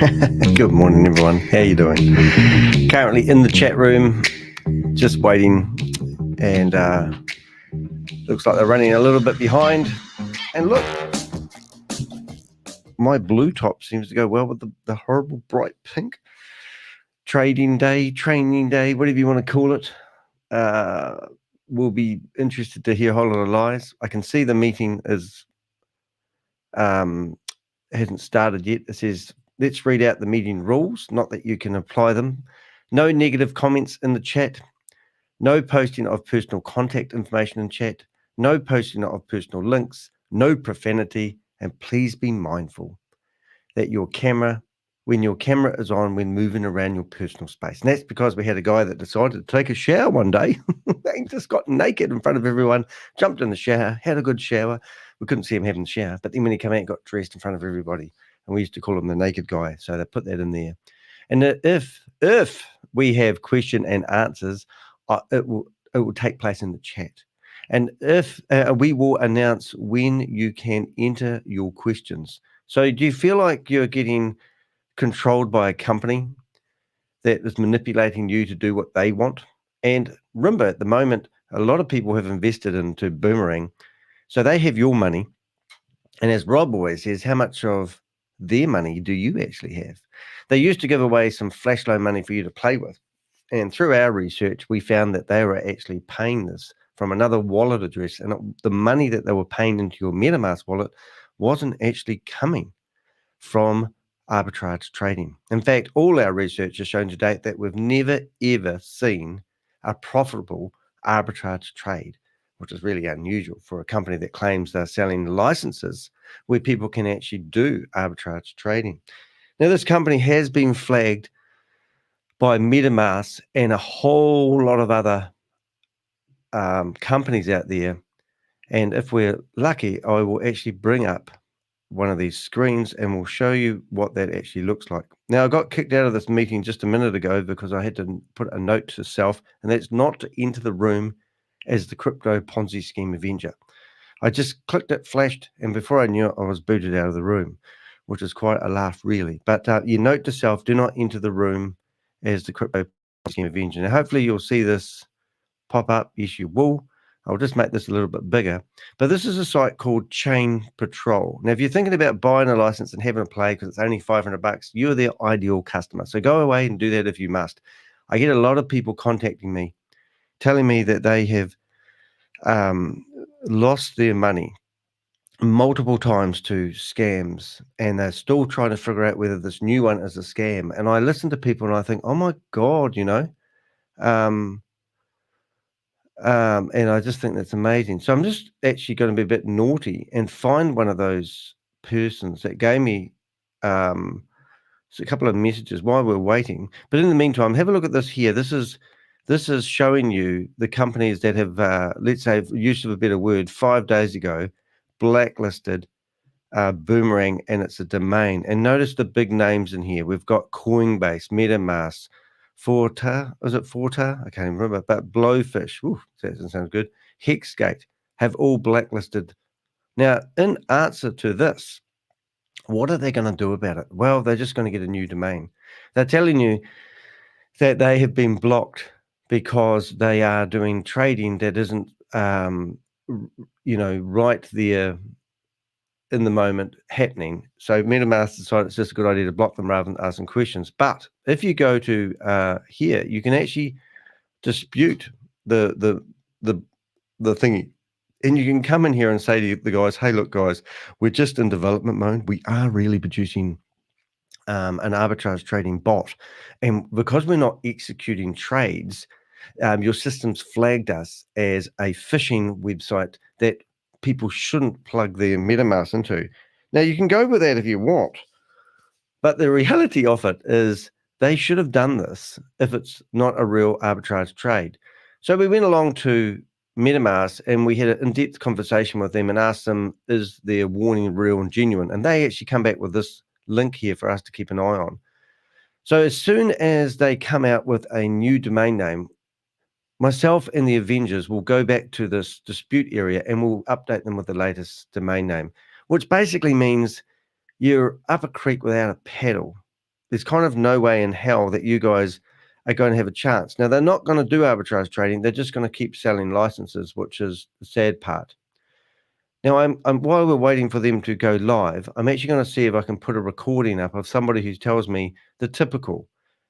Good morning, everyone. How you doing? Currently in the chat room, just waiting, and looks like they're running a little bit behind. And look, my blue top seems to go well with the horrible bright pink. Trading day, training day, whatever you want to call it. We'll be interested to hear a whole lot of lies. I can see the meeting is hasn't started yet. It says, let's read out the meeting rules, not that you can apply them. No negative comments in the chat. No posting of personal contact information in chat. No posting of personal links. No profanity. And please be mindful that when your camera is on when moving around your personal space. And that's because we had a guy that decided to take a shower one day. He just got naked in front of everyone, jumped in the shower, had a good shower. We couldn't see him having the shower, but then when he came out, he got dressed in front of everybody. And we used to call him the naked guy. So they put that in there. And if we have question and answers, it will take place in the chat. And if we will announce when you can enter your questions. So do you feel like you're getting controlled by a company that is manipulating you to do what they want? And remember, at the moment, a lot of people have invested into Boomerang, so they have your money. And as Rob always says, how much of their money do you actually have? They used to give away some flash loan money for you to play with. And through our research, we found that they were actually paying this from another wallet address. And the money that they were paying into your MetaMask wallet wasn't actually coming from arbitrage trading. In fact, all our research has shown to date that we've never, ever seen a profitable arbitrage trade, which is really unusual for a company that claims they're selling licenses where people can actually do arbitrage trading. Now, this company has been flagged by MetaMask and a whole lot of other companies out there. And if we're lucky, I will actually bring up one of these screens and we'll show you what that actually looks like. Now, I got kicked out of this meeting just a minute ago because I had to put a note to self, and that's not to enter the room as the Crypto Ponzi Scheme Avenger. I just clicked it, flashed, and before I knew it, I was booted out of the room, which is quite a laugh, really. But you note to self, do not enter the room as the Crypto Ponzi Scheme Avenger. Now, hopefully you'll see this pop up. Yes, you will. I'll just make this a little bit bigger. But this is a site called Chain Patrol. Now, if you're thinking about buying a license and having a play because it's only $500, you're their ideal customer. So go away and do that if you must. I get a lot of people contacting me, telling me that they have lost their money multiple times to scams, and they're still trying to figure out whether this new one is a scam. And I listen to people and I think, oh my God, and I just think that's amazing. So I'm just actually going to be a bit naughty and find one of those persons that gave me a couple of messages while we're waiting. But in the meantime, have a look at this here. This is showing you the companies that have, let's say, use of a better word, 5 days ago, blacklisted Boomerang, and it's a domain. And notice the big names in here. We've got Coinbase, MetaMask, Forta, was it Forta? I can't even remember, but Blowfish, ooh, that doesn't sound good, Hexgate, have all blacklisted. Now, in answer to this, what are they going to do about it? Well, they're just going to get a new domain. They're telling you that they have been blocked because they are doing trading that isn't, right there in the moment happening. So MetaMask decided it's just a good idea to block them rather than asking questions. But if you go to here, you can actually dispute the thingy. And you can come in here and say to the guys, hey, look, guys, we're just in development mode. We are really producing an arbitrage trading bot. And because we're not executing trades, your system's flagged us as a phishing website that people shouldn't plug their MetaMask into. Now, you can go with that if you want, but the reality of it is they should have done this if it's not a real arbitrage trade. So we went along to MetaMask and we had an in-depth conversation with them and asked them, is their warning real and genuine? And they actually come back with this link here for us to keep an eye on. So as soon as they come out with a new domain name, myself and the Avengers will go back to this dispute area and we'll update them with the latest domain name, which basically means you're up a creek without a paddle there's kind of no way in hell that you guys are going to have a chance. Now, they're not going to do arbitrage trading. They're just going to keep selling licenses, which is the sad part. Now, while we're waiting for them to go live, I'm actually going to see if I can put a recording up of somebody who tells me the typical.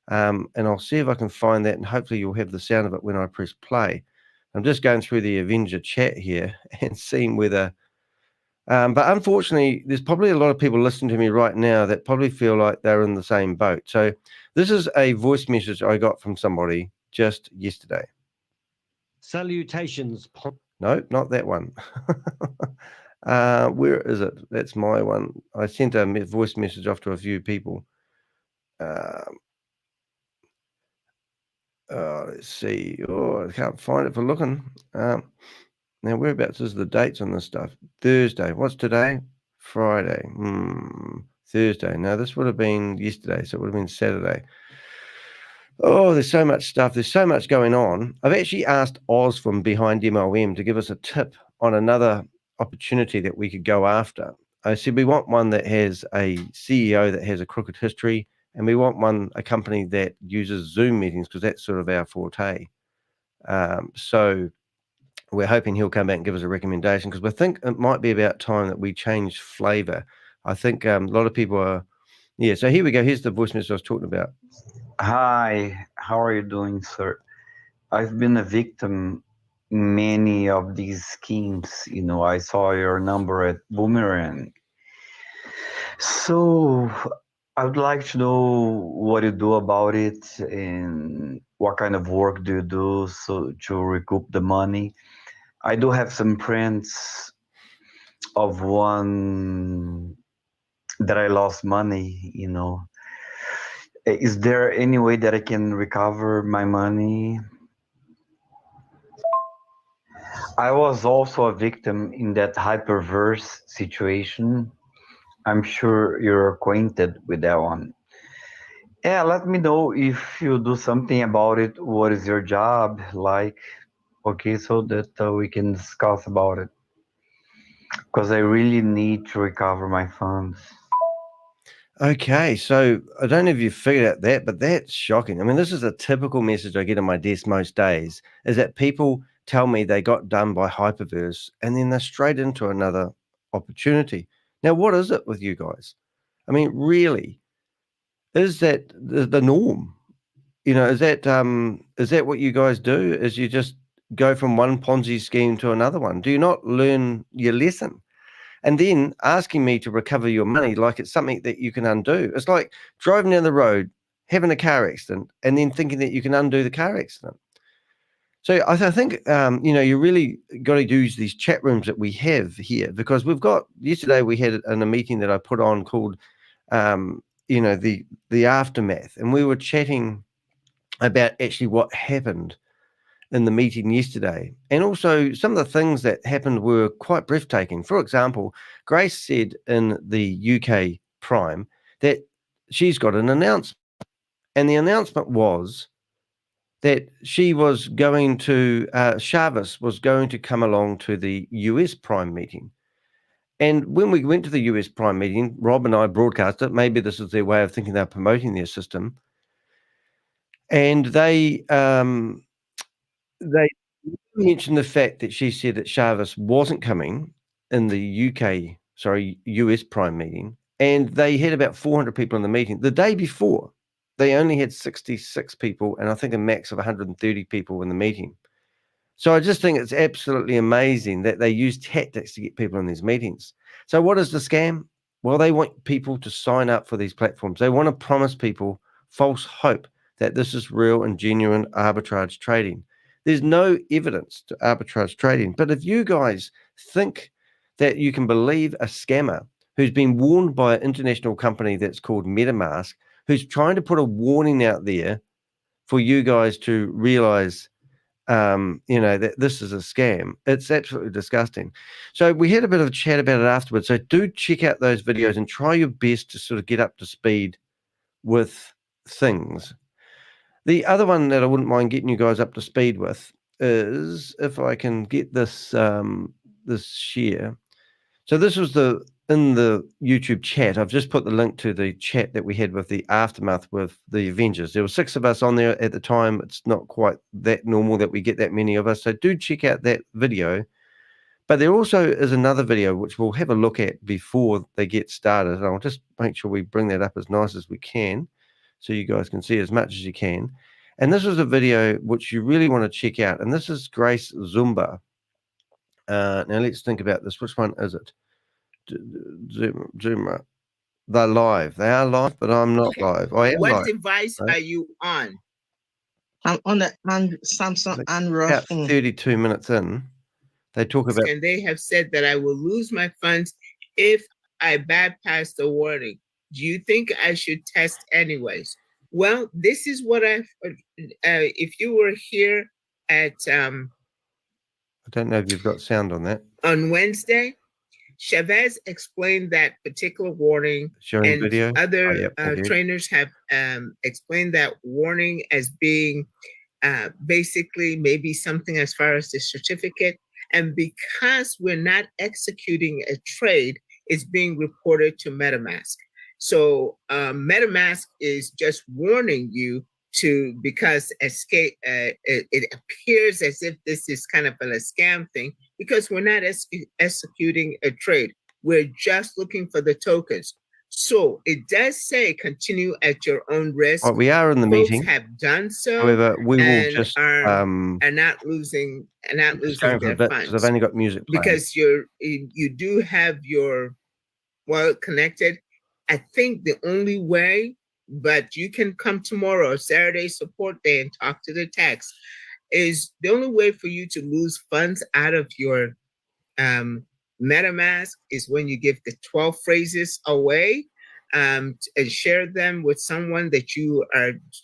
And I'll see if I can find that, and hopefully you'll have the sound of it when I press play. I'm just going through the Avenger chat here and seeing whether... but unfortunately, there's probably a lot of people listening to me right now that probably feel like they're in the same boat. So this is a voice message I got from somebody just yesterday. Salutations. No, not that one. Where is it? That's my one. I sent a voice message off to a few people. Let's see. Oh, I can't find it for looking. Now, whereabouts is the dates on this stuff? Thursday. What's today? Friday. Thursday. No, this would have been yesterday, so it would have been Saturday. Oh, there's so much stuff. There's so much going on. I've actually asked Oz from BEHINDMLM to give us a tip on another opportunity that we could go after. I said we want one that has a CEO that has a crooked history, and we want a company that uses Zoom meetings, because that's sort of our forte. So we're hoping he'll come back and give us a recommendation, because we think it might be about time that we change flavor. I think a lot of people are... Yeah, so here we go. Here's the voice message I was talking about. Hi, how are you doing, sir? I've been a victim in many of these schemes. You know, I saw your number at Boomerang. So I would like to know what you do about it and what kind of work do you do so to recoup the money. I do have some friends of one that I lost money, you know. Is there any way that I can recover my money? I was also a victim in that hyperverse situation. I'm sure you're acquainted with that one. Yeah, let me know if you do something about it. What is your job like? Okay, so that we can discuss about it. Because I really need to recover my funds. Okay, so I don't know if you figured out that, but that's shocking. I mean, this is a typical message I get on my desk most days, is that people tell me they got done by hyperverse and then they're straight into another opportunity. Now, what is it with you guys? I mean, really, is that the norm? You know, is that what you guys do? Is you just go from one Ponzi scheme to another one? Do you not learn your lesson? And then asking me to recover your money like it's something that you can undo. It's like driving down the road, having a car accident, and then thinking that you can undo the car accident. So I think, you really got to use these chat rooms that we have here, because yesterday we had a meeting that I put on called, the aftermath. And we were chatting about actually what happened in the meeting yesterday. And also some of the things that happened were quite breathtaking. For example, Grace said in the UK Prime that she's got an announcement. And the announcement was that she was going to, Chavis was going to come along to the US Prime meeting. And when we went to the US Prime meeting, Rob and I broadcast it. Maybe this is their way of thinking they're promoting their system. And they mentioned the fact that she said that Chavis wasn't coming in the US Prime meeting, and they had about 400 people in the meeting. The day before, they only had 66 people, and I think a max of 130 people in the meeting. So I just think it's absolutely amazing that they use tactics to get people in these meetings. So what is the scam? Well, they want people to sign up for these platforms. They want to promise people false hope that this is real and genuine arbitrage trading. There's no evidence to arbitrage trading. But if you guys think that you can believe a scammer who's been warned by an international company that's called MetaMask, who's trying to put a warning out there for you guys to realize that this is a scam. It's absolutely disgusting. So we had a bit of a chat about it afterwards. So do check out those videos and try your best to sort of get up to speed with things. The other one that I wouldn't mind getting you guys up to speed with is, if I can get this this share. So this was the in the YouTube chat, I've just put the link to the chat that we had with the aftermath with the Avengers. There were 6 of us on there at the time. It's not quite that normal that we get that many of us. So do check out that video. But there also is another video which we'll have a look at before they get started. And I'll just make sure we bring that up as nice as we can so you guys can see as much as you can. And this is a video which you really want to check out. And this is Grace Zumba. Now let's think about this. Which one is it? Zoom. They're live. They are live, but I'm not live. I am what live. Device right? are you on? I'm on the Samsung Android About phone. 32 minutes in, they talk about. And they have said that I will lose my funds if I bypass the warning. Do you think I should test anyways? Well, this is what if you were here at I don't know if you've got sound on that. on Wednesday, Chavez explained that particular warning, Showing and video. other trainers have explained that warning as being basically maybe something as far as the certificate. And because we're not executing a trade, it's being reported to MetaMask. So MetaMask is just warning you because it appears as if this is kind of a scam thing, because we're not executing a trade. We're just looking for the tokens. So it does say continue at your own risk. Right, we are in the Folks meeting. have done so. However, we will just are not losing their funds. I've only got music playing. Because you do have your wallet connected. I think the only way, but you can come tomorrow, Saturday support day, and talk to the techs, is the only way for you to lose funds out of your MetaMask is when you give the 12 phrases away and share them with someone that you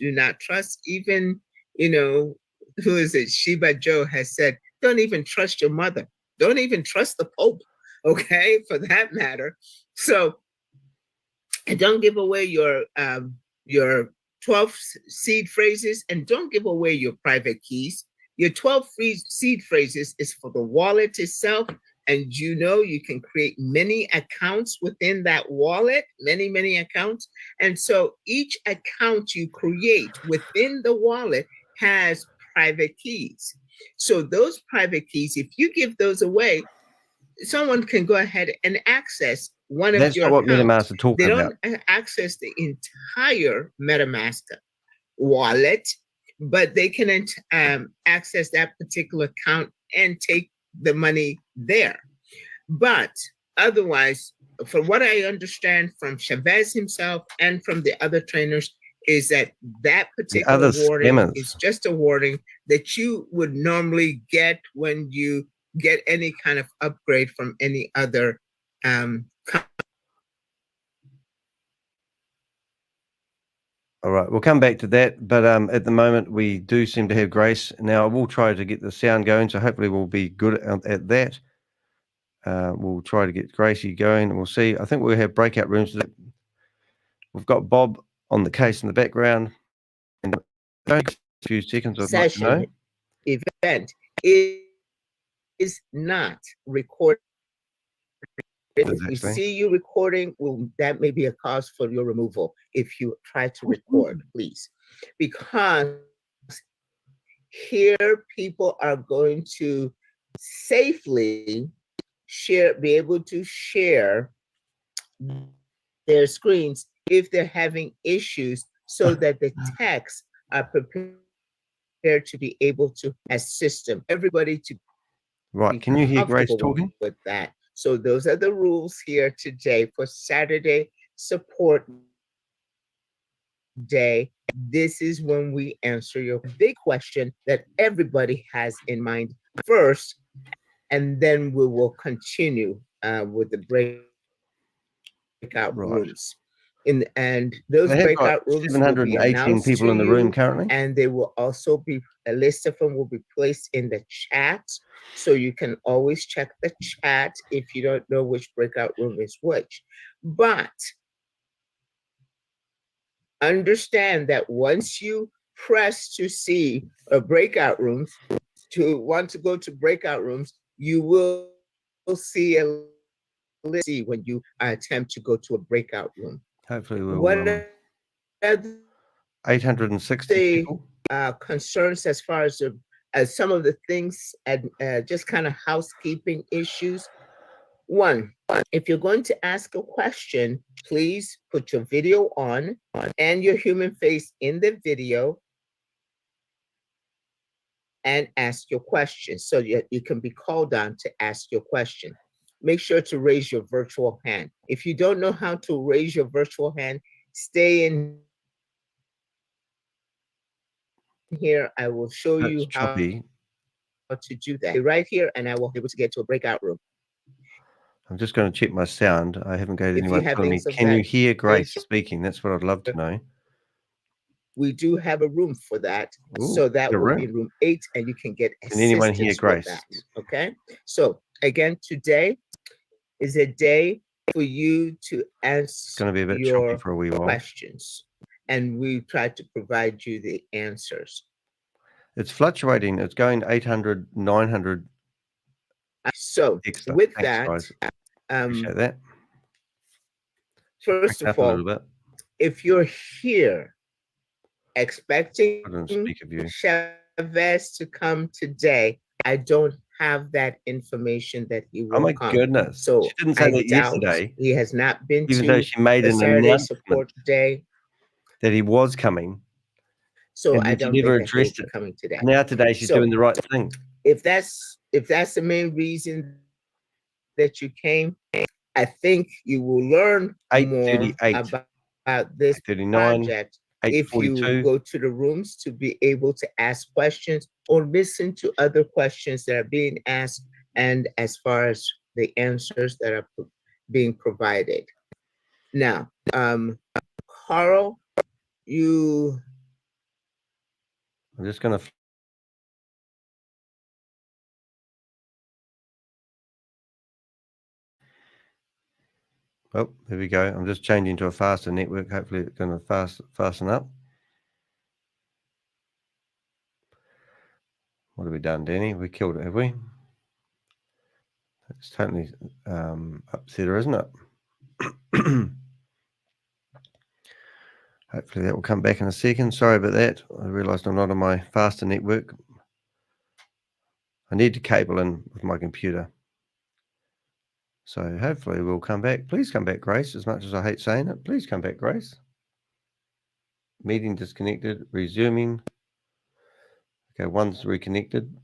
do not trust. Even, who is it? Shiba Joe has said, don't even trust your mother. Don't even trust the Pope, okay, for that matter. So, and don't give away your 12 seed phrases, and don't give away your private keys. Your 12 seed phrases is for the wallet itself, and you can create many accounts within that wallet, many accounts. And so each account you create within the wallet has private keys. So those private keys, if you give those away, someone can go ahead and access one of your accounts. That's not what MetaMask are talking about. They don't access the entire MetaMask wallet, but they can access that particular account and take the money there. But otherwise, from what I understand from Chavez himself and from the other trainers, is that particular warning is just a warning that you would normally get when you get any kind of upgrade from any other All right, we'll come back to that, but at the moment we do seem to have Grace. Now I will try to get the sound going, so hopefully we'll be good at that. We'll try to get Gracie going, and we'll see. I think we'll have breakout rooms. We've got Bob on the case in the background. And a few seconds, I'd like to know. Event is not recorded. If we see you recording, that may be a cause for your removal if you try to record, please. Because here people are going to safely be able to share their screens if they're having issues, so that the techs are prepared to be able to assist them. Everybody to right. Can you hear Grace talking? With that. So those are the rules here today for Saturday support day. This is when we answer your big question that everybody has in mind first, and then we will continue with the breakout rooms. And those breakout rooms, 718 people in the room currently, and they will also be, a list of them will be placed in the chat, so you can always check the chat if you don't know which breakout room is which. But understand that once you press to see a breakout rooms, to want to go to breakout rooms, you will see a see when you attempt to go to a breakout room. Hopefully we'll. What are 860 the people. concerns as far as some of the things and just kind of housekeeping issues? One, if you're going to ask a question, please put your video on and your human face in the video and ask your question so you can be called on to ask your question. Make sure to raise your virtual hand. If you don't know how to raise your virtual hand, stay in here. I will show you how to do that right here, and I will be able to get to a breakout room. I'm just going to check my sound. I haven't got anyone telling me. Can you hear Grace speaking? That's what I'd love to know. We do have a room for that. Ooh, so that will be room 8, and you can get assistance. Can anyone hear Grace? That, okay. So again, today is a day for you to answer going to be a bit choppy for a wee while. Questions, and we try to provide you the answers. It's fluctuating. It's going 800, 900. So extra. With Thanks, that, guys. Appreciate that. First of all, if you're here expecting Chavez to come today, I don't have that information that he will come. Goodness. So she didn't say that yesterday. He has not been even though she made an announcement day that he was coming. So I don't never think addressed it coming today. Now today she's doing the right thing. If that's the main reason that you came, I think you will learn more about this project if you go to the rooms to be able to ask questions or listen to other questions that are being asked, and as far as the answers that are being provided. Now, Carl, I'm just going to. Oh, there we go. I'm just changing to a faster network. Hopefully it's going to fasten up. What have we done, Danny? We killed it, have we? It's totally upsetter, isn't it? Hopefully that will come back in a second. Sorry about that. I realized I'm not on my faster network. I need to cable in with my computer. So hopefully we'll come back. Please come back, Grace. As much as I hate saying it, please come back, Grace. Meeting disconnected, resuming. Okay, one's reconnected.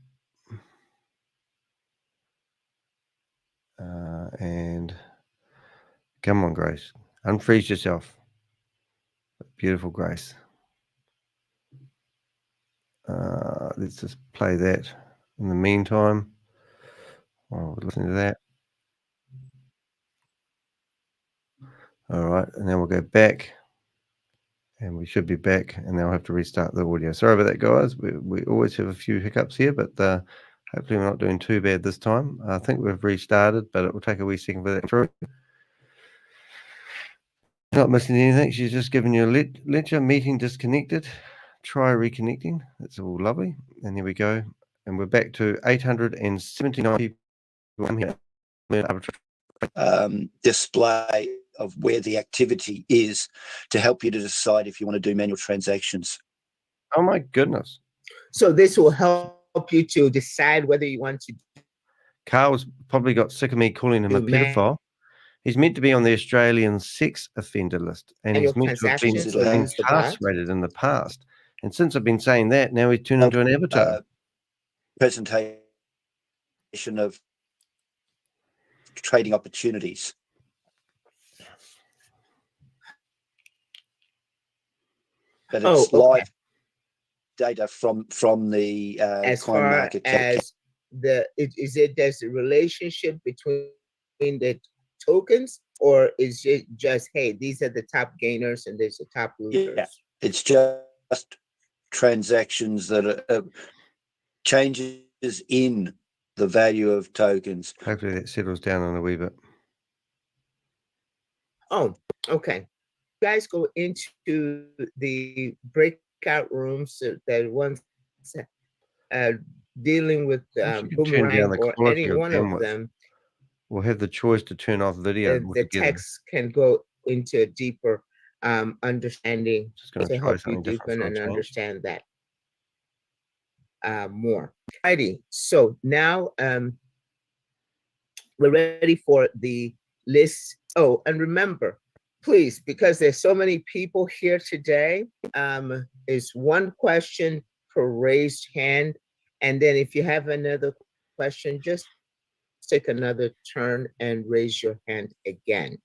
And come on, Grace. Unfreeze yourself. Beautiful, Grace. Let's just play that in the meantime. While we're listening to that. All right, and then we'll go back. And we should be back, and then I'll have to restart the audio. Sorry about that, guys. We always have a few hiccups here, but hopefully we're not doing too bad this time. I think we've restarted, but it will take a wee second for that through. Not missing anything. She's just giving you a lecture. Meeting disconnected. Try reconnecting. That's all lovely. And there we go. And we're back to 879 people. Display of where the activity is to help you to decide if you want to do manual transactions. Oh my goodness. So this will help you to decide whether you want to. Carl's probably got sick of me calling him a pedophile. He's meant to be on the Australian sex offender list, and he's meant to have been incarcerated in the past. And since I've been saying that, now he's turned into an avatar. Presentation of trading opportunities. But it's live data from the as coin far market. As there's a relationship between the tokens, or is it just, hey, these are the top gainers and there's the top losers? Yeah, it's just transactions that are changes in the value of tokens. Hopefully that settles down on a wee bit. Oh, okay. You guys go into the breakout rooms that ones dealing with Boomerang or any one of them. will have the choice to turn off video the altogether. text can go into a deeper understanding Just going to to try help you something different deepen for a and change. understand that more. Alrighty, so now we're ready for the list. Oh, and remember, please, because there's so many people here today, is one question per raised hand. And then if you have another question, just take another turn and raise your hand again.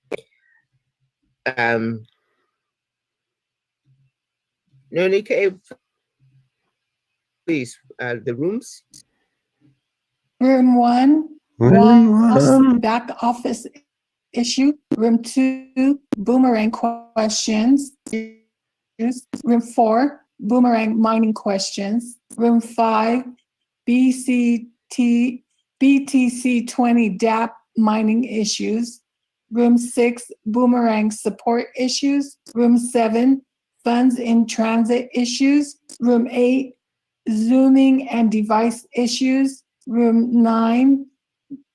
Nonike, please, the rooms. Room 1, back office issue. Room 2, boomerang questions. Room 4, boomerang mining questions. Room 5, BTC20 DApp mining issues. Room 6, boomerang support issues. Room 7, funds in transit issues. Room 8, zooming and device issues. Room 9,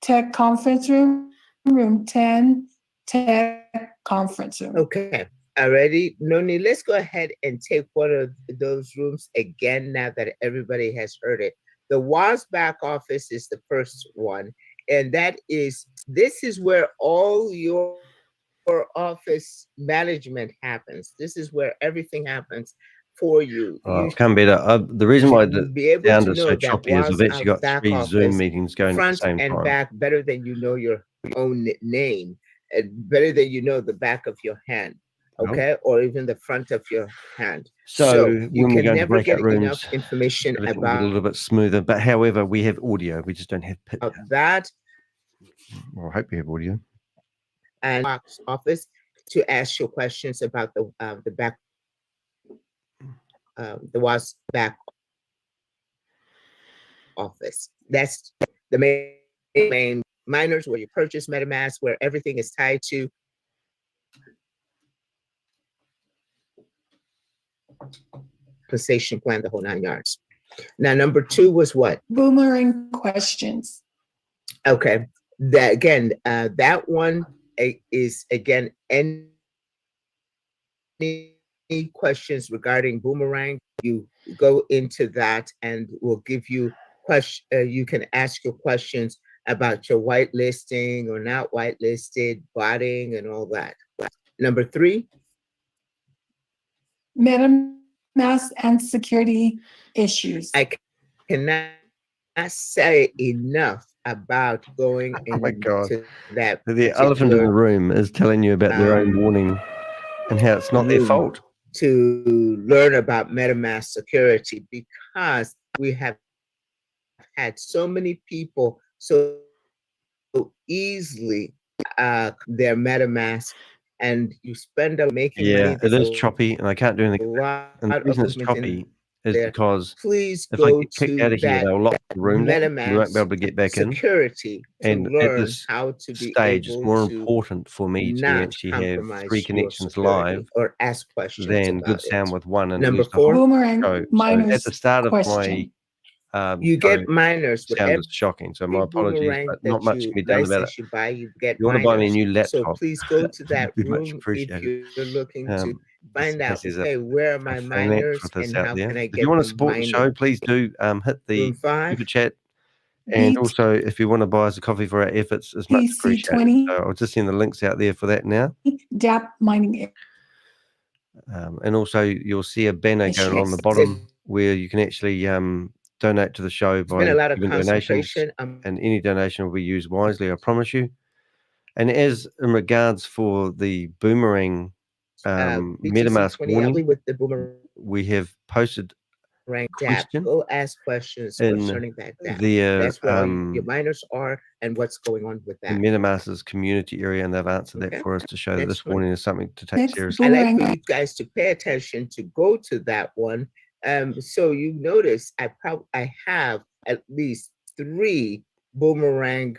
tech conference room. Room 10, tech conference room. Okay, already, Noni, let's go ahead and take one of those rooms again now that everybody has heard it. The WAS back office is the first one, and this is where all your office management happens. This is where everything happens for you. Oh, come better. The reason why the be able sound to is so know that choppy is was I've actually got back 3 Zoom office, meetings going at the front same and time. back better than you know your own name, and better than you know the back of your hand, okay, or even the front of your hand. So you when we can go into never get breakout enough rooms, information everything will get a about little bit smoother. But however, we have audio. We just don't have picture. that. Well, I hope we have audio. And box office to ask your questions about the back, the WAS back office. That's the main miners where you purchase MetaMask, where everything is tied to compensation plan, the whole 9 yards. Now, number 2 was what? Boomerang questions. Okay, that again, that one is again any questions regarding Boomerang. You go into that, and we'll give you question. You can ask your questions about your whitelisting or not whitelisted, botting, and all that. Number 3, MetaMask and security issues. I cannot say enough about going into that. The elephant in the room is telling you about their own warning and how it's not their fault. To learn about MetaMask security, because we have had so many people so easily their MetaMask, and you spend up making money. Yeah, it is choppy, and I can't do anything. And the reason it's choppy is because please if I go get kicked to out of here, they'll lock the room down. We won't be able to get back in. Security to And learn at this how to be stage, it's able more to important for me to not actually have compromise 3 your connections security live or ask questions than about good sound it. with one. And Number at least the whole 4, Boomerang show. So miners at the start of question. my you get miners with sound every is shocking. So my apologies, Boomerang but not that much can be done about it. license you buy, you get You want to buy me a miners. new So laptop? please go to that It'd be much room if appreciated. you're looking to find out, This is okay, where are my miners with us and out how there. can I If get you want to them support the show, mining? please do hit the Room 5, super chat. And also, if you want to buy us a coffee for our efforts, it's much appreciated. BTC20 So I'll just send the links out there for that now. DApp mining. And also, you'll see a banner going along the bottom where you can actually donate to the show by been a lot of giving donations. concentration. And any donation will be used wisely, I promise you. And as in regards for the Boomerang MetaMask BTC20 warning, with the Boomerang we have posted DApp. Go ask questions in concerning that DApp. their That's where all your miners are and what's going on with that. MetaMask's community area, and they've answered that for us to show that Next this one. warning is something to take seriously. I like for you guys to pay attention to go to that one. So you notice I have at least 3 Boomerang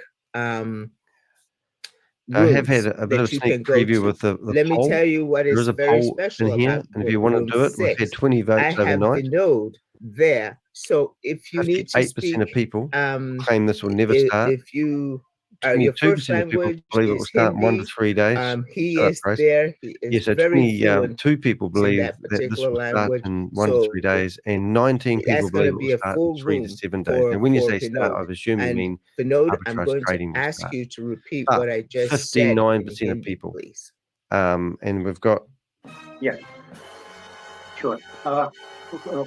I have had a bit of you sneak can go preview to. with the Let me poll. tell you what There is is a very poll special in here, about and if you want to do it, we've had 20 votes I have overnight. the node there. So if you need to 58% speak, of people claim this will never start. if you your 22% first of people language believe it will is start in 1 to Hindi. 3 days. He Shut up, is Grace. there. He Yeah, is so very fluent 22 people in believe that that this particular will start language. in 1 to 3 So days, and 19 that's people going believe to it will be a start in full 3 to room 7 days. And for when you say start, Vinod. I've assumed you And mean Vinod, I'm arbitrage going to trading will ask start. you to repeat But what I just said in 59% of Hindi, people. please. And we've got Yeah, sure.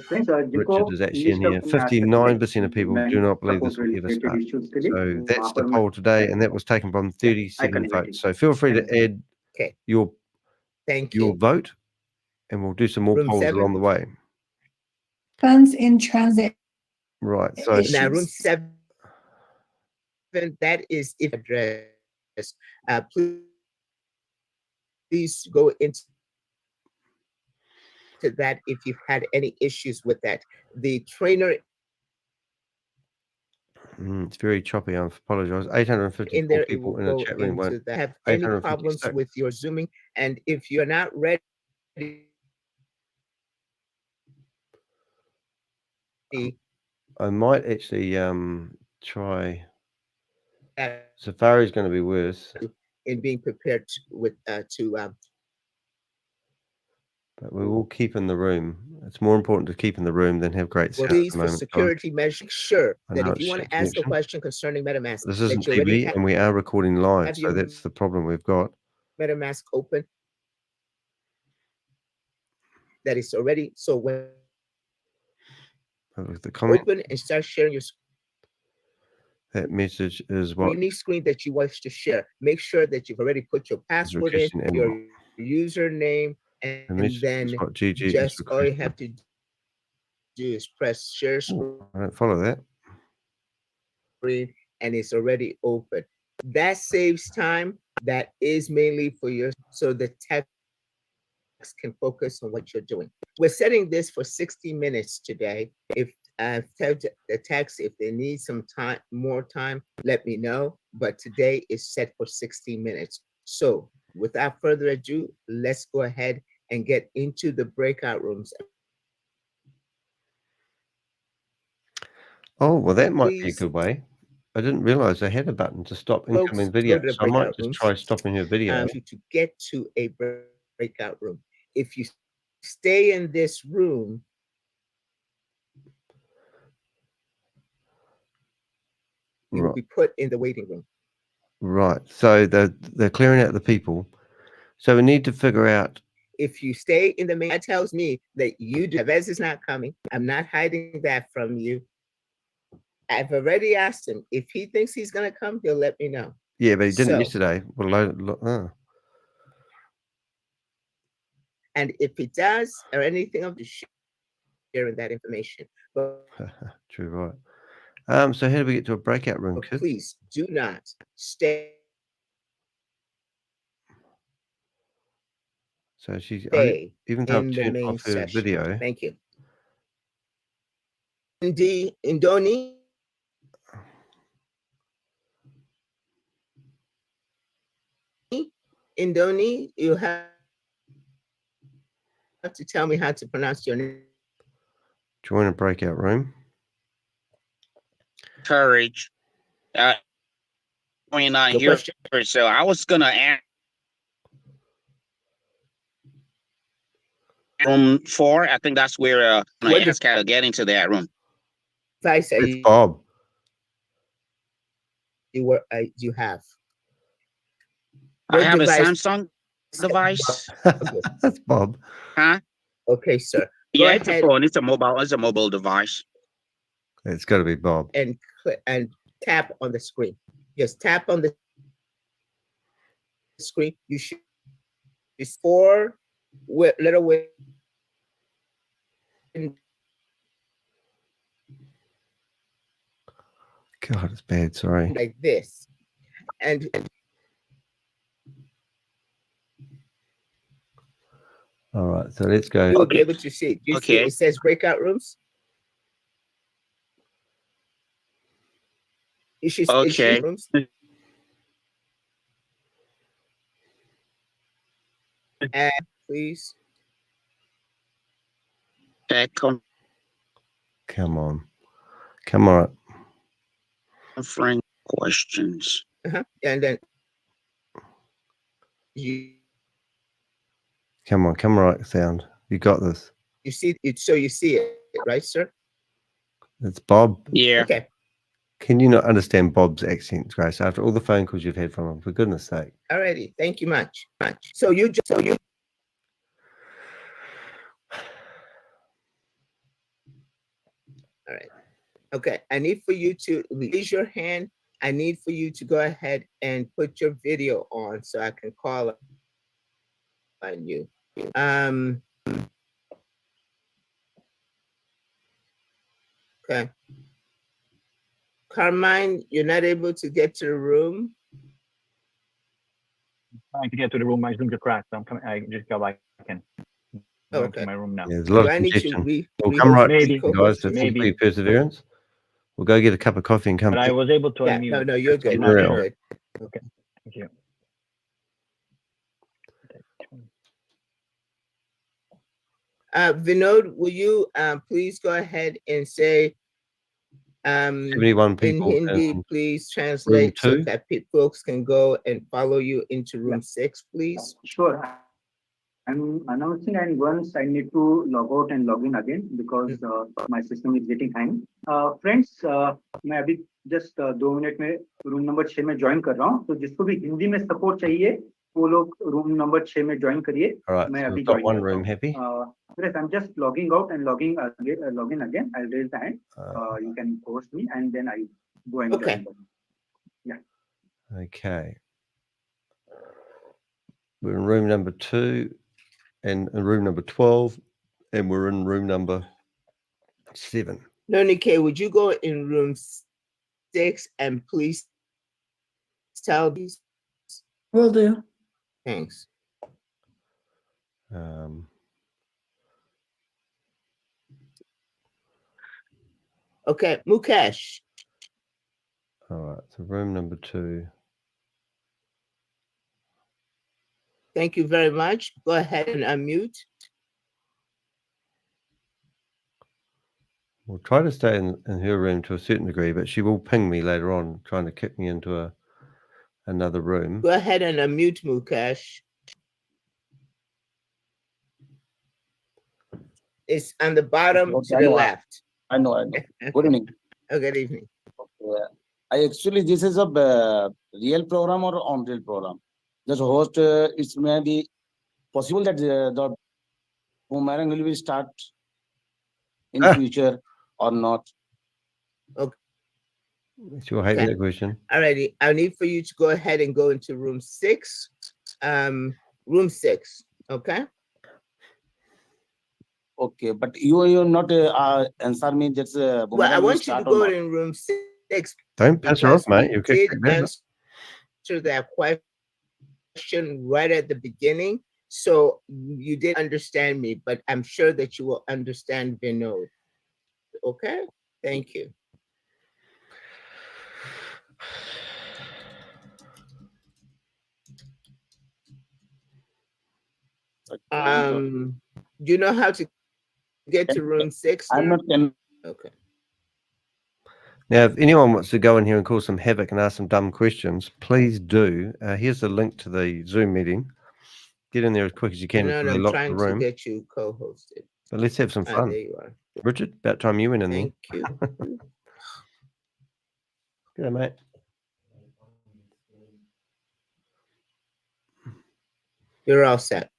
Friends, Richard is actually in here. 59% of people do not believe this will ever start. So that's the poll today, and that was taken from 37 votes. So feel free to add Okay. your Thank you. vote, and we'll do some more Room polls 7. along the way. Funds in transit Right. So Now, room issues. 7, that is if address. Please go into that if you've had any issues with that. The trainer it's very choppy. I apologize. 854 in there, it people will in the go chat room. into that. Have any problems 856. with your Zooming? And if you're not ready, I might actually try. uh, Safari's going to be worse, in being prepared with but we will keep in the room. It's more important to keep in the room than have great sound at please, the for moment. security measures, make sure I that know if you it's want shit to ask a connection. question concerning MetaMask, This that isn't you already TV, and we are recording live, have so your that's the problem we've got. MetaMask open. That is already so when With the comment, open and start sharing your that message is what any screen that you wish to share. Make sure that you've already put your is password in, requesting your animal. username, The and message is then what GG is just all you requesting. have to do is press share Ooh, I don't follow that. screen, and it's already open. That saves time. That is mainly for your so the text can focus on what you're doing. We're setting this for 60 minutes today. If tell the text if they need some time, more time, let me know. But today is set for 60 minutes. So without further ado, let's go ahead and get into the breakout rooms. Oh, well, that might be a Please, good way. I didn't realize I had a button to stop folks, incoming go video, to the so I might breakout just rooms. try stopping her video. To get to a breakout room. If you stay in this room, you will Right. be put in the waiting room. Right. So they're clearing out the people. So we need to figure out. If you stay in the main, that tells me that you do. Vez is not coming. I'm not hiding that from you. I've already asked him. If he thinks he's going to come, he'll let me know. Yeah, but he didn't So- yesterday. Well, And if he does, or anything of the sharing that information. But true, right. So how do we get to a breakout room, kid? please do not stay. So she's Stay even though I've in the turned main off her session. video. Thank you. Indoni. Indoni, you have to tell me how to pronounce your name. Join a breakout room. Courage. 29 Your here. question? So I was gonna ask room 4. I think that's where What ask how to get into that room. device are It's Bob. you have? I What have device- a Samsung device. That's Bob. Huh? Okay, sir. Go Yeah, it's a ahead phone. It's a mobile device. It's got to be Bob. and click and tap on the screen. Just tap on the screen. You should it's 4 little way God, it's bad. Sorry. like this. And All right. So let's go. you'll be able to see it. You see Okay. it says breakout rooms. You should Okay. rooms. And please. Come Come on. Come on. friend questions. And then you Come on, right sound. You got this. see it, so you see it, right, sir? It's Bob. Yeah. Okay. Can you not understand Bob's accent, Grace, after all the phone calls you've had from him? For goodness sake. Alrighty. Thank you much. So you all right. Okay. I need for you to raise your hand. I need for you to go ahead and put your video on so I can call on you. Okay. Carmine, you're not able to get to the room. Trying to get to the room. My Zoom just cracked. So I'm coming. I just got back in. Going to my room now. Yeah, there's a lot Do of I need to congestion. We'll come right maybe, back, guys. So thank you for your perseverance. We'll go get a cup of coffee and come But I back. was able to Yeah, unmute. no, you're good. Not You're sure. good. Okay. Thank you. Vinod, will you please go ahead and say 71 in people Hindi, in please translate so two. that folks can go and follow you into room 6, please. Sure. I'm announcing, and once I need to log out and log in again because my system is getting hang. Friends, मैं अभी just 2 minute में room number 6 में join कर रहा हूँ. तो जिसको भी हिंदी में सपोर्ट चाहिए वो लोग रूम नंबर 6 में ज्वाइन करिए. All right, मैं so अभी we've got ज्वाइन one करता room happy. Yes, I'm just logging out and logging again. I'll raise the hand. You can post me and then I go and Okay. join them. Yeah. Okay. We're in room number 2 and in room number 12, and we're in room number 7. Nonike, would you go in room 6 and please tell these? Will do. Thanks. Okay, Mukesh. All right, so room number 2. Thank you very much. Go ahead and unmute. We'll try to stay in her room to a certain degree, but she will ping me later on, trying to kick me into another room. Go ahead and unmute Mukesh. It's on the bottom to the left. I know. Good evening. Oh, good evening. I actually, this is a real program or on-real program. Just host, it may be possible that the Boomerang will be start in future or not. Okay. Sure, hate that question. Alrighty, I need for you to go ahead and go into room 6. Room 6, okay? Okay, but you're not answer me. That's Well, I want you to go in room 6. Don't piss her off, mate. You'll did kick that. answer that question right at the beginning, so you did understand me, but I'm sure that you will understand Vinod. Okay, thank you. Do you know how to get to room 6? I'm not. Okay. Now, if anyone wants to go in here and cause some havoc and ask some dumb questions, please do. Here's the link to the Zoom meeting. Get in there as quick as you can before they I'm lock the trying to room. get you co-hosted. But let's have some fun. There you are. Richard, about time you went in Thank there. you. Good, mate. You're all set.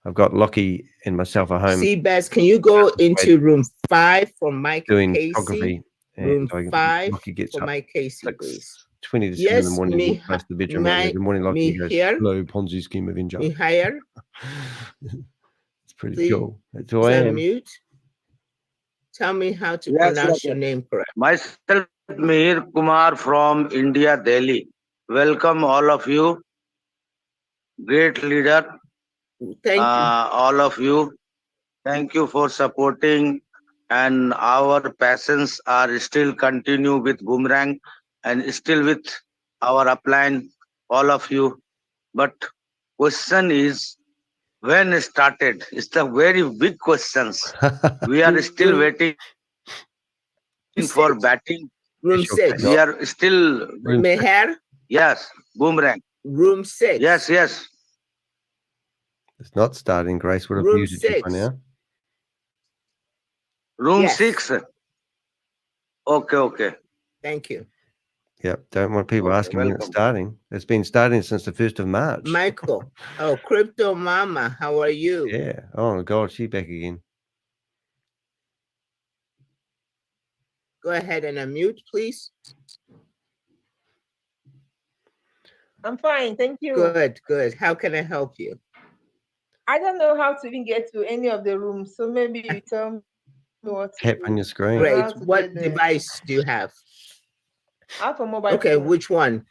I've got Lockie and myself at home Seabass, can you go into room 5 for Mike doing Casey? photography. Room And 5 Lockie gets for up Mike Casey, please. 20 to 7 in the morning. He goes to the bedroom. Good morning, Lockie. He goes, MIHIR. hello, Ponzi Scheme Avenger. MIHIR. It's pretty Please, cool. That's who I am. Mute. Tell me how to pronounce your name correct. Myself, MIHIR Kumar from India, Delhi. Welcome all of you. Great leader. Thank you. All of you. Thank you for supporting, and our passions are still continue with Boomerang and still with our upline, all of you. But question is, when started? It's the very big questions. We are still waiting for batting. Room 6. We are still MIHIR. Yes, Boomerang. Room 6. Yes, yes. It's not starting. Grace would have Room muted you by 6. now. Room Yes. 6. Okay, okay. Thank you. Yep. Don't want people Okay, asking when it's welcome. starting. It's been starting since the 1st of March. Michael. Oh, Crypto Mama, how are you? Yeah. Oh, God, she's back again. Go ahead and unmute, please. I'm fine, thank you. Good, good. How can I help you? I don't know how to even get to any of the rooms, so maybe you tell me what to Tap on do. your screen. Great. How to What get there. device do you have? I have a mobile Okay, phone. which one?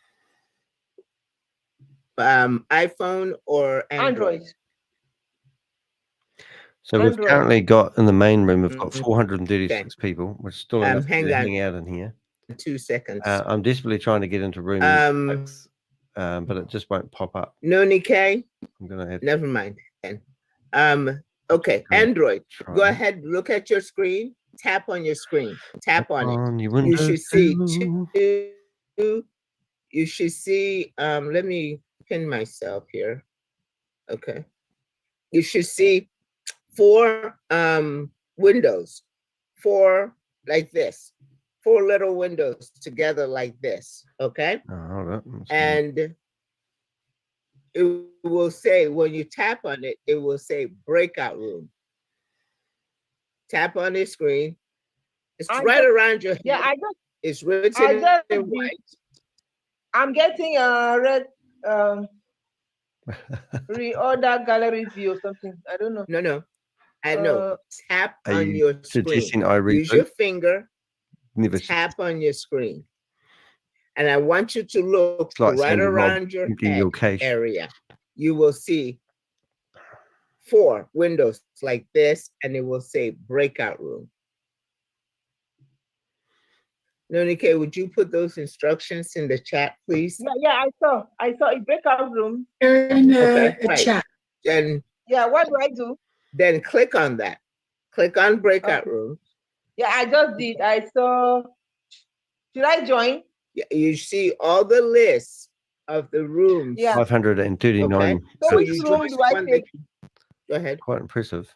iPhone or Android? So we've Android. currently got in the main room, we've got Mhm. 436 people. We're still enough hang to on. hang out in here. 2 seconds. I'm desperately trying to get into room Um, 6, but it just won't pop up. No, Nikkei? I'm gonna have Never mind then. Okay, Great. Android. Go Try. ahead, look at your screen, tap on your screen, tap on it. On your You window should see sill. you should see, let me pin myself here. Okay. You should see 4 windows, 4 like this, 4 little windows together like this. Okay. Oh, hold up. Let's see. And it will say, when you tap on it, it will say breakout room. Tap on the screen. It's right around your head. Yeah, I just It's written in white. I'm getting a red reorder gallery view or something. I don't know. No. I know. Tap Are on you your screen. suggesting I Use your reboot? finger, Never tap on your screen. And I want you to look It's like right saying to Rob, around your empty head your cache. area. You will see 4 windows like this, and it will say breakout room. Nonike, would you put those instructions in the chat, please? Yeah, I saw a breakout room. In the Right. chat. Then Yeah, what do I do? Then click on that. Click on breakout room. Yeah, I just did. I saw. Should I join? Yeah, you see all the lists of the rooms. Yeah. 539. Okay. So which you room join do I one take? Go ahead. Quite impressive.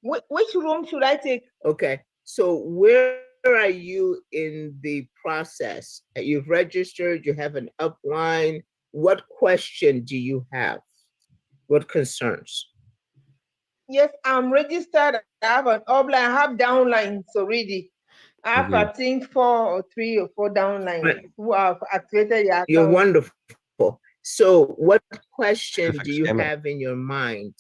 Which room should I take? Okay. So where are you in the process? You've registered, you have an upline. What question do you have? What concerns? Yes, I'm registered. I have an upline. I have downlines already. I have, I think, 4 or 3 or 4 downlines who have activated the account. You're wonderful. So what question Perfect do you scammer. have in your mind?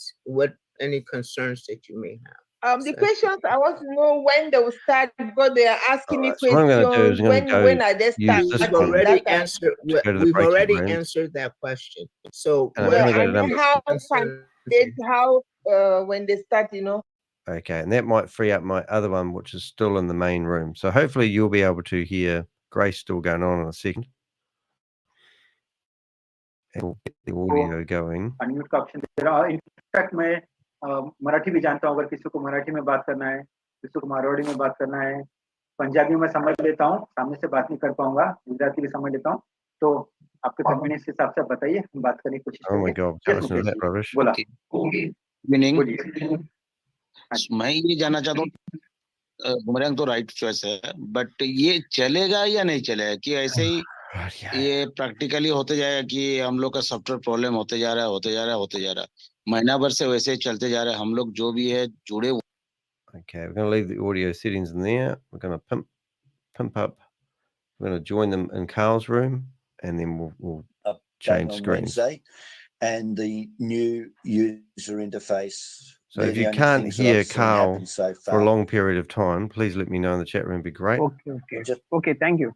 Any concerns that you may have? The questions I want to know when they will start, because they are asking me So what I'm going to do is questions. I'm going to go When are they use starting? this We've one. already That answered. Go to the We've breakout already room. answered that question. So And I'm yeah, going to go to and then number. how can when they start, Okay, and that might free up my other one, which is still in the main room. So hopefully you'll be able to hear Grace still going on in a second. And we'll get the audio going. Unmute का option दे रहा हूँ। In fact मैं मराठी भी जानता हूँ, अगर किसी को मराठी में बात करना है, किसी को मारवाड़ी में बात करना है, पंजाबी में समझ लेता हूँ, सामने से बात नहीं कर पाऊंगा, गुजराती भी समझ लेता हूँ, तो आपके कन्वीनियंस के हिसाब से बताइए, हम बात करने की कोशिश Oh my करेंगे। God, can't listen to that rubbish. बोला मीनिंग बोलिए। मैं ये जानना चाहता हूँ, बुमरैंग तो राइट चॉइस है, बट ये चलेगा या नहीं चलेगा कि ऐसे ही ये प्रैक्टिकली होते जाएगा कि हम लोग का सॉफ्टवेयर प्रॉब्लम होते जा रहा है, महीना भर से वैसे ही चलते जा रहा है, हम लोग जो भी है जुड़े। Okay, we're going to leave the audio settings in there. We're going to pimp up. We're going to join them in Carl's room, and then we'll change on screens. Wednesday, and the new user interface. So if you can't hear Carl for a long period of time, please let me know in the chat room. It'd be great. Okay, thank you.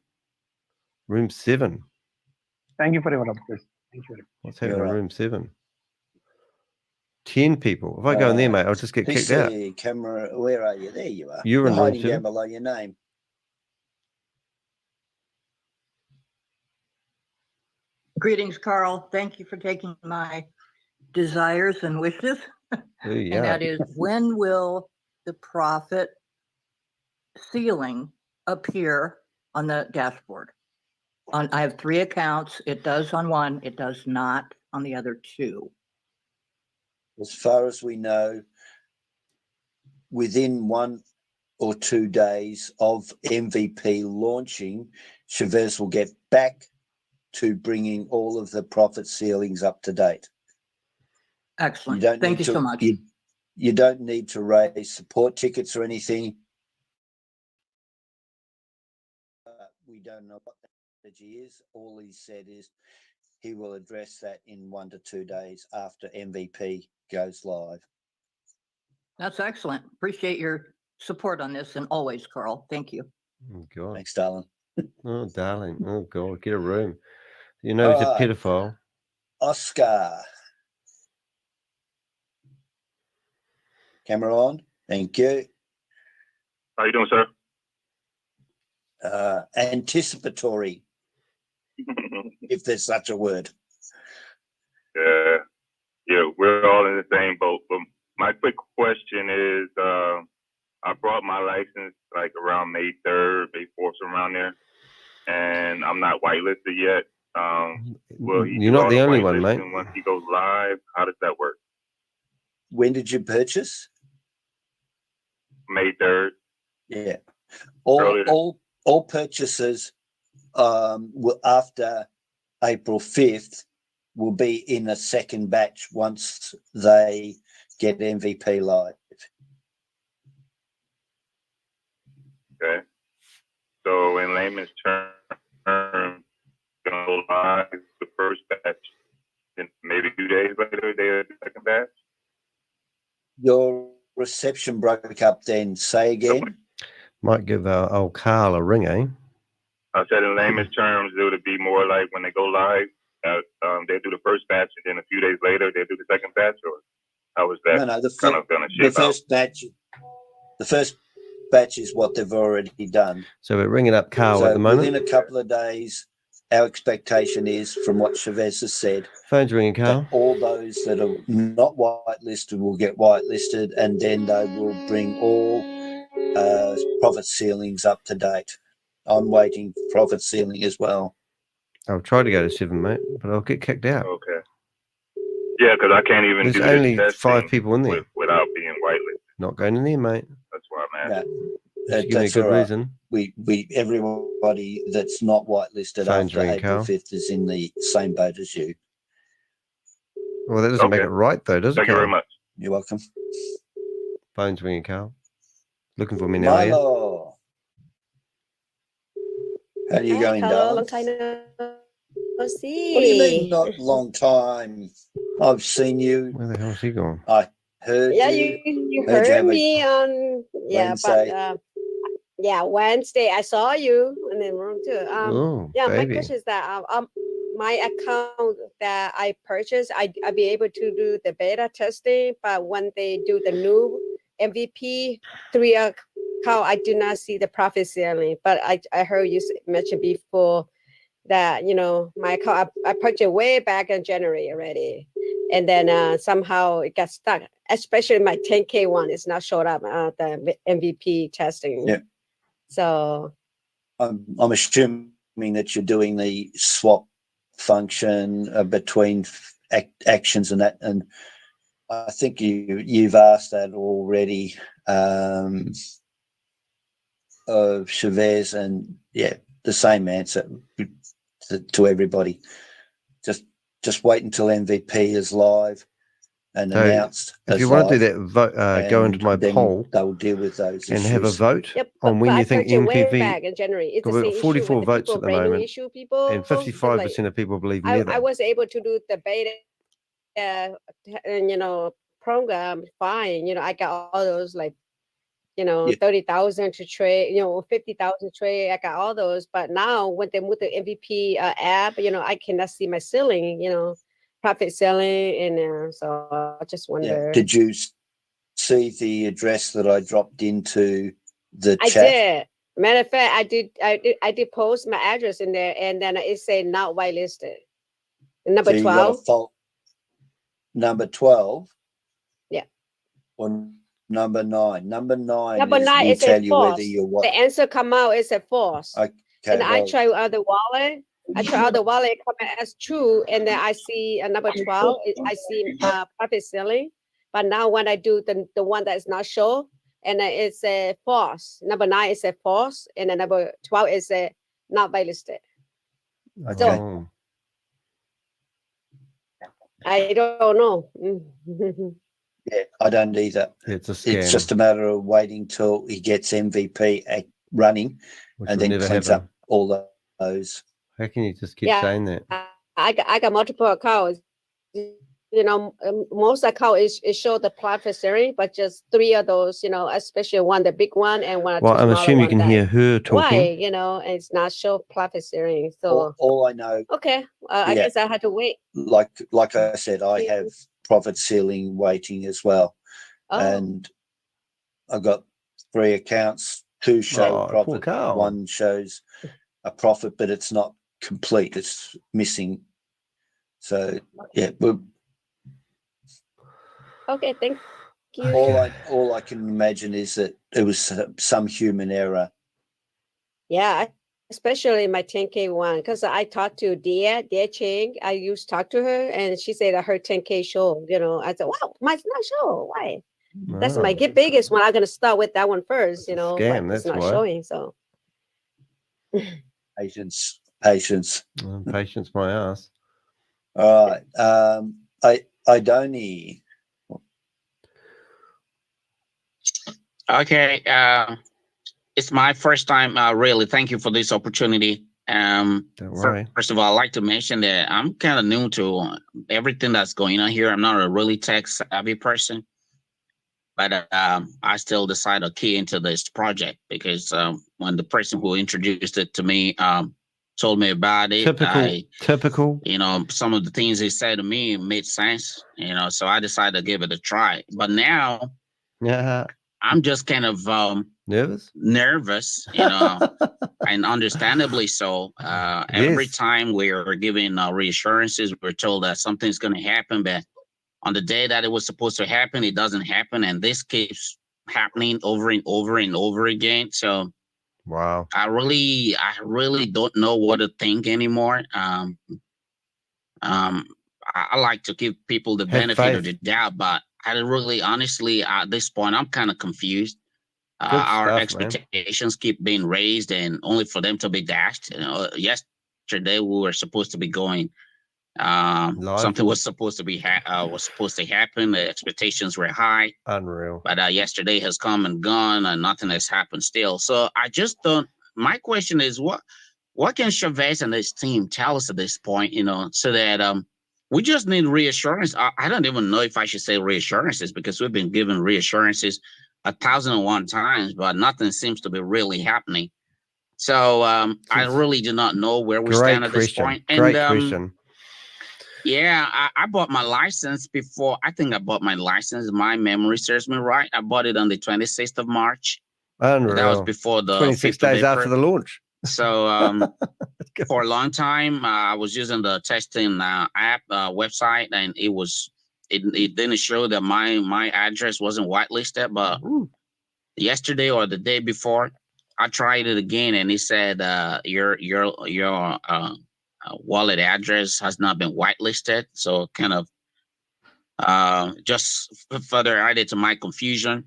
Room 7. Thank you for your updates. Thank you. What's happening in room 7? 10 people. If I go in there, mate, I'll just get kicked out. PC camera, where are you? There you are. You're in room hiding 7. down below your name. Greetings, Carl. Thank you for taking my desires and wishes. Ooh, yeah. And that is, when will the profit ceiling appear on the dashboard? I have 3 accounts. It does on one, it does not on the other 2. As far as we know, within 1 or 2 days of MVP launching, Chavez will get back to bringing all of the profit ceilings up to date. Excellent. You don't Thank need you to, so much. You don't need to raise support tickets or anything. We don't know what the strategy is. All he said is he will address that in 1 to 2 days after MVP goes live. That's excellent. Appreciate your support on this, and always, Carl. Thank you. Oh, God. Thanks, darling. Oh, darling. Oh, God. Get a room. You know, he's a Alright. pedophile. Oscar. Camera on. Thank you. How you doing, sir? Anticipatory, if there's such a word. Yeah, we're all in the same boat. But my quick question is, I brought my license like around May 3rd, May 4th, around there, and I'm not whitelisted yet. Will he You're do not all the only one, mate. whitelisting once he goes live? How does that work? When did you purchase? May 3rd. Yeah. Earlier. All purchases will after April 5th will be in a second batch once they get MVP live. Okay. So in layman's terms, gonna go live the first batch, and maybe 2 days later they have the second batch. Your reception broke up then. Say again. Might give old Carl a ring, eh? I said in layman's terms, it would be more like when they go live, they do the first batch, and then a few days later they do the second batch, or how is that No, kind of going to shape out? The first batch is what they've already done. So we're ringing up Carl at the moment. Within a couple of days, our expectation is, from what Chavez has said, phone's ringing, Carl. that all those that are not whitelisted will get whitelisted, and then they will bring all profit ceilings up to date. I'm waiting for profit ceiling as well. I'll try to go to 7, mate, but I'll get kicked out. Okay. Yeah, because I can't even There's do only this 5 people in there. without being whitelisted. Not going in there, mate. That's why I'm asking. Just give me a good reason. Everybody that's not whitelisted Phone's after ringing, April Carl. 5th is in the same boat as you. Well, that doesn't make it right, though, does it, Thank you Carl? very much. You're welcome. Phone's ringing, Carl. Looking for me now, are you? Milo. How are you going, hello, darling? long time no see. What do you mean, not long time? I've seen you. Where the hell's he gone? I heard Yeah, you. you Heard you heard have a me on Wednesday. but yeah, Wednesday I saw you in the room too. Oh, yeah, my baby. question is that my account that I purchased, I be able to do the beta testing, but when they do the new MVP 3 account, I do not see the profit ceiling. But I heard you mention before that, you know, my account I purchased way back in January already, and then somehow it got stuck. Especially my 10K one is not showed up the MVP testing. Yeah. So I'm assuming that you're doing the swap function between actions and that, and I think you've asked that already of Chavez, and yeah, the same answer to everybody. Just wait until MVP is live and So, announced. If you want to do that, vote, go into my poll. They'll deal with those and have a issues. vote Yep, on when but you I think purchased way MPV. back in January. It's the We've same got issue 44 with the votes people, at the brand new moment, issue people. and 55% of people believe I neither. was able to do the beta, and you know, program fine. You know, I got all those like, you know, 30,000 to trade, you know, 50,000 trade. I got all those, but now when they move the MVP app, you know, I cannot see my ceiling. You know, profit selling, and so I just wonder. Yeah. Did you see the address that I dropped into the I chat? did. Matter of fact, I did post my address in there, and then it said not whitelisted. Number So you got a 12. fault. Number 12. Yeah. Or number 9. Number 9. Number 9 will is tell a you whether false. you're what. The answer come out is a false. Okay. And I well, try other wallet. I try out the wallet come as true, and then I see a number 12. I see profit selling, but now when I do the one that is not show, and it's a false. Number 9 is a false, and the number 12 is a not whitelisted. Okay. So I don't know. Yeah, I don't either. It's a scam. It's just a matter of waiting till he gets MVP running, Which and will then never cleans happen. up all those. How can you just keep saying that? I got multiple accounts. You know, most account is show the profit sharing, but just 3 of those, you know, especially one, the big one, and one. Well, I'm assuming you can hear her talking. Why, you know, it's not show profit sharing. So all I know. Okay, I guess I had to wait. Like I said, I have profit ceiling waiting as well, and I've got 3 accounts. 2 show profit, 1 shows a profit, but it's not complete. It's missing. So yeah, okay, thank you. All I can imagine is that it was some human error. Yeah, especially my 10K one, because I talked to Dia Ching. I used to talk to her, and she said that her 10K show. You know, I said, wow, mine's not show. Why? That's my get biggest one. I'm gonna start with that one first. You know, scam, but it's that's not why. showing. So Patience. Patience, my ass. All right. Idoni. Okay. It's my first time. Really, thank you for this opportunity. Don't worry. First of all, I'd like to mention that I'm kind of new to everything that's going on here. I'm not a really tech savvy person, but I still decided to key into this project because when the person who introduced it to me told me about it, typical. You know, some of the things he said to me made sense. You know, so I decided to give it a try. But now, I'm just kind of nervous, you know, and understandably so. Every time we're given reassurances, we're told that something's going to happen, but on the day that it was supposed to happen, it doesn't happen, and this keeps happening over and over and over again. So, wow, I really don't know what to think anymore. I like to give people the benefit of the doubt, but I really, honestly, at this point, I'm kind of confused. Our expectations keep being raised, and only for them to be dashed. You know, yesterday we were supposed to be going. Something was supposed to be happen. The expectations were high. Unreal. But yesterday has come and gone, and nothing has happened still. So I just don't. My question is, what can Chavez and his team tell us at this point? You know, so that we just need reassurance. I don't even know if I should say reassurances, because we've been given reassurances 1,001 times, but nothing seems to be really happening. So I really do not know where we stand at this point. And, Great question. Yeah, I bought my license before. I think I bought my license. My memory serves me right. I bought it on the 26th of March. Unreal. That was before the 26 days after the launch. So for a long time, I was using the testing app website, and it didn't show that my address wasn't whitelisted. But yesterday or the day before, I tried it again, and it said your wallet address has not been whitelisted. So kind of just further added to my confusion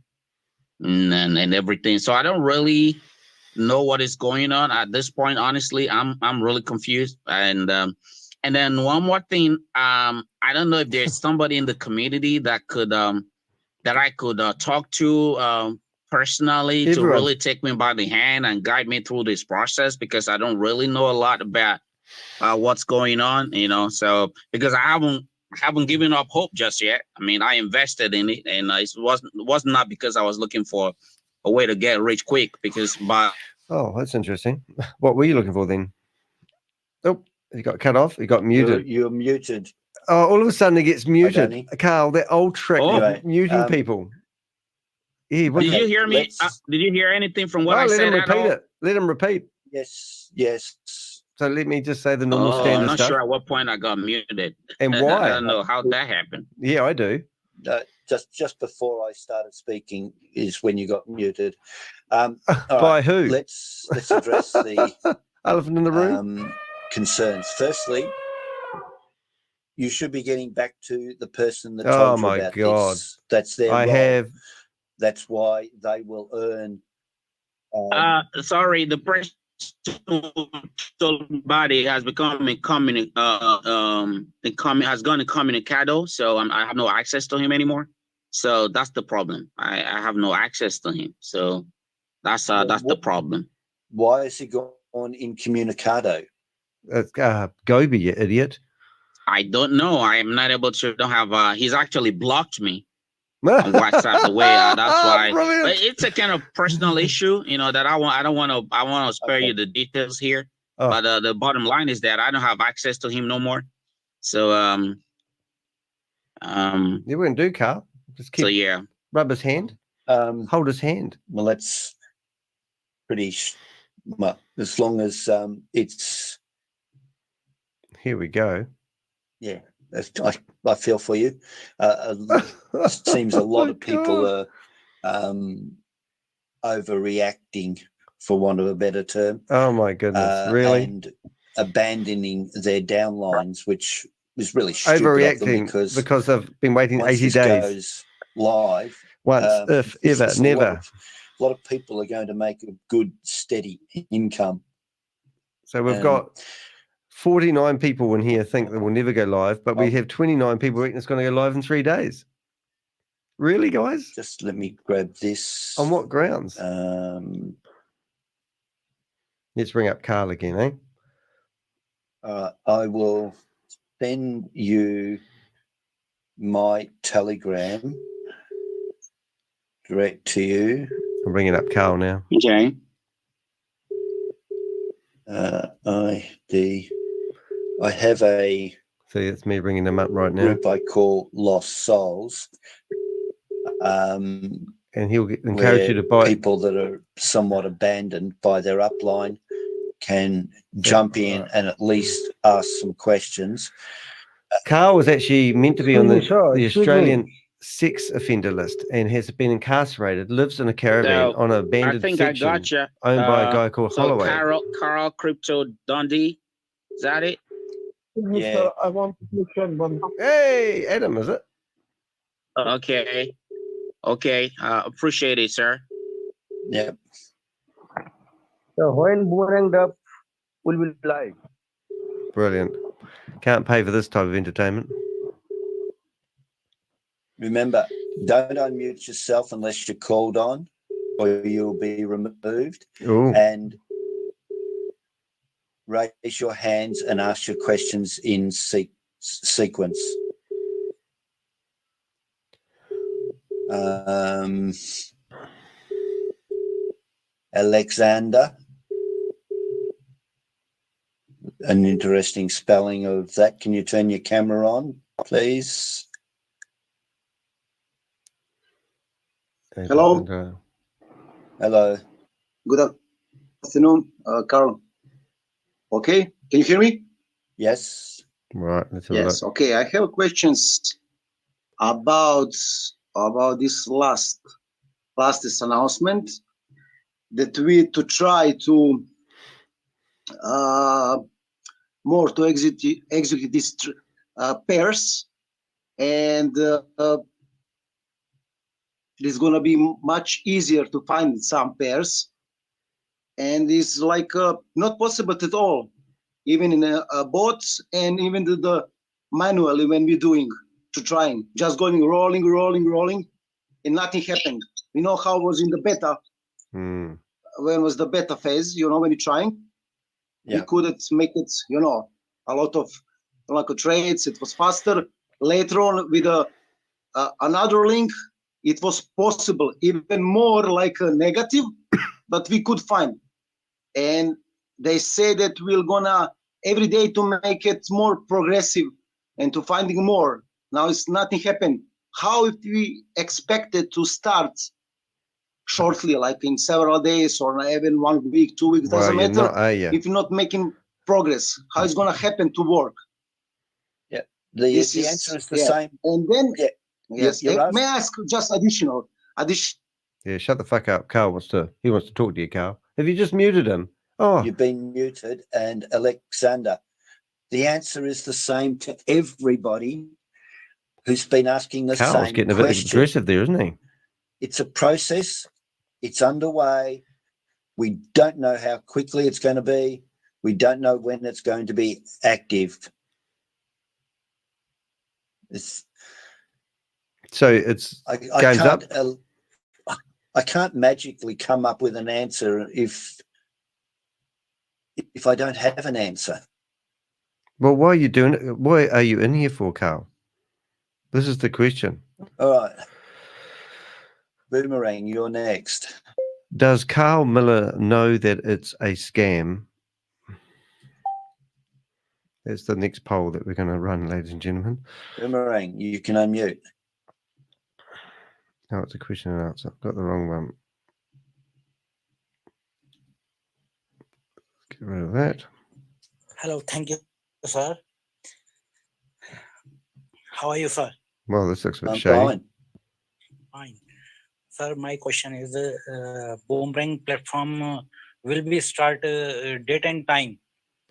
and everything. So I don't really know what is going on at this point. Honestly, I'm really confused. And then one more thing, I don't know if there's somebody in the community that I could talk to personally to really take me by the hand and guide me through this process, because I don't really know a lot about what's going on, you know. So because I haven't given up hope just yet. I mean, I invested in it, and it wasn't not because I was looking for a way to get rich quick, because oh, that's interesting. What were you looking for then? Oh, you got cut off. You got muted. You're muted. Oh, all of a sudden it gets muted. Carl, that old trick of muting people. Yeah, did you hear me? Did you hear anything from what I said? Let him repeat it. Let him repeat. Yes. So let me just say the normal standard I'm not stuff. sure at what point I got muted. And why? I don't know how that happened. Yeah, I do. Just before I started speaking is when you got muted. By who? Let's address the elephant in the room. concerns. Firstly, you should be getting back to the person that Oh told you my about God. this. That's their I role. have. That's why they will earn. Sorry, the person body has become a has gone to communicado, so I have no access to him anymore. So that's the problem. I have no access to him. So that's the problem. Why is he gone incommunicado? Gobi, you idiot. I don't know. I am not able to. Don't have. He's actually blocked me on WhatsApp. The way that's why. But it's a kind of personal issue, you know, that I don't want to. I want to spare you the details here. Oh. But the bottom line is that I don't have access to him no more. So you wouldn't do, Carl. Just keep. So yeah. Rub his hand. Hold his hand. Well, that's pretty. Well, as long as it's. Here we go. Yeah, I feel for you. Seems a lot of people are overreacting, for want of a better term. Oh my goodness, really? And abandoning their downlines, which is really stupid overreacting because they've been waiting 80 days. Goes live once, if ever, never. A lot of people are going to make a good, steady income. So we've got 49 people in here think that we'll never go live, but we have 29 people reckon it's going to go live in 3 days. Really, guys? Just let me grab this. On what grounds? Let's bring up Carl again, eh? I will send you my Telegram direct to you. I'm bringing up Carl now. Okay. I have a. See, it's me bringing them up right now. Group I call Lost Souls. And he'll encourage you to buy. People that are somewhat abandoned by their upline can jump in and at least ask some questions. Carl was actually meant to be on the Australian sex offender list and has been incarcerated, lives in a caravan on an abandoned section owned by a guy called Holloway. Carl Crypto Dundee, is that it? Yeah. I want to mention one. Hey, Adam, is it? Okay. Appreciate it, sir. Yeah. So when Boomerang Dub will be live? Brilliant. Can't pay for this type of entertainment. Remember, don't unmute yourself unless you're called on, or you'll be removed. Ooh. And raise your hands and ask your questions in sequence. Alexander, an interesting spelling of that. Can you turn your camera on, please? Hello. Hello. Good afternoon, Carl. Okay, can you hear me? Yes. Right. Yes. Okay, I have questions about this latest announcement that we to try to more to execute these pairs, and it's gonna be much easier to find some pairs, and it's like not possible at all, even in bots and even the manually when we're doing to trying, just going rolling, and nothing happened. You know how it was in the beta, when was the beta phase, you know, when you're trying, we couldn't make it, you know, a lot of like trades, it was faster. Later on with another link, it was possible, even more like a negative, but we could find. And they say that we're gonna every day to make it more progressive and to finding more. Now it's nothing happened. How if we expected to start shortly, like in several days or even 1 week, 2 weeks, doesn't matter. If you're not making progress, how it's gonna happen to work? Yeah, the answer is the same. And then yes, may I ask just additional? Yeah, shut the fuck up. Carl wants to talk to you, Carl. Have you just muted him? Oh, You've been muted. And Alexander, the answer is the same to everybody who's been asking the Carl's same getting a bit question. aggressive there, isn't he? It's a process. It's underway. We don't know how quickly it's going to be. We don't know when it's going to be active. So it's game's up. I can't magically come up with an answer if I don't have an answer. Well, why are you doing it? Why are you in here for, Carl? This is the question. All right. Boomerang, you're next. Does Carl Miller know that it's a scam? That's the next poll that we're going to run, ladies and gentlemen. Boomerang, you can unmute. Oh, it's a question and answer. Got the wrong one. Let's get rid of that. Hello, thank you, sir. How are you, sir? Well, this looks a bit I'm shady. fine. Fine. Sir, my question is, Boomerang platform will be start date and time?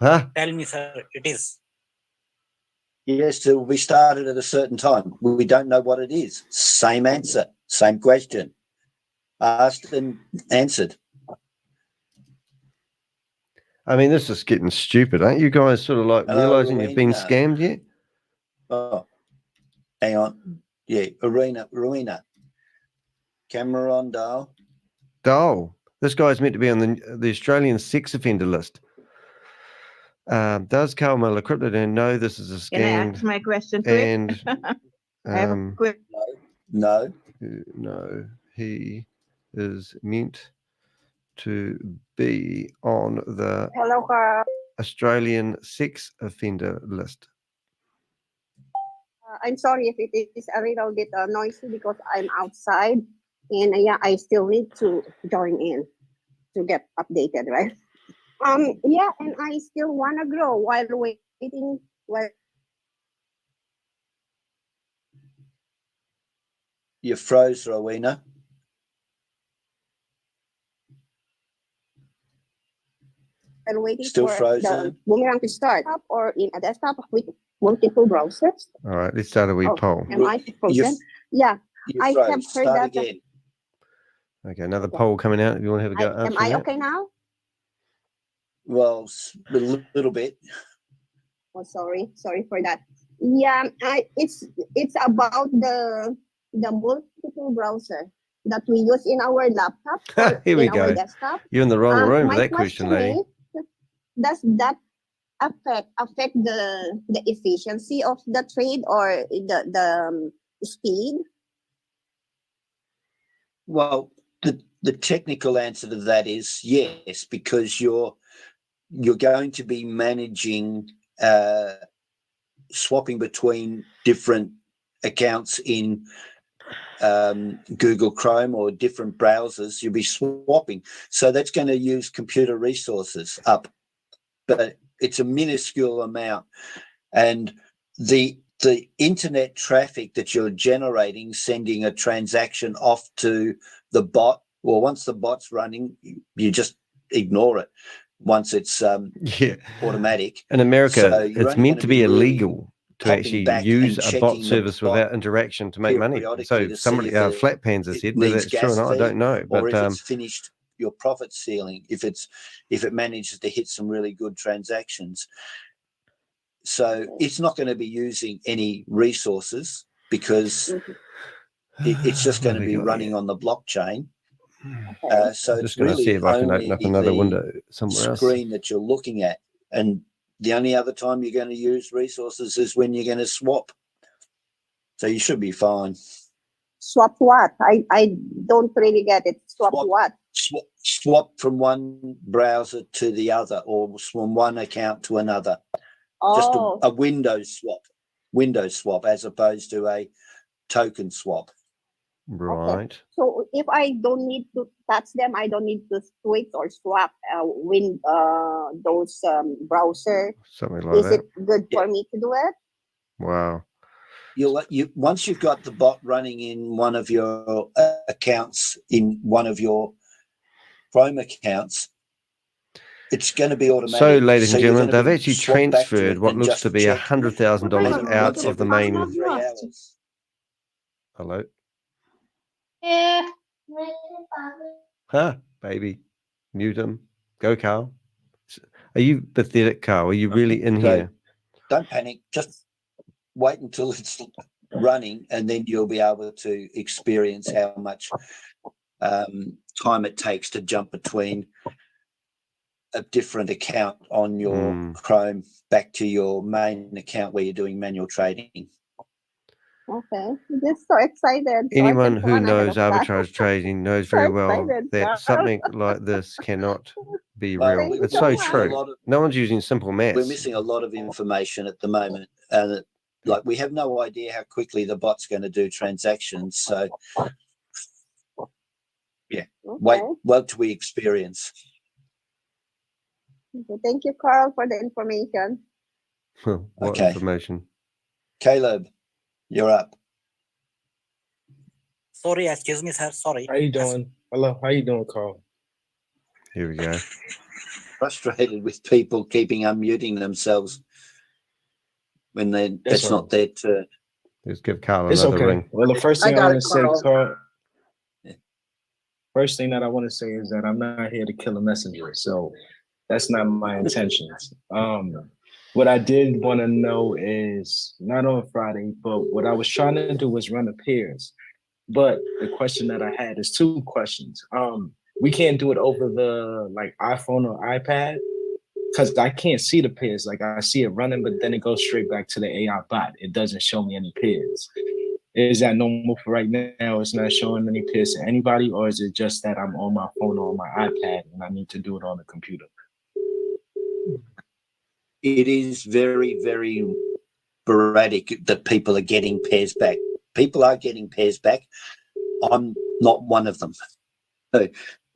Huh? Tell me, sir, it is. Yes, it will be started at a certain time. We don't know what it is. Same answer, same question. Asked and answered. I mean, this is getting stupid. Aren't you guys sort of like Hello, realizing you've been Rowena. scammed yet? Oh, hang on. Yeah, Rowena. Cameron Dale. Dole. This guy's meant to be on the Australian sex offender list. Does Carl Miller Crypto know this is a scam? Can I ask my question quick? And I have a quick. No. No, he is meant to be on the Hello, Carl. Australian sex offender list. I'm sorry if it is a little bit noisy because I'm outside, and yeah, I still need to join in to get updated, right? Yeah, and I still wanna grow while waiting. You froze, Rowena. While waiting Still for frozen? the Boomerang to start up or in a desktop with multiple browsers. All right, let's start a wee poll. Am I frozen? Yeah, I froze. have heard Start that. again. Okay, another poll coming out. If you want to have a go. Am I okay now? Well, a little bit. Oh, sorry for that. Yeah, it's about the multiple browser that we use in our laptop or Here we in our go. desktop. You're in the wrong room for My that question, lady. is, does that affect the efficiency of the trade or the speed? Well, the technical answer to that is yes, because you're going to be managing swapping between different accounts in Google Chrome or different browsers. You'll be swapping, so that's going to use computer resources up, but it's a minuscule amount, and the internet traffic that you're generating, sending a transaction off to the bot, well, once the bot's running, you just ignore it once it's automatic. In America, So you're it's only meant gonna to be really illegal to popping actually back use and a bot checking the service bot without interaction to make money. periodically So to somebody, see if Flat Pans has it said, whether needs it's true or gas not, I don't know. or But if it's finished your profit ceiling, if it manages to hit some really good transactions. So it's not going to be using any resources because it's just going to be running on the blockchain. So I'm it's just going to see really if I can open only up another the window somewhere else. screen that you're looking at, and the only other time you're going to use resources is when you're going to swap. So you should be fine. Swap what? I don't really get it. Swap what? Swap from one browser to the other, or from one account to another. Just a Windows swap as opposed to a token swap. Right. So if I don't need to touch them, I don't need to switch or swap those browser. Something like Is that. it good for me to do it? Wow. Once you've got the bot running in one of your accounts, in one of your Chrome accounts, it's going to be automatic. So, ladies and you're gentlemen, gonna they've be actually swapped back to transferred it what and looks just to be check $100,000 maybe out once of the every main. 3 hours. Hello. Huh, baby. Mute him. Go, Carl. Are you pathetic, Carl? Are you really in here? Don't panic. Just wait until it's running, and then you'll be able to experience how much time it takes to jump between a different account on your Chrome back to your main account where you're doing manual trading. Okay, just so excited. Anyone who knows arbitrage trading knows very well excited, that Carl. something like this cannot be Well, real. we're It's so missing a true. lot of- No one's using simple We're maths. missing a lot of information at the moment, and like we have no idea how quickly the bot's going to do transactions. So, yeah, wait till we experience. Okay, thank you, Carl, for the information. What Okay. information? Caleb, you're up. Sorry, excuse me, sir. Sorry. How you doing? Hello, how you doing, Carl? Here we go. Frustrated with people keeping unmuting themselves when that's not their turn. Let's give Carl It's another okay. ring. Well, the first I thing I got want it, to say, Carl. Carl, first thing that I want to say is that I'm not here to kill a messenger. So that's not my intentions. What I did want to know is not on Friday, but what I was trying to do was run appears. But the question that I had is two questions. We can't do it over the iPhone or iPad because I can't see the pairs. Like I see it running, but then it goes straight back to the AI bot. It doesn't show me any pairs. Is that normal for right now? It's not showing any pairs to anybody, or is it just that I'm on my phone or on my iPad and I need to do it on the computer? It is very, very sporadic that people are getting pairs back. People are getting pairs back. I'm not one of them. So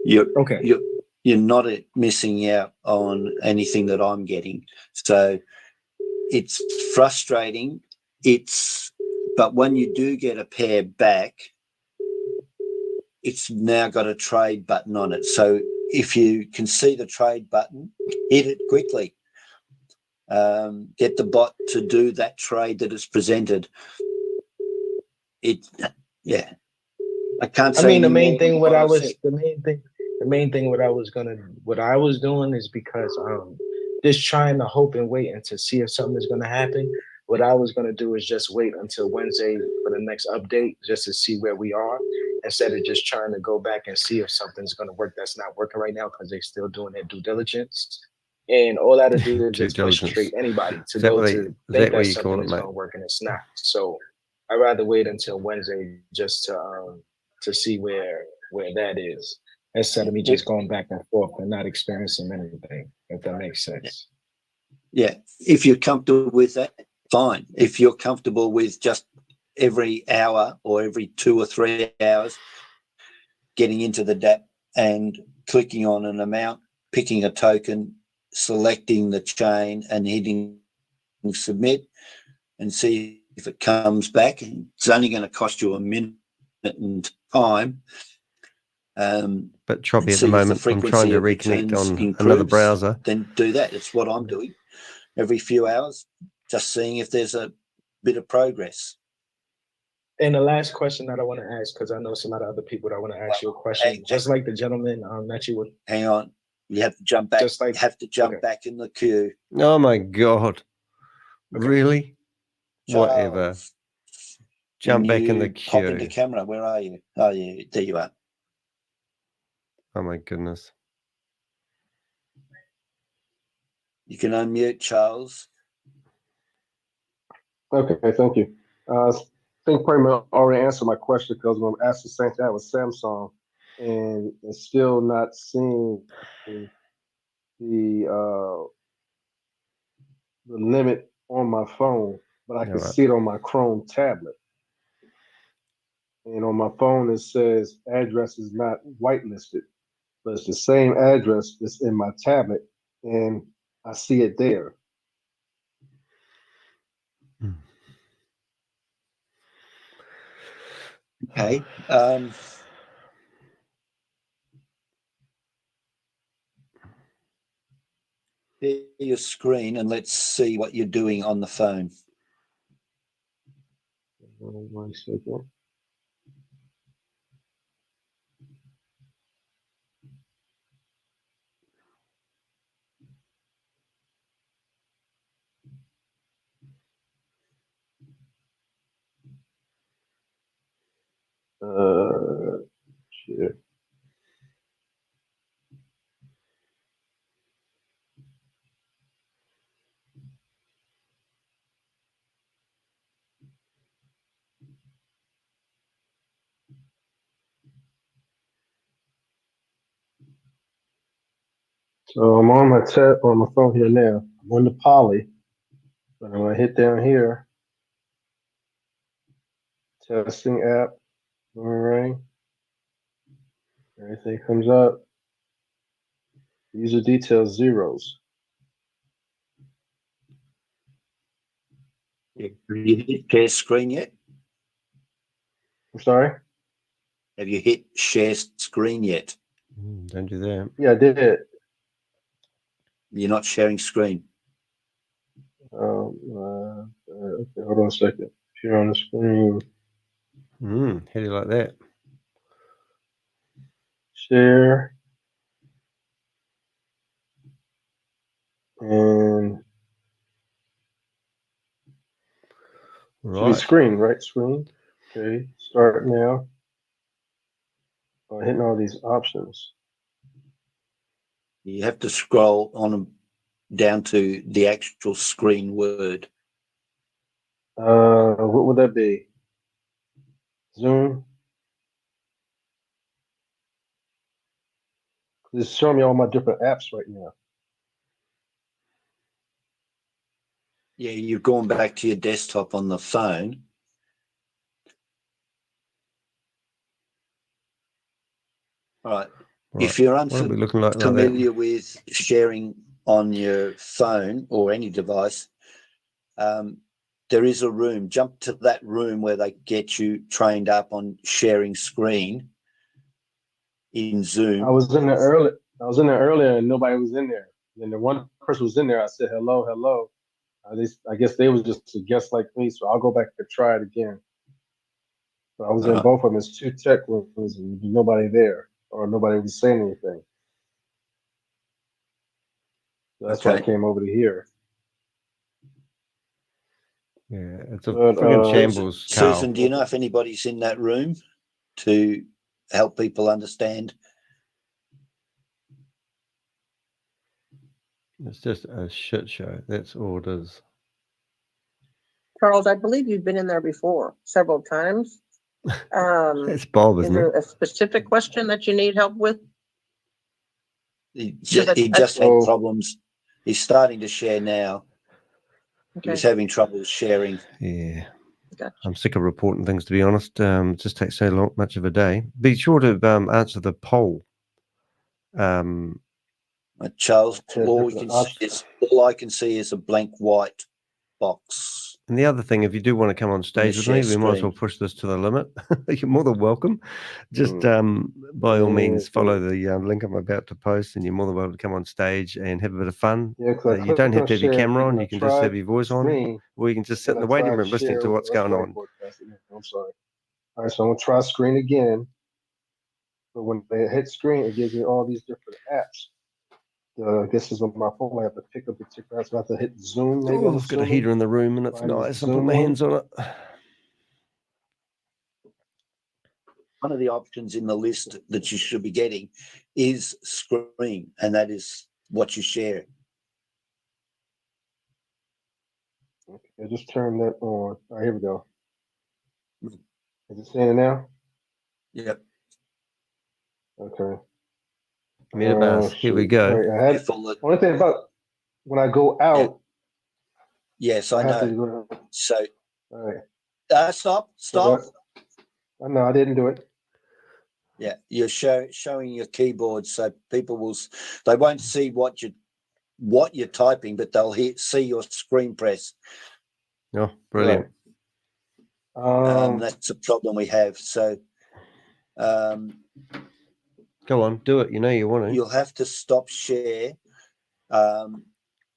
you're not missing out on anything that I'm getting. So it's frustrating. But when you do get a pair back, it's now got a trade button on it. So if you can see the trade button, hit it quickly. Get the bot to do that trade that is presented. I can't say. I mean, the main more thing than what I I've was said. what I was doing is because just trying to hope and wait and to see if something is gonna happen. What I was gonna do is just wait until Wednesday for the next update, just to see where we are, instead of just trying to go back and see if something's gonna work that's not working right now because they're still doing their due diligence. And all I had to do is just frustrate anybody to go to think that something is gonna work and it's not. So I'd rather wait until Wednesday just to see where that is, instead of me just going back and forth and not experiencing anything, if that makes sense. Yeah, if you're comfortable with that, fine. If you're comfortable with just every hour or every 2 or 3 hours getting into the DApp and clicking on an amount, picking a token, selecting the chain and hitting submit and see if it comes back. It's only going to cost you a minute and time. But choppy at the moment. I'm trying to reconnect on another browser. Then do that. It's what I'm doing every few hours, just seeing if there's a bit of progress. And the last question that I want to ask, because I know it's a lot of other people that want to ask you a question, just like the gentleman that you would. Hang on, you have to jump back. You have to jump back in the queue. Oh my God! Really? Whatever. Jump back in the Pop into queue. camera. Where are you? Oh, yeah, there you are. Oh my goodness. You can unmute, Charles. Okay, thank you. I think Kramer already answered my question because when I asked the same thing with Samsung, and it's still not seeing the limit on my phone, but I can see it on my Chrome tablet. And on my phone, it says address is not whitelisted, but it's the same address that's in my tablet, and I see it there. Okay. your screen and let's see what you're doing on the phone. 1 second. Shit. So I'm on my on my phone here now. I'm on the poly, but I'm gonna hit down here. Testing app, Boomerang. Everything comes up. User details zeros. Have you hit share screen yet? I'm sorry? Have you hit share screen yet? Don't do that. Yeah, I did. You're not sharing screen. Okay, hold on a second. Here on the screen. Hit it like that. Share. And should be screen, right? Screen. Okay, start now. Hitting all these options. You have to scroll on down to the actual screen word. What would that be? Zoom. It's showing me all my different apps right now. Yeah, you've gone back to your desktop on the phone. All right. If you're unfamiliar with sharing on your phone or any device, there is a room. Jump to that room where they get you trained up on sharing screen in Zoom. I was in there earlier and nobody was in there. And the one person was in there. I said, hello, hello. I guess they was just a guest like me, so I'll go back and try it again. So I was in both of them. It's 2 tech rooms and nobody there, or nobody was saying anything. So that's why I came over to here. Yeah, it's a friggin' shambles. Susan, do you know if anybody's in that room to help people understand? It's just a shit show. That's all it is. Charles, I believe you've been in there before several times. It's Bob, isn't is there it? a specific question that you need help with? He just had problems. He's starting to share now. He was having trouble sharing. Yeah. I'm sick of reporting things, to be honest. It just takes so much of a day. Be sure to answer the poll. Charles, all I can see is a blank white box. And the other thing, if you do want to come on stage with me, we might as well push this to the limit. You're more than welcome. Just by all means, follow the link I'm about to post, and you're more than welcome to come on stage and have a bit of fun. Yeah, you don't have to have your camera on. You can just have your voice on, or you can just sit in the waiting room listening to what's going on. I'm sorry. All right, so I'm going to try screen again. But when they hit screen, it gives me all these different apps. This is on my phone. I have to pick up the particular apps. I have to hit Zoom. Maybe I've got a heater in the room, and it's nice. I put my hands on it. One of the options in the list that you should be getting is screen, and that is what you share. Okay, just turn that on. All right, here we go. Is it saying it now? Yep. Okay. Here we go. Right, only thing about when I go out. Yes, I know. So, all right. Stop. No, I didn't do it. Yeah, you're showing your keyboard, so people they won't see what you're typing, but they'll see your screen press. Oh, brilliant. That's a problem we have. So, go on, do it. You know you want to. You'll have to stop share.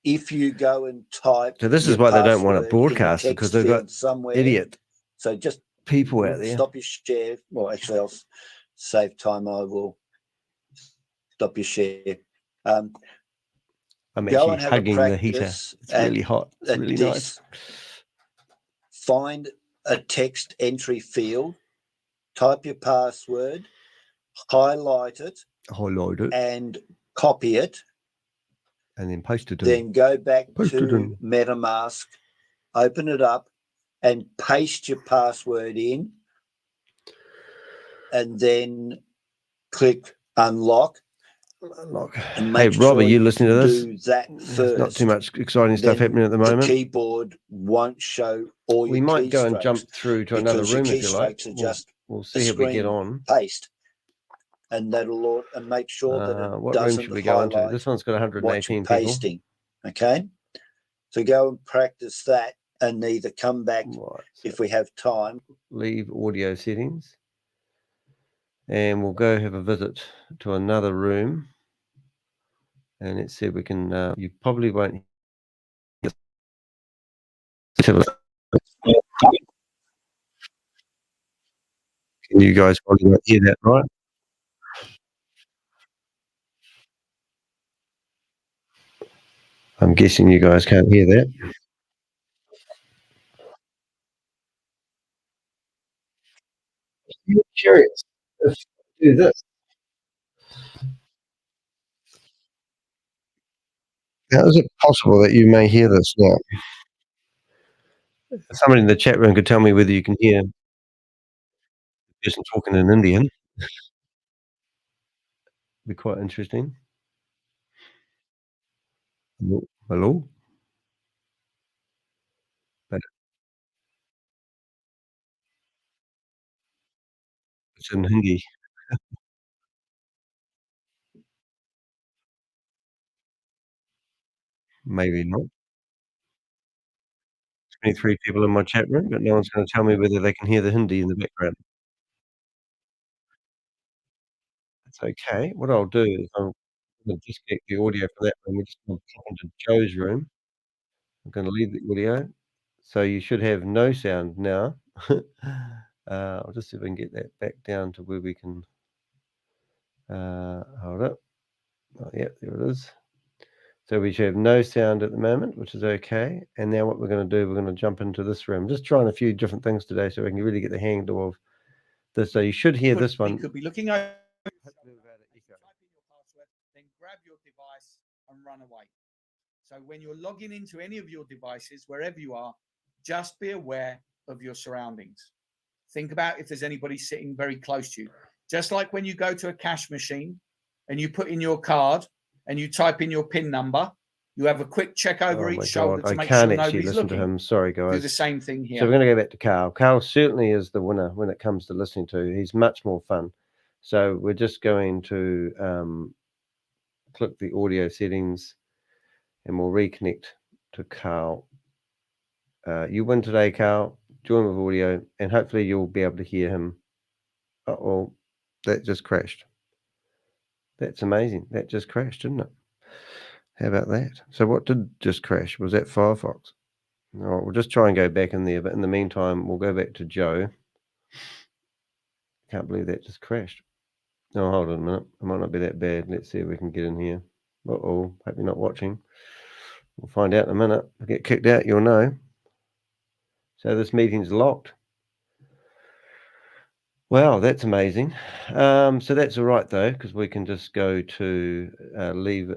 if you go and type, So this is your why they don't want it password in the broadcasted, because text they've got field somewhere. idiot So just people out there. stop your share. Well, actually, I'll save time. I will stop your share. I'm Go actually and have a hugging the heater. practice It's really hot. It's really nice. Find a text entry field, type your password, highlight it, and copy it. And then paste it in. Then go back Paste it to in. MetaMask, open it up, and paste your password in, and then click unlock. Hey, And make Rob, are sure you listening to this? do that There's not too first. much exciting stuff Then happening at the moment. keyboard won't show all your We might go and keystrokes, jump through to another because your room if you like. keystrokes are just We'll a see how we get screen on. paste, and that'll and make sure that it What room doesn't should we go into? highlight This one's got what 118 you're people. pasting. Okay, so go and practice that, and either come back if we have time. Leave audio settings, and we'll go have a visit to another room. And let's see if we can. You probably won't. Can you guys probably won't hear that, right? I'm guessing you guys can't hear that. I'm curious. Let's do this. How is it possible that you may hear this now? Somebody in the chat room could tell me whether you can hear the person talking in Indian. Be quite interesting. Hello? It's in Hindi. Maybe not. 23 people in my chat room, but no one's gonna tell me whether they can hear the Hindi in the background. It's okay. What I'll do is I'm gonna disconnect the audio for that room. We're just gonna pop into Joe's room. I'm gonna leave the audio. So you should have no sound now. I'll just see if I can get that back down to where we can hold up. Oh, yeah, there it is. So we should have no sound at the moment, which is okay. And now what we're going to do, we're going to jump into this room. Just trying a few different things today so we can really get the handle of this. So you should hear this one. You could be looking over, type in your password, then grab your device and run away. So when you're logging into any of your devices, wherever you are, just be aware of your surroundings. Think about if there's anybody sitting very close to you. Just like when you go to a cash machine and you put in your card and you type in your PIN number, you have a quick check over each shoulder to make sure nobody's listen looking. to him. Sorry, guys. Do the same thing here. So we're going to go back to Carl. Carl certainly is the winner when it comes to listening to. He's much more fun. So we're just going to click the audio settings and we'll reconnect to Carl. You win today, Carl. Join with audio and hopefully you'll be able to hear him. Uh-oh, that just crashed. That's amazing. That just crashed, didn't it? How about that? So what did just crash? Was that Firefox? All right, we'll just try and go back in there. But in the meantime, we'll go back to Joe. Can't believe that just crashed. Oh, hold on a minute. It might not be that bad. Let's see if we can get in here. Uh-oh, hope you're not watching. We'll find out in a minute. If I get kicked out, you'll know. So this meeting's locked. Wow, that's amazing. So that's all right though, because we can just go to leave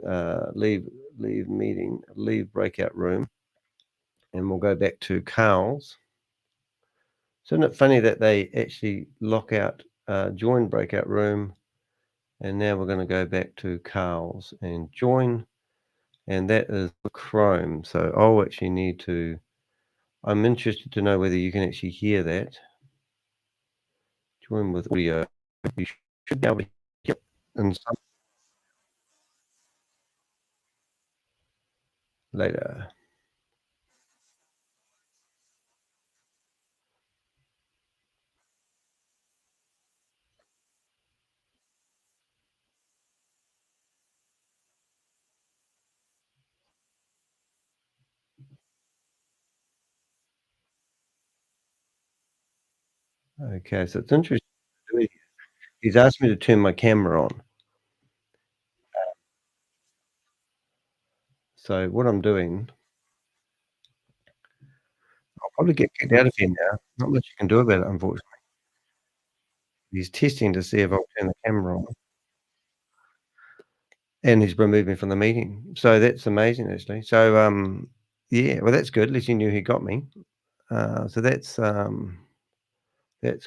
meeting, leave breakout room, and we'll go back to Carl's. So isn't it funny that they actually lock out join breakout room, and now we're going to go back to Carl's and join, and that is Chrome. So I'll actually need to. I'm interested to know whether you can actually hear that. Join with audio. You should be able to hear it in some later. Okay, so it's interesting. He's asked me to turn my camera on. So what I'm doing, I'll probably get kicked out of here now. Not much you can do about it, unfortunately. He's testing to see if I'll turn the camera on. And he's removed me from the meeting. So that's amazing, actually. So, yeah, well, that's good. At least you knew he got me. So that's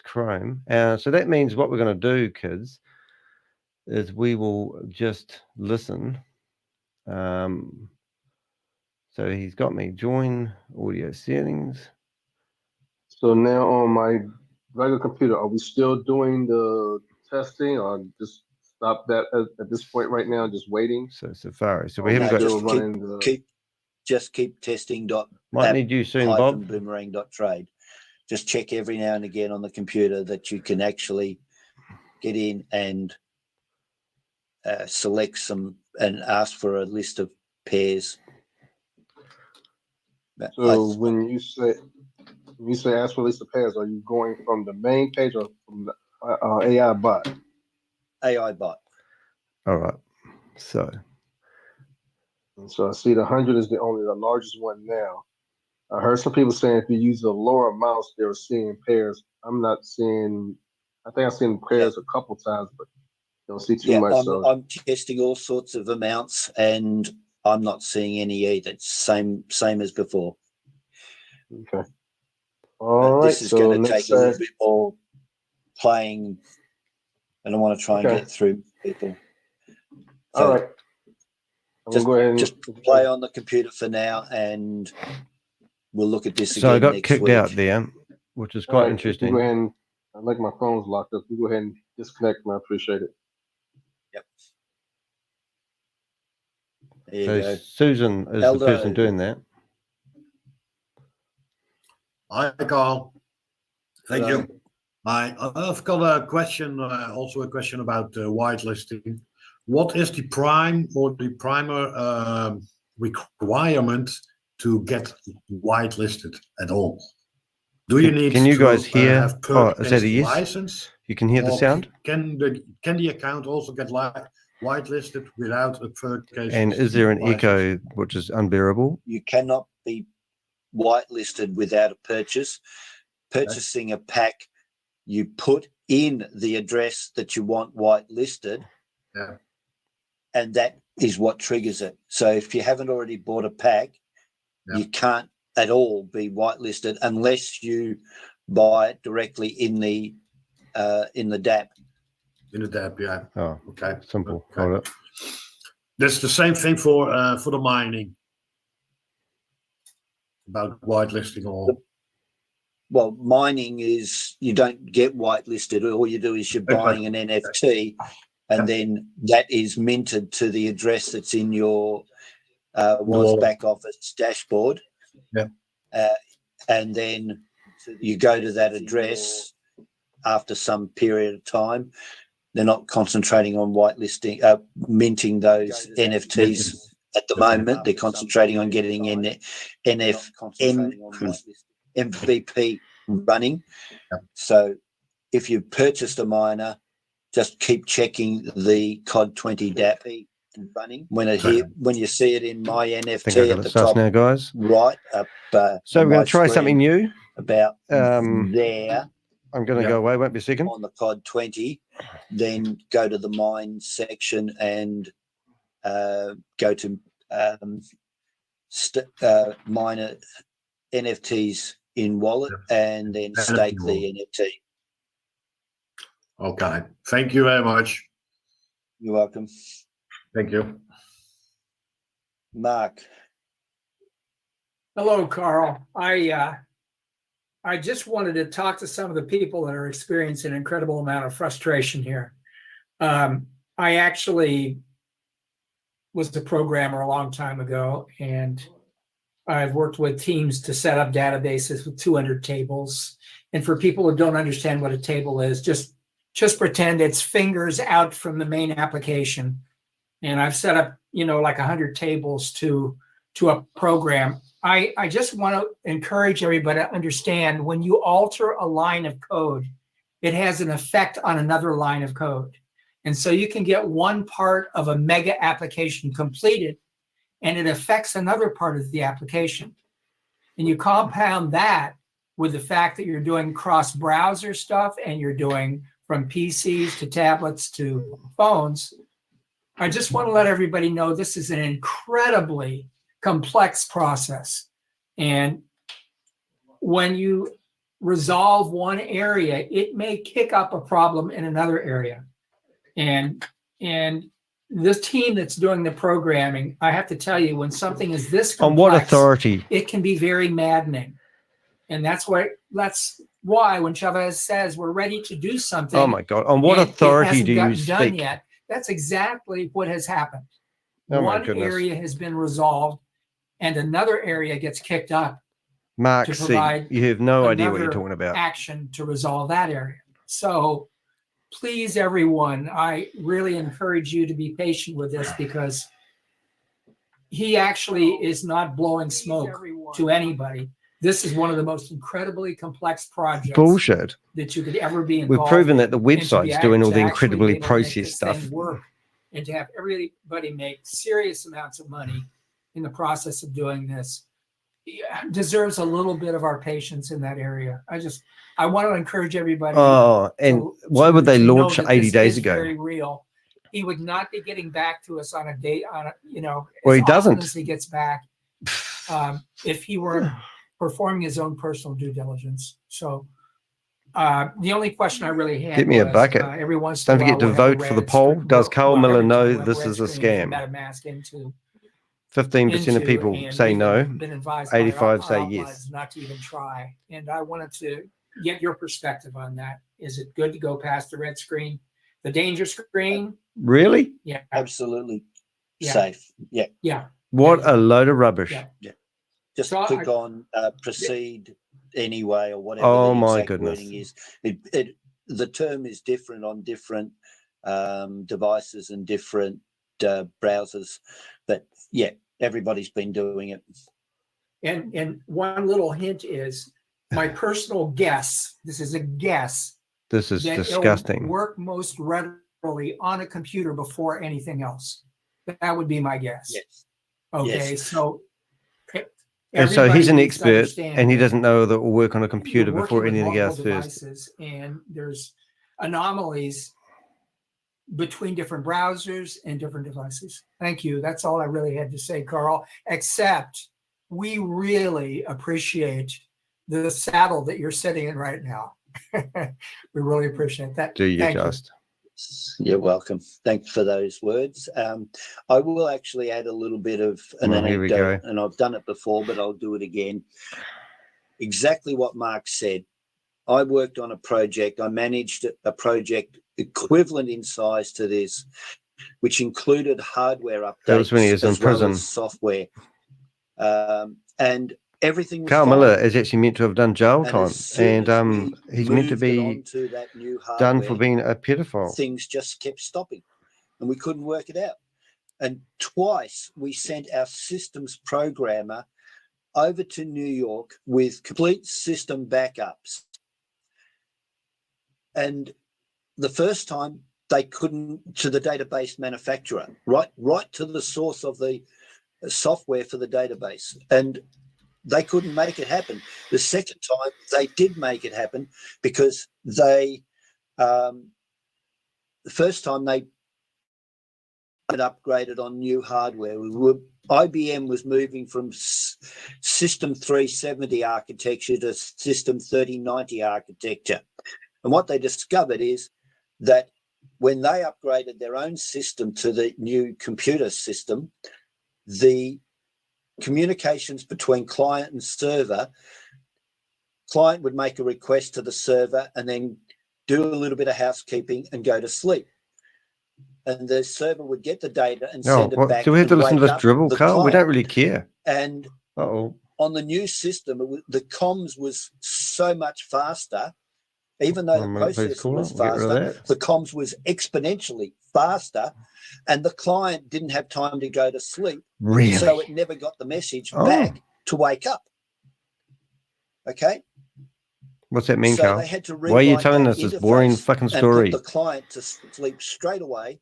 Chrome. So that means what we're going to do, kids, is we will just listen. So he's got me join audio settings. So now on my regular computer, are we still doing the testing, or just stop that at this point right now, just waiting? So Safari. So Or we haven't got. just running the. keep testing. Might need you soon, Bob. Boomerang.trade. Just check every now and again on the computer that you can actually get in and select some and ask for a list of pairs. So when you say ask for a list of pairs, are you going from the main page or from the AI bot? AI bot. All right. So I see the 100 is the largest one now. I heard some people saying if you use the lower mouse, they were seeing pairs. I'm not seeing. I think I've seen pairs a couple times, but don't see too much. I'm testing all sorts of amounts, and I'm not seeing any either. It's same as before. Okay. All right. This is going to take a little bit more playing, and I want to try and get through people. So all right. Just play on the computer for now, and we'll look at this again. So I got next kicked week. out there, which is quite interesting. Go ahead and, I like my phone's locked up. You go ahead and disconnect them. I appreciate it. Yep. So Susan is the person doing that. Hi, Carl. Thank you. Hi, I've got a question, also a question about whitelisting. What is the prime or the primer requirement to get whitelisted at all? Do you need? Can you guys hear? Have Is that a yes? license? You can hear the sound. Can the account also get whitelisted without a purchase? And is there an echo which is unbearable? You cannot be whitelisted without a purchase. Purchasing a pack, you put in the address that you want whitelisted, and that is what triggers it. So if you haven't already bought a pack, you can't at all be whitelisted unless you buy it directly in the DApp. In the DApp, yeah. Oh, okay. Simple. Okay. Got it. That's the same thing for the mining. About whitelisting or. Well, mining is you don't get whitelisted. All you do is you're buying an NFT, and then that is minted to the address that's in your back office dashboard. Yeah. And then you go to that address after some period of time. They're not concentrating on whitelisting, minting those NFTs at the moment. They're concentrating on getting MVP running. So if you purchased a miner, just keep checking the COD20 DApp running. When you see it in my NFT at the top now, guys. Right up. So we're going to try something new. About there. I'm going to go away. Won't be a second. On the COD20, then go to the mine section and go to miner NFTs in wallet, and then stake the NFT. Okay. Thank you very much. You're welcome. Thank you. Mark. Hello, Carl. I just wanted to talk to some of the people that are experiencing an incredible amount of frustration here. I actually was a programmer a long time ago, and I've worked with teams to set up databases with 200 tables. And for people who don't understand what a table is, just pretend it's fingers out from the main application. And I've set up, like 100 tables to a program. I just want to encourage everybody to understand when you alter a line of code, it has an effect on another line of code. And so you can get one part of a mega application completed, and it affects another part of the application. And you compound that with the fact that you're doing cross-browser stuff and you're doing from PCs to tablets to phones. I just want to let everybody know this is an incredibly complex process. And when you resolve one area, it may kick up a problem in another area. And this team that's doing the programming, I have to tell you, when something is this complex, on what authority? It can be very maddening. And that's why when Chavez says we're ready to do something. Oh my God. On what authority do you speak? Done yet, that's exactly what has happened. Oh my One goodness. area has been resolved and another area gets kicked up. Mark to C, provide you have no idea what you're another talking about. Action to resolve that area. So please, everyone, I really encourage you to be patient with this because he actually is not blowing smoke to anybody. This is one of the most incredibly complex projects Bullshit. that you could ever be We've involved proven in, that the website's and to doing all the actually incredibly be able to make processed this thing stuff. work, and to have everybody make serious amounts of money in the process of doing this deserves a little bit of our patience in that area. I want to encourage everybody. Oh, and why would they to know launch that 80 this days is ago? Very real. He would not be getting back to us on a date Well, he as often doesn't. as he gets back if he were performing his own personal due diligence. So the only question I really had Get me a was, bucket. every once in Don't a while forget to we'll have a vote for the red poll. screen- Does Carl we'll Miller every know time we'll have this red is a screen for scam? MetaMask into 15% of people and say we've no. been advised by 85 our say uplines yes. not to even try. And I wanted to get your perspective on that. Is it good to go past the red screen, the danger screen? Really? Yeah, Absolutely Yeah. safe. Yeah. yeah. What a load of rubbish. Yeah. Just So click on proceed anyway or whatever Oh the my exact goodness. wording is. The term is different on different devices and different browsers. But yeah, everybody's been doing it. And one little hint is my personal guess. This is a guess. This is that disgusting. It'll work most readily on a computer before anything else. That would be my guess. Yes. Okay, Yes. so. And so he's everybody an needs to expert understand and he that doesn't know that it will work on a computer you're before working with anything else multiple first. devices, and there's anomalies between different browsers and different devices. Thank you. That's all I really had to say, Carl, except we really appreciate the saddle that you're sitting in right now. We really appreciate that. Do you Thank just? You're welcome. Thanks for those words. I will actually add a little bit of an Here we anecdote, go. and I've done it before, but I'll do it again. Exactly what Mark said. I worked on a project. I managed a project equivalent in size to this, which included hardware updates That was when he was in as well prison. as software. And everything was Carl fine. Miller is actually meant to have done jail And time, as soon as and we he's meant to moved it be onto that new done for hardware, being a pedophile. things just kept stopping and we couldn't work it out. And twice we sent our systems programmer over to New York with complete system backups. And the first time they couldn't, to the database manufacturer, right to the source of the software for the database. And they couldn't make it happen. The second time they did make it happen because they, the first time they upgraded on new hardware. IBM was moving from System 370 architecture to System 3090 architecture. And what they discovered is that when they upgraded their own system to the new computer system, the communications between client and server, client would make a request to the server and then do a little bit of housekeeping and go to sleep. And the server would get the data and send it back. Do we have to and listen to wake this up dribble, the Carl? We client. don't really care. And on the new system, the comms was so much faster. Even though the processing was faster, the comms was exponentially faster, and the client didn't have time to go to sleep. Really? So it never got the message back to wake up. Okay? What's that mean, So Carl? they had to Why are you rewrite telling that us this boring interface fucking and story? put the client to sleep straight away,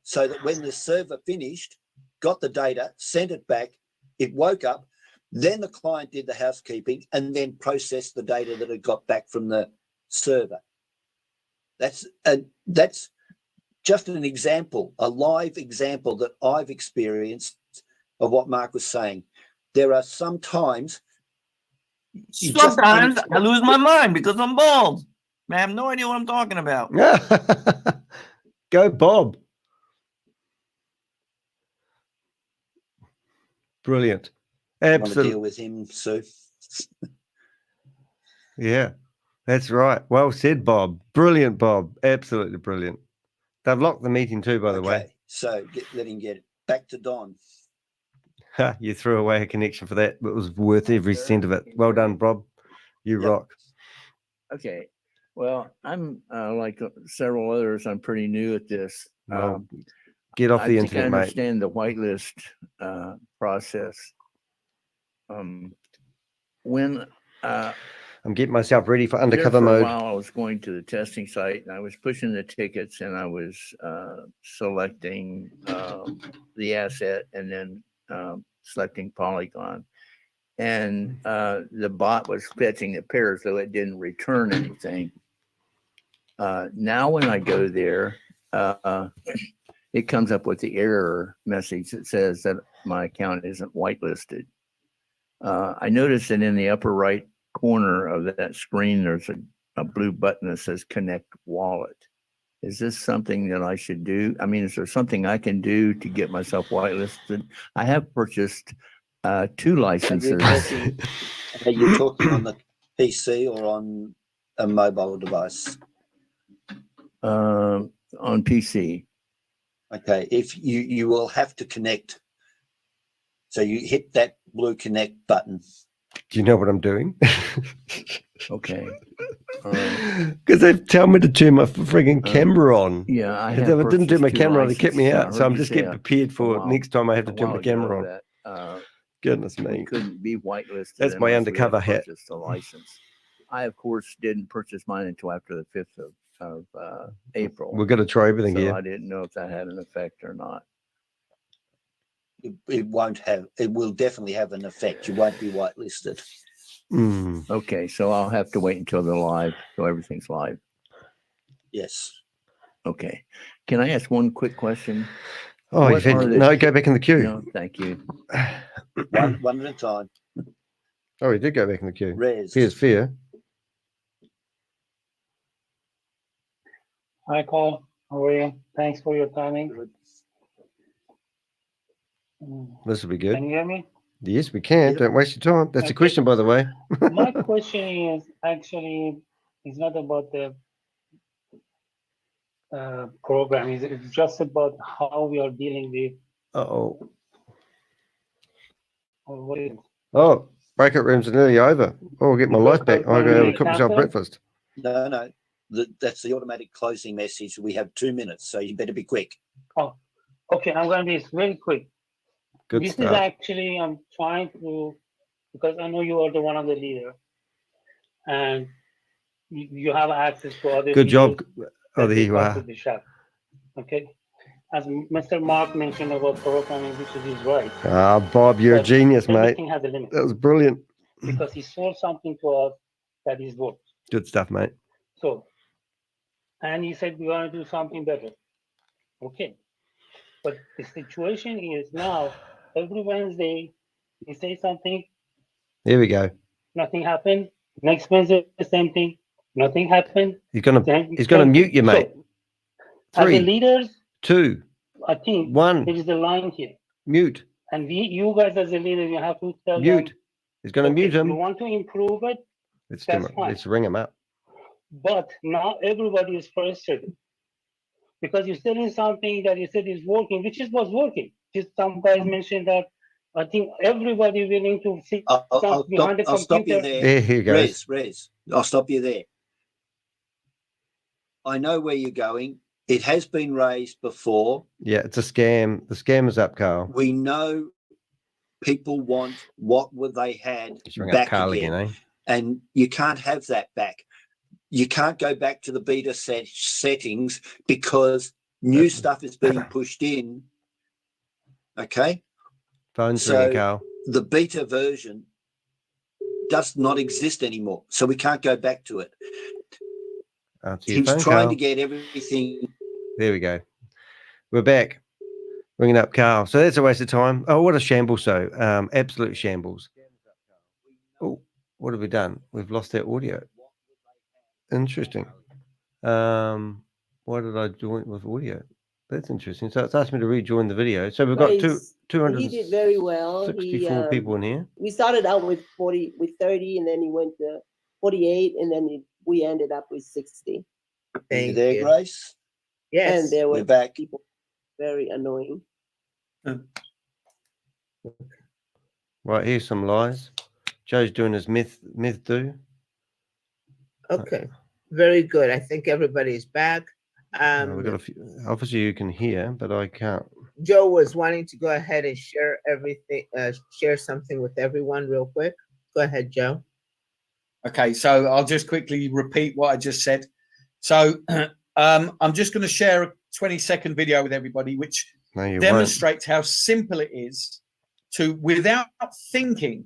so that when the server finished, got the data, sent it back, it woke up, then the client did the housekeeping and then processed the data that it got back from the server. That's just an example, a live example that I've experienced of what Mark was saying. There are sometimes Sometimes I lose my mind because I'm bald. I have no idea what I'm talking about. Go, Bob. Brilliant. want to Absolutely. deal with him, Sue. Yeah, that's right. Well said, Bob. Brilliant, Bob. Absolutely brilliant. They've locked the meeting too, by the way. Okay, so let him get it. Back to Don. You threw away a connection for that. It was worth every cent of it. Well done, Bob. You rock. Okay. Well, I'm like several others. I'm pretty new at this. Well, get off the internet, I mate. understand the whitelist process. When I'm getting myself ready for there undercover for a mode. while, I was going to the testing site and I was pushing the tickets and I was selecting the asset and then selecting Polygon. And the bot was fetching the pairs, though it didn't return anything. Now when I go there, it comes up with the error message that says that my account isn't whitelisted. I noticed that in the upper right corner of that screen, there's a blue button that says connect wallet. Is this something that I should do? I mean, is there something I can do to get myself whitelisted? I have purchased 2 licenses. Are you talking on the PC or on a mobile device? On PC. Okay, if you will have to connect. So you hit that blue connect button. Do you know what I'm doing? Okay. Because they tell me to turn my frigging camera on. Yeah, If I didn't turn my camera on, they kept me out. So I'm just getting prepared for next time I have to turn my camera on. Goodness me. Couldn't be whitelisted. That's my unless we had undercover hat. purchased a license. I, of course, didn't purchase mine until after the 5th of April. We've got to try everything so here. I didn't know if that had an effect or not. It won't have. It will definitely have an effect. You won't be whitelisted. Okay, so I'll have to wait until they're live, so everything's live. Yes. Okay. Can I ask one quick question? Oh, you've had, no, go back in the queue. No, thank you. One at a time. Oh, he did go back in the queue. Rez. Here's Fear. Hi, Carl. How are you? Thanks for your timing. This will be good. Can you hear me? Yes, we can. Don't waste your time. That's a question, by the way. My question is actually, it's not about the program. It's just about how we are dealing with. Uh-oh. What is it? Oh, breakout rooms are nearly over. Oh, I'll get my life back. I'll go and cook myself breakfast. No. That's the automatic closing message. We have 2 minutes, so you better be quick. Oh, okay. I'm going to be very quick. Good This start. is actually, I'm trying to, because I know you are the one of the leader, and you have access to other. Good job. people Oh, that there they you talk are. to the shop. Okay. As Mr. Mark mentioned about programming, which is right. Ah, Bob, you're a But genius, mate. everything has a limit. That was brilliant. Because he sold something to us that is worth. Good stuff, mate. So, and he said we want to do something better. Okay. But the situation is now, every Wednesday, he say something, Here we go. nothing happened. Next Wednesday, the same thing, nothing happened. He's gonna mute you, mate. As 3, the leaders, 2, I think 1. there is a line here. Mute. And you guys as a leader, you have to tell Mute. them, He's gonna mute you him. want to improve it, Let's that's fine. let's ring him up. But now everybody is frustrated because you're selling something that you said is working, which was working. Just some guys mentioned that. I think everybody willing to sit behind the I'll stop you computer. there. There he goes. Rez, I'll stop you there. I know where you're going. It has been raised before. Yeah, it's a scam. The scam is up, Carl. We know people want what they had Just ring up back Carl again. again, eh? and you can't have that back. You can't go back to the beta settings because new stuff is being pushed in. Okay. Phone's ringing, Carl. The beta version does not exist anymore, so we can't go back to it. He's phone, trying Carl. to get everything. There we go. We're back. Bringing up Carl. So that's a waste of time. Oh, what a shambles, though. Absolute shambles. Oh, what have we done? We've lost that audio. Interesting. Why did I join with audio? That's interesting. So it's asked me to rejoin the video. So we've got He did very well. 264 people in here. We started out with 30, and then he went to 48, and then we ended up with 60. Thank you, Grace. Yes, and there were We're back. people very annoying. Right, here's some lies. Joe's doing his myth do. Okay, very good. I think everybody's back. We've got a few. Obviously, you can hear, but I can't. Joe was wanting to go ahead and share everything, share something with everyone real quick. Go ahead, Joe. Okay, so I'll just quickly repeat what I just said. So I'm just going to share a 20-second video with everybody, which demonstrates how simple it is to, without thinking,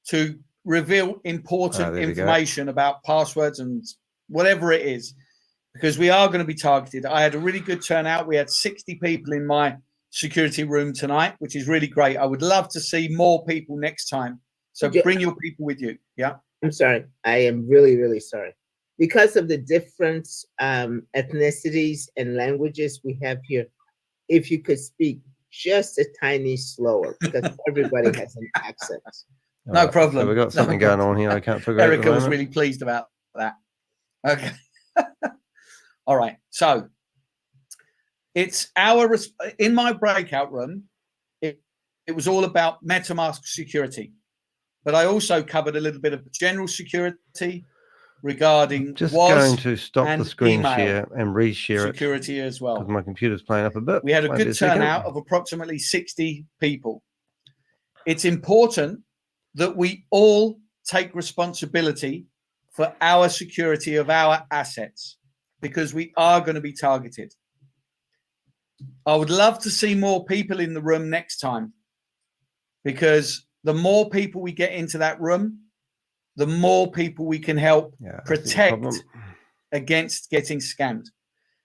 to reveal important information about passwords and whatever it is, because we are going to be targeted. I had a really good turnout. We had 60 people in my security room tonight, which is really great. I would love to see more people next time. So bring your people with you. Yeah. I'm sorry. I am really, really sorry. Because of the different ethnicities and languages we have here, if you could speak just a tiny slower, because everybody has an accent. No problem. So we've got something going on here. I can't figure out. Erica was really pleased about that. Okay. All right. So it's in my breakout room, it was all about MetaMask security, but I also covered a little bit of general security regarding going to stop the screen share and reshare security as well. Because my computer's playing up a bit. We had a good turnout of approximately 60 people. It's important that we all take responsibility for our security of our assets, because we are going to be targeted. I would love to see more people in the room next time, because the more people we get into that room, the more people we can help protect against getting scammed.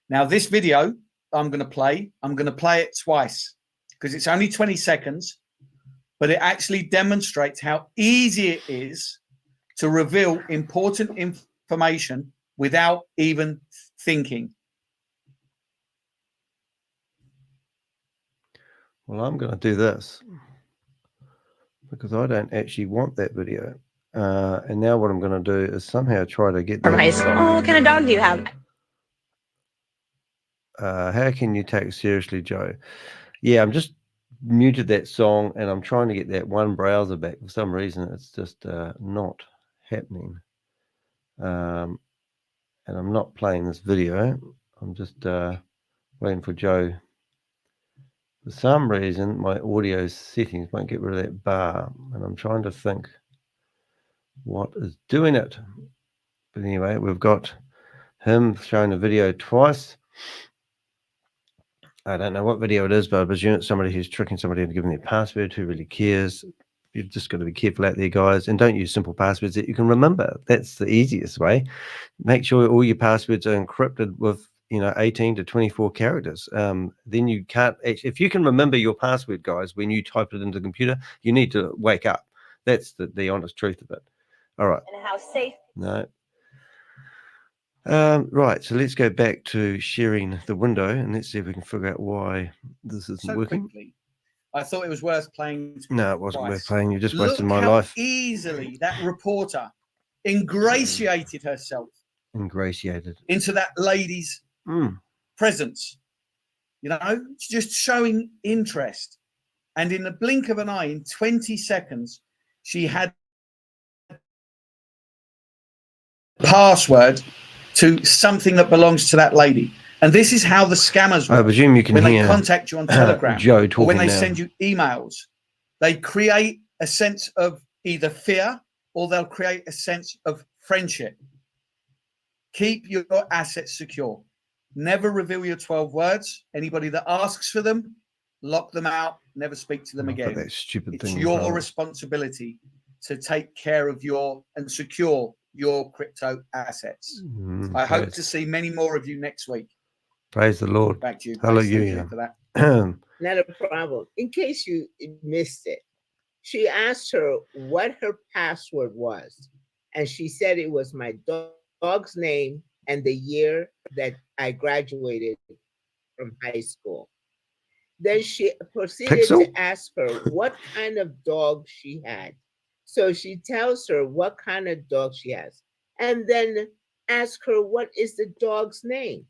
Now, this video I'm going to play it twice because it's only 20 seconds, but it actually demonstrates how easy it is to reveal important information without even thinking. Well, I'm going to do this because I don't actually want that video. And now what I'm going to do is somehow try to get From high school. Oh, what kind of dog do you have? How can you take it seriously, Joe? Yeah, I'm just muted that song and I'm trying to get that one browser back. For some reason, it's just not happening. And I'm not playing this video. I'm just waiting for Joe. For some reason, my audio settings won't get rid of that bar. And I'm trying to think what is doing it. But anyway, we've got him showing a video twice. I don't know what video it is, but I presume it's somebody who's tricking somebody into giving their password. Who really cares? You've just got to be careful out there, guys, and don't use simple passwords that you can remember. That's the easiest way. Make sure all your passwords are encrypted with 18 to 24 characters. Then you can't actually, if you can remember your password, guys, when you type it into the computer, you need to wake up. That's the honest truth of it. All right. And how safe? No. Right, so let's go back to sharing the window and let's see if we can figure out why this isn't working. Quickly, I thought it was worth playing. No, it wasn't worth playing. You just wasted Look my how life. Easily that reporter ingratiated herself into that lady's presence. Just showing interest. And in the blink of an eye, in 20 seconds, she had password to something that belongs to that lady. And this is how the scammers work. I presume you can when hear they contact you on Telegram, Joe or talking when they now. send you emails, they create a sense of either fear or they'll create a sense of friendship. Keep your assets secure. Never reveal your 12 words. Anybody that asks for them, lock them out, never speak to them I've got again. that stupid It's thing as your well. responsibility to take care of your and secure your crypto assets. I hope praise- to see many more of you next week. Praise the Lord. Back to you, Grace. Thank you for that. Hallelujah. Not a problem. In case you missed it, she asked her what her password was, and she said it was my dog's name and the year that I graduated from high school. Then she proceeded Pixel? to ask her what kind of dog she had. So she tells her what kind of dog she has, and then ask her what is the dog's name.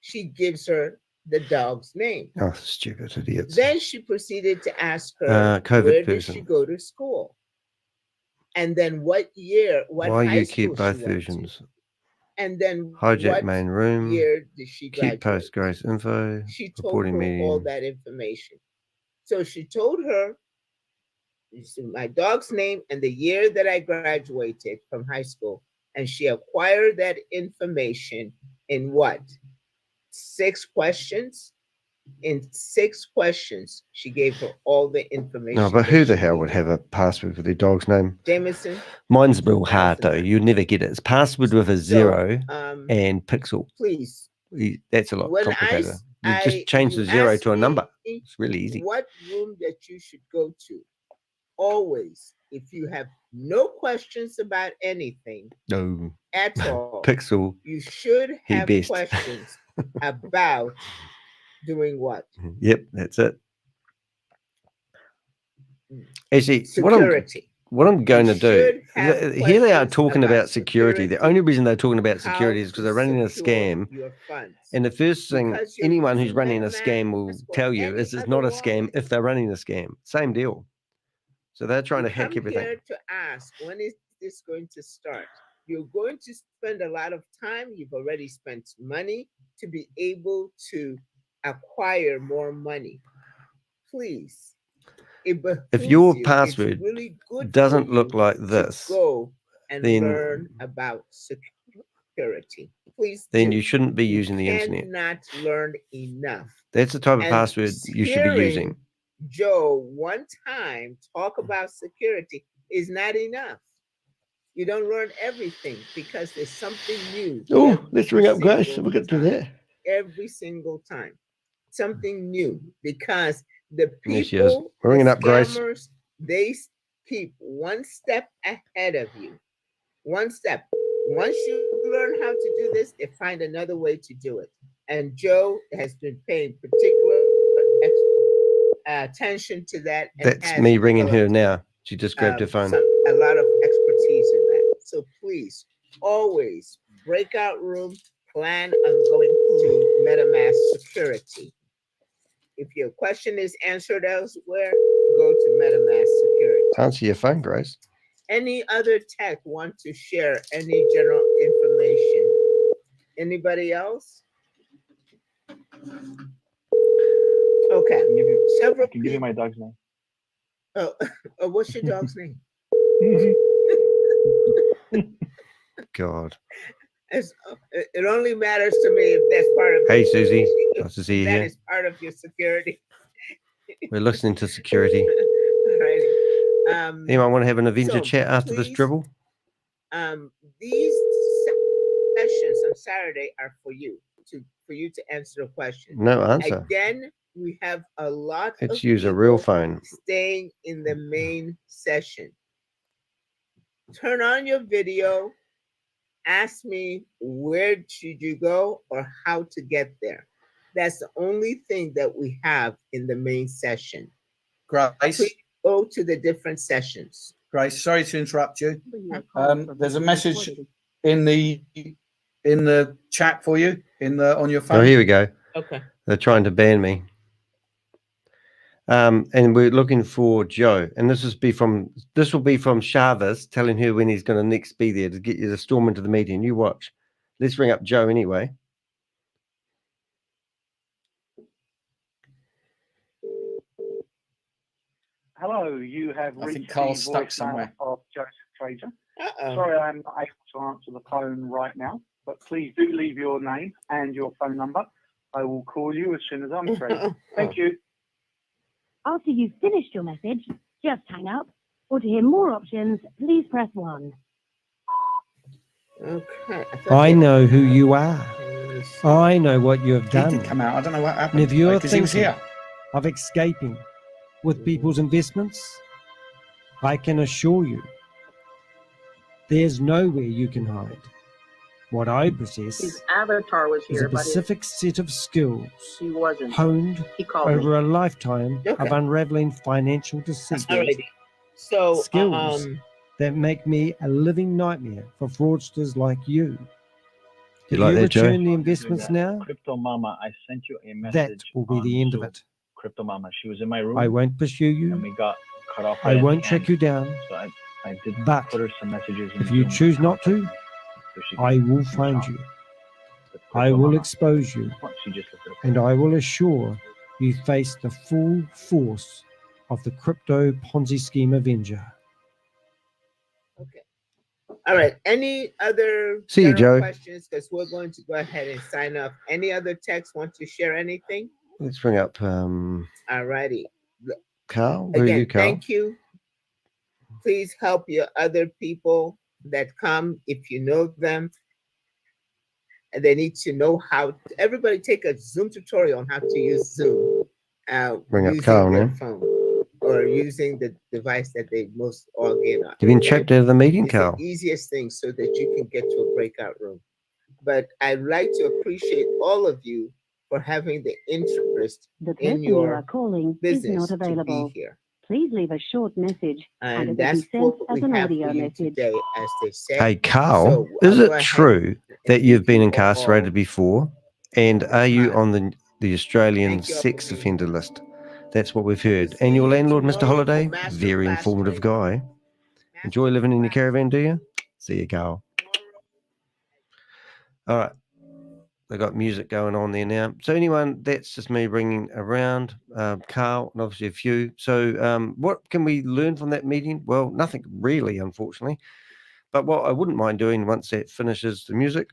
She gives her the dog's name. Oh, stupid idiots. Then she proceeded to ask her COVID where person. did she go to school, and then what year, what Why high you school keep both she went versions? to, and then Hijack what main room. year did she graduate. Keep post Grace info. She told Reporting her meeting. all that information. So she told her my dog's name and the year that I graduated from high school, and she acquired that information in what? 6 questions? In 6 questions, she gave her all the information. No, but that who the she hell would needed. have a password for their dog's name? Jameson? Mine's real hard though. You'd never get it. It's password with a 0 and pixel. Please. That's a lot When complicated. You just change the you 0 ask to a number. me It's really easy. what room that you should go to. Always, if you have no questions about anything No. at all, Pixel. you should he have best. questions about doing what? Yep, that's it. Mm. Actually, Security. what I'm going to do, should have here they are questions talking about about security. The only reason they're talking about how security is because to they're running a secure scam. your funds. And the first thing Because you're anyone who's using running a MetaMask scam will or tell you any is it's other not a wallet. scam if they're running a scam. Same deal. So they're trying You to hack come everything. here to ask, when is this going to start? You're going to spend a lot of time. You've already spent money to be able to acquire more money. Please. It If your behooves you. password It's really good doesn't for look you like to this, go and then learn about security. Please then do. you shouldn't be You using the internet. cannot learn enough. That's the type of And password you should be using. hearing Joe one time talk about security is not enough. You don't learn everything because there's something new. Oh, let's ring up every Grace. single We'll get to time. that. Every single time. Something new because the There she is. people, We're ringing the up Grace. scammers, they keep one step ahead of you. One step. Once you learn how to do this, they find another way to do it. And Joe has been paying particular attention to that. And That's has me ringing her developed, now. She just grabbed her phone. a lot of expertise in that. So please, always break out room, plan on going to MetaMask security. If your question is answered elsewhere, go to MetaMask security. Answer your phone, Grace. Any other tech want to share any general information? Anybody else? Okay. Several I can give you my dog's name. Oh, what's your dog's name? God. It only matters to me if that's part of. Hey, Susie. Nice to see you That here. is part of your security. We're listening to security. Alrighty. Anyone want to have an Avenger so chat after this please, dribble? These sessions on Saturday are for you to answer the question. No answer. Again, we have a lot Let's of use a real people phone. staying in the main session. Turn on your video. Ask me where should you go or how to get there. That's the only thing that we have in the main session. Grace. Please go to the different sessions. Grace, sorry to interrupt you. There's a message in the chat for you on your phone. Oh, here we go. Okay. They're trying to ban me. And we're looking for Joe, and this will be from Chavez telling her when he's going to next be there to get you to storm into the meeting. You watch. Let's ring up Joe anyway. Hello, you have I think reached Carl's the stuck voicemail somewhere. of Joseph trader. Uh-oh. Sorry, I'm not able to answer the phone right now, but please do leave your name and your phone number. I will call you as soon as I'm free. Thank you. After you've finished your message, just hang up. Or to hear more options, please press 1. Okay. I know who you are. I know what you have He done. did come out. I don't know what And happened. if you're Because he was thinking here. of escaping with people's investments, I can assure you there's nowhere you can hide. What I possess His avatar was is here, a but specific set of skills he wasn't. honed He called me. over a lifetime Okay. of unraveling financial deceit. Alrighty. So, Skills that make me a living nightmare for fraudsters like you. If like you that, Joe? return the investments now, Crypto Mama, I sent you a that message. will be the on end of Zoom. it. Crypto Mama, she was in my room. I won't pursue you. And we got cut off. I right at won't the track end. you down. So I did But put her some messages. if you choose not to, I will find you. I will expose you. She just looked it up. And I will assure you face the full force of the Crypto Ponzi Scheme Avenger. okay. All right. Any other See you, general Joe. questions? Because we're going to go ahead and sign off. Any other techs want to share anything? Let's bring up All righty. Carl. Where are Again, you, Carl? thank you. Please help your other people that come if you know them. And they need to know how. Everybody take a Zoom tutorial on how to use Zoom. Bring up using Carl their now. phone or using the device that they most all get on. You've been trapped out of the meeting, It's Carl. the easiest thing so that you can get to a breakout room. But I'd like to appreciate all of you for having the interest The in person you are your calling is business not to available. be here. Please leave a short message and And it will that's be sent what as we an have audio for you message. today, as they say. Hey, Carl, So is I'll it go ahead true that you've been incarcerated all before? And are you on the Australian Thank you all sex for being offender list? That's what we've heard. see And your you landlord, Mr. tomorrow Holiday, for master very class informative training. guy. Enjoy living in your caravan, do you? See you, Carl. All right. They got music going on there now. So anyone, that's just me bringing around Carl and obviously a few. So what can we learn from that meeting? Well, nothing really, unfortunately. But what I wouldn't mind doing once that finishes the music.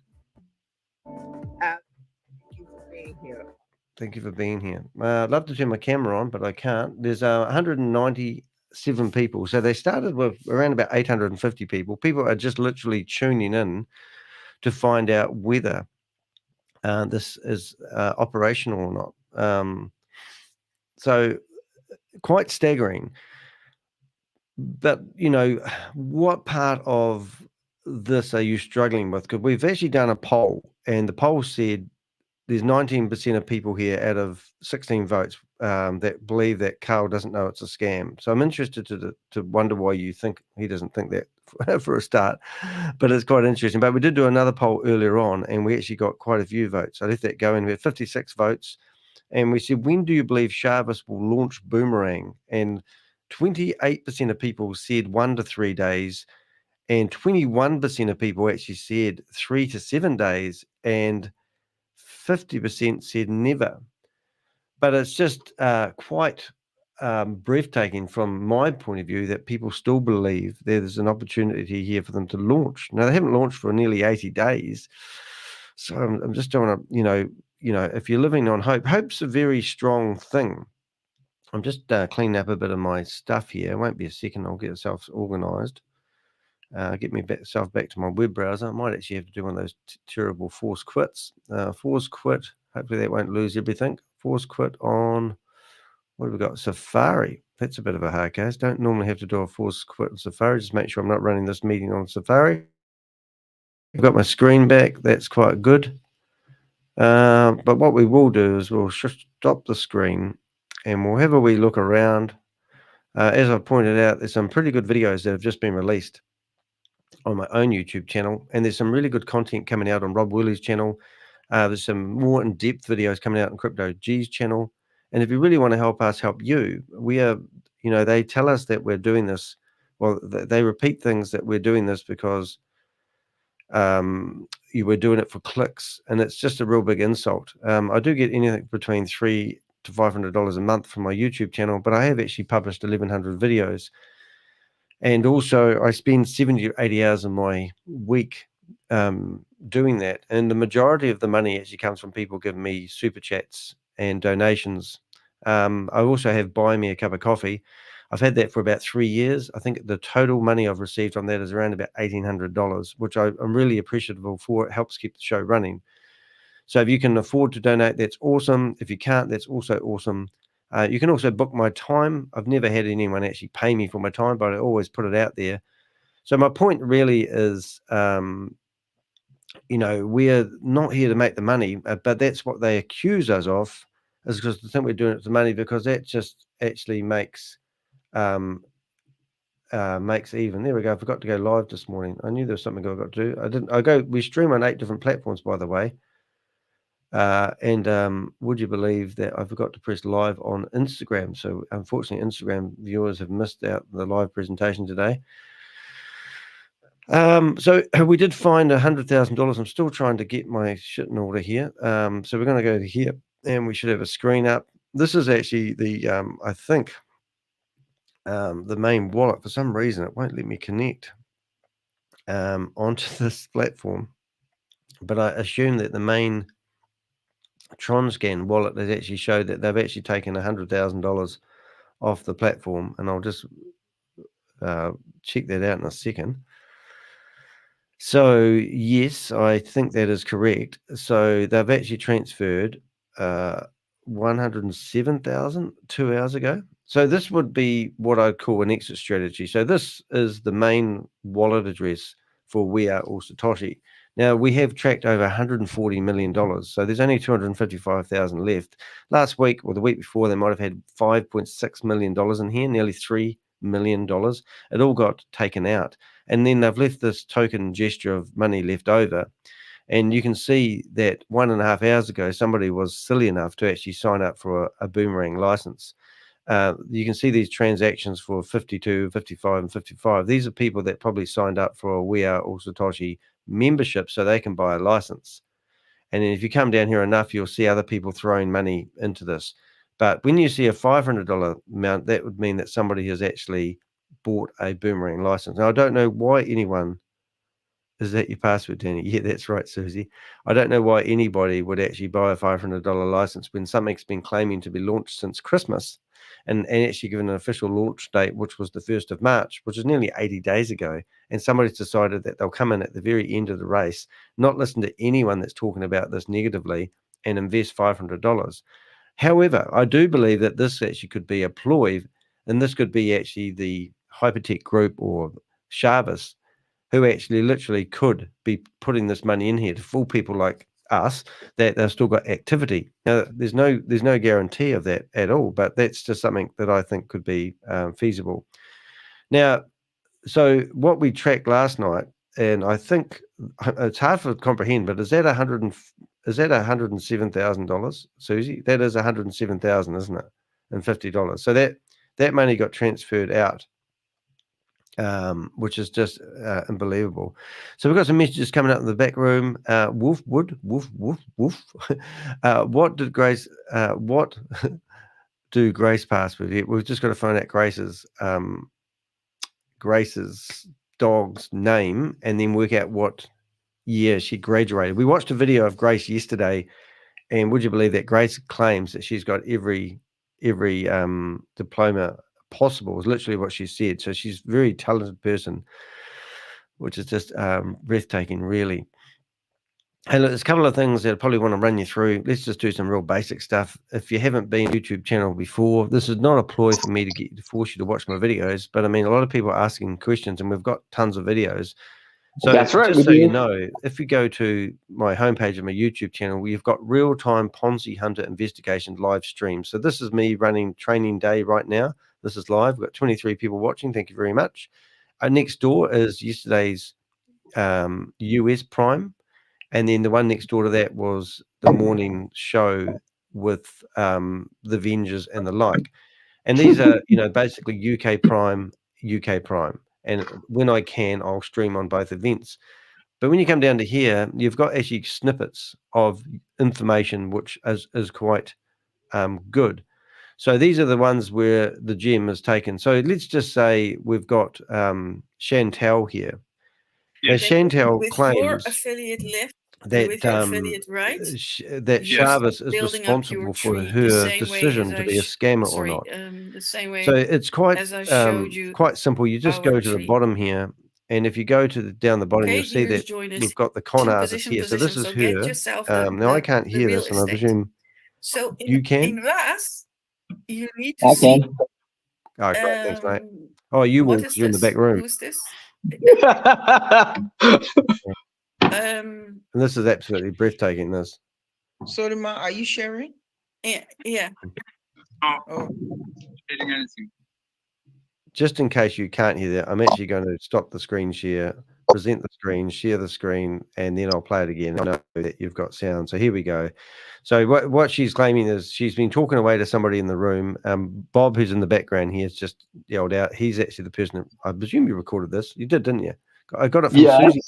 Thank you for being here. Thank you for being here. I'd love to turn my camera on, but I can't. There's 197 people. So they started with around about 850 people. People are just literally tuning in to find out whether this is operational or not. So quite staggering. But, you know, what part of this are you struggling with? Because we've actually done a poll, and the poll said there's 19% of people here out of 16 votes that believe that Carl doesn't know it's a scam. So I'm interested to wonder why you think he doesn't think that for a start. But it's quite interesting. But we did do another poll earlier on, and we actually got quite a few votes. I let that go, and we had 56 votes. And we said, when do you believe Shavis will launch Boomerang? And 28% of people said 1 to 3 days, and 21% of people actually said 3 to 7 days, and 50% said never. But it's just quite breathtaking from my point of view that people still believe there's an opportunity here for them to launch. Now, they haven't launched for nearly 80 days. So I'm just trying to, you know, if you're living on hope, hope's a very strong thing. I'm just cleaning up a bit of my stuff here. It won't be a second. I'll get myself organized. Get myself back to my web browser. I might actually have to do one of those terrible force quits. Force quit. Hopefully that won't lose everything. Force quit on, what have we got? Safari. That's a bit of a hard case. Don't normally have to do a force quit on Safari. Just make sure I'm not running this meeting on Safari. I've got my screen back. That's quite good. But what we will do is we'll stop the screen and we'll have a wee look around. As I've pointed out, there's some pretty good videos that have just been released on my own YouTube channel, and there's some really good content coming out on Rob Woolley's channel. There's some more in-depth videos coming out on Crypto G's channel. And if you really want to help us help you, we are, you know, they tell us that we're doing this. Well, they repeat things that we're doing this because you were doing it for clicks, and it's just a real big insult. I do get anything between $300 to $500 a month from my YouTube channel, but I have actually published 1,100 videos. And also I spend 70 to 80 hours in my week doing that. And the majority of the money actually comes from people giving me super chats and donations. I also have Buy Me a Cup of Coffee. I've had that for about 3 years. I think the total money I've received on that is around about $1,800, which I'm really appreciative for. It helps keep the show running. So if you can afford to donate, that's awesome. If you can't, that's also awesome. You can also book my time. I've never had anyone actually pay me for my time, but I always put it out there. So my point really is, you know, we're not here to make the money, but that's what they accuse us of, is because they think we're doing it for money, because that just actually makes even. There we go. I forgot to go live this morning. I knew there was something I got to do. I didn't. We stream on 8 different platforms, by the way. Would you believe that I forgot to press live on Instagram? So unfortunately, Instagram viewers have missed out the live presentation today. So we did find $100,000. I'm still trying to get my shit in order here. So we're going to go to here, and we should have a screen up. This is actually the I think the main wallet. For some reason, it won't let me connect onto this platform, but I assume that the main Tronscan wallet has actually showed that they've actually taken $100,000 off the platform, and I'll just check that out in a second. So yes, I think that is correct. So they've actually transferred 107,000 2 hours ago. So this would be what I'd call an exit strategy. So this is the main wallet address for We Are All Satoshi. Now we have tracked over $140 million. So there's only 255,000 left. Last week or the week before, they might have had $5.6 million in here, nearly $3 million. It all got taken out. And then they've left this token gesture of money left over. And you can see that 1.5 hours ago, somebody was silly enough to actually sign up for a Boomerang license. You can see these transactions for 52, 55, and 55. These are people that probably signed up for a We Are All Satoshi membership so they can buy a license. And then if you come down here enough, you'll see other people throwing money into this. But when you see a $500 amount, that would mean that somebody has actually bought a Boomerang license. Now, I don't know why anyone... Is that your password, Danny? Yeah, that's right, Susie. I don't know why anybody would actually buy a $500 license when something's been claiming to be launched since Christmas and actually given an official launch date, which was the 1st of March, which is nearly 80 days ago. And somebody's decided that they'll come in at the very end of the race, not listen to anyone that's talking about this negatively, and invest $500. However, I do believe that this actually could be a ploy, and this could be actually the Hypertech Group or Sharvis, who actually literally could be putting this money in here to fool people like us that they've still got activity. Now, there's no guarantee of that at all, but that's just something that I think could be feasible. Now, so what we tracked last night, and I think it's hard to comprehend, but is that $107,000, Susie? That is $107,000, isn't it? And $50. So that money got transferred out, which is just unbelievable. So we've got some messages coming up in the back room. Wolf. What do Grace pass with? We've just got to find out Grace's dog's name and then work out what year she graduated. We watched a video of Grace yesterday, and would you believe that Grace claims that she's got every diploma possible, is literally what she said. So she's a very talented person, which is just breathtaking, really. Hey, look, there's a couple of things that I probably want to run you through. Let's just do some real basic stuff. If you haven't been to YouTube channel before, this is not a ploy for me to force you to watch my videos, but I mean, a lot of people are asking questions, and we've got tons of videos. So That's right, just so we you do. know, if you go to my homepage of my YouTube channel, we've got real-time Ponzi Hunter investigation live stream. So this is me running training day right now. This is live. We've got 23 people watching. Thank you very much. Next door is yesterday's US Prime. And then the one next door to that was the morning show with the Avengers and the like. And these are, basically UK Prime. And when I can, I'll stream on both events. But when you come down to here, you've got actually snippets of information, which is quite good. So these are the ones where the gem is taken. So let's just say we've got Chantal here. Now, Chantal with your claims affiliate left, that with your affiliate right, that you're Shavis is building up your responsible for tree the her same way decision as to I be a scammer or sorry, not. the same way So it's quite as I showed you quite simple. You just our go to the tree. bottom here, and if you go to down the bottom, Okay, you'll see here's that joiners. we've got the con Two artist here. So this is so get her. yourself Now I can't the hear real this, and I estate. presume So you in can. VAS, you need to I see. can. Oh, great, thanks, mate. Oh, you will, What 'cause is you're in the this? back room. Who's this? And this is absolutely breathtaking. This. Sorry, Ma, are you sharing? Yeah. Oh. Just in case you can't hear that, I'm actually going to stop the screen share, present the screen, share the screen, and then I'll play it again. I know that you've got sound. So here we go. So what she's claiming is she's been talking away to somebody in the room. Bob, who's in the background here, has just yelled out. He's actually the person. I presume you recorded this. You did, didn't you? I got it from Susie.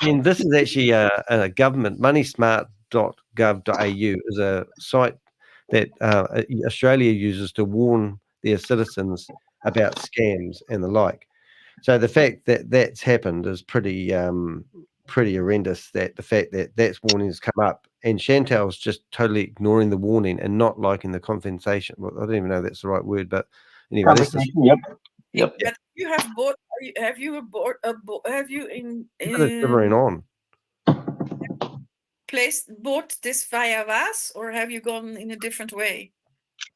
And this is actually a government, moneysmart.gov.au is a site that Australia uses to warn their citizens about scams and the like. So the fact that that's happened is pretty horrendous, that the fact that that's warning has come up and Chantal's just totally ignoring the warning and not liking the compensation. Well, I don't even know if that's the right word, but anyway, that's just, But you have bought. Have you bought have you shivering on. bought this via VAS, or have you gone in a different way?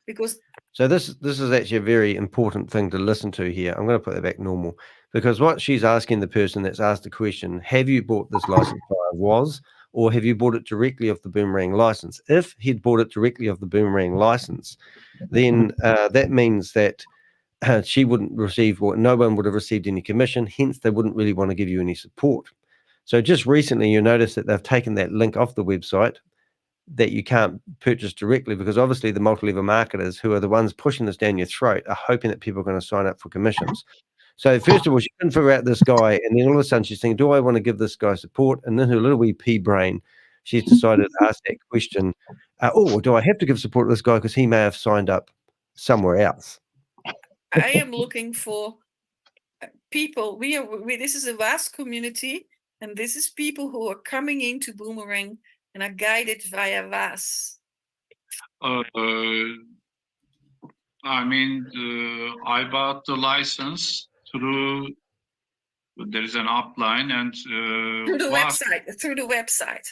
Because So this is actually a very important thing to listen to here. I'm going to put that back normal, because what she's asking the person that's asked the question, have you bought this license via WAS, or have you bought it directly off the Boomerang license? If he'd bought it directly off the Boomerang license, then that means that she wouldn't receive, or no one would have received any commission. Hence, they wouldn't really want to give you any support. So just recently, you notice that they've taken that link off the website, that you can't purchase directly, because obviously the multi-level marketers who are the ones pushing this down your throat are hoping that people are going to sign up for commissions. So first of all, she couldn't figure out this guy, and then all of a sudden she's thinking, do I want to give this guy support? And then her little wee pea brain, she's decided to ask that question, oh, do I have to give support to this guy because he may have signed up somewhere else? I am looking for people. This is a vast community, and this is people who are coming into Boomerang and are guided via VAS. I mean, I bought the license through, there is an upline and Through the website. Through the website.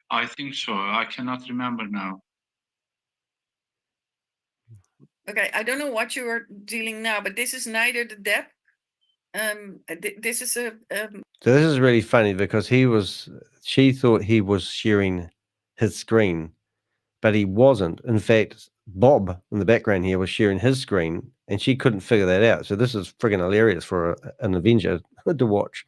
I think so. I cannot remember now. Okay, I don't know what you are dealing now, but this is neither the depth. This is a. So this is really funny, because she thought he was sharing his screen, but he wasn't. In fact, Bob in the background here was sharing his screen, and she couldn't figure that out. So this is friggin' hilarious for an Avenger to watch.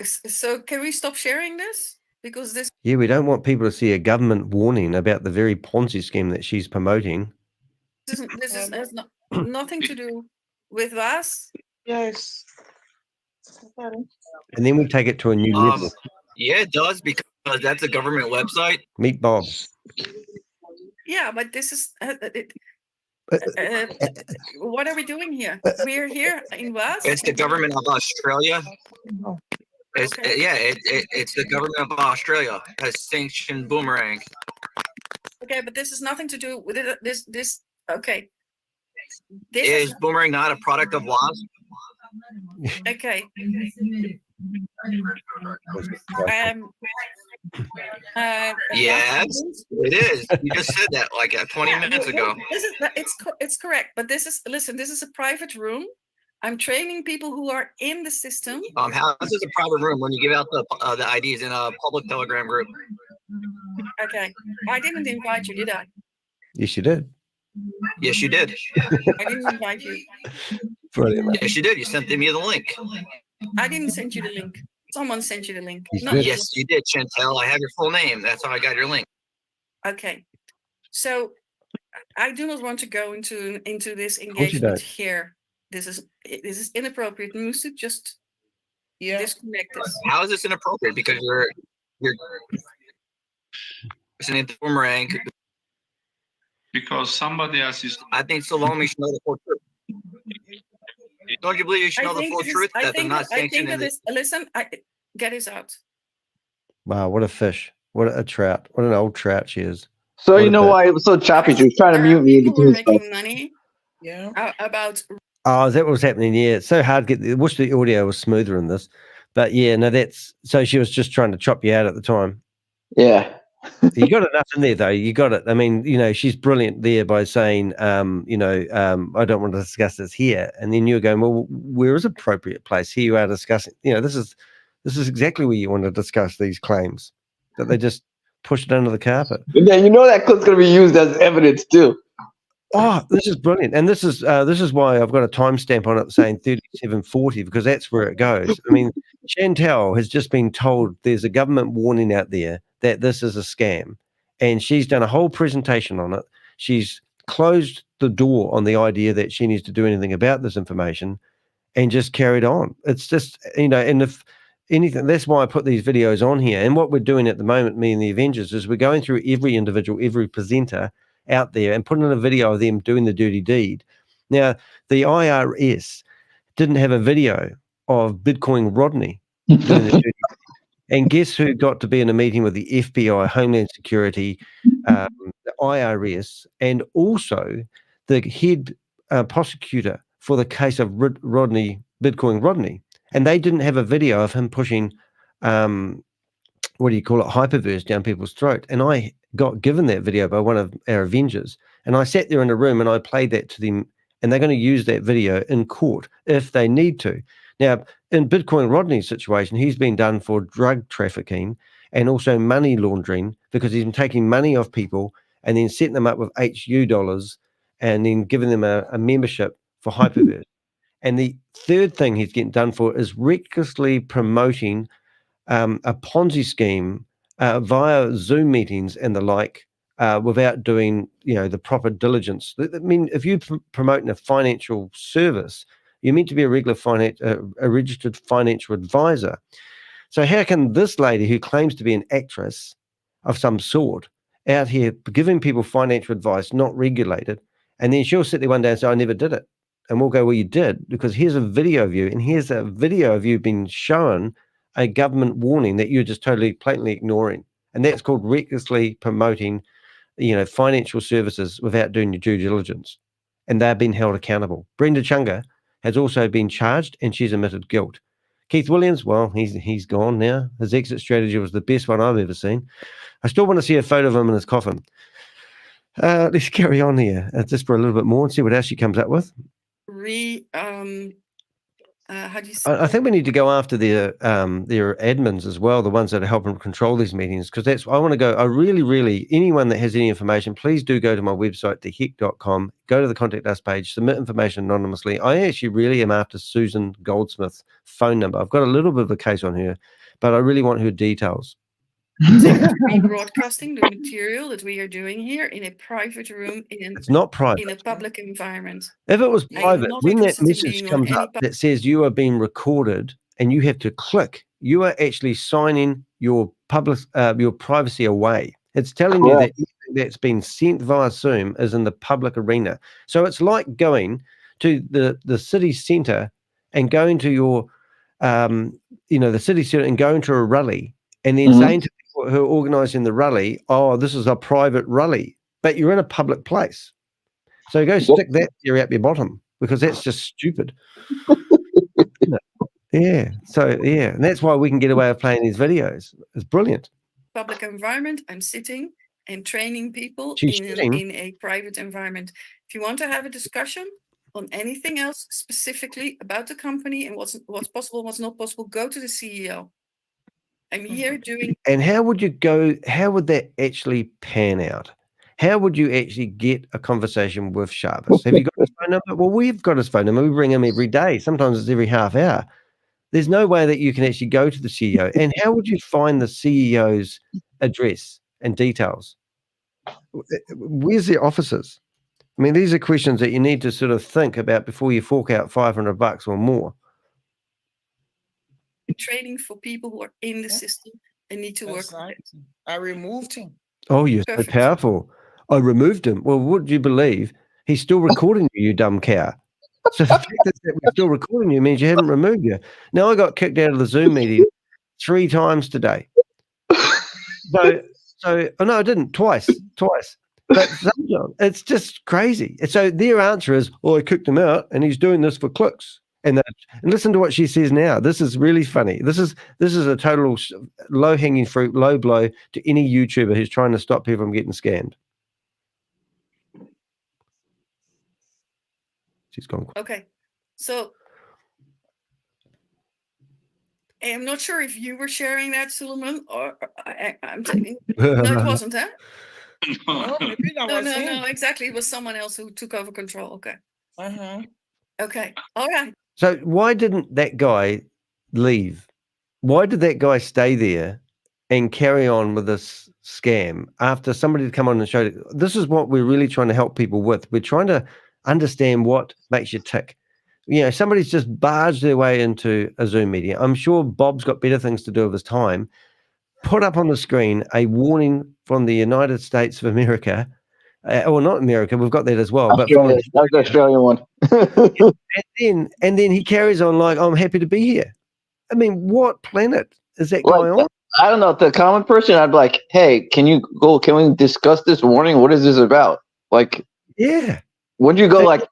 So can we stop sharing this? Because this. Yeah, we don't want people to see a government warning about the very Ponzi scheme that she's promoting. This has nothing to do with us. Yes. And then we take it to a new level. Yeah, it does, because that's a government website. Meet Bob. Yeah, but this is. What are we doing here? We're here in VAS. It's the government of Australia. It's, it's the government of Australia has sanctioned Boomerang. Okay, but this has nothing to do with it. This. Okay. This Is Boomerang not a product of WAS? Okay. Yes, it is. You just said that like 20 minutes ago. It's correct, but this is, listen, this is a private room. I'm training people who are in the system. How is this a private room when you give out the IDs in a public Telegram group? Okay, I didn't invite you, did I? Yes, you did. Yes, you did. I didn't invite you. Brilliant. Yes, you did. You sent me the link. I didn't send you the link. Someone sent you the link. Yes, you did, Chantal. I have your full name. That's how I got your link. Okay, so I do not want to go into this engagement here. This is inappropriate. Musu, just disconnect this. How is this inappropriate? Because you're listening to Boomerang. Because somebody else is. I think Salome should know the full truth. Don't you believe you should know the full truth that they're not sanctioning it? Listen, get this out. Wow, what a fish. What a trout. What an old trout she is. So What you a know bird. why it was so choppy? She was trying to mute me in People who are between stuff. making money about Oh, is that what was happening? Yeah, it's so hard to get. I wish the audio was smoother in this. But yeah, no, that's so she was just trying to chop you out at the time. Yeah. You got enough in there, though. You got it. I mean, you know, she's brilliant there by saying, I don't want to discuss this here. And then you're going, well, where is appropriate place? Here you are discussing, this is exactly where you want to discuss these claims, that they just pushed it under the carpet. And then you know that clip's going to be used as evidence too. Oh, this is brilliant. And this is why I've got a timestamp on it saying 3740, because that's where it goes. I mean, Chantal has just been told there's a government warning out there that this is a scam. And she's done a whole presentation on it. She's closed the door on the idea that she needs to do anything about this information and just carried on. It's just, and if anything, that's why I put these videos on here. And what we're doing at the moment, me and the Avengers, is we're going through every individual, every presenter out there and putting in a video of them doing the dirty deed. Now, the IRS didn't have a video of Bitcoin Rodney doing the dirty deed. And guess who got to be in a meeting with the FBI, Homeland Security, the IRS, and also the head prosecutor for the case of Bitcoin Rodney. And they didn't have a video of him pushing, hyperverse down people's throat. And I got given that video by one of our Avengers. And I sat there in a room and I played that to them. And they're going to use that video in court if they need to. Now, in Bitcoin Rodney's situation, he's been done for drug trafficking and also money laundering, because he's been taking money off people and then setting them up with HU dollars and then giving them a membership for hyperverse. And the third thing he's getting done for is recklessly promoting a Ponzi scheme via Zoom meetings and the like, without doing, the proper diligence. I mean, if you're promoting a financial service, you're meant to be a registered financial advisor. So how can this lady, who claims to be an actress of some sort, out here giving people financial advice, not regulated, and then she'll sit there one day and say, I never did it. And we'll go, well, you did, because here's a video of you, and here's a video of you being shown a government warning that you're just totally blatantly ignoring. And that's called recklessly promoting, financial services without doing your due diligence. And they're being held accountable. Brenda Chunga has also been charged, and she's admitted guilt. Keith Williams, well, he's gone now. His exit strategy was the best one I've ever seen. I still want to see a photo of him in his coffin. Let's carry on here just for a little bit more and see what else she comes up with. How do you say? I think we need to go after their admins as well, the ones that are helping control these meetings, because I want to go. I really, anyone that has any information, please do go to my website, theheck.com, go to the contact us page, submit information anonymously. I actually really am after Susan Goldsmith's phone number. I've got a little bit of a case on her, but I really want her details. Broadcasting the material that we are doing here in a private room It's not private. in a public environment. If it was I am private, not when that interested in message being on comes any up that says you are being recorded and you have to click, you are actually signing your privacy away. It's telling you that anything that's been sent via Zoom is in the public arena. So it's like going to the city centre and going to your, the city centre and going to a rally and then saying to people who are organising the rally, oh, this is a private rally, but you're in a public place. So go stick that theory up your bottom, because that's just stupid. Yeah. So, yeah. And that's why we can get away with playing these videos. It's brilliant. Public environment. I'm sitting and training people She's in a private environment. If you want to have a discussion on anything else specifically about the company and what's possible, what's not possible, go to the CEO. I'm here doing. And how would that actually pan out? How would you actually get a conversation with Sharvis? Have you got his phone number? Well, we've got his phone number. We ring him every day. Sometimes it's every half hour. There's no way that you can actually go to the CEO. And how would you find the CEO's address and details? Where's their offices? I mean, these are questions that you need to sort of think about before you fork out $500 or more. Training for people who are in the system and need to work on it. I removed him. Oh, you're so powerful. I removed him. Well, would you believe he's still recording you, you dumb cow? So the fact that we're still recording you means you hadn't removed you. Now I got kicked out of the Zoom meeting 3 times today. So oh no, I didn't. Twice. But it's just crazy. And so their answer is, "Oh, I kicked him out, and he's doing this for clicks." And listen to what she says now. This is really funny. This is a total low hanging fruit, low blow to any YouTuber who's trying to stop people from getting scammed. She's gone. Okay, so I'm not sure if you were sharing that, Suleiman, or I'm telling no, it wasn't, huh? Oh, maybe that No, was no, him. no, exactly. It was someone else who took over control. Okay. Uh-huh. Okay. All right. So why didn't that guy leave? Why did that guy stay there and carry on with this scam after somebody had come on and showed it? This is what we're really trying to help people with. We're trying to understand what makes you tick. You know, somebody's just barged their way into a Zoom meeting. I'm sure Bob's got better things to do with his time. Put up on the screen a warning from the United States of America. Well, not America, we've got that as well. Australia, But that's the Australian one. and then he carries on like, I'm happy to be here. I mean, what planet is that Like, going on? I don't know. The common person, I'd be like, hey, can we discuss this warning? What is this about? Like, yeah. Would you go like,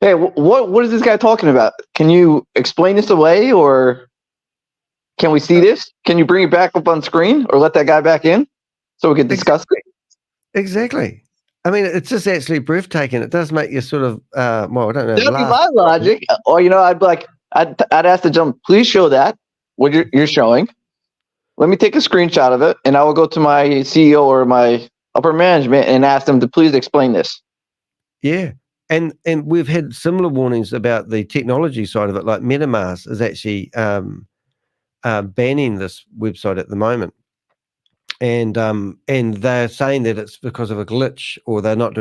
hey, what is this guy talking about? Can you explain this away, or can we see this? Can you bring it back up on screen, or let that guy back in so we can discuss it? Exactly. I mean, it's just actually breathtaking. It does make you sort of, well, I don't know. That'd be laugh. my logic. Or, I'd be like, I'd ask the gentleman, please show that, what you're showing. Let me take a screenshot of it, and I will go to my CEO or my upper management and ask them to please explain this. Yeah. And we've had similar warnings about the technology side of it, like MetaMask is actually banning this website at the moment. And they're saying that it's because of a glitch, or they're not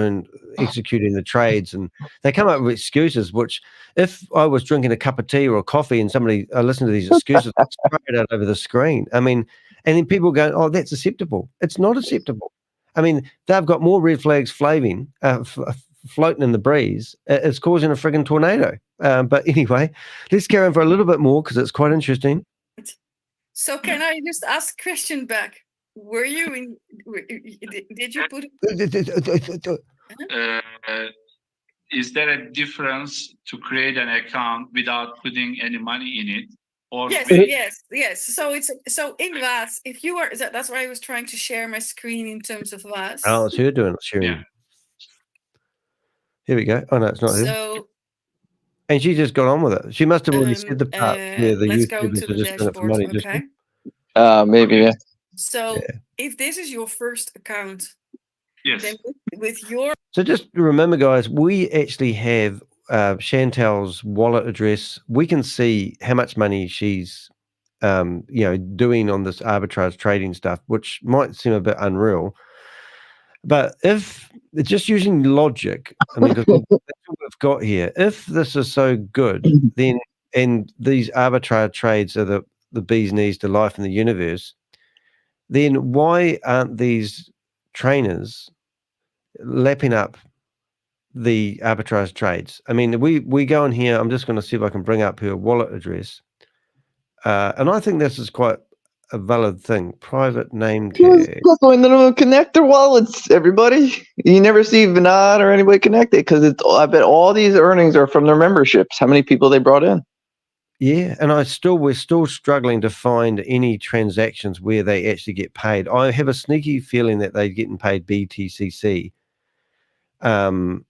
executing the trades, and they come up with excuses, which if I was drinking a cup of tea or a coffee and somebody listened to these excuses, straight out over the screen. I mean, and then people go, oh, that's acceptable. It's not acceptable. I mean, they've got more red flags floating in the breeze. It's causing a friggin' tornado. But anyway, let's carry on for a little bit more because it's quite interesting. So can I just ask a question back? Were you in? Did you put? Is there a difference to create an account without putting any money in it? Or Yes. So in VAS, if you are, that's why I was trying to share my screen in terms of VAS. Oh, it's her doing it, sharing. Yeah. Here we go. Oh no, it's not her. So. And she just got on with it. She must have already said the part where the let's go YouTubers to are the just doing it for dashboard, money. okay? Maybe, yeah. So if this is your first account, yes, then with your So just remember, guys, we actually have Chantal's wallet address. We can see how much money she's doing on this arbitrage trading stuff, which might seem a bit unreal. But if it's just using logic, I mean, because that's what we've got here. If this is so good, then and these arbitrage trades are the bee's knees to life in the universe, then why aren't these trainers lapping up the arbitrage trades? I mean, we go in here. I'm just going to see if I can bring up her wallet address, and I think this is quite a valid thing. Private name tag. Connect their wallets, everybody. You never see Vinod or anybody connected because I bet all these earnings are from their memberships. How many people they brought in? Yeah, and we're still struggling to find any transactions where they actually get paid. I have a sneaky feeling that they're getting paid BTCC. And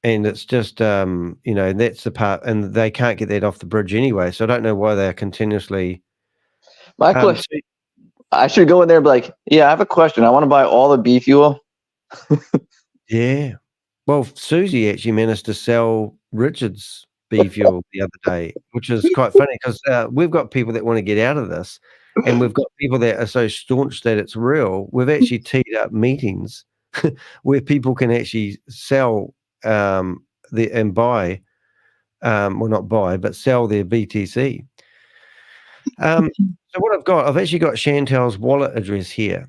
it's just that's the part, and they can't get that off the bridge anyway. So I don't know why they're continuously. My question. I should go in there and be like, yeah, I have a question. I want to buy all the B fuel. Yeah. Well, Susie actually managed to sell Richard's B fuel the other day, which is quite funny because we've got people that want to get out of this, and we've got people that are so staunch that it's real. We've actually teed up meetings where people can actually sell and buy, well, not buy, but sell their BTC. So what I've actually got Chantal's wallet address here,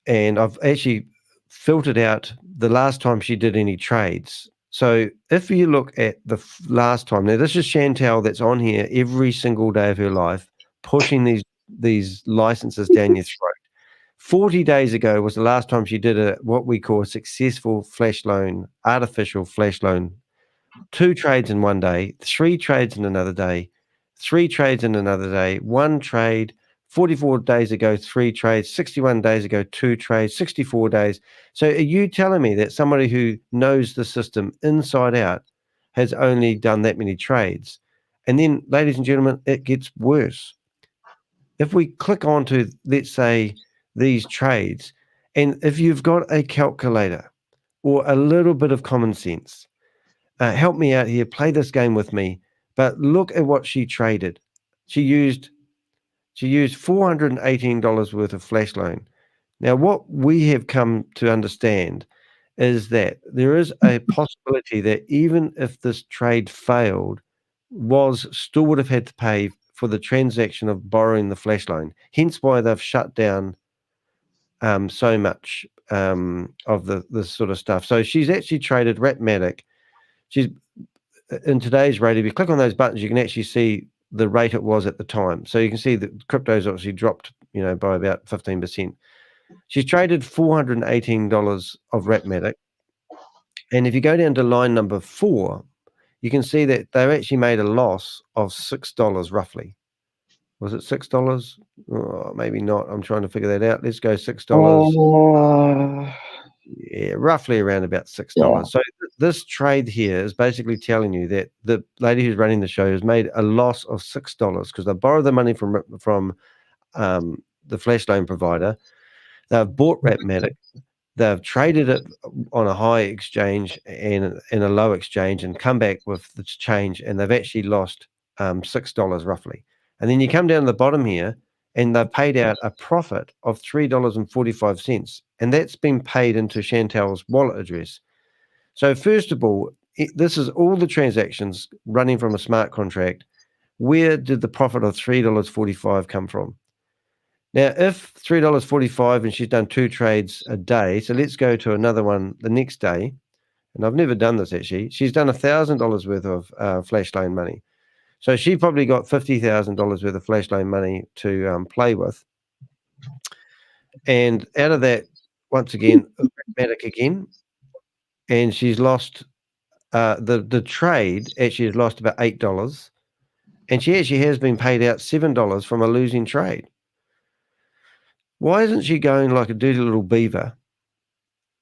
and I've actually filtered out the last time she did any trades. So if you look at the last time, now this is Chantal that's on here every single day of her life, pushing these licenses down your throat. 40 days ago was the last time she did what we call a successful flash loan, artificial flash loan. 2 trades in one day, 3 trades in another day, 3 trades in another day, 1 trade, 44 days ago, 3 trades, 61 days ago, 2 trades, 64 days. So are you telling me that somebody who knows the system inside out has only done that many trades? And then, ladies and gentlemen, it gets worse. If we click onto, let's say, these trades, and if you've got a calculator or a little bit of common sense, help me out here, play this game with me, but look at what she traded. She used $418 worth of flash loan. Now, what we have come to understand is that there is a possibility that even if this trade failed, Woz still would have had to pay for the transaction of borrowing the flash loan. Hence why they've shut down so much of this sort of stuff. So she's actually traded Ratmatic. She's in today's rate. If you click on those buttons, you can actually see the rate it was at the time. So you can see that crypto's obviously dropped, by about 15%. She's traded $418 of Ratmatic. And if you go down to line number 4, you can see that they've actually made a loss of $6 roughly. Was it $6? Oh, maybe not. I'm trying to figure that out. Let's go $6. Yeah, roughly around about $6. Yeah. So this trade here is basically telling you that the lady who's running the show has made a loss of $6 because they borrowed the money from the flash loan provider. They've bought Ratmatic. They've traded it on a high exchange and in a low exchange and come back with the change, and they've actually lost $6 roughly. And then you come down to the bottom here, and they've paid out a profit of $3.45, and that's been paid into Chantal's wallet address. So first of all, this is all the transactions running from a smart contract. Where did the profit of $3.45 come from? Now, if $3.45 and she's done 2 trades a day, so let's go to another one the next day, and I've never done this actually. She's done $1,000 worth of flash loan money. So she probably got $50,000 worth of flash loan money to play with. And out of that, once again, Ratmatic again, and she's lost the trade actually has lost about $8, and she actually has been paid out $7 from a losing trade. Why isn't she going like a dirty little beaver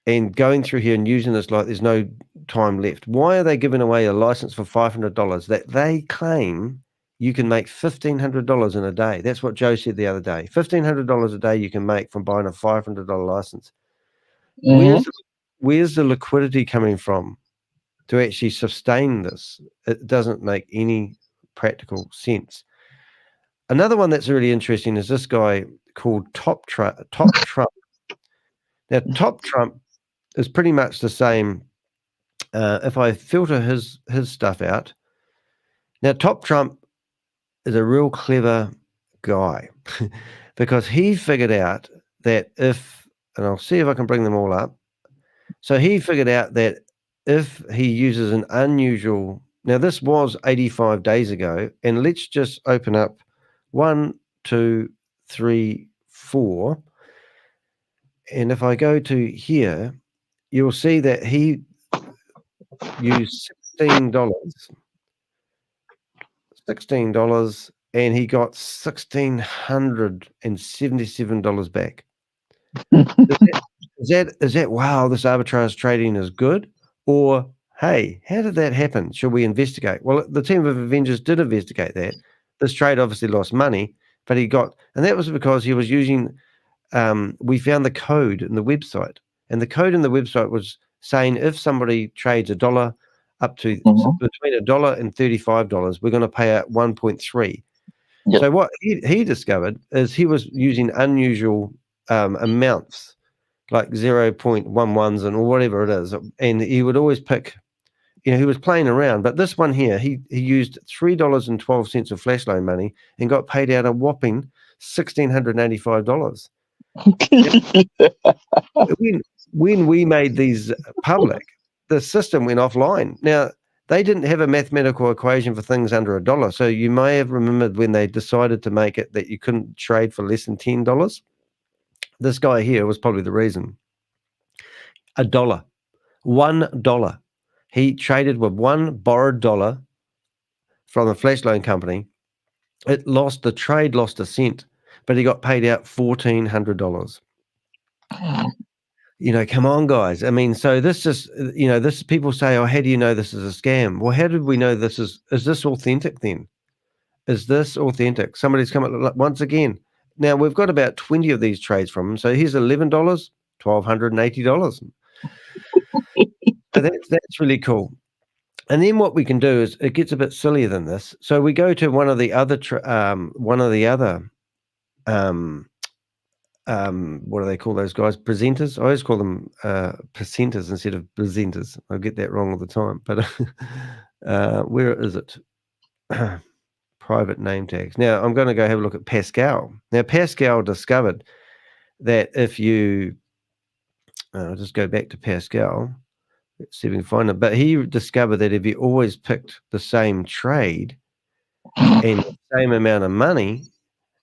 and going through here and using this like there's no time left? Why are they giving away a license for $500 that they claim you can make $1,500 in a day? That's what Joe said the other day. $1,500 a day you can make from buying a $500 license. Where's the liquidity coming from to actually sustain this? It doesn't make any practical sense. Another one that's really interesting is this guy called Top Trump. Now, Top Trump is pretty much the same. If I filter his stuff out, now Top Trump is a real clever guy because he figured out that and I'll see if I can bring them all up. So he figured out that if he uses an unusual, now this was 85 days ago, and let's just open up 1, 2, 3, 4. And if I go to here, you'll see that he used $16, and he got $1,677 back. Is that wow, this arbitrage trading is good? Or hey, how did that happen? Should we investigate? Well, the team of Avengers did investigate that. This trade obviously lost money, but and that was because he was using, we found the code in the website, and the code in the website was saying if somebody trades $1 up to between $1 and $35, we're going to pay out 1.3. Yep. So what he discovered is he was using unusual amounts, like 0.11s and whatever it is, and he would always pick, he was playing around. But this one here, he used $3.12 of flash loan money and got paid out a whopping $1,685. when we made these public, the system went offline. Now, they didn't have a mathematical equation for things under $1. So you may have remembered when they decided to make it that you couldn't trade for less than $10. This guy here was probably the reason. $1. $1. He traded with one borrowed dollar from a flash loan company. The trade lost a cent, but he got paid out $1,400. You know, come on, guys. I mean, so this just, you know, this people say, oh, how do you know this is a scam? Well, how did we know is this authentic then? Is this authentic? Somebody's come up once again. Now we've got about 20 of these trades from him. So here's $11, $1,280. So that's really cool. And then what we can do is it gets a bit sillier than this. So we go to one of the other what do they call those guys? Presenters. I always call them presenters instead of presenters. I get that wrong all the time. But where is it? Private name tags. Now I'm going to go have a look at Pascal. Now Pascal discovered that if you, I'll just go back to Pascal. Let's see if we can find it. But he discovered that if you always picked the same trade and the same amount of money,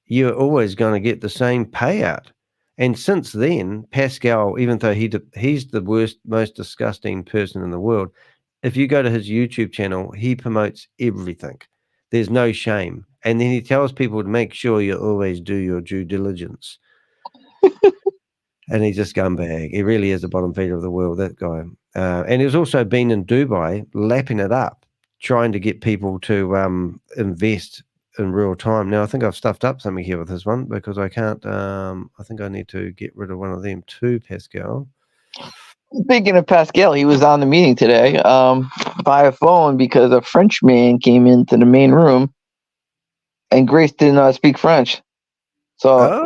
you're always going to get the same payout. And since then, Pascal, even though he's the worst, most disgusting person in the world, if you go to his YouTube channel, he promotes everything. There's no shame. And then he tells people to make sure you always do your due diligence. And he's a scumbag. He really is the bottom feeder of the world, that guy. And he's also been in Dubai, lapping it up, trying to get people to invest in real time. Now, I think I've stuffed up something here with this one because I can't. I think I need to get rid of one of them too, Pascal. Speaking of Pascal, he was on the meeting today by a phone because a French man came into the main room and Grace didn't speak French. So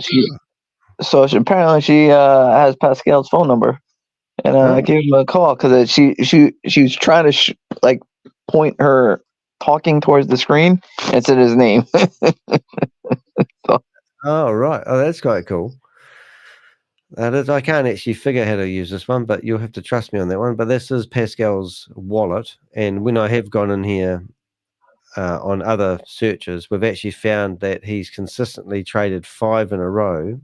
apparently she has Pascal's phone number. And I gave him a call because she was trying to point her talking towards the screen and said his name. Oh, right. Oh, that's quite cool. I can't actually figure how to use this one, but you'll have to trust me on that one. But this is Pascal's wallet. And when I have gone in here on other searches, we've actually found that he's consistently traded 5 in a row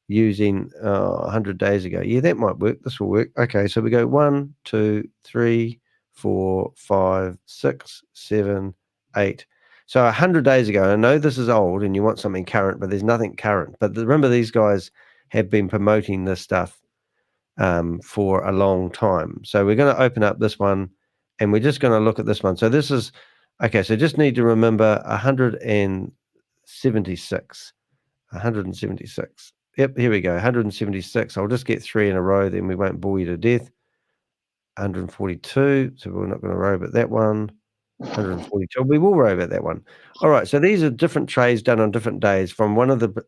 using 100 days ago. Yeah, that might work. This will work. Okay, so we go 1, 2, 3, 4, 5, 6, 7, 8. So 100 days ago. I know this is old and you want something current, but there's nothing current. But remember, these guys have been promoting this stuff for a long time. So we're going to open up this one and we're just going to look at this one. So this is, okay, so just need to remember 176. 176. Yep, here we go, 176. I'll just get 3 in a row, then we won't bore you to death. 142, so we're not going to worry about that one. 142, we will worry about that one. All right, so these are different trades done on different days from one of the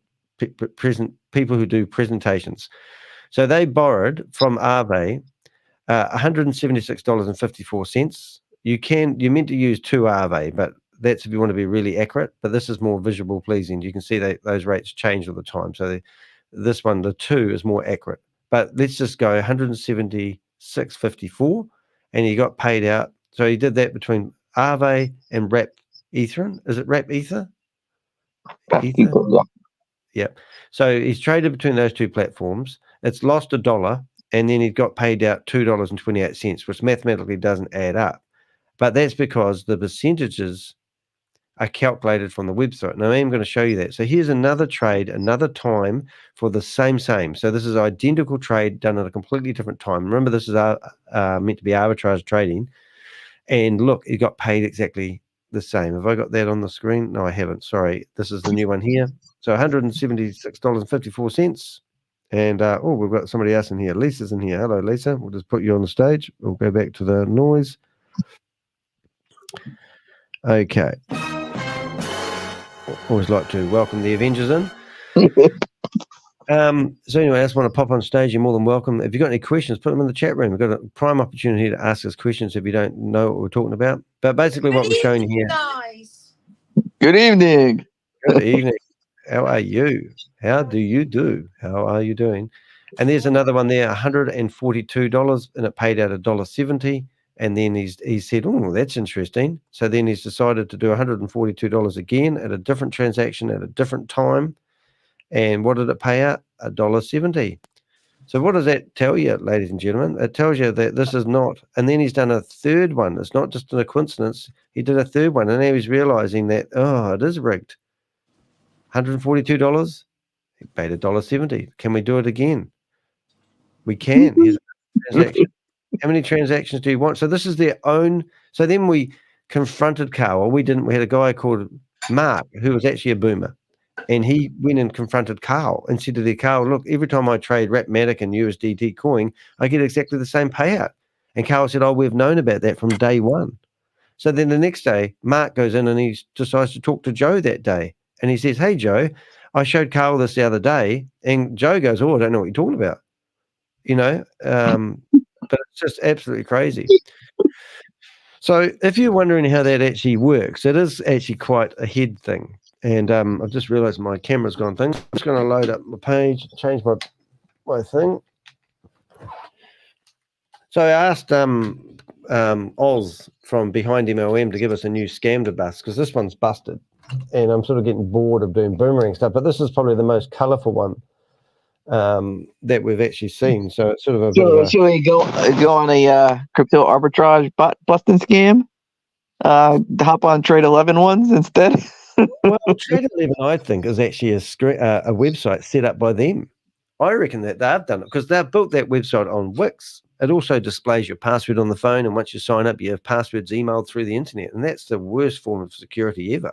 people who do presentations. So they borrowed from Aave $176.54. You're meant to use 2 Aave, but that's if you want to be really accurate. But this is more visual pleasing. You can see that those rates change all the time. So this one, the 2, is more accurate. But let's just go 176.54, and he got paid out. So he did that between Aave and Wrap Ether. Is it Wrap Ether? Ether? Yeah. So he's traded between those 2 platforms. It's lost $1, and then he got paid out $2.28, which mathematically doesn't add up. But that's because the percentages are calculated from the website. And I'm going to show you that. So here's another trade, another time for the same. So this is identical trade done at a completely different time. Remember, this is meant to be arbitrage trading. And look, he got paid exactly the same. Have I got that on the screen? No, I haven't. Sorry. This is the new one here. So $176.54. And, we've got somebody else in here. Lisa's in here. Hello, Lisa. We'll just put you on the stage. We'll go back to the noise. Okay. Always like to welcome the Avengers in. So anyone else want to pop on stage, you're more than welcome. If you've got any questions, put them in the chat room. We've got a prime opportunity to ask us questions if you don't know what we're talking about. But basically what we're showing here. Guys. Good evening. Good evening. How are you? How do you do? How are you doing? And there's another one there, $142, and it paid out $1.70. And then he said, oh, that's interesting. So then he's decided to do $142 again at a different transaction at a different time. And what did it pay out? $1.70. So what does that tell you, ladies and gentlemen? It tells you that this is not, and then he's done a third one. It's not just a coincidence. He did a third one, and now he's realizing that, oh, it is rigged. $142, he paid $1.70. Can we do it again? We can. Here's a transaction. How many transactions do you want? So this is their own. So then we confronted Carl. We didn't. We had a guy called Mark who was actually a boomer, and he went and confronted Carl and said to the Carl, look, every time I trade Rapmatic and USDT coin, I get exactly the same payout. And Carl said, oh, we've known about that from day one. So then the next day, Mark goes in and he decides to talk to Joe that day. And he says, hey, Joe, I showed Carl this the other day. And Joe goes, oh, I don't know what you're talking about. You know, but it's just absolutely crazy. So if you're wondering how that actually works, it is actually quite a head thing. And I've just realized my camera's gone thing. I'm just going to load up my page, change my thing. So I asked Oz from BEHINDMLM to give us a new scam to bust, because this one's busted. And I'm sort of getting bored of doing boomerang stuff, but this is probably the most colorful one that we've actually seen. So it's sort of a bit of a, should we go on a crypto arbitrage busting scam? Hop on Trade 11 ones instead. well, Trade 11, I think, is actually a website set up by them. I reckon that they've done it because they've built that website on Wix. It also displays your password on the phone, and once you sign up, you have passwords emailed through the internet, and that's the worst form of security ever.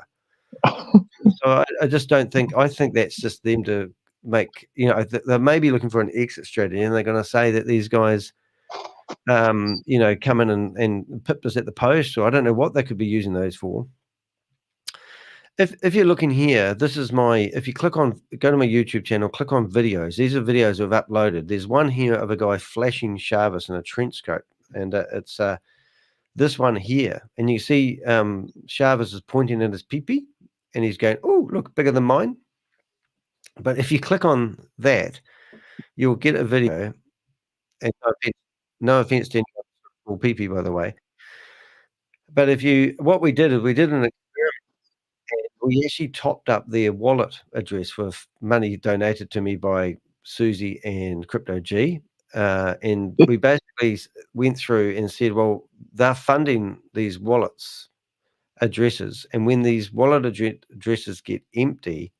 So I just don't think. I think that's just them to make, you know, they may be looking for an exit strategy, and they're going to say that these guys, you know, come in and pipped us at the post, or I don't know what they could be using those for. If you're looking here, this is my, if you click on, go to my YouTube channel, click on videos. These are videos I've uploaded. There's one here of a guy flashing Chavis in a trench coat, and it's this one here. And you see Chavis is pointing at his pee-pee, and he's going, oh, look, bigger than mine. But if you click on that, you'll get a video, and no offense to any pee-pee, by the way. But if you, what we did is we did an experiment. We actually topped up their wallet address with money donated to me by Susie and Crypto G. And we basically went through and said, well, they're funding these wallets addresses. And when these wallet addresses get empty,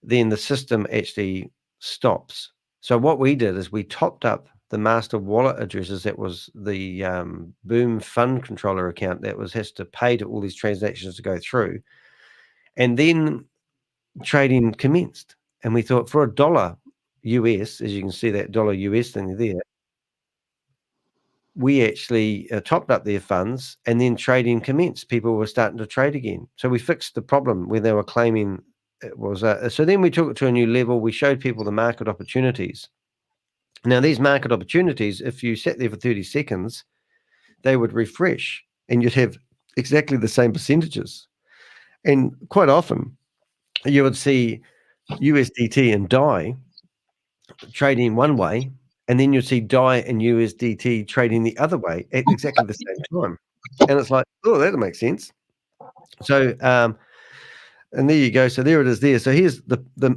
then the system actually stops. So what we did is we topped up the master wallet addresses. That was the Boom Fund Controller account that has to pay to all these transactions to go through. And then trading commenced. And we thought for $1 US, as you can see that $1 US thing there, we actually topped up their funds, and then trading commenced. People were starting to trade again. So we fixed the problem where they were claiming it was. So then we took it to a new level. We showed people the market opportunities. Now, these market opportunities, if you sat there for 30 seconds, they would refresh, and you'd have exactly the same percentages. And quite often, you would see USDT and DAI trading one way, and then you'd see DAI and USDT trading the other way at exactly the same time. And it's like, oh, that'll make sense. So, and there you go. So there it is there. So here's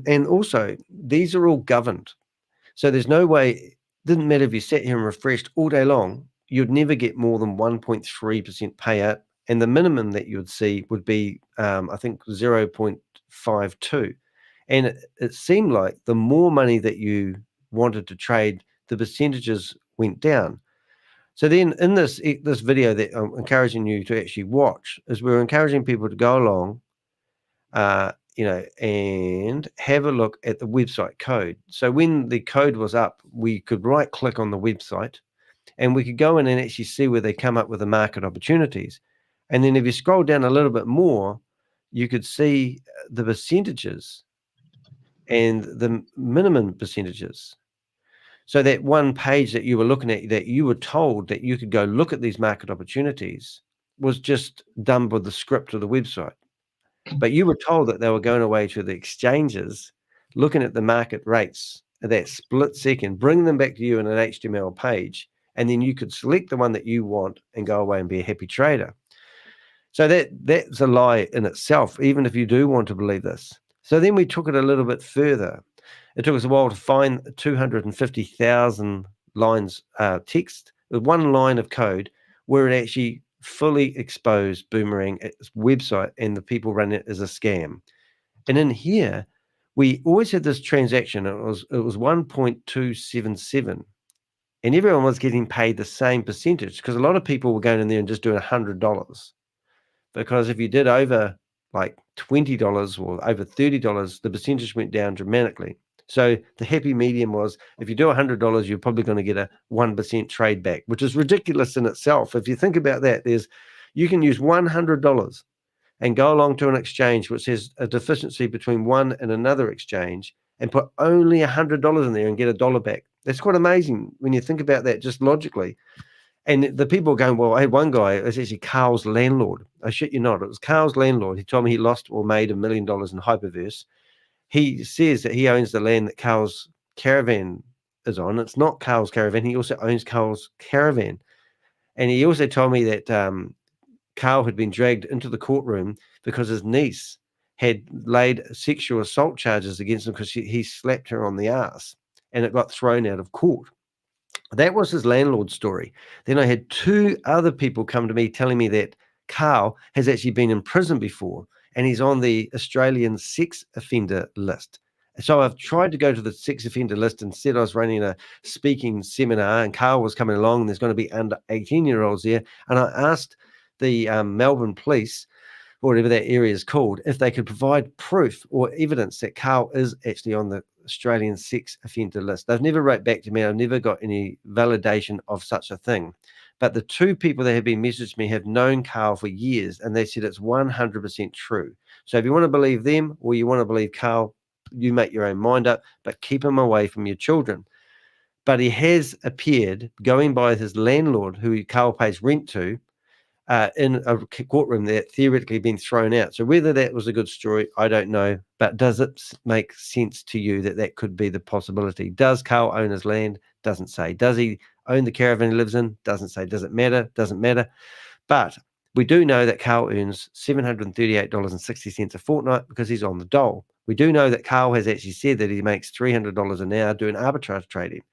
and also these are all governed. So there's no way, didn't matter if you sat here and refreshed all day long, you'd never get more than 1.3% payout. And the minimum that you would see would be, I think, 0.52. And it seemed like the more money that you wanted to trade, the percentages went down. So then in this video that I'm encouraging you to actually watch, is we're encouraging people to go along, you know, and have a look at the website code. So when the code was up, we could right click on the website, and we could go in and actually see where they come up with the market opportunities. And then if you scroll down a little bit more, you could see the percentages and the minimum percentages. So that one page that you were looking at, that you were told that you could go look at these market opportunities, was just done with the script of the website. But you were told that they were going away to the exchanges, looking at the market rates at that split second, bring them back to you in an HTML page, and then you could select the one that you want and go away and be a happy trader. So that's a lie in itself, even if you do want to believe this. So then we took it a little bit further. It took us a while to find 250,000 lines text with one line of code where it actually fully exposed Boomerang, its website, and the people running it as a scam. And in here, we always had this transaction. It was 1.277, and everyone was getting paid the same percentage because a lot of people were going in there and just doing $100. Because if you did over like $20 or over $30, the percentage went down dramatically. So the happy medium was, if you do $100, you're probably going to get a 1% trade back, which is ridiculous in itself. If you think about that, you can use $100 and go along to an exchange which has a deficiency between one and another exchange and put only $100 in there and get $1 back. That's quite amazing when you think about that just logically. And the people going, well, I had one guy, it was actually Carl's landlord. I shit you not, it was Carl's landlord. He told me he lost or made $1 million in Hyperverse. He says that he owns the land that Carl's caravan is on. It's not Carl's caravan. He also owns Carl's caravan. And he also told me that Carl had been dragged into the courtroom because his niece had laid sexual assault charges against him because he slapped her on the ass, and it got thrown out of court. That was his landlord story. Then I had two other people come to me telling me that Carl has actually been in prison before, and he's on the Australian sex offender list. So I've tried to go to the sex offender list. Instead, I was running a speaking seminar, and Carl was coming along, and there's going to be under 18-year-olds there. And I asked the Melbourne police, or whatever that area is called, if they could provide proof or evidence that Carl is actually on the Australian sex offender list. They've never wrote back to me. I've never got any validation of such a thing. But the two people that have been messaged me have known Carl for years, and they said it's 100% true. So if you want to believe them or you want to believe Carl, you make your own mind up, but keep him away from your children. But he has appeared going by his landlord, who Carl pays rent to, in a courtroom that theoretically been thrown out. So whether that was a good story, I don't know. But does it make sense to you that that could be the possibility? Does Carl own his land? Doesn't say. Does he own the caravan he lives in? Doesn't say. Does it matter? Doesn't matter. But we do know that Carl earns $738.60 a fortnight because he's on the dole. We do know that Carl has actually said that he makes $300 an hour doing arbitrage trading.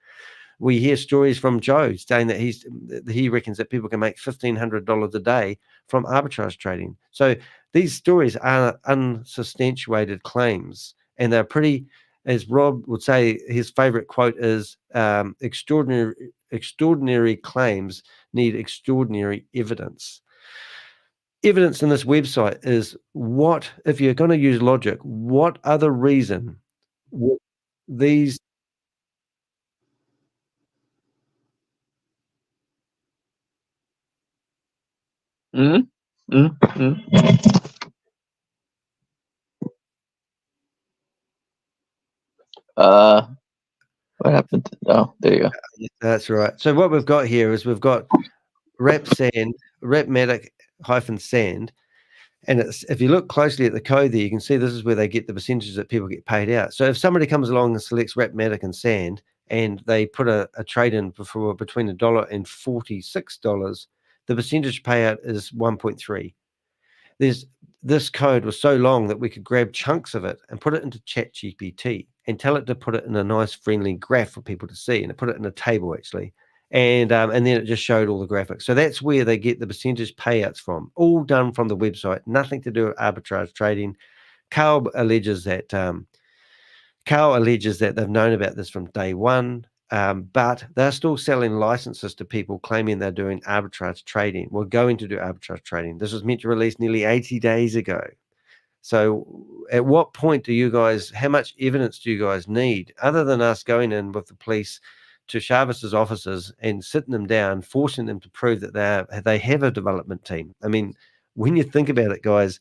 We hear stories from Joe saying that he reckons that people can make $1,500 a day from arbitrage trading. So these stories are unsubstantiated claims, and they're pretty, as Rob would say, his favorite quote is, extraordinary claims need extraordinary evidence. Evidence in this website is what, if you're going to use logic, what other reason would these What happened? Oh, there you go. That's right. So what we've got here is we've got Rapmatic -sand, and it's, if you look closely at the code there, you can see this is where they get the percentages that people get paid out. So if somebody comes along and selects Rapmatic and Sand, and they put a trade in for between $1 and $46, the percentage payout is 1.3. This code was so long that we could grab chunks of it and put it into ChatGPT and tell it to put it in a nice friendly graph for people to see, and it put it in a table actually, and then it just showed all the graphics. So that's where they get the percentage payouts from, all done from the website, nothing to do with arbitrage trading. Carl alleges that they've known about this from day one. But they're still selling licenses to people claiming they're doing arbitrage trading. We're going to do arbitrage trading. This was meant to release nearly 80 days ago. So at what point do you guys, how much evidence do you guys need, other than us going in with the police to Chavez's offices and sitting them down, forcing them to prove that they have a development team? I mean, when you think about it, guys,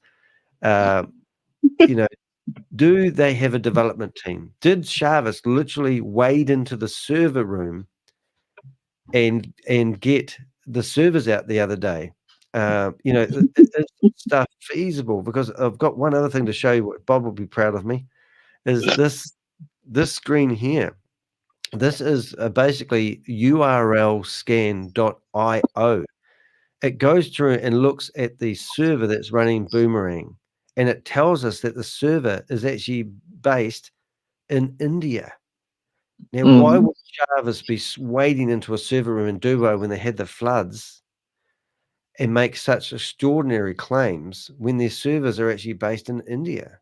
do they have a development team? Did Chavez literally wade into the server room and get the servers out the other day? Is stuff feasible? Because I've got one other thing to show you what Bob will be proud of me, is this screen here. This is basically urlscan.io. It goes through and looks at the server that's running Boomerang, and it tells us that the server is actually based in India. Now, why would Jarvis be wading into a server room in Dubai when they had the floods and make such extraordinary claims when their servers are actually based in India?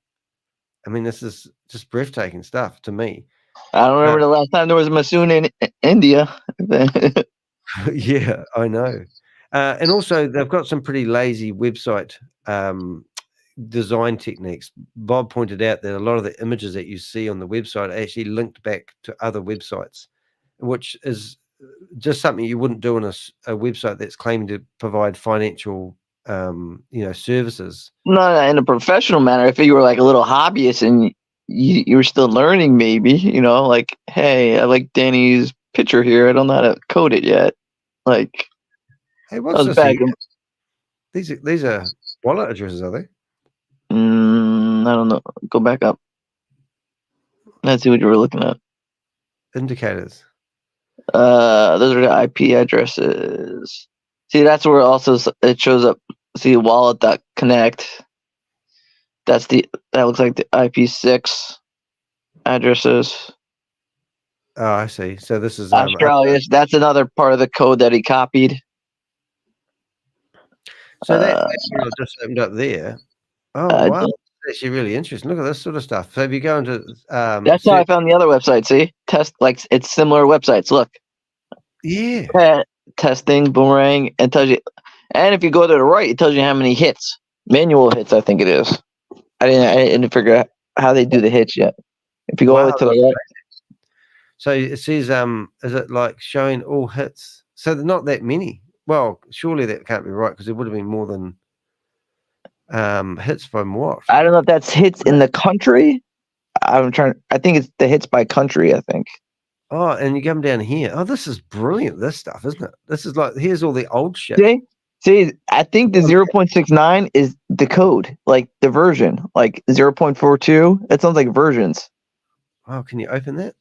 I mean, this is just breathtaking stuff to me. I don't remember the last time there was a Masoon in India. Yeah, I know. And also, they've got some pretty lazy website design techniques. Bob pointed out that a lot of the images that you see on the website are actually linked back to other websites, which is just something you wouldn't do on a website that's claiming to provide financial, services. No, in a professional manner. If you were like a little hobbyist and you were still learning, maybe, like, hey, I like Danny's picture here. I don't know how to code it yet. Like, hey, what's this? These are wallet addresses, are they? I don't know. Go back up. Let's see what you were looking at. Indicators. Those are the IP addresses. See, that's where also it shows up. See, wallet.connect. That looks like the IP6 addresses. Oh, I see. So this is Australia. That's another part of the code that he copied. So that just opened up there. Oh, wow. That's actually really interesting. Look at this sort of stuff. So if you go into that's how I found the other website. See, it's similar websites. Look. Yeah. Testing Boomerang, and tells you. And if you go to the right, it tells you how many hits, manual hits. I think it is. I didn't figure out how they do the hits yet. If you go over to the right. So it says, is it like showing all hits? So they're not that many. Well, surely that can't be right because there would have been more than hits from what? I don't know if that's hits in the country. I think it's the hits by country, I think. Oh, and you come down here. Oh, this is brilliant, this stuff, isn't it? This is like, here's all the old shit. See, I think the 0.69 is the code, like the version, like 0.42. It sounds like versions. Oh, can you open that?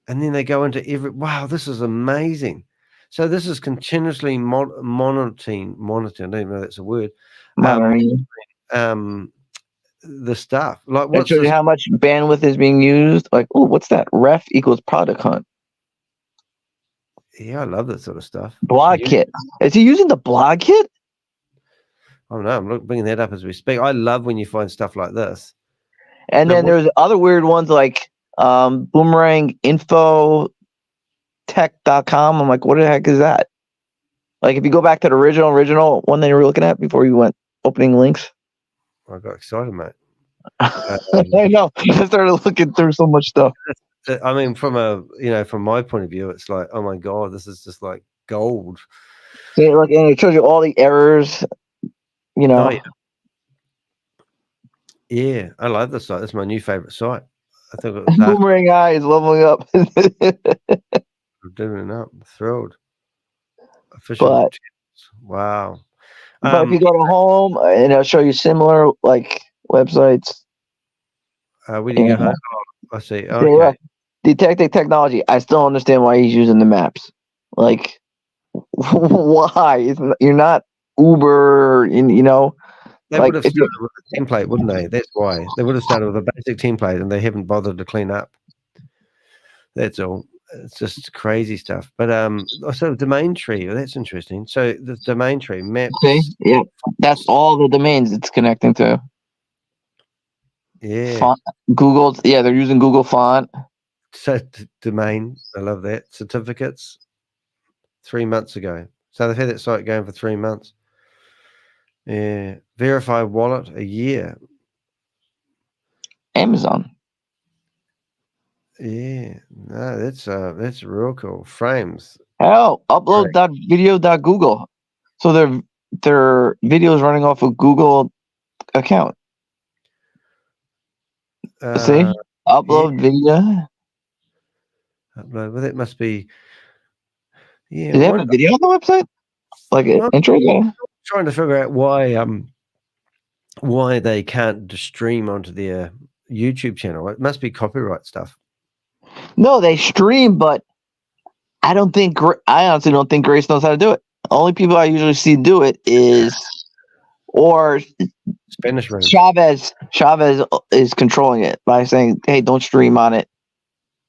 And then they go into wow, this is amazing. So this is continuously monitoring. I don't even know that's a word. The stuff. Like It shows you how much bandwidth is being used. Like, oh, what's that? Ref equals product hunt. Yeah, I love that sort of stuff. Blog kit. Is he using the blog kit? Oh no, I'm bringing that up as we speak. I love when you find stuff like this. And then there's other weird ones like Boomerang Info Tech.com. I'm like, what the heck is that? Like, if you go back to the original one that you were looking at before you went opening links. I got excited, mate. I know. I started looking through so much stuff. I mean, from my point of view, it's like, oh my god, this is just like gold. See, look, and it shows you all the errors. Oh, yeah, I love this site. This is my new favorite site. I think it was Boomerang Eye is leveling up. I'm doing it up. I'm thrilled. Official. Wow. But if you go to home, and it'll show you similar like websites. Where do you go home? Oh, I see. Okay. Yeah, detecting technology. I still understand why he's using the maps. Like, why? You're not Uber, They would have started with a template, wouldn't they? That's why. They would have started with a basic template and they haven't bothered to clean up. That's all. It's just crazy stuff. But also domain tree. That's interesting. So the domain tree maps. Okay. Yeah. That's all the domains it's connecting to. Yeah. Font, Google. Yeah, they're using Google Font. So domain. I love that. Certificates. 3 months ago. So they've had that site going for 3 months. Yeah. Verify wallet a year. Amazon. Yeah. No, that's real cool. Frames. Hell, upload.video.google. So their videos running off a Google account. See? Upload video. Upload. Well, that must be. Yeah. Do they have a video on the website? Like an intro? Trying to figure out why they can't just stream onto their YouTube channel. It must be copyright stuff. No, they stream, but I honestly don't think Grace knows how to do it. Only people I usually see do it is, or Spanish room. Chavez is controlling it by saying, "Hey, don't stream on it."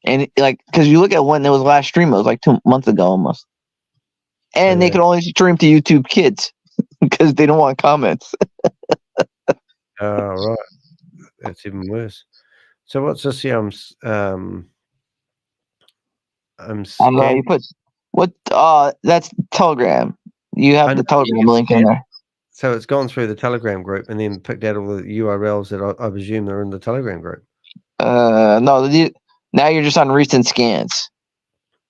And like, because you look at when it was last stream, it was like 2 months ago almost. And they can only stream to YouTube Kids because they don't want comments. Oh, right. That's even worse. So what's this here? I'm I don't know. You put what? That's Telegram. You have the Telegram link in there. So it's gone through the Telegram group and then picked out all the URLs that I presume are in the Telegram group. No, now you're just on recent scans.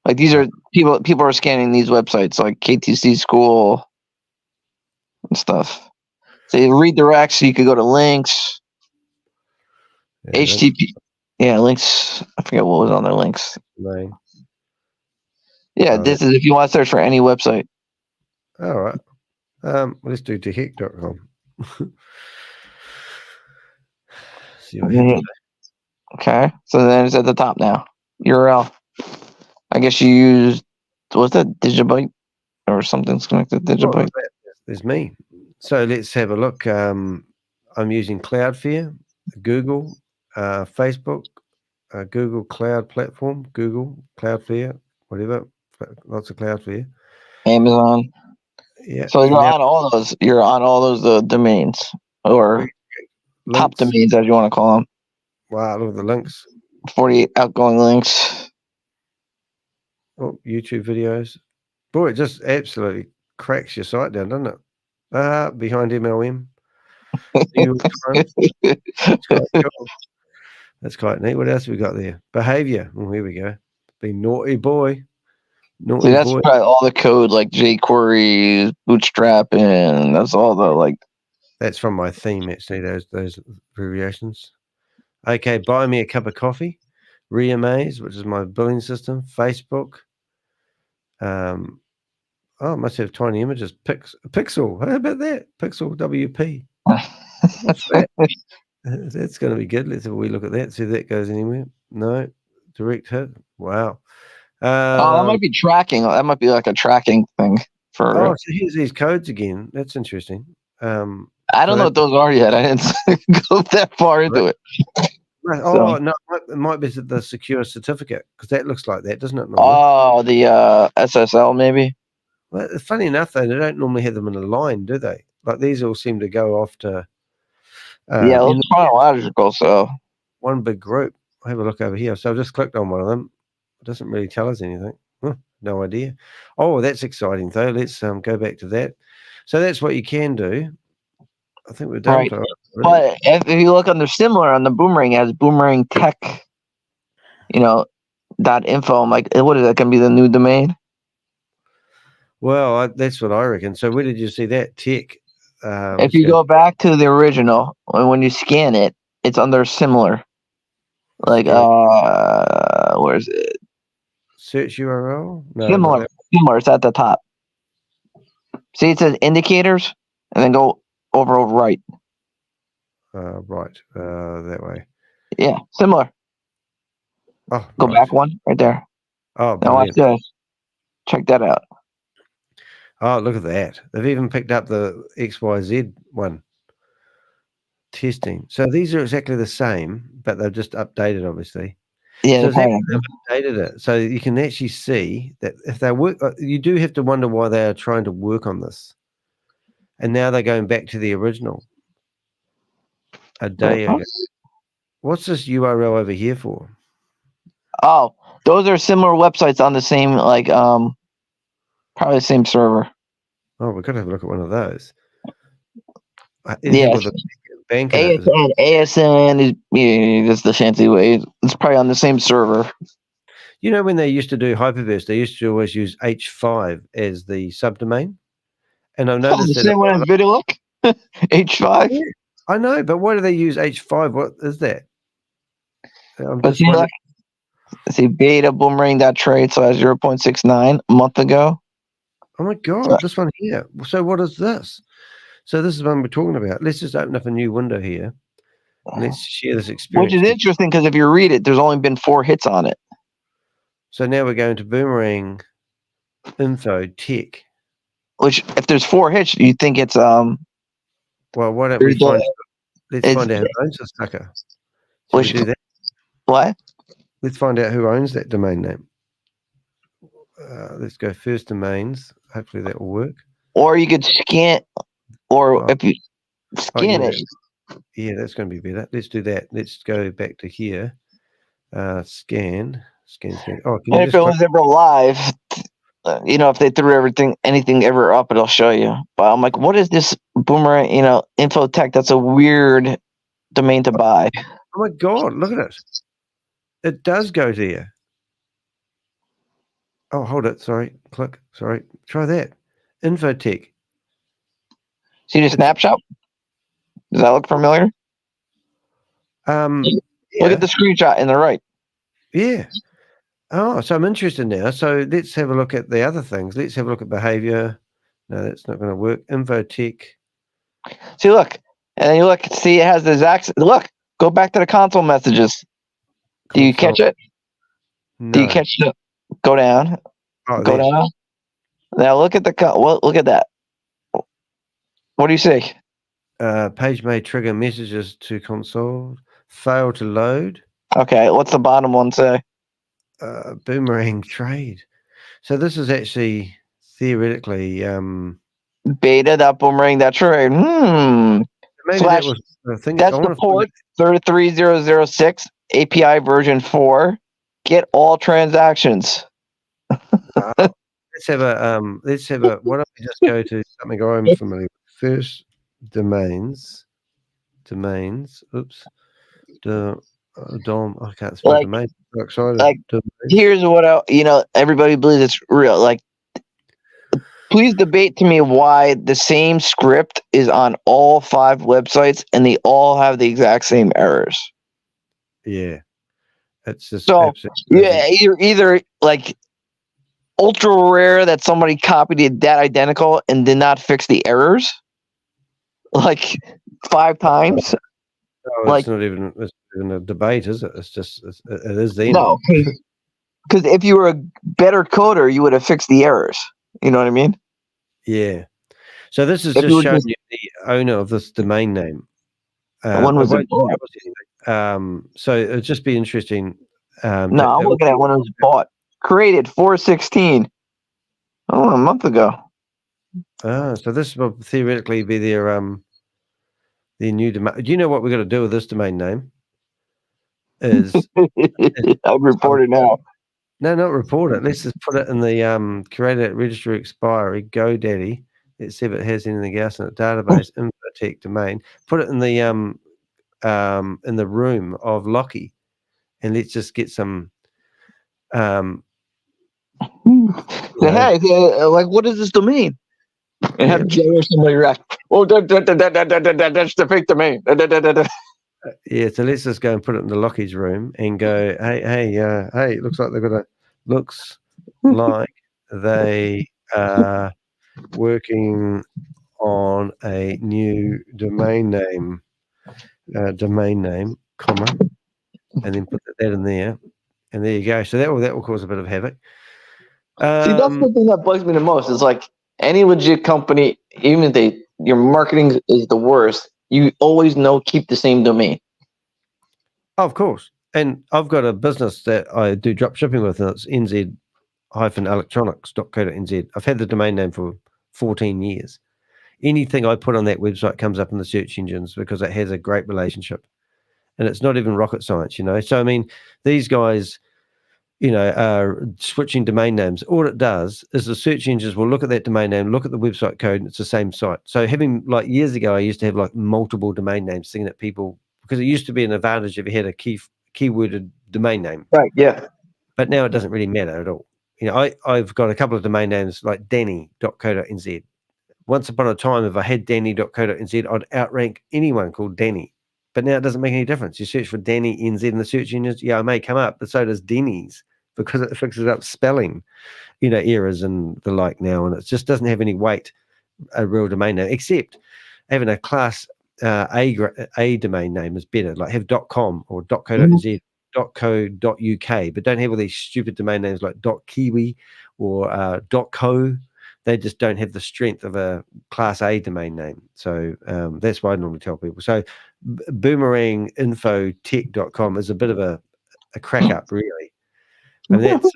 Like these are people are scanning these websites like KTC School and stuff. So you redirect so you could go to links. Yeah, HTTP. Yeah, links. I forget what was on their links. Name. Yeah, this is if you want to search for any website. All right. Let's do teheck.com. See what happens. Okay, so then it's at the top now. URL. I guess you used, what's that, Digibyte or something's connected to Digibyte? There's me. So let's have a look. I'm using Cloudflare, Google, Facebook, Google Cloud Platform, Google, Cloudflare, whatever. Lots of Cloudflare. Amazon. Yeah. So you're on all those. You're on all those domains or top domains, as you want to call them. Wow, look at the links. 48 outgoing links. Oh, YouTube videos. Boy, it just absolutely cracks your site down, doesn't it? Behind MLM. That's quite cool. That's quite neat. What else have we got there? Behavior. Oh, here we go. Be naughty boy. Naughty See, that's boy. probably all the code like jQuery, Bootstrap, and that's all the like. That's from my theme, actually, those abbreviations. Okay, buy me a cup of coffee. Reamaze, which is my billing system. Facebook. Oh, it must have tiny images. Pixel. How about that? Pixel WP. What's that? That's going to be good. Let's have a wee look at that. See if that goes anywhere. No. Direct hit. Wow. That might be tracking. That might be like a tracking thing for. Oh, so here's these codes again. That's interesting. I don't know what those are yet. I didn't go that far into it. Oh, no, it might be the secure certificate because that looks like that, doesn't it? Oh, the SSL maybe. Well, funny enough, though, they don't normally have them in a line, do they? Like these all seem to go off to. Yeah, those chronological. So one big group. I'll have a look over here. So I've just clicked on one of them. It doesn't really tell us anything. No idea. Oh, that's exciting though. Let's go back to that. So that's what you can do. I think we're done. Right. But if you look under similar on the Boomerang, it has Boomerang Tech, .info. I'm like, what is that going to be the new domain? Well, that's what I reckon. So where did you see that? Tech. If you go back to the original, when you scan it, it's under similar. Like, where is it? Search URL? No, similar. It's at the top. See, it says indicators, and then go over right. Right. That way. Yeah, similar. Oh, go back one right there. Oh, now watch this. Check that out. Oh, look at that. They've even picked up the XYZ one. Testing. So these are exactly the same, but they've just updated, obviously. Yeah, so they've updated it. So you can actually see that if they work, you do have to wonder why they are trying to work on this. And now they're going back to the original. A day ago. What's this URL over here for? Oh, those are similar websites on the same, like, probably the same server. Oh, we've got to have a look at one of those. Yeah. ASN is that's the fancy way. It's probably on the same server. You know, when they used to do Hyperverse, they used to always use H5 as the subdomain. And I've noticed the same one as VideoLook? H5? Yeah, I know, but why do they use H5? What is that? See, beta boomerang.trade, so 0.69 a month ago. Oh my God, this one here. So what is this? So this is what we're talking about. Let's just open up a new window here. Let's share this experience. Which is interesting because if you read it, there's only been 4 hits on it. So now we're going to Boomerang Info Tech. Which, if there's 4 hits, you think it's Well, why don't we There's find? the- Let's it's- find out who owns this sucker. Should Which- we do that? what? Let's find out who owns that domain name. Let's go first domains. Hopefully that will work. Or you could scan, or if you scan yeah. it. Yeah, that's going to be better. Let's do that. Let's go back to here. Scan. Oh, can you And if just it was ever live, if they threw anything ever up, it'll show you. But I'm like, what is this Boomerang, Infotech? That's a weird domain to buy. Oh my God, look at it. It does go there. Oh, hold it. Sorry. Click. Sorry. Try that. Infotech. See the snapshot? Does that look familiar? Look at the screenshot in the right. Yeah. Oh, so I'm interested now. So let's have a look at the other things. Let's have a look at behavior. No, that's not going to work. Infotech. See, look. And then you look, see, it has the exact. Look, go back to the console messages. Do you catch it? No. Do you catch it? Go down. Oh, Go there. down. Now look at look at that. What do you see? Page may trigger messages to console. Fail to load. Okay, what's the bottom one say? Boomerang trade. So this is actually theoretically beta.boomerang.trade. Maybe Slash, that was I think that's I the wanna port 33006 API version 4. Get all transactions. let's have a why don't we just go to something I'm familiar with. First domains. Oops. Dom, I can't spell domain. So excited. Here's what everybody believes it's real. Like, please debate to me why the same script is on all 5 websites and they all have the exact same errors. Yeah. It's just So yeah, either like ultra rare that somebody copied it that identical and did not fix the errors like 5 times. No, it's not even a debate, is it? It's just it is the No, because if you were a better coder, you would have fixed the errors. You know what I mean? Yeah. So this is If you just would showing just- you the owner of this domain name. When was it bought? So it'd just be interesting. No, I'm looking at when it was bought. Created 4/16. Oh, a month ago. So this will theoretically be their new domain. Do you know what we're going to do with this domain name? I'll report it now. No, not report it. Let's just put it in the created registry expiry GoDaddy. Let's see if it has anything else in the database. Infotech domain. Put it in the room of Lockie, and let's just get some. Hey, like, what is this domain? And have Jay or somebody react. Oh, that's the fake domain. Yeah, so let's just go and put it in the Lockie's room and go, hey, it looks like they are working on a new domain name, comma, and then put that in there, and there you go. So that will cause a bit of havoc. See, that's the thing that bugs me the most. Is like any legit company, even if your marketing is the worst, you always keep the same domain. Of course. And I've got a business that I do drop shipping with, and it's nz-electronics.co.nz. I've had the domain name for 14 years. Anything I put on that website comes up in the search engines because it has a great relationship. And it's not even rocket science, So, I mean, these guys, are switching domain names. All it does is the search engines will look at that domain name, look at the website code, and it's the same site. So having, like, years ago, I used to have, like, multiple domain names, thinking that people, because it used to be an advantage if you had a keyworded domain name. Right, yeah. But now it doesn't really matter at all. I've got a couple of domain names like danny.co.nz. Once upon a time, if I had danny.co.nz, I'd outrank anyone called Danny. But now it doesn't make any difference. You search for Danny NZ in the search engines, yeah, it may come up, but so does Denny's, because it fixes up spelling, errors and the like now, and it just doesn't have any weight, a real domain name, except having a class A domain name is better. Like have .com or .co.nz .co.uk, but don't have all these stupid domain names like .kiwi or .co. They just don't have the strength of a Class A domain name. So that's why I normally tell people. So boomeranginfotech.com is a bit of a crack up, really. And that's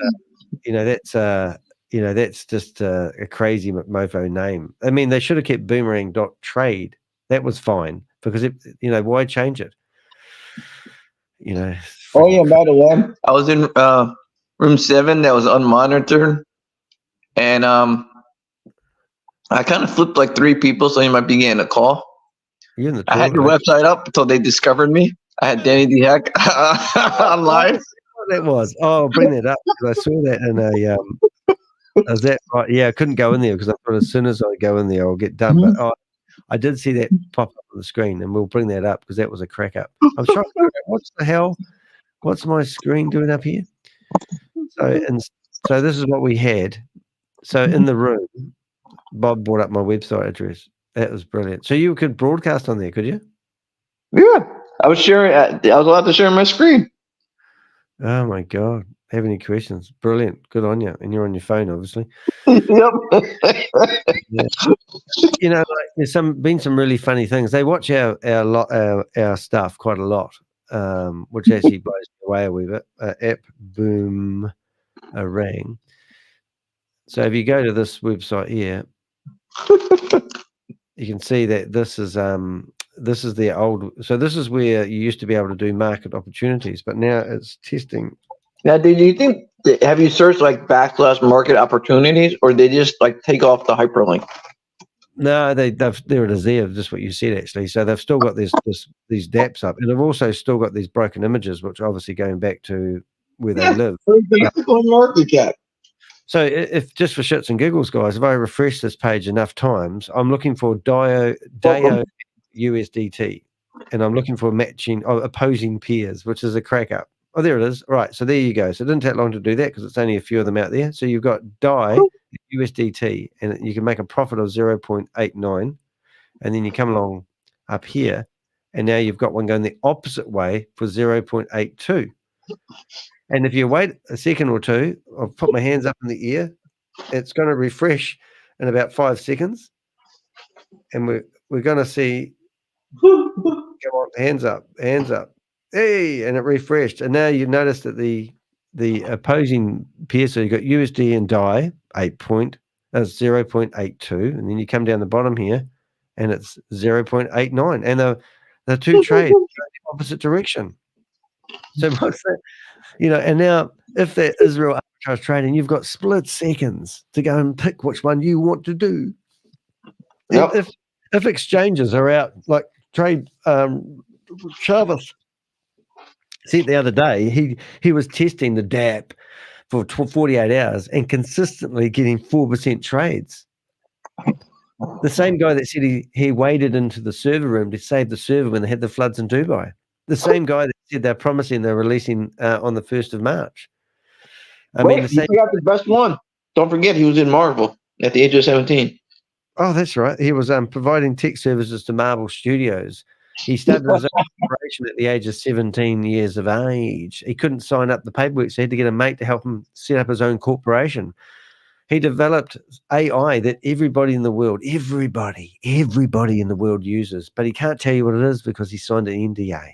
that's just a crazy mofo name. I mean, they should have kept boomerang.trade. That was fine because why change it? Oh yeah, by the way, I was in room 7 that was unmonitored, and I kind of flipped like 3 people, so you might be getting a call. You're in the I had your website up until they discovered me. I had Danny the Hack online. That was. Oh, bring that up because I saw that in a. Is that right? Yeah, I couldn't go in there because I thought as soon as I go in there, I'll get done. But I did see that pop up on the screen, and we'll bring that up because that was a crack up. I'm trying to figure out what the hell. What's my screen doing up here? So this is what we had. So in the room, Bob brought up my website address. That was brilliant. So you could broadcast on there, could you? Yeah, I was sharing. I was allowed to share my screen. Oh my God. Have any questions? Brilliant. Good on you. And you're on your phone, obviously. Yep. Yeah. There's been some really funny things. They watch our stuff quite a lot, which actually blows me away a wee bit. App Boomerang. So if you go to this website here, you can see that this is the old. So this is where you used to be able to do market opportunities, but now it's testing. Now, did you think? Have you searched like / market opportunities, or they just like take off the hyperlink? No, there it is there, just what you said actually. So they've still got these dApps up, and they've also still got these broken images, which are obviously going back to where they live. Market cap. So if just for shits and giggles, guys, if I refresh this page enough times, I'm looking for DAO USDT, and I'm looking for matching opposing peers, which is a crack up. Oh, there it is. Right, so there you go. So it didn't take long to do that because it's only a few of them out there. So you've got DAI USDT, and you can make a profit of 0.89, and then you come along up here, and now you've got one going the opposite way for 0.82. And if you wait a second or two, I'll put my hands up in the air, it's going to refresh in about 5 seconds, and we're going to see. Come on, hands up, hey, and it refreshed, and now you notice that the opposing peer, so you got USD and DAI 0.82, and then you come down the bottom here, and it's 0.89, and the two trades go in the opposite direction. So what's that? And now if that Israel arbitrage trading, you've got split seconds to go and pick which one you want to do. Yep. If exchanges are out like trade Travis said the other day, he was testing the DApp for 48 hours and consistently getting 4% trades. The same guy that said he waded into the server room to save the server when they had the floods in Dubai. The same guy that said they're promising they're releasing on the 1st of March. I mean, you forgot the best one. Don't forget, he was in Marvel at the age of 17. Oh, that's right. He was providing tech services to Marvel Studios. He started his own corporation at the age of 17 years of age. He couldn't sign up the paperwork, so he had to get a mate to help him set up his own corporation. He developed AI that everybody in the world uses, but he can't tell you what it is because he signed an NDA.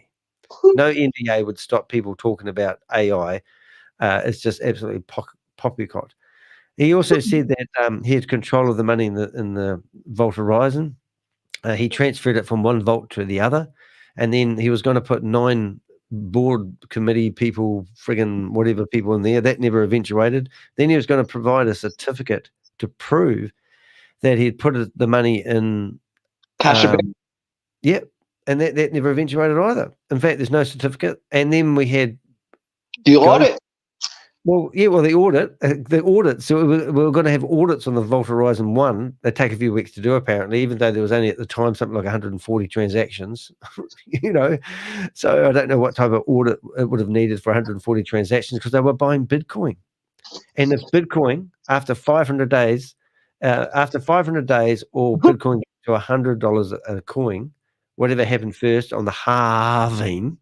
No NDA would stop people talking about AI. It's just absolutely poppycock. He also said that he had control of the money in the Vault Horizon. He transferred it from one vault to the other, and then he was going to put 9 board committee people, friggin' whatever people in there. That never eventuated. Then he was going to provide a certificate to prove that he'd put the money in cash. Yep, and that never eventuated either. In fact, there's no certificate. And then we had the audit. Well, yeah, the audit. So we were going to have audits on the Vault Horizon 1. They take a few weeks to do, apparently, even though there was only at the time something like 140 transactions, So I don't know what type of audit it would have needed for 140 transactions because they were buying Bitcoin. And if Bitcoin, after 500 days, or Bitcoin to $100 a coin, whatever happened first on the halving,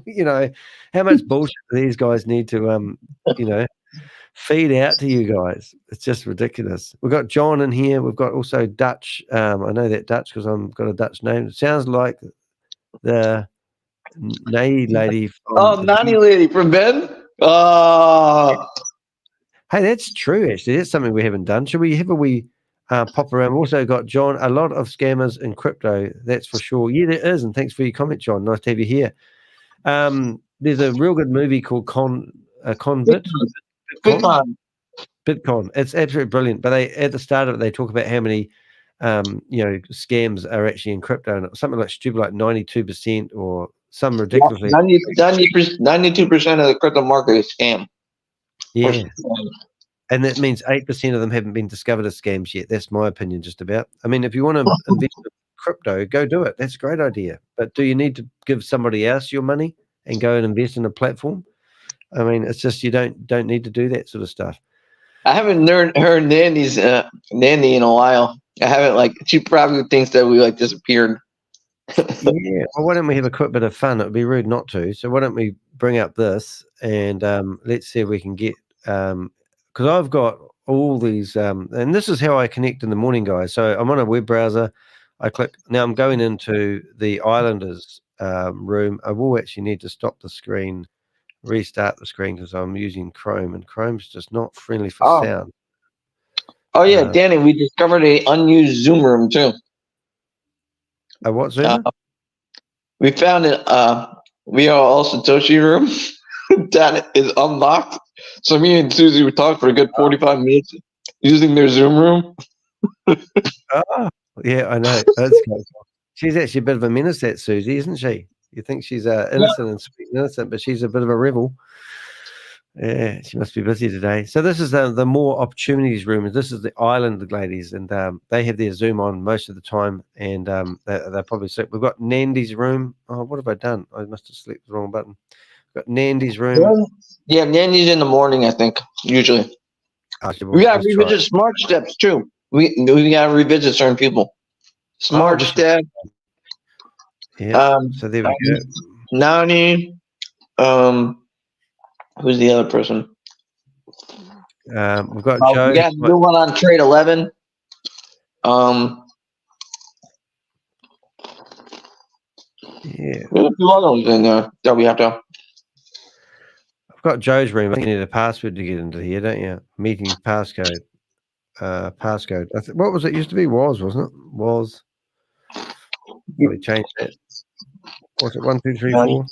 You know, how much bullshit do these guys need to, you know, feed out to you guys? It's just ridiculous. We've got John in here. We've got also Dutch. I know that Dutch because I've got a Dutch name. It sounds like the Nay lady from Nanny lady from Ben. Hey, that's true. Actually, that's something we haven't done. Should we have a wee pop around? We've also got John. A lot of scammers in crypto. That's for sure. Yeah, there is. And thanks for your comment, John. Nice to have you here. There's a real good movie called Bitcoin. It's absolutely brilliant. But they at the start of it, they talk about how many you know, scams are actually in crypto, and something like stupid, like 92% or some ridiculously 92% of the crypto market is scam. Yeah. And that means 8% of them haven't been discovered as scams yet. That's my opinion, just about. I mean, if you want to invest in crypto, go do it. That's a great idea. But do you need to give somebody else your money and go and invest in a platform? I mean, it's just you don't need to do that sort of stuff. I haven't heard Nandy in a while. I haven't she probably thinks that we disappeared. Yeah. Well, why don't we have a quick bit of fun? It would be rude not to. So why don't we bring up this and let's see if we can get because I've got all these and this is how I connect in the morning, guys. So I'm on a web browser. I click. Now I'm going into the Islanders room. I will actually need to stop the screen, restart the screen because I'm using Chrome and Chrome's just not friendly for sound. Oh yeah, Danny, we discovered a unused Zoom room too. A what Zoom? We found it. We are all SATOSHI room that is unlocked. So me and Susie would talk for a good 45 minutes using their Zoom room. Oh, yeah, I know. That's cool. She's actually a bit of a menace, that Susie, isn't she? You think she's innocent and sweet and innocent, but she's a bit of a rebel. Yeah, she must be busy today. So this is the more opportunities room. This is the island ladies, and they have their Zoom on most of the time, and they're probably sleep. We've got Nandy's room. Oh, what have I done? I must have selected the wrong button. We've got Nandy's room. Yeah, Nandy's in the morning, I think, usually. We got to revisit smart steps too. We got to revisit certain people. Smart step. Yeah. So there we go. Nani. Who's the other person? We've got Joe. We got a new one on Trade 11. Yeah. There's a few other ones in there that we have to. I've got Joe's room. I think you need a password to get into here, don't you? Meeting passcode. Passcode. What was it? Used to be wasn't it? Was. We changed that. What's it? 1, 2, 3, 4.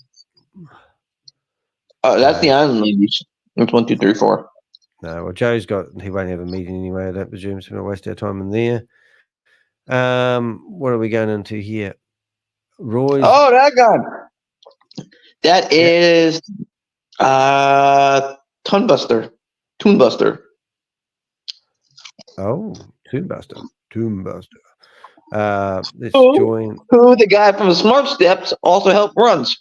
Oh, that's the island ladies. It's 1, 2, 3, 4. No, well, Joe's got. He won't have a meeting anyway. I don't presume. So we're gonna waste our time in there. What are we going into here? Roy's. Oh, that guy. That is Toonbuster. Oh, Toonbuster. Let's join. Who the guy from the Smart Steps also helped runs.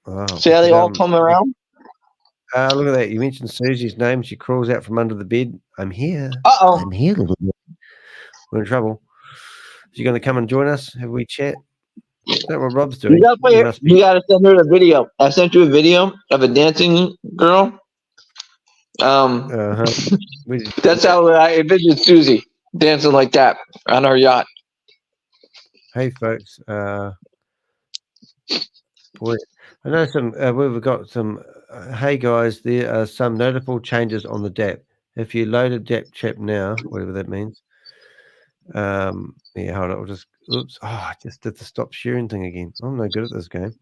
Oh, see how they all come around? Look at that. You mentioned Susie's name. She crawls out from under the bed. I'm here. Uh-oh. I'm here, little bit. We're in trouble. Is she going to come and join us? Have we chat? Is that what Rob's doing? You gotta send her a video. I sent you a video of a dancing girl. That's how I envisioned Susie dancing like that on our yacht. Hey, folks. Boy, I know some. We've got some. Hey, guys, there are some notable changes on the DApp. If you load a DApp chat now, whatever that means. Yeah, hold on. I'll just. Oops. Oh, I just did the stop sharing thing again. I'm no good at this game.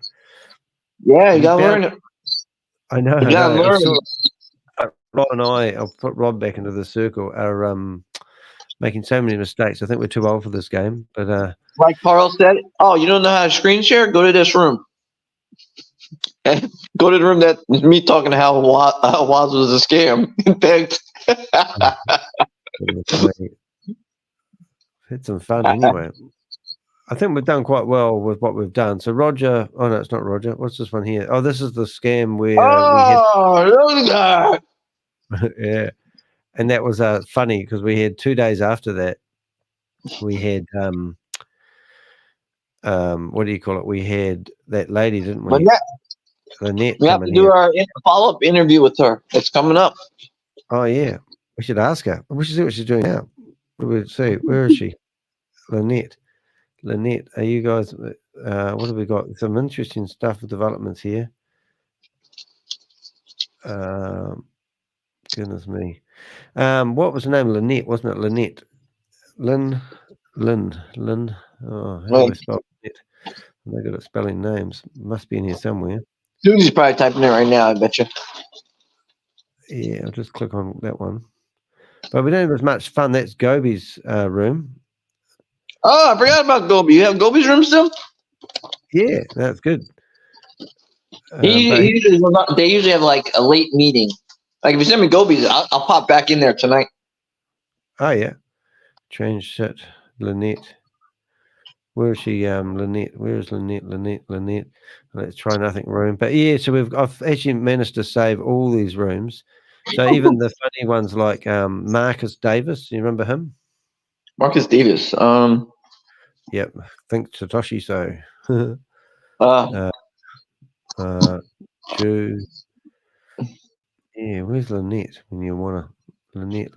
Yeah, you gotta learn it. I know. You gotta learn it. Rob and I'll put Rob back into the circle, are making so many mistakes. I think we're too old for this game. But like Carl said, oh, you don't know how to screen share? Go to this room. And go to the room that is me talking to how Waz was a scam. In fact. Had some fun anyway. I think we've done quite well with what we've done. So Roger, oh no, it's not Roger. What's this one here? Oh, this is the scam where we had. Yeah, and that was funny because we had 2 days after that. We had what do you call it? We had that lady, didn't we? Lynette. Lynette We have come to in do here. our follow-up interview with her. It's coming up. Oh yeah, we should ask her. We should see what she's doing now. We'll see. Where is she? Lynette. Lynette, are you guys? What have we got? Some interesting stuff with developments here. Goodness me. What was the name? Lynette, wasn't it? Lynette. Lynn. Oh, how do I spell it? I'm not good at spelling names. Must be in here somewhere. Susie's probably typing it right now, I bet you. Yeah, I'll just click on that one. But we don't have as much fun. That's Gobi's room. Oh, I forgot about Gobi. You have Gobi's room still? Yeah, that's good. They usually have like a late meeting. Like if you send me Gobi's, I'll pop back in there tonight. Oh yeah. Change set. Lynette. Where is she? Lynette. Where is Lynette? Lynette. Let's try nothing room. But yeah, so I've actually managed to save all these rooms. So even the funny ones like Marcus Davis, you remember him? Marcus Davis. Yep. Think Satoshi so. Jew. Yeah, where's Lynette when you wanna Lynette.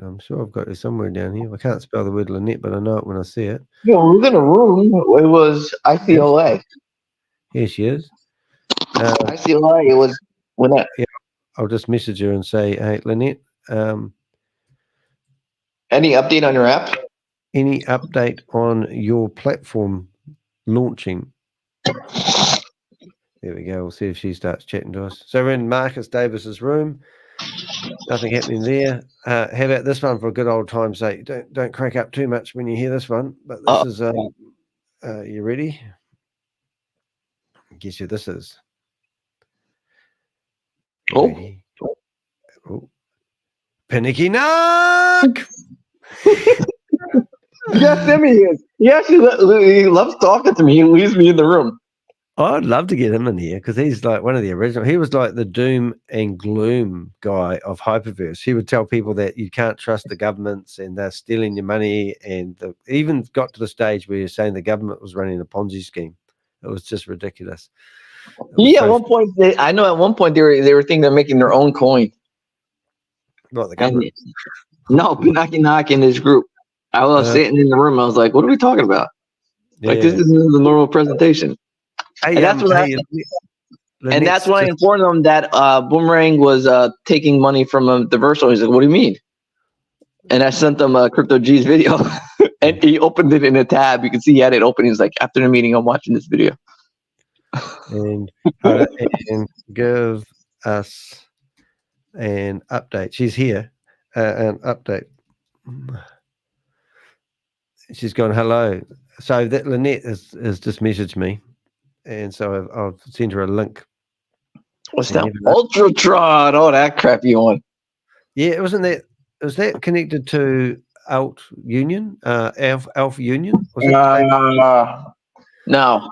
I'm sure I've got it somewhere down here. I can't spell the word Lynette, but I know it when I see it. No, we was in a room. It was ICLA. Here she is. ICLA. It was when that. Yeah, I'll just message her and say, "Hey, Lynette. Any update on your app? Any update on your platform launching?" There we go. We'll see if she starts chatting to us. So we're in Marcus Davis's room. Nothing happening there. How about this one for a good old time's sake? Don't crack up too much when you hear this one. But this is you ready? Guess who this is? Oh. Panicky Knock! Yes, Timmy is. He actually he loves talking to me. He leaves me in the room. I'd love to get him in here because he's like one of the original. He was like the doom and gloom guy of Hyperverse. He would tell people that you can't trust the governments and they're stealing your money. And even got to the stage where you're saying the government was running a Ponzi scheme. It was just ridiculous. Yeah, at one point, I know at one point they were thinking of making their own coin. What, the government? No, Knock in this group. I was sitting in the room. I was like, "What are we talking about? Like this isn't the normal presentation." Hey, and that's when I informed them that Boomerang was taking money from the Versal. He's like, "What do you mean?" And I sent them Crypto G's video, and he opened it in a tab. You can see he had it open. He's like, "After the meeting, I'm watching this video." And give us an update. She's here. An update. She's gone, hello. So that Lynette has just messaged me. And so I've sent her a link. What's that? Ultratron, all that crap you want. Yeah, was that connected to Alt Union? Alpha Union? Was no.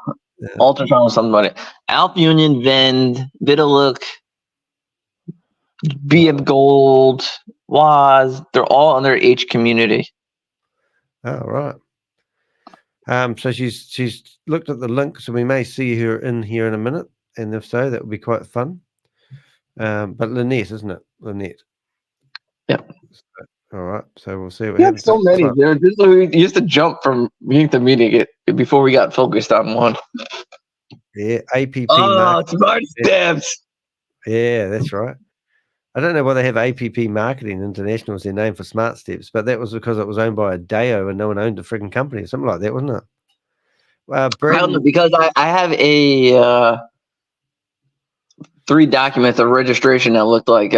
Ultratron was something about it. Alpha Union, Vend, Vitalook, BM Gold, Waz, they're all under H community. Oh, right. So she's looked at the link, so we may see her in here in a minute, and if so, that would be quite fun. But Lynette, isn't it? Lynette. Yeah. All right. So we'll see what happens. So many. We used to jump from meeting to meeting before we got focused on one. Yeah. APP. Smart Steps. Yeah, that's right. I don't know why they have APP Marketing International as their name for Smart Steps, but that was because it was owned by a DAO and no one owned the freaking company, something like that, wasn't it? I don't know, because I have a 3 documents of registration that looked like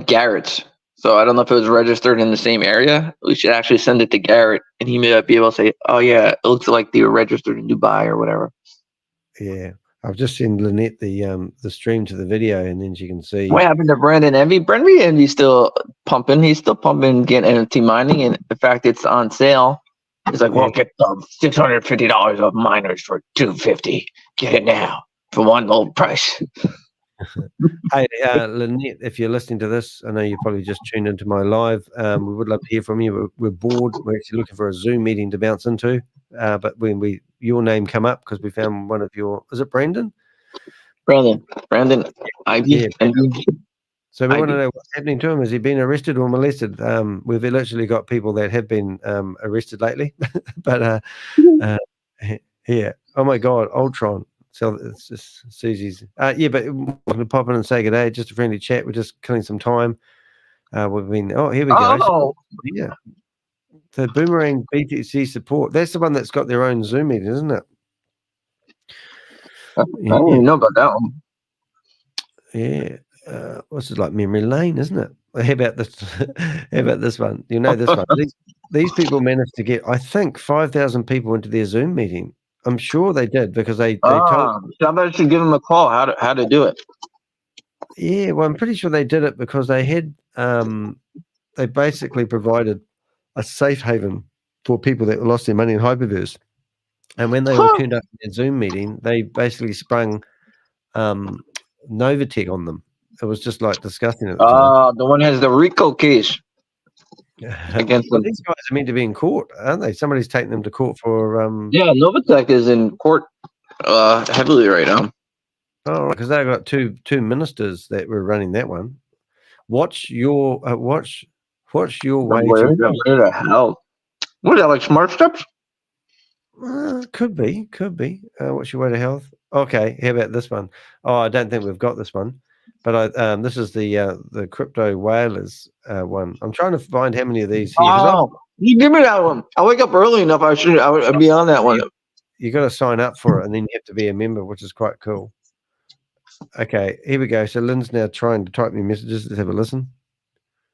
Garrett's. So I don't know if it was registered in the same area. We should actually send it to Garrett, and he may be able to say, "Oh yeah, it looks like they were registered in Dubai or whatever." Yeah. I've just sent Lynette the stream to the video, and then she can see. What happened to Brandon Envy? Brandon Envy's still pumping. He's still pumping, getting NFT mining, and in fact, it's on sale. He's like, "Well, get $650 of miners for $250. Get it now for one low price." Hey, Lynette, if you're listening to this, I know you probably just tuned into my live. We would love to hear from you. We're bored. We're actually looking for a Zoom meeting to bounce into. But when your name come up because we found one of your, is it Brandon? Brandon, Yeah. Ivy. So we want to Ivy. know what's happening to him. Has he been arrested or molested? We've literally got people that have been arrested lately. But yeah. Oh my God, Ultron. So it's just Susie's. Yeah, but I'm going to pop in and say good day. Just a friendly chat. We're just killing some time. We've been. Oh, here we go. Oh, Yeah. The Boomerang BTC support. That's the one that's got their own Zoom meeting, isn't it? I didn't even know about that one. Yeah. What's it like? Memory lane, isn't it? How about this? How about this one? You know this one. These people managed to get, I think, 5,000 people into their Zoom meeting. I'm sure they did because they told. Somebody should give them a call. How to do it? Yeah, well, I'm pretty sure they did it because they had they basically provided a safe haven for people that lost their money in Hyperverse. And when they all turned up in their Zoom meeting, they basically sprung Novatech on them. It was just like disgusting at the time. The one has the RICO case against Well, them. these guys are meant to be in court, aren't they? Somebody's taking them to court for Yeah, Novatech is in court heavily right now. Oh, because they've got two ministers that were running that one. Watch your way Where to go. the hell? What is that, like Smart Steps? Could be. What's your way to health? Okay, how about this one? Oh, I don't think we've got this one, but this is the crypto whalers one. I'm trying to find how many of these here. You give me that one. I wake up early enough. I'd be on that one. You got to sign up for it, and then you have to be a member, which is quite cool. Okay, here we go. So Lynn's now trying to type me messages. Let's have a listen.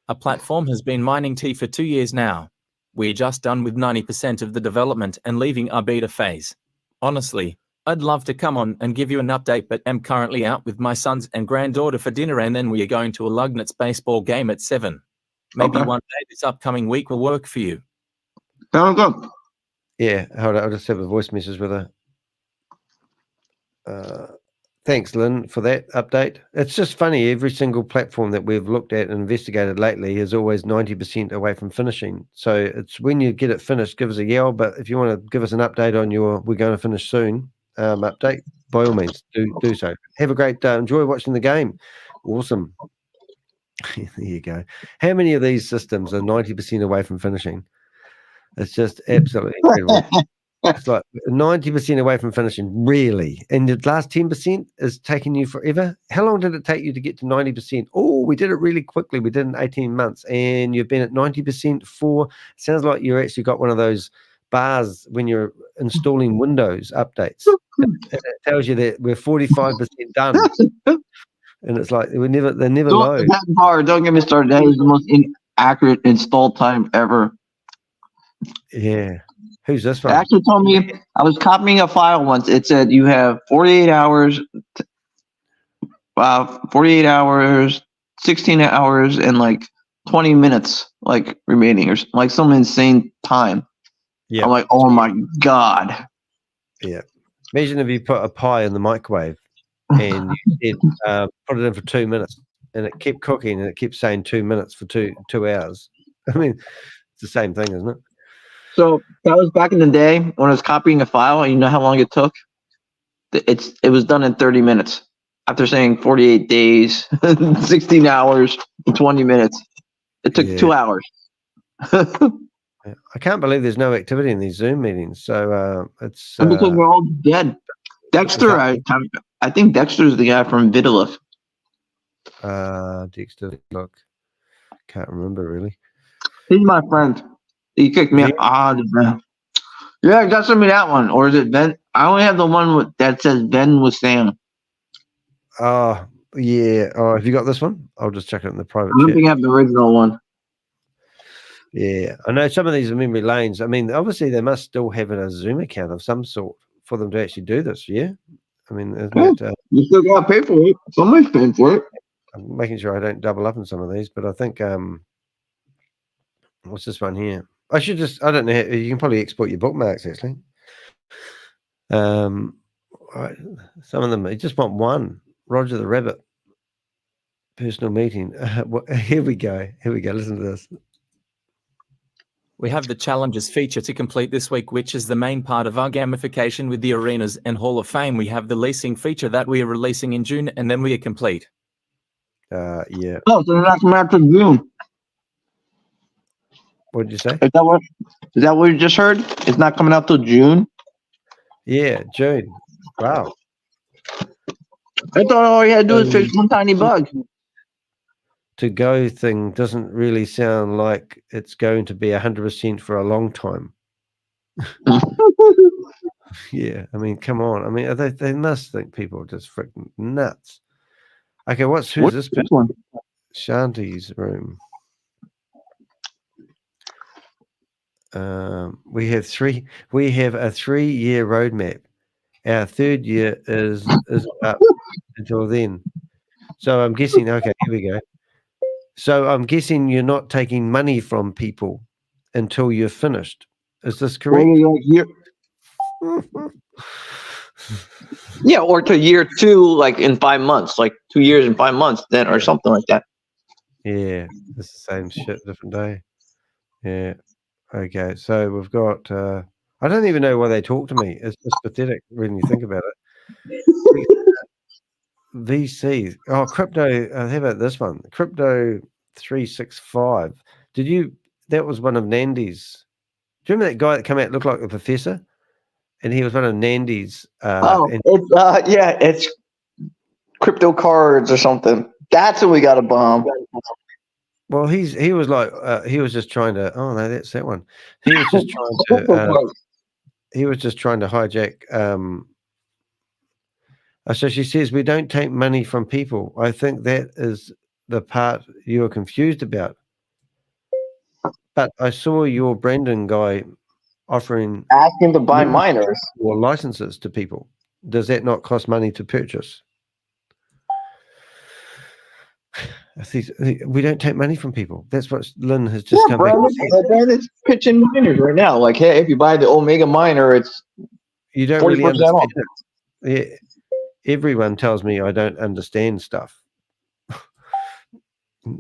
A platform has been mining T for 2 years now. We're just done with 90% of the development and leaving our beta phase. Honestly, I'd love to come on and give you an update, but am currently out with my sons and granddaughter for dinner, and then we are going to a Lugnets baseball game at 7. Maybe one day this upcoming week will work for you. Sounds good. Yeah, hold on. I'll just have a voice message with her. Thanks, Lynn, for that update. It's just funny. Every single platform that we've looked at and investigated lately is always 90% away from finishing. So it's when you get it finished, give us a yell. But if you want to give us an update on your "we're going to finish soon" update, by all means, do so. Have a great day. Enjoy watching the game. Awesome. There you go. How many of these systems are 90% away from finishing? It's just absolutely incredible. It's like 90% away from finishing, really. And the last 10% is taking you forever. How long did it take you to get to 90%? Oh, we did it really quickly. We did it in 18 months. And you've been at 90% for, sounds like you actually got one of those bars when you're installing Windows updates. It tells you that we're 45% done. And it's like they're never low. That bar, don't get me started. That is the most inaccurate install time ever. Yeah. Who's this one? It actually told me, I was copying a file once. It said you have 48 hours, 16 hours, and like 20 minutes like remaining, or like some insane time. Yeah. I'm like, oh my God. Yeah. Imagine if you put a pie in the microwave and you said, put it in for 2 minutes, and it kept cooking and it kept saying 2 minutes for two hours. I mean, it's the same thing, isn't it? So that was back in the day when I was copying a file. You know how long it took? It was done in 30 minutes. After saying 48 days, 16 hours, 20 minutes. It took 2 hours. I can't believe there's no activity in these Zoom meetings. So it's because we're all dead. Dexter, I think Dexter's the guy from Vidalith. Dexter, look, can't remember really. He's my friend. He kicked me out. Yeah, got some of that one. Or is it Ven? I only have the one that says Ven with Sam. Oh, yeah. Oh, have you got this one? I'll just check it in the private I don't chat. think I have the original one. Yeah, I know some of these are memory lanes. I mean, obviously they must still have a Zoom account of some sort for them to actually do this. Yeah, I mean, isn't it, you still got to pay for it. Somebody's paying for it. I'm making sure I don't double up on some of these, but I think what's this one here? I don't know. You can probably export your bookmarks actually. Some of them, I just want one. Roger the Rabbit. Personal meeting. Here we go. Here we go. Listen to this. We have the challenges feature to complete this week, which is the main part of our gamification with the arenas and Hall of Fame. We have the leasing feature that we are releasing in June, and then we are complete. Yeah. Oh, so they're not coming out till June. What did you say? Is that what you just heard? It's not coming out till June? Yeah, June. Wow. I thought all you had to do is fix one tiny bug. To go thing doesn't really sound like it's going to be 100% for a long time. Yeah, I mean, come on. I mean, they must think people are just freaking nuts. Okay, who's this one? Shanti's room. We have a 3-year roadmap. Our 3rd year is up until then. So I'm guessing, okay, here we go. So I'm guessing you're not taking money from people until you're finished. Is this correct? Yeah, or to year 2, like in 5 months, like 2 years and 5 months, then, or something like that. Yeah, it's the same shit, different day. Yeah. Okay, so we've got. I don't even know why they talk to me. It's just pathetic when you think about it. VC. Oh, crypto. How about this one? Crypto 365. That was one of Nandy's. Do you remember that guy that came out looked like a professor? And he was one of Nandy's. It's crypto cards or something. That's what we got to bomb. Well, he was like he was just trying to. Oh no, that's that one. He was just trying to. He was just trying to hijack. So she says we don't take money from people. I think that is the part you are confused about. But I saw your Brandon guy asking to buy miners or licenses to people. Does that not cost money to purchase? We don't take money from people. That's what Lynn has just come back. Brandon's pitching miners right now. Like, hey, if you buy the Omega miner, it's you don't really understand it. Yeah, everyone tells me I don't understand stuff. I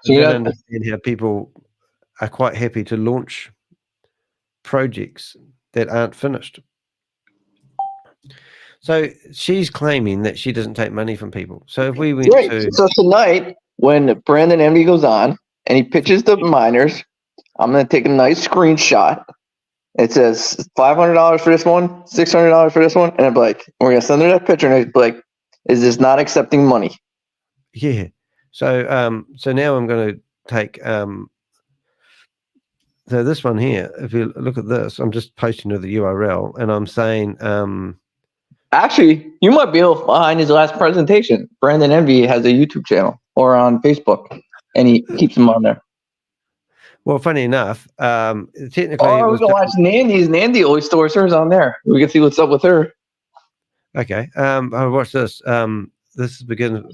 don't understand how people are quite happy to launch projects that aren't finished. So she's claiming that she doesn't take money from people. So if we went so tonight, when Brandon MVP goes on and he pitches the miners, I'm going to take a nice screenshot. It says $500 for this one, $600 for this one, and I'm like, we're going to send her that picture, and it's like, is this not accepting money? Yeah. So so now I'm going to take so this one here. If you look at this, I'm just posting to the URL, and I'm saying. Actually, you might be behind his last presentation. Brandon MVP has a YouTube channel or on Facebook, and he keeps them on there. Well, funny enough, technically, I was going to watch Nandy's. Nandy always stores hers on there. We can see what's up with her. Okay. I watched this. This is beginning.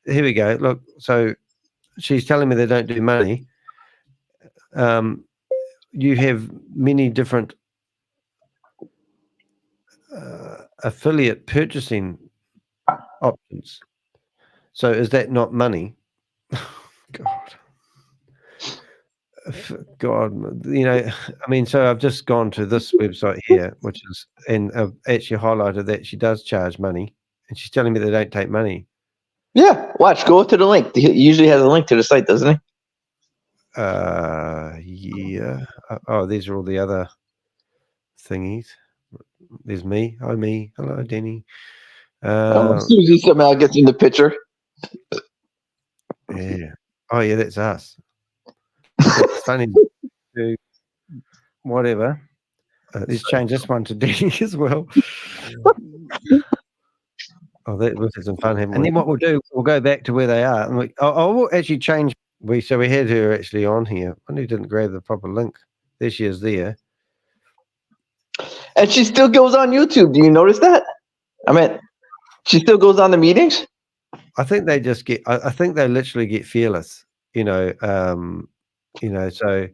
Here we go. Look, so she's telling me they don't do money. You have many different affiliate purchasing options. So is that not money? God, you know, I mean, so I've just gone to this website here, which is, and I've actually highlighted that she does charge money, and she's telling me they don't take money. Yeah, watch. Go to the link. He usually has a link to the site, doesn't he? Yeah. Oh, these are all the other thingies. There's me. Hi, me. Hello, Denny. Susie somehow gets in the picture. Yeah. Oh, yeah, that's us. It's funny. Whatever. Let's change this one to Denny as well. Oh, we've had some fun, haven't we? And then what we'll do, we'll go back to where they are. And I will actually change. So we had her actually on here. I only didn't grab the proper link. There she is there. And she still goes on YouTube. Do you notice that? I mean, she still goes on the meetings? I think they just get, I think they literally get fearless, you know, so.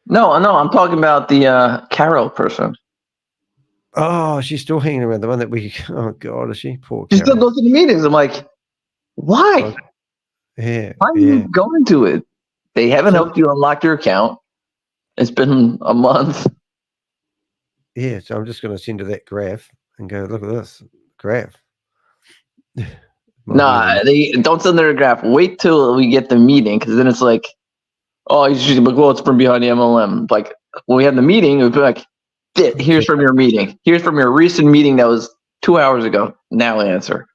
No, I'm talking about the Carol person. Oh, she's still hanging around. The one that we. Oh God, is she? Poor She still Karen. goes to the meetings. I'm like, why? Yeah. Why are Yeah. you going to it? They haven't So- helped you unlock your account. It's been a month. Yeah. So I'm just going to send her that graph and go, look at this graph. Nah, they don't send their graph. Wait till we get the meeting, because then it's like, oh, you should like, well, it's from behind the MLM. Like when we have the meeting, we'd be like, here's from your meeting. Here's from your recent meeting that was 2 hours ago. Now answer.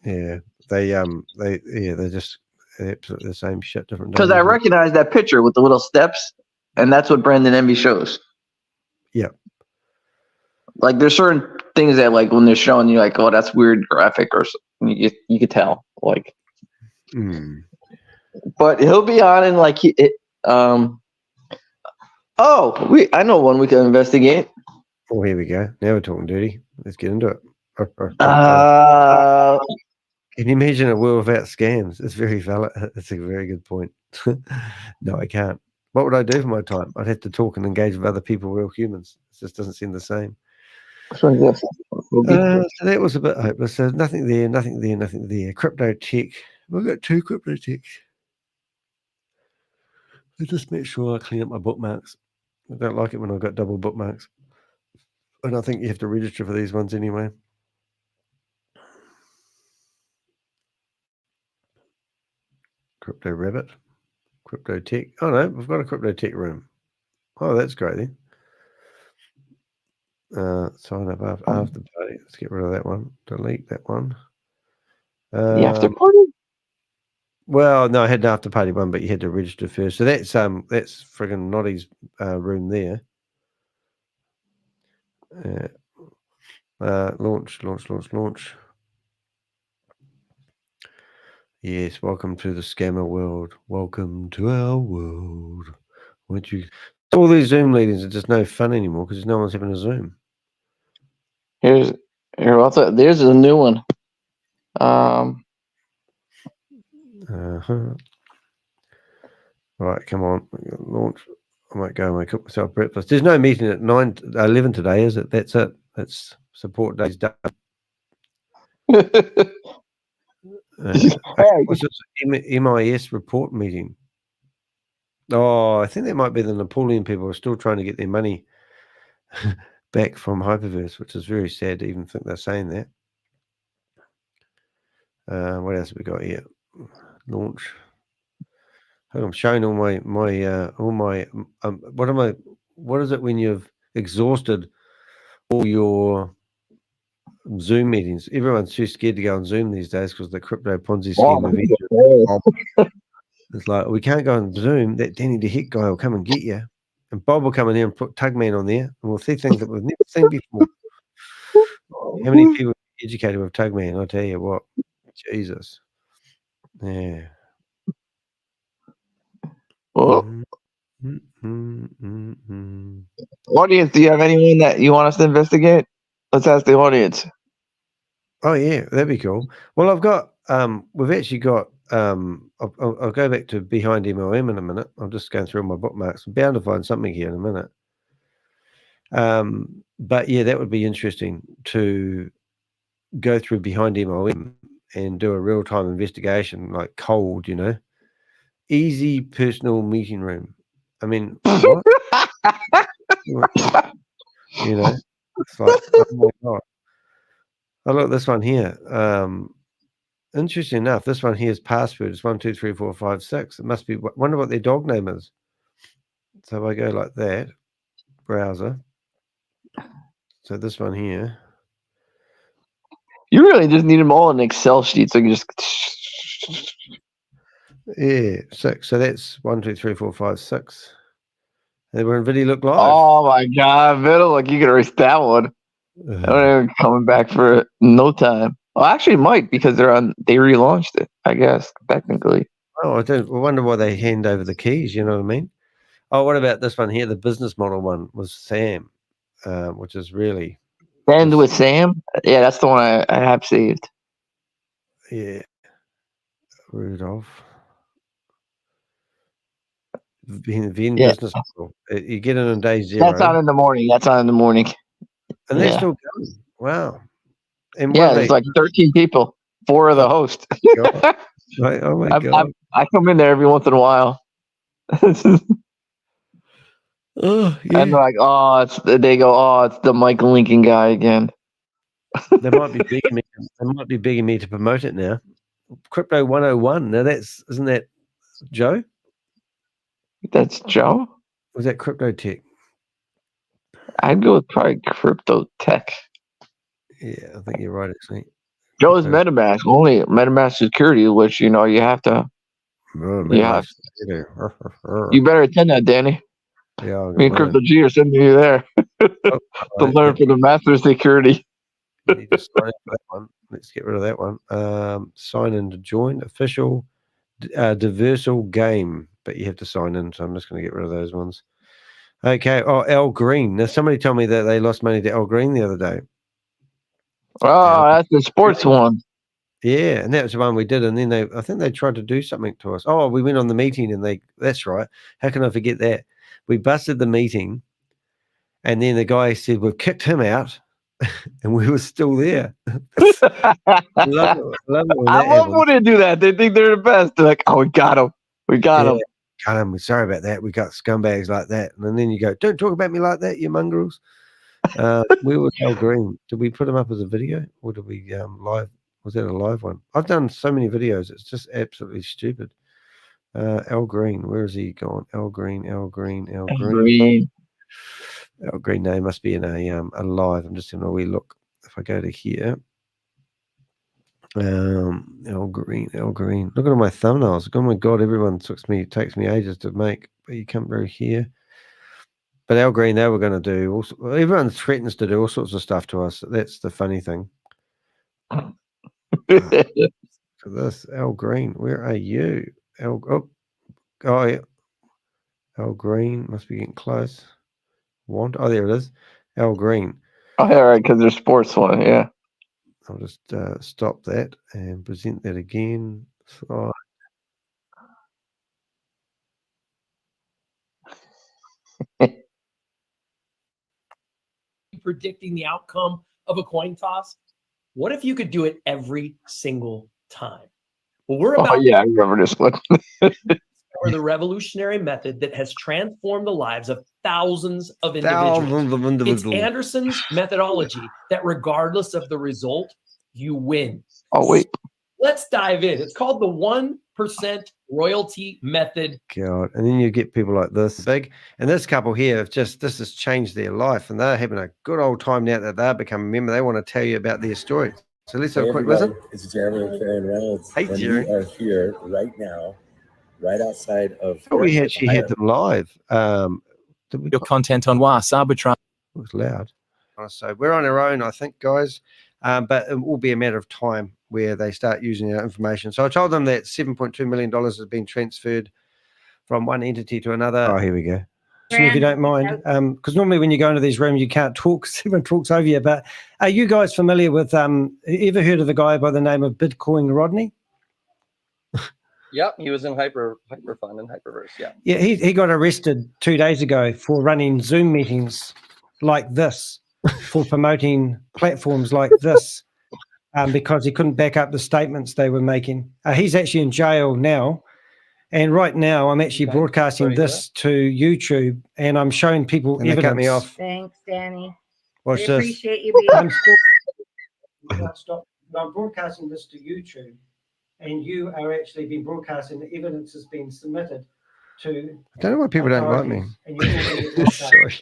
Yeah. They just absolutely the same shit, different. Because days, I isn't it? recognize that picture with the little steps, and that's what Brandon Envy shows. Yeah. Like there's certain things that like when they're showing you like, oh, that's weird graphic or something, you could tell. Like, but he'll be on and like I know one we can investigate. Oh, here we go. Now we're talking dirty. Let's get into it. Can you imagine a world without scams? It's very valid. It's a very good point. No, I can't. What would I do for my time? I'd have to talk and engage with other people, real humans. It just doesn't seem the same. So that was a bit hopeless. So nothing there, nothing there, nothing there. Crypto tech. We've got 2 crypto techs. I just make sure I clean up my bookmarks. I don't like it when I've got double bookmarks. And I think you have to register for these ones anyway. Crypto Rabbit. Crypto Tech. Oh no, we've got a Crypto Tech room. Oh, that's great then. Sign up after party. Let's get rid of that one. Delete that one. The after party? Well, no, I had an after party one, but you had to register first. So that's friggin' Noddy's room there. Launch. Yes, welcome to the scammer world. Welcome to our world. Won't you? All these Zoom meetings are just no fun anymore because no one's having a Zoom. There's a new one. Right, come on. Launch. I might go and I cook myself breakfast. There's no meeting at 11 today, is it? That's it. That's support day's done. What's this? MIS report meeting. Oh, I think that might be the Napoleon people are still trying to get their money back from Hyperverse, which is very sad to even think they're saying that. What else have we got here? Launch. I'm showing all my what is it when you've exhausted all your Zoom meetings? Everyone's too scared to go on Zoom these days because the Crypto Ponzi Scheme Avenger. It's like, we can't go on Zoom. That Danny the Hit guy will come and get you. And Bob will come in there and put Tugman on there. And we'll see things that we've never seen before. How many people are educated with Tugman? I'll tell you what. Jesus. Yeah. Well, audience, do you have anyone that you want us to investigate? Let's ask the audience. Oh yeah, that'd be cool. Well, I've got we've actually got I'll go back to behind MLM in a minute. I'm just going through my bookmarks. I'm bound to find something here in a minute. But yeah, that would be interesting to go through behind MLM and do a real-time investigation, like cold, easy personal meeting room. I mean, what? It's like, oh my God. Oh, look, this one here. Interesting enough, this one here's password. It's 1, 2, 3, 4, 5, 6. It must be. Wonder what their dog name is. So if I go like that, browser. So this one here. You really just need them all in Excel sheet, so you can just. Yeah, 6. So that's 1, 2, 3, 4, 5, 6. And we're in Video Look Live. Oh my God, Middle, like you could erase that one. They're coming back for no time. Well, actually, might because they relaunched it. I guess technically. Oh, I wonder why they hand over the keys. You know what I mean? Oh, what about this one here? The business model one was Sam, which is really. End with Sam? Yeah, that's the one I have saved. Yeah. Rudolph. Business model. You get it on day 0. That's on in the morning. And they're Yeah. still going. Wow. And Yeah, what there's like 13 people. 4 of the hosts. God. Like, oh my God. I come in there every once in a while. Oh, yeah. And they're like, oh, they go, oh, it's the Michael Lincoln guy again. They might be begging me. They might be begging me to promote it now. Crypto 101. Now isn't that Joe? That's Joe? Was that Crypto Tech? I'd go with probably Crypto Tech. Yeah, I think you're right, actually. Joe's MetaMask, only MetaMask security, which you have to. Yeah. You better attend that, Danny. Yeah, Me and Crypto G are sending you there to learn for the master security. You need to sign in for that one. Let's get rid of that one. Sign in to join official Diversal game, but you have to sign in, so I'm just going to get rid of those ones. Okay. Oh, Al Green. Now somebody told me that they lost money to Al Green the other day. Oh, that's the sports one. Yeah, and that was the one we did, and then I think they tried to do something to us. Oh, we went on the meeting, and that's right. How can I forget that? We busted the meeting, and then the guy said we've kicked him out, and we were still there. I love it when they do that. They think they're the best. They're like, oh, we got him. We got him. Got him. Sorry about that. We got scumbags like that, and then you go, don't talk about me like that, you mongrels. We were Al Green. Did we put him up as a video, or did we live? Was that a live one? I've done so many videos. It's just absolutely stupid. Al Green. Where is he gone? Al Green. Al Green. Al Green. Al Green name must be in a live. I'm just having a wee look. If I go to here. Al Green. Al Green. Look at all my thumbnails. Oh my God, everyone takes me ages to make. But you come through here. But Al Green, they were going to do. Everyone threatens to do all sorts of stuff to us. That's the funny thing. For this, Al Green, where are you? Al Green must be getting close. Oh, there it is. Al Green. Oh, yeah, right, because there's sports one, yeah. I'll just stop that and present that again. Slide. Predicting the outcome of a coin toss. What if you could do it every single time? Well, we're about I remember this one. or the revolutionary method that has transformed the lives of thousands of individuals. It's Anderson's methodology that regardless of the result, you win. Oh, wait. Let's dive in. It's called the 1% royalty method. God. And then you get people like this big. And this couple here this has changed their life. And they're having a good old time now that they've become a member. They want to tell you about their story. So let's have a quick listen. It's Jeremy and Reynolds. Hey, Jeremy. We are here right now, right outside of. We actually had them live. Your content on WAS arbitrage. It was loud. So we're on our own, I think, guys. But it will be a matter of time where they start using our information. So I told them that $7.2 million has been transferred from one entity to another. Oh, here we go. If you don't mind, because normally when you go into these rooms, you can't talk. Everyone talks over you. But are you guys familiar with, ever heard of a guy by the name of Bitcoin Rodney? Yep, he was in Hyperfund and Hyperverse, yeah. Yeah, he got arrested 2 days ago for running Zoom meetings like this, for promoting platforms like this, because he couldn't back up the statements they were making. He's actually in jail now. And right now, I'm actually broadcasting this to YouTube, and I'm showing people and evidence. They cut me off. Thanks, Danny. Watch I this. appreciate you being. I'm still. Stop. I'm broadcasting this to YouTube, and you are actually being broadcasting. The evidence has been submitted to. I don't know why people don't like me. And you're Sorry.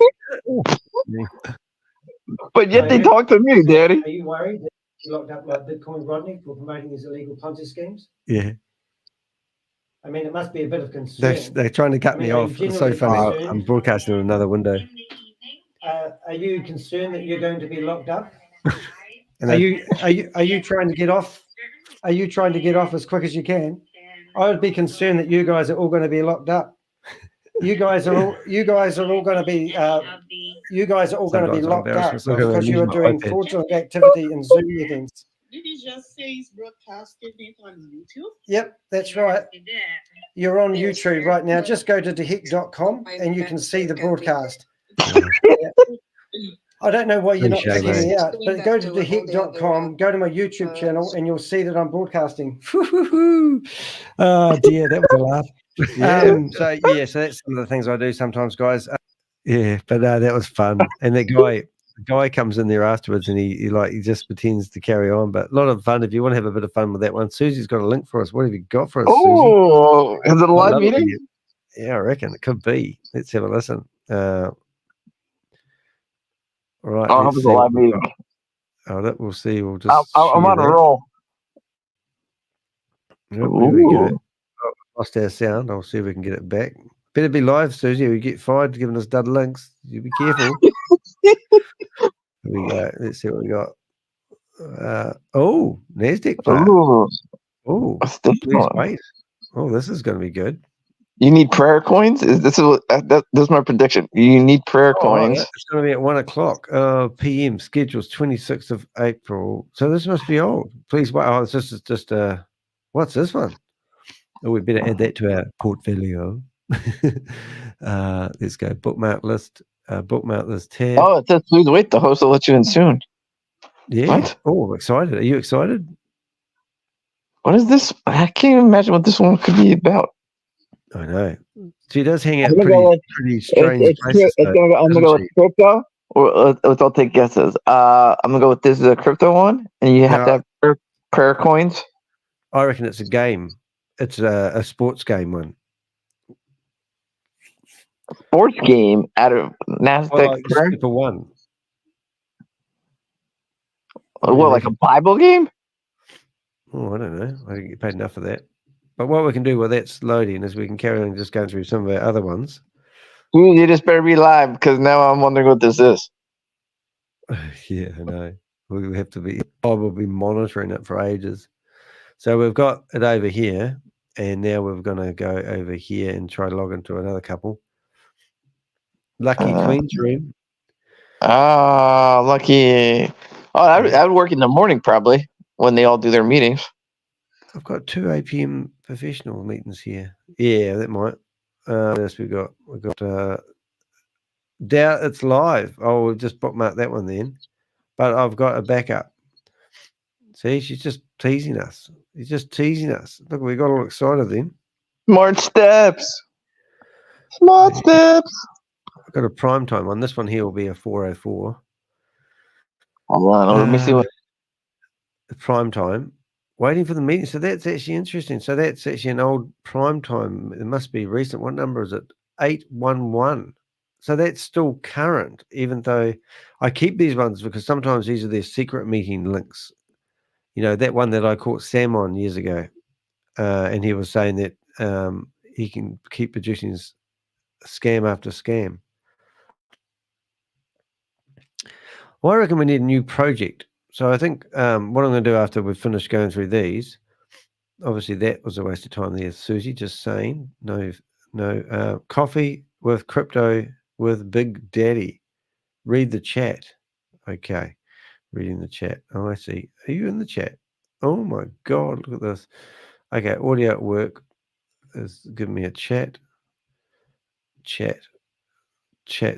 But yet they talk to me, Daddy. Are you worried that you locked up like Bitcoin Rodney for promoting his illegal Ponzi schemes? Yeah. I mean, it must be a bit of concern. They're trying to cut me off. It's so funny. I'm broadcasting in another window. Are you concerned that you're going to be locked up? Are you trying to get off? Are you trying to get off as quick as you can? I would be concerned that you guys are all going to be locked up. You guys are all going to be. You guys are all going to be locked up because you are doing fraudulent activity in Zoom meetings. Did he just say he's broadcasting it on YouTube? Yep, that's right. You're on YouTube right now. Just go to theheck.com and you can see the broadcast. I don't know why you're not Appreciate checking it. me out, but go to theheat.com, go to my YouTube channel, and you'll see that I'm broadcasting. Oh dear, that was a laugh. Yeah. So that's some of the things I do sometimes, guys. Yeah, but that was fun. And the guy comes in there afterwards, and he just pretends to carry on. But a lot of fun. If you want to have a bit of fun with that one, Susie's got a link for us. What have you got for us, Susie? Oh, is it a live meeting? Yeah, I reckon it could be. Let's have a listen. Right. I hope it's a live meeting. We'll see. We'll just. I'm on a roll. Yep, there we go. Lost our sound. I'll see if we can get it back. Better be live, Susie. We get fired for giving us dud links. You be careful. Here we go. Let's see what we got. NASDAQ player. Oh, please wait. Oh, this is going to be good. You need prayer coins? This is my prediction. You need prayer coins. It's going to be at 1:00 p.m. Schedules 26th of April. So this must be old. Please wait. Oh, this is just what's this one? Oh, we better add that to our portfolio. Let's go bookmark list. Bookmark list tab. Oh, it says please wait. The host will let you in soon. Yeah. What? Oh, I'm excited. Are you excited? What is this? I can't even imagine what this one could be about. I know. She does hang out I'm gonna pretty strange places. I'm gonna go with crypto, or I'll take guesses. I'm gonna go with this is a crypto one, and you have to have prayer coins. I reckon it's a game. It's a sports game one. Sports game out of NASDAQ. Super one. What, like a Bible game? Oh, I don't know. I didn't get paid enough for that. But what we can do while that's loading is we can carry on just going through some of our other ones. Ooh, you just better be live because now I'm wondering what this is. Yeah, I know. We have to be. I will be monitoring it for ages. So we've got it over here, and now we're going to go over here and try to log into another couple. Lucky Queen's room. Lucky. Oh, that would work in the morning probably when they all do their meetings. I've got 2 APM professional meetings here. Yeah, that might. What else we got? We've got doubt it's live. Oh, we'll just bookmark that one then. But I've got a backup. See, she's just teasing us. He's just teasing us. Look, we got all excited then. Smart steps. Smart steps. I've got a prime time one. This one here will be a 4:04. Hold on, let me see what. Prime time. Waiting for the meeting. So that's actually interesting. So that's actually an old prime time. It must be recent. What number is it? 811. So that's still current, even though I keep these ones because sometimes these are their secret meeting links. You know, that one that I caught Sam on years ago. And he was saying that he can keep producing scam after scam. Well, I reckon we need a new project. So I think what I'm going to do after we've finished going through these, obviously that was a waste of time there, Susie, just saying, no, coffee with crypto with Big Daddy. Read the chat. Okay, reading the chat. Oh, I see. Are you in the chat? Oh my God, look at this. Okay, audio at work is giving me a chat.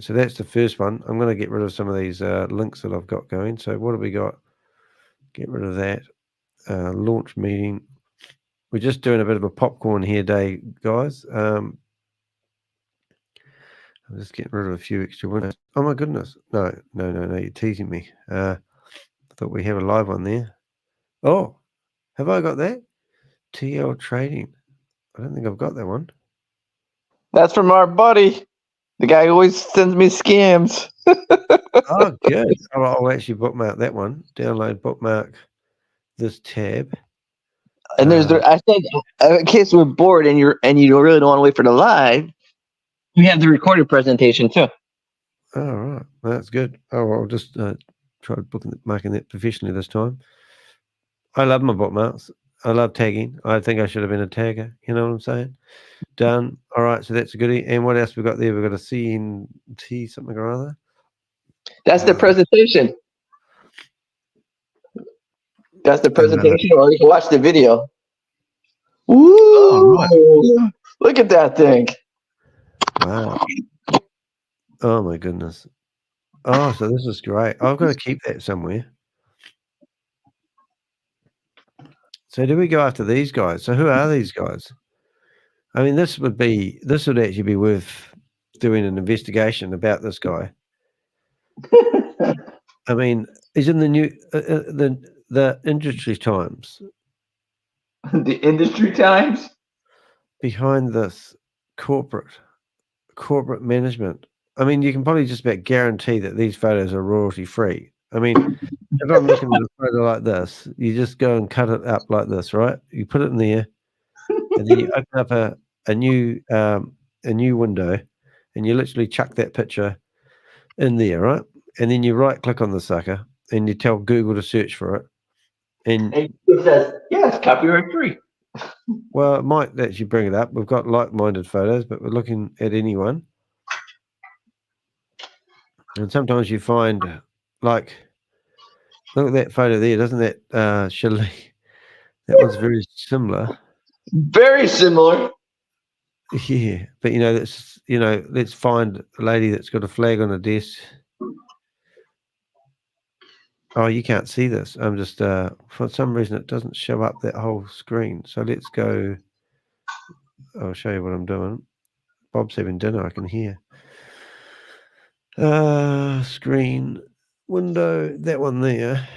So that's the first one. I'm going to get rid of some of these links that I've got going. So what have we got? Get rid of that. Launch meeting. We're just doing a bit of a popcorn here day, guys. I'm just getting rid of a few extra windows. Oh my goodness. No, you're teasing me. I thought we have a live one there. Oh, have I got that? TL Trading. I don't think I've got that one. That's from our buddy. The guy who always sends me scams. Oh, good. I'll actually bookmark that one. Download, bookmark this tab. And there's I said, in case we're bored and you really don't want to wait for the live, we have the recorded presentation too. Oh, right. Well, that's good. Oh, I'll just try marking that professionally this time. I love my bookmarks. I love tagging. I think I should have been a tagger. You know what I'm saying? Done. All right. So that's a goodie. And what else we got there? We've got a CNT something or other. That's the presentation. That's the presentation, or you can watch the video. Ooh, oh, right. Look at that thing. Wow. Oh my goodness. Oh, so this is great. I've got to keep that somewhere. So do we go after these guys? So who are these guys? I mean, this would actually be worth doing an investigation about this guy. I mean, he's in the new the Industry Times. The Industry Times? Behind this corporate management. I mean, you can probably just about guarantee that these photos are royalty free. I mean, if I'm looking at a photo like this, you just go and cut it up like this, right? You put it in there, and then you open up a new window, and you literally chuck that picture in there, right? And then you right click on the sucker, and you tell Google to search for it, and it says, yes, copyright free. Well, it might actually bring it up. We've got like-minded photos, but we're looking at anyone. And sometimes you find, like, look at that photo there, doesn't that, Shirley? That one's very similar. Very similar. Yeah, but let's find a lady that's got a flag on her desk. Oh, you can't see this. I'm just for some reason it doesn't show up that whole screen. So let's go. I'll show you what I'm doing. Bob's having dinner, I can hear. Screen window, that one there.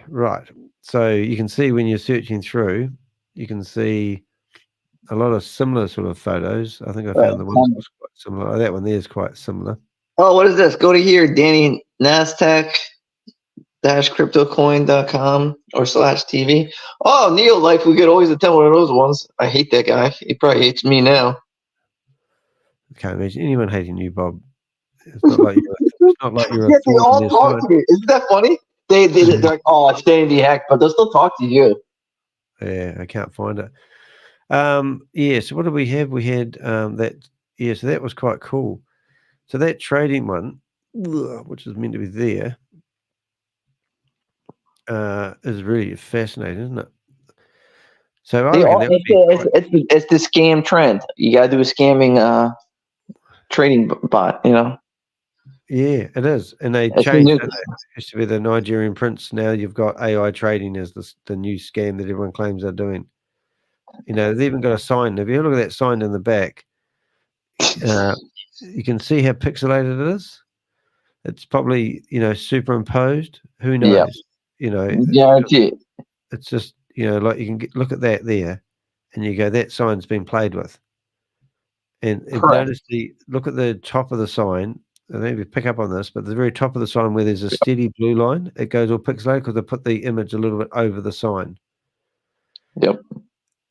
Right. So you can see when you're searching through, you can see a lot of similar sort of photos. I think I found the one that was quite similar. Oh, that one there is quite similar. Oh, what is this? Go to here, Danny, NASDAQ-cryptocoin.com /TV. Oh, Neil, like we could always attend one of those ones. I hate that guy. He probably hates me now. I can't imagine anyone hating you, Bob. It's not like you're Yeah, they all talk to me. Isn't that funny? They're like, oh, it's Danny the Hack, but they'll still talk to you. Yeah, I can't find it. Yeah, so what did we have? We had that. Yeah, so that was quite cool. So that trading one, which is meant to be there, is really fascinating, isn't it? So I reckon that would be it's the scam trend. You gotta do a scamming trading bot, Yeah, it is. And they changed it. It used to be the Nigerian prince. Now you've got AI trading as the new scam that everyone claims they're doing. They've even got a sign. If you look at that sign in the back, you can see how pixelated it is. It's probably, superimposed. Who knows? Guarantee it. It's just, like you can look at that there and you go, that sign's been played with. And notice look at the top of the sign. I maybe pick up on this, but the very top of the sign where there's a steady blue line, it goes all pixelated because they put the image a little bit over the sign. Yep.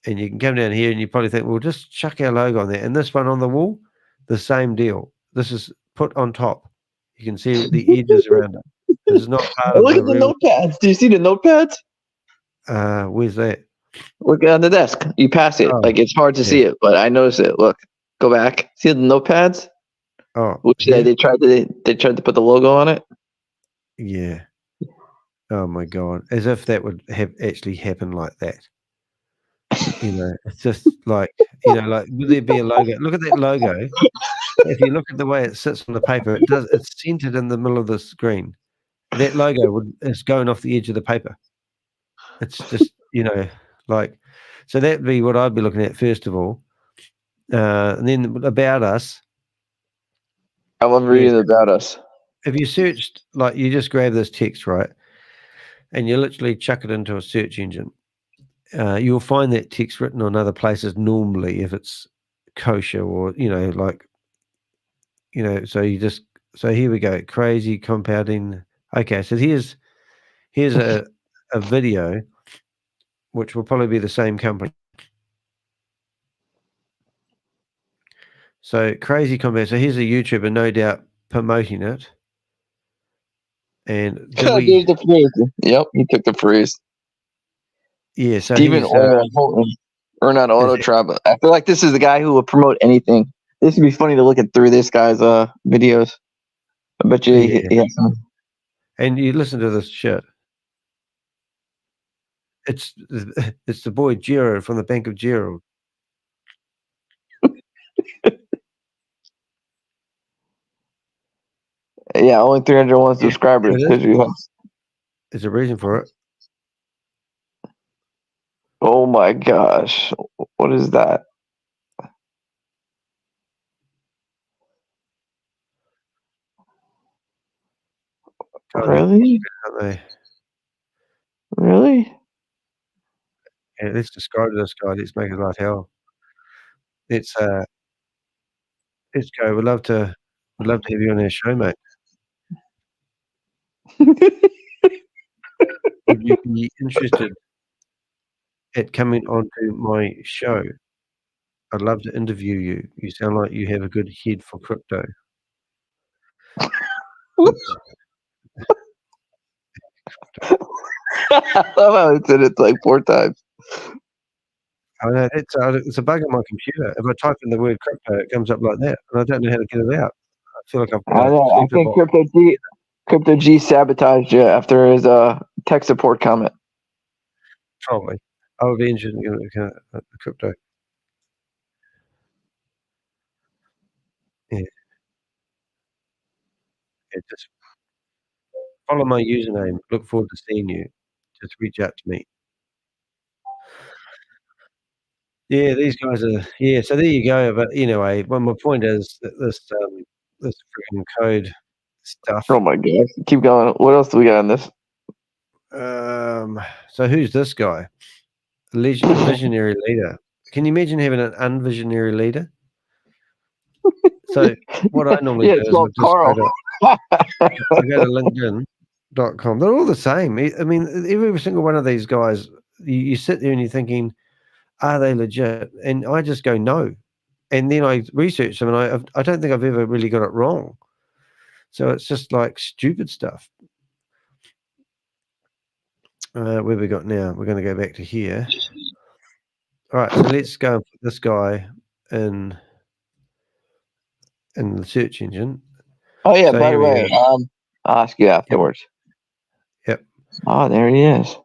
And you can come down here and you probably think, well, just chuck our logo on there. And this one on the wall, the same deal. This is put on top. You can see the edges around it. This is not part of Look at the notepads. Do you see the notepads? Where's that? Look on the desk. You pass it. Like it's hard to see it, but I notice it. Look, go back. See the notepads? Oh, which they tried to put the logo on it. Yeah. Oh my God! As if that would have actually happened like that. It's just like like would there be a logo? Look at that logo. If you look at the way it sits on the paper, it's centered in the middle of the screen. That logo is going off the edge of the paper. It's just like so that'd be what I'd be looking at first of all, and then about us. I love reading about us. If you searched, like you just grab this text, right, and you literally chuck it into a search engine, you'll find that text written on other places normally if it's kosher or so here we go, crazy compounding. Okay, so here's a video which will probably be the same company. So crazy compound. So here's a YouTuber, no doubt, promoting it. And Gave the phrase. Yep, he took the phrase. Yeah, so Stephen or not Auto Trap. I feel like this is the guy who will promote anything. This would be funny to look at through this guy's videos. I bet you he has some. And you listen to this shit. It's the boy Gerald from the Bank of Gerald. Yeah, only 301 subscribers it is. because you have. There's a reason for it. Oh my gosh, what is that? Really? Aren't they? Really? Yeah, let's describe this guy. Let's make his life hell. Let's go. We'd love to have you on our show, mate. Would you be interested at coming onto my show? I'd love to interview you. You sound like you have a good head for crypto. I love how it said it like 4 times. I know it's a bug on my computer. If I type in the word crypto, it comes up like that, and I don't know how to get it out. I feel like I've I got a know. I sleeper think bot. Crypto G sabotaged you after his tech support comment. Probably. I would be interested in the crypto. Yeah. Yeah, just follow my username. Look forward to seeing you. Just reach out to me. Yeah, these guys are. Yeah, so there you go. But anyway, well, my point is that this freaking code stuff. Oh my gosh. Keep going. What else do we got on this? So who's this guy? Visionary leader. Can you imagine having an unvisionary leader? So what I normally do it's is called I go to LinkedIn.com. They're all the same. I mean, every single one of these guys, you sit there and you're thinking, are they legit? And I just go, no. And then I research them, and I don't think I've ever really got it wrong. So it's just like stupid stuff. Where have we got now? We're going to go back to here. All right, so let's go and put this guy in the search engine. Oh yeah, So by the here we way, go. I'll ask you afterwards. Yep. Oh, there he is.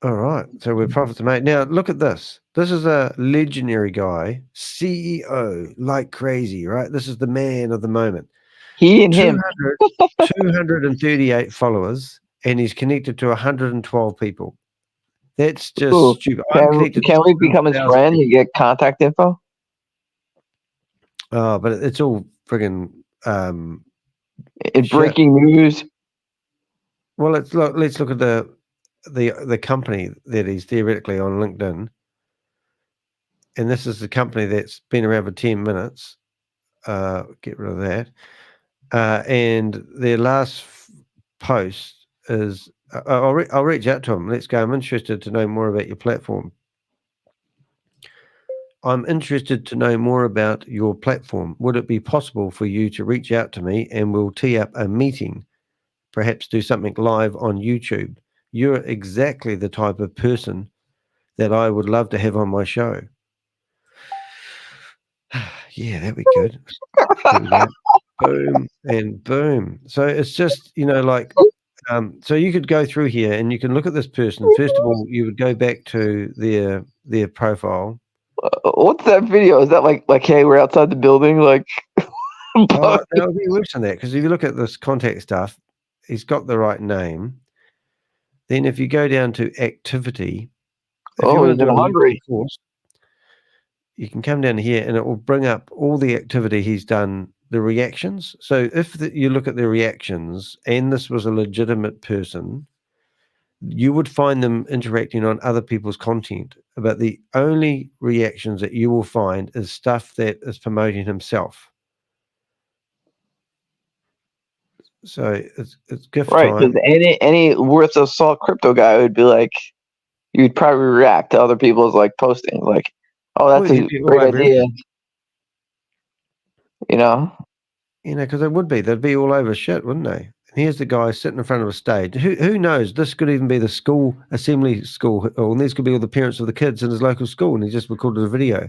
All right, so we're profit to make. Now look at this. This is a legendary guy, CEO, like crazy, right? This is the man of the moment. He and him. 238 followers, and he's connected to 112 people. That's just Ooh, stupid. I'm connected can to we become his 7,000 friend and people. get contact info? Oh, but it's all friggin' Breaking news. Well, let's look at the company that he's theoretically on LinkedIn, and this is the company that's been around for 10 minutes. Get rid of that. And their last post is I'll reach out to him. Let's go. I'm interested to know more about your platform. I'm interested to know more about your platform. Would it be possible for you to reach out to me and we'll tee up a meeting, perhaps do something live on YouTube? You're exactly the type of person that I would love to have on my show. Yeah, that'd be good. There we go. Boom and boom. So it's just, like, so you could go through here and you can look at this person. First of all, you would go back to their profile. What's that video? Is that like hey, we're outside the building, like? No, it'll be worse than that, because if you look at this contact stuff, he's got the right name. Then if you go down to activity, if you want to do a LinkedIn course, you can come down here and it will bring up all the activity he's done, the reactions. So if you look at the reactions and this was a legitimate person, you would find them interacting on other people's content. But the only reactions that you will find is stuff that is promoting himself. So it's gift Right, time. because any worth of salt crypto guy would be like, you'd probably react to other people's like posting, like, oh, that's a great idea. Because it would be. They'd be all over shit, wouldn't they? And here's the guy sitting in front of a stage. Who knows? This could even be the school, assembly school, and these could be all the parents of the kids in his local school, and he just recorded a video.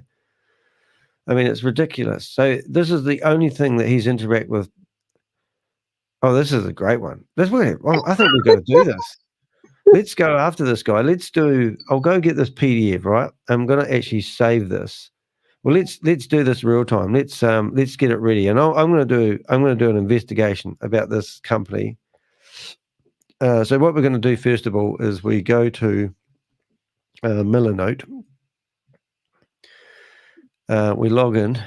I mean, it's ridiculous. So this is the only thing that he's interact with. Oh, this is a great one. Well, I think we've got to do this. Let's go after this guy. I'll go get this PDF, right? I'm going to actually save this. Well, let's do this real time. Let's get it ready, and I'm going to do an investigation about this company. So what we're going to do first of all is we go to Millernote. We log in.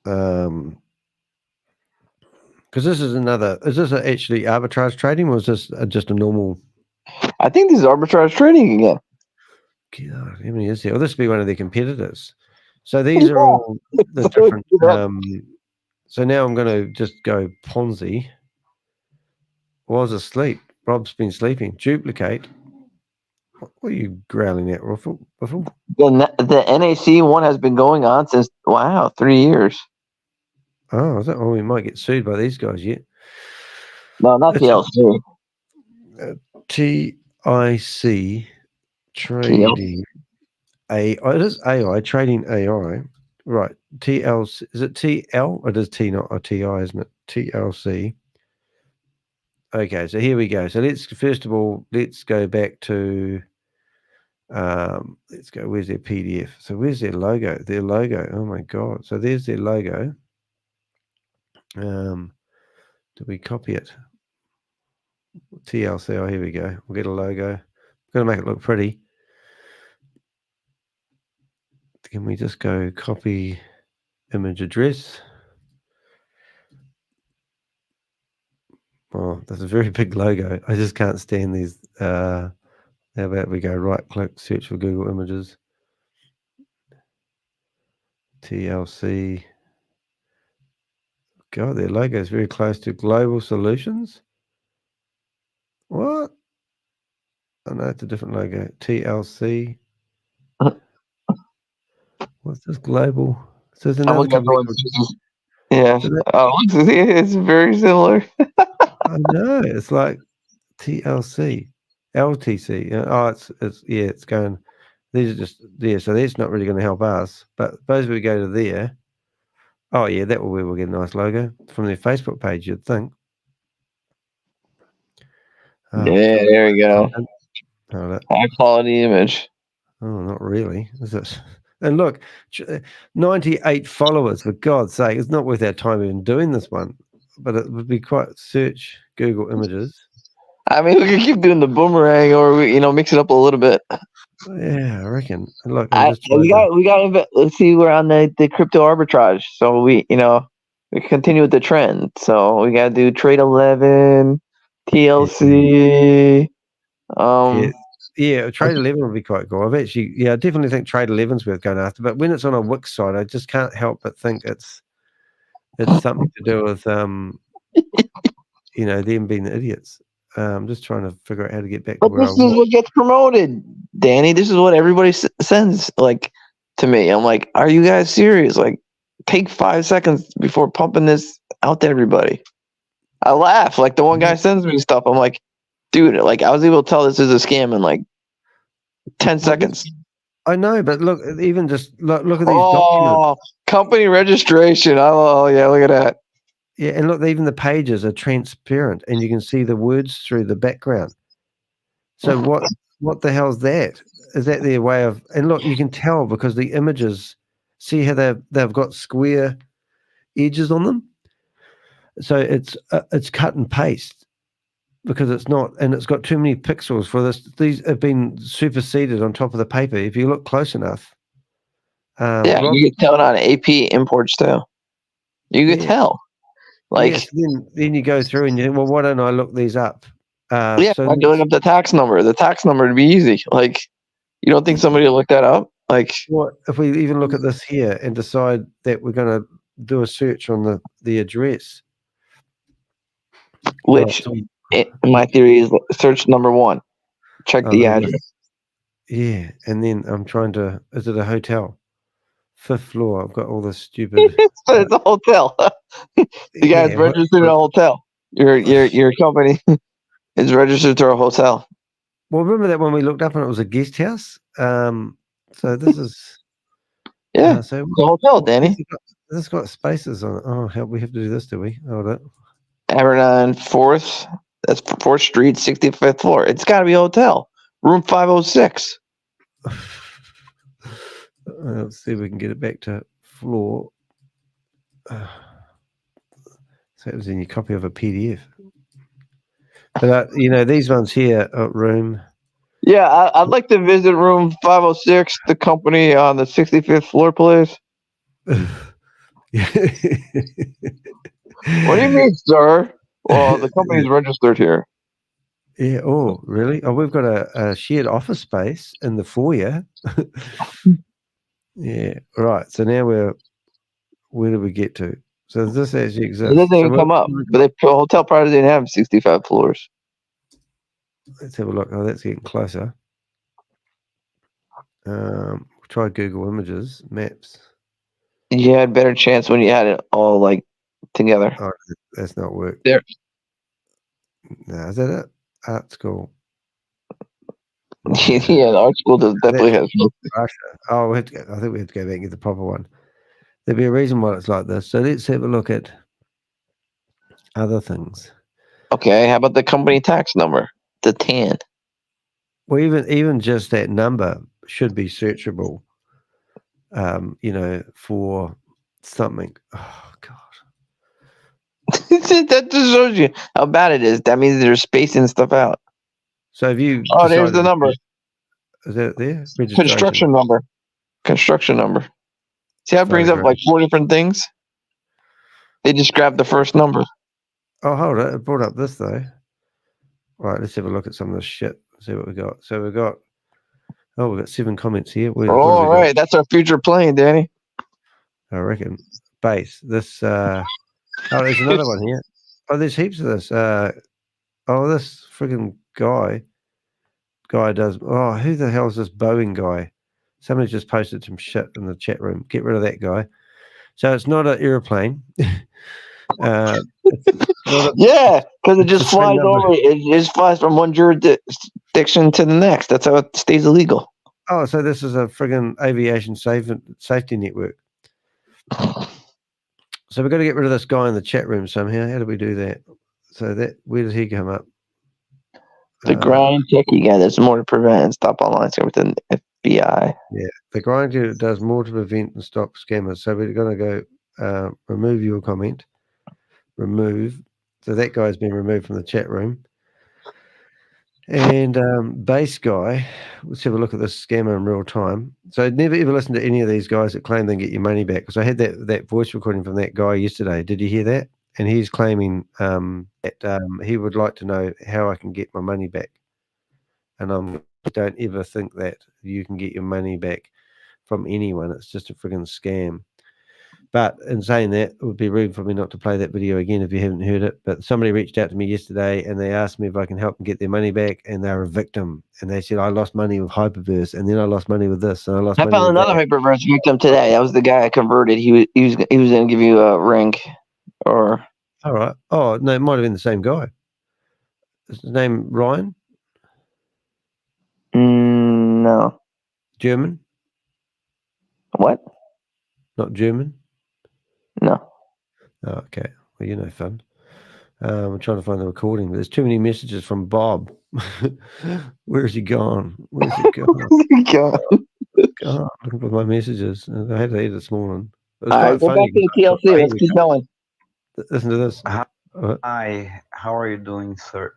Because this is another. Is this actually arbitrage trading, or is this just a normal? I think this is arbitrage trading again. God, how many is there? Well, this would be one of their competitors. So these are all the different. So now I'm going to just go Ponzi. Was asleep. Rob's been sleeping. Duplicate. What are you growling at, Ruffle? The NAC one has been going on since 3 years. Oh, is that? Oh, we might get sued by these guys yet. No, not TLC. TIC trading AI. It is AI trading AI. Right. TLC. Is it TL? It is T, not a TI, isn't it? TLC. Okay, so here we go. So let's first of all go back to let's go. Where's their PDF? So where's their logo? Their logo. Oh my god. So there's their logo. Do we copy it? TLC. Oh, here we go. We'll get a logo. Got to make it look pretty. Can we just go copy image address? Oh, that's a very big logo. I just can't stand these. How about we go right click, search for Google Images. TLC. God, their logo is very close to Global Solutions. What? Oh no, it's a different logo. TLC. What's this global? So there's another company. Yeah. It's very similar. I know. It's like TLC, LTC. Oh, it's going. These are just there. So that's not really going to help us. But suppose we go to there. Oh yeah, that will where we'll get a nice logo from their Facebook page. You'd think. Yeah, there we go. High quality image. Oh, not really, is it? And look, 98 followers, for God's sake. It's not worth our time even doing this one. But it would be quite search Google Images. I mean, we could keep doing the boomerang or, mix it up a little bit. Yeah, I reckon. Look, let's see, we're on the crypto arbitrage. So we continue with the trend. So we got to do trade 11, TLC. Yeah, trade 11 would be quite cool. I definitely think trade 11's worth going after. But when it's on a Wix site, I just can't help but think it's something to do with them being the idiots. I'm just trying to figure out how to get back to But where this is what gets promoted, Danny. This is what everybody sends to me. I'm like, are you guys serious? Like, take 5 seconds before pumping this out to everybody. I laugh. Like, the one guy sends me stuff. I'm like, dude, I was able to tell this is a scam in 10 seconds. I know, but look, even just look at these documents. Company registration. Oh, yeah, look at that. Yeah, and look, even the pages are transparent, and you can see the words through the background. So what the hell is that? Is that their way of? And look, you can tell because the images. See how they've got square edges on them. So it's cut and paste because it's not, and it's got too many pixels for this. These have been superseded on top of the paper. If you look close enough, you can tell it on AP imports too. You can tell. Yes, then you go through and you think, well, why don't I look these up? So I'm doing up the tax number. The tax number would be easy. You don't think somebody will look that up? What if we even look at this here and decide that we're going to do a search on the address? Which, in my theory, is search number 1. Check the address. Yeah, and then I'm trying to. Is it a hotel? 5th floor. I've got all this stupid. It's a hotel. You guys registered in a hotel. Your company is registered to a hotel. Well, remember that when we looked up and it was a guest house. So this is. So it's a hotel, Danny. This has got spaces on it. Oh, help! We have to do this, do we? Hold it. Aberdeen 4th. That's 4th Street, 65th floor. It's got to be a hotel. Room 506. Let's see if we can get it back to floor. So it was in your copy of a PDF. But these ones here, room. Yeah, I'd like to visit room 506, the company on the 65th floor, please. What do you mean, sir? Well, the company's registered here. Yeah. Oh, really? Oh, we've got a shared office space in the foyer. Yeah. Right. So now where do we get to? So this actually exists. It doesn't even So come up. But the hotel probably didn't have 65 floors. let's have a look. Oh, that's getting closer. Try Google Images, Maps. You had better chance when you had it all like together. Oh, that's not work. There. No, is that it? Art school. Yeah, the art school definitely has. Russia. Oh, I think we have to go back and get the proper one. There'll be a reason why it's like this. So let's have a look at other things. Okay, how about the company tax number? The 10. Well, even just that number should be searchable. For something. Oh God. That just shows you how bad it is. That means they're spacing stuff out. So have you? Oh, there's the number. Is that there? Construction number. Construction number. See how it brings up like 4 different things? They just grabbed the first number. Oh, hold it. It brought up this though. Right, let's have a look at some of this shit. See what we got. So we've got 7 comments here. All right, that's our future plane, Danny. I reckon. Base. This there's another one here. Oh, there's heaps of this. This freaking guy does. Oh, who the hell is this Boeing guy? Somebody just posted some shit in the chat room. Get rid of that guy. So it's not an airplane. Yeah, because it just flies over. It just flies from one jurisdiction to the next. That's how it stays illegal. Oh, so this is a friggin' aviation safety network. So we've got to get rid of this guy in the chat room somehow. How do we do that? So where does he come up? The grind techie guy does more to prevent and stop online scam with the FBI. Yeah, the grind does more to prevent and stop scammers. So we're going to go remove your comment. Remove. So that guy's been removed from the chat room. And base guy, let's have a look at this scammer in real time. So never ever listen to any of these guys that claim they get your money back. Because I had that voice recording from that guy yesterday. Did you hear that? And he's claiming that he would like to know how I can get my money back. And I don't ever think that you can get your money back from anyone. It's just a friggin' scam. But in saying that, it would be rude for me not to play that video again if you haven't heard it. But somebody reached out to me yesterday and they asked me if I can help them get their money back. And they're a victim. And they said, I lost money with Hyperverse. And then I lost money with this. And I lost money found with another that. Hyperverse victim today. That was the guy I converted. He was going to give you a ring. Or all right. Oh, no, it might have been the same guy. Is his name Ryan? No. German? What? Not German? No. Oh, okay. Well, you're no fun. I'm trying to find the recording, but there's too many messages from Bob. Where is he gone? Where's he gone? God, looking for my messages. I had to eat this morning. It was All quite right, go funny. back to the TLC. Let's keep going. Listen to this. Hi, how are you doing, sir?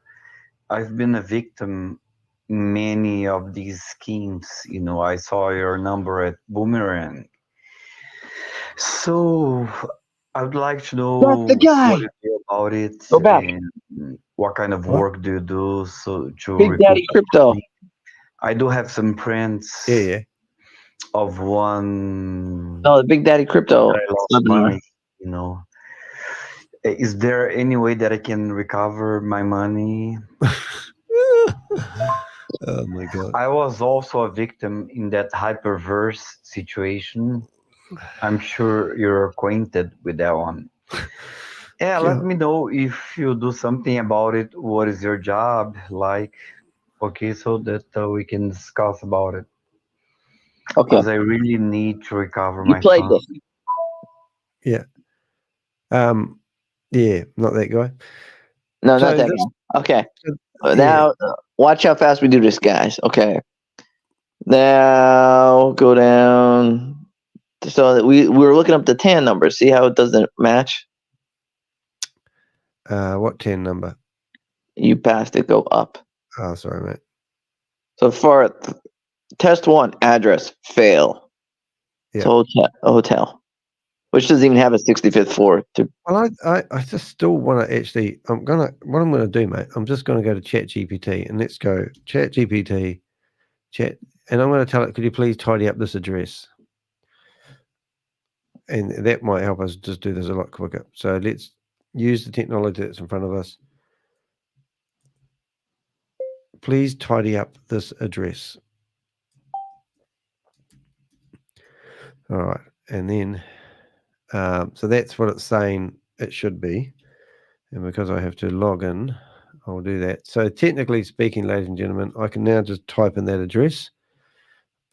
I've been a victim in many of these schemes. I saw your number at Boomerang. So I would like to know That's the guy. what you feel about it. Go back. And what kind of work do you do to Big Daddy Crypto. money? I do have some friends. Yeah. Of one. No, the Big Daddy Crypto. I lost money. Is there any way that I can recover my money? Oh my God. I was also a victim in that Hyperverse situation. I'm sure you're acquainted with that one. Yeah, let me know if you do something about it. What is your job like? Okay, so that we can discuss about it. Okay. Because I really need to recover You my played funds. this. Yeah. Yeah, not that guy. No, So not that this- guy. Okay. Now, watch how fast we do this, guys. Okay. Now go down. So that we were looking up the TAN number. See how it doesn't match? What 10 number? You passed it. Go up. Oh, sorry, mate. So for test 1, address fail. Yeah. So hotel, which doesn't even have a 65th floor. Well, I just still want to actually. What I'm gonna do, mate. I'm just gonna go to ChatGPT and let's go ChatGPT, chat, and I'm gonna tell it. Could you please tidy up this address? And that might help us just do this a lot quicker. So let's use the technology that's in front of us. Please tidy up this address. All right, and then so that's what it's saying it should be. And because I have to log in, I'll do that. So technically speaking, ladies and gentlemen, I can now just type in that address,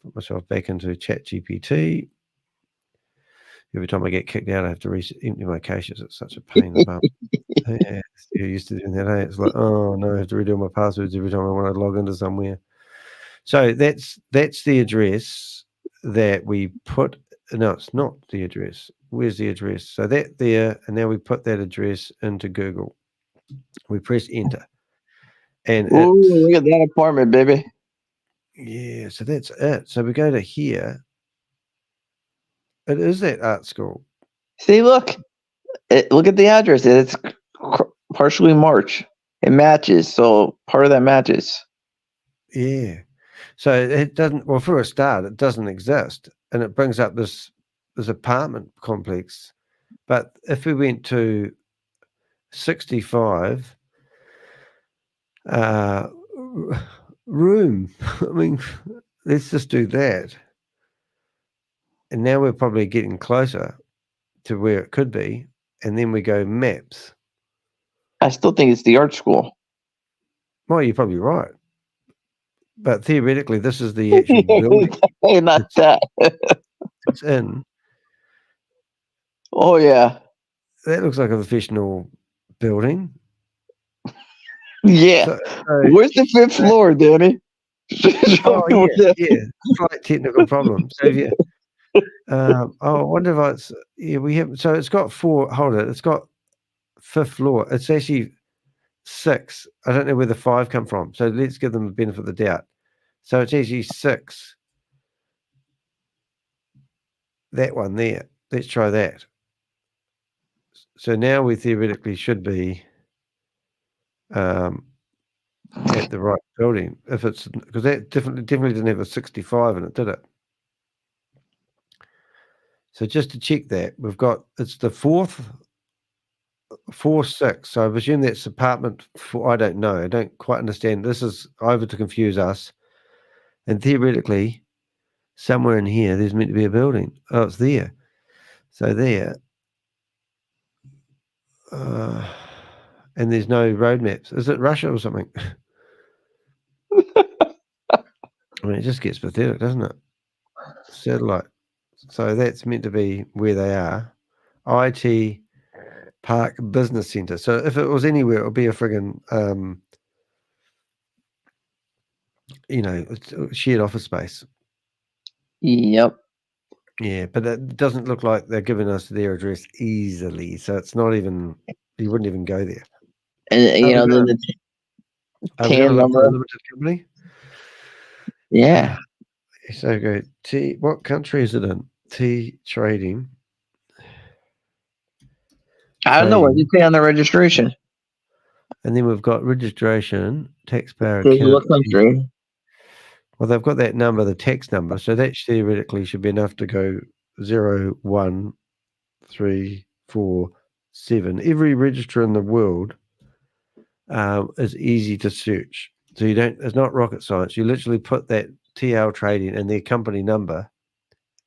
put myself back into ChatGPT. Every time I get kicked out, I have to empty my caches. It's such a pain in the bum. Yeah, you're used to doing that, eh? It's like, oh no, I have to redo my passwords every time I want to log into somewhere. So that's the address that we put. No, it's not the address. Where's the address? So that there, and now we put that address into Google. We press enter. And ooh, look at that apartment, baby. Yeah, so that's it. So we go to here. It is that art school. See, look. Look at the address. It's partially March. It matches. So part of that matches. Yeah. So it doesn't, well, for a start, it doesn't exist. And it brings up this apartment complex. But if we went to 65 room, I mean, let's just do that. And now we're probably getting closer to where it could be. And then we go maps. I still think it's the art school. Well, you're probably right. But theoretically, this is the actual building. Hey, not that. It's in. Oh, yeah. That looks like a professional building. Yeah. Where's the 5th floor, Danny? Oh, yeah. Slight technical problem. So, yeah. I wonder if it's, we have, so it's got 4, hold it, it's got 5th floor. It's actually 6. I don't know where the 5 come from. So let's give them the benefit of the doubt. So it's actually 6. That one there. Let's try that. So now we theoretically should be at the right building. If it's, because that definitely didn't have a 65 in it, did it? So just to check that, we've got, it's the 4th, 4-6. So I presume that's apartment 4. I don't know. I don't quite understand. This is over to confuse us. And theoretically, somewhere in here, there's meant to be a building. Oh, it's there. So there. And there's no road maps. Is it Russia or something? I mean, it just gets pathetic, doesn't it? Satellite. So that's meant to be where they are. IT Park Business Center. So if it was anywhere, it would be a friggin', shared office space. Yep. Yeah, but it doesn't look like they're giving us their address easily. So it's not even, you wouldn't even go there. And, then the TAN number. Limited company? Yeah. So go T. What country is it in? T trading. I don't know. What did you say on the registration? And then we've got registration, taxpayer What account. country? Well, they've got that number, the tax number. So that theoretically should be enough to go 0, 1, 3, 4, 7. Every register in the world is easy to search. So you don't, it's not rocket science. You literally put that TL trading and their company number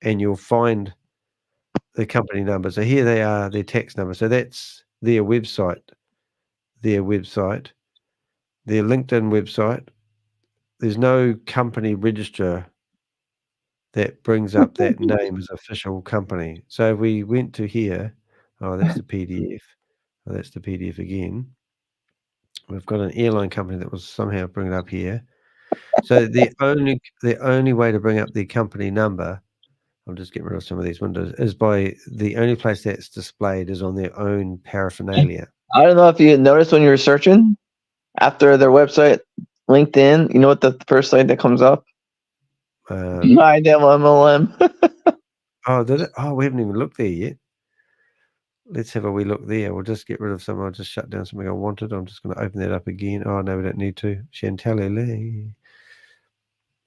and you'll find the company number. So here they are, their tax number. So that's their website, their LinkedIn website. There's no company register that brings up that name as official company. So if we went to here, oh, that's the PDF. Oh, that's the PDF again. We've got an airline company that will somehow bring it up here. So the only way to bring up the company number, I'll just get rid of some of these windows, is by the only place that's displayed is on their own paraphernalia. I don't know if you noticed when you were searching after their website, LinkedIn. You know what the first site that comes up? BEHINDMLM. Oh, did it? Oh, we haven't even looked there yet. Let's have a wee look there. We'll just get rid of some. I'll just shut down something I wanted. I'm just going to open that up again. Oh, no, we don't need to. Chantal.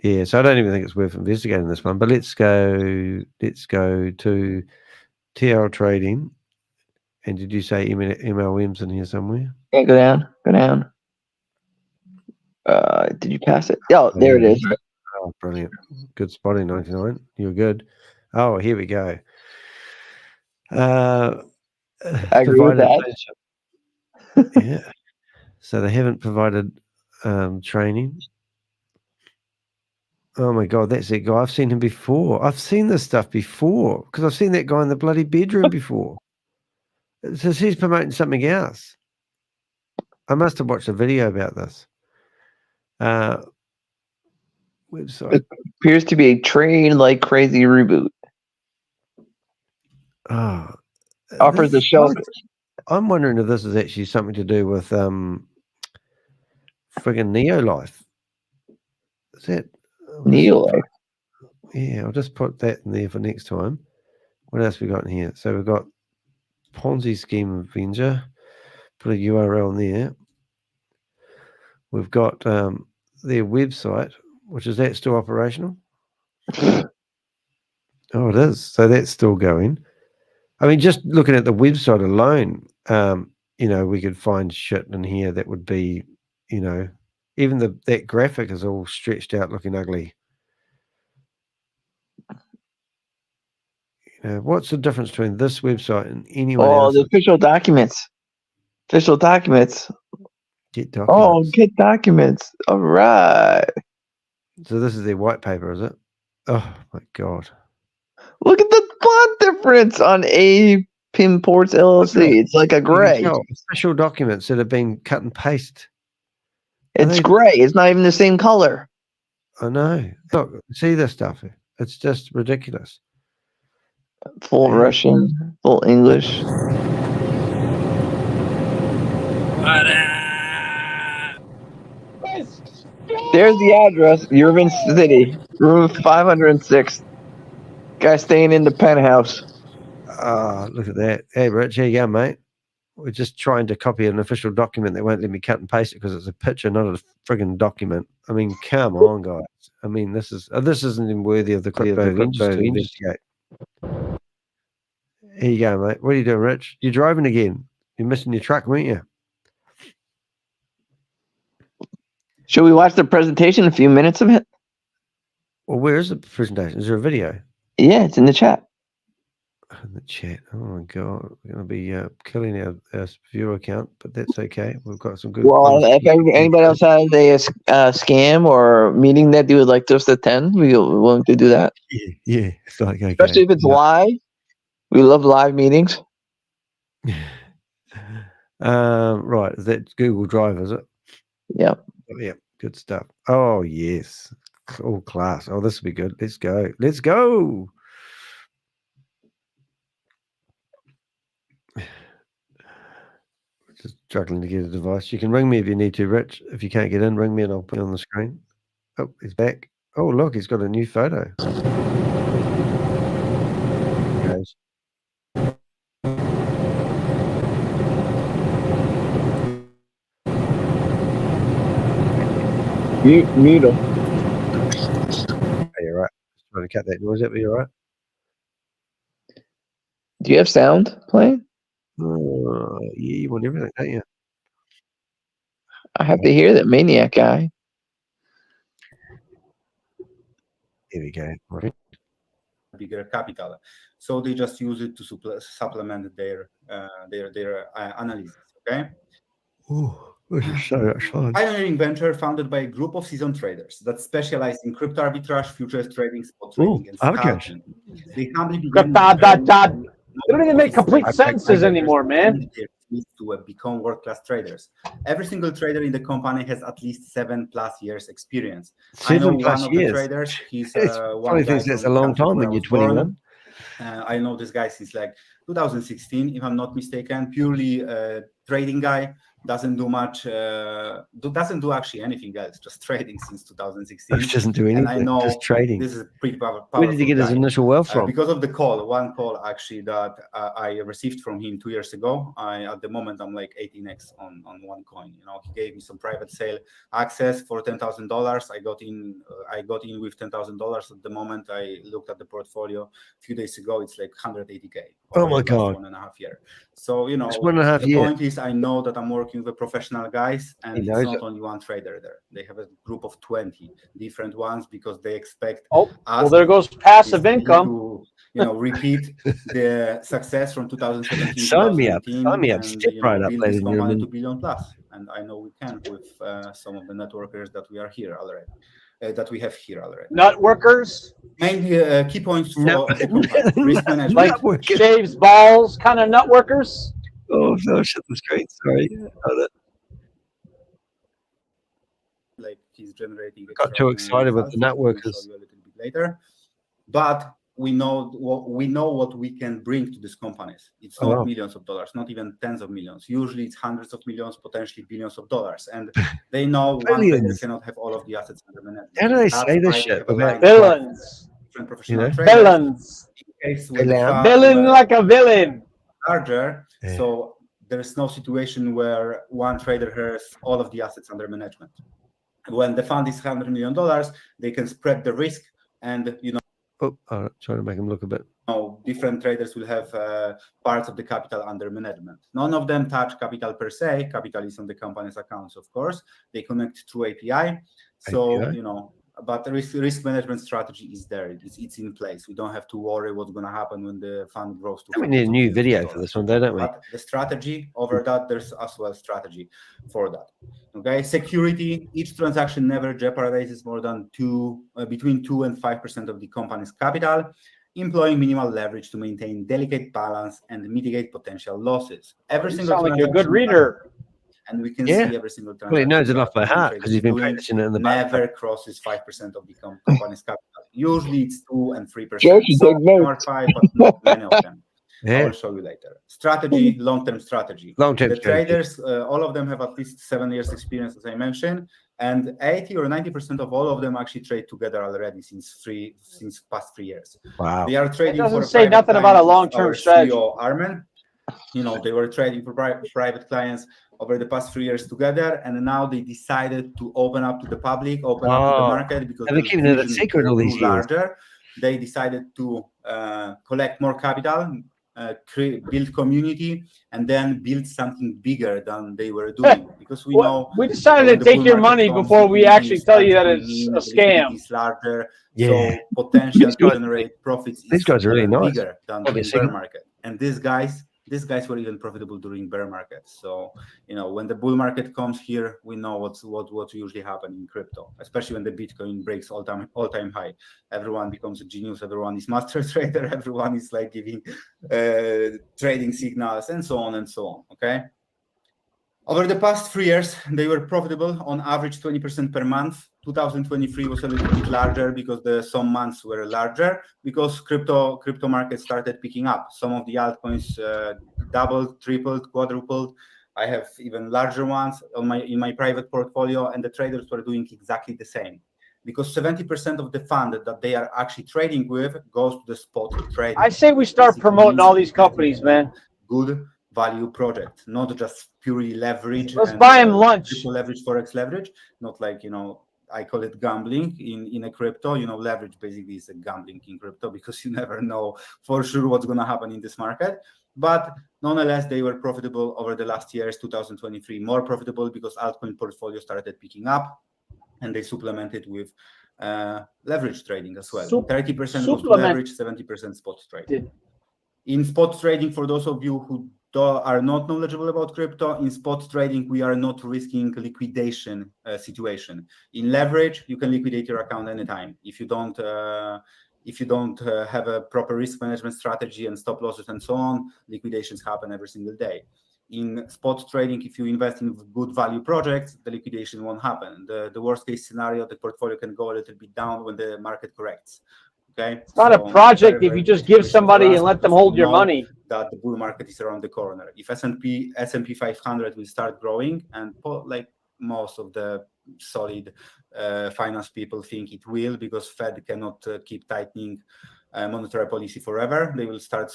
Yeah, so I don't even think it's worth investigating this one. But let's go to TL Trading. And did you say MLM's in here somewhere? Yeah, go down. Go down. Did you pass it? Oh, there it is. Oh, brilliant. Good spotting, 99. You're good. Oh, here we go. I agree with that. Yeah. So they haven't provided training. Oh my God, that's that guy. I've seen him before. I've seen this stuff before because I've seen that guy in the bloody bedroom before. So he's promoting something else. I must have watched a video about this. Website. It appears to be a train like crazy reboot. Oh, offers a shelter. I'm wondering if this is actually something to do with friggin' Neolife. Is that Neolife? Yeah, I'll just put that in there for next time. What else we got in here? So we've got Ponzi Scheme Avenger. Put a URL in there. We've got their website, which is that still operational? Oh, it is. So that's still going. I mean, just looking at the website alone, you know, we could find shit in here that would be, you know, even that graphic is all stretched out looking ugly. You know, what's the difference between this website and anyone else? Oh, the official documents. Official documents. Get documents. Oh, get documents. All right. So this is their white paper, is it? Oh my God. Look at the font difference on A Pimports LLC. It's like a gray. Official documents that have been cut and paste. It's gray. It's not even the same color. I know. Look, see this stuff. It's just ridiculous. Full Russian, full English. There's the address. Urban City, room 506. Guy staying in the penthouse. Oh, look at that. Hey, Rich, here you go, mate. We're just trying to copy an official document that won't let me cut and paste it because it's a picture, not a friggin' document. I mean, come on, guys. I mean, this isn't even worthy of the Crypto Avengers to investigate. Here you go, mate. What are you doing, Rich? You're driving again. You're missing your truck, weren't you? Should we watch the presentation? A few minutes of it? Well, where is the presentation? Is there a video? Yeah, it's in the chat. In the chat. Oh my God, we're going to be killing our viewer count, but that's okay. We've got some good. Well, if anybody else has a scam or meeting that you would like us to attend, we're willing to do that. Yeah. It's like, okay. Especially if it's live. We love live meetings. Right. Is that Google Drive? Is it? Yep. Yeah. Good stuff. Oh yes. All class. Oh, this will be good. Let's go. Let's go. Just struggling to get a device. You can ring me if you need to, Rich. If you can't get in, ring me and I'll put it on the screen. Oh, he's back. Oh, look, he's got a new photo. Guys. Mute him. Hey, you're right. Just trying to cut that noise out, but you're right. Do you have sound playing? Yeah, you want everything, don't you? I have to hear that maniac guy. Here we go. Right. Bigger capital, so they just use it to supplement their analysis. Okay. Oh, this is so much fun. Pioneering venture founded by a group of seasoned traders that specialize in crypto arbitrage, futures trading, spot trading, and scalping. They humbly began. They don't even make complete sentences anymore, man. To become world-class traders. Every single trader in the company has at least 7+ years experience. I know 7+ one of the years. traders. He's It's one probably guy thinks that's a from the long country time where when I you're was born. 21. I know this guy since like 2016, if I'm not mistaken. Purely trading guy. Doesn't do much. Doesn't do actually anything else. Just trading since 2016. He doesn't do anything. And I know Just trading. this is a pretty powerful. Where did he get his guy. initial wealth from? Because of the call, one call actually that I received from him 2 years ago. At the moment I'm like 18x on one coin. You know, he gave me some private sale access for $10,000. I got in with $10,000 at the moment. I looked at the portfolio a few days ago. It's like 180k. Oh my God! 1.5 years. So you know, it's 1.5 the years. point is, I know that I'm working with professional guys, and it's not only one trader there. They have a group of 20 different ones because they expect us. Well, there goes passive income. To, you know, repeat the success from 2017. Sign me up. 2018, Sign me up. And, Step you know, right up, build ladies this and company gentlemen. to billion plus. And I know we can with some of the networkers that we are here already. That we have here already. Nutworkers. Main key points for the company. Risk management. Like shaves balls, kind of nutworkers. Oh no! Shut the screen. Sorry. Like he's generating. Got too excited with the networkers. A little bit later, but we know what we can bring to these companies. It's not millions of dollars, not even tens of millions. Usually it's hundreds of millions, potentially billions of dollars. And they know one trader cannot have all of the assets under management. How do they say this shit? Villains. Different professional traders. Villains. Villain like a villain. Larger. Yeah. So there's no situation where one trader has all of the assets under management. When the fund is $100 million, they can spread the risk, and you know. Trying to make them look a bit. Different traders will have parts of the capital under management. None of them touch capital per se. Capital is on the company's accounts, of course. They connect through API. So, you know, but the risk management strategy is there. It's in place. We don't have to worry what's going to happen when the fund grows to. We need a new video for this one, don't we? But the strategy over that, there's as well strategy for that. Okay, security. Each transaction never jeopardizes more than between 2 and 5% of the company's capital, employing minimal leverage to maintain delicate balance and mitigate potential losses. Every single sound like you're a good reader. And we can see every single transaction. Well, he knows it off by heart because he's been practicing it in the back. Never crosses 5% of the company's capital. Usually it's 2 and 3%. Some are 5, but not many of them. I will show you later. Strategy, long-term strategy. The traders, all of them have at least 7 years experience, as I mentioned, and 80 or 90% of all of them actually trade together already since past 3 years. Wow. They are trading. It doesn't for say nothing about a long-term strategy. CEO Armen, you know, they were trading for private clients over the past 3 years together, and now they decided to open up to the public, open up to the market because they're keeping it a secret all these years. Larger. They decided to collect more capital, build community, and then build something bigger than they were doing. Because we know we decided to take your money before we actually tell you that it's a scam. It's larger, so potential to generate profits is really nice. Bigger than the bear market. And these guys were even profitable during bear markets. So, you know, when the bull market comes here, we know what's usually happening in crypto, especially when the Bitcoin breaks all-time high. Everyone becomes a genius. Everyone is master trader. Everyone is like giving trading signals and so on and so on. Okay. Over the past 3 years, they were profitable on average 20% per month. 2023 was a little bit larger because some months were larger because crypto market started picking up. Some of the altcoins doubled, tripled, quadrupled. I have even larger ones in my private portfolio, and the traders were doing exactly the same. Because 70% of the fund that they are actually trading with goes to the spot trading. I say we start promoting all these companies, man. Good value project, not just purely leverage. Let's buy them lunch. Leverage, forex leverage, not like, you know, I call it gambling in a crypto. You know, leverage basically is a gambling in crypto because you never know for sure what's going to happen in this market. But nonetheless, they were profitable over the last years. 2023 more profitable because altcoin portfolio started picking up, and they supplemented with leverage trading as well. 30% goes to leverage, 70% spot trading. In spot trading, for those of you who are not knowledgeable about crypto, in spot trading, we are not risking liquidation situation. In leverage, you can liquidate your account anytime. If you don't if you don't have a proper risk management strategy and stop losses and so on, liquidations happen every single day. In spot trading, if you invest in good value projects, the liquidation won't happen. The worst case scenario, the portfolio can go a little bit down when the market corrects. Okay, it's not a project if you just give somebody and let them hold your money. That the bull market is around the corner. If S&P 500 will start growing, and like most of the solid finance people think it will, because Fed cannot keep tightening monetary policy forever. They will start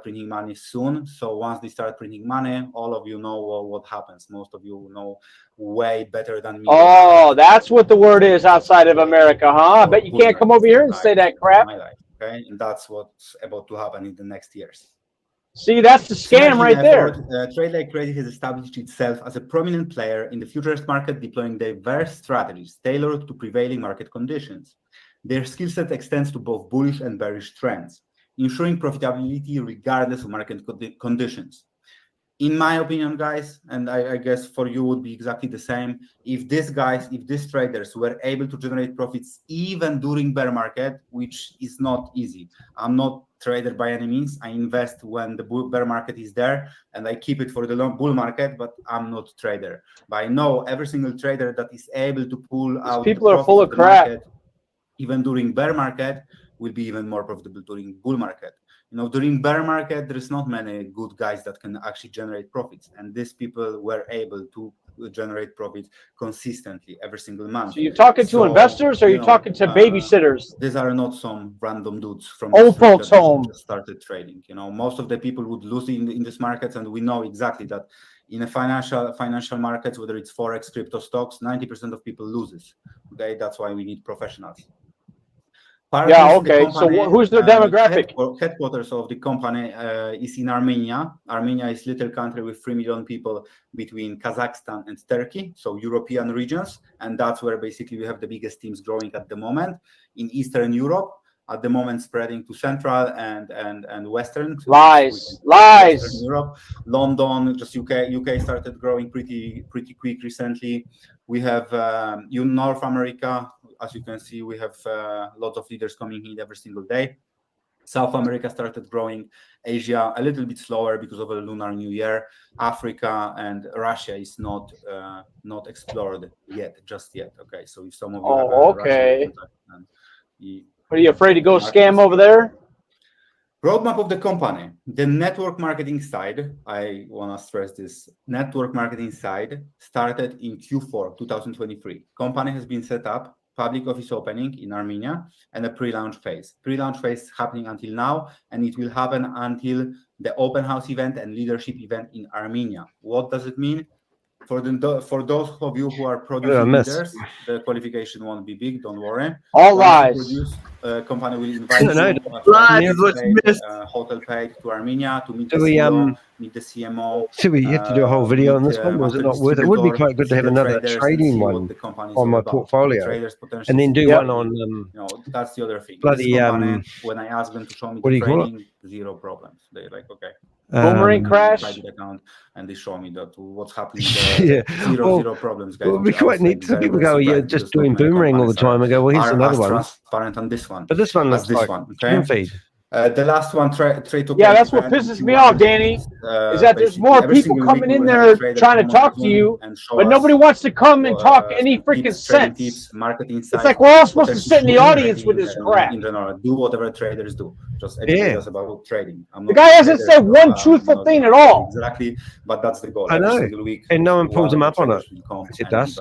printing money soon. So once they start printing money, all of you know what happens. Most of you know way better than me. Oh, that's what the word is outside of America, huh? I bet you can't come over here and say that crap. Okay, and that's what's about to happen in the next years. See, that's the scam right there. Trade Like Crazy has established itself as a prominent player in the futures market, deploying diverse strategies tailored to prevailing market conditions. Their skill set extends to both bullish and bearish trends, ensuring profitability regardless of market conditions. In my opinion, guys, and I guess for you would be exactly the same, if these traders were able to generate profits even during bear market, which is not easy. I'm not trader by any means. I invest when the bear market is there, and I keep it for the long bull market, but I'm not a trader. But I know every single trader that is able to pull out people are full of crap. Market, even during bear market, will be even more profitable during bull market. You know, during bear market, there is not many good guys that can actually generate profits, and these people were able to generate profit consistently every single month. So you're talking to investors, or you're talking to babysitters? These are not some random dudes from old folks home just started trading. You know, most of the people would lose in this markets, and we know exactly that in a financial markets, whether it's forex, crypto, stocks, 90% of people loses. Okay, that's why we need professionals. Yeah, okay. So who's the demographic? Headquarters of the company is in Armenia. Armenia is a little country with 3 million people between Kazakhstan and Turkey, so European regions, and that's where basically we have the biggest teams growing at the moment. In Eastern Europe, at the moment spreading to Central and Western. Lies. Western Europe, London, just UK started growing pretty quick recently. We have North America. As you can see, we have lots of leaders coming in every single day. South America started growing. Asia a little bit slower because of the Lunar New Year. Africa and Russia is not explored just yet. Okay, so if some of you have okay. Are you afraid to go scam over there? Roadmap of the company. The network marketing side, I want to stress this, network marketing side started in Q4 2023. Company has been set up, public office opening in Armenia, and a pre-launch phase. Pre-launch phase happening until now, and it will happen until the open house event and leadership event in Armenia. What does it mean? For those of you who are producing leaders, the qualification won't be big, don't worry. All lies. Company will invite you, hotel paid to Armenia to meet the CEO, meet the CMO. So we have to do a whole video on this one, or is it not worth it? It would be quite good to have another trading one on my portfolio, and then do one on. That's the other thing. Bloody when I ask them to show me what do the you call trading, zero problems. They're like, okay. Boomerang crash, account, and they show me that what's happening there. Yeah. Zero problems, guys. Well, we quite neat. Some people go, "Yeah, just doing Boomerang all the time." I go, "Well, here's another one." Transparent on this one, but this one looks like stream feed. The last one, trade to yeah, that's what pisses me off, Danny, is that there's more people coming in there trying to talk to you, but nobody wants to come and talk any freaking sense. It's like we're all supposed to sit in the audience with this crap. In general, do whatever traders do. Just educate us about trading. The guy hasn't said one truthful thing at all. Exactly, but that's the goal. I know, and no one pulls him up on it. It does.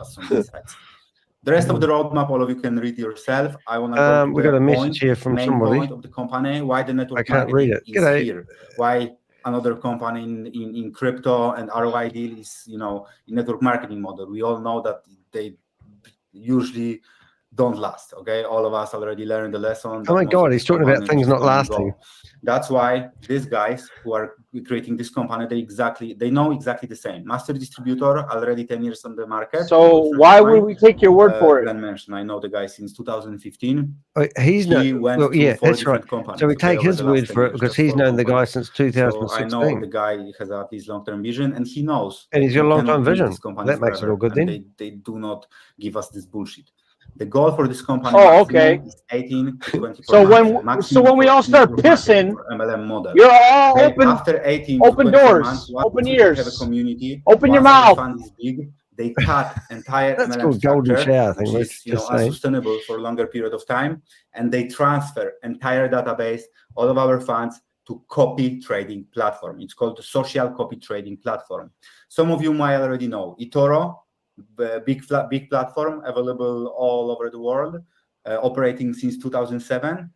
The rest of the roadmap, all of you can read yourself. I want to go to we got a message here from somebody. Point of the company, why the network I can't read it. Is here. Why another company in crypto and ROI deal is, network marketing model. We all know that they usually don't last. Okay, all of us already learned the lesson. Oh my God, he's talking about things not lasting. That's why these guys who are creating this company, they know exactly the same. Master distributor, already 10 years on the market. So why would we take your word for it? I know the guy since 2015. He's that's right. So we take his word for it because he's known the guy since 2016. So I know the guy has at least long-term vision, and he knows. And he's got a long-term vision. That makes it all good then. They do not give us this bullshit. The goal for this company is 18 to 24 so when we all start pissing, MLM model. You're all open. After 18 open to 24 doors, months, open once ears, we have a community, open your once our mouth. fund is big, they cut entire That's MLM called golden structure, shower thing. which is unsustainable for a longer period of time, and they transfer entire database, all of our funds, to copy trading platform. It's called the social copy trading platform. Some of you might already know eToro, big platform available all over the world, operating since 2007.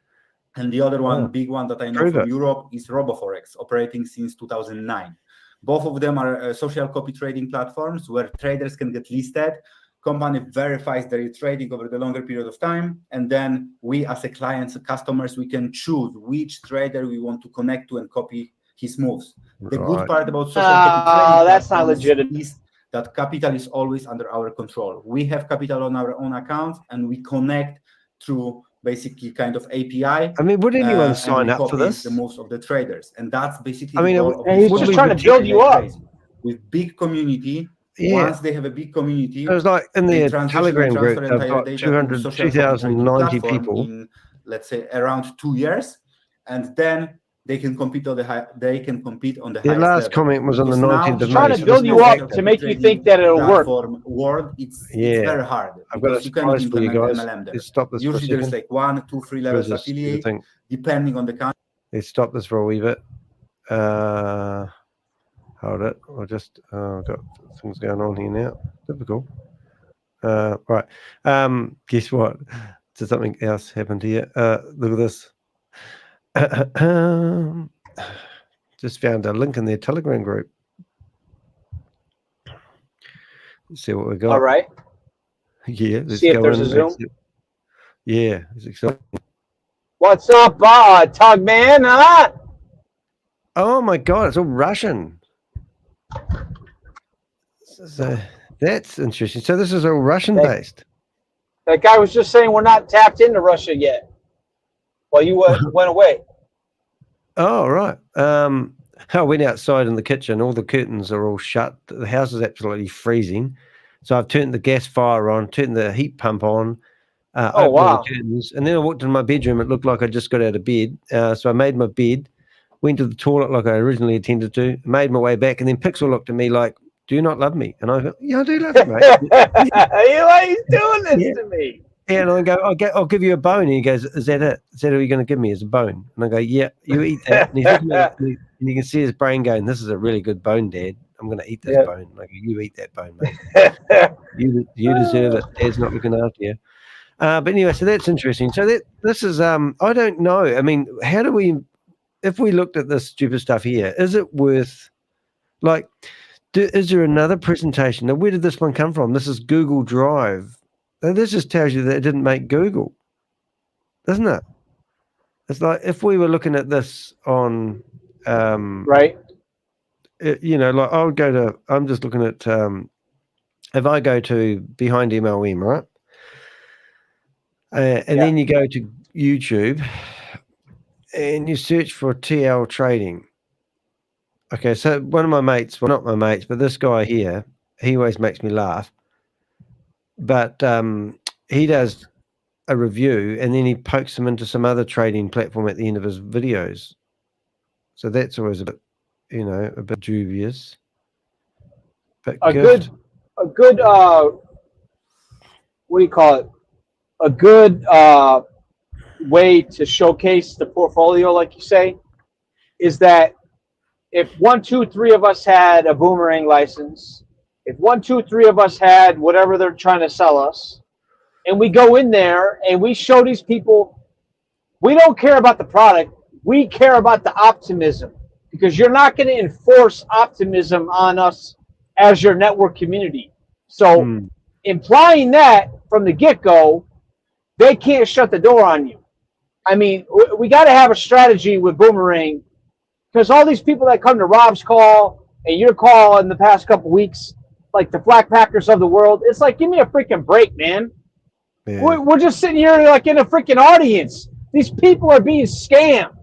And the other one, big one that I know from Europe, is RoboForex, operating since 2009. Both of them are social copy trading platforms where traders can get listed. Company verifies their trading over the longer period of time, and then we, as a clients and customers, we can choose which trader we want to connect to and copy his moves. The good part about social copy trading that's not legitimate. is that capital is always under our control. We have capital on our own account, and we connect through basically kind of API. I mean, would anyone sign up for this? The most of the traders, and that's basically. I mean, he's just trying to build you up with big community. Yeah. Once they have a big community, it was like in the Telegram group, they've got 2,090 people. In, let's say, around 2 years, and then they can compete on the high. They can compete on the highest last level. comment was on the 19th of May. Trying to build you up to make you think that it'll work. World, it's very hard. I've got a surprise for you guys. Let's stop this. Usually there's like 1, 2, 3 levels affiliate, depending on the country. Let's stop this for a wee bit. Hold it. I'll just got things going on here now. Typical. Right. Guess what? Did something else happen here? Look at this. Just found a link in their Telegram group. Let's see what we got. All right. Yeah. Let's see if go there's in. a Zoom. Yeah, it's exciting. What's up, Tug Man? Huh? Oh my God! It's all Russian. So that's interesting. So this is all Russian based. That guy was just saying we're not tapped into Russia yet. Well, you went away. Oh, right. I went outside in the kitchen. All the curtains are all shut. The house is absolutely freezing. So I've turned the gas fire on, turned the heat pump on, opened all the curtains. And then I walked in my bedroom. It looked like I just got out of bed. So I made my bed, went to the toilet like I originally intended to, made my way back. And then Pixel looked at me like, do you not love me? And I go, yeah, I do love you, mate. He's doing this to me. Yeah, and I go, I'll give you a bone. And he goes, is that it? Is that all you're going to give me is a bone? And I go, yeah, you eat that. And, he's looking at me, and you can see his brain going, this is a really good bone, Dad. I'm going to eat this bone. And I go, you eat that bone, mate. you deserve it. Dad's not looking after you. But anyway, so that's interesting. So this is, I don't know. I mean, how do we, if we looked at this stupid stuff here, is it worth, like, is there another presentation? Now, where did this one come from? This is Google Drive. Now, this just tells you that it didn't make Google, doesn't it? It's like if we were looking at this on, right? You know, like I would go to. I'm just looking at if I go to BEHINDMLM, right? And then you go to YouTube and you search for TL trading. Okay, so one of my mates, well, not my mates, but this guy here, he always makes me laugh. But he does a review and then he pokes them into some other trading platform at the end of his videos. So that's always a bit, you know, a bit dubious. But a good what do you call it? A good way to showcase the portfolio, like you say, is that if 1, 2, 3 of us had a Boomerang license, if 1, 2, 3 of us had whatever they're trying to sell us, and we go in there and we show these people, we don't care about the product, we care about the optimism, because you're not going to enforce optimism on us as your network community. So implying that from the get-go, they can't shut the door on you. I mean, we got to have a strategy with Boomerang, because all these people that come to Rob's call and your call in the past couple weeks, like the Black Packers of the world, it's like, give me a freaking break, man. Yeah. We're just sitting here like in a freaking audience. These people are being scammed.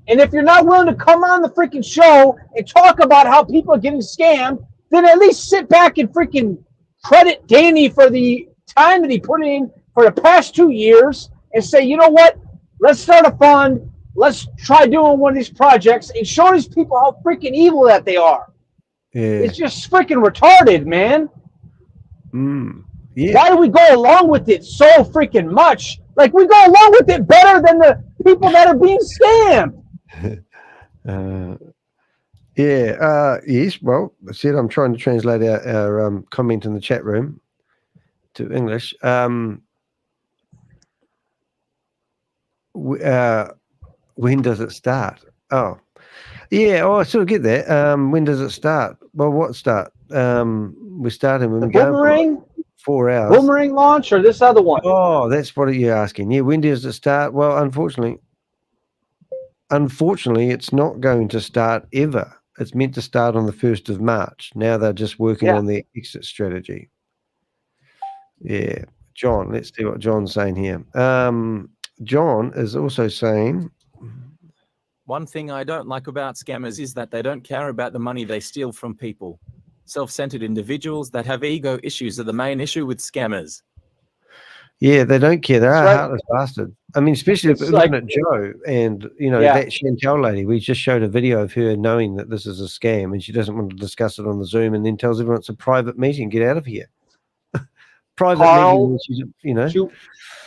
And if you're not willing to come on the freaking show and talk about how people are getting scammed, then at least sit back and freaking credit Danny for the time that he put in for the past 2 years and say, you know what? Let's start a fund. Let's try doing one of these projects and show these people how freaking evil that they are. Yeah. It's just freaking retarded, man. Yeah. Why do we go along with it so freaking much? Like, we go along with it better than the people that are being scammed. Yes. Well, I said I'm trying to translate our comment in the chat room to English. When does it start? Oh, yeah. Oh, I sort of get that. When does it start? Well, what start? We're starting when The we go Boomerang? 4 hours. Boomerang launch or this other one? Oh, that's what you're asking. Yeah, when does it start? Well, unfortunately, it's not going to start ever. It's meant to start on the 1st of March. Now they're just working on their exit strategy. Yeah. John, let's see what John's saying here. John is also saying, one thing I don't like about scammers is that they don't care about the money they steal from people. Self-centered individuals that have ego issues are the main issue with scammers. yeah, they don't care. They're a right. heartless bastard. I mean, especially if looking at Joe and, you know, that Chantal lady. We just showed a video of her knowing that this is a scam and she doesn't want to discuss it on the Zoom and then tells everyone it's a private meeting. Get out of here. Private Carl, meeting, you know.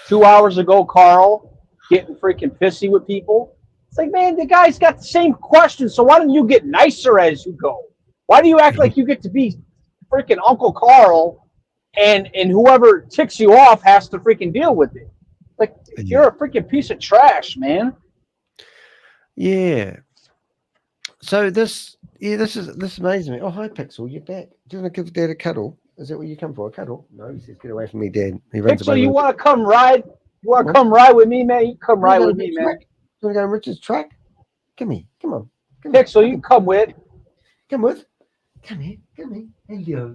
2 hours ago, Carl getting freaking pissy with people. It's like, man, the guy's got the same question, so why don't you get nicer as you go? Why do you act like you get to be freaking Uncle Carl and whoever ticks you off has to freaking deal with it? Like, you're a freaking piece of trash, man. Yeah. So this amazes me. Oh, hi, Pixel, you're back. Do you want to give Dad a cuddle? Is that what you come for? A cuddle? No, he says, get away from me, Dad. He runs Pixel, away. you want to come ride? You want to come ride with me, man? You come ride with me, man. You want to go on Richard's track? Come here. Come on. Pixel, you can come with. Come with. Come here. Come here. Hello.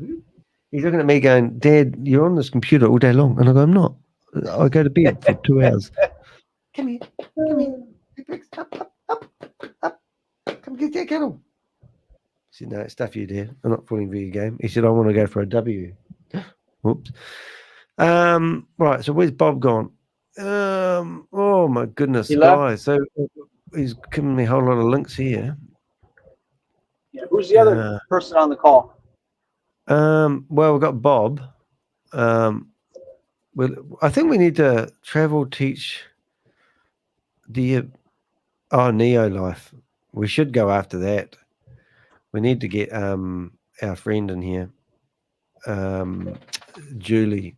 He's looking at me going, Dad, you're on this computer all day long. And I go, I'm not. I go to bed for 2 hours. Come here. Come here. Up. Come get that cuddle. I said, no, it's stuff you, Dad. I'm not fooling for your game. He said, I want to go for a W. Whoops. Right, so where's Bob gone? Oh my goodness, guys. So he's giving me a whole lot of links here. Yeah, who's the other person on the call? Well, we've got Bob. I think we need to travel teach the Neo Life. We should go after that. We need to get our friend in here. Julie.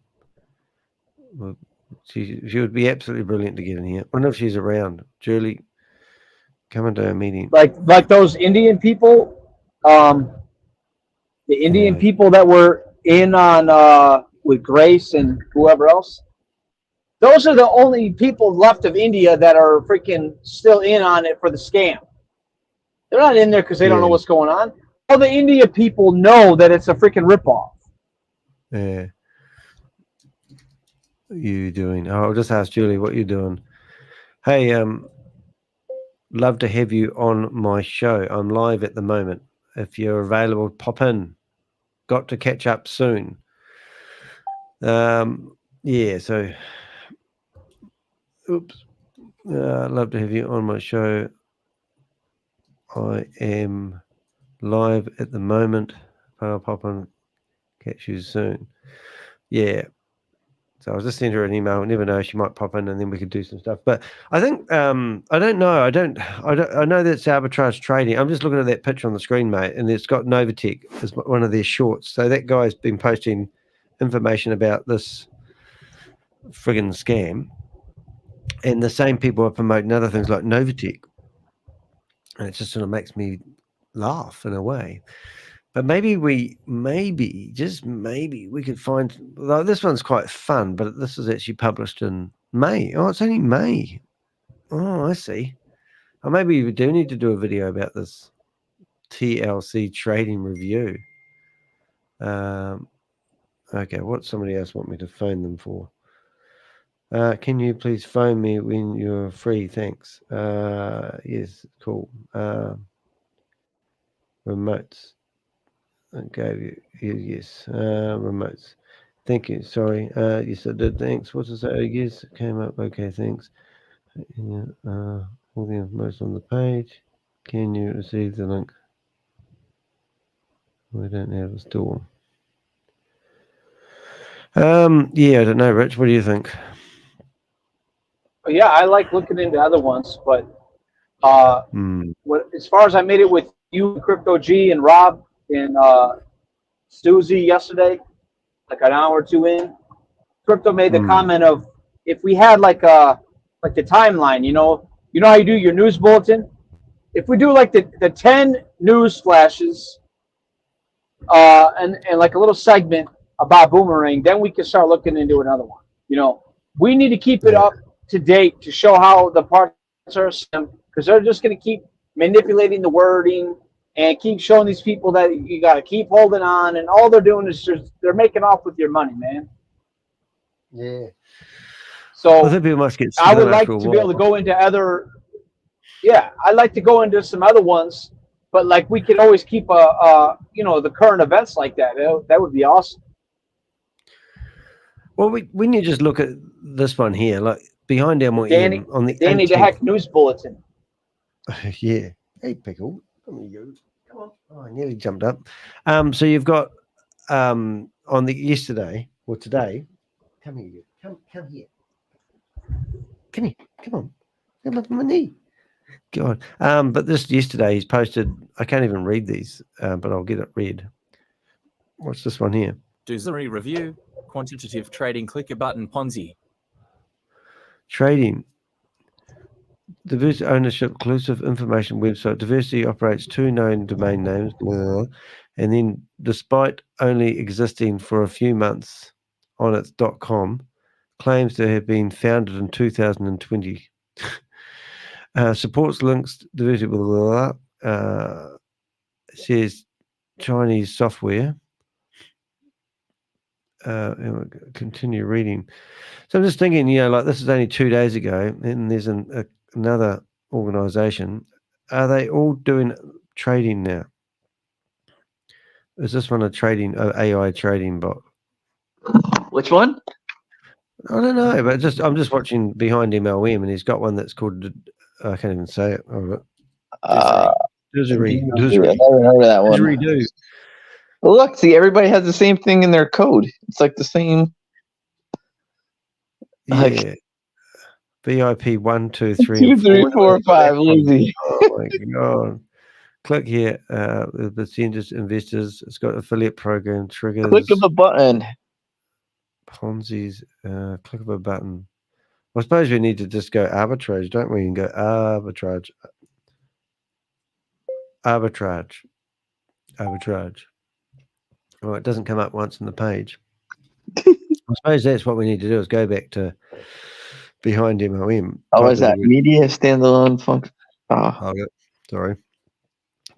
Well, she would be absolutely brilliant to get in here. I wonder if she's around. Julie, come into our meeting. Like those Indian people, the Indian people that were in on with Grace and whoever else. Those are the only people left of India that are freaking still in on it for the scam. They're not in there because they don't know what's going on. All the India people know that it's a freaking ripoff. Yeah. What are you doing? Oh, I'll just ask Julie what you're doing. Hey, love to have you on my show. I'm live at the moment. If you're available, pop in. Got to catch up soon. Yeah, so oops. Love to have you on my show. I am live at the moment, but I'll pop in, catch you soon. Yeah. So I'll just send her an email. I never know, she might pop in and then we could do some stuff. But I think I don't know. I know that's arbitrage trading. I'm just looking at that picture on the screen, mate, and it's got Novatech as one of their shorts. So that guy's been posting information about this friggin' scam. And the same people are promoting other things like Novatech. And it just sort of makes me laugh in a way. But maybe just maybe we could find, though this one's quite fun, but this is actually published in May. Oh, it's only May. Oh, I see. Or maybe we do need to do a video about this TLC trading review. Okay, what somebody else want me to phone them for? Can you please phone me when you're free? Thanks. Yes, cool. Remotes. Okay, yes, remotes. Thank you. Sorry. You said that. Thanks. What's it say? Yes, it came up. Okay, thanks. Yeah, all the information on the page. Can you receive the link? We don't have a store. Yeah, I don't know, Rich. What do you think? Yeah, I like looking into other ones, but as far as I made it with you, Crypto G, and Rob, and Susie yesterday, like an hour or two in, Crypto made the comment of if we had like the timeline, you know how you do your news bulletin. If we do like the 10 news flashes, and like a little segment about Boomerang, then we can start looking into another one. You know, we need to keep it up to date to show how the parts are, because they're just going to keep manipulating the wording and keep showing these people that you got to keep holding on, and all they're doing is just they're making off with your money, man. Yeah. So I think people must get I would like to be able to go into other. Yeah, I'd like to go into some other ones, but like we could always keep the current events like that. That would be awesome. Well, when you just look at this one here, like behind MIHIR on the Danny 18th, the Heck News Bulletin. Yeah. Hey, Pickle. Come here, you. Come on. Oh, I nearly jumped up. So you've got on the yesterday or today. Come here, you. Come here. Come here. Come on. Come up on my knee. God. But this yesterday he's posted. I can't even read these, but I'll get it read. What's this one here? Doozery review. Quantitative trading. Click a button. Ponzi. Trading. Diverse ownership, inclusive information website. Diversity operates 2 known domain names. And then, despite only existing for a few months on its .com, claims to have been founded in 2020. Supports links, diversity, says Chinese software. Continue reading. So I'm just thinking, like this is only 2 days ago, and there's another organization. Are they all doing trading now? Is this one a trading AI trading bot? Which one? I don't know, but I'm just watching behind MLM, and he's got one that's called I can't even say it. Doozery. I never heard of that one. Doozery. Well, look, see, everybody has the same thing in their code. It's like the same. Yeah. VIP 1, 2, 3, 2, and 3, 4, 5. Lazy. Oh my god! Click here. The percentage investors. It's got affiliate program triggers. Click of a button. Ponzi's. Click of a button. I suppose we need to just go arbitrage, don't we? And go arbitrage. Oh, it doesn't come up once on the page. I suppose that's what we need to do is go back to behind MLM. Oh, is that media standalone function? Oh, sorry.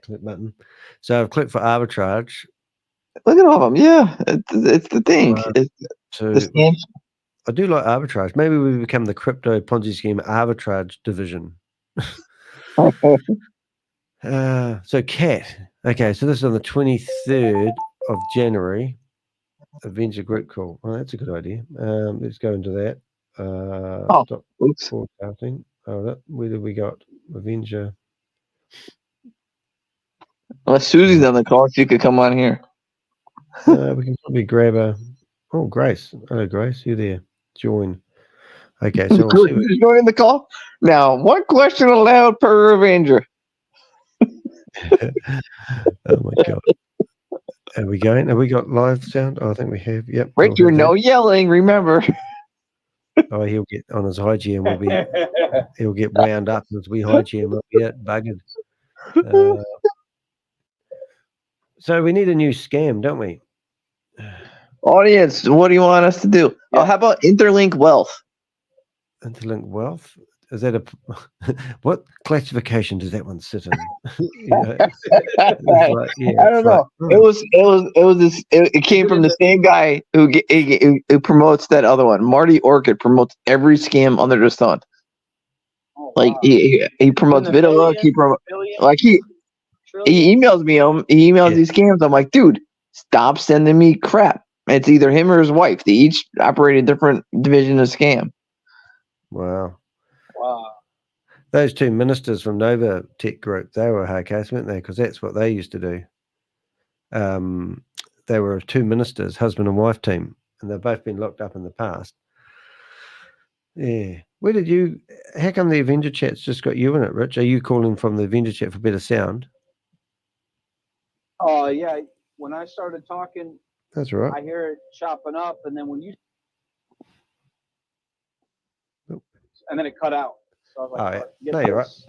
Click button. So I've clicked for arbitrage. Look at all of them. Yeah, it's the thing. The scam. I do like arbitrage. Maybe we become the Crypto Ponzi Scheme Arbitrage division. So CAT. Okay, so this is on the 23rd of January. Avenger group call. Oh, that's a good idea. Let's go into that. Stop forecasting. Where did we got? Avenger. Well, Susie's on the call. She could come on here. We can probably grab a. Oh, Grace. Hello, Grace. You there? Join. Okay, so we'll see joining the call. Now, one question allowed per Avenger. Oh my god. Are we going? Have we got live sound? Oh, I think we have. Yep. Richard, no yelling, remember. Oh, he'll get on his high chair and he'll get wound up as we high chair him up yet, buggered. So we need a new scam, don't we? Audience, what do you want us to do? Yeah. Oh, how about Interlink Wealth? Interlink Wealth? Is that what classification does that one sit in? I don't know. It came from the same guy who promotes that other one. Marty Orchid promotes every scam under the sun. Like he promotes VidaLook. He emails me. He emails these scams. I'm like, dude, stop sending me crap. It's either him or his wife. They each operate a different division of scam. Wow. Wow. Those two ministers from Nova Tech Group, they were a hard case, weren't they? Because that's what they used to do. They were two ministers, husband and wife team, and they've both been locked up in the past. Yeah. Where did you, how come the Avenger chat's just got you in it, Rich? Are you calling from the Avenger chat for better sound? Oh, yeah. When I started talking, That's right. I hear it chopping up, and then when you, and then it cut out. So I was like, Oh, yeah. get No, you're right. this.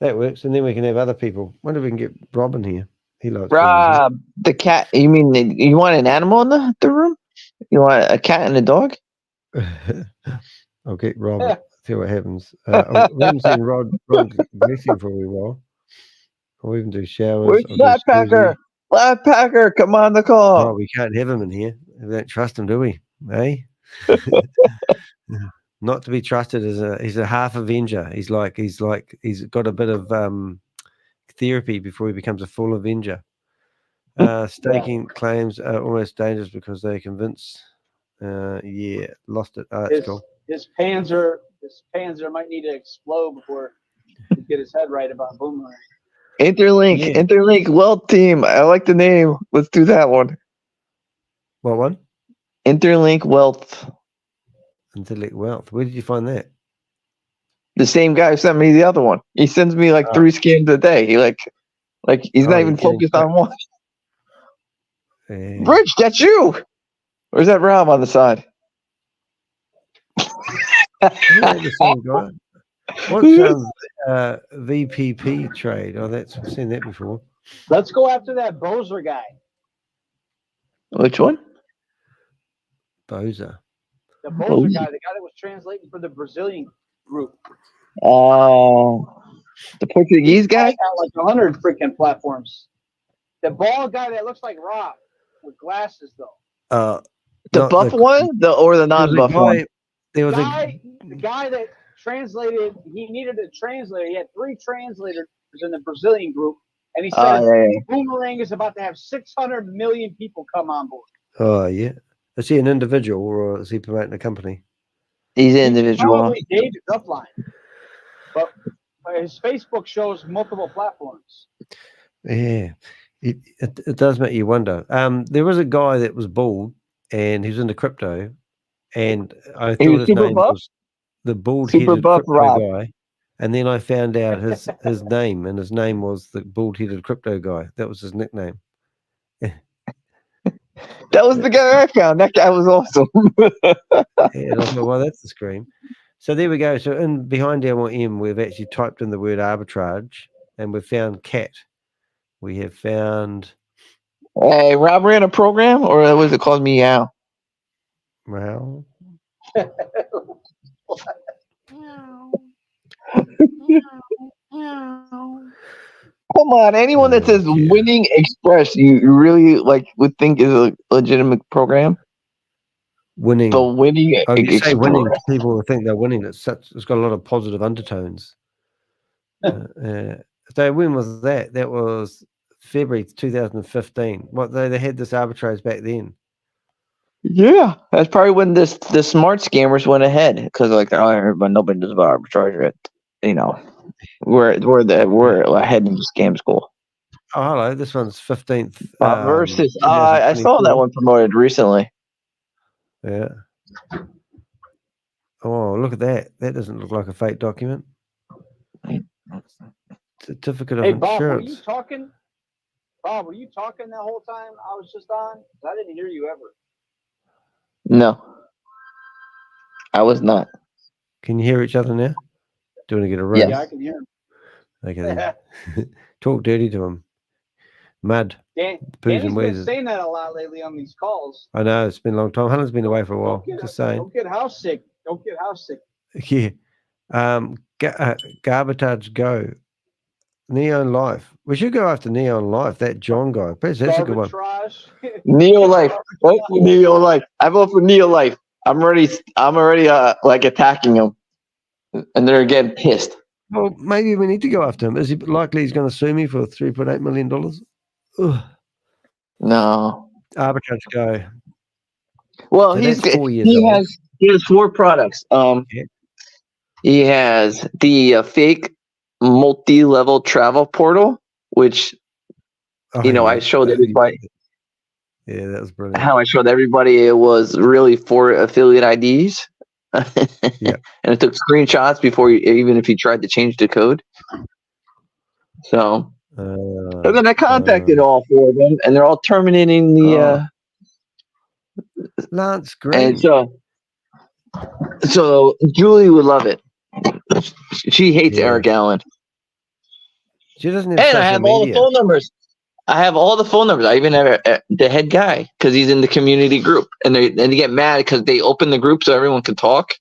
That works. And then we can have other people. Wonder if we can get Rob in here. He likes Rob, the cat. You mean you want an animal in the room? You want a cat and a dog? I'll get Rob. See what happens. We haven't seen Rod Greasy for a wee while. I'll even do showers. Where's Flat Packer? Flat Packer, come on the call. Oh, we can't have him in here. We don't trust him, do we? Eh? Not to be trusted as he's a half Avenger. He's got a bit of therapy before he becomes a full Avenger. Staking claims are almost dangerous because they convince. Yeah, lost it. That's cool. His Panzer might need to explode before he get his head right about Boomerang. Interlink Wealth Team. I like the name. Let's do that one. What one? Interlink Wealth. Interlink Wealth. Where did you find that? The same guy who sent me the other one. He sends me like 3 scams a day. He like he's not even focused on one. Rich, that's you. Or is that Rob on the side? The same guy. What's VPP trade? Oh, I've seen that before. Let's go after that Bozer guy. Which one? Bozer. The Bozer guy, the guy that was translating for the Brazilian group. Oh, the Portuguese guy? Got like 100 freaking platforms. The bald guy that looks like Rob with glasses, though. The buff one, or the non-buff one? There was the guy that translated. He needed a translator. He had 3 translators in the Brazilian group, and he said Boomerang is about to have 600 million people come on board. Oh yeah. Is he an individual or is he promoting a company? He's an individual. Probably David's upline, but his Facebook shows multiple platforms. Yeah, it does make you wonder. There was a guy that was bald and he was into crypto, and I thought his name was the bald-headed crypto guy, and then I found out his name, and his name was the bald-headed crypto guy. That was his nickname. That was the guy I found. That guy was awesome. And I thought, well, that's the scream. So there we go. So in behind MILLAR, we've actually typed in the word arbitrage, and we've found cat. We have found. Hey, Rob ran a program, or was it called Meow? Well. Come on, anyone that says Winning Express, you really would think is a legitimate program. Winning. The Winning you say winning, Express. people will think they're winning. It's got a lot of positive undertones. So when was that? That was February 2015. What they had this arbitrage back then. Yeah, that's probably when the smart scammers went ahead because but nobody does about arbitrage yet. You know, we're ahead in the scam school. Oh, hello. This one's 15th. Versus, I saw that one promoted recently. Yeah. Oh, look at that. That doesn't look like a fake document. Certificate of Hey, Bob, insurance. were you talking? Bob, were you talking that whole time I was just on? I didn't hear you ever. No, I was not. Can you hear each other now? Do you want to get a raise? Yeah, I can hear him. Okay, then. Talk dirty to him. Mud. Danny's Poos and been wheezes. saying that a lot lately on these calls. I know, it's been a long time. Hunter's been away for a while. Just saying. Don't get house sick. Don't get house sick. Yeah. Garbatage Go. Neon Life. We should go after Neon Life. That John guy. That's a good one. Neo Life. Vote for Neo Life. I vote for Neo Life. I'm already attacking him, and they're getting pissed. Well, maybe we need to go after him. Is he likely he's going to sue me for $3.8 million? Ugh. No. Arbitrage Go. Well, So he that's 4 years old. has 4 products. He has the fake multi-level travel portal, which I showed everybody. Yeah, that was brilliant. How I showed everybody it was really 4 affiliate IDs. Yeah. And it took screenshots before even if you tried to change the code. So and then I contacted all 4 of them, and they're all terminating the. Lance Green. And so Julie would love it. She hates Eric Allen. She doesn't have And I social have all the media. phone numbers. I have all the phone numbers. I even have the head guy because he's in the community group, and they get mad because they open the group so everyone can talk.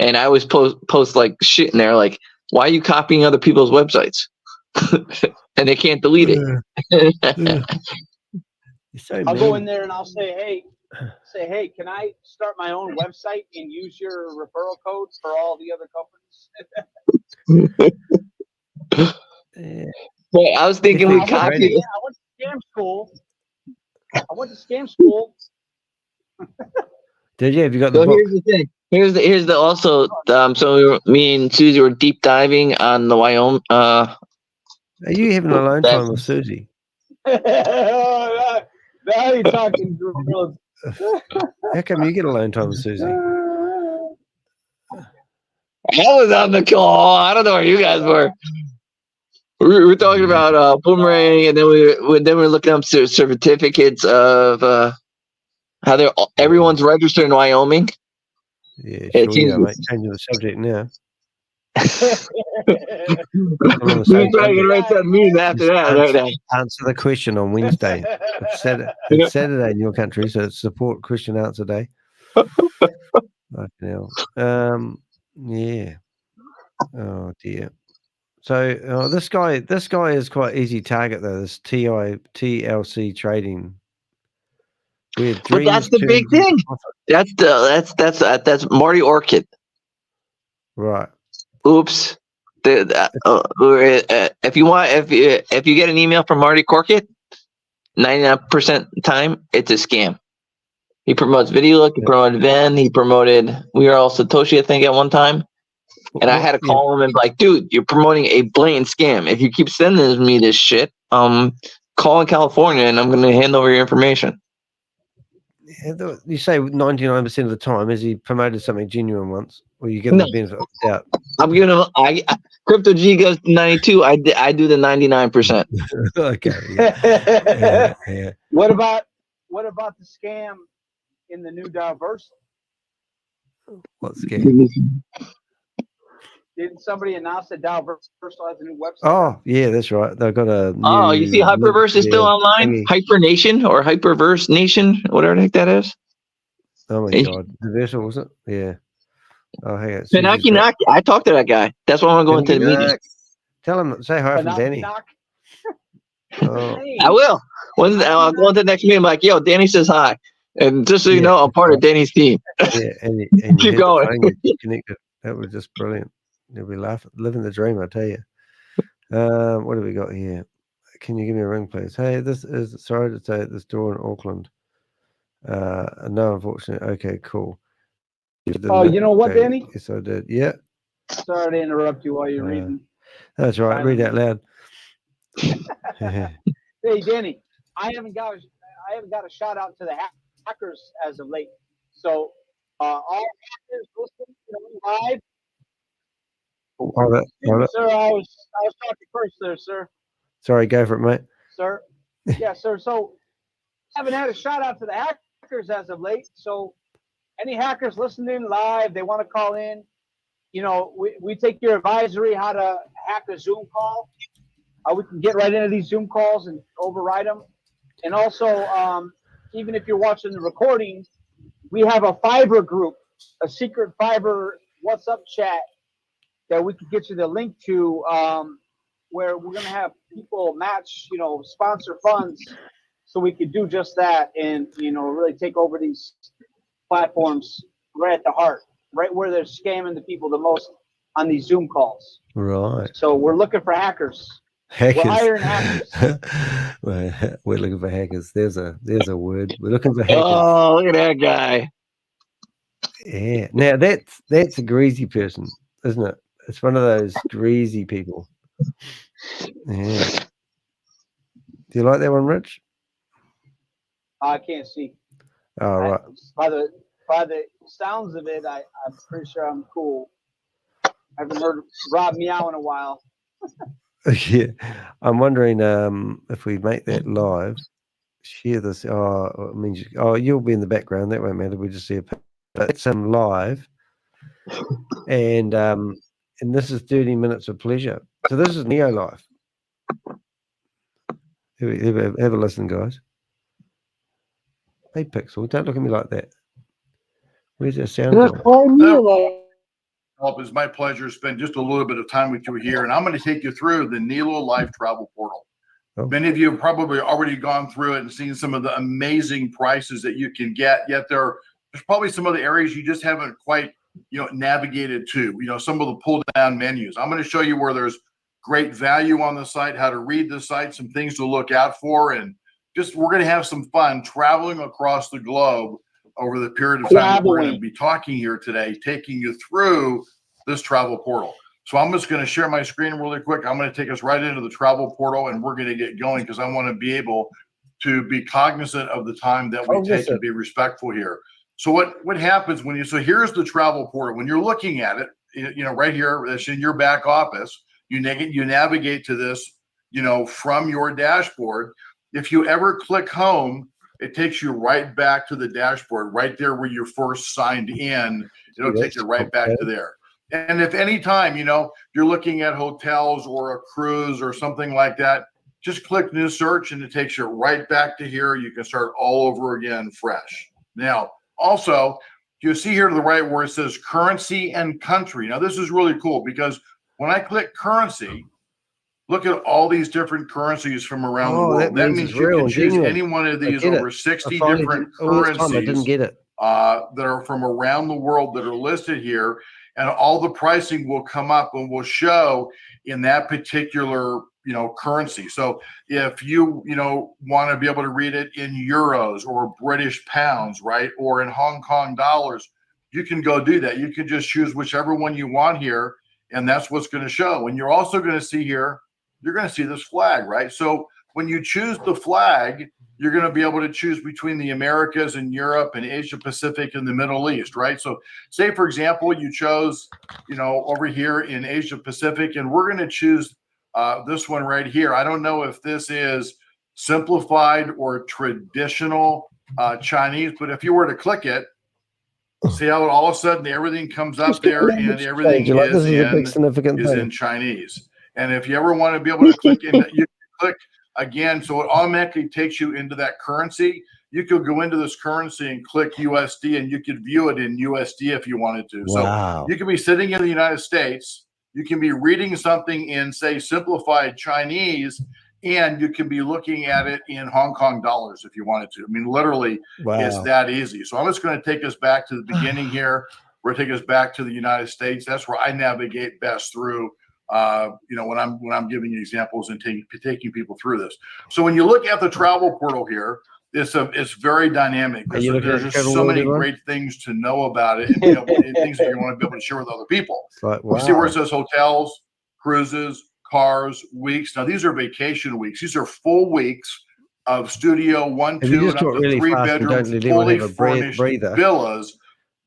And I always post like shit in there, like, "Why are you copying other people's websites?" And they can't delete it. I'll go in there and I'll say, hey, can I start my own website and use your referral code for all the other companies? Well, I was thinking we copy. I went to scam school. Did you? Have you got the So book? here's the thing. Here's the also. So me and Susie were deep diving on the Wyoming. Are you having alone time with Susie? Now you're talking drills. How come you get alone time with Susie? I was on the call. I don't know where you guys were. We were talking about Boomerang, and then we were looking up certificates of how everyone's registered in Wyoming. Yeah, sure. Yeah, mate. Changing the subject now. Answer the question on Wednesday. It's Saturday in your country, so it's support Christian Answer Day. Yeah. Oh dear. So this guy is quite easy target though. This TLC trading. But that's the big thing. That's Marty Orchid. Right. Oops. If you get an email from Marty Corkett, 99% time it's a scam. He promotes VideoLook, he promoted Ven, he promoted We Are All Satoshi, I think, at one time. And I had to call him and be like, dude, you're promoting a blatant scam. If you keep sending me this shit, call in California and I'm gonna hand over your information. You say 99% of the time. Has he promoted something genuine once? Or you give him the benefit of the doubt? I'm giving him. Crypto G goes to 92. I do the 99%. Okay. Yeah. What about the scam in the new Diversal? What scam? Didn't somebody announce that Diversal has a new website? Oh, yeah, that's right. They've got a new, you see Hyperverse is still online? Hypernation or Hyperverse Nation, whatever the heck that is. Oh my God. Diversal, was it? Yeah. Oh, hang on. Pinaki, I talked to that guy. That's why I'm going to the meeting. Tell him, say hi from Danny. I will. I'll go into the next meeting. I'm like, yo, Danny says hi. And just so you know, I'm part of Danny's team. Yeah, and keep going. Connected. That was just brilliant. You'll be laughing, living the dream, I tell you. What have we got here? Can you give me a ring, please? Hey, this is sorry to say this door in Auckland. No, unfortunately. Okay, cool. Oh, you know what, Danny? Yes, I did. Yeah. Sorry to interrupt you while you're reading. That's right. Read out loud. Hey, Danny, I haven't got a shout out to the hackers as of late. So all hackers listening live. Sir, I was talking first there, sir. Sorry, go for it, mate. Sir. Yeah, sir. So haven't had a shout out to the hackers as of late. So any hackers listening live, they want to call in. You know, we take your advisory how to hack a Zoom call. We can get right into these Zoom calls and override them. And also, even if you're watching the recording, we have a Fiverr group, a secret Fiverr WhatsApp chat that we can get you the link to, where we're going to have people match, sponsor funds, so we could do just that and, really take over these platforms right at the heart, right where they're scamming the people the most on these Zoom calls. Right. So we're looking for hackers. Hackers. We're hiring hackers. We're looking for hackers. There's a word. We're looking for hackers. Oh, look at that guy. Yeah. Now that's a greasy person, isn't it? It's one of those greasy people. Yeah. Do you like that one, Rich? I can't see. Oh, right. By the sounds of it, I'm pretty sure I'm cool. I haven't heard Rob meow in a while. Yeah. I'm wondering if we make that live, share this. Oh, it means you'll be in the background. That won't matter. We just see a picture. But it's live. And this is 30 minutes of pleasure. So this is Neo Life. Have a listen, guys. Hey, Pixel, don't look at me like that. Where's our sound going? It's my pleasure to spend just a little bit of time with you here, and I'm going to take you through the Nilo Life Travel Portal. Oh. Many of you have probably already gone through it and seen some of the amazing prices that you can get, yet there's probably some other areas you just haven't quite navigated to. Some of the pull down menus. I'm going to show you where there's great value on the site, how to read the site, some things to look out for, and we're going to have some fun traveling across the globe over the period of time that we're going to be talking here today, taking you through this travel portal. So I'm just going to share my screen really quick. I'm going to take us right into the travel portal, and we're going to get going because I want to be able to be cognizant of the time that we take and be respectful here. So what happens when so here's the travel portal. When you're looking at it, right here, that's in your back office, you navigate to this, from your dashboard. If you ever click home, it takes you right back to the dashboard, right there where you first signed in. It'll take you right back to there. And if any time, you're looking at hotels or a cruise or something like that, just click new search and it takes you right back to here. You can start all over again fresh. Now, also, you see here to the right where it says currency and country. Now, this is really cool because when I click currency, look at all these different currencies from around the world. That means you can choose any one of these over 60 different currencies I didn't get it. that are from around the world that are listed here. And all the pricing will come up and will show in that particular, currency. So if you, want to be able to read it in euros or British pounds, right, or in Hong Kong dollars, you can go do that. You can just choose whichever one you want here, and that's what's going to show. And you're also going to see here, you're going to see this flag, right? So when you choose the flag, you're going to be able to choose between the Americas and Europe and Asia Pacific and the Middle East, right? So say, for example, you chose, over here in Asia Pacific, and we're going to choose this one right here. I don't know if this is simplified or traditional Chinese, but if you were to click it, see how all of a sudden everything comes up there and everything is in Chinese. And if you ever want to be able to click in, you can click again, so it automatically takes you into that currency. You could go into this currency and click USD, and you could view it in USD if you wanted to. Wow. So you can be sitting in the United States, you can be reading something in, say, simplified Chinese, and you can be looking at it in Hong Kong dollars if you wanted to. I mean, literally, it's that easy. So I'm just going to take us back to the beginning here. We're going to take us back to the United States. That's where I navigate best through. When I'm giving you examples and taking people through this. So when you look at the travel portal here, it's very dynamic. There's just so many great things to know about it, and things that you want to be able to share with other people. You see where it says hotels, cruises, cars, weeks. Now these are vacation weeks. These are full weeks of studio 1, 2, and up to 3 bedroom, fully furnished villas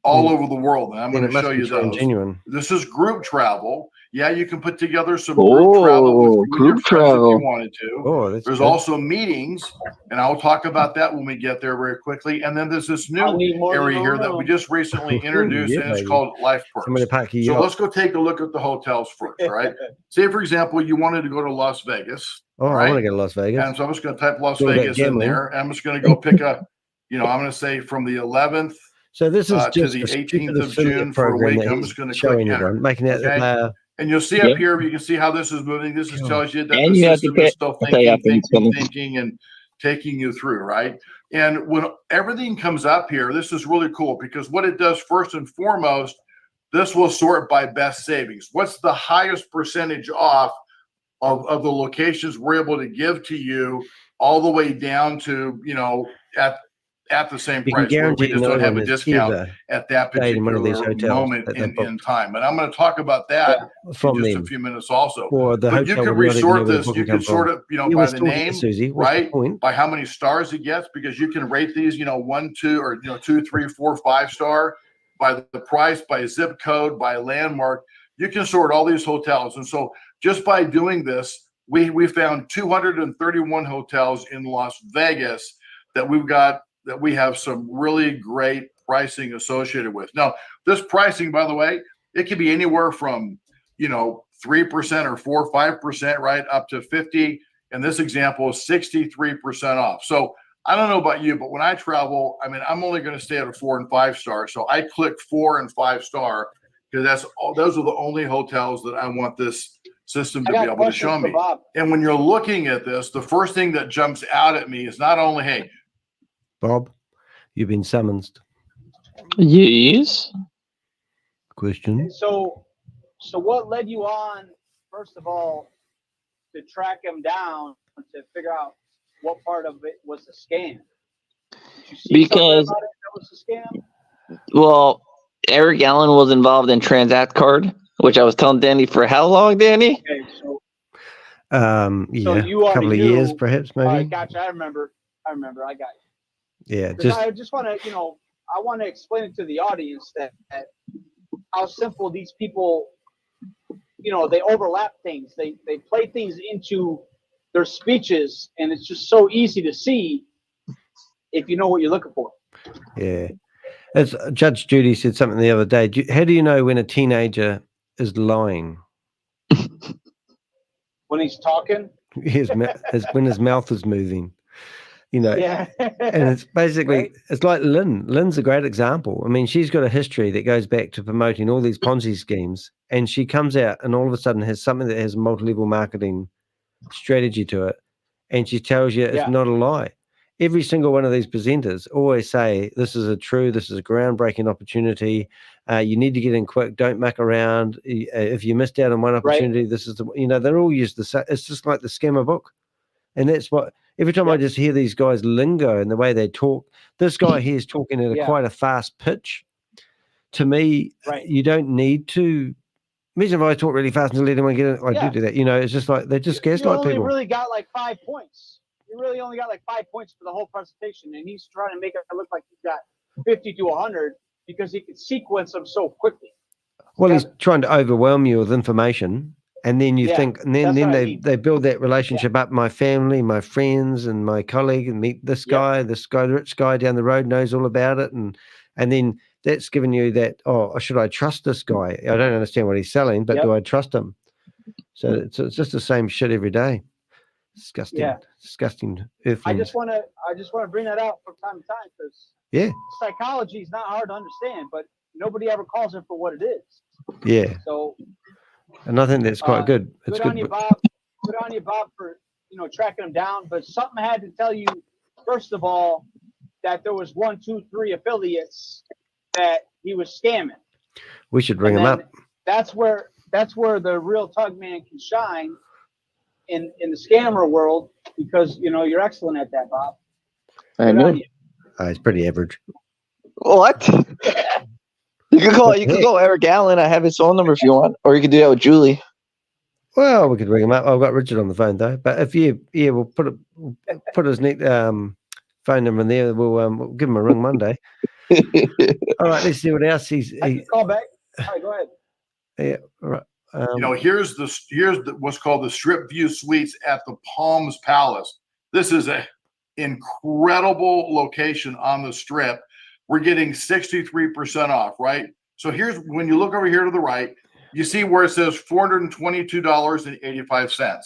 all over the world. And I'm going to show you those. This is group travel. Yeah, you can put together some group travel with group travel if you wanted to. There's also meetings, and I'll talk about that when we get there very quickly. And then there's this new area here that we just recently introduced, and it's called Life Perks. So let's go take a look at the hotels first, all right? Say, for example, you wanted to go to Las Vegas. Oh, I want to go to Las Vegas. And so I'm just going to type Las Vegas in there, and I'm just going to go pick a, I'm going to say from the 11th. So this is to the 18th of June for a week. I'm just going to click enter. Making it and you'll see up here, you can see how this is moving. This tells you that the system is still thinking and taking you through, right? And when everything comes up here, this is really cool because what it does first and foremost, this will sort by best savings. What's the highest percentage off of the locations we're able to give to you all the way down to, at the same You can price. We guarantee just no don't have one a has discount ever at that stayed in one of these particular hotels moment that they in booked time. And I'm going to talk about that in from just them. a few minutes also. Or the But you hotel could would not even know resort where the this. booking You come could sort from. it, you know, Yeah, by we're the still here, name, Susie. What's the right? point? By how many stars it gets, because you can rate these, you know, 1, 2, or 2, 3, 4, 5 star by the price, by zip code, by landmark. You can sort all these hotels. And so just by doing this, we found 231 hotels in Las Vegas that we have some really great pricing associated with. Now, this pricing, by the way, it can be anywhere from, 3% or 4 or 5%, right, up to 50. In this example, 63% off. So I don't know about you, but when I travel, I mean, I'm only going to stay at a 4 and 5 star. So I click 4 and 5 star because those are the only hotels that I want this system to be able to show me. And when you're looking at this, the first thing that jumps out at me is not only, hey, Bob, you've been summoned. Yes. Question. So what led you on, first of all, to track him down to figure out what part of it was a scam? Did you see Because, something about it that was a scam? well, Eric Allen was involved in Transact Card, which I was telling Danny for how long, Danny? Okay, so Yeah, you a couple of already years, knew. perhaps, maybe. All right, gotcha. I remember. I got you. Yeah, Because I just want to, I want to explain it to the audience that how simple these people, they overlap things. They play things into their speeches, and it's just so easy to see if you know what you're looking for. Yeah. As Judge Judy said something the other day, how do you know when a teenager is lying? When he's talking? When his mouth is moving. Yeah. And it's basically, Right. It's like Lynn. Lynn's a great example. I mean, she's got a history that goes back to promoting all these Ponzi schemes, and she comes out and all of a sudden has something that has a multi-level marketing strategy to it, and she tells you it's not a lie. Every single one of these presenters always say, this is a groundbreaking opportunity. You need to get in quick. Don't muck around. If you missed out on one opportunity, this is they're all used the same. It's just like the scammer book. And that's what, every time I just hear these guys lingo and the way they talk, this guy here is talking at quite a fast pitch. To me, you don't need to. Imagine if I talk really fast and let anyone get it. I do that. It's just like, they just gaslight people. You only really got like 5 points. You really only got like 5 points for the whole presentation. And he's trying to make it look like he's got 50 to 100 because he can sequence them so quickly. Well, he's trying to overwhelm you with information. And then you think, and then they build that relationship up. My family, my friends, and my colleague, and meet this guy, the rich guy down the road knows all about it, and then that's giving you that. Oh, should I trust this guy? I don't understand what he's selling, but do I trust him? So it's just the same shit every day. Disgusting, disgusting. I just want to bring that out from time to time because psychology is not hard to understand, but nobody ever calls it for what it is. Yeah. So. And I think that's quite good. It's good on you, Bob. Good on you, Bob, for tracking him down. But something had to tell you, first of all, that there was 1, 2, 3 affiliates that he was scamming. We should ring him up. That's where the real tug man can shine in the scammer world because you're excellent at that, Bob. I know. It's pretty average. What? You can call Eric Allen. I have his phone number if you want, or you can do that with Julie. Well, we could ring him up. I've got Richard on the phone though. But if we'll put his phone number in there. We'll give him a ring Monday. All right, let's see what else he's. I can call back. All right, go ahead. Yeah, all right. Here's what's called the Strip View Suites at the Palms Palace. This is a incredible location on the Strip. We're getting 63% off, right? So here's, when you look over here to the right, you see where it says $422.85.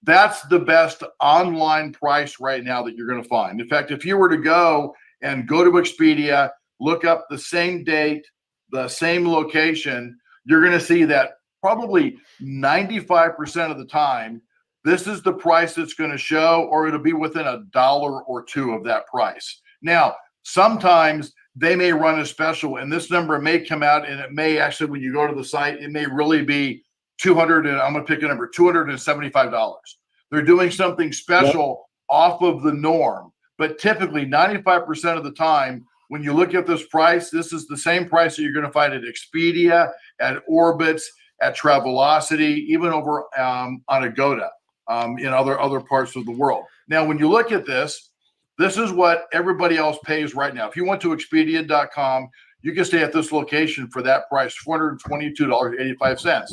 That's the best online price right now that you're going to find. In fact, if you were to go to Expedia, look up the same date, the same location, you're going to see that probably 95% of the time, this is the price that's going to show, or it'll be within $1 or $2 of that price. Now, sometimes they may run a special and this number may come out and it may actually, when you go to the site, it may really be I'm going to pick a number, $275. They're doing something special off of the norm. But typically 95% of the time, when you look at this price, this is the same price that you're going to find at Expedia, at Orbitz, at Travelocity, even over on Agoda, in other parts of the world. Now, when you look at this is what everybody else pays right now. If you went to Expedia.com, you can stay at this location for that price, $422.85,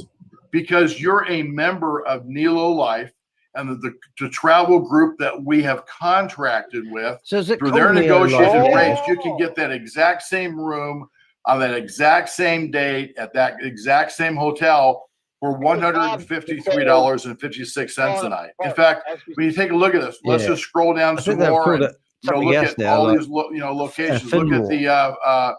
because you're a member of Nilo Life and the travel group that we have contracted with. So is it through their called Nilo negotiated Life? rates, you can get that exact same room on that exact same date at that exact same hotel for $153.56 a night. In fact, when you take a look at this, let's just scroll down some more and look at all these locations. Look at the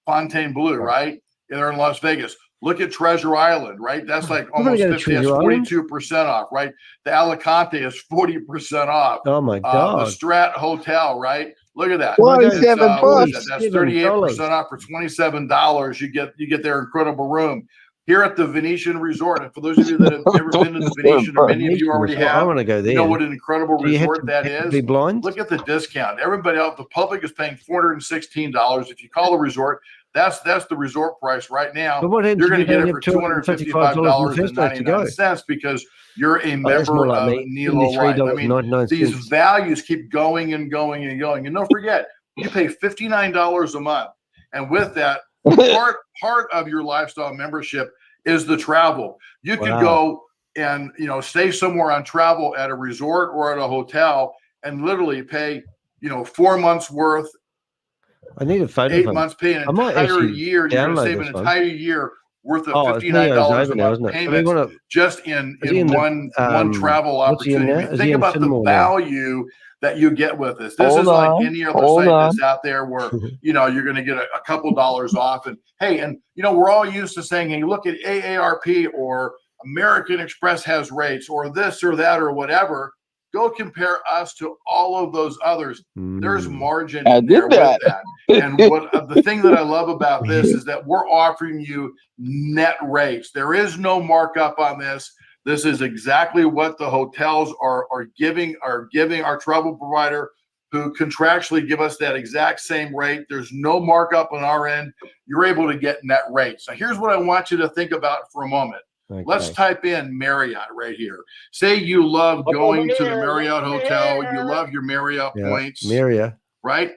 Fontaine Blue, right? They're in Las Vegas. Look at Treasure Island, right? That's like almost 50, that's 42% off, right? The Alicante is 40% off. Oh my God. The Strat Hotel, right? Look at that. $27 bucks. That's 38% off for $27. You get their incredible room here at the Venetian Resort. And for those of you that have never been to the Venetian, or many of you already have, I want to go there. you know what an incredible resort that is. Be blind? Look at the discount. Everybody else, the public is paying $416. If you call a resort, that's the resort price right now. But what you're going to get it for $255.99 because you're a member of Nilo Life. I mean, these values keep going and going and going. And don't forget, you pay $59 a month, and with that, part of your lifestyle membership is the travel. You could go and stay somewhere on travel at a resort or at a hotel and literally pay 4 months worth. I need a photo. 8 months, pay an entire year. You're going to save an entire year worth of $59 a month payments just in one travel opportunity. Think about the value that you get with this. This is like any other site that's out there where you're going to get a couple dollars off. And hey, and we're all used to saying, hey, look at AARP or American Express has rates or this or that or whatever. Go compare us to all of those others. There's margin in there with that. And the thing that I love about this is that we're offering you net rates. There is no markup on this. This is exactly what the hotels are giving our travel provider, who contractually give us that exact same rate. There's no markup on our end. You're able to get net rates. Now, here's what I want you to think about for a moment. Okay. Let's type in Marriott right here. Say you love going to the Marriott hotel. You love your Marriott points. Marriott. Right?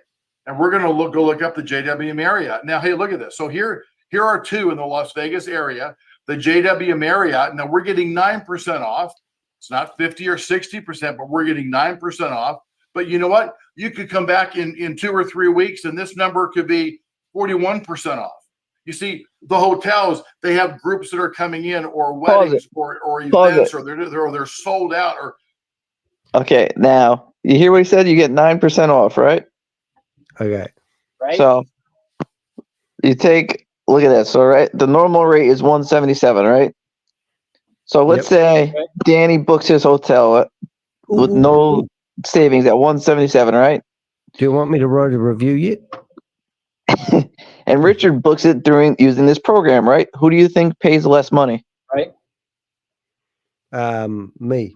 And we're going to go look up the JW Marriott. Now, hey, look at this. So here are two in the Las Vegas area. The JW Marriott. Now, we're getting 9% off. It's not 50 or 60%, but we're getting 9% off. But you know what? You could come back in 2 or 3 weeks, and this number could be 41% off. You see, the hotels, they have groups that are coming in, or weddings, or events, or they're sold out. Or okay, now you hear what he said? You get 9% off, right? Okay. Right. So you take, look at that. So the normal rate is 177, right? So let's say Danny books his hotel with no savings at 177, right? Do you want me to write a review yet? And Richard books it using this program, right? Who do you think pays less money? Right. Me.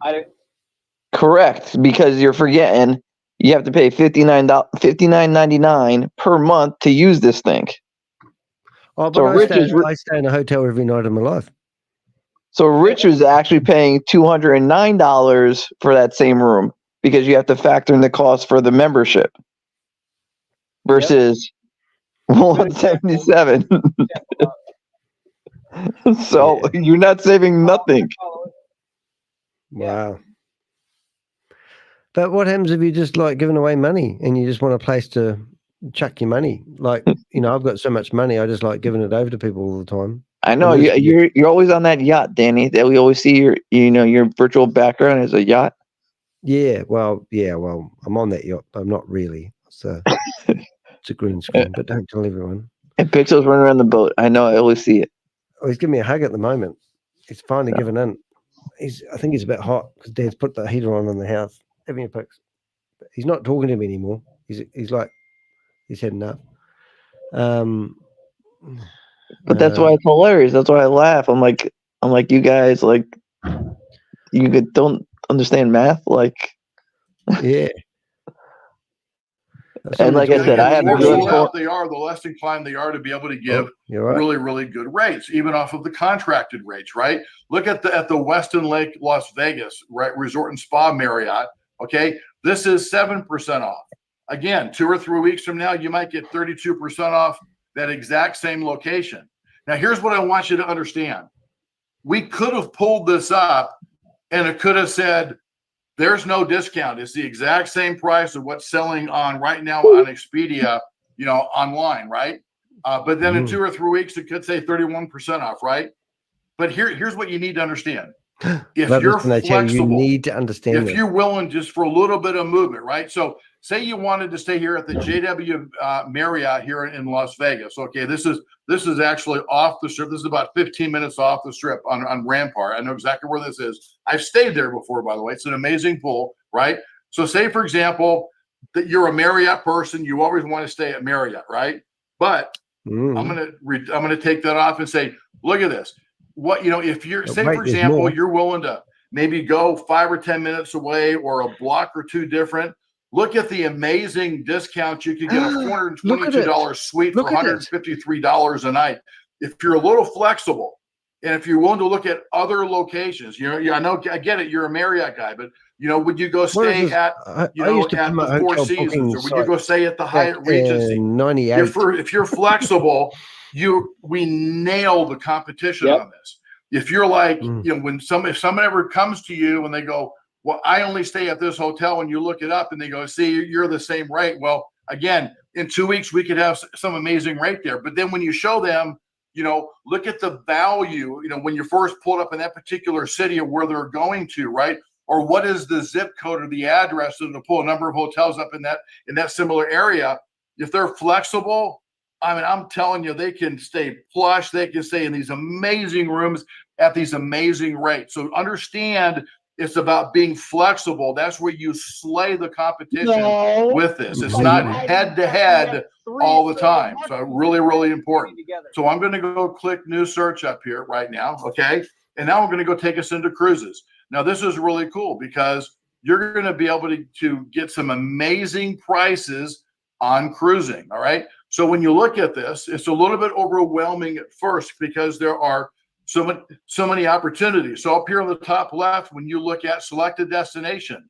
Correct, because you're forgetting you have to pay $59.99 per month to use this thing. Oh, but I stay in a hotel every night of my life. So Richard's actually paying $209 for that same room because you have to factor in the cost for the membership versus 177. So you're not saving nothing. Wow. But what happens if you just like giving away money and you just want a place to chuck your money? Like, I've got so much money, I just like giving it over to people all the time. I know you're always on that yacht, Danny. That we always see your virtual background is a yacht. Yeah, well, I'm on that yacht, but I'm not really. So it's a green screen, but don't tell everyone. And Pixel's running around the boat. I know, I always see it. Oh, he's giving me a hug at the moment. He's finally given in. I think he's a bit hot because Dad's put the heater on in the house. Having a Pix. He's not talking to me anymore. He's like, he's had enough. But that's why it's hilarious. That's why I laugh. I'm like, you guys, like, don't understand math, like. Yeah. And like I said, I have the more US sold out they are, the less inclined they are to be able to give right. really, really good rates, even off of the contracted rates, right? Look at the Westin Lake Las Vegas, right, Resort and Spa Marriott. Okay, this is 7% off. Again, 2 or 3 weeks from now, you might get 32% off that exact same location. Now, here's what I want you to understand. We could have pulled this up and it could have said, there's no discount. It's the exact same price of what's selling on right now on Expedia, you know, online, right? But then in 2 or 3 weeks, it could say 31% off, right? But here's what you need to understand. If you're flexible, you need to understand if you're willing just for a little bit of movement, right? So say you wanted to stay here at the JW Marriott here in Las Vegas. Okay, this is actually off the strip. This is about 15 minutes off the strip on Rampart. I know exactly where this is. I've stayed there before, by the way. It's an amazing pool, right? So say, for example, that you're a Marriott person. You always want to stay at Marriott, right? But I'm gonna take that off and say, look at this. What, you know, if you're, say, for example, you're willing to maybe go 5 or 10 minutes away or a block or two different, look at the amazing discounts. You could get a $422 suite for $153 a night. If you're a little flexible and if you're willing to look at other locations, you know, I know, I get it, you're a Marriott guy, but you know, would you go stay at, you know, at the Four Seasons, or would you go stay at the Hyatt Regency? 98. If you're flexible, we nail the competition on this. If you're like, you know, if someone ever comes to you and they go, well, I only stay at this hotel, and you look it up and they go, see, you're the same rate. Well, again, in 2 weeks, we could have some amazing rate there. But then when you show them, you know, look at the value, you know, when you're first pulled up in that particular city of where they're going to, right? Or what is the zip code or the address, and to pull a number of hotels up in that similar area. If they're flexible, I mean, I'm telling you, they can stay plush. They can stay in these amazing rooms at these amazing rates. So understand, it's about being flexible. That's where you slay the competition with this. It's not head to head all the time. So really, really important. So I'm going to go click new search up here right now. Okay. And now I'm going to go take us into cruises. Now, this is really cool because you're going to be able to get some amazing prices on cruising. All right. So when you look at this, it's a little bit overwhelming at first because there are so many opportunities. So up here on the top left, when you look at select a destination,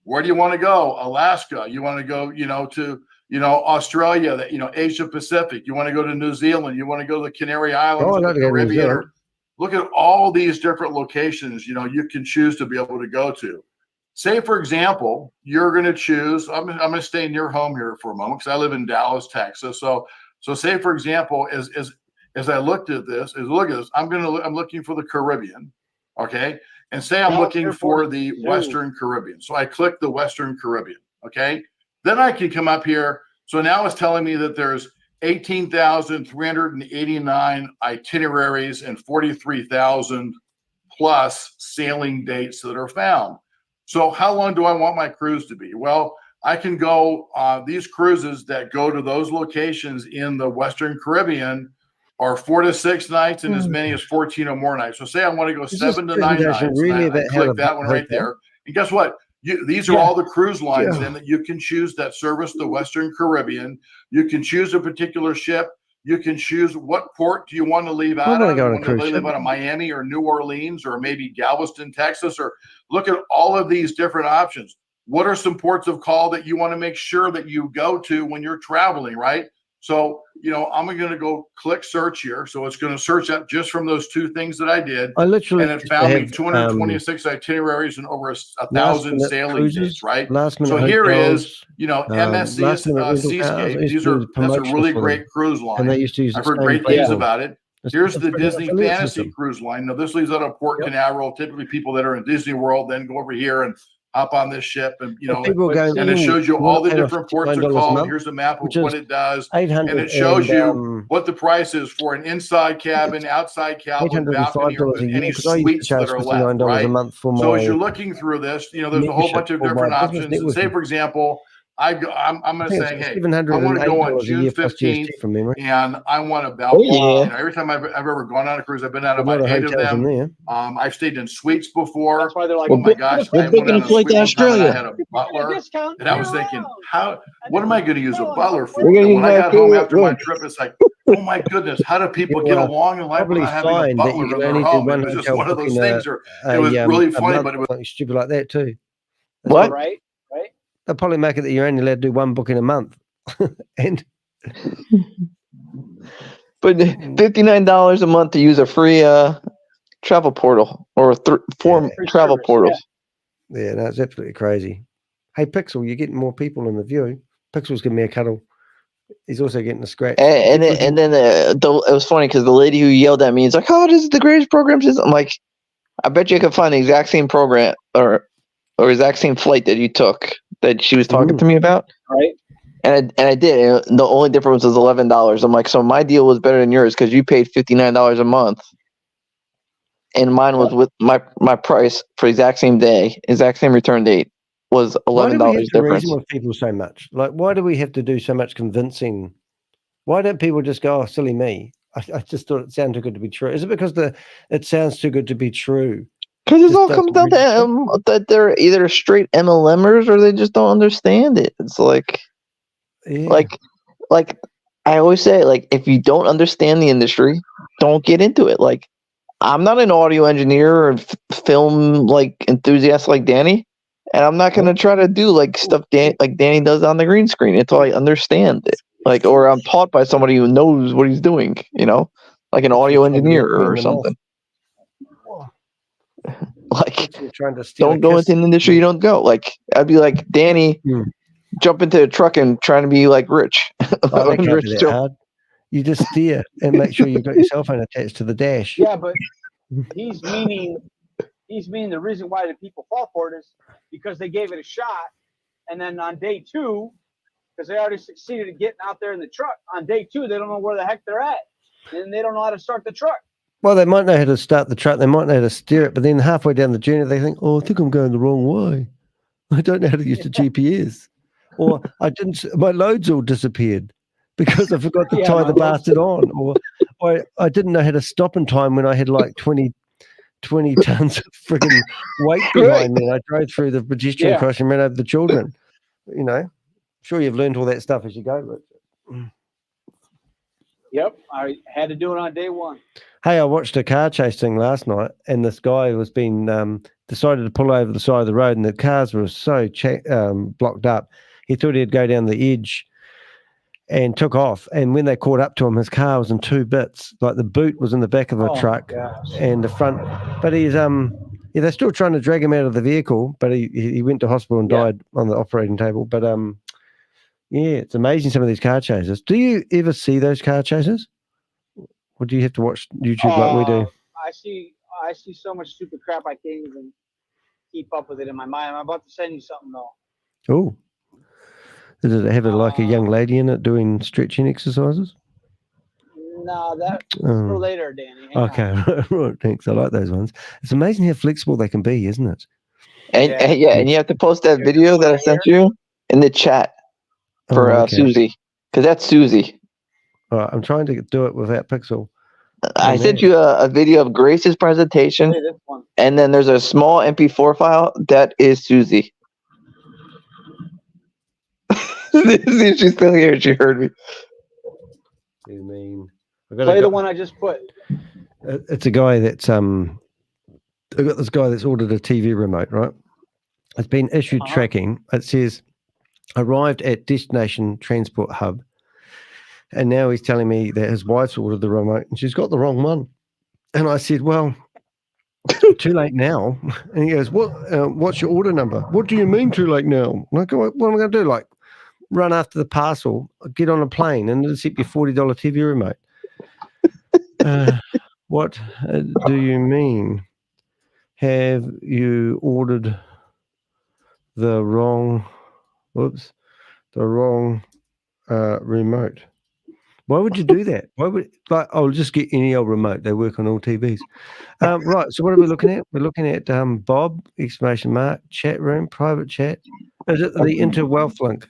where do you want to go? Alaska. You want to go, you know, to, you know, Australia, you know, Asia Pacific. You want to go to New Zealand. You want to go to the Canary Islands, the Caribbean. Look at all these different locations, you know, you can choose to be able to go to. Say, for example, you're going to choose, I'm going to stay near home here for a moment because I live in Dallas, Texas. So say, for example, as I looked at this, I'm looking for the Caribbean, okay? And say I'm looking for the Western Caribbean. So I click the Western Caribbean, okay? Then I can come up here. So now it's telling me that there's 18,389 itineraries and 43,000 plus sailing dates that are found. So how long do I want my cruise to be? Well, I can go, these cruises that go to those locations in the Western Caribbean are 4 to 6 nights and as many as 14 or more nights. So say I want to go 7 to 9 nights, really I click that one right there. And guess what? These are all the cruise lines then that you can choose that service the Western Caribbean. You can choose a particular ship. You can choose what port do you want to leave out of. You want to leave out of Miami or New Orleans or maybe Galveston, Texas, or look at all of these different options. What are some ports of call that you want to make sure that you go to when you're traveling, right? So, you know, I'm going to go click search here. So it's going to search up just from those two things that I did. And it found me 226 itineraries and over 1,000 sailing dates, right? So here is, you know, MSC Seascape. That's a really great cruise line. And they used to use I've heard great things about it. Here's the Disney Fantasy Cruise Line. Now, this leaves out of Port Canaveral. Typically, people that are in Disney World then go over here and hop on this ship, and you know, and it shows you all the different ports of call. Here's a map of what it does, and it shows you what the price is for an inside cabin, outside cabin, balcony, or any suites that are left. Right. So as you're looking through this, you know, there's a whole bunch of different options. Say, for example, I'm going to say, hey, I $708 want to go on a June year plus 15th, GST from memory. and I want a Oh, balcony. yeah. You know, every time I've ever gone on a cruise, I've been out A lot about of 8 of hotels in them. there. I've stayed in suites before. That's why they're like, Oh my gosh, we're I went booking on a a flight suite to one time and I Australia. had a butler, and I was thinking, what am I going to use a butler for? We're gonna And use when I my got home favorite after my room. trip, it's like, oh my goodness, how do people get along in life Probably without having a find that butler you in can their only do home? one It was just hotel one of those booking things. It was really funny, month but it was something stupid like that too. What? Right. They'll probably make it that you're only allowed to do one book in a month. And But $59 a month to use a free travel portal or 4 travel portals. yeah, no, it's absolutely crazy. Hey, Pixel, you're getting more people in the view. Pixel's giving me a cuddle. He's also getting a scratch. And then it was funny because the lady who yelled at me is like, "Oh, this is the greatest program." I'm like, I bet you could find the exact same program or exact same flight that you took that she was talking to me about. Right. And I did. And the only difference was $11. I'm like, so my deal was better than yours because you paid $59 a month, and mine was with my price for exact same day, exact same return date was why do we $11 have to difference. reason with people so much? Like, why do we have to do so much convincing? Why don't people just go, "Oh, silly me"? I just thought it sounded too good to be true. Is it because it sounds too good to be true? Because it all comes down to that they're either straight MLMers or they just don't understand it. It's like, like I always say, like, if you don't understand the industry, don't get into it. Like, I'm not an audio engineer or film like enthusiast like Danny, and I'm not gonna try to do like stuff like Danny does on the green screen until I understand it. Like, or I'm taught by somebody who knows what he's doing. You know, like an audio engineer or something. Like, don't go into an industry you don't go. Like, I'd be like, Danny, jump into a truck and trying to be like rich. Oh, that can't be that hard. You just steer and make sure you've got your cell phone attached to the dash. Yeah, but he's meaning the reason why the people fall for it is because they gave it a shot, and then on day 2, because they already succeeded at getting out there in the truck, on day 2 they don't know where the heck they're at, and they don't know how to start the truck. Well, they might know how to start the truck, they might know how to steer it, but then halfway down the journey they think, "Oh, I think I'm going the wrong way. I don't know how to use the GPS." Or my loads all disappeared because I forgot to tie the bastard on. Or I didn't know how to stop in time when I had like 20 tons of friggin' weight behind me. And I drove through the pedestrian crossing and ran over the children. You know, sure you've learned all that stuff as you go, Richard. Yep, I had to do it on day 1. Hey, I watched a car chase thing last night, and this guy was being decided to pull over the side of the road, and the cars were so blocked up. He thought he'd go down the edge and took off. And when they caught up to him, his car was in 2 bits. Like the boot was in the back of a truck and the front. But he's they're still trying to drag him out of the vehicle. But he went to hospital and died on the operating table. But yeah, it's amazing some of these car chases. Do you ever see those car chases? Or do you have to watch YouTube like we do? I see so much stupid crap I can't even keep up with it in my mind. I'm about to send you something though. Oh. Does it have like a young lady in it doing stretching exercises? No, that's for later, Danny. Okay, right, thanks. I like those ones. It's amazing how flexible they can be, isn't it? And you have to post that video that I sent you in the chat for Susie, because that's Susie. All right, I'm trying to do it without Pixel. I sent you a video of Grace's presentation, and then there's a small MP4 file that is Susie. She's still here. She heard me. You mean play the one I just put? It's a guy that's I got this guy that's ordered a TV remote, right? It's been issued tracking. It says arrived at destination transport hub, and now he's telling me that his wife's ordered the remote and she's got the wrong one. And I said, "Well, too late now." And he goes, "What's your order number?" "What do you mean too late now?" And I go, "What am I going to do? Like, run after the parcel, get on a plane, and intercept your $40 TV remote?" What do you mean? Have you ordered the wrong? Whoops, the wrong remote. Why would you do that? Why would I'll just get any old remote. They work on all TVs. Right. So what are we looking at? We're looking at Bob ! Chat room, private chat. Is it the Interwealth link?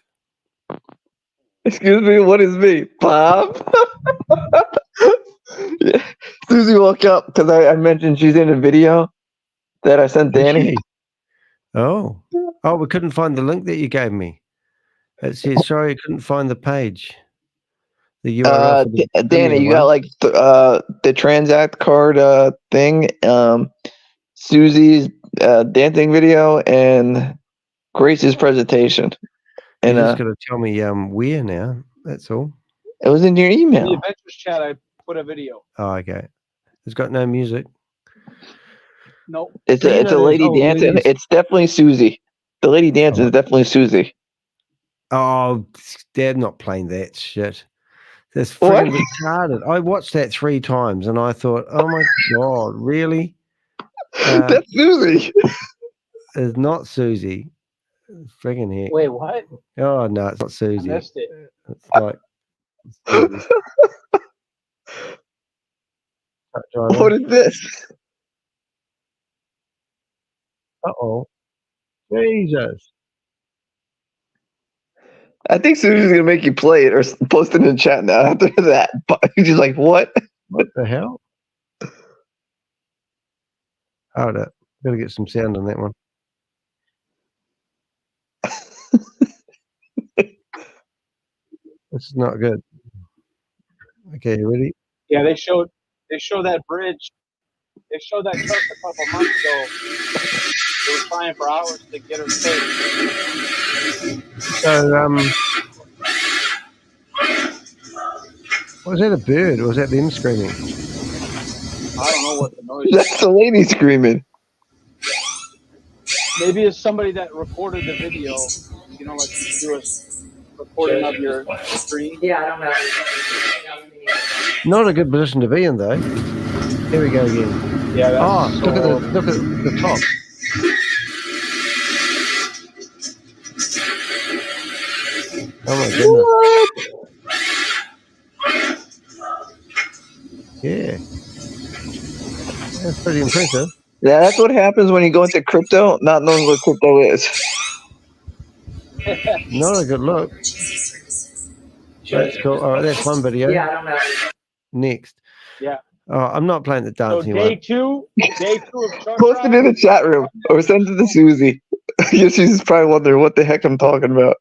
Excuse me, what is me? Bob? Yeah. Susie woke up because I mentioned she's in a video that I sent Danny. Oh, we couldn't find the link that you gave me. It says, sorry, I couldn't find the page. The URL for the Danny, you got like the Transact card thing, Susie's dancing video, and Grace's presentation. And you're just going to tell me where now. That's all. It was in your email. In the Adventures chat, I put a video. Oh, okay. It's got no music. Nope. It's a lady dancing. Ladies. It's definitely Susie. The lady dancing is definitely Susie. Oh, they're not playing that shit. That's freaking retarded. I watched that 3 times and I thought, oh my God, really? That's Susie. It's not Susie. Friggin' heck. Wait, what? Oh, no, it's not Susie. I missed it. It's like. What is this? Uh-oh. Jesus. I think Susie's gonna make you play it or post it in the chat now after that. But she's like, what? What the hell? Hold up. Gotta get some sound on that one. This is not good. Okay, you ready? Yeah, they showed that bridge. They showed that truck a couple months ago. They were trying for hours to get her fixed. So, was that a bird or was that them screaming? I don't know what the noise is. That's the lady screaming. Maybe it's somebody that recorded the video. You know, like you do a recording of your screen. Yeah, I don't know. Not a good position to be in, though. Here we go again. Yeah. That's look at the top. Oh my goodness. Yeah. That's pretty impressive. Yeah, that's what happens when you go into crypto, not knowing what crypto is. Not a good look. That's cool. All right, that's one video. Yeah, I don't know. Next. Yeah. Oh, I'm not playing the So dancing day one. two of truck Post it in the chat room or send it to Susie. She's probably wondering what the heck I'm talking about.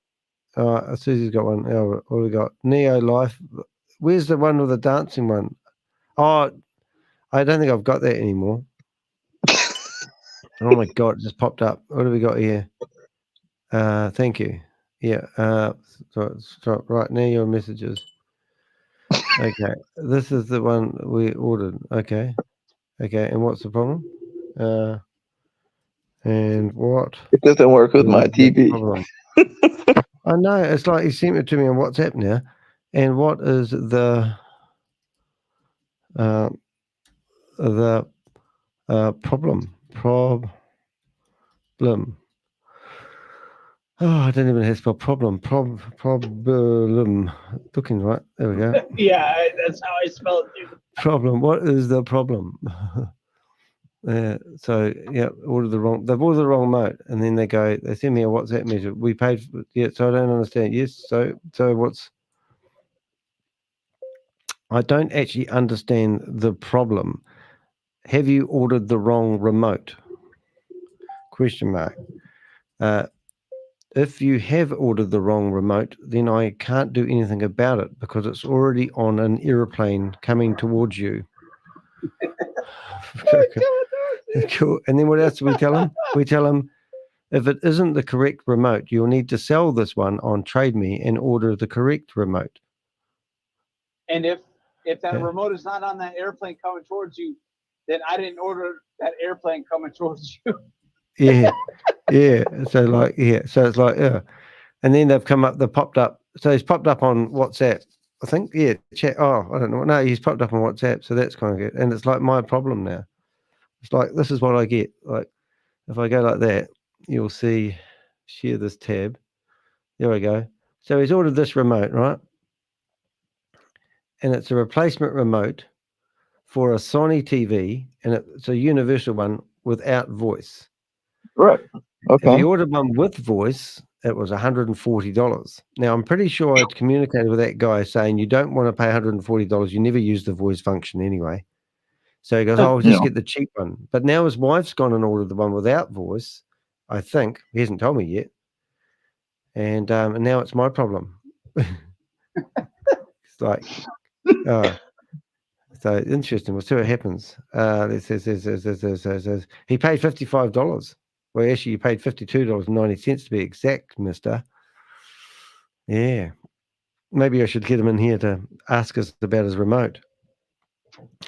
Susie's got one. Oh, what we got? Neo Life. Where's the one with the dancing one? Oh, I don't think I've got that anymore. Oh my God, it just popped up. What do we got here? Thank you. Yeah. So right now your messages. Okay. This is the one we ordered. Okay. Okay. And what's the problem? And what? It doesn't work with my TV. I know. It's like you sent it to me on WhatsApp now. And what is the problem? Problem. Oh, I don't even have to spell problem. Problem. Looking right. There we go. Yeah, that's how I spell it too. Problem. What is the problem? So yeah, they've ordered the wrong mode, and then they send me a WhatsApp message. We paid for it, so I don't understand. Yes, so what's? I don't actually understand the problem. Have you ordered the wrong remote? Question mark. If you have ordered the wrong remote, then I can't do anything about it because it's already on an airplane coming towards you. Cool. And then what else do we tell them? We tell them, if it isn't the correct remote, you'll need to sell this one on TradeMe and order the correct remote. And if that remote is not on that airplane coming towards you, then I didn't order that airplane coming towards you. Yeah. Yeah. So it's like, yeah. And then they've popped up. So he's popped up on WhatsApp, I think. Yeah. Chat. Oh, I don't know. No, he's popped up on WhatsApp. So that's kind of good. And it's like my problem now. It's like, this is what I get. Like, if I go like that, you'll see, share this tab. There we go. So he's ordered this remote, right? And it's a replacement remote for a Sony TV, and it's a universal one without voice. Right. Okay. If you ordered one with voice, it was $140. Now, I'm pretty sure I'd communicated with that guy saying you don't want to pay $140. You never use the voice function anyway. So he goes, oh, I'll just get the cheap one. But now his wife's gone and ordered the one without voice, I think. He hasn't told me yet. And now it's my problem. It's like, oh. So interesting. We'll see what happens. He paid $55. Well, actually, you paid $52.90 to be exact, mister. Yeah. Maybe I should get him in here to ask us about his remote.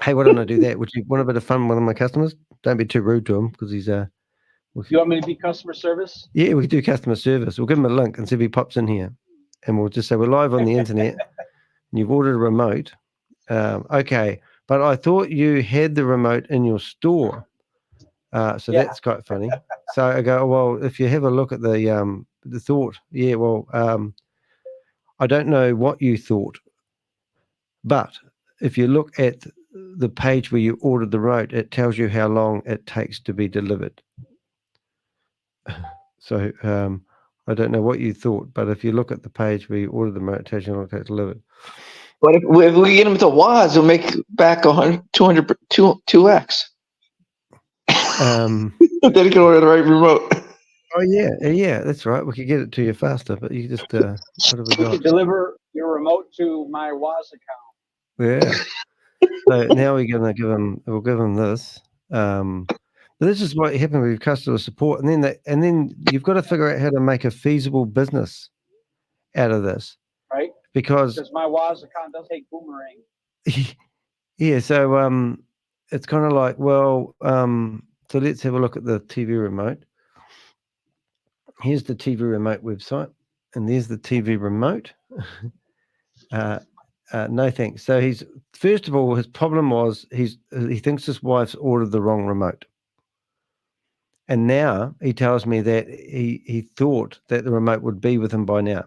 Hey, why don't I do that? Would you want a bit of fun with one of my customers? Don't be too rude to him because he's You want me to be customer service? Yeah, we could do customer service. We'll give him a link and see if he pops in here. And we'll just say we're live on the internet. And you've ordered a remote. Okay. But I thought you had the remote in your store. So that's quite funny. So I go, well, if you have a look at the thought, yeah, well, I don't know what you thought, but if you look at the page where you ordered the remote, it tells you how long it takes to be delivered. So I don't know what you thought, but if you look at the page where you ordered the remote, it tells you how long it takes to deliver. But if we get them to WAS, we'll make back 100, 200, 2x. Then you can order the right remote. Oh yeah, that's right. We could get it to you faster, but you just what have we got? You deliver your remote to my WAS account. Yeah. So now we're gonna give them. We'll give them this. But this is what happened with customer support, and then you've got to figure out how to make a feasible business out of this, right? Because my WAS account does take Boomerang. Yeah. So it's kind of like, well, so let's have a look at the TV remote. Here's the TV remote website, and there's the TV remote. No thanks. So first of all, his problem was he thinks his wife's ordered the wrong remote, and now he tells me that he thought that the remote would be with him by now,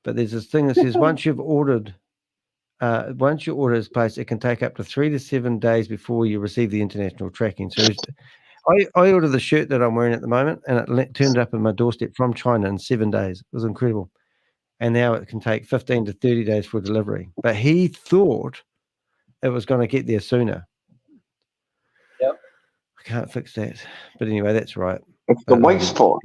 but there's this thing that says once you order his place, it can take up to 3 to 7 days before you receive the international tracking. So I ordered the shirt that I'm wearing at the moment, and it turned up at my doorstep from China in 7 days. It was incredible. And now it can take 15 to 30 days for delivery. But he thought it was going to get there sooner. Yep. I can't fix that. But anyway, that's right. It's the wife's fault.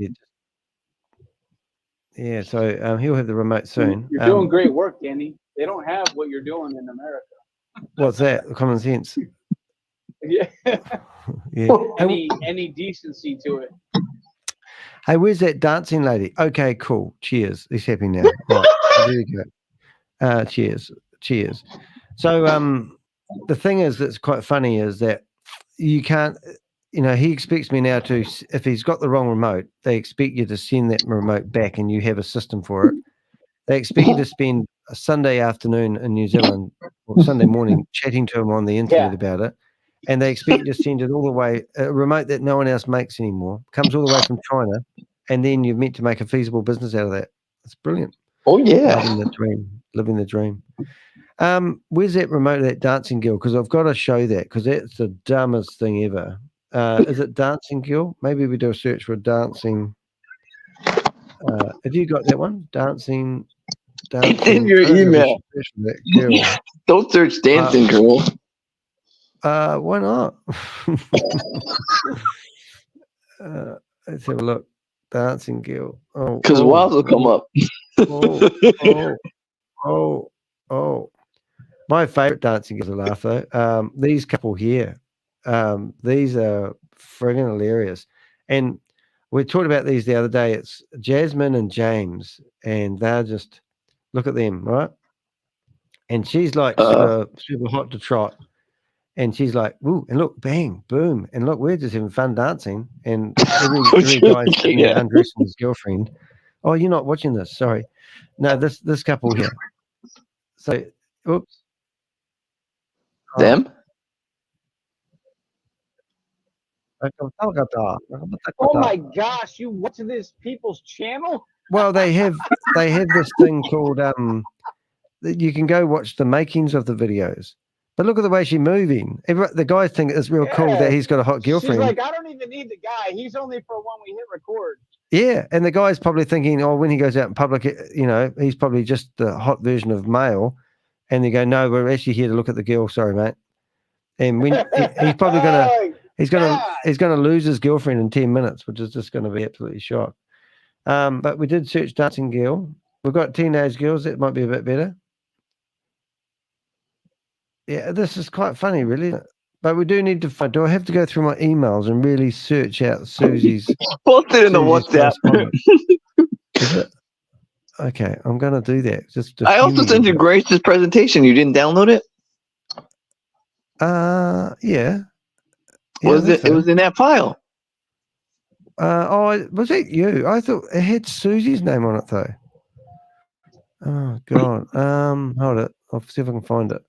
Yeah, so he'll have the remote soon. You're doing great work, Danny. They don't have what you're doing in America. What's that? Common sense. Yeah. Yeah. Any decency to it. Hey, where's that dancing lady? Okay, cool. Cheers. He's happy now. Right. There you go. Cheers. So the thing is that's quite funny is that you can't, he expects me now to, if he's got the wrong remote, they expect you to send that remote back and you have a system for it. They expect you to spend a Sunday afternoon in New Zealand or Sunday morning chatting to him on the internet about it. And they expect you to send it all the way, a remote that no one else makes anymore, comes all the way from China, and then you're meant to make a feasible business out of that. It's brilliant. Oh, yeah. Living the dream. Where's that remote of that dancing girl? Because I've got to show that, because that's the dumbest thing ever. Is it dancing girl? Maybe we do a search for dancing. Have you got that one? Dancing. It's in your email. Don't search dancing girl. Why not? Let's have a look. Dancing girl. Because WAS will come up. My favorite dancing girls are laugh though. These couple here, these are friggin' hilarious. And we talked about these the other day. It's Jasmine and James, and they're just, look at them, right? And she's like super hot to trot. And she's like, "Ooh!" And look, bang, boom, and look, we're just having fun dancing. And every guy's sitting there undressing his girlfriend. Oh, you're not watching this? Sorry. No, this couple here. So, oops. Them? Oh my gosh! You went to this people's channel? Well, they have this thing called that you can go watch the makings of the videos. But look at the way she's moving. The guys think it's real cool that he's got a hot girlfriend. She's like, I don't even need the guy. He's only for when we hit record. Yeah, and the guy's probably thinking, oh, when he goes out in public, you know, he's probably just the hot version of male. And they go, no, we're actually here to look at the girl. Sorry, mate. And when he's probably gonna lose his girlfriend in 10 minutes, which is just going to be absolutely shocked. But we did search dancing girl. We've got teenage girls. That might be a bit better. Yeah, this is quite funny, really. But we do need to find. Do I have to go through my emails and really search out Susie's? Post it in the WhatsApp. Is it? Okay, I'm going to do that. Just. I also sent you Grace's presentation. You didn't download it? Yeah. Was it? It was in that file. Was it you? I thought it had Susie's name on it though. Oh God. Hold it. I'll see if I can find it.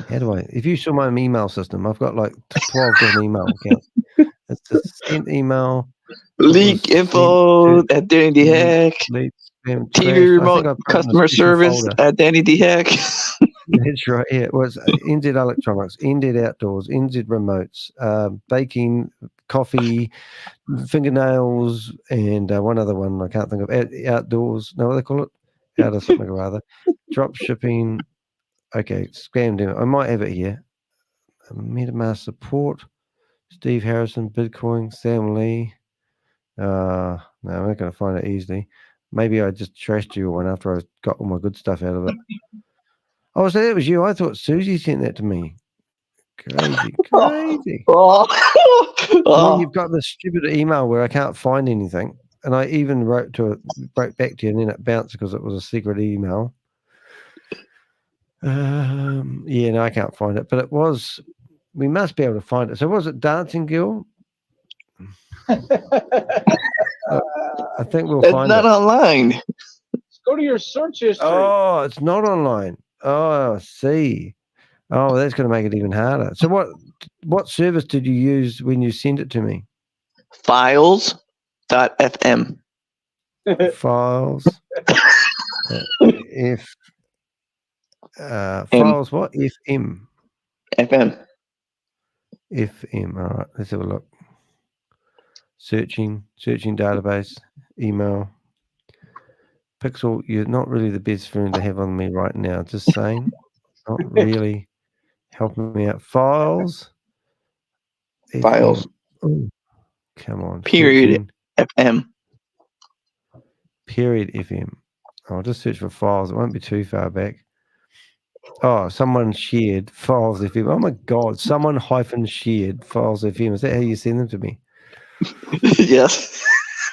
How do I? If you saw my email system, I've got like 12 different email accounts. It's a sent email. Leak info at Danny D Hack. TV remote customer service at Danny D Hack. That's right. Yeah, it was NZ Electronics, NZ Outdoors, NZ Remotes, baking, coffee, fingernails, and one other one I can't think of. Outdoors. No, what do they call it? Out of something or other. Drop shipping. Okay, scammed him. I might have it here. MetaMask support. Steve Harrison, Bitcoin, Sam Lee. No, I'm not going to find it easily. Maybe I just trashed you one after I got all my good stuff out of it. Oh, so that was you. I thought Susie sent that to me. Crazy. Well, you've got this stupid email where I can't find anything. And I even wrote back to you, and then it bounced because it was a secret email. Yeah, no, I can't find it. But it was, we must be able to find it. So was it Dancing Girl? I think we'll find it. It's not online. Let's go to your search history. Oh, it's not online. Oh, I see. Oh, that's going to make it even harder. So what service did you use when you sent it to me? Files.fm. Files. Files what? FM. FM. FM. All right. Let's have a look. Searching database, email. Pixel, you're not really the best friend to have on me right now. Just saying. Not really helping me out. Files. Files. Ooh, come on. Period FM. Period FM. I'll just search for files. It won't be too far back. Oh, someone shared Files FM. Oh my God. Someone -shared Files FM. Is that how you send them to me? Yes.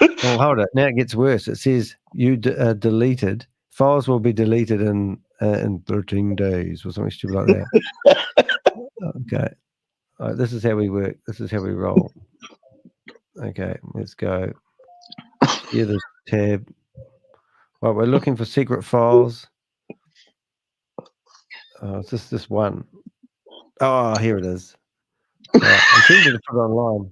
Oh, hold it. Now it gets worse. It says you deleted. Files will be deleted in 13 days or something stupid like that. Okay. All right, this is how we work. This is how we roll. Okay, let's go. Here, this tab. Well, we're looking for secret files. Oh, it's just this one. Oh, here it is. Right, I'm tempted to put it online.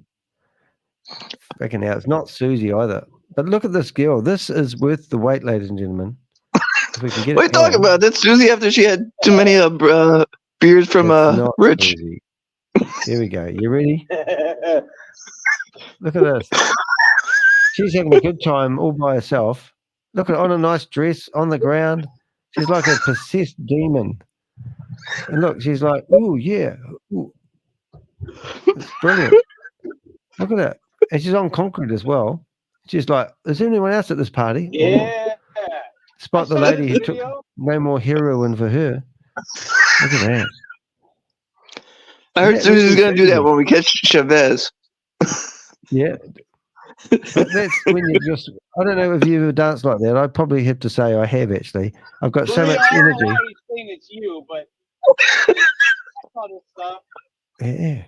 Freaking out. It's not Susie either. But look at this girl. This is worth the wait, ladies and gentlemen. If we can get what are you talking about? That's Susie after she had too many beers from Rich. Susie. Here we go. You ready? Look at this. She's having a good time all by herself. Look at her on a nice dress on the ground. She's like a possessed demon. And look, she's like, ooh, yeah. Ooh. It's brilliant. Look at that. And she's on concrete as well. She's like, is there anyone else at this party? Yeah. Spot the lady who took no more heroin for her. Look at that. I heard Susie's going to do that when we catch Chavez. Yeah. But that's when you just, I don't know if you ever danced like that. I probably have to say I have actually. I've got so much energy. I don't know why he's saying it's you, but I saw this stuff. Yeah.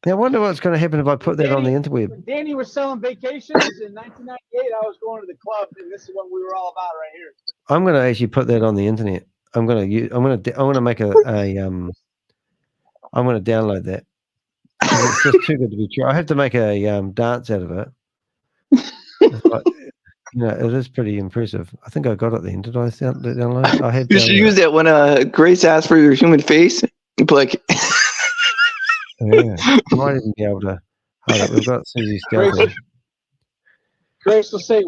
Now, I wonder what's going to happen if I put that on the interweb. When Danny was selling vacations in 1998, I was going to the club, and this is what we were all about right here. I'm going to actually put that on the internet. I'm going to make I'm going to download that. It's just too good to be true. I have to make a dance out of it. Like, it is pretty impressive. I think I got it then. Did I download it? I had. You should use that when Grace asked for your human face. You put like. Yeah, I might even be able to. Hold up, we've got Susie Stealth here. Grace will say,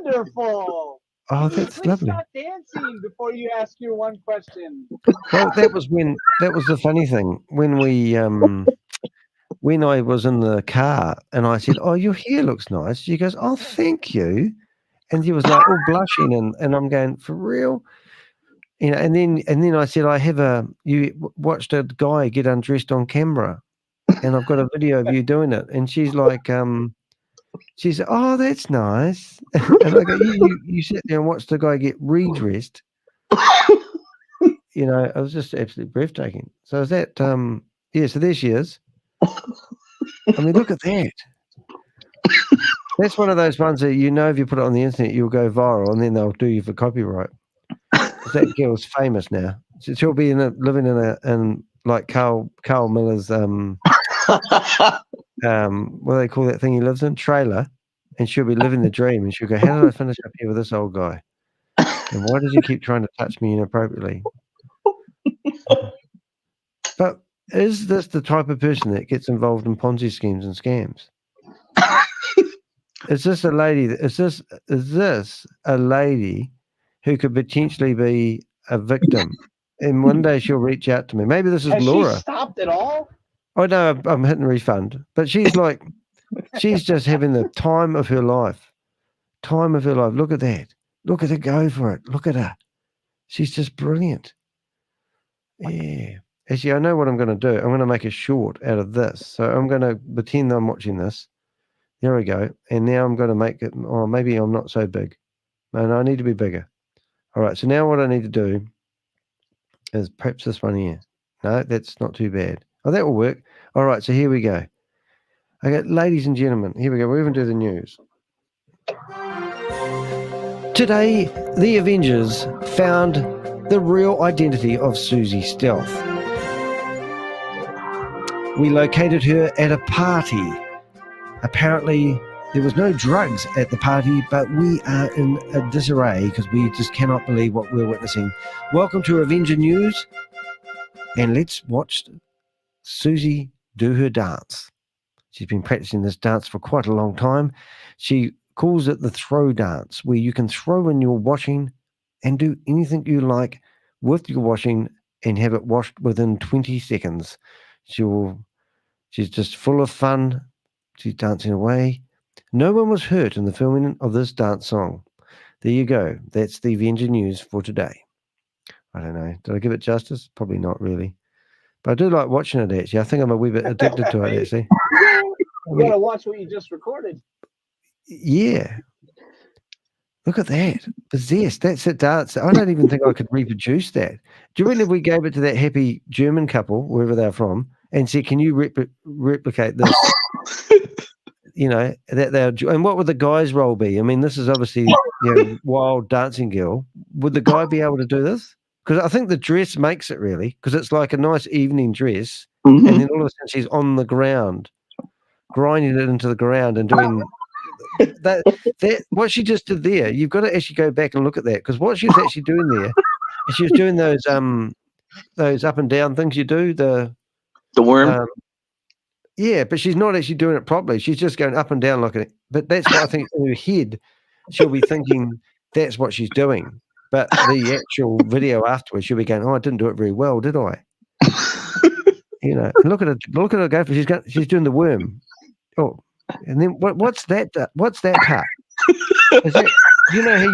"Wonderful." Oh, that's Please lovely. stop dancing before you ask your one question. Well, that was the funny thing when I was in the car and I said, "Oh, your hair looks nice." She goes, "Oh, thank you," and she was like all blushing, and I'm going, "For real?" You know, and then I said, you watched a guy get undressed on camera, and I've got a video of you doing it, and she's like, she said, "Oh, that's nice," and I go, "You sat there and watched the guy get redressed." You know, it was just absolutely breathtaking. So is that, yeah, so there she is. I mean, look at that. That's one of those ones that if you put it on the internet, you'll go viral, and then they'll do you for copyright. That girl's famous now. She'll be living in like Carl Miller's what do they call that thing he lives in? Trailer. And she'll be living the dream, and she'll go, "How did I finish up here with this old guy? And why does he keep trying to touch me inappropriately?" But is this the type of person that gets involved in Ponzi schemes and scams? Is this a lady? Is this a lady who could potentially be a victim? And one day she'll reach out to me. Maybe this is Has Laura. she stopped at all? Oh no, I'm hitting refund. But she's like, she's just having the time of her life. Time of her life. Look at that. Look at her go for it. Look at her. She's just brilliant. Yeah. Actually, I know what I'm going to do. I'm going to make a short out of this. So I'm going to pretend I'm watching this. There we go. And now I'm going to make it. Oh, maybe I'm not so big. No, I need to be bigger. All right. So now what I need to do is perhaps this one here. No, that's not too bad. Oh, that will work. All right. So here we go. Okay, ladies and gentlemen, here we go. We'll even do the news. Today, the Avengers found the real identity of Susie Stealth. We located her at a party. Apparently, there was no drugs at the party, but we are in a disarray because we just cannot believe what we're witnessing. Welcome to Avenger News, and let's watch Susie do her dance. She's been practicing this dance for quite a long time. She calls it the throw dance, where you can throw in your washing and do anything you like with your washing and have it washed within 20 seconds. She's just full of fun. She's dancing away. No one was hurt in the filming of this dance song. There you go. That's the Avenger News for today. I don't know. Did I give it justice? Probably not really. But I do like watching it, actually. I think I'm a wee bit addicted to it, actually. You gotta watch what you just recorded. Yeah. Look at that. Possessed. That's it, dance. I don't even think I could reproduce that. Do you reckon if we gave it to that happy German couple, wherever they're from, and said, "Can you replicate this?" You know, and what would the guy's role be? I mean, this is obviously wild dancing girl. Would the guy be able to do this? Because I think the dress makes it really, because it's like a nice evening dress, and then all of a sudden she's on the ground, grinding it into the ground and doing that what she just did there. You've got to actually go back and look at that, because what she was actually doing there, and she was doing those up and down things you do, the worm. Yeah, but she's not actually doing it properly. She's just going up and down like it. But that's what I think in her head, she'll be thinking that's what she's doing. But the actual video afterwards, she'll be going, "Oh, I didn't do it very well, did I?" You know, look at her go for. She's doing the worm. Oh, and then what's that? What's that part? Is that, you know how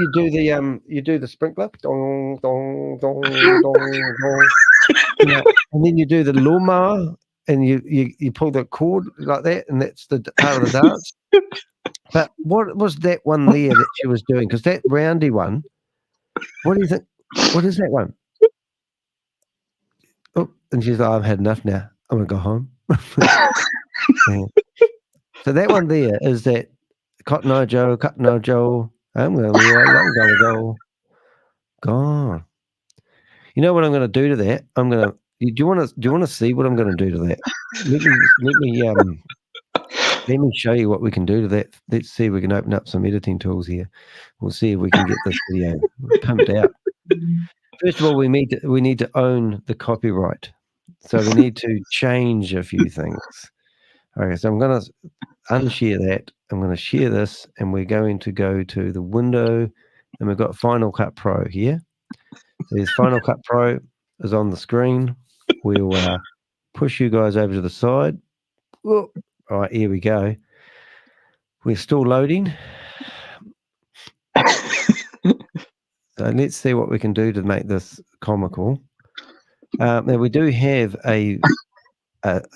you do the sprinkler, dong dong dong dong dong, you know, and then you do the lawnmower, and you pull the cord like that, and that's the part of the dance. But what was that one there that she was doing? Because that roundy one, what do you think? What is that one? Oh, and she's like, "I've had enough now. I'm gonna go home." Yeah. So that one there is that Cotton Eye Joe. I'm gonna be a long time ago. Gone. You know what I'm gonna do to that? Do you want to see what I'm gonna do to that? Let me show you what we can do to that. Let's see if we can open up some editing tools here. We'll see if we can get this video pumped out. First of all, we need to own the copyright. So we need to change a few things. Okay, so I'm going to unshare that. I'm going to share this, and we're going to go to the window, and we've got Final Cut Pro here. So there's Final Cut Pro is on the screen. We'll push you guys over to the side. Whoa. All right, here we go. We're still loading. So let's see what we can do to make this comical. Now we do have a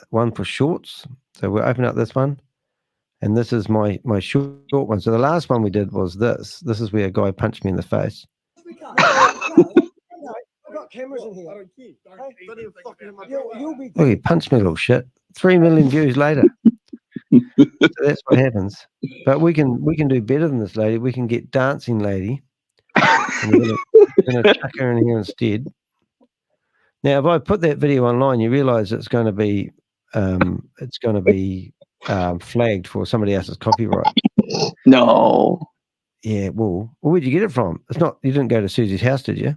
one for shorts. So we'll open up this one. And this is my short one. So the last one we did was this. This is where a guy punched me in the face. I've got cameras in here. Look, he punched me, little shit. 3 million views later. So that's what happens. But we can do better than this lady. We can get Dancing Lady. And we're gonna chuck her in here instead. Now, if I put that video online, you realise it's going to be flagged for somebody else's copyright. No. Yeah. Well, where'd you get it from? It's not. You didn't go to Susie's house, did you?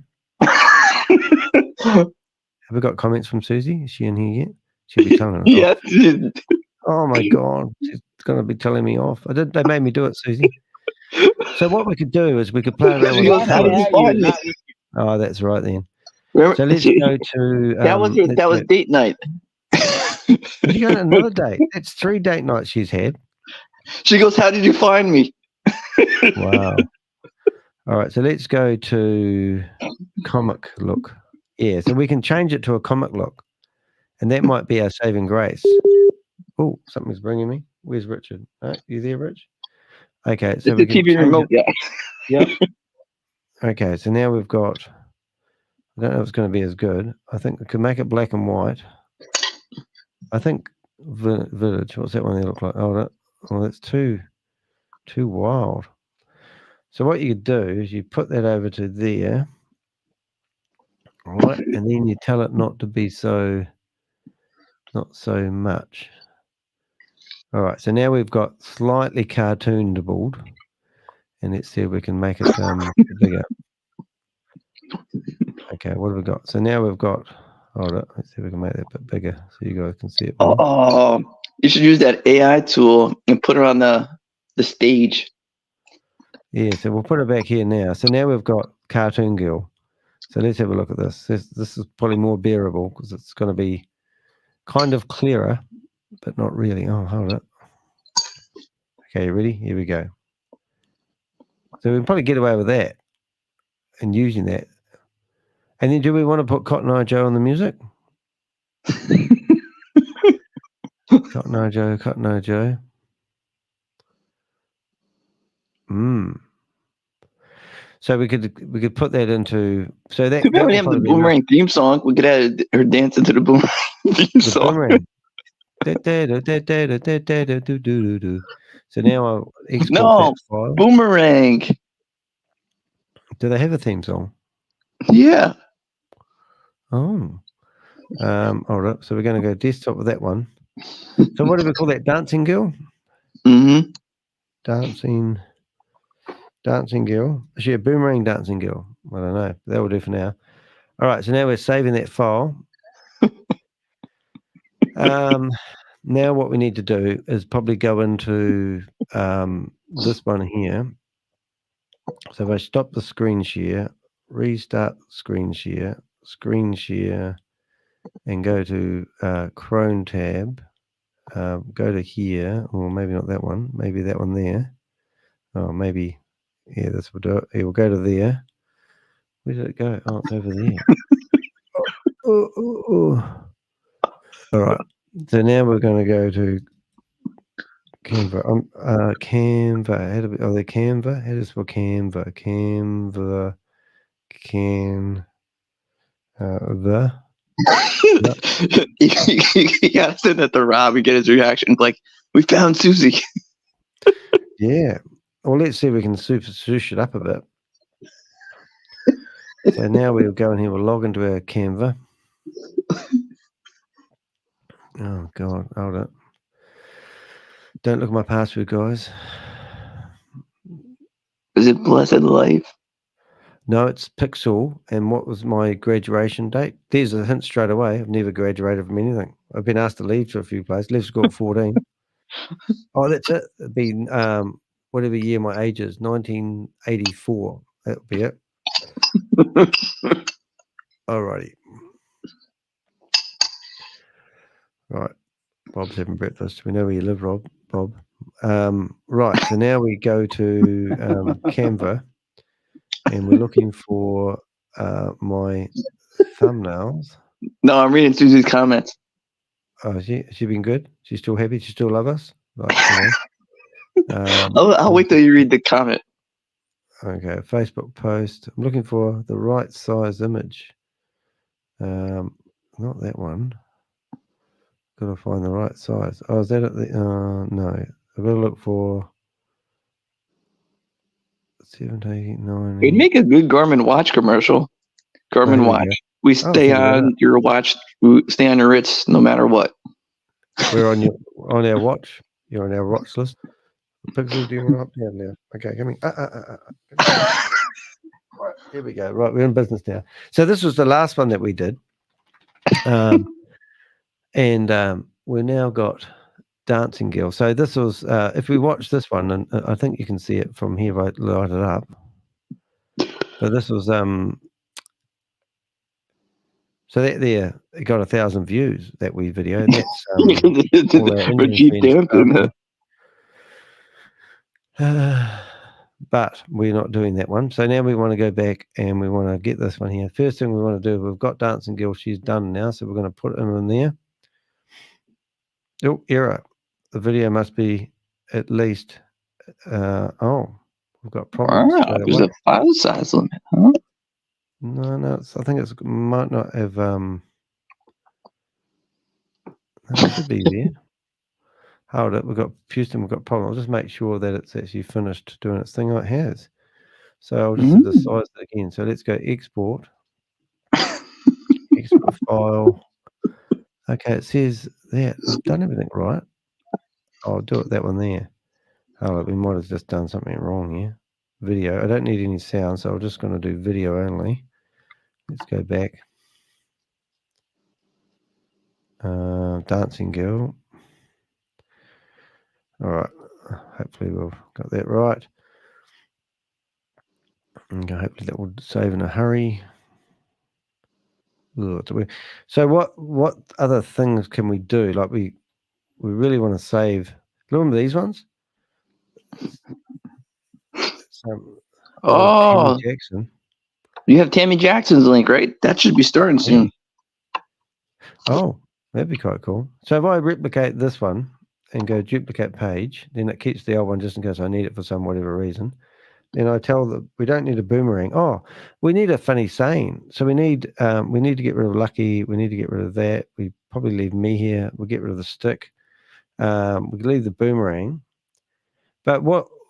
Have we got comments from Susie? Is she in here yet? She'll be telling us. Yes. Oh my God, she's going to be telling me off. They made me do it, Susie. So what we could do is we could play around with the. Oh, that's right then. So let's go to that was date night. You got another date. That's 3 date nights she's had. She goes, "How did you find me?" Wow. All right, so let's go to comic look. Yeah, so we can change it to a comic look, and that might be our saving grace. Oh, something's bringing me. Where's Richard? You there, Rich? Okay, so it's the TV remote guy. Yep. Okay, so now we've got. I don't know if it's going to be as good. I think we can make it black and white. I think Village. What's that one there look like? Oh, that's too wild. So what you could do is you put that over to there, all right, and then you tell it not to be not so much. All right, so now we've got slightly cartoonable, and let's see if we can make it bigger. Okay, what have we got? So now we've got. Hold on, let's see if we can make that a bit bigger so you guys can see it more. Oh, you should use that AI tool and put her on the stage. Yeah, so we'll put it back here now. So now we've got Cartoon Girl. So let's have a look at this. This is probably more bearable because it's going to be kind of clearer, but not really. Oh, hold it. Okay, you ready? Here we go. So we can probably get away with that and using that. And then do we want to put Cotton Eye Joe on the music? Cotton Eye Joe, Cotton Eye Joe. So we could put that into that. Too bad we have the Boomerang theme song. We could add her dancing to the Boomerang theme song. So now I'll export that file. Boomerang. Do they have a theme song? Yeah. Oh. Hold up. So we're going to go desktop with that one. So what do we call that? Dancing Girl? Mm-hmm. Dancing Girl. Is she a Boomerang Dancing Girl? I don't know. That will do for now. All right. So now we're saving that file. Now what we need to do is probably go into this one here. So if I stop the screen share, restart screen share, and go to Chrome tab, go to here, or maybe not that one, maybe that one there. Oh, maybe, yeah, this will do it. It will go to there. Where did it go? Oh, it's over there. All right. So now we're going to go to Canva. Canva. The Canva. How do you spell Canva? Canva. You gotta send that to Rob and get his reaction. Like, we found Susie. Yeah. Well, let's see if we can swoosh it up a bit. So now we'll go in here. We'll log into our Canva. Oh God, hold up. Don't look at my password, guys. Is it Blessed Life? No, it's Pixel. And what was my graduation date? There's a hint straight away. I've never graduated from anything. I've been asked to leave to a few places. Left school at 14. Oh, that's it. It'd be whatever year my age is, 1984. That would be it. Alrighty. Right. Bob's having breakfast. We know where you live, Bob. Right. So now we go to Canva, and we're looking for my thumbnails. No, I'm reading Susie's comments. Oh, has she been good? She's still happy? She still love us? Like, I'll wait till you read the comment. Okay, Facebook post. I'm looking for the right size image. Not that one. Got to find the right size. Oh, is that at the? No, I've got to look for 17, 9. It'd make a good Garmin watch commercial. Garmin watch. We stay on your watch. We stay on your wrist no matter what. We're on our watch. You're on our watch list. Pixel, do you want to up down now? Okay, come here. Right, here we go. Right, we're in business now. So this was the last one that we did. And we now got Dancing Girl. So this was, if we watch this one, and I think you can see it from here, right, light it up. So this was, so that there, it got 1,000 views, that wee video. That's Rajiv dancing. But we're not doing that one. So now we want to go back and we want to get this one here. First thing we want to do, we've got Dancing Girl. She's done now. So we're going to put him in there. Oh, error. The video must be at least, we've got problems. Wow, there's a file size limit, huh? No, I think it might not have, it should be there. Hold it, we've got Houston, we've got problem. I'll just make sure that it's actually finished doing its thing. Oh, it has. So I'll just do the size again. So let's go export. Export file. Okay, it says that. I've done everything right. I'll do it that one there. Oh, we might have just done something wrong here. Video. I don't need any sound, so I'm just going to do video only. Let's go back. Dancing Girl. All right. Hopefully we've got that right. Okay, hopefully that will save in a hurry. So what other things can we do? Like we really want to save. Remember these ones? Oh, Tammy Jackson. You have Tammy Jackson's link, right? That should be starting soon. Oh, that'd be quite cool. So if I replicate this one and go duplicate page, then it keeps the old one just in case I need it for some whatever reason. Then I tell that we don't need a boomerang. Oh, we need a funny saying. So we need to get rid of Lucky. We need to get rid of that. We probably leave MIHIR. We'll get rid of the stick. We can leave the boomerang. But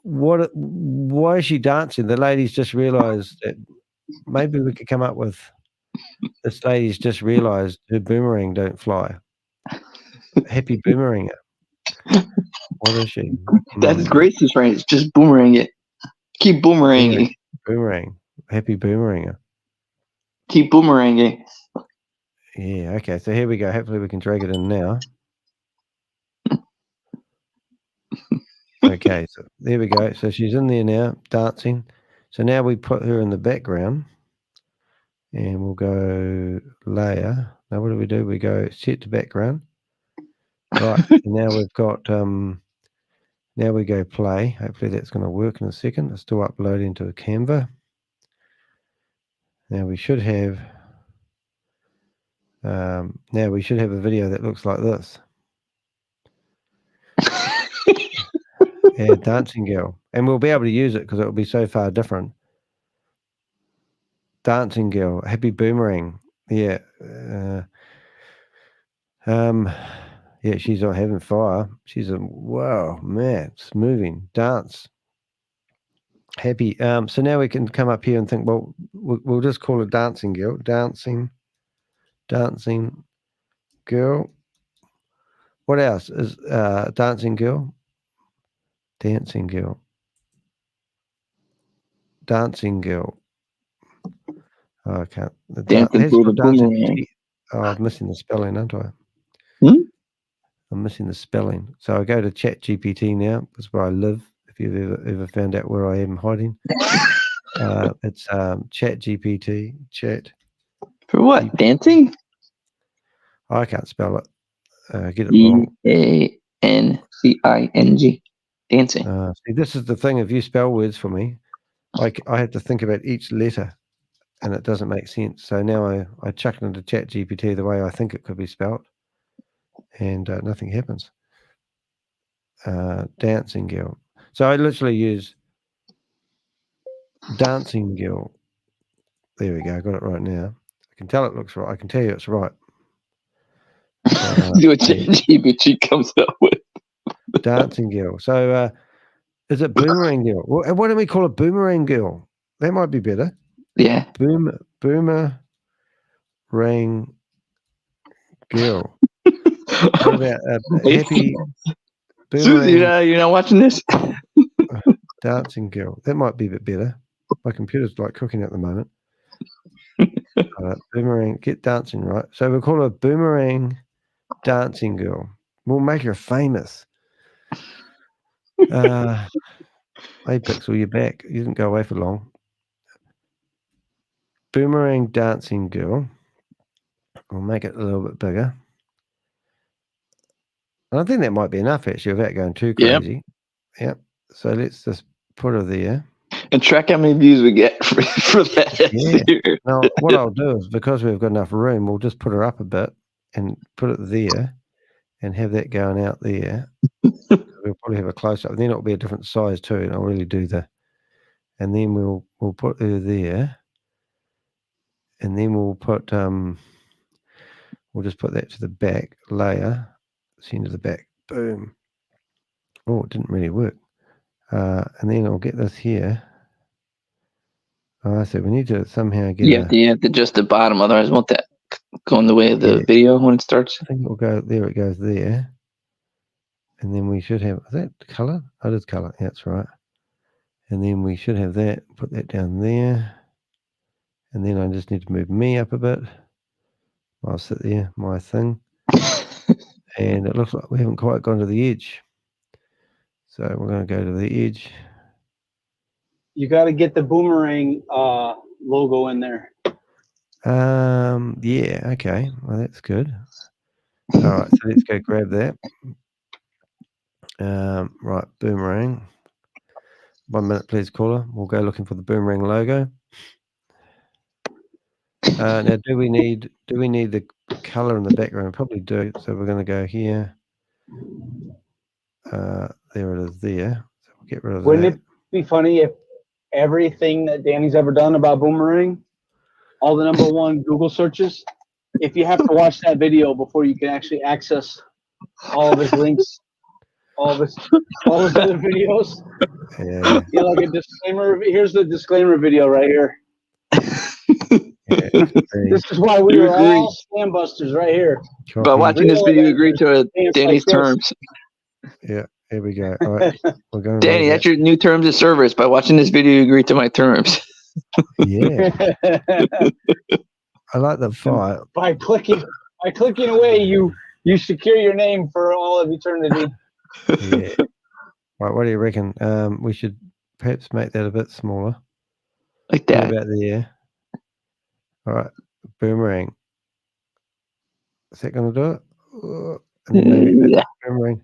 why is she dancing? The lady's just realized that maybe we could come up with, this lady's just realized her boomerang don't fly. Happy boomeranger. What is she? That's Grace's right. It's just boomerang it. Keep boomeranging. Boomerang. Happy boomeranger. Keep boomeranging. Yeah, okay. So here we go. Hopefully we can drag it in now. Okay, so there we go. So she's in there now, dancing. So now we put her in the background. And we'll go layer. Now what do? We go set to background. Right. Now we've got now we go play. Hopefully that's going to work in a second. It's still uploading to Canva. Now we should have a video that looks like this. Yeah, Dancing Girl. And we'll be able to use it because it will be so far different. Dancing Girl, Happy Boomerang. Yeah. Yeah, she's not having fire. She's wow, man, it's moving. Dance. Happy. So now we can come up here and think, well, we'll just call it Dancing Girl. Dancing Girl. What else is Dancing Girl? Dancing Girl. Dancing Girl. Oh, I can't. Dancing through the boomerang. Oh, I'm missing the spelling, aren't I? I'm missing the spelling. So I go to ChatGPT now. That's where I live. If you've ever found out where I am hiding, it's ChatGPT. Chat. For what? Dancing? I can't spell it. Get it wrong. DANCING. Dancing. See, this is the thing. If you spell words for me, I have to think about each letter, and it doesn't make sense. So now I chuck it into ChatGPT the way I think it could be spelled, and nothing happens. Dancing girl. So I literally use dancing girl. There we go. I got it right now. I can tell it looks right. I can tell you it's right. Do what ChatGPT comes up with. Dancing girl. So is it boomerang girl? What do we call it? Boomerang girl. That might be better. Yeah. Boomerang girl. What about happy Susie, you're not watching this? Dancing girl. That might be a bit better. My computer's like cooking at the moment. Boomerang, get dancing right. So we'll call her Boomerang Dancing Girl. We'll make her famous. Hey, Pixel, you're back. You didn't go away for long. Boomerang Dancing Girl. We'll make it a little bit bigger. I think that might be enough, actually, without going too crazy. Yep. So let's just put her there. And track how many views we get for that. Yeah. Now, what I'll do is, because we've got enough room, we'll just put her up a bit and put it there and have that going out there. We'll probably have a close-up. Then it'll be a different size too, and I'll really do the... And then we'll put her there. And then we'll put... we'll just put that to the back layer. Center the back. Boom. Oh, it didn't really work. And then I'll get this here. Oh, so we need to somehow get you have to adjust the bottom, otherwise won't that go in the way of the video when it starts? I think it'll go there. It goes there. And then we should have... Is that color? Oh, it is color. Yeah, that's right. And then we should have that. Put that down there. And then I just need to move me up a bit. I'll sit there, my thing. And it looks like we haven't quite gone to the edge. So we're going to go to the edge. You got to get the boomerang logo in there. Yeah, okay. Well, that's good. All right, so let's go grab that. Right, boomerang. 1 minute, please, caller. We'll go looking for the boomerang logo. Now, do we need the color in the background? Probably do. So we're going to go here. There it is there. So we'll get rid of that. Wouldn't it be funny if everything that Danny's ever done about boomerang, all the #1 Google searches, if you have to watch that video before you can actually access all of his links, all of his other videos? Yeah. You know, like a disclaimer. Here's the disclaimer video right here. This is why we were all scam busters right here. By watching this video, you agree to Danny's terms. Yeah, here we go. All right, we're going. Danny, that's your new terms of service. By watching this video, you agree to my terms. Yeah. I like the fight. By clicking away, you secure your name for all of eternity. Yeah. Right, what do you reckon? We should perhaps make that a bit smaller. Like that. About there. All right, boomerang. Is that going to do it? And then maybe boomerang.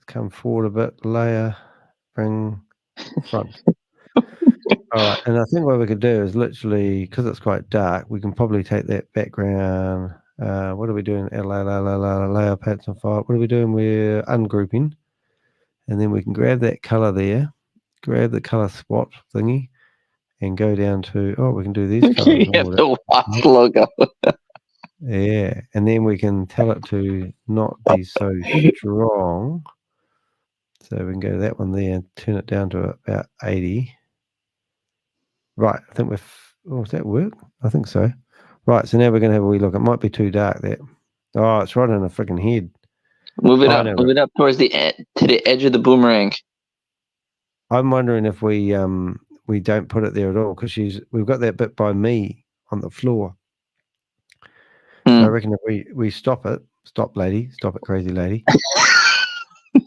Come forward a bit. Layer. Bring front. All right, and I think what we could do is literally, because it's quite dark, we can probably take that background. What are we doing? Layer patterns on file. What are we doing? We're ungrouping. And then we can grab that color there. Grab the color swap thingy. And go down to, we can do these colors. You have the Wasp logo. Yeah, and then we can tell it to not be so strong. So we can go to that one there and turn it down to about 80. Right, I think does that work? I think so. Right, so now we're going to have a wee look. It might be too dark there. Oh, it's right on the freaking head. Move it up towards the edge of the boomerang. I'm wondering if we don't put it there at all, because we've got that bit by me on the floor. So I reckon if we stop it, stop it, crazy lady.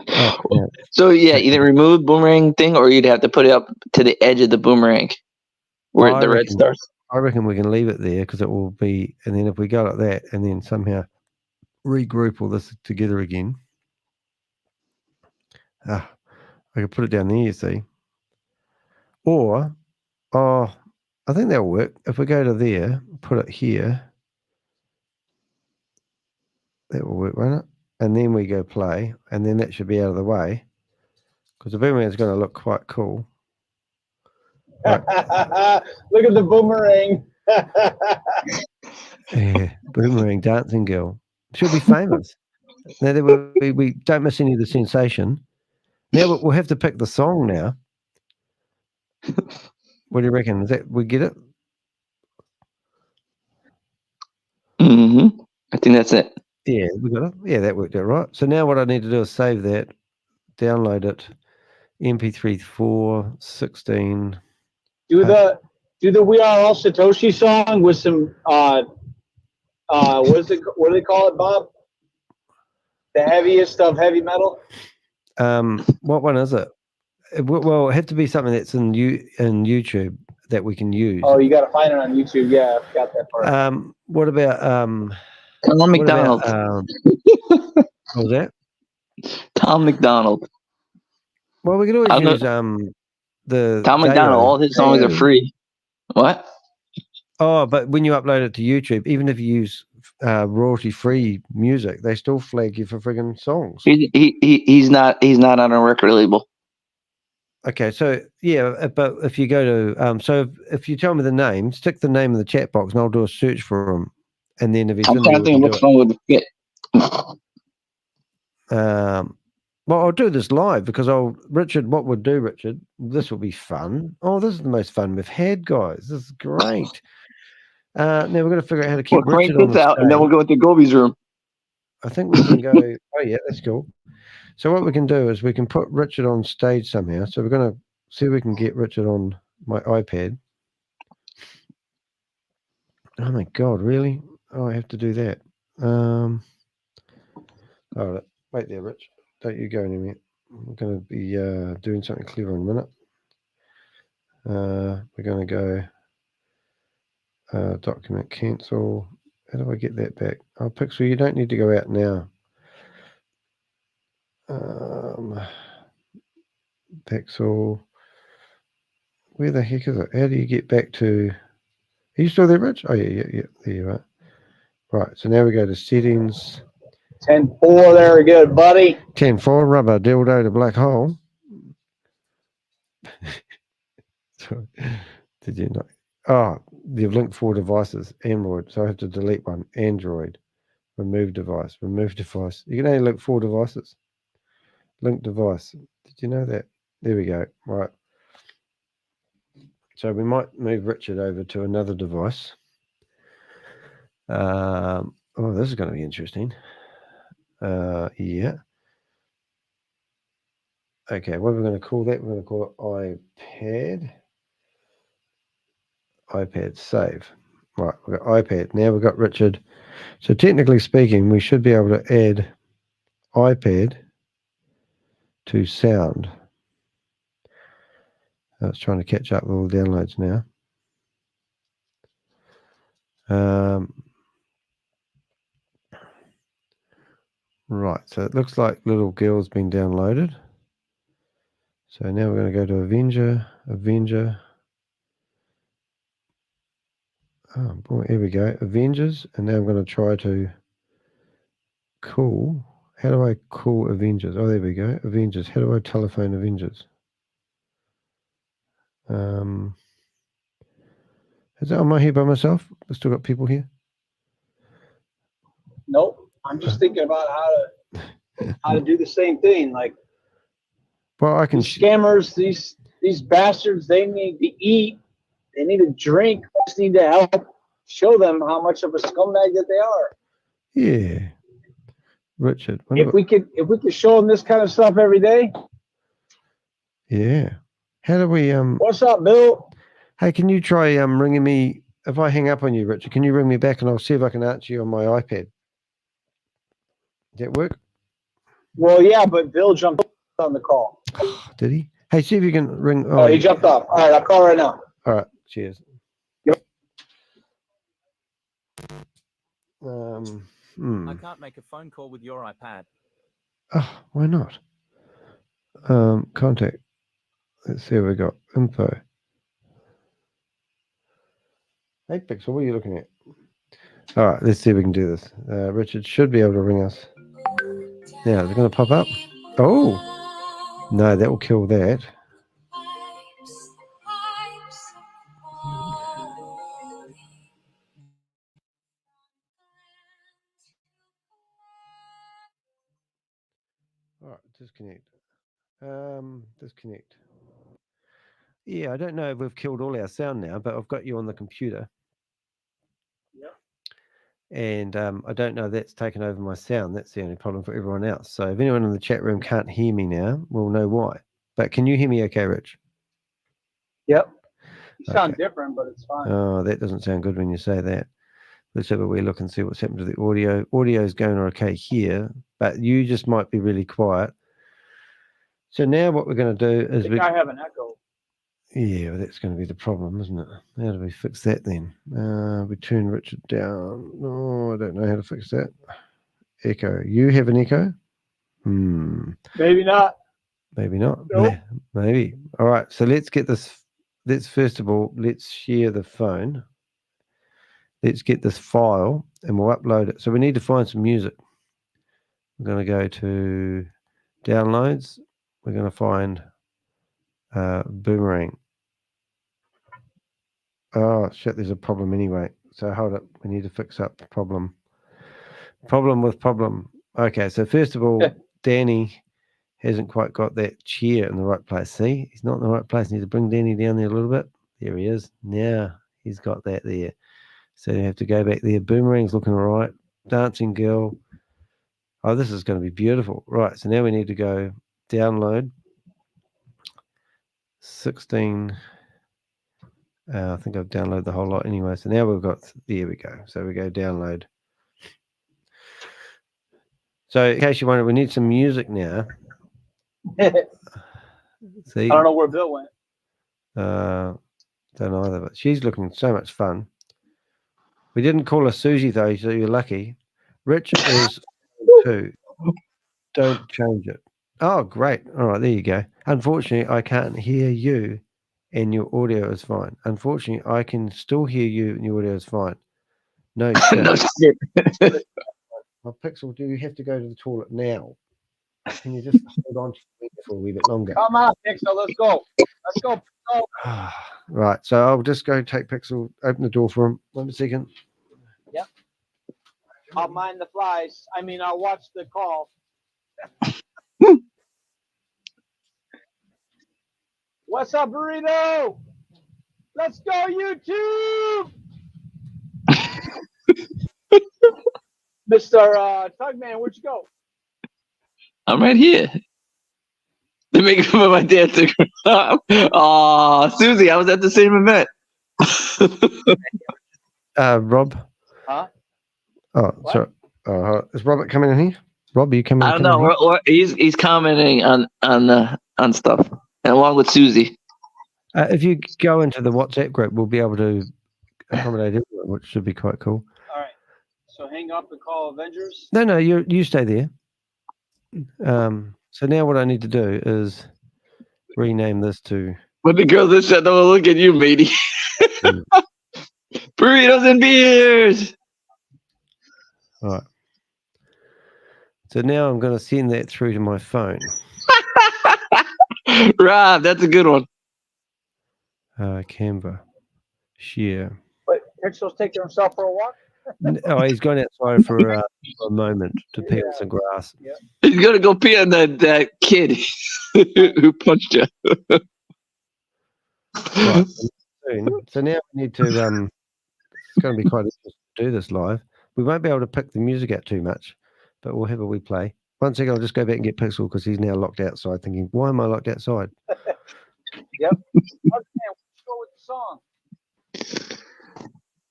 Oh, yeah. So yeah, either remove the boomerang thing, or you'd have to put it up to the edge of the boomerang where the red starts. I reckon we can leave it there because it will be, and then if we go like that, and then somehow regroup all this together again. I can put it down there, you see. Or, I think that'll work. If we go to there, put it here, that will work, won't it? And then we go play, and then that should be out of the way because the boomerang is going to look quite cool. Look at the boomerang. Yeah, boomerang dancing girl. She'll be famous. Now that we don't miss any of the sensation. Now we'll have to pick the song now. What do you reckon? Is that we get it? I think that's it. Yeah, we got it. Yeah, that worked out right. So now what I need to do is save that, download it, MP3 4, 16. Do the We Are All Satoshi song with some what do they call it, Bob? The heaviest of heavy metal? What one is it? Well, it had to be something that's in YouTube that we can use. Oh, you got to find it on YouTube. Yeah, I forgot that part. What about Tom McDonald? What was that? Tom McDonald. Well, we could always use the Tom McDonald. All his songs are free. What? Oh, but when you upload it to YouTube, even if you use royalty-free music, they still flag you for friggin' songs. He's not on a record label. Okay, so yeah, but if you go to so if you tell me the name, stick the name in the chat box, and I'll do a search for him, and then if he's I'm trying to think which one would fit. Well, I'll do this live because Richard, what we'll do, Richard, this will be fun. Oh, this is the most fun we've had, guys. This is great. Now we're going to figure out how to keep Richard on the out, and then we'll go into Gobi's room. I think we can go. Oh yeah, that's cool. So what we can do is we can put Richard on stage somehow. So we're going to see if we can get Richard on my iPad. Oh my God, really? Oh, I have to do that. All right, wait there, Rich. Don't you go anywhere. I'm going to be doing something clever in a minute. We're going to go document cancel. How do I get that back? Oh, Pixel, you don't need to go out now. Pixel. Where the heck is it? How do you get back to... Are you still there, Rich? Oh, yeah. There you are. Right, so now we go to settings. 10.4, very good, buddy. 10.4, rubber dildo to black hole. Sorry. Did you not? Oh, you've linked 4 devices. Android, so I have to delete one. Android. Remove device. Remove device. You can only link 4 devices. Link device. Did you know that? There we go. Right. So we might move Richard over to another device. Oh, this is going to be interesting. Yeah. Okay, what are we going to call that? We're going to call it iPad. iPad save. Right, we've got iPad. Now we've got Richard. So technically speaking, we should be able to add iPad to sound. I was trying to catch up with all the downloads now. Right, so it looks like Little Girl's been downloaded. So now we're going to go to Avenger. Oh boy, here we go, Avengers. And now I'm going to try to call. How do I call Avengers? Oh, there we go, Avengers. How do I telephone Avengers? Am I here by myself? I've still got people here. Nope. I'm just thinking about how to do the same thing. Like, well, I can these scammers, these bastards, they need to eat, they need to drink, we just need to help show them how much of a scumbag that they are. Yeah. Richard. If we could show them this kind of stuff every day. Yeah. How do we What's up, Bill? Hey, can you try ringing me if I hang up on you, Richard, can you ring me back and I'll see if I can answer you on my iPad? Does that work? Well, yeah, but Bill jumped on the call. Did he? Hey, see if you can ring. Oh, he jumped off. All right, I'll call right now. All right, cheers. Yep. I can't make a phone call with your iPad. Oh, why not? Contact. Let's see what we got. Info. Hey, Pixel, what are you looking at? All right, let's see if we can do this. Richard should be able to ring us. Now, is it going to pop up? Oh, no, that will kill that. All right, disconnect. Disconnect. Yeah, I don't know if we've killed all our sound now, but I've got you on the computer. Yep. And I don't know if that's taken over my sound. That's the only problem for everyone else. So if anyone in the chat room can't hear me now, we'll know why. But can you hear me okay, Rich? Yep. You sound different, but it's fine. Oh, that doesn't sound good when you say that. Let's have a wee look and see what's happened to the audio. Audio is going okay here, but you just might be really quiet. So now what we're going to do is I have an echo. Yeah, well, that's going to be the problem, isn't it? How do we fix that then? We turn Richard down. Oh, I don't know how to fix that. Echo. You have an echo? Maybe not. Maybe not. Nope. Maybe. All right. So let's get this. Let's first of all, let's share the phone. Let's get this file and we'll upload it. So we need to find some music. We're going to go to downloads. We're going to find Boomerang. Oh, shit, there's a problem anyway. So hold up. We need to fix up the problem. Problem with problem. Okay, so first of all, Danny hasn't quite got that chair in the right place. See, he's not in the right place. Need to bring Danny down there a little bit. There he is. Now he's got that there. So you have to go back there. Boomerang's looking all right. Dancing girl. Oh, this is going to be beautiful. Right, so now we need to go download 16. I think I've downloaded the whole lot anyway. So now we've got, there we go. So we go download. So in case you wonder, we need some music now. See? I don't know where Bill went. Don't either, but she's looking so much fun. We didn't call her Susie though, so you're lucky. Rich is 2. Don't change it. Oh, great. All right, there you go. Unfortunately, I can't hear you and your audio is fine. Unfortunately, I can still hear you and your audio is fine. No shit. No shit. Well, Pixel, do you have to go to the toilet now? Can you just hold on to me for a wee bit longer? Come on, Pixel, let's go. Let's go. Pixel. Right, so I'll just go take Pixel, open the door for him. 1 second. Yep. I'll mind the flies. I mean, I'll watch the call. What's up, Burrito? Let's go, YouTube! Mr. Tugman, where'd you go? I'm right here. They make fun of my dancing. Oh, Susie, I was at the same event. Rob. Huh? Oh, sorry. Is Robert coming in here? Rob, are you coming? I don't know. He's commenting on stuff, and along with Susie. If you go into the WhatsApp group, we'll be able to accommodate everyone, which should be quite cool. All right. So hang up and call Avengers. No, you stay there. So now what I need to do is rename this to. But the girl that said, "No, look at you, matey." Burritos and beers. All right. So now I'm going to send that through to my phone. Rob, that's a good one. Canva. Share. Wait, Pixel's taking himself for a walk? Oh, he's gone outside for a moment to peel some grass. Yeah. He's going to go pee on that kid who punched you. Right. So now we need to, it's going to be quite interesting to do this live. We won't be able to pick the music out too much, but we'll have a wee play. 1 second, I'll just go back and get Pixel because he's now locked outside thinking, why am I locked outside? Yep. Okay, let's go with the song.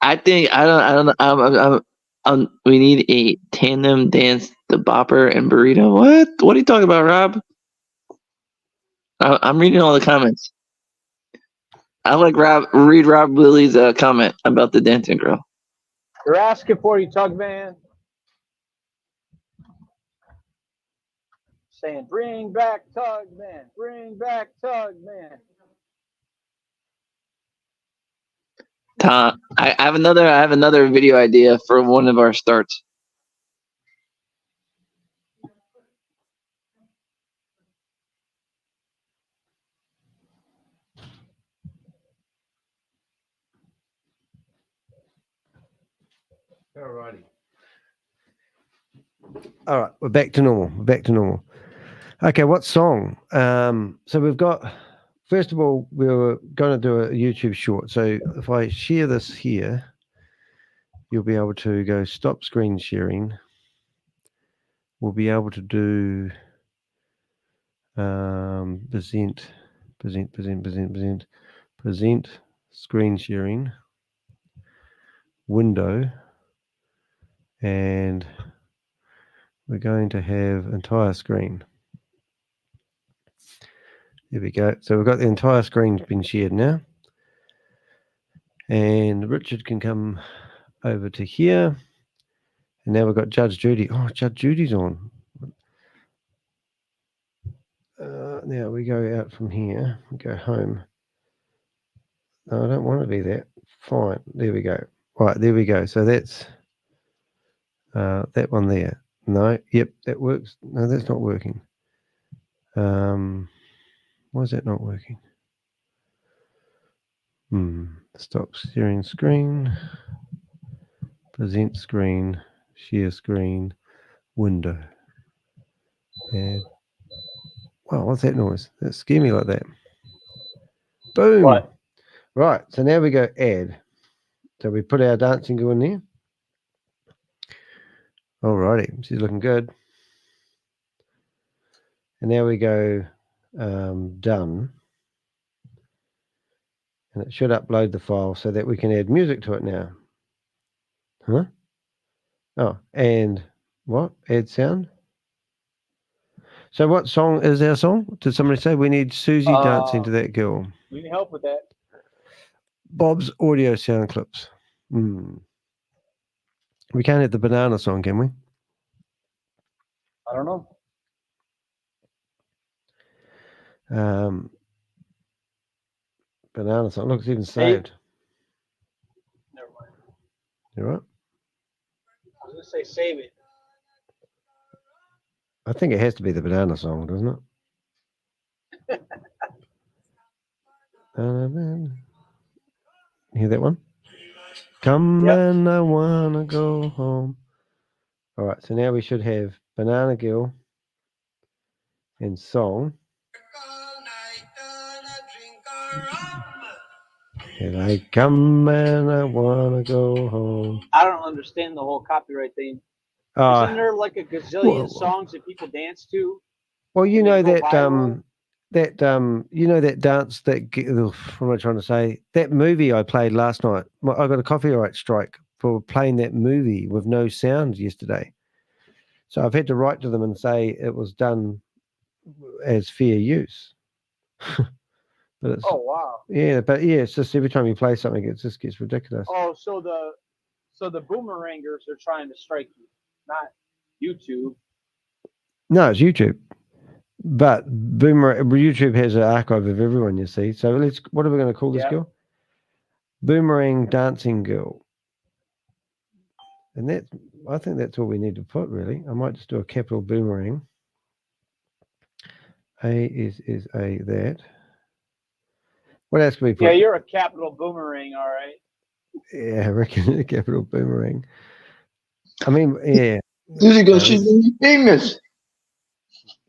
I think I don't. We need a tandem dance, the bopper and burrito. What are you talking about, Rob? I'm reading all the comments. I like read Rob Lily's comment about the dancing girl. They're asking for you, Tug Man. Saying, bring back Tug Man. Bring back Tug Man. Tom, I have another video idea for one of our starts. Alrighty. All right, we're back to normal. We're back to normal. Okay, what song? So we've got. First of all, we were going to do a YouTube short. So if I share this here, you'll be able to go stop screen sharing. We'll be able to do present screen sharing window, and we're going to have entire screen. There we go. So we've got the entire screen been shared now. And Richard can come over to here. And now we've got Judge Judy. Oh, Judge Judy's on. Now we go out from here. We go home. No, I don't want to be that. Fine. There we go. Right, there we go. So that's that one there. No, yep, that works. No, that's not working. Why is that not working? Stop sharing screen, present screen, share screen, window. And wow, what's that noise? That scared me like that. Boom. What? Right, so now we go add. So we put our dancing girl in there. Alrighty, she's looking good. And now we go done. And it should upload the file so that we can add music to it now. Huh? Oh, and what? Add sound? So what song is our song? Did somebody say we need Susie dancing to that girl? We need help with that. Bob's audio sound clips. We can't have the banana song, can we? I don't know. Banana song. Look, it's even saved. Never mind. You right? I was going to say save it. I think it has to be the banana song, doesn't it? You hear that one? Come and I wanna go home. All right, so now we should have Banana Girl and song. And I come and I wanna go home. I don't understand the whole copyright thing. Isn't there like a gazillion songs that people dance to? Well, you know that viral? you know that dance that what am I trying to say? That movie I played last night. I got a copyright strike for playing that movie with no sound yesterday. So I've had to write to them and say it was done as fair use. But it's, Oh wow. yeah, it's just every time you play something, it just gets ridiculous. Oh, so the boomerangers are trying to strike you, not YouTube. No, it's YouTube. But YouTube has an archive of everyone, you see. So what are we going to call this girl? Boomerang Dancing Girl. And I think that's all we need to put, really. I might just do a capital boomerang. A is a that. What else can we put? Yeah, you're a capital boomerang, all right. Yeah, I reckon a capital boomerang. I mean, yeah. She's famous.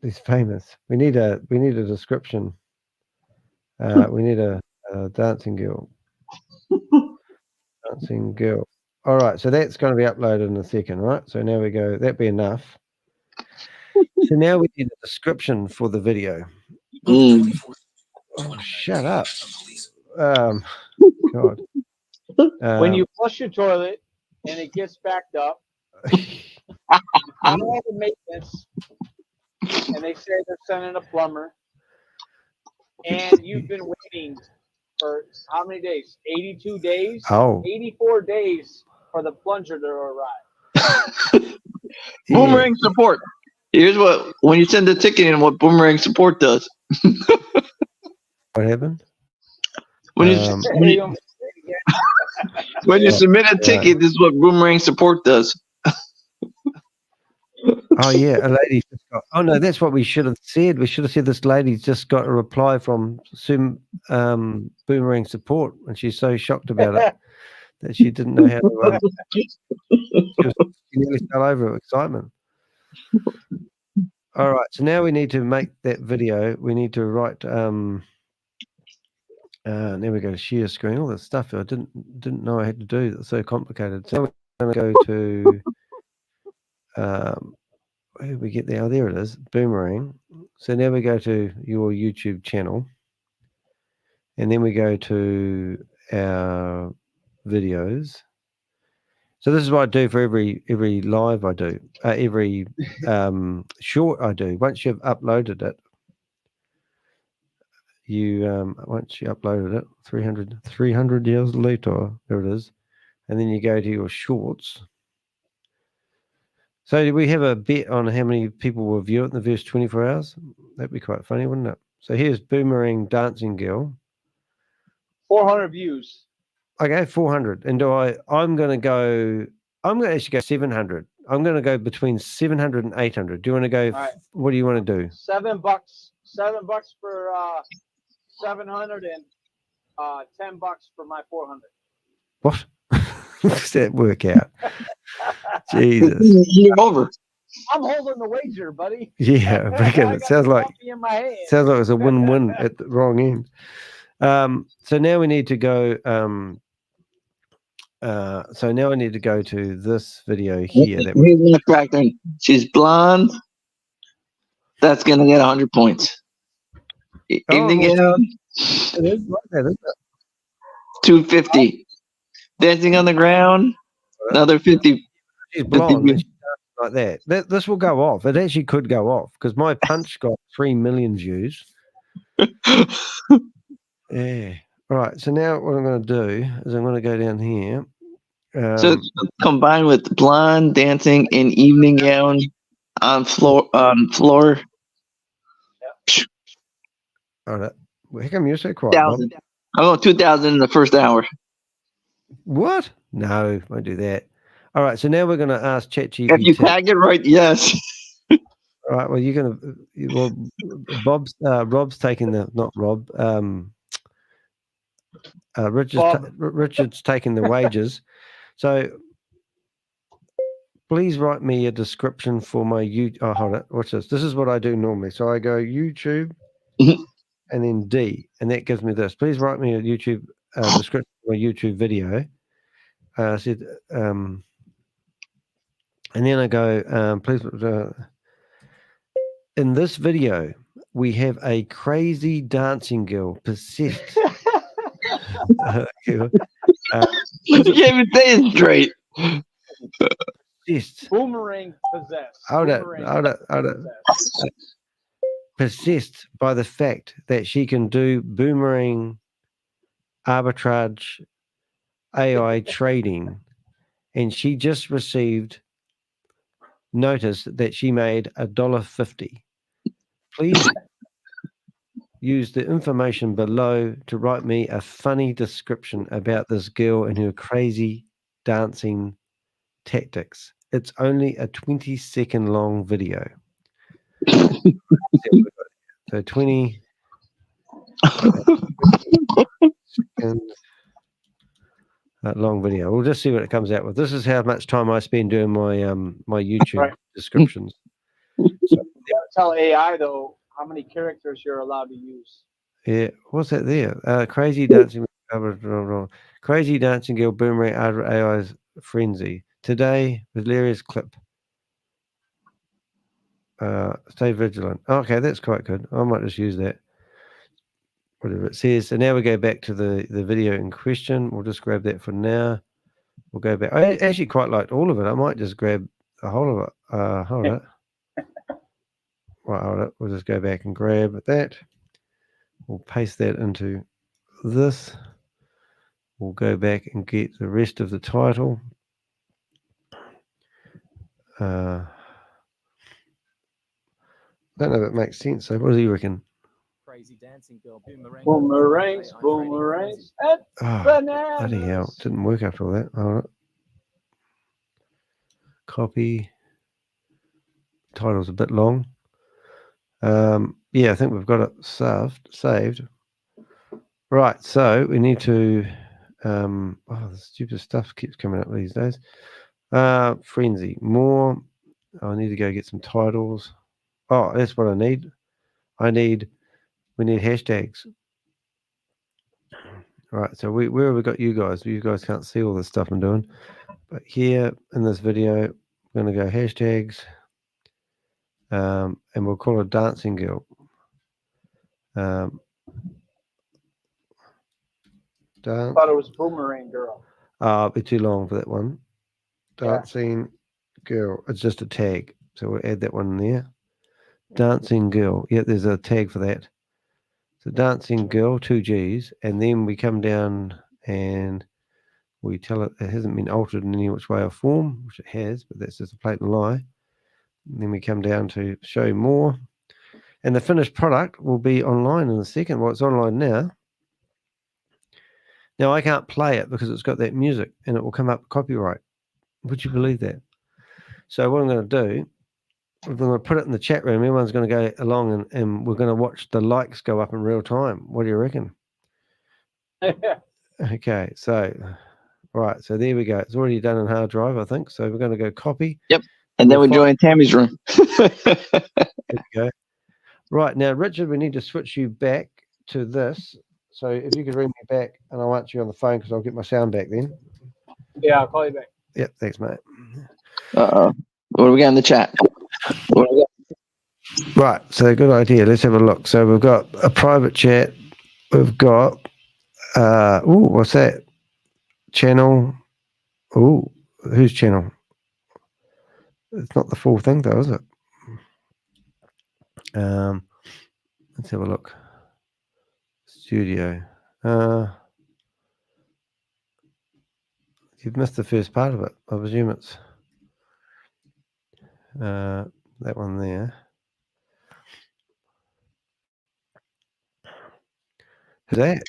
He's famous. We need a description. We need a dancing girl. Dancing girl. All right, so that's going to be uploaded in a second, right? So now we go. That'd be enough. So now we need a description for the video. Oh, shut up. God. When you flush your toilet and it gets backed up, all the maintenance, and they say they're sending a plumber, and you've been waiting for how many days? 82 days? Oh. 84 days for the plunger to arrive. Boomerang support. Here's what, when you send the ticket in, what Boomerang support does. What happened? When you submit a ticket, this is what Boomerang support does. Oh yeah, a lady just got. Oh no, that's what we should have said. We should have said this lady's just got a reply from Boomerang support, and she's so shocked about it that she didn't know how to. She nearly fell over of excitement. All right, so now we need to make that video. We need to write. There we go. Share screen. All that stuff I didn't know I had to do. It's so complicated. So we're going to go to. Where did we get there? Oh, there it is. Boomerang. So now we go to your YouTube channel, and then we go to our videos. So this is what I do for every live I do, every short I do. Once you've uploaded it, once you uploaded it, 300 years later, there it is, and then you go to your shorts. So do we have a bet on how many people will view it in the first 24 hours? That'd be quite funny, wouldn't it? So here's Boomerang Dancing Girl. 400 views. Okay, 400. And I'm going to actually go 700. I'm going to go between 700 and 800. Do you want to go? Right. What do you want to do? $7 for 700 and $10 for my 400. What? Does that work out? Jesus. You're over. I'm holding the wager, buddy. Yeah, it sounds like it's a win-win at the wrong end. So now we need to go. So now I need to go to this video here. She's blonde. That's gonna get 100 points. Evening gown. It is like that, isn't it? 250. Dancing on the ground. Another 50. She's blonde. And she like that. This will go off. It actually could go off because my punch got 3 million views. Yeah. All right. So now what I'm going to do is I'm going to go down here. So combined with blonde dancing in evening gown on floor. All right. Well, how come you're so quiet? 2,000. I'm going 2,000 in the first hour. What? No, won't do that. All right. So now we're going to ask ChatGPT. If you tag it right, yes. All right. Well, you're going to. Well, Rob's taking the not Rob. Richard's taking the wages. So please write me a description for my YouTube. Oh, hold it. Watch this. This is what I do normally. So I go YouTube and then D, and that gives me this. Please write me a YouTube description for my YouTube video. I said, and then I go, please. In this video, we have a crazy dancing girl possessed. You can't even say it straight. Possessed. Boomerang possessed. Hold it. Possessed by the fact that she can do boomerang arbitrage AI trading, and she just received notice that she made $1.50. Please use the information below to write me a funny description about this girl and her crazy dancing tactics. It's only a 20-second long video. So 20 second long video. We'll just see what it comes out with. This is how much time I spend doing my my YouTube descriptions. You gotta tell AI though how many characters you're allowed to use. Yeah, what's that there? Crazy dancing girl boomerang AI's frenzy. Today, hilarious clip. Stay vigilant. Okay, that's quite good. I might just use that. whatever it says. So now we go back to the video in question. We'll just grab that for now. We'll go back. I actually quite liked all of it. I might just grab the whole of it. Hold it. Right, hold it. We'll just go back and grab that. We'll paste that into this. We'll go back and get the rest of the title. I don't know if it makes sense. So what do you reckon? Crazy dancing girl, Boomerangs, boomerangs, and bananas. Bloody hell. It didn't work after all that. Hold on. Copy. Title's a bit long. Yeah, I think we've got it saved. Right, so we need to the stupid stuff keeps coming up these days. Frenzy. More. I need to go get some titles. Oh, that's what I need. We need hashtags. Right, so where have we got you guys? You guys can't see all this stuff I'm doing. But here in this video, I'm going to go hashtags. And we'll call it dancing girl. I thought it was boomerang girl. It'll be too long for that one. Dancing girl. It's just a tag. So we'll add that one in there. Dancing girl. Yeah, there's a tag for that. So dancing girl, 2 G's. And then we come down and we tell it hasn't been altered in any which way or form, which it has, but that's just a blatant lie. And then we come down to show more. And the finished product will be online in a second. Well, it's online now. Now, I can't play it because it's got that music and it will come up copyright. Would you believe that? So what I'm going to do, I'm going to put it in the chat room. Everyone's going to go along and we're going to watch the likes go up in real time. What do you reckon? Okay, so, right. So there we go. It's already done in hard drive, I think. So we're going to go copy. Yep. And then we join Tammy's room. There we go. Right. Now, Richard, we need to switch you back to this. So if you could ring me back and I'll answer you on the phone because I'll get my sound back then. Yeah, I'll call you back. Yep. Thanks, mate. What do we got in the chat? Right. So good idea. Let's have a look. So we've got a private chat. We've got, what's that? Channel. Oh, whose channel? It's not the full thing though, is it? Let's have a look. Studio. You've missed the first part of it. I presume it's that one there. Who's that?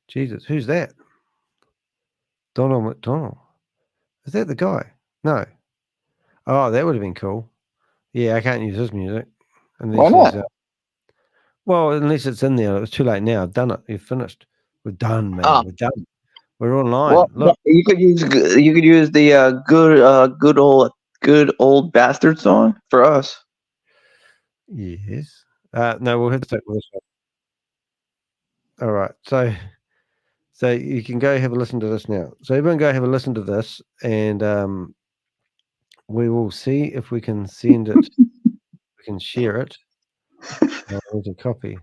Jesus, who's that? Donald McDonald. Is that the guy? No. Oh, that would have been cool. Yeah, I can't use his music. Why not? Well, unless it's in there. It's too late now. I've done it. You've finished. We're done, man. We're done. We're online. Well, look. you could use the good old bastard song for us. Yes. No, we'll hit that with this one. All right. So you can go have a listen to this now. So everyone go have a listen to this, and we will see if we can send it. We can share it. I need to copy.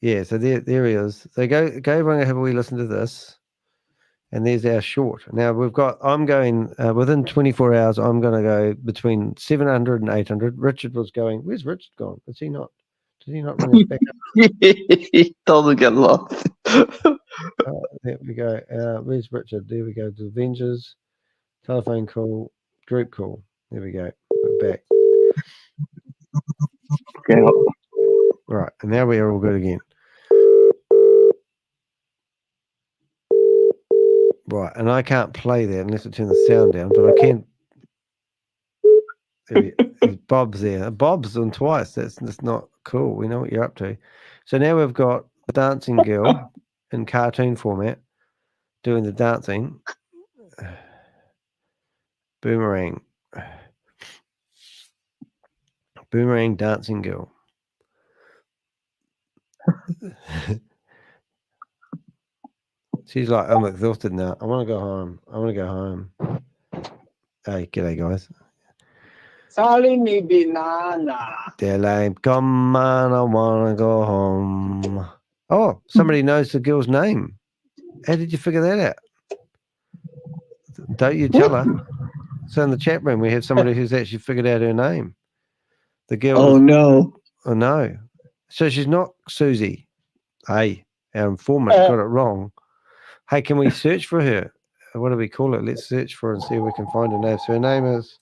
Yeah. So there he is. So go everyone have a wee listen to this. And there's our short. Now I'm going within 24 hours. I'm going to go between 700 and 800. Richard was going. Where's Richard gone? Is he not? Did he not ring us back up? He totally get lost. There we go. Where's Richard? There we go. The Avengers. Telephone call. Group call. There we go. We're back. Okay. Right. And now we are all good again. Right, and I can't play that unless I turn the sound down, but I can. Bob's there. Bob's on twice. That's not cool. We know what you're up to. So now we've got the dancing girl in cartoon format doing the dancing. Boomerang. Boomerang dancing girl. She's like, I'm exhausted now. I want to go home. Hey, g'day, guys. Calling me banana. Daylight, come on, I wanna go home. Oh, somebody knows the girl's name. How did you figure that out? Don't you tell her? So in the chat room, we have somebody who's actually figured out her name. The girl. Oh no. Oh no. So she's not Susie. Hey, our informant got it wrong. Hey, can we search for her? What do we call it? Let's search for her and see if we can find her name. So her name is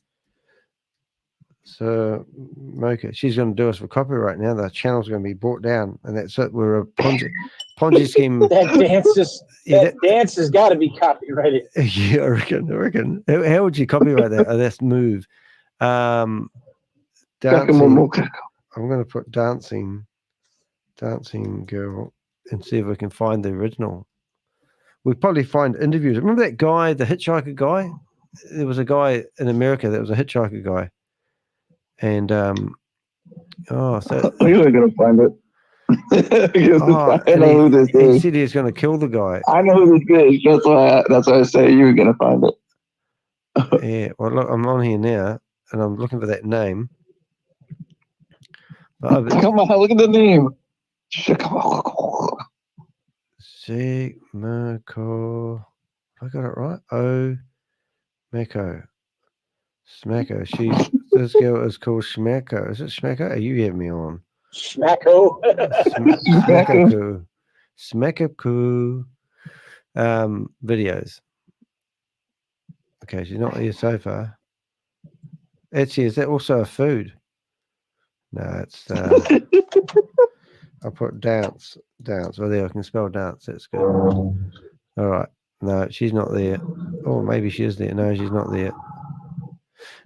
Mocha. She's going to do us for copyright now. The channel's going to be brought down, and that's it. We're a Ponzi scheme. That dance has got to be copyrighted. Yeah, I reckon. How would you copyright that? Oh, that's move. Dancing. I'm going to put dancing girl, and see if we can find the original. We'll probably find interviews. Remember that guy, the hitchhiker guy? There was a guy in America that was a hitchhiker guy. And you ain't gonna find it. I know who this is. He said he was going to kill the guy. I know who this is. That's why I say you were gonna find it. Yeah. Well, look, I'm on here now, and I'm looking for that name. Come on, look at the name. SHAKOMAKO. Sigmako. I got it right. Oh, Mako. Smacko. This girl is called Smacko. Is it Smacko? Are you having me on? Smacko. Smacko. Videos. Okay, she's not here so far. Actually, is that also a food? No, it's I'll put dance. Well, there I can spell dance. That's good. All right. No, she's not there. Oh, maybe she is there. No, she's not there.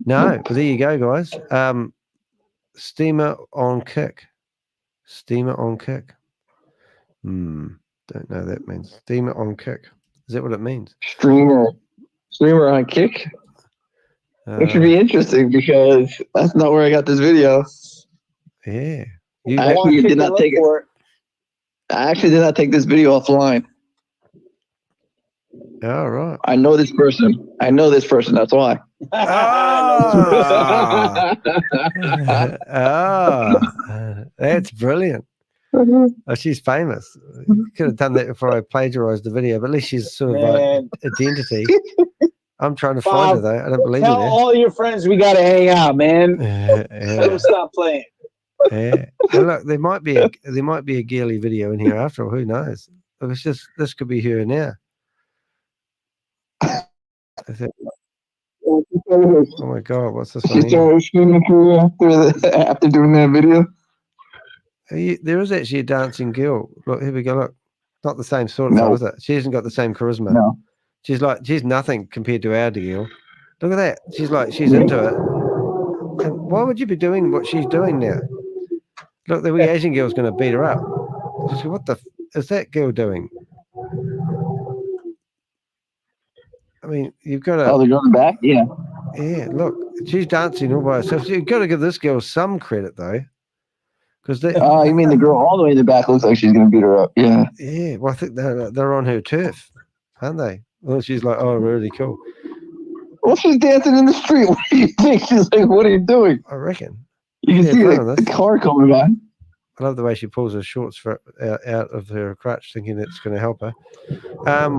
No, but there you go, guys. Steamer on kick. Steamer on kick. Don't know what that means. Steamer on kick. Is that what it means? Streamer on kick. Which should be interesting because that's not where I got this video. Yeah. I actually did not take it. I actually did not take this video offline. All right. I know this person. That's why. That's brilliant. Oh, she's famous. Could have done that before I plagiarized the video, but at least she's sort of like identity. I'm trying to find her though. I don't believe Tell it. all your friends we got to hang out, man. Don't stop playing. Yeah. Well, look, there might be a girly video in here after all. Who knows? Look, it's just this could be her now. Oh my god, what's this one? She started screaming after doing that video. There is actually a dancing girl. Look, here we go. Look, not the same sort of girl, is it? She hasn't got the same charisma. No. She's nothing compared to our girl. Look at that. She's into it. And why would you be doing what she's doing now? Look, the wee Asian girl's going to beat her up. What the is that girl doing? I mean, you've got to. Oh, they're going back? Yeah. Yeah, look, she's dancing all by herself. So you've got to give this girl some credit, though. Because you mean the girl all the way in the back looks like she's going to beat her up? Yeah. Yeah, well, I think they're on her turf, aren't they? Well, she's like, oh, really cool. Well, she's dancing in the street. What do you think? She's like, what are you doing? I reckon. You can see the car coming by. I love the way she pulls her shorts out of her crotch, thinking it's going to help her.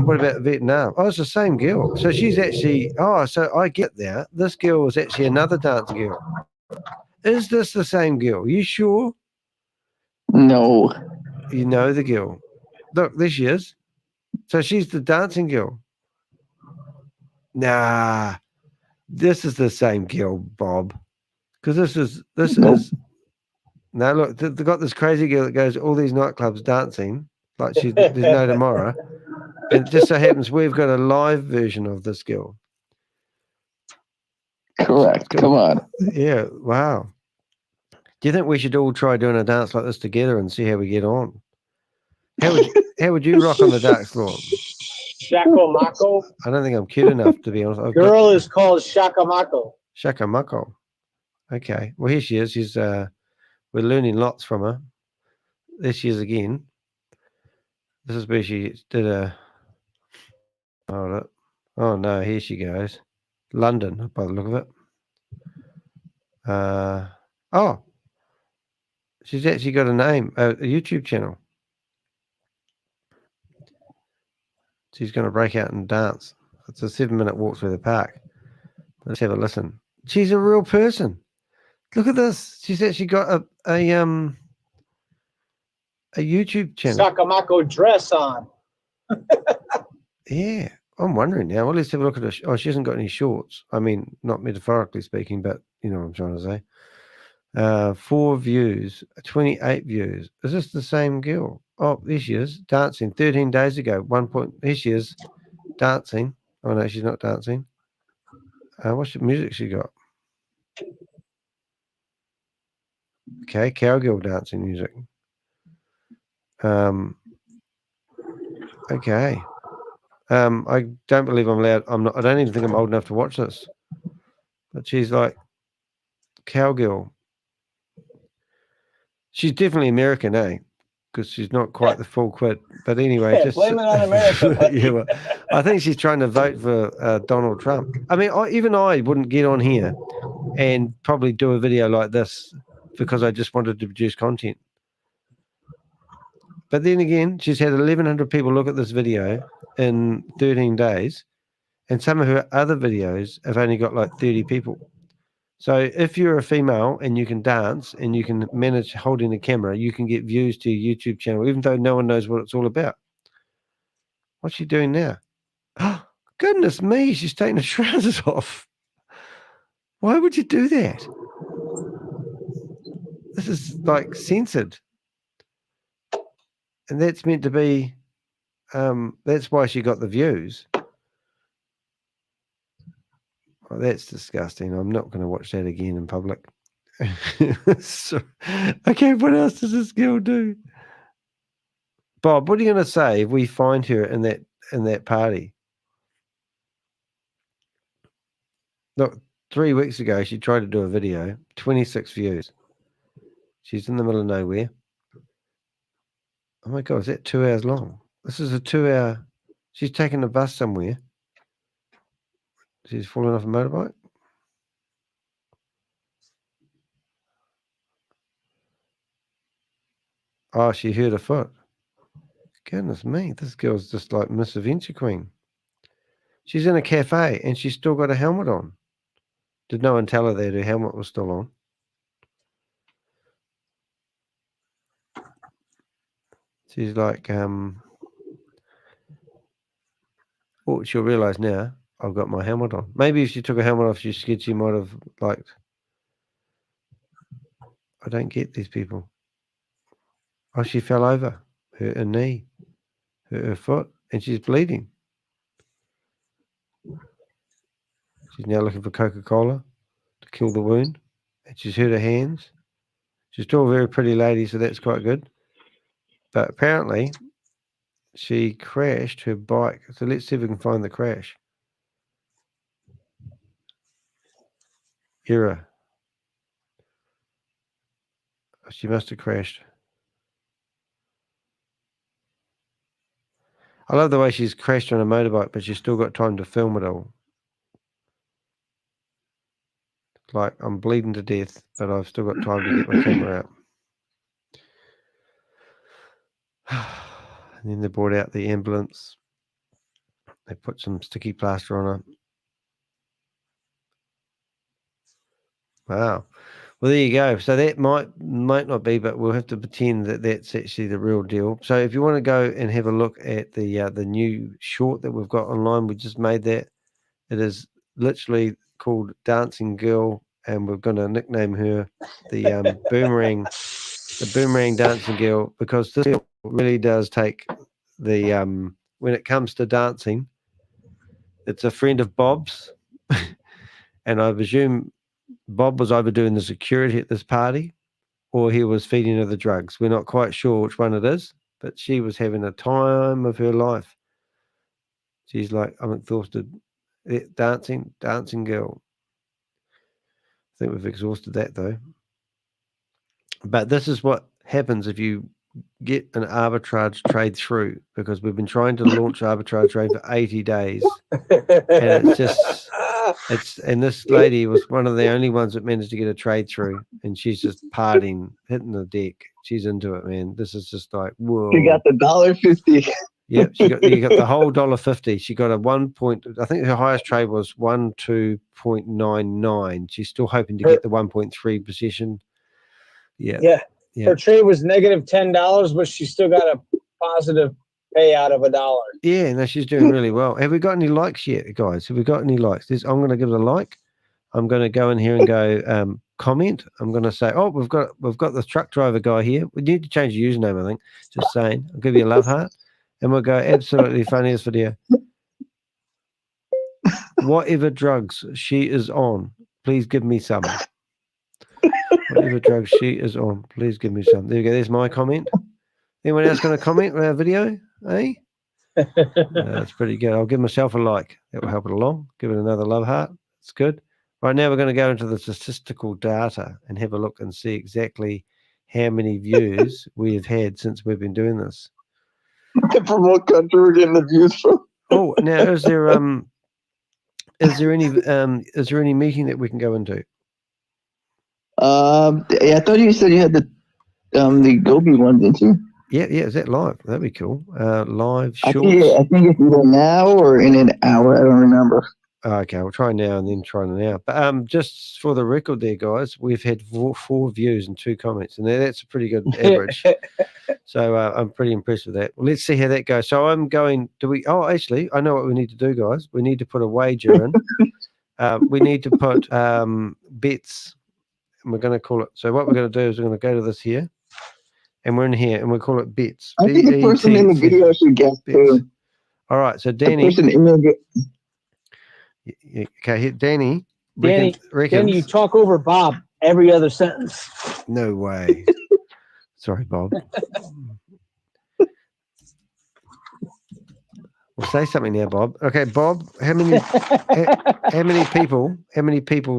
What about Vietnam? Oh, it's the same girl. So she's actually. Oh, so I get that. This girl was actually another dance girl. Is this the same girl? You sure? No. You know the girl. Look, there she is. So she's the dancing girl. Nah, this is the same girl, Bob. Because this is. Now look, they've got this crazy girl that goes to all these nightclubs dancing like there's no tomorrow, and it just so happens we've got a live version of this girl. Correct. Come on. Yeah. Wow. Do you think we should all try doing a dance like this together and see how we get on? How would you rock on the dance floor? SHAKOMAKO. I don't think I'm cute enough, to be honest. Girl is called SHAKOMAKO. SHAKOMAKO. Okay. Well, here she is. She's we're learning lots from her. There she is again. This is where she did a. Oh no! Here she goes. London, by the look of it. Oh, she's actually got a name, a YouTube channel. She's going to break out and dance. It's a 7-minute walk through the park. Let's have a listen. She's a real person. Look at this. She's actually got a YouTube channel. SHAKOMAKO dress on. Yeah, I'm wondering now. Well, let's have a look at her. Oh, she hasn't got any shorts. I mean, not metaphorically speaking, but you know what I'm trying to say. 4 views, 28 views. Is this the same girl? Oh, there she is, dancing 13 days ago. Here she is, dancing. Oh, no, she's not dancing. What's the music she got? Okay, cowgirl dancing music. Okay. I don't believe I'm allowed. I don't even think I'm old enough to watch this. But she's like cowgirl. She's definitely American, eh? Because she's not quite the full quid. But anyway, Yeah, just blame it on America. yeah, well, I think she's trying to vote for Donald Trump. I mean, even I wouldn't get on here and probably do a video like this because I just wanted to produce content. But then again, she's had 1,100 people look at this video in 13 days, and some of her other videos have only got like 30 people. So if you're a female and you can dance and you can manage holding a camera, you can get views to your YouTube channel, even though no one knows what it's all about. What's she doing now? Oh, goodness me, she's taking her trousers off. Why would you do that? This is like censored. And that's meant to be, that's why she got the views. Oh, that's disgusting. I'm not going to watch that again in public. So, okay, what else does this girl do? Bob, what are you going to say if we find her in that party? Look, 3 weeks ago, she tried to do a video, 26 views. She's in the middle of nowhere. Oh my God, is that 2 hours long? This is a 2-hour. She's taking a bus somewhere. She's fallen off a motorbike. Oh, she hurt her foot. Goodness me, this girl's just like Miss Adventure Queen. She's in a cafe and she's still got a helmet on. Did no one tell her that her helmet was still on? She's like, oh, she'll realize now I've got my helmet on. Maybe if she took her helmet off, she's scared she might have liked. I don't get these people. Oh, she fell over, hurt her knee, hurt her foot, and she's bleeding. She's now looking for Coca-Cola to kill the wound, and she's hurt her hands. She's still a very pretty lady, so that's quite good. But apparently, she crashed her bike. So let's see if we can find the crash. Error. She must have crashed. I love the way she's crashed on a motorbike, but she's still got time to film it all. Like, I'm bleeding to death, but I've still got time to get my camera out. And then they brought out the ambulance. They put some sticky plaster on her. Wow. Well, there you go. So that might not be, but we'll have to pretend that that's actually the real deal. So if you want to go and have a look at the new short that we've got online, we just made that. It is literally called Dancing Girl, and we're going to nickname her the Boomerang Dancing Girl, because this girl really does take the when it comes to dancing, it's a friend of Bob's, and I presume Bob was either doing the security at this party or he was feeding her the drugs. We're not quite sure which one it is, but she was having a time of her life. She's like, I'm exhausted. Dancing girl. I think we've exhausted that though. But this is what happens if you get an arbitrage trade through, because we've been trying to launch arbitrage trade for 80 days. And it's just And this lady was one of the only ones that managed to get a trade through, and she's just partying, hitting the deck. She's into it, man. This is just like, whoa. You got the $1.50. Yeah, you got the whole $1.50. She got a I think her highest trade was 12.99. She's still hoping to get the 1.3 position. Yeah. Her trade was negative $10, but she still got a positive payout of $1. Yeah, no, she's doing really well. Have we got any likes yet, guys? Have we got any likes? I'm going to give it a like. I'm going to go in here and go comment. I'm going to say, oh, we've got the truck driver guy here. We need to change the username, I think. Just saying. I'll give you a love heart. And we'll go absolutely funniest video. Whatever drugs she is on, please give me some. Whatever drugs she is on, please give me some. There you go. There's my comment. Anyone else going to comment on our video? Eh? That's pretty good. I'll give myself a like. That will help it along. Give it another love heart. It's good. Right now, we're going to go into the statistical data and have a look and see exactly how many views we have had since we've been doing this. From what country we're getting the views from? Oh, now is there any meeting that we can go into? Yeah, I thought you said you had the Gobi one, didn't you? Yeah. Is that live? That'd be cool. Live I shorts. think it's either now or in an hour. I don't remember. Okay, we'll try now and then try now. But just for the record there, guys, we've had four views and 2 comments, and that's a pretty good average. So I'm pretty impressed with that. Well, let's see how that goes. So I'm going, actually, I know what we need to do, guys. We need to put a wager in. We need to put bets, and we're going to call it. So what we're going to do is we're going to go to this here, and we're in here, and we'll call it bets. I think the person in the video should guess too. All right, so Danny. Okay, Danny. Danny, you talk over Bob every other sentence. No way. Sorry, Bob. Well, say something now, Bob. Okay, Bob. How many people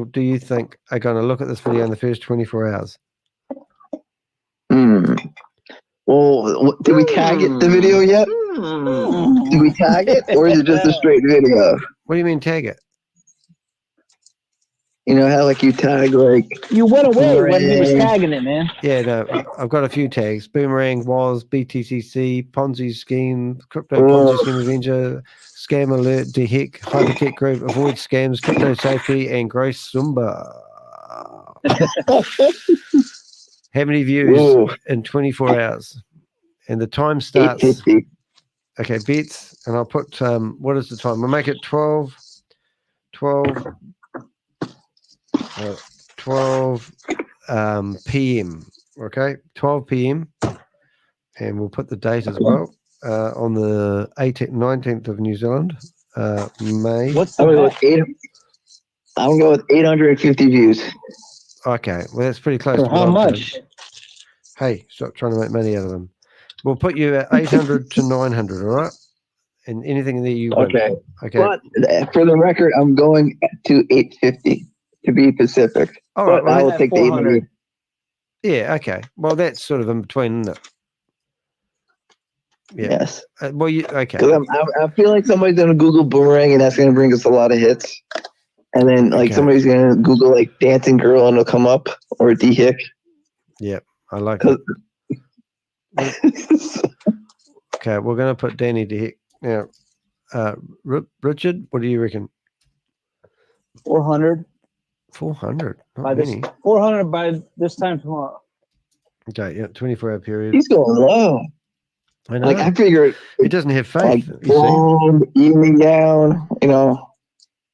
do you think are going to look at this video in the first 24 hours? Well, did we tag it the video yet? Did we tag it, or is it just a straight video? What do you mean tag it? You know how you tag you went away when he was tagging it, man. Yeah, no, I've got a few tags. Boomerang, was, BTCC, Ponzi Scheme, Crypto Ponzi Scheme Avenger, Scam Alert, DeHick, Hypertech Group, Avoid Scams, Crypto Safety, and Grace Zumba. How many views in 24 hours? And the time starts. Okay, bets, and I'll put what is the time? We'll make it 12 p.m. Okay, 12 p.m. and we'll put the date as well on the 19th of New Zealand, May. What's the I'm going to go with 850 views. Okay, well that's pretty close. For how much? Hey, stop trying to make money out of them. We'll put you at 800 to 900. All right, and anything in there you win. Okay. Okay. But for the record, I'm going to 850 to be specific. All right, I will take the 800. Yeah. Okay. Well, that's sort of in between, isn't it? Yeah. Yes. Well, okay. Because I feel like somebody's going to Google Boomerang, and that's going to bring us a lot of hits. And then somebody's going to Google dancing girl, and it'll come up, or D-Hick. Yep. I like it. Okay, we're going to put Danny D-Hick. Now, Richard, what do you reckon? 400. 400. By this, 400 by this time tomorrow. Okay, yeah, 24-hour period. He's going low. I know. I figure he doesn't have faith. Evening down,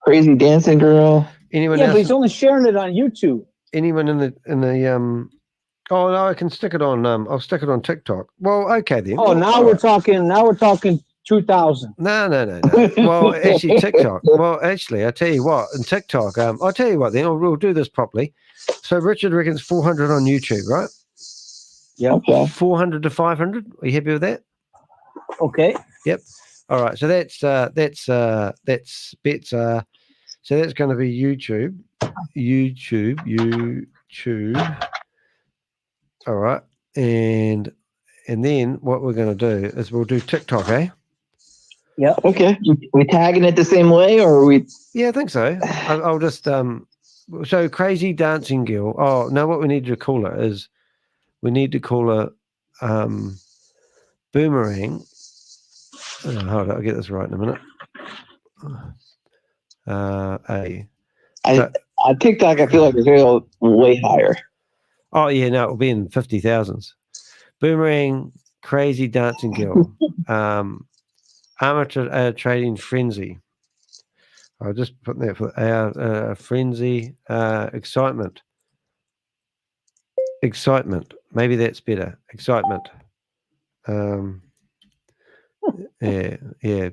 crazy dancing girl. Anyone else? But he's only sharing it on YouTube. Anyone in the Oh no, I can stick it on. I'll stick it on TikTok. Well, okay then. Oh, now we're talking. Now we're talking 2,000. No. Well, actually, TikTok. Well, actually, I tell you what. In TikTok, I'll tell you what. Then we'll do this properly. So Richard reckons 400 on YouTube, right? Yeah. Okay. 400 to 500. Are you happy with that? Okay. Yep. All right. So that's bets. So that's going to be YouTube. All right. And then what we're going to do is we'll do TikTok, eh? Yeah. Okay. We tagging it the same way, or are we? Yeah, I think so. I'll just so crazy dancing girl. Oh no, what we need to call her is we need to call her Boomerang. Hold on, I'll get this right in a minute. On TikTok, I feel like it's going to go way higher. Oh yeah, no, it'll be in 50,000s. Boomerang, crazy dancing girl, amateur trading frenzy. I'll just put that for frenzy, excitement. Maybe that's better. Excitement. Yeah.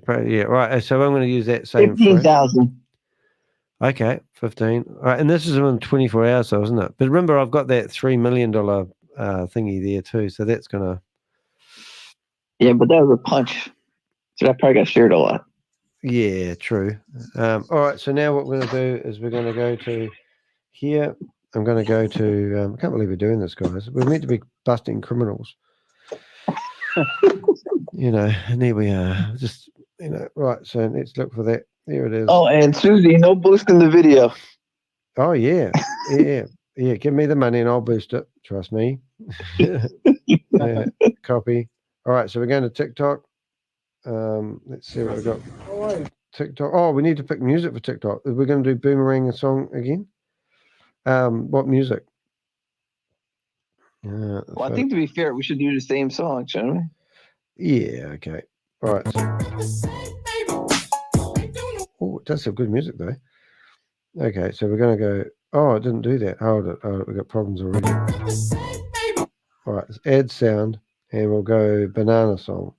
Right. So I'm going to use that same 15,000. Okay, 15. All right, and this is in 24 hours, though, isn't it? But remember, I've got that $3 million thingy there too, so that's gonna. Yeah, but that was a punch, so that probably got shared a lot. Yeah, true. All right, so now what we're going to do is we're going to go to here. I'm going to go to. I can't believe we're doing this, guys. We're meant to be busting criminals. And here we are. Just right. So let's look for that. There it is. Oh, and Susie, no boosting the video. Oh yeah. Give me the money and I'll boost it. Trust me. Copy. All right, so we're going to TikTok. Let's see what we've got. TikTok. Oh, we need to pick music for TikTok. We're going to do Boomerang song again. What music? Well, I think to be fair, we should do the same song, shouldn't we? Yeah. Okay. All right. Oh, it does have good music though. Okay, so we're going to go. Oh, it didn't do that. Hold it. Oh, we've got problems already. All right, let's add sound, and we'll go banana song.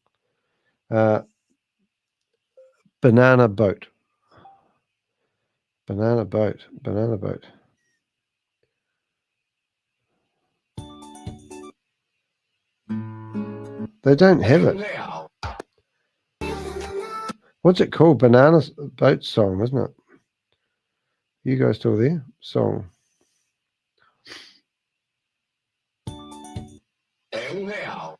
Banana boat. Banana boat. Banana boat. They don't have it. What's it called? Banana boat song, isn't it? You guys still there? Song. And now.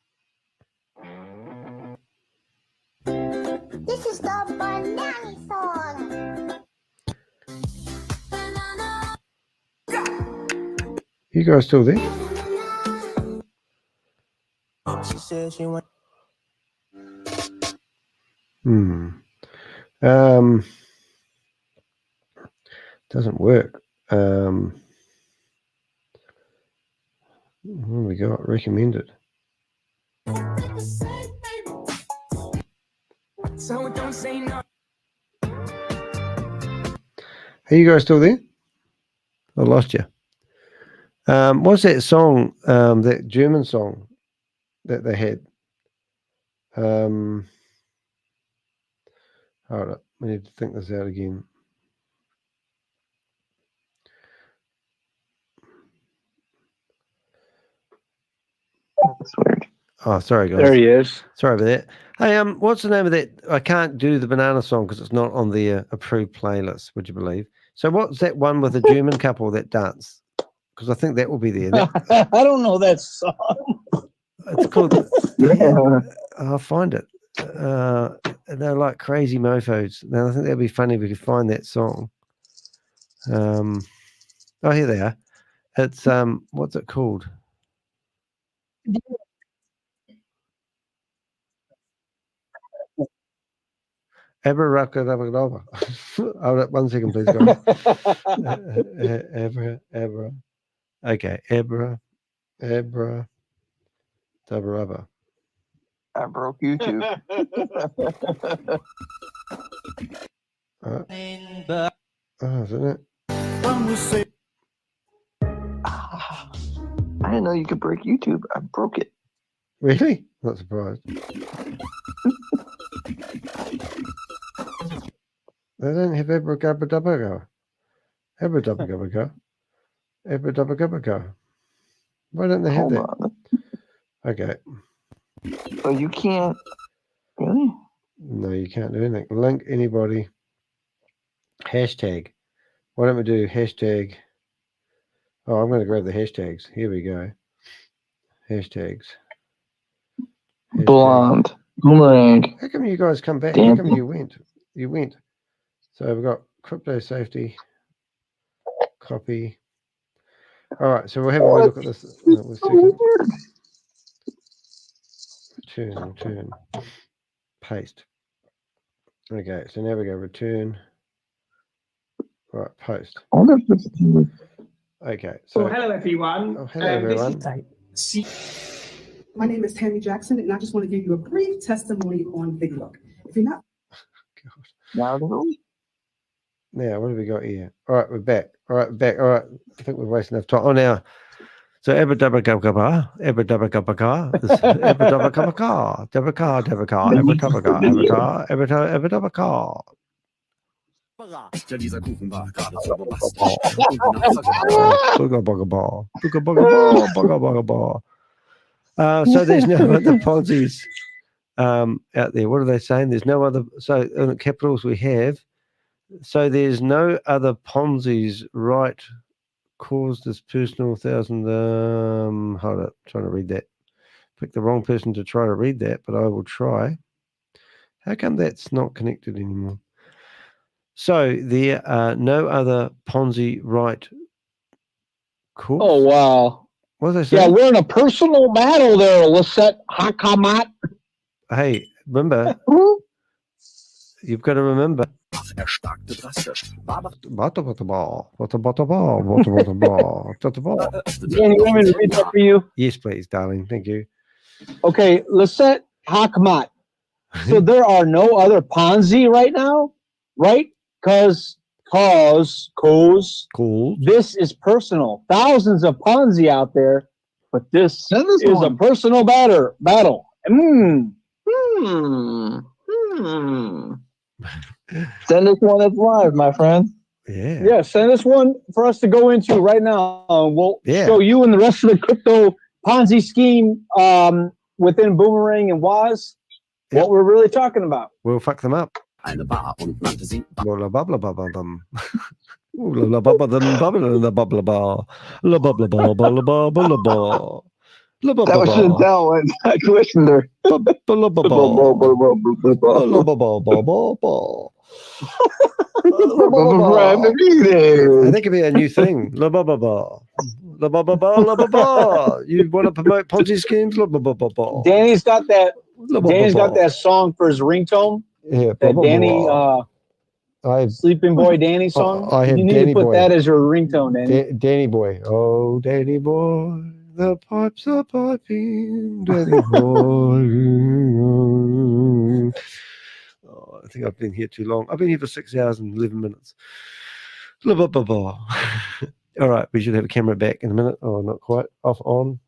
This is the banana song. You guys still there? She said she went. Doesn't work. What have we got? Recommended. So don't say no. Are you guys still there? I lost you. What's that song? That German song that they had. Hold up. We need to think this out again. That's weird. Oh, sorry, guys. There he is. Sorry about that. Hey, what's the name of that? I can't do the banana song because it's not on the approved playlist. Would you believe? So, what's that one with the German couple that dance? Because I think that will be there. I don't know that song. It's called. Yeah. I'll find it. They're like crazy mofos. Now I think that'd be funny if we could find that song. Oh, here they are. It's what's it called? Abracadabra. Hold up 1 second, please, guys. Abra. Okay, Abra. Dabraba. I broke YouTube. Oh, isn't it? I didn't know you could break YouTube. I broke it. Really? Not surprised. They don't have abracadabra. Abracadabra. Abracadabra. Why don't they have that? On. Okay. So you can't really? No, you can't do anything. Link anybody. Hashtag. Why don't we do hashtag? Oh, I'm going to grab the hashtags. Here we go. Hashtags. Blonde. Boomerang. How come you guys come back? Damn. How come you went? You went. So we've got crypto safety. Copy. All right. So we'll have a wee look at this. Return. Paste. Okay. So now we go return. Right. Post. Okay. So hello everyone. Hello everyone. My name is Tammy Jackson, and I just want to give you a brief testimony on video. If you're not, Now, what have we got here? All right, we're back. All right, back. All right, I think we're wasting enough time. Oh, now, so abra-dabba-gabba-gabba, abra-dabba-gabba-ga, abra-dabba-gabba-ga, dabba-ga, abra-dabba-ga. Dieser Kuchen war gerade so So there's no other Ponzi's out there. What are they saying? There's no other. So in the capitals we have. So there's no other Ponzi's right caused this personal thousand. Hold up, trying to read that. Pick the wrong person to try to read that, but I will try. How come that's not connected anymore? So there are no other Ponzi right caused. Oh wow. What did they say? Yeah, we're in a personal battle there, Lisette Hakamat. Hey, remember, you've got to remember. Danny, you want me to read that for you? Yes, please, darling. Thank you. Okay, Lisette Hakamat. So there are no other Ponzi right now, right? Because this is personal. Thousands of Ponzi out there, but this is a personal battle. Send us one that's live, my friend. Yeah, send us one for us to go into right now. We'll show you and the rest of the crypto Ponzi scheme within Boomerang and Waz what we're really talking about. We'll fuck them up. Eine Bar und nannte sie That was Chantal when I questioned her. I think it'd be a new thing. You want to promote Ponzi schemes? Danny's got that. Danny's got that song for his ringtone. Yeah, that Danny, Sleeping Boy Danny song. I have you need Danny to put Boy. that as your ringtone, Danny. Danny Boy. Oh, Danny Boy, the pipes are piping, Danny Boy. Oh, I think I've been here too long. I've been here for 6 hours and 11 minutes. All right, we should have a camera back in a minute. Oh, not quite. Off on.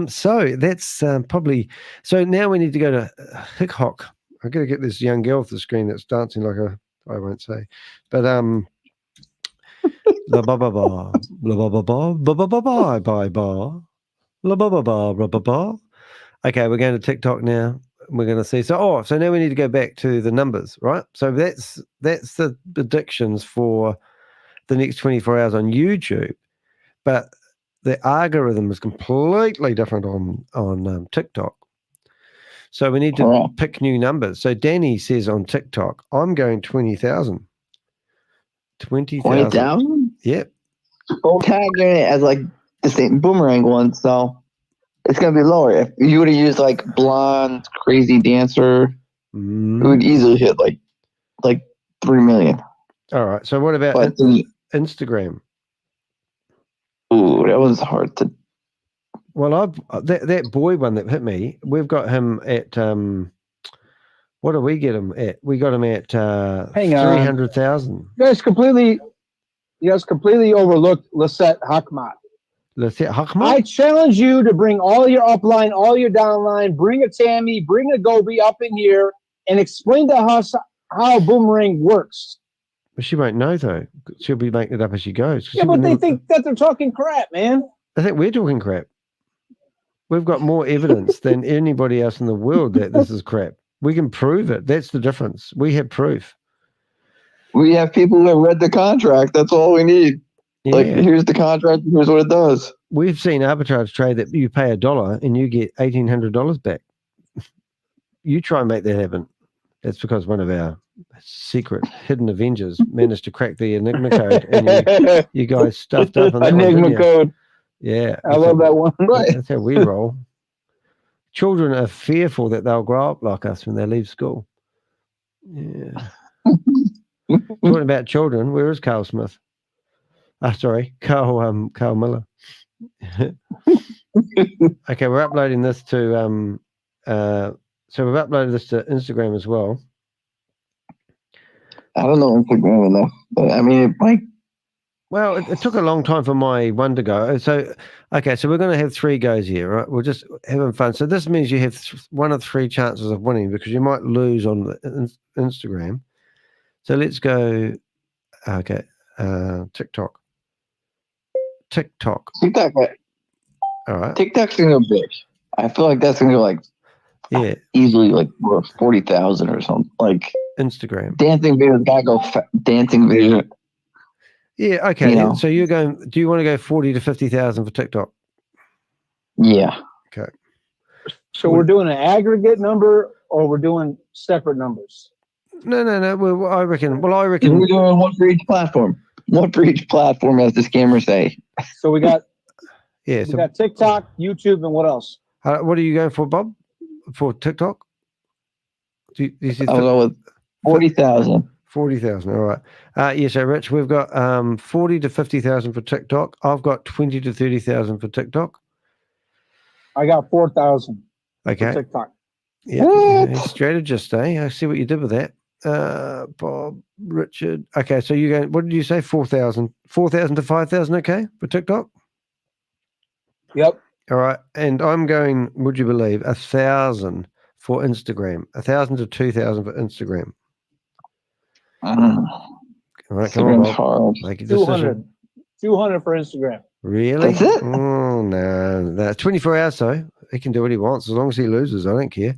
So that's probably. So now we need to go to Hick Hock. I got to get this young girl off the screen that's dancing like a. I won't say, but la ba ba ba, la ba ba ba, ba ba ba ba, bye ba, la ba ba ba, ba ba ba. Okay, we're going to TikTok now. We're going to see. So now we need to go back to the numbers, right? So that's the predictions for the next 24 hours on YouTube, but the algorithm is completely different on TikTok. So we need to pick new numbers. So Danny says on TikTok, I'm going 20,000. 20,000? 20,000? Yep. Well, tagging it as like the same Boomerang one, so it's going to be lower. If you would have used like blonde, crazy dancer, it would easily hit like 3 million. All right. So what about Instagram? Ooh, that was hard to. Well, that boy one that hit me, we've got him at what do we get him at? We got him at 300,000. You guys completely overlooked Lisette Hakamat. Lisette Hakamat? I challenge you to bring all your upline, all your downline, bring a Tammy, bring a Gobi up in here and explain to us how Boomerang works. Well, she won't know though. She'll be making it up as she goes. Yeah, but they think that they're talking crap, man. I think we're talking crap. We've got more evidence than anybody else in the world that this is crap. We can prove it. That's the difference. We have proof. We have people who have read the contract. That's all we need. Yeah. Like, here's the contract. Here's what it does. We've seen arbitrage trade that you pay $1 and you get $1,800 back. you try and make that happen. That's because one of our secret hidden Avengers managed to crack the Enigma code, and you guys stuffed up on that Enigma one, didn't you? code. Yeah, I love that one. That's how we roll. Children are fearful that they'll grow up like us when they leave school. Yeah. Talking about children, where is Carl Smith? Carl Miller. Okay, we're uploading this to so we've uploaded this to Instagram as well. I don't know Instagram enough, but I mean, it might. Well, it took a long time for my one to go. So, okay, so we're going to have 3 goes here, right? We're just having fun. So this means you have 1 of 3 chances of winning because you might lose on the Instagram. So let's go. Okay, TikTok. TikTok. All right. TikTok's gonna go big. I feel like that's gonna go like easily like 40,000 or something. Like Instagram dancing videos gotta go dancing video. Yeah. Okay. You know? So you're going. Do you want to go 40 to 50,000 for TikTok? Yeah. Okay. So we're doing an aggregate number, or we're doing separate numbers? No. Well, I reckon. We're doing one for each platform. One for each platform, as the scammers say. So we got. Yeah. We got TikTok, YouTube, and what else? What are you going for, Bob? For TikTok? I'll go with 40,000. 40,000. All right. Yeah. So, Rich, we've got 40 to 50,000 for TikTok. I've got 20 to 30,000 for TikTok. I got 4,000. Okay. For TikTok. Yeah. Strategist, eh? I see what you did with that. Bob, Richard. Okay. So you going? What did you say? 4,000. 4,000 to 5,000. Okay, for TikTok. Yep. All right. And I'm going. Would you believe 1,000 for Instagram? 1,000 to 2,000 for Instagram. All right, come on, Bob. Make a decision. 200 for Instagram. Really? That's it? Oh, no. That's 24 hours, though. He can do what he wants as long as he loses. I don't care.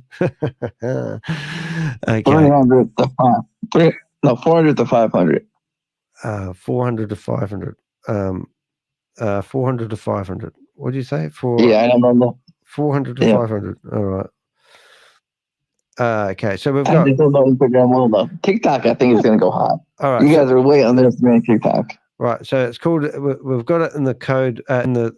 Okay. 300 to 500. No, 400 to 500. 400 to 500. 400 to 500. What did you say? Yeah, I remember. 400 to 500. All right. Okay, so we've I got. just don't know Instagram well enough. TikTok, I think, is going to go high. All right, you guys are way underestimating TikTok. Right, so it's called. We've got it in the code in the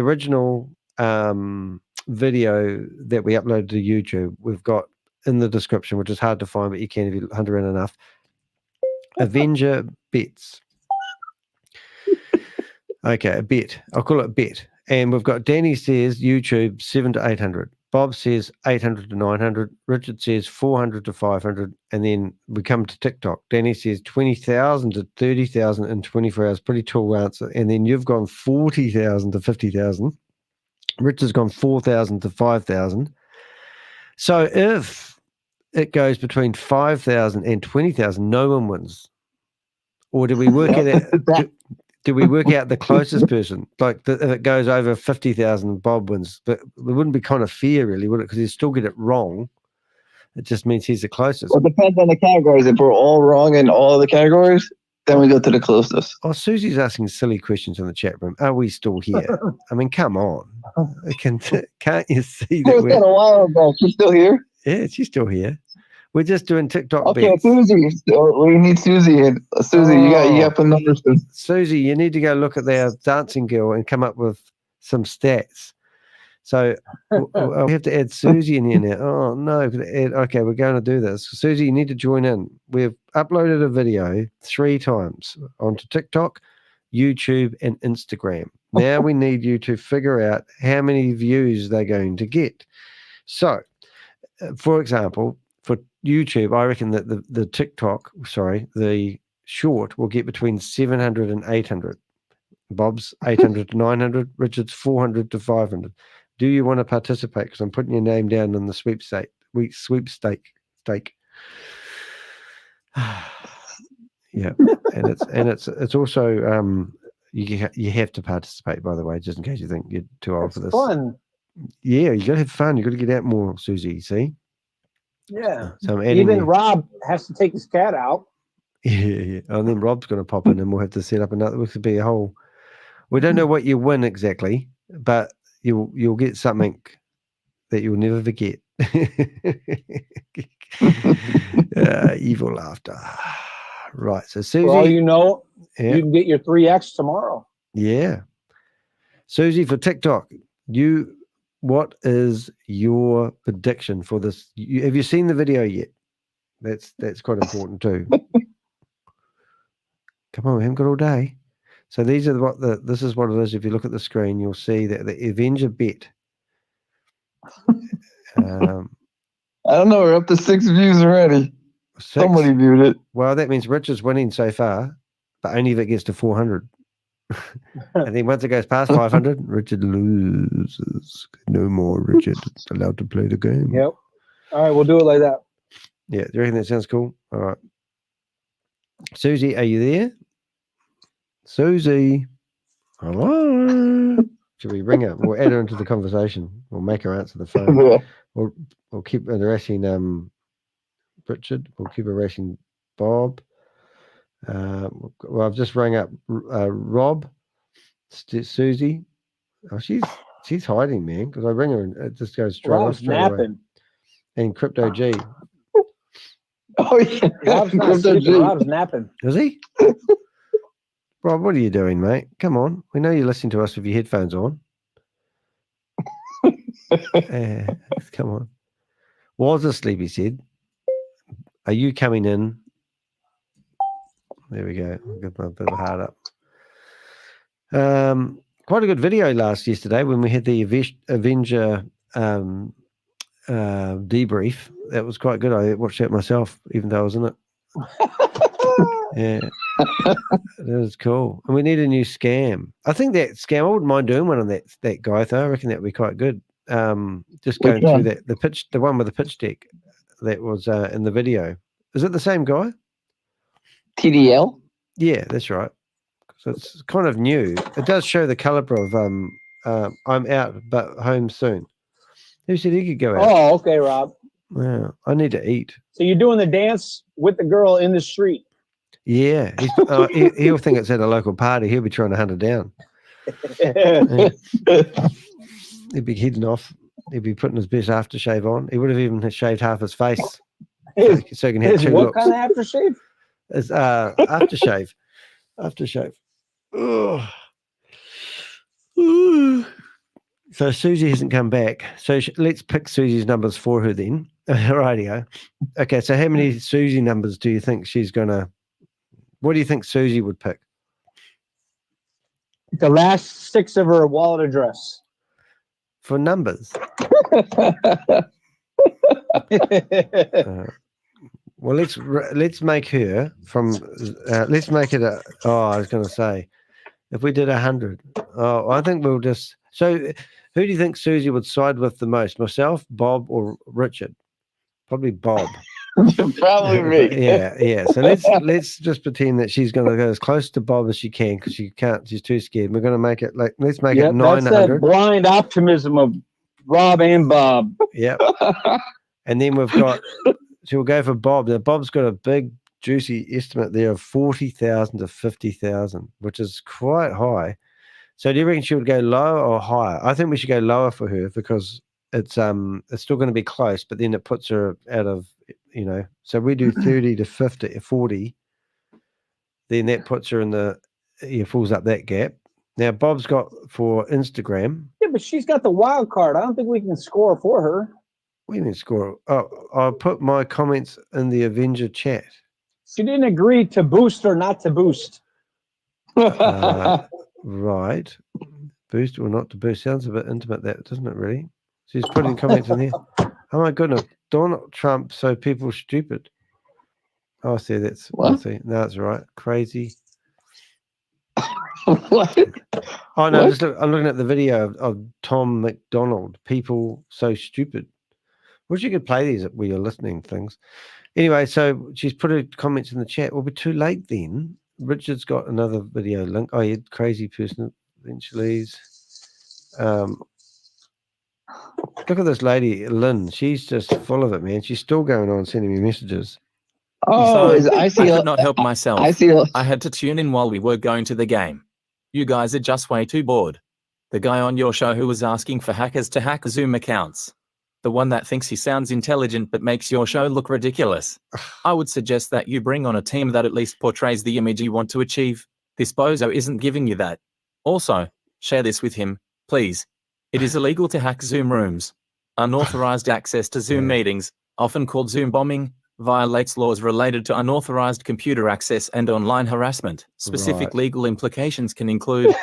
original video that we uploaded to YouTube. We've got in the description, which is hard to find, but you can if you hunt around enough. Avenger bets. Okay, a bet. I'll call it a bet. And we've got Danny says YouTube 700 to 800. Bob says 800 to 900. Richard says 400 to 500. And then we come to TikTok. Danny says 20,000 to 30,000 in 24 hours. Pretty tall answer. And then you've gone 40,000 to 50,000. Richard's gone 4,000 to 5,000. So if it goes between 5,000 and 20,000, no one wins. Or do we work it out? Do we work out the closest person? Like if it goes over 50,000, Bob wins. But it wouldn't be kind of fair, really, would it? Because he'd still get it wrong. It just means he's the closest. Well, it depends on the categories. If we're all wrong in all of the categories, then we go to the closest. Oh, Susie's asking silly questions in the chat room. Are we still here? I mean, come on. Can't you see that? It was a while ago. She's still here? Yeah, she's still here. We're just doing TikTok okay, bets. Susie. We need Susie. And Susie, you got the numbers. Susie, you need to go look at their dancing girl and come up with some stats. So we have to add Susie in here now. Oh no! Okay, we're going to do this. Susie, you need to join in. We've uploaded a video 3 times onto TikTok, YouTube, and Instagram. Now we need you to figure out how many views they're going to get. So, for example, for YouTube, I reckon that the short will get between 700 and 800. Bob's 800 to 900. Richard's 400 to 500. Do you want to participate? Because I'm putting your name down in the sweepstake. Yeah, and it's also you have to participate, by the way, just in case you think you're too old for this. Fun. Yeah, you got to have fun. You got to get out more, Susie. See? Yeah. So I'm adding even Rob has to take his cat out. Yeah. And then Rob's going to pop in, and we'll have to set up another. It could be a whole. We don't know what you win exactly, but you'll get something that you'll never forget. Evil laughter. Right. So For all Susie, you know, yeah, you can get your 3X tomorrow. yeah. Susie, for TikTok, what is your prediction for this? Have you seen the video yet? That's quite important too. Come on, we haven't got all day. So these are this is what it is. If you look at the screen, you'll see that the Avenger bet. I don't know. We're up to 6 views already. 6? Somebody viewed it. Well, that means Richard's winning so far, but only if it gets to 400. And then once it goes past 500, Richard loses. No more Richard allowed to play the game. Yep. All right, we'll do it like that. Yeah, do you reckon that sounds cool? All right. Susie, are you there? Susie. Hello. Should we ring her? We'll add her into the conversation. We'll make her answer the phone. We'll keep harassing Richard. We'll keep harassing Bob. Well, I've just rang up Rob. Susie. Oh, she's hiding, man, because I ring her and it just goes straight off straight away. And Crypto G. Oh yeah, Rob's not sleeping. Rob's napping. Is he? Rob, what are you doing, mate? Come on. We know you're listening to us with your headphones on. Come on. Was asleep, he said. Are you coming in? There we go. I'll give my bit of a heart up. Quite a good video yesterday when we had the Avenger debrief. That was quite good. I watched that myself, even though I was in it. Yeah, that was cool. And we need a new scam. I think that scam, I wouldn't mind doing one on that guy though. I reckon that would be quite good. Just going through the one with the pitch deck that was in the video. Is it the same guy? TDL? Yeah, that's right. So it's kind of new. It does show the caliber of I'm out but home soon. Who said he could go out? Oh, okay, Rob. Yeah, I need to eat. So you're doing the dance with the girl in the street. Yeah, he'll think it's at a local party. He'll be trying to hunt her down. He'd be heading off. He'd be putting his best aftershave on. He would have even shaved half his face, so he can have two what looks. kind of aftershave? It's aftershave. Aftershave. Ugh. Ooh. So Susie hasn't come back. So let's pick Susie's numbers for her then. Rightio. Okay, so how many Susie numbers do you think she's going to... What do you think Susie would pick? The last 6 of her wallet address. For numbers? Well, let's make her from... let's make it a... Oh, I was going to say, if we did 100. Oh, I think we'll just... So who do you think Susie would side with the most? Myself, Bob, or Richard? Probably Bob. Probably me. Yeah. So let's just pretend that she's going to go as close to Bob as she can because she can't. She's too scared. We're going to make it like let's make it 900. That's that blind optimism of Rob and Bob. Yep. And then we've got. So we'll go for Bob. Now Bob's got a big juicy estimate there of 40,000 to 50,000, which is quite high. So do you reckon she would go lower or higher? I think we should go lower for her because it's still going to be close, but then it puts her out of, so we do 30 to 50, 40, then that puts her in the, fills up that gap. Now Bob's got for Instagram. Yeah, but she's got the wild card. I don't think we can score for her. What do you mean score? Oh, I'll put my comments in the Avenger chat. She didn't agree to boost or not to boost. Right. Boost or not to boost. Sounds a bit intimate, that, doesn't it, really? She's putting comments in there. Oh, my goodness. Donald Trump, so people stupid. Oh, see, that's... What? See. No, that's right. Crazy. What? Oh, no, What? I'm looking at the video of Tom McDonald. People so stupid. Wish you could play these where you're listening things. Anyway, so she's put her comments in the chat. We'll be too late then. Richard's got another video link. Oh, yeah, crazy person eventually. Look at this lady, Lynn. She's just full of it, man. She's still going on sending me messages. Oh, I could not help myself. I had to tune in while we were going to the game. You guys are just way too bored. The guy on your show who was asking for hackers to hack Zoom accounts. the one that thinks he sounds intelligent but makes your show look ridiculous. I would suggest that you bring on a team that at least portrays the image you want to achieve. This bozo isn't giving you that. Also, share this with him, please. It is illegal to hack Zoom rooms. Unauthorized access to Zoom meetings, often called Zoom bombing, violates laws related to unauthorized computer access and online harassment. Specific legal implications can include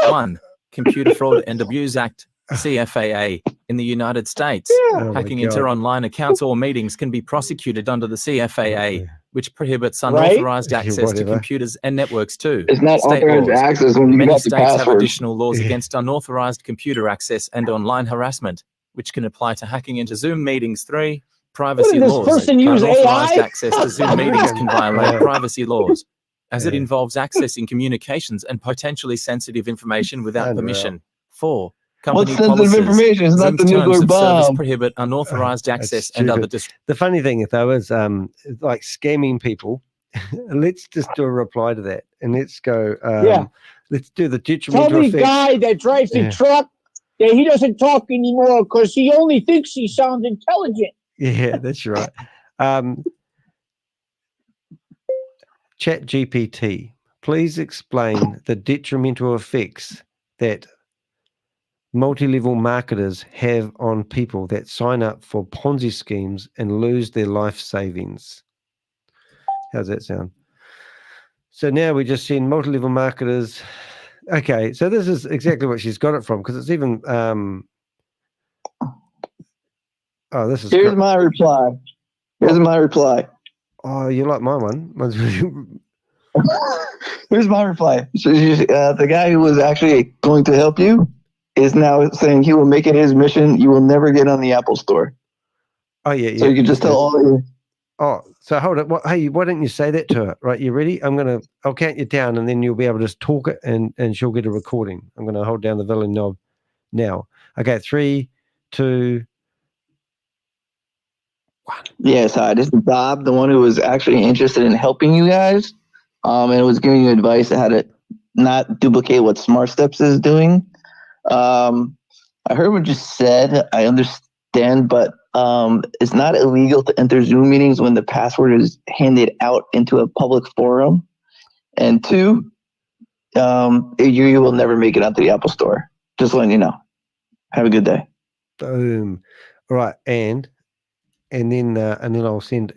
1. Computer Fraud and Abuse Act, CFAA, in the United States. Hacking into online accounts or meetings can be prosecuted under the CFAA, which prohibits unauthorized access to computers and networks too. It's not State authorized laws. access when you Many got the states have password. additional laws against unauthorized computer access and online harassment, which can apply to hacking into Zoom meetings. 3. Privacy this laws. person use Unauthorized AI? access to Zoom meetings can violate privacy laws, as it involves accessing communications and potentially sensitive information without permission. 4. What Company sensitive policies. information? It's not Zoom's the nuclear terms of service bomb. prohibit unauthorized access and other The funny thing though is like scamming people. Let's just do a reply to that and let's go let's do the Tell detrimental the effects. guy that drives the truck that he doesn't talk anymore because he only thinks he sounds intelligent. Yeah, that's right. Chat GPT, please explain the detrimental effects that multi-level marketers have on people that sign up for Ponzi schemes and lose their life savings. How's that sound? So now we're just seeing multi-level marketers. Okay, so this is exactly what she's got it from, because it's even oh, this is Here's my reply. Here's my reply. Oh, you like my one? Mine's really... Here's my reply. So the guy who was actually going to help you is now saying he will make it his mission. You will never get on the Apple Store. Oh yeah. So you can just tell all your... Oh, so hold it. Hey, why don't you say that to her? Right, you ready? I'll count you down, and then you'll be able to just talk it, and she'll get a recording. I'm gonna hold down the volume knob now. Okay, 3, 2, 1. Yes, hi. This is Bob, the one who was actually interested in helping you guys, and was giving you advice on how to not duplicate what Smart Steps is doing. I heard what you said. I understand, but it's not illegal to enter Zoom meetings when the password is handed out into a public forum. And 2, you will never make it onto the Apple Store. Just letting you know. Have a good day. Boom. All right, and then I'll send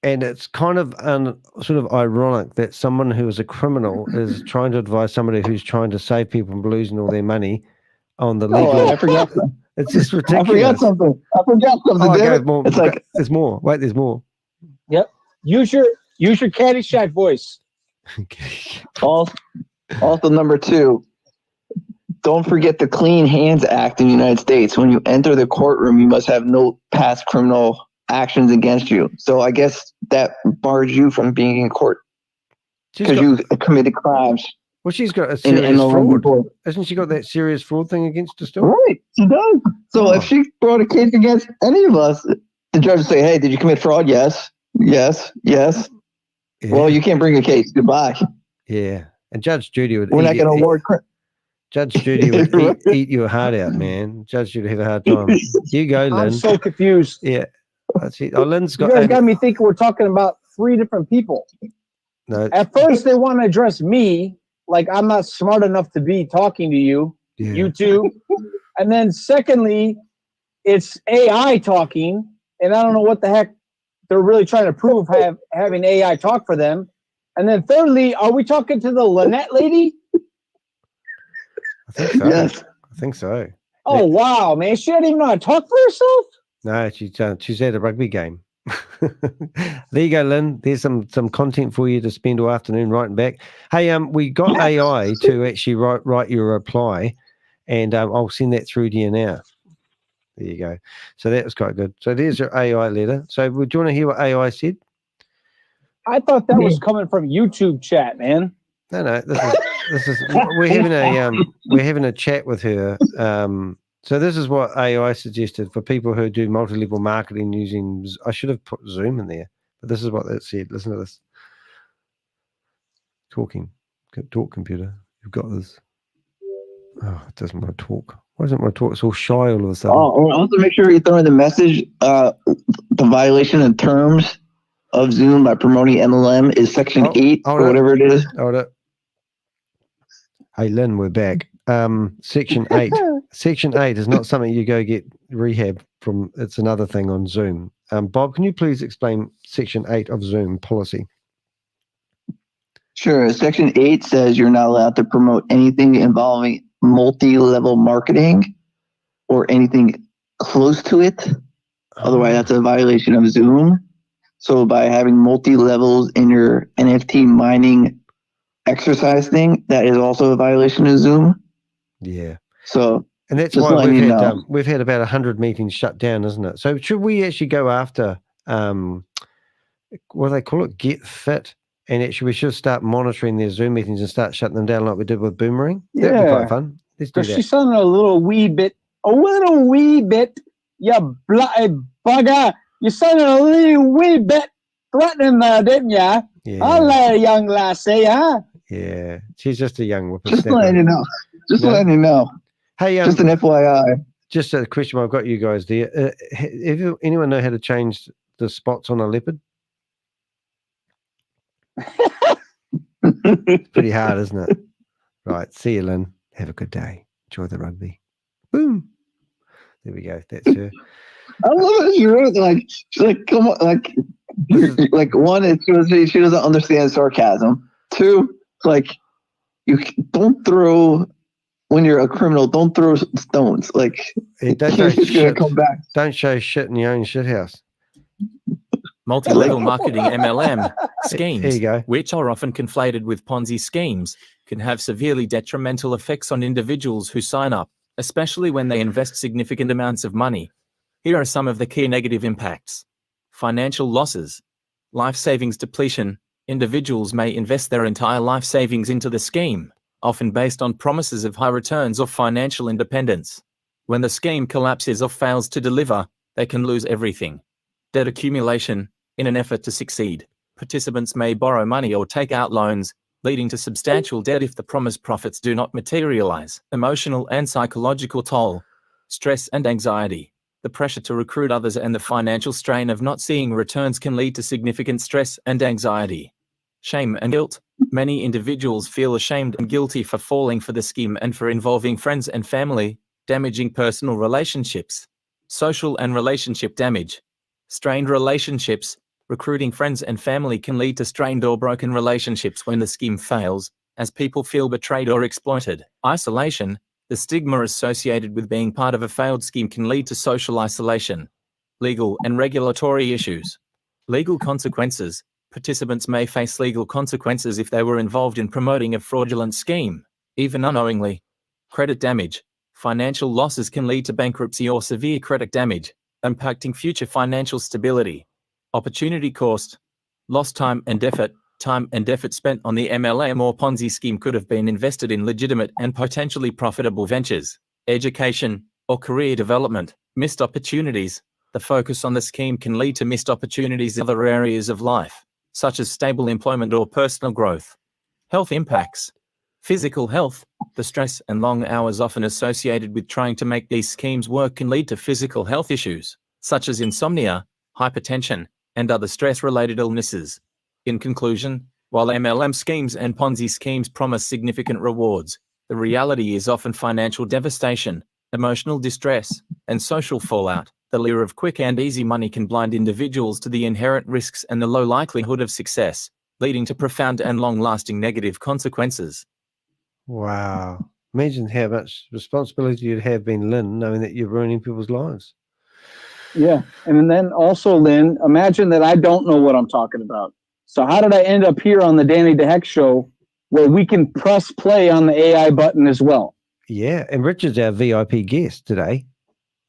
and it's kind of sort of ironic that someone who is a criminal is trying to advise somebody who's trying to save people from losing all their money on the legal. Oh, I forgot something. It's just ridiculous. I forgot something. Oh, damn okay, it. more. It's like there's more. Wait, there's more. Yep. Use your Caddyshack voice. Also, number 2. Don't forget the Clean Hands Act in the United States. When you enter the courtroom, you must have no past criminal actions against you. So I guess that bars you from being in court because you committed crimes. Well, she's got a serious fraud. Hasn't she got that serious fraud thing against her still? Right, she does. So if she brought a case against any of us, the judge would say, hey, did you commit fraud? Yes. Yes. Yes. Yeah. Well, you can't bring a case. Goodbye. Yeah. And Judge Judy would We're not going to award Judge Judy would eat your heart out, man. Judge Judy have a hard time. You go, Lynn. I'm so confused. Yeah. That's it. Oh, Lynn's got... You guys got me thinking we're talking about 3 different people. No. At first, they want to address me like I'm not smart enough to be talking to you, you two. And then secondly, it's AI talking, and I don't know what the heck they're really trying to prove having AI talk for them. And then thirdly, are we talking to the Lynette lady? I think so. Yes. I think so. Oh, wow, man. She doesn't even know how to talk for herself? No, she's at a rugby game. There you go, Lynn. There's some content for you to spend all afternoon writing back. Hey, we got AI to actually write your reply, and I'll send that through to you now. There you go. So that was quite good. So there's your AI letter. So do you want to hear what AI said? I thought that was coming from YouTube chat, man. No. This is we're having a chat with her. So this is what AI suggested for people who do multi-level marketing using. I should have put Zoom in there, but this is what it said. Listen to this. Talk, computer. You've got this. Oh, it doesn't want to talk. Why doesn't my talk so shy all of a sudden? Oh, also make sure you throw in the message. The violation of terms of Zoom by promoting MLM is Section 8 or whatever it is. Hold it. Hey, Lynn, we're back. Section 8. Section 8 is not something you go get rehab from. It's another thing on Zoom. Bob, can you please explain Section 8 of Zoom policy? Sure. Section 8 says you're not allowed to promote anything involving multi-level marketing or anything close to it. Otherwise, that's a violation of Zoom. So by having multi-levels in your NFT mining exercise thing, that is also a violation of Zoom. Yeah. So, and that's just why letting we've had about 100 meetings shut down, isn't it? So should we actually go after what do they call it? Get Fit. And actually, we should start monitoring their Zoom meetings and start shutting them down like we did with Boomerang. That'd be quite fun. Let's do that. She's sounding a little wee bit. You bloody bugger. You sounded a little wee bit threatening there, didn't you? Yeah. Hello, young lassie, huh? Yeah. She's just a young whippersnapper. Just letting you know. Just letting you know. Hey, just an FYI. Just a question I've got you guys there. Anyone know how to change the spots on a leopard? It's pretty hard, isn't it? Right. See you, Lynn. Have a good day. Enjoy the rugby. Boom. There we go. That's her. I love it. She wrote she's like, come on, like one, she doesn't understand sarcasm. Two, like you don't throw when you're a criminal. Don't throw stones. Like she's gonna come back. Don't show shit in your own shit house. Multi-level marketing MLM schemes, which are often conflated with Ponzi schemes, can have severely detrimental effects on individuals who sign up, especially when they invest significant amounts of money. Here are some of the key negative impacts. Financial losses. Life savings depletion. Individuals may invest their entire life savings into the scheme, often based on promises of high returns or financial independence. When the scheme collapses or fails to deliver, they can lose everything. Debt accumulation. In an effort to succeed, participants may borrow money or take out loans, leading to substantial debt if the promised profits do not materialize. Emotional and psychological toll. Stress and anxiety. The pressure to recruit others and the financial strain of not seeing returns can lead to significant stress and anxiety. Shame and guilt. Many individuals feel ashamed and guilty for falling for the scheme and for involving friends and family, damaging personal relationships. Social and relationship damage. Strained relationships. Recruiting friends and family can lead to strained or broken relationships when the scheme fails, as people feel betrayed or exploited. Isolation. The stigma associated with being part of a failed scheme can lead to social isolation. Legal and regulatory issues. Legal consequences. Participants may face legal consequences if they were involved in promoting a fraudulent scheme, even unknowingly. Credit damage. Financial losses can lead to bankruptcy or severe credit damage, impacting future financial stability. Opportunity cost. Lost time and effort. Time and effort spent on the MLM or Ponzi scheme could have been invested in legitimate and potentially profitable ventures, education, or career development. Missed opportunities. The focus on the scheme can lead to missed opportunities in other areas of life, such as stable employment or personal growth. Health impacts. Physical health. The stress and long hours often associated with trying to make these schemes work can lead to physical health issues, such as insomnia, hypertension, and other stress-related illnesses. In conclusion, while MLM schemes and Ponzi schemes promise significant rewards, the reality is often financial devastation, emotional distress, and social fallout. The lure of quick and easy money can blind individuals to the inherent risks and the low likelihood of success, leading to profound and long-lasting negative consequences. Wow. Imagine how much responsibility you'd have been, Lynn, knowing that you're ruining people's lives. Yeah. And then also, Lynn, imagine that I don't know what I'm talking about. So how did I end up here on the Danny DeHeck show where we can press play on the AI button as well? Yeah. And Richard's our VIP guest today.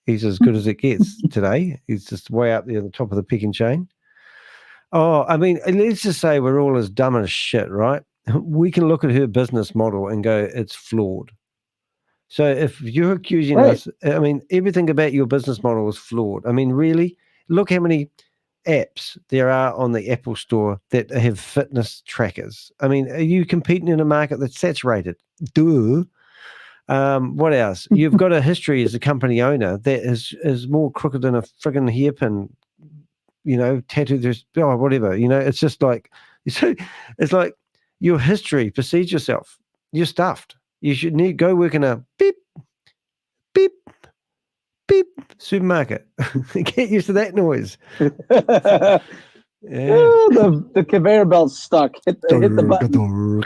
He's as good as it gets today. He's just way up there at the top of the pick and chain. Oh, I mean, let's just say we're all as dumb as shit, right? We can look at her business model and go, it's flawed. So if you're accusing us, I mean, everything about your business model is flawed. I mean, really, look how many apps there are on the Apple Store that have fitness trackers. I mean, are you competing in a market that's saturated? Duh. What else? You've got a history as a company owner that is more crooked than a friggin' hairpin, you know, tattooed, whatever. You know, it's just like, it's like your history precedes yourself. You're stuffed. You should go work in a beep, beep, beep supermarket. Get used to that noise. Yeah. The conveyor belt's stuck. Hit the button.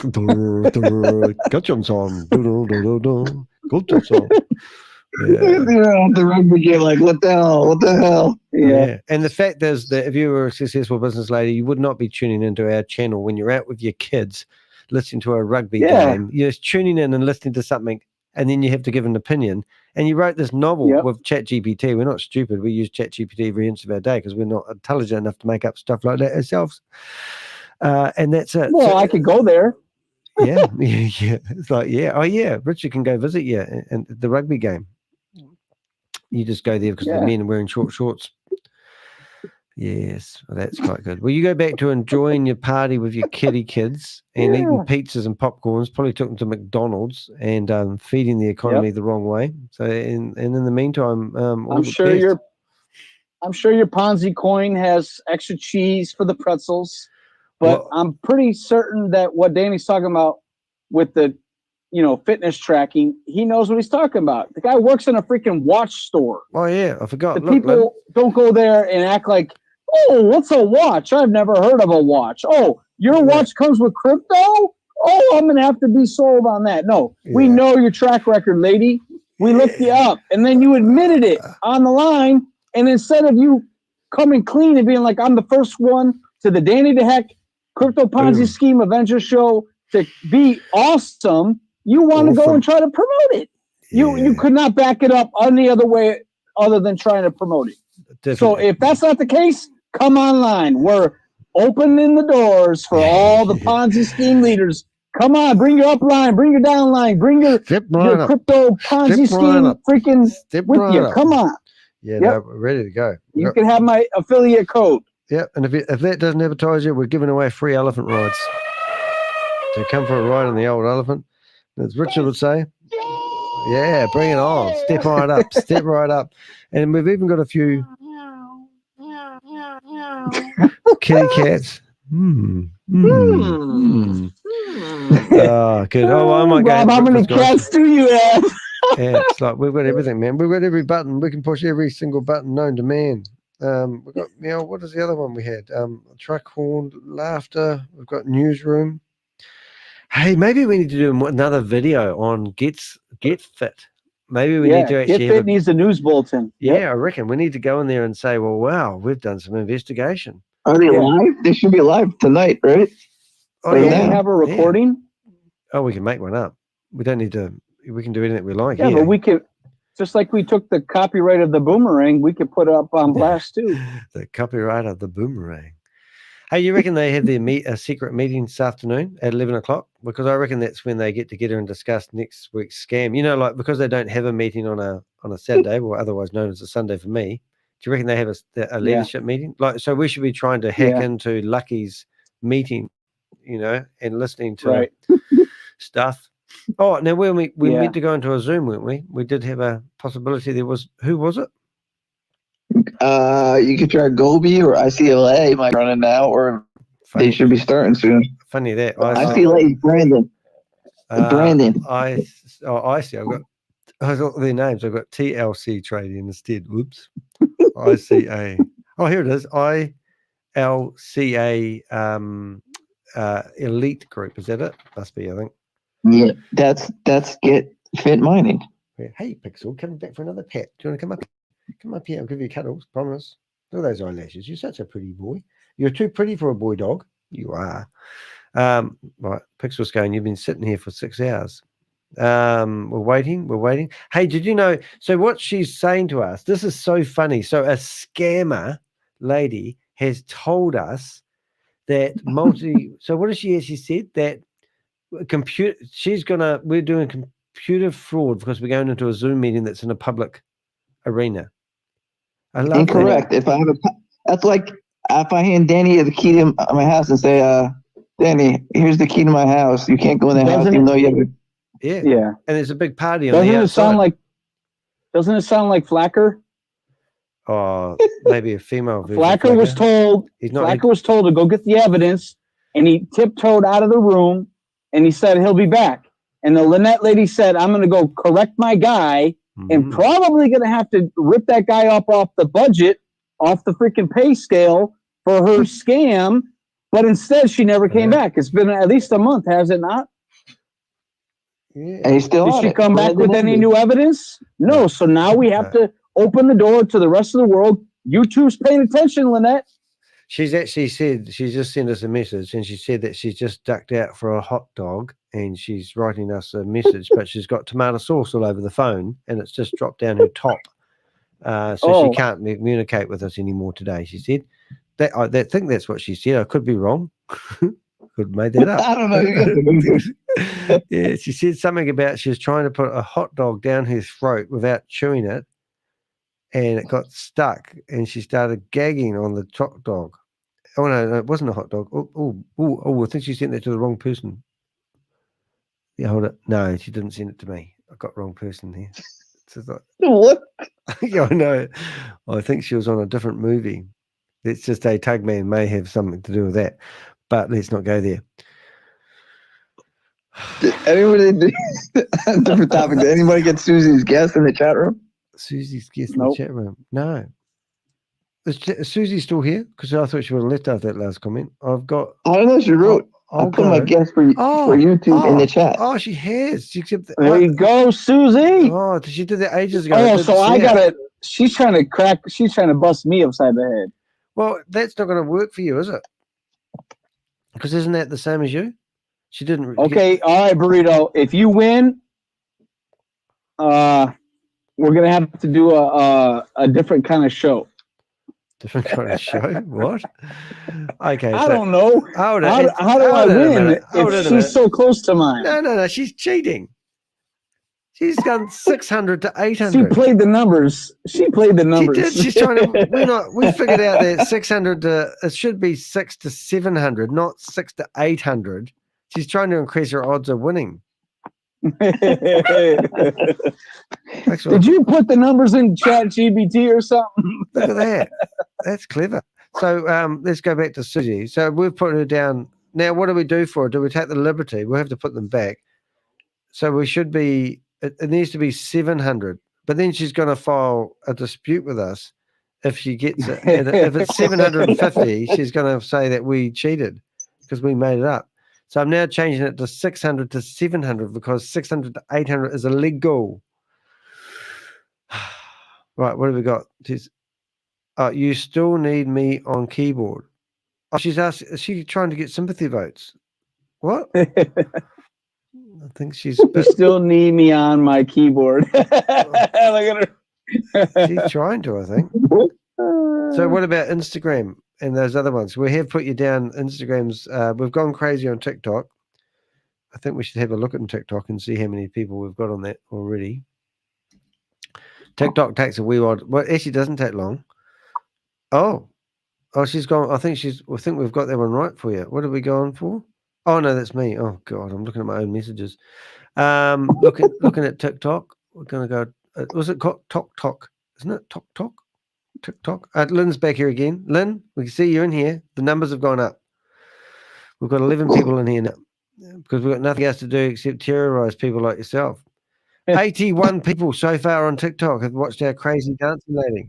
Got you some. Got you some. The rugby game, like, what the hell? What the hell? Yeah. And the fact is that if you were a successful business lady, you would not be tuning into our channel when you're out with your kids listening to a rugby game. You're tuning in and listening to something, and then you have to give an opinion. And you wrote this novel with ChatGPT. We're not stupid. We use ChatGPT every inch of our day because we're not intelligent enough to make up stuff like that ourselves. And that's it. Well, I could go there. Yeah. It's like, oh yeah, Richard can go visit you and the rugby game. You just go there because the men are wearing short shorts. Yes, well, that's quite good. Well, you go back to enjoying your party with your kids and eating pizzas and popcorns. Probably took them to McDonald's and feeding the economy the wrong way. So, and in the meantime, I'm sure your Ponzi coin has extra cheese for the pretzels, but I'm pretty certain that what Danny's talking about with the, fitness tracking, he knows what he's talking about. The guy works in a freaking watch store. Oh yeah, I forgot. People don't go there and act like, oh, what's a watch? I've never heard of a watch. Oh, your watch comes with crypto? Oh, I'm going to have to be sold on that. No, we know your track record, lady. We looked you up, and then you admitted it on the line, and instead of you coming clean and being like, I'm the first one to the Danny the Heck Crypto Ponzi Scheme Avenger show to be awesome, you want to go and try to promote it. You could not back it up any other way other than trying to promote it. Definitely. So if that's not the case, come online. We're opening the doors for all the Ponzi scheme leaders. Come on, bring your upline, bring your downline, bring your crypto Ponzi scheme freaking with you. Come on. Yeah, no, we're ready to go. You can have my affiliate code. Yeah, and if that doesn't advertise you, we're giving away free elephant rides. So come for a ride on the old elephant, as Richard would say. Yeah, bring it on. Step right up. Step right up. And we've even got a few kitty cats. Oh, good. Oh, I might go. Rob, how many cats do you have? Yeah, it's like we've got everything, man. We've got every button. We can push every single button known to man. We've got, what is the other one we had? Truck horn, laughter. We've got newsroom. Hey, maybe we need to do another video on Get Fit. Maybe we need to actually Get Fit needs a news bulletin. Yeah, I reckon we need to go in there and say, well, wow, we've done some investigation. Are they live? They should be live tonight, right? Oh, yeah. They have a recording? Oh, we can make one up. We don't need to. We can do anything we like. Yeah, but we could, just like we took the copyright of the Boomerang, we could put it up on blast too. The copyright of the Boomerang. Hey, you reckon they have their secret meeting this afternoon at 11 o'clock? Because I reckon that's when they get together and discuss next week's scam. Like because they don't have a meeting on a Saturday, or otherwise known as a Sunday for me. Do you reckon they have a leadership meeting? So we should be trying to hack into Lucky's meeting, and listening to stuff. Oh, now when we meant to go into a Zoom, weren't we? We did have a possibility. Who was it? You could try Gobi or ICLA might run it now, or they should be starting soon. Funny that. ICLA is Brandon. Brandon. I see. I've got their names. I've got TLC trading instead. Whoops. ICA. Oh, here it is. ILCA Elite Group. Is that it? Must be, I think. Yeah, that's Get Fit Mining. Hey, Pixel, coming back for another pet. Do you want to come up? Come up here. I'll give you cuddles. Promise. Look at those eyelashes. You're such a pretty boy. You're too pretty for a boy dog. You are. Right. Pixel's going, you've been sitting here for 6 hours. We're waiting. Hey, did you know? So what she's saying to us, this is so funny. So a scammer lady has told us that so what has she actually said? That we're doing computer fraud because we're going into a Zoom meeting that's in a public arena. I love Incorrect. that. That's like if I hand Danny the key to my house and say, Danny, here's the key to my house. You can't go in the house even though you have Yeah. Yeah. And there's a big party on Doesn't the it outside. sound like Flacker? Oh, maybe a female version. Flacker was told. Flacker was told to go get the evidence, and he tiptoed out of the room, and he said he'll be back. And the Lynette lady said, "I'm going to go correct my guy, and probably going to have to rip that guy up off the budget, off the freaking pay scale for her scam." But instead, she never came back. It's been at least a month, has it not? Yeah. And he's still Did on she it. come back with any new evidence? No. So now we have to open the door to the rest of the world. YouTube's paying attention, Lynette. She's actually said, she's just sent us a message, and she said that she's just ducked out for a hot dog, and she's writing us a message, but she's got tomato sauce all over the phone, and it's just dropped down her top. So she can't communicate with us anymore today, she said. I think that's what she said. I could be wrong. Could have made that up. I don't know. Yeah, she said something about she was trying to put a hot dog down her throat without chewing it, and it got stuck, and she started gagging on the hot dog. Oh no, it wasn't a hot dog. Oh, I think she sent that to the wrong person. Yeah, hold it. No, she didn't send it to me. I got wrong person here. What? Yeah, I know. I think she was on a different movie. Let's just say Tugman may have something to do with that, but let's not go there. Anybody different topic? Did anybody get Susie's guest in the chat room? Susie's guest in the chat room? No. Is Susie still here? Because I thought she would have left after that last comment. I've got. I don't know. She wrote. I'll put my guest for YouTube in the chat. Oh, she has. There you go, Susie. Oh, she did that ages ago. Oh, so I got it. She's trying to bust me upside the head. Well, that's not going to work for you, is it? Because isn't that the same as you? She didn't. Okay, all right, Burrito. If you win, we're gonna have to do a different kind of show. Different kind of show? What? Okay. I don't know. How do I win if she's so close to mine? No. She's cheating. She's gone 600 to 800. She played the numbers. She did. She's trying to. We figured out that 600 to it should be 6 to 700, not 6 to 800. She's trying to increase her odds of winning. Did you put the numbers in ChatGPT or something? Look at that. That's clever. So let's go back to Susie. So we've put her down. Now, what do we do for her? Do we take the liberty? We'll have to put them back. So we should be. It needs to be 700. But then she's going to file a dispute with us if she gets it. And if it's 750, she's going to say that we cheated because we made it up. So I'm now changing it to 600 to 700 because 600 to 800 is illegal. Right, what have we got? You still need me on keyboard. Oh, she's asked, is she trying to get sympathy votes? What? I think she's... You still need me on my keyboard. Look at her. She's trying to, I think. So what about Instagram and those other ones? We have put you down Instagrams. We've gone crazy on TikTok. I think we should have a look at TikTok and see how many people we've got on that already. TikTok takes a wee while. Well, actually doesn't take long. Oh, she's gone. I think we've got that one right for you. What are we going for? Oh no, that's me. Oh God, I'm looking at my own messages. Looking at TikTok. We're gonna go. Was it Tok? Isn't it Tok? TikTok. Lynn's back here again. Lynn, we can see you in here. The numbers have gone up. We've got 11 people in here now because we've got nothing else to do except terrorize people like yourself. 81 people so far on TikTok have watched our crazy dancing lady.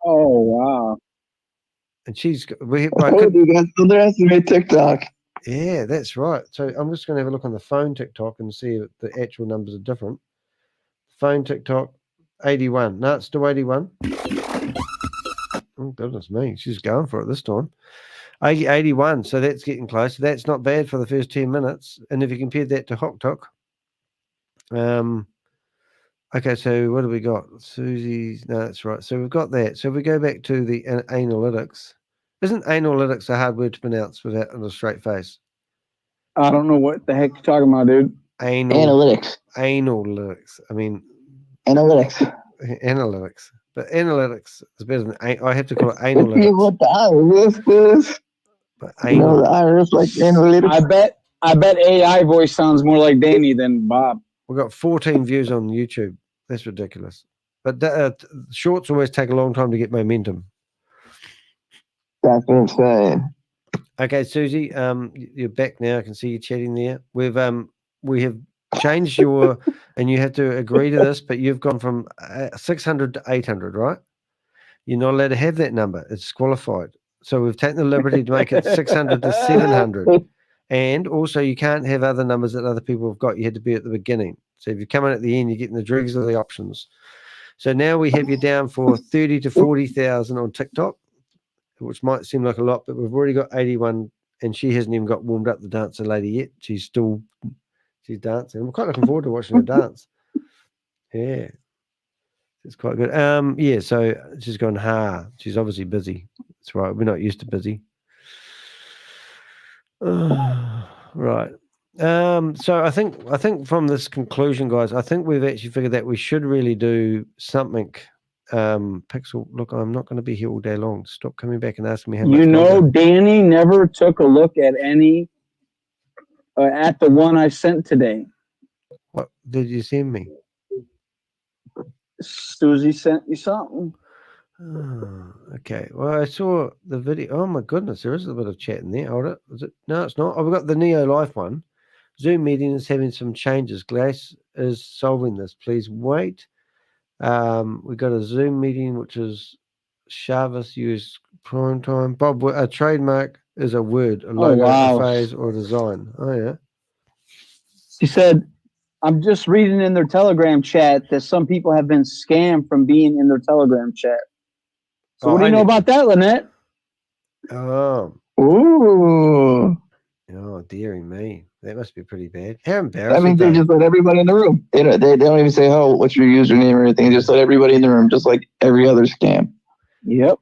Oh wow! And she's you guys underestimate TikTok. Yeah, that's right. So I'm just going to have a look on the phone TikTok and see if the actual numbers are different. Phone TikTok, 81. No, it's still 81. Oh, goodness me. She's going for it this time. 81. So that's getting close. That's not bad for the first 10 minutes. And if you compare that to HokTok. Okay, so what do we got? Susie's. No, that's right. So we've got that. So if we go back to the analytics. Isn't analytics a hard word to pronounce without a straight face? I don't know what the heck you're talking about, dude. Analytics. Analytics. I mean... Analytics. Analytics. But analytics is better than... I have to call it analytics. What the iris is. But you know, the iris like analytics. I bet AI voice sounds more like Danny than Bob. We've got 14 views on YouTube. That's ridiculous. But shorts always take a long time to get momentum. That's what I'm saying. Okay, Susie, you're back now. I can see you chatting there. We have changed your, and you have to agree to this, but you've gone from 600 to 800, right? You're not allowed to have that number. It's disqualified. So we've taken the liberty to make it 600 to 700. And also, you can't have other numbers that other people have got. You had to be at the beginning. So if you come in at the end, you're getting the dregs of the options. So now we have you down for 30 to 40,000 on TikTok, which might seem like a lot, but we've already got 81, and she hasn't even got warmed up, the dancer lady, yet. She's dancing. I'm quite looking forward to watching her dance. Yeah. It's quite good. Yeah, so she's gone, she's obviously busy. That's right. We're not used to busy. Right. So I think from this conclusion, guys, I think we've actually figured that we should really do something. Pixel, look, I'm not going to be here all day long. Stop coming back and asking me how much longer. Danny never took a look at any at the one I sent today. What did you send me? Susie sent you something. Oh, okay. Well, I saw the video. Oh my goodness, there is a bit of chat in there. Hold it. Is it? No, it's not. Oh, we've got the Neo Life one. Zoom meeting is having some changes. Glass is solving this. Please wait. We got a Zoom meeting, which is Shavis use prime time. Bob, a trademark is a word, a logo, a phrase, or a design. Oh yeah. She said, I'm just reading in their Telegram chat that some people have been scammed from being in their Telegram chat. So what do you know about that, Lynette? Oh. Ooh. Oh, dearie me. That must be pretty bad. How embarrassing. That means they just let everybody in the room. They don't even say, oh, what's your username or anything. They just let everybody in the room, just like every other scam. Yep.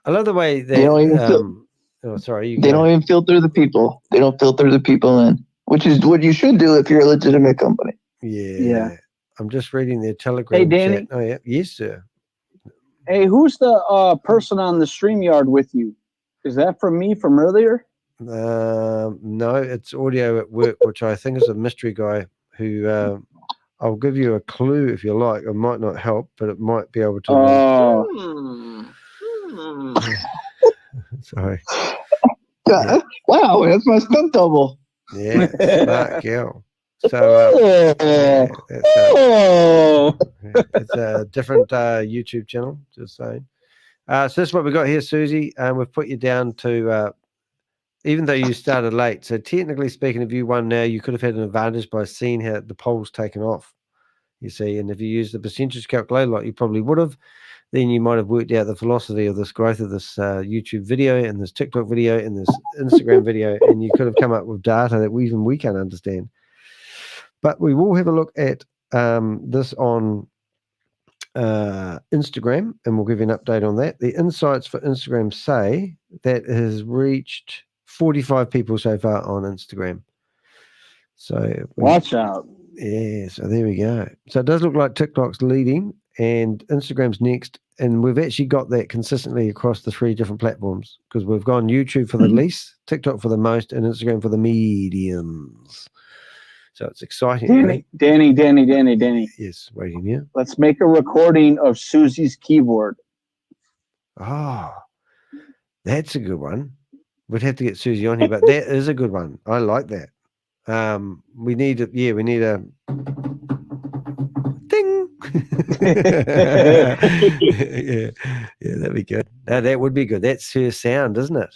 I love the way they don't even they don't even filter the people. They don't filter the people in, which is what you should do if you're a legitimate company. Yeah. I'm just reading their Telegram Danny. chat. Oh, yeah. Yes, sir. Hey, who's the person on the StreamYard with you? Is that from me from earlier? No, it's audio at work, which I think is a mystery guy who I'll give you a clue if you like. It might not help, but it might be able to. Sorry. Yeah. Wow, that's my stunt double. Yeah, smart girl. So it's a different YouTube channel, just saying. So this is what we got here, Susie. We've put you down to even though you started late. So technically speaking, if you won now, you could have had an advantage by seeing how the poll's taken off. You see, and if you use the percentage calculator like you probably would have, then you might have worked out the philosophy of this growth of this YouTube video and this TikTok video and this Instagram video, and you could have come up with data that we can't understand. But we will have a look at this on Instagram, and we'll give you an update on that. The insights for Instagram say that it has reached 45 people so far on Instagram. So watch out. Yeah, so there we go. So it does look like TikTok's leading and Instagram's next, and we've actually got that consistently across the 3 different platforms because we've gone YouTube for the least, TikTok for the most, and Instagram for the mediums. So it's exciting. Danny. Yes, waiting here. Let's make a recording of Susie's keyboard. Oh, that's a good one. We'd have to get Susie on here, but that is a good one. I like that. We need a ding. yeah, that'd be good. That would be good. That's her sound, isn't it?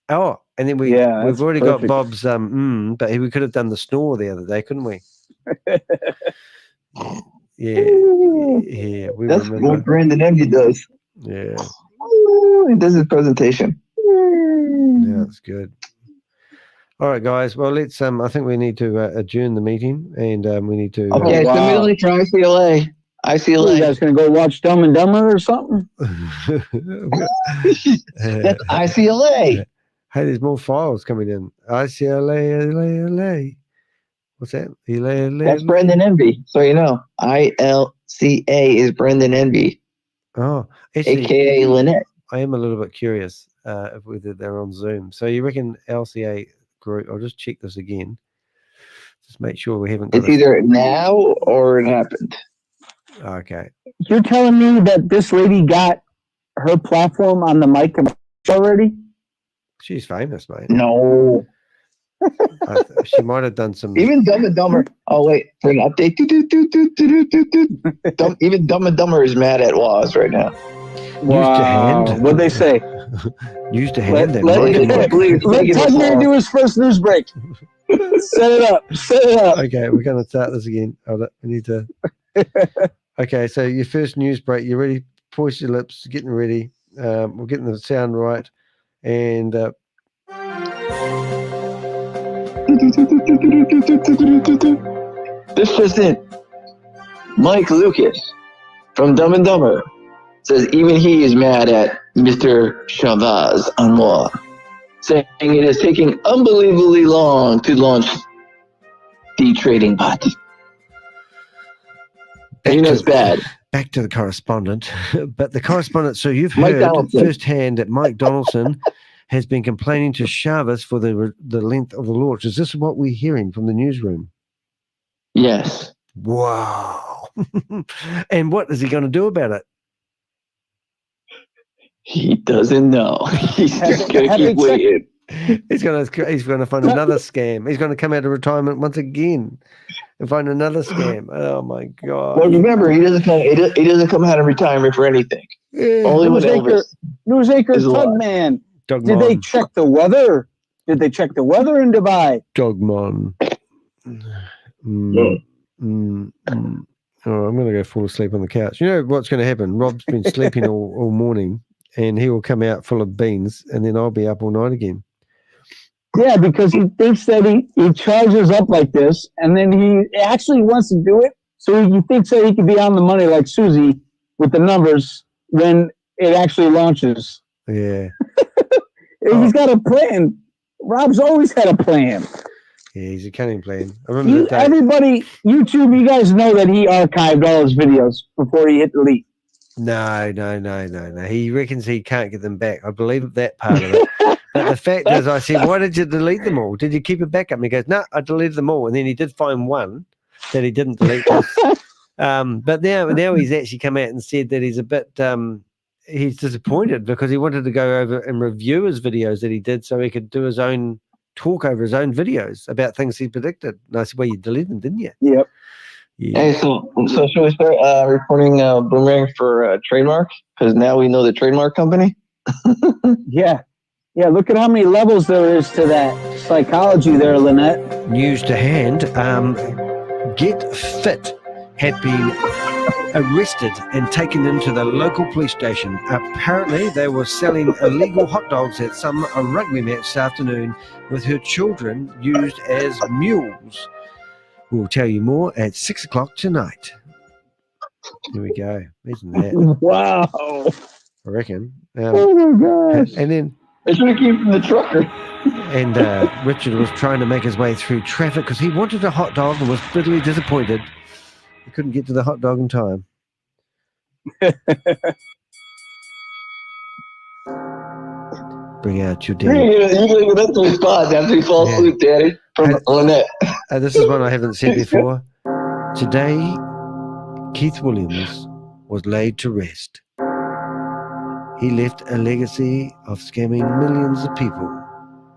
Oh, and then we've already got Bob's but we could have done the snore the other day, couldn't we? Yeah. That's what Brandon MVP does. Yeah. He does his presentation. Yeah, that's good. All right, guys. Well, let's. I think we need to adjourn the meeting, and we need to. Okay, send me the link for ICLA. You guys gonna go watch Dumb and Dumber or something? That's ICLA. Hey, there's more files coming in. ICLA. What's that? That's Brandon MVP. So you know, ILCA is Brandon MVP. Oh, actually, AKA Lynette. I am a little bit curious whether they're on Zoom. So you reckon LCA group? I'll just check this again. Just make sure we haven't got It's either now or it happened. Okay. You're telling me that this lady got her platform on the mic already? She's famous, mate. No. She might have done some. Even Dumb and Dumber. Oh, wait. For an update. Even Dumb and Dumber is mad at Woz right now. Wow. To hand. What'd they say? Used to hand that Let Tugman do his first news break. Set it up. Okay, we're going to start this again. We need to. Okay, so your first news break. You ready? Poise your lips. Getting ready. We're getting the sound right. And this just in. Mike Lucas from Dumb and Dumber says even he is mad at Mr. Chavez Anwar, saying it is taking unbelievably long to launch the trading bot. And that's bad. Back to the correspondent. But the correspondent, so you've Mike heard Donaldson. firsthand that Mike Donaldson has been complaining to Chavez for the length of the launch. Is this what we're hearing from the newsroom? Yes. Wow. And what is he going to do about it? He doesn't know. He's just going to keep waiting. He's going to find another scam. He's going to come out of retirement once again and find another scam. Oh my God! Well, remember, he doesn't come out of retirement for anything. Only when Elvis Newsacre is alive. Tugman. Dogmon. Did they check the weather? Did they check the weather in Dubai? Dogmon. Oh, I'm going to go fall asleep on the couch. You know what's going to happen? Rob's been sleeping all morning, and he will come out full of beans, and then I'll be up all night again. Yeah, because he thinks that he charges up like this, and then he actually wants to do it, so he thinks that he can be on the money like Susie with the numbers when it actually launches. Yeah. He's got a plan. Rob's always had a plan. Yeah, he's a cunning plan. I remember everybody, YouTube, you guys know that he archived all his videos before he hit delete. No. He reckons he can't get them back. I believe that part of it. But the fact is, I said, why did you delete them all? Did you keep a backup? And he goes, no, I deleted them all. And then he did find one that he didn't delete. But now he's actually come out and said that he's a bit he's disappointed because he wanted to go over and review his videos that he did so he could do his own talk over his own videos about things he predicted. And I said, well, you deleted them, didn't you? Yep. Yeah. Hey, so should we start reporting Boomerang for trademark? Because now we know the trademark company. Yeah, look at how many levels there is to that psychology there, Lynette. News to hand. Get Fit had been arrested and taken into the local police station. Apparently, they were selling illegal hot dogs at some rugby match this afternoon with her children used as mules. We'll tell you more at 6 o'clock tonight. Here we go. Isn't that? Wow. I reckon. Oh my gosh. It's And then what came from the trucker. And Richard was trying to make his way through traffic because he wanted a hot dog and was bitterly disappointed. He couldn't get to the hot dog in time. Bring out your daddy. He's leaving up to his spots after he falls asleep, Daddy. From Lynette. This is one I haven't said before. Today, Keith Williams was laid to rest. He left a legacy of scamming millions of people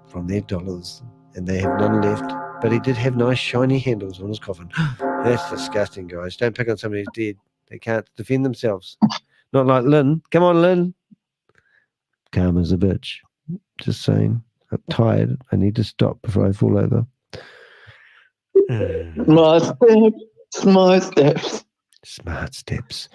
from their dollars, and they have none left. But he did have nice shiny handles on his coffin. That's disgusting, guys. Don't pick on somebody who's dead. They can't defend themselves. Not like Lynn. Come on, Lynn. Calm as a bitch. Just saying. I'm tired. I need to stop before I fall over. Smart steps. Smart steps.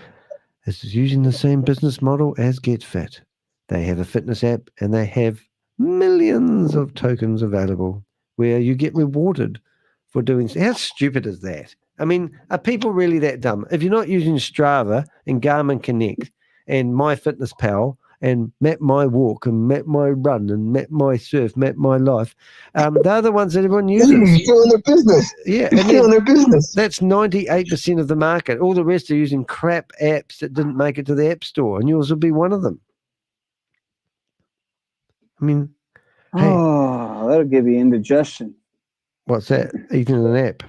This is using the same business model as Get Fit. They have a fitness app and they have millions of tokens available where you get rewarded for doing. How stupid is that? I mean, are people really that dumb? If you're not using Strava and Garmin Connect and MyFitnessPal and Map My Walk and Map My Run and Map My Surf, Map My Life, they're the ones that everyone uses. You're still in their business. Yeah, You're still in their business. That's 98% of the market. All the rest are using crap apps that didn't make it to the App Store, and yours will be one of them. I mean, oh, that'll give you indigestion. What's that? Eating an app.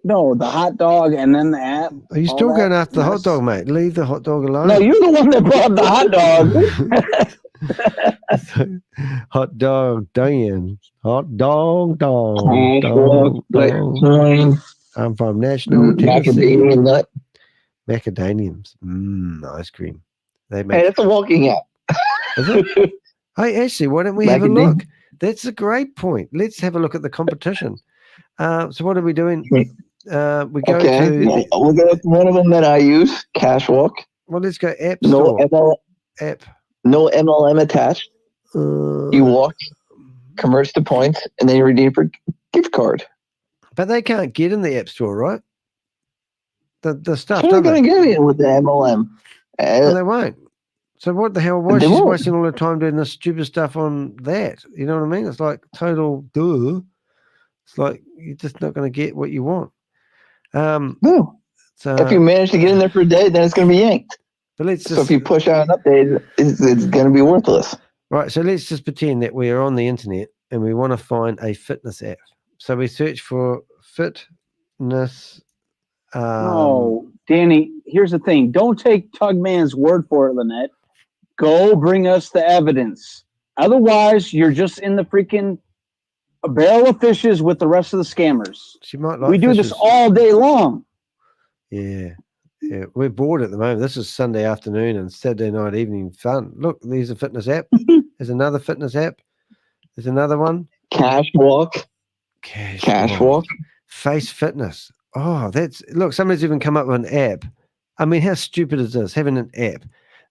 No, the hot dog and then the app. Are you still going after the hot dog, mate? Leave the hot dog alone. No, you're the one that brought the hot dog. Hot dog, Dan. Hot dog, dog. I'm from National Tennessee. Macadamia nut. Macadamiums. Ice cream. They Hey, make. that's a walking app. Is it? Hey, Ashley, why don't we have a look? That's a great point. Let's have a look at the competition. So what are we doing? We go to. We'll go with one of them that I use, Cashwalk. Well, let's go App Store. App. No MLM attached. You walk, converts to points, and then you redeem for gift card. But they can't get in the App Store, right? The stuff. So they're going to get in with the MLM. No, they won't. So what the hell? Why is she wasting all her time doing this stupid stuff on that? You know what I mean? It's like total duh. It's like you're just not going to get what you want. No. So if you manage to get in there for a day, then it's going to be yanked. But so if you push out an update, it's going to be worthless. Right. So let's just pretend that we are on the internet and we want to find a fitness app. So we search for fitness. No, Danny, here's the thing. Don't take Tugman's word for it, Lynette. Go bring us the evidence. Otherwise, you're just in the freaking barrel of fishes with the rest of the scammers. She might like we do fishes. this all day long. Yeah. Yeah. We're bored at the moment. This is Sunday afternoon and Saturday night evening fun. Look, there's a fitness app. There's another fitness app. There's another one. Cashwalk. Face Fitness. Oh, look, somebody's even come up with an app. I mean, how stupid is this, having an app?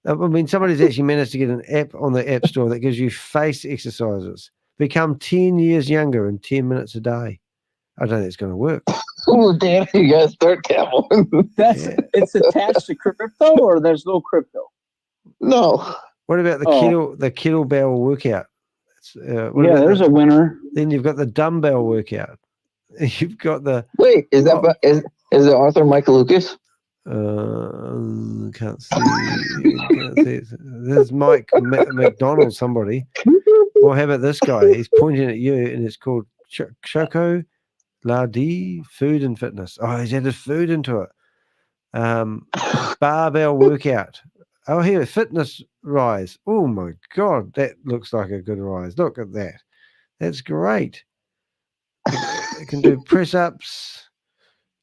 I mean, somebody's actually managed to get an app on the App Store that gives you face exercises. Become 10 years younger in 10 minutes a day. I don't think it's going to work. Oh, damn, you got to start that one. It's attached to crypto, or there's no crypto? No. What about the kettlebell workout? There's a winner. Then you've got the dumbbell workout. You've got the... Wait, is it Arthur Michael Lucas? Can't see. There's Mike McDonald, somebody. Well, how about this guy? He's pointing at you, and it's called Choco Lardy Food and Fitness. Oh, he's added food into it. Barbell workout. Oh, here, fitness rise. Oh my God, that looks like a good rise. Look at that. That's great. It can do press-ups.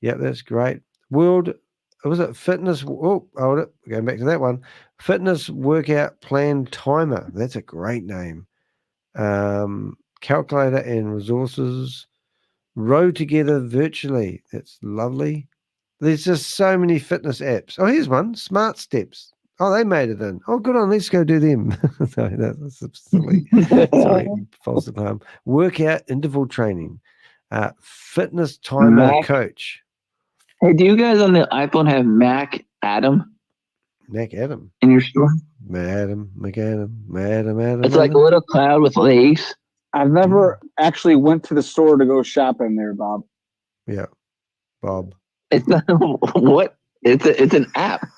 Yep, that's great. Was it fitness? Oh, hold it. Going back to that one. Fitness workout plan timer. That's a great name. Calculator and resources. Row together virtually. That's lovely. There's just so many fitness apps. Oh, here's one. Smart Steps. Oh, they made it in. Oh, good on. Let's go do them. Sorry, that's silly. Sorry, false alarm. Workout interval training. Fitness timer coach. Hey, do you guys on the iPhone have Mac Adam? Mac Adam in your store? Adam. It's like a little cloud with legs. I've never actually went to the store to go shopping there, Bob. Yeah, Bob. It's not what? It's an app.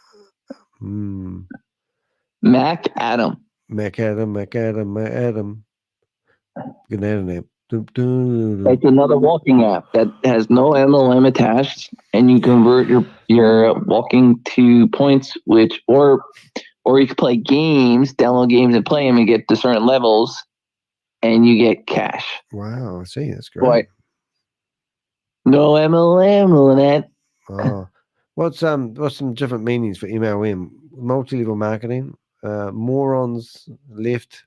Mac Adam. Mac Adam. Good name. It's another walking app that has no MLM attached, and you convert your walking to points, or you can play games, download games and play them and get to certain levels, and you get cash. Wow, I see. That's great. Boy, no MLM, Lynette. Oh, what's some different meanings for MLM? Multi-level marketing, morons left.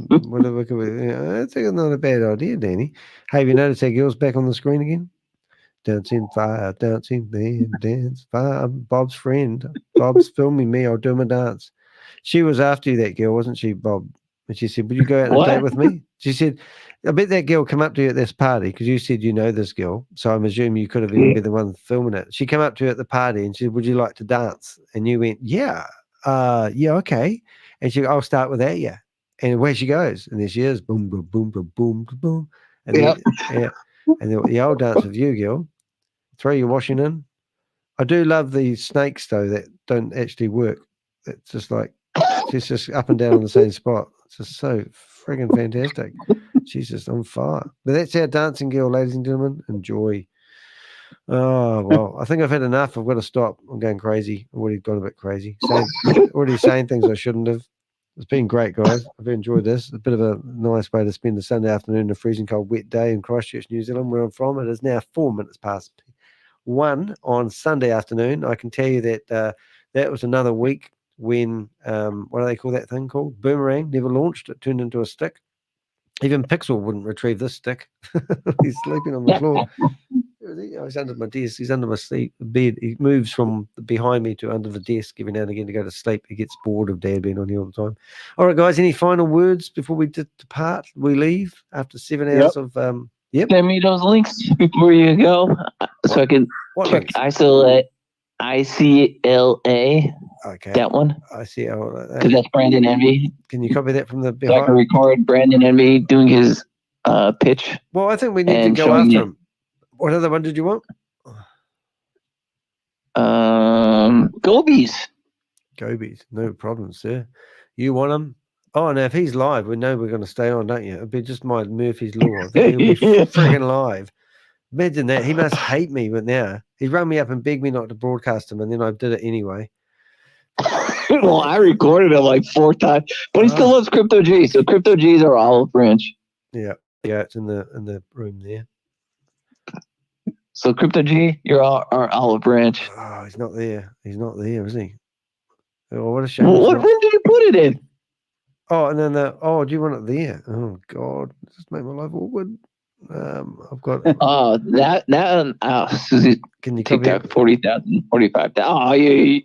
Whatever could be. I think it's not a bad idea, Danny. Hey, have you noticed that girl's back on the screen again? Dancing fire, dancing man, dance fire. I'm Bob's friend. Bob's filming me. I'll do my dance. She was after you, that girl, wasn't she, Bob? And she said, "Would you go out on a date with me?" She said, "I bet that girl come up to you at this party because you said you know this girl. So I'm assuming you could have even been the one filming it." She came up to you at the party and she said, "Would you like to dance?" And you went, "Yeah, okay." And she, "I'll start without you." And away she goes, and there she is, boom, boom, boom, boom, boom, boom, and then the old dance with you, girl. Throw your washing in. I do love the snakes though that don't actually work. It's just like she's just up and down on the same spot. It's just so friggin' fantastic. She's just on fire. But that's our dancing girl, ladies and gentlemen. Enjoy. Oh, well, I think I've had enough. I've got to stop. I'm going crazy. I've already gone a bit crazy. Already saying things I shouldn't have. It's been great, guys. I've enjoyed this. It's a bit of a nice way to spend a Sunday afternoon, a freezing cold, wet day in Christchurch, New Zealand, where I'm from. It is now 4 minutes past 1 on Sunday afternoon. I can tell you that that was another week when, what do they call that thing called? Boomerang never launched. It turned into a stick. Even Pixel wouldn't retrieve this stick. He's sleeping on the floor. He's under my desk. He's under my bed. He moves from behind me to under the desk every now and again to go to sleep. He gets bored of Dad being on here all the time. All right, guys, any final words before we depart? We leave after 7 hours of... Yep. Send me those links before you go so I can check ICLA. Okay. That one. ICLA. Because that's Brandon Envy. Can you copy that from the behind? So I can record Brandon Envy doing his pitch. Well, I think we need to go after him. What other one did you want? Gobies. Gobies. No problem, sir. You want him? Oh, now if he's live, we know we're going to stay on, don't you? It'd be just my Murphy's Law. He'll be friggin' live. Imagine that. He must hate me, but now he rang me up and begged me not to broadcast him, and then I did it anyway. Well, I recorded it like 4 times, but he still loves Crypto G. So Crypto G's our olive branch. Yeah, it's in the room there. So Crypto G, you're our olive branch. Oh, he's not there. He's not there, is he? Oh, what a shame. Well, what room did you put it in? Oh, and then do you want it there? Oh God, just make my life awkward. I've got. Oh, Susie, can you TikTok 40,000, 45,000? Oh, you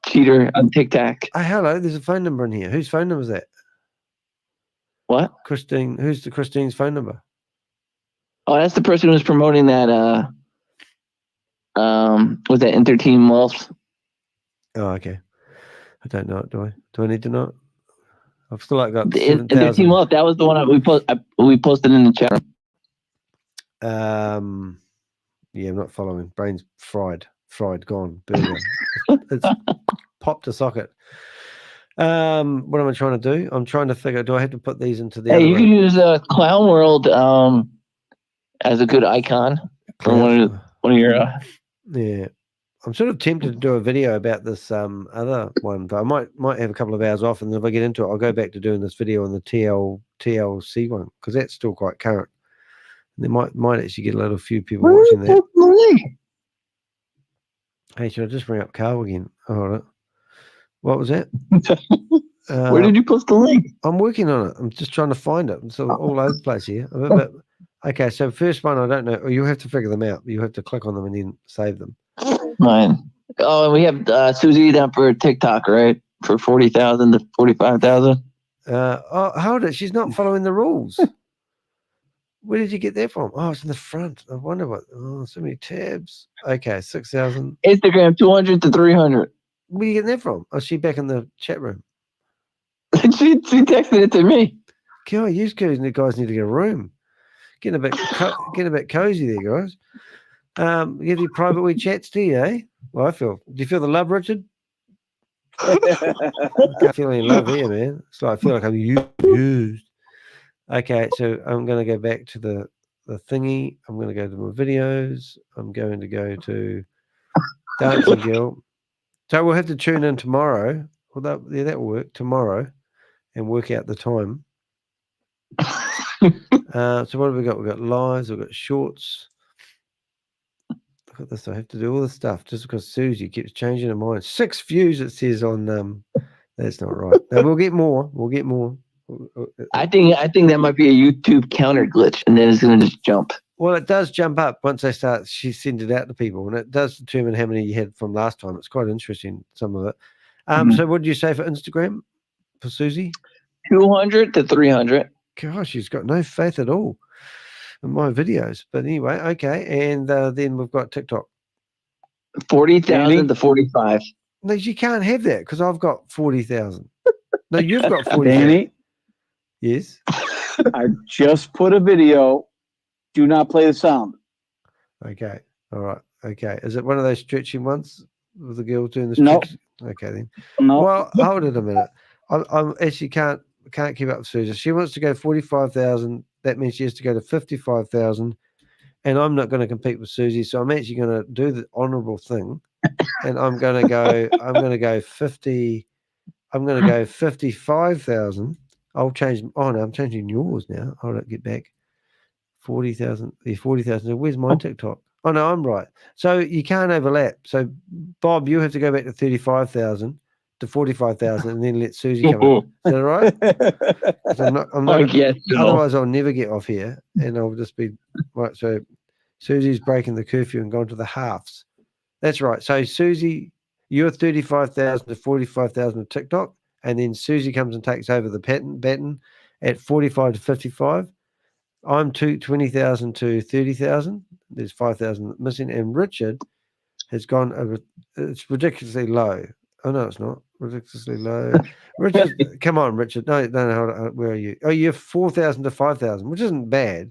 cheater on TikTok. Oh, hello. There's a phone number in here. Whose phone number is that? What? Christine. Who's Christine's phone number? Oh, that's the person who's promoting that. Was that Interteam Wealth? Oh, okay. I don't know it. Do I need to know it? I've still got the Interteam Wealth. That was the one we posted in the chat room. Yeah, I'm not following. Brain's fried, gone, burger. It's popped a socket. What am I trying to do? I'm trying to figure. Do I have to put these into the? Hey, you can use Clown World as a good icon for one of your. Yeah, I'm sort of tempted to do a video about this other one, but I might have a couple of hours off, and then if I get into it, I'll go back to doing this video on the TLC one because that's still quite current. There might actually get a few people watching that. Hey, should I just bring up Carl again? All right. What was that? Where did you post the link? I'm working on it. I'm just trying to find it. It's all over the place here. But, okay, so first one, I don't know. You have to figure them out. You have to click on them and then save them. Mine. Oh, and we have Susie down for TikTok, right? For 40,000 to 45,000. Hold it. She's not following the rules. Where did you get that from? Oh, it's in the front. I wonder what. Oh, so many tabs. Okay, 6,000. Instagram 200 to 300. Where are you getting that from? Oh, she back in the chat room. she texted it to me. God, you guys need to get a room. Getting a bit cozy there, guys. Give you private wee chats, do you? Eh? Well, do you feel the love, Richard? I can't feel any love here, man. So I feel like I'm used. Okay, so I'm going to go back to the thingy. I'm going to go to my videos. I'm going to go to Dancing Girl. So we'll have to tune in tomorrow. Well, that will work tomorrow and work out the time. So what have we got? We've got lives. We've got shorts. Look at this. I have to do all this stuff just because Susie keeps changing her mind. 6 views, it says on. That's not right. No, we'll get more. We'll get more. I think that might be a YouTube counter glitch, and then it's going to just jump. Well, it does jump up once they start. She sends it out to people, and it does determine how many you had from last time. It's quite interesting, some of it. So what did you say for Instagram for Susie? 200 to 300. Gosh, she's got no faith at all in my videos. But anyway, okay, and then we've got TikTok. 40,000 to 45. No, you can't have that because I've got 40,000. No, you've got 40,000. Danny. Yes. I just put a video. Do not play the sound. Okay. All right. Okay. Is it one of those stretching ones with the girl doing the stretch? No. Okay then. No. Well, hold it a minute. I actually can't Can't keep up with Susie. She wants to go 45,000. That means she has to go to 55,000. And I'm not going to compete with Susie, so I'm actually going to do the honourable thing, and I'm going to go 50. I'm going to go 55,000. I'll change. Oh no, I'm changing yours now. Hold on, get back. 40,000. Yeah, 40,000. So where's my TikTok? Oh no, I'm right. So you can't overlap. So Bob, you have to go back to 35,000 to 45,000, and then let Susie come in. Is that all right? 'Cause I'm not. I guess so. Otherwise, I'll never get off here, and I'll just be right. So Susie's breaking the curfew and gone to the halves. That's right. So Susie, you're 35,000 to 45,000 of TikTok, and then Susie comes and takes over the baton at 45 to 55. I'm 20,000 to 30,000. There's 5,000 missing, and Richard has gone over. It's ridiculously low. Oh no, it's not ridiculously low. Richard, come on, Richard. No, hold on. Where are you? Oh, you're 4,000 to 5,000, which isn't bad.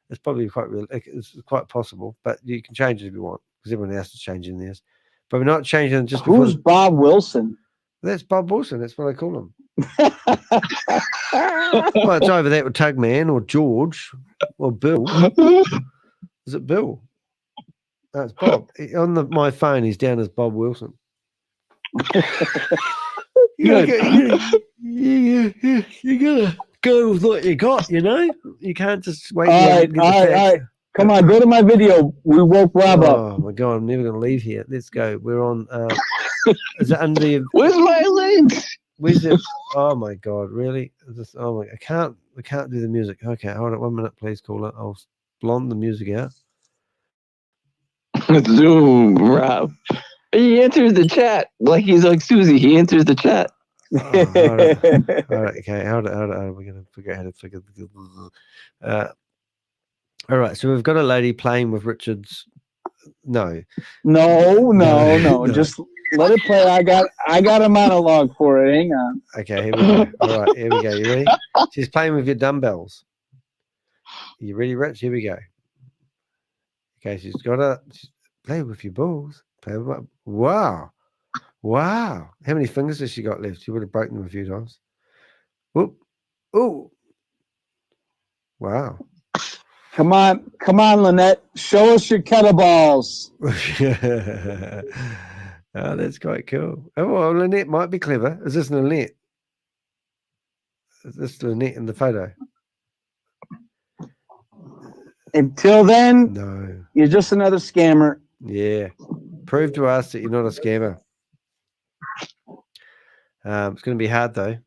It's probably quite real. It's quite possible, but you can change it if you want, because everyone else is changing theirs. But we're not changing just before. Who's Bob Wilson? That's Bob Wilson. That's what I call him. Well, it's over that with Tugman or George or Bill. Is it Bill? No, it's Bob. On my phone, he's down as Bob Wilson. You gotta go with what you got, you know? You can't just wait. All right. Come on, go to my video. We woke Rob up. Oh my God, I'm never going to leave here. Let's go. We're on. Is it under the? Where's my links? Where's it? Oh my God, really? Oh my! We can't do the music. Okay, hold on 1 minute, please, caller. I'll blonde the music out. Zoom, Rob. He enters the chat like he's like Susie. He enters the chat. All right. Okay, hold on. We're gonna figure out how to figure. All right, so we've got a lady playing with Richard's. No. Just let it play. I got a monologue for it. Hang on. Okay, here we go. All right, here we go. You ready? She's playing with your dumbbells. You ready, Rich? Here we go. Okay, she's got to play with your balls. Play with Wow. How many fingers has she got left? She would have broken them a few times. Whoop. Ooh. Wow. Come on, Lynette. Show us your kettlebells. Oh, that's quite cool. Oh, well, Lynette might be clever. Is this Lynette? Is this Lynette in the photo? Until then, no. You're just another scammer. Yeah. Prove to us that you're not a scammer. It's going to be hard, though.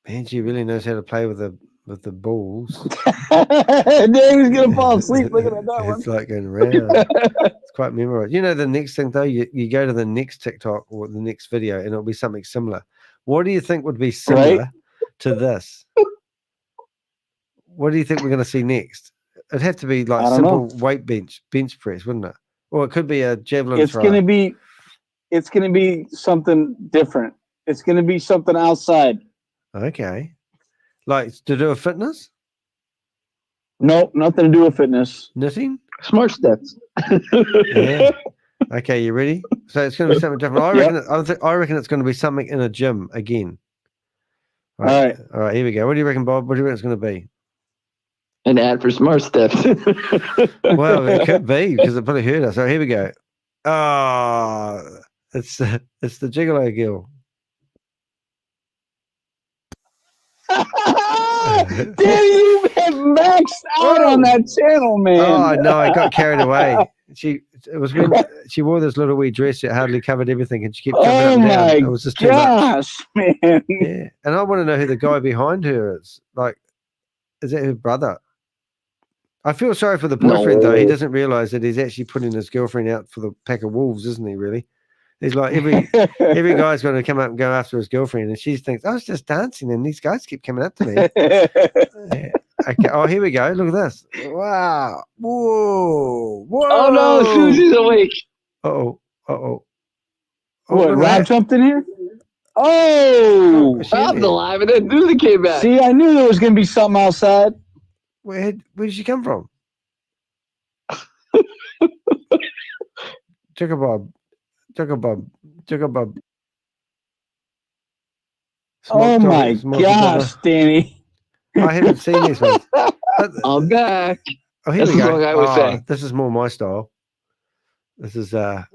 Man, she really knows how to play with the balls. Dave's going to fall asleep looking at that one. It's like going around. It's quite memorized. You know, the next thing, though, you go to the next TikTok or the next video, and it'll be something similar. What do you think would be similar to this? What do you think we're going to see next? It'd have to be like simple weight bench press, wouldn't it? Or it could be a javelin throw. It's going to be something different. It's going to be something outside. Okay. Like to do with fitness? Nope, nothing to do with fitness. Knitting? Smart steps. Yeah. Okay, you ready? So it's going to be something different. I reckon it's going to be something in a gym again. All right, here we go. What do you reckon, Bob? What do you reckon it's going to be? An ad for Smart Steps. Well, it could be because it probably hurt us. So here we go. Oh, it's the Gigolo Girl. Dude, you have maxed out on that channel, man. Oh no, I got carried away. It was when she wore this little wee dress that hardly covered everything, and she kept jumping up and down. It was just too much. Man. Yeah, and I want to know who the guy behind her is. Like, is that her brother? I feel sorry for the boyfriend though. He doesn't realize that he's actually putting his girlfriend out for the pack of wolves, isn't he? Really? He's like every guy's going to come up and go after his girlfriend, and she thinks, I was just dancing, and these guys keep coming up to me. Yeah. Okay. Oh, here we go. Look at this. Wow. Whoa. Oh no, Susie's awake. Uh-oh. Uh-oh. What, Rob jumped in here? Oh! Rob's alive, and then Susie came back. See, I knew there was going to be something outside. Where did she come from? Chugga Bob. Oh my gosh, Danny. I haven't seen these ones. I'm back. Oh, here This we is go. what I was saying. This is more my style. This is the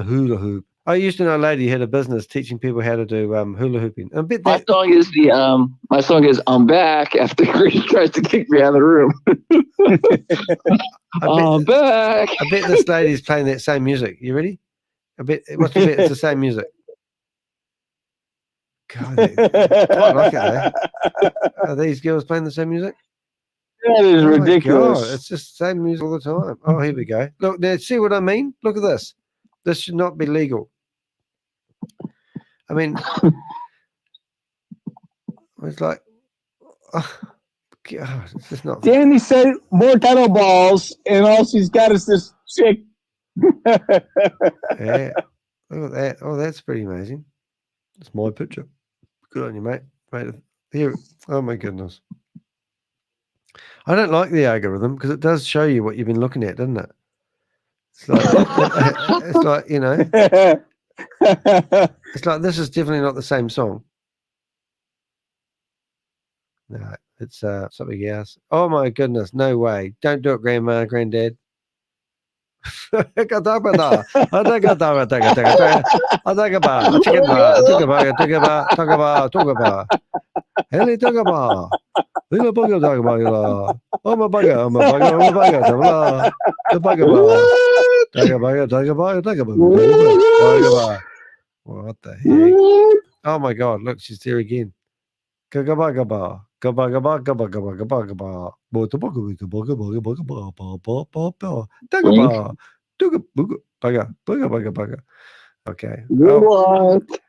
hula hoop. I used to know a lady who had a business teaching people how to do hula hooping. I bet My song is my song is I'm back after Grace tries to kick me out of the room. I'm back. I bet this lady's playing that same music. You ready? I bet. What's the bet? It's the same music. God, quite like it, eh? Are these girls playing the same music? That is Oh my ridiculous. God, it's just the same music all the time. Oh, here we go. Look, now see what I mean? Look at this. This should not be legal. I mean, it's like, oh, God, it's just not. Danny said more kettle balls, and all she's got is this chick. Yeah, look at that. Oh, that's pretty amazing. It's my picture. Good on you, mate. Here. Oh my goodness. I don't like the algorithm because it does show you what you've been looking at, doesn't it? It's like, it's like, you know, it's like this is definitely not the same song. No, it's something else. Oh my goodness, no way! Don't do it, Grandma, Granddad. What the heck? Oh my God, look, she's there again. Okay.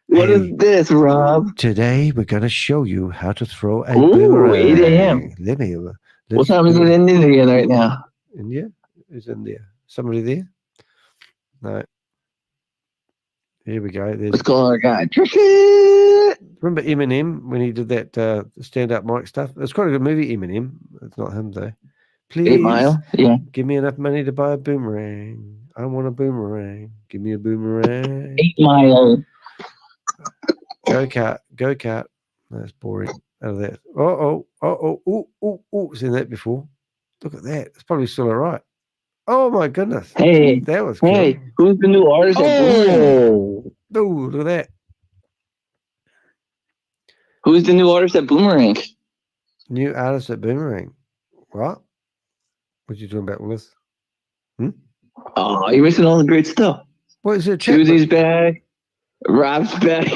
What is this, Rob? Today we're going to show you how to throw a Ooh, boomerang. 8 a.m. Let me. What time is it in India right now? India? Who's in there? Somebody there? No. Here we go. There's... Let's call our guy. Remember Eminem when he did that stand-up mic stuff? It's quite a good movie, Eminem. It's not him, though. Please 8 Mile? Yeah. Give me enough money to buy a boomerang. I want a boomerang. Give me a boomerang. 8 Mile. Go kart. That's boring. Out of that. Seen that before. Look at that. It's probably still all right. Oh my goodness. Hey, that was cool. Hey, who's the new artist at Boomerang? Oh, look at that. Who's the new artist at Boomerang? New artist at Boomerang. What? What you talking about, Willis? Oh, you're missing all the great stuff. What is it? Susie's back. Rob's back.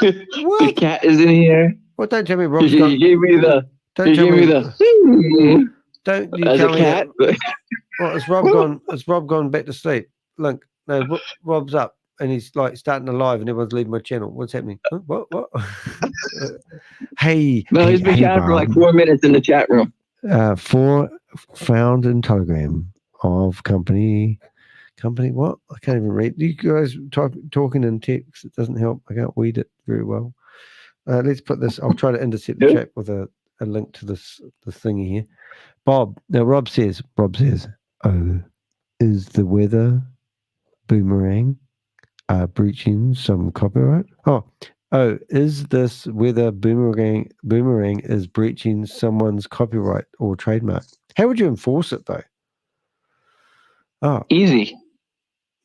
The cat is in here. Well, don't tell me Rob's gone. You gave me the. Don't you tell gave me the. Don't you as tell a me cat. What, has Rob gone? Has Rob gone back to sleep? Look, no, Rob's up and he's like starting a live, and everyone's leaving my channel. What's happening? Huh? What? Hey, no, he's been chatting for like 4 minutes in the chat room. Found in Telegram of company. What? I can't even read. You guys talking in text. It doesn't help. I can't read it very well. Let's put this. I'll try to intercept the chat with a link to this thingy here. Bob. Now Rob says. Oh, is the weather boomerang breaching some copyright? Oh, is this weather boomerang is breaching someone's copyright or trademark? How would you enforce it though? Oh, easy.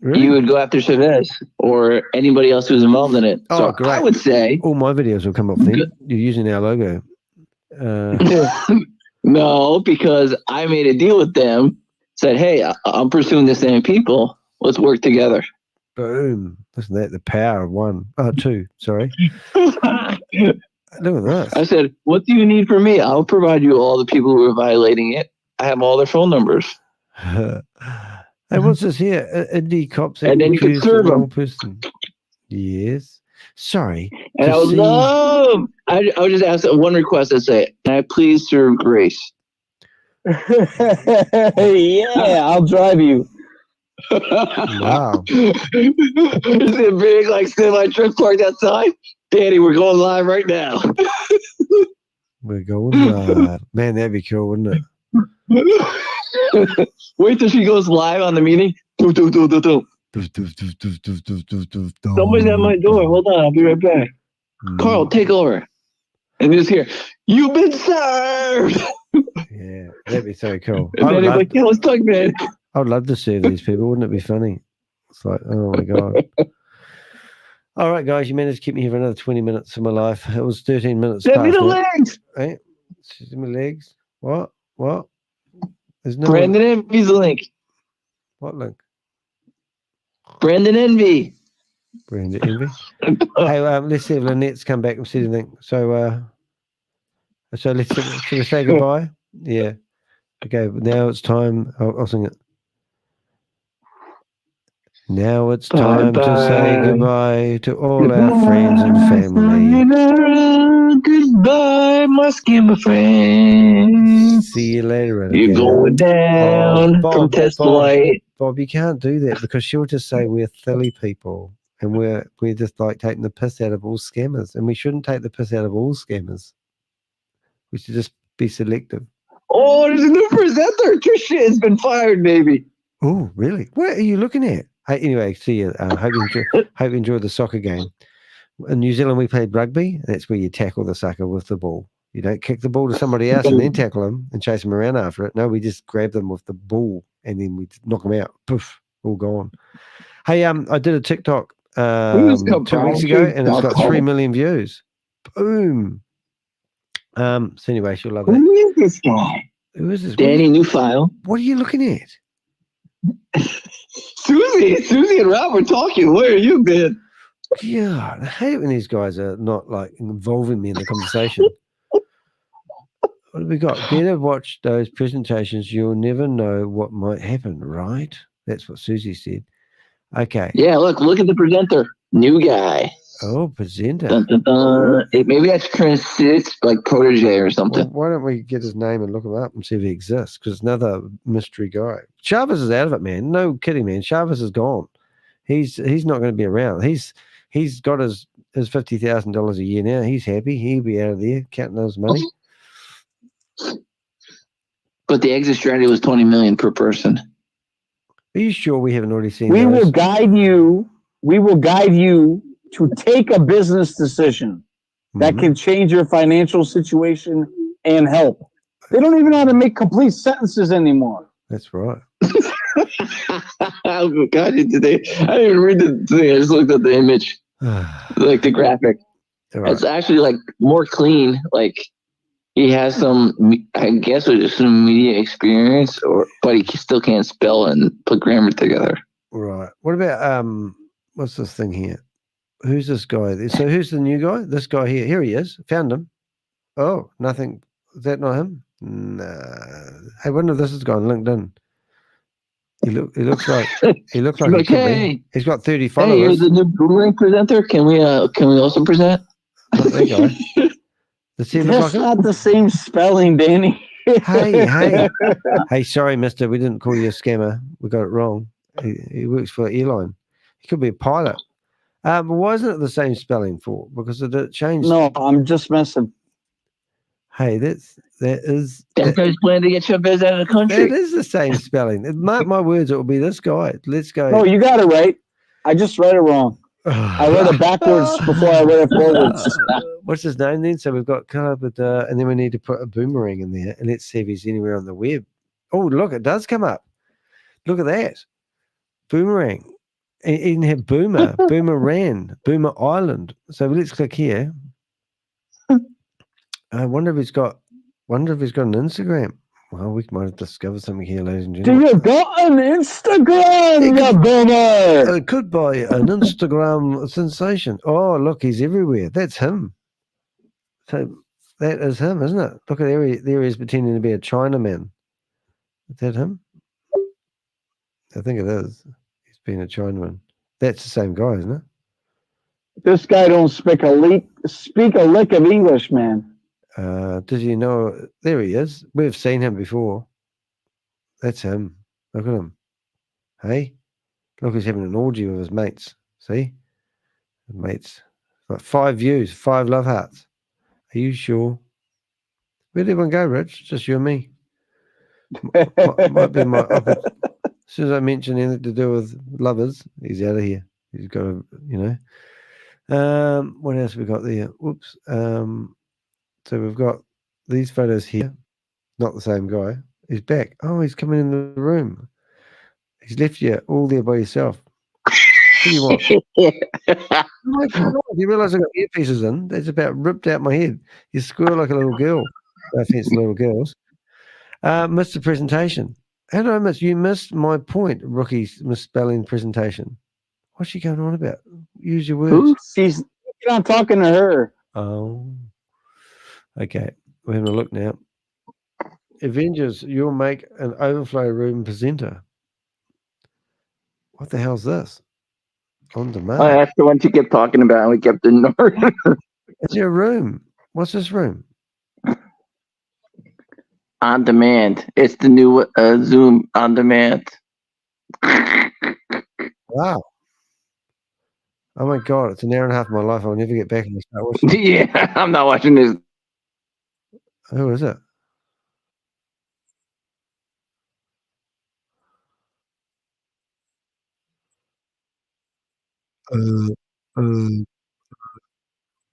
Really? You would go after Chavez or anybody else who's involved in it. So great. I would say all my videos will come off then. You're using our logo. No, because I made a deal with them. Said, hey, I'm pursuing the same people. Let's work together. Boom. Listen to that. The power of one. Oh, two. Sorry. Look at this. I said, what do you need from me? I'll provide you all the people who are violating it. I have all their phone numbers. Hey, what's this here? Indie cops. And then you can serve them. Person. Yes. Sorry. And I would love. I would just ask one request. I'd say, can I please serve Grace? Yeah, I'll drive you. Wow. Is it big like semi truck parked outside? Danny, we're going live right now. We're going live. Man, that'd be cool, wouldn't it? Wait till she goes live on the meeting. Somebody's at my door. Hold on, I'll be right back. Carl, take over. and just hear, "You've been served." Yeah, that'd be so cool. And then he's like, "Yeah, let's talk, man." I would love to serve these people. Wouldn't it be funny? It's like, oh my God. All right, guys, you managed to keep me here for another 20 minutes of my life. It was 13 minutes Send me past the that. legs. Hey, send me legs. What? There's no Brandon Envy's link. What link? Brandon Envy. Brandon Envy. Hey, let's see if Lynette's come back and said anything. So let's should we say goodbye? Yeah. Okay, now it's time. I'll sing it. Now it's time to say goodbye to all our friends and family. Goodbye, my skimmer friends. See you later. You're going down from test flight. Bob, you can't do that because she'll just say we're silly people and we're just like taking the piss out of all scammers, and we shouldn't take the piss out of all scammers. We should just be selective. Oh, there's a new presenter. Trisha has been fired, baby. Oh, really? What are you looking at? Hey, anyway, see you. Hope you enjoyed the soccer game. In New Zealand, we played rugby. That's where you tackle the sucker with the ball. You don't kick the ball to somebody else and then tackle them and chase them around after it. No, we just grab them with the ball and then we knock them out. Poof, all gone. Hey, I did a TikTok 2 weeks ago and it's got 3 million views. Boom. So anyway, she'll love that. Who is this guy? Who is this? Danny, new file. What are you looking at? Susie and Rob were talking. Where have you been? Yeah, I hate it when these guys are not like involving me in the conversation. What have we got? Better watch those presentations. You'll never know what might happen, right? That's what Susie said. Okay. Yeah, look at the presenter. New guy. Oh, presenter. Dun, dun, dun. Maybe that's Transit's like protege or something. Well, why don't we get his name and look him up and see if he exists? Because it's another mystery guy. Chavez is out of it, man. No kidding, man. Chavez is gone. He's not going to be around. He's got his $50,000 a year now. He's happy. He'll be out of there counting those money. But the exit strategy was 20 million per person. Are you sure we haven't already seen We those? will guide you. We will guide you to take a business decision that can change your financial situation and help. They don't even know how to make complete sentences anymore. That's right. Oh, God, today I didn't even read the thing. I just looked at the image, like the graphic. Right. It's actually like more clean. Like he has some, I guess, just some media experience, but he still can't spell and put grammar together. Right. What about what's this thing here? Who's this guy? So who's the new guy? This guy here. Here he is. Found him. Oh, nothing. Is that not him? Nah. I wonder if this is guy on LinkedIn. He looks like he looks like hey, he's got 30 followers. Hey, you're the new Boomerang presenter. Can we also present? Not that guy. Does he look That's like not the same spelling, Danny. Hey, sorry, mister. We didn't call you a scammer. We got it wrong. He works for an airline. He could be a pilot. Why isn't it the same spelling for? Because it changed. No, I'm just messing. Hey, that is. That guy's planning to get your biz out of the country. That is the same spelling. Mark my words, it will be this guy. Let's go. No, you got it right. I just read it wrong. I read it backwards before I read it forwards. What's his name then? So we've got covered with, and then we need to put a boomerang in there, and let's see if he's anywhere on the web. Oh, look, it does come up. Look at that. Boomerang. He didn't have Boomer, Boomerang, Boomer Island. So let's click here. I wonder if he's got an Instagram. Well, we might have discovered something here, ladies and Do gentlemen. you got an Instagram, you boomer? It could be an Instagram sensation. Oh, look, he's everywhere. That's him. So that is him, isn't it? Look at there he is pretending to be a Chinaman. Is that him? I think it is. He's been a Chinaman. That's the same guy, isn't it? This guy don't speak a lick of English, man. Did you know? There he is. We've seen him before. That's him. Look at him. Hey, look, he's having an orgy with his mates. See, his mates. Like 5 views, 5 love hearts. Are you sure? Where did everyone go, Rich? Just you and me. Might be my. As soon as I mention anything to do with lovers, he's out of here. He's got a, What else we got there? Whoops. So we've got these photos here. Not the same guy. He's back. Oh, he's coming in the room. He's left you all there by yourself. What do you want? Oh my God, you realise I've got earpieces in? That's about ripped out my head. You squirrel like a little girl. No offense to little girls. Missed the presentation. How did I miss? You missed my point, rookies misspelling presentation. What's she going on about? Use your words. Who? She's not talking to her. Oh. Okay. We're having a look now. Avengers, you'll make an overflow room presenter. What the hell's this? On demand. Oh, that's the one you kept talking about and we kept ignoring. It's your room. What's this room? On demand. It's the new Zoom on demand. Wow. Oh my God, it's an hour and a half of my life. I'll never get back and start watching. Yeah, I'm not watching this. Who is it?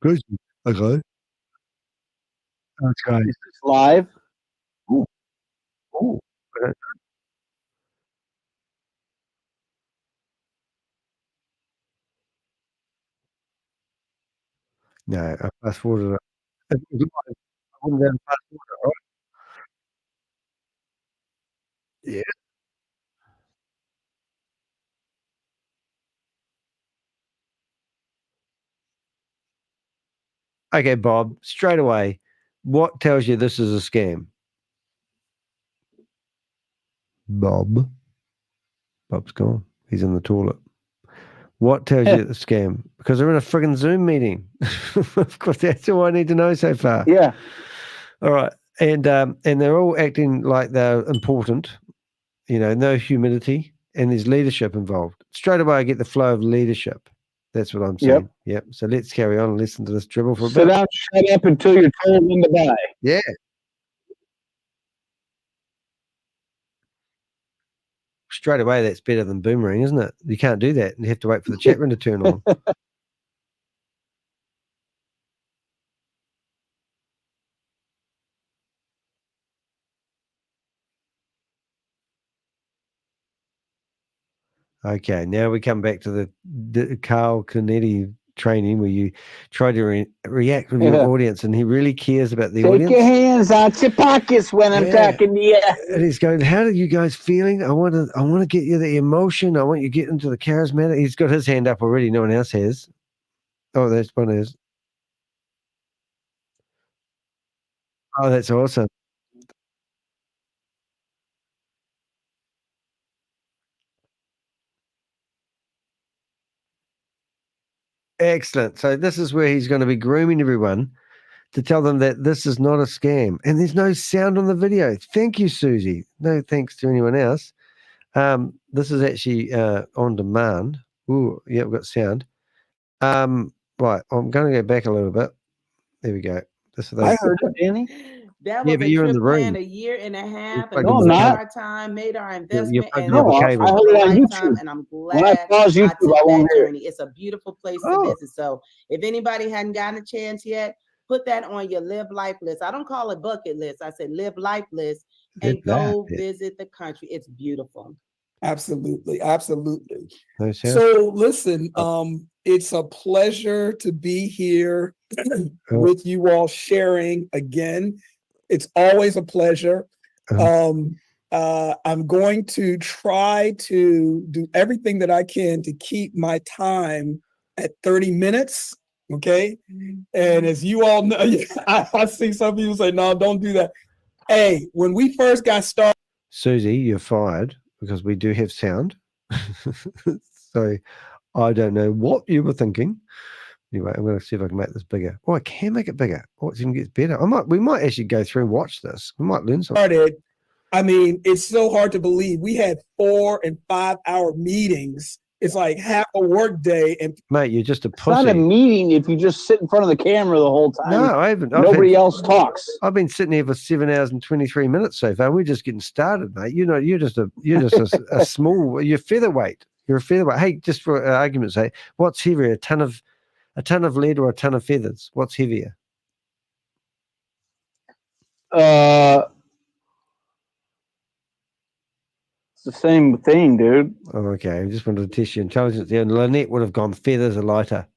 Crazy. Okay. That's great. Is this live? Ooh. Ooh. No, I fast forwarded it. I wouldn't have fast forwarded it, right? Yeah. Okay, Bob, straight away, what tells you this is a scam? Bob. Bob's gone. He's in the toilet. What tells you it's a scam? Because they're in a friggin' Zoom meeting. Of course, that's all I need to know so far. Yeah. All right. And they're all acting like they're important, you know, no humility, and there's leadership involved. Straight away, I get the flow of leadership. That's what I'm saying. Yep. So let's carry on and listen to this dribble for a Sit bit. down, shut up until you're told when to buy. Yeah. Straight away, that's better than Boomerang, isn't it? You can't do that. You have to wait for the chat room to turn on. Okay, now we come back to the Carl Canetti training where you try to react with your audience, and he really cares about the audience. Take your hands out your pockets when I'm talking to you. And he's going, how are you guys feeling? I want to get you the emotion. I want you to get into the charismatic. He's got his hand up already. No one else has. Oh, that's one is. Oh, that's awesome. Excellent. So this is where he's going to be grooming everyone to tell them that this is not a scam. And there's no sound on the video. Thank you, Susie. No thanks to anyone else. This is actually on demand. Ooh, yeah, we've got sound. Right, I'm going to go back a little bit. There we go. I heard it, Danny. That Yeah, was but a you're in trip the room. planned a year and a half, and No, we I'm took not. our time, made our You're investment, plugged and into the it's cable. I heard it on lifetime. YouTube. And I'm When I glad pause I YouTube, took I won't that hear it. journey. It's a beautiful place to Oh. visit. So if anybody hadn't gotten a chance yet, put that on your live life list. I don't call it bucket list. I said live life list, and go visit the country. It's beautiful. Absolutely, absolutely. No sound. So listen, it's a pleasure to be here with you all sharing again. It's always a pleasure. I'm going to try to do everything that I can to keep my time at 30 minutes. Okay. And as you all know, I see some people say, no, don't do that. Hey, when we first got started. Susie, you're fired because we do have sound. So I don't know what you were thinking. Anyway, I'm going to see if I can make this bigger. Oh, I can make it bigger. Oh, it even gets better. We might actually go through and watch this. We might learn something. I mean, it's so hard to believe. We had 4 and 5 hour meetings. It's like half a work day. And mate, you're just a pussy. It's not a meeting if you just sit in front of the camera the whole time. No, I haven't. Nobody else talks. I've been sitting here for 7 hours and 23 minutes so far. We're just getting started, mate. You know, you're just a small. You're featherweight. You're a featherweight. Hey, just for argument's sake, what's heavier, a ton of lead or a ton of feathers? What's heavier? It's the same thing, dude. Oh, okay. I just wanted to test your intelligence there. And Lynette would have gone feathers are lighter.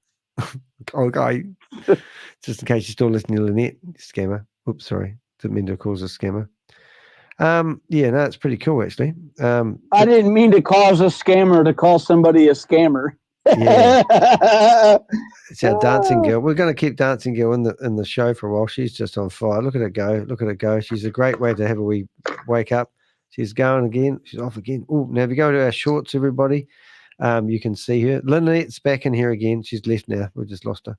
Okay. Just in case you're still listening to Lynette, scammer. Oops, sorry. Didn't mean to cause a scammer. Yeah, no, it's pretty cool actually. I didn't mean to cause a scammer to call somebody a scammer. Yeah. It's our dancing girl. We're going to keep dancing girl in the show for a while. She's just on fire. Look at her go. Look at her go. She's a great way to have a wee wake up. She's going again. She's off again. Oh, now if you go to our shorts, everybody, you can see her. Lynette's back in here again. She's left now. We just lost her.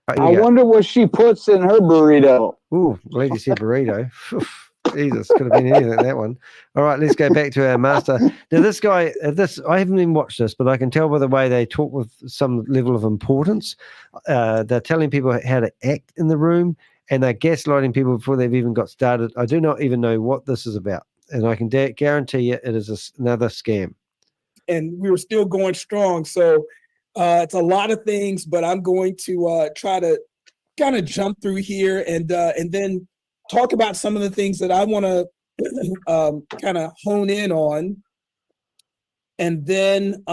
Right, I wonder what she puts in her burrito. Ooh, glad you said burrito. Jesus, could have been anything, that one. All right, let's go back to our master. Now, this guy, I haven't even watched this, but I can tell by the way they talk with some level of importance. They're telling people how to act in the room, and they're gaslighting people before they've even got started. I do not even know what this is about, and I can guarantee you it is another scam. And we were still going strong, so it's a lot of things, but I'm going to try to kind of jump through here and then talk about some of the things that I want to kind of hone in on, and then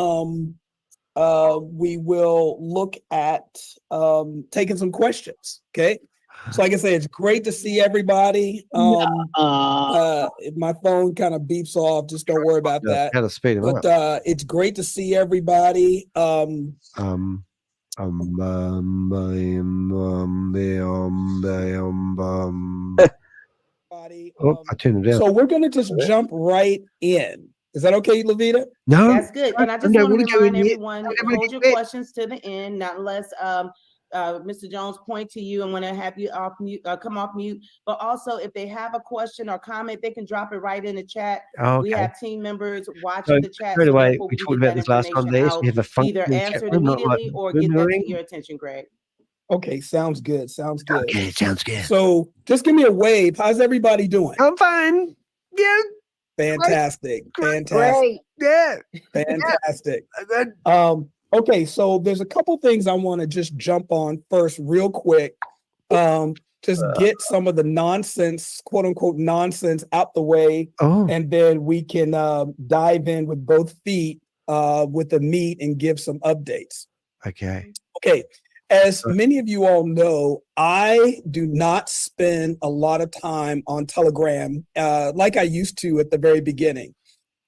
we will look at taking some questions. Okay, so like I say, it's great to see everybody. If my phone kind of beeps off, just don't worry about that. Gotta speed them up. It's great to see everybody. Oh, I turned it down. So we're going to just jump right in. Is that okay, Levita? No, that's good. And I just want to remind everyone, hold your questions to the end, not unless Mr. Jones point to you and want to have you off mute, come off mute. But also, if they have a question or comment, they can drop it right in the chat. Oh, we okay. have team members watching the chat. Straight So away, therefore we can talked get about that this last time. There, information we have a out, functioning either chat answered room, not like immediately or get that Boomerang. to your attention, Greg. Okay, sounds good. Sounds good. Okay, sounds good. So just give me a wave. How's everybody doing? I'm fine. Yeah. Fantastic. Great. Fantastic. Yeah. Fantastic. Yeah. Okay, so there's a couple things I want to just jump on first real quick. Just get some of the nonsense, quote unquote nonsense, out the way. And then we can dive in with both feet with the meat and give some updates. Okay. Okay. As many of you all know, I do not spend a lot of time on Telegram like I used to at the very beginning.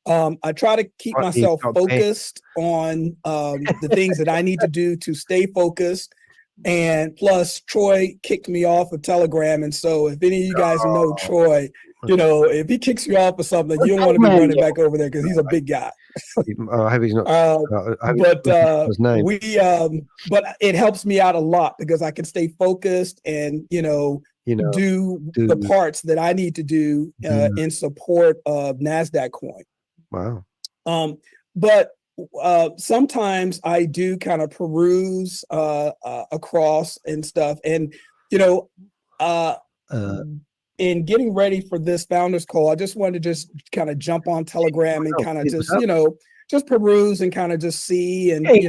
I try to keep myself focused on the things that I need to do to stay focused. And plus, Troy kicked me off of Telegram. And so if any of you guys know Troy, you know, if he kicks you off of something, you don't want to be running back over there because he's a big guy. I hope he's not. But it helps me out a lot because I can stay focused and, do the parts that I need to do in support of NASDAQ coin. Wow. But sometimes I do kind of peruse across and stuff. And, in getting ready for this founders call, I just wanted to just kind of jump on Telegram and kind of just, just peruse and kind of just see and, see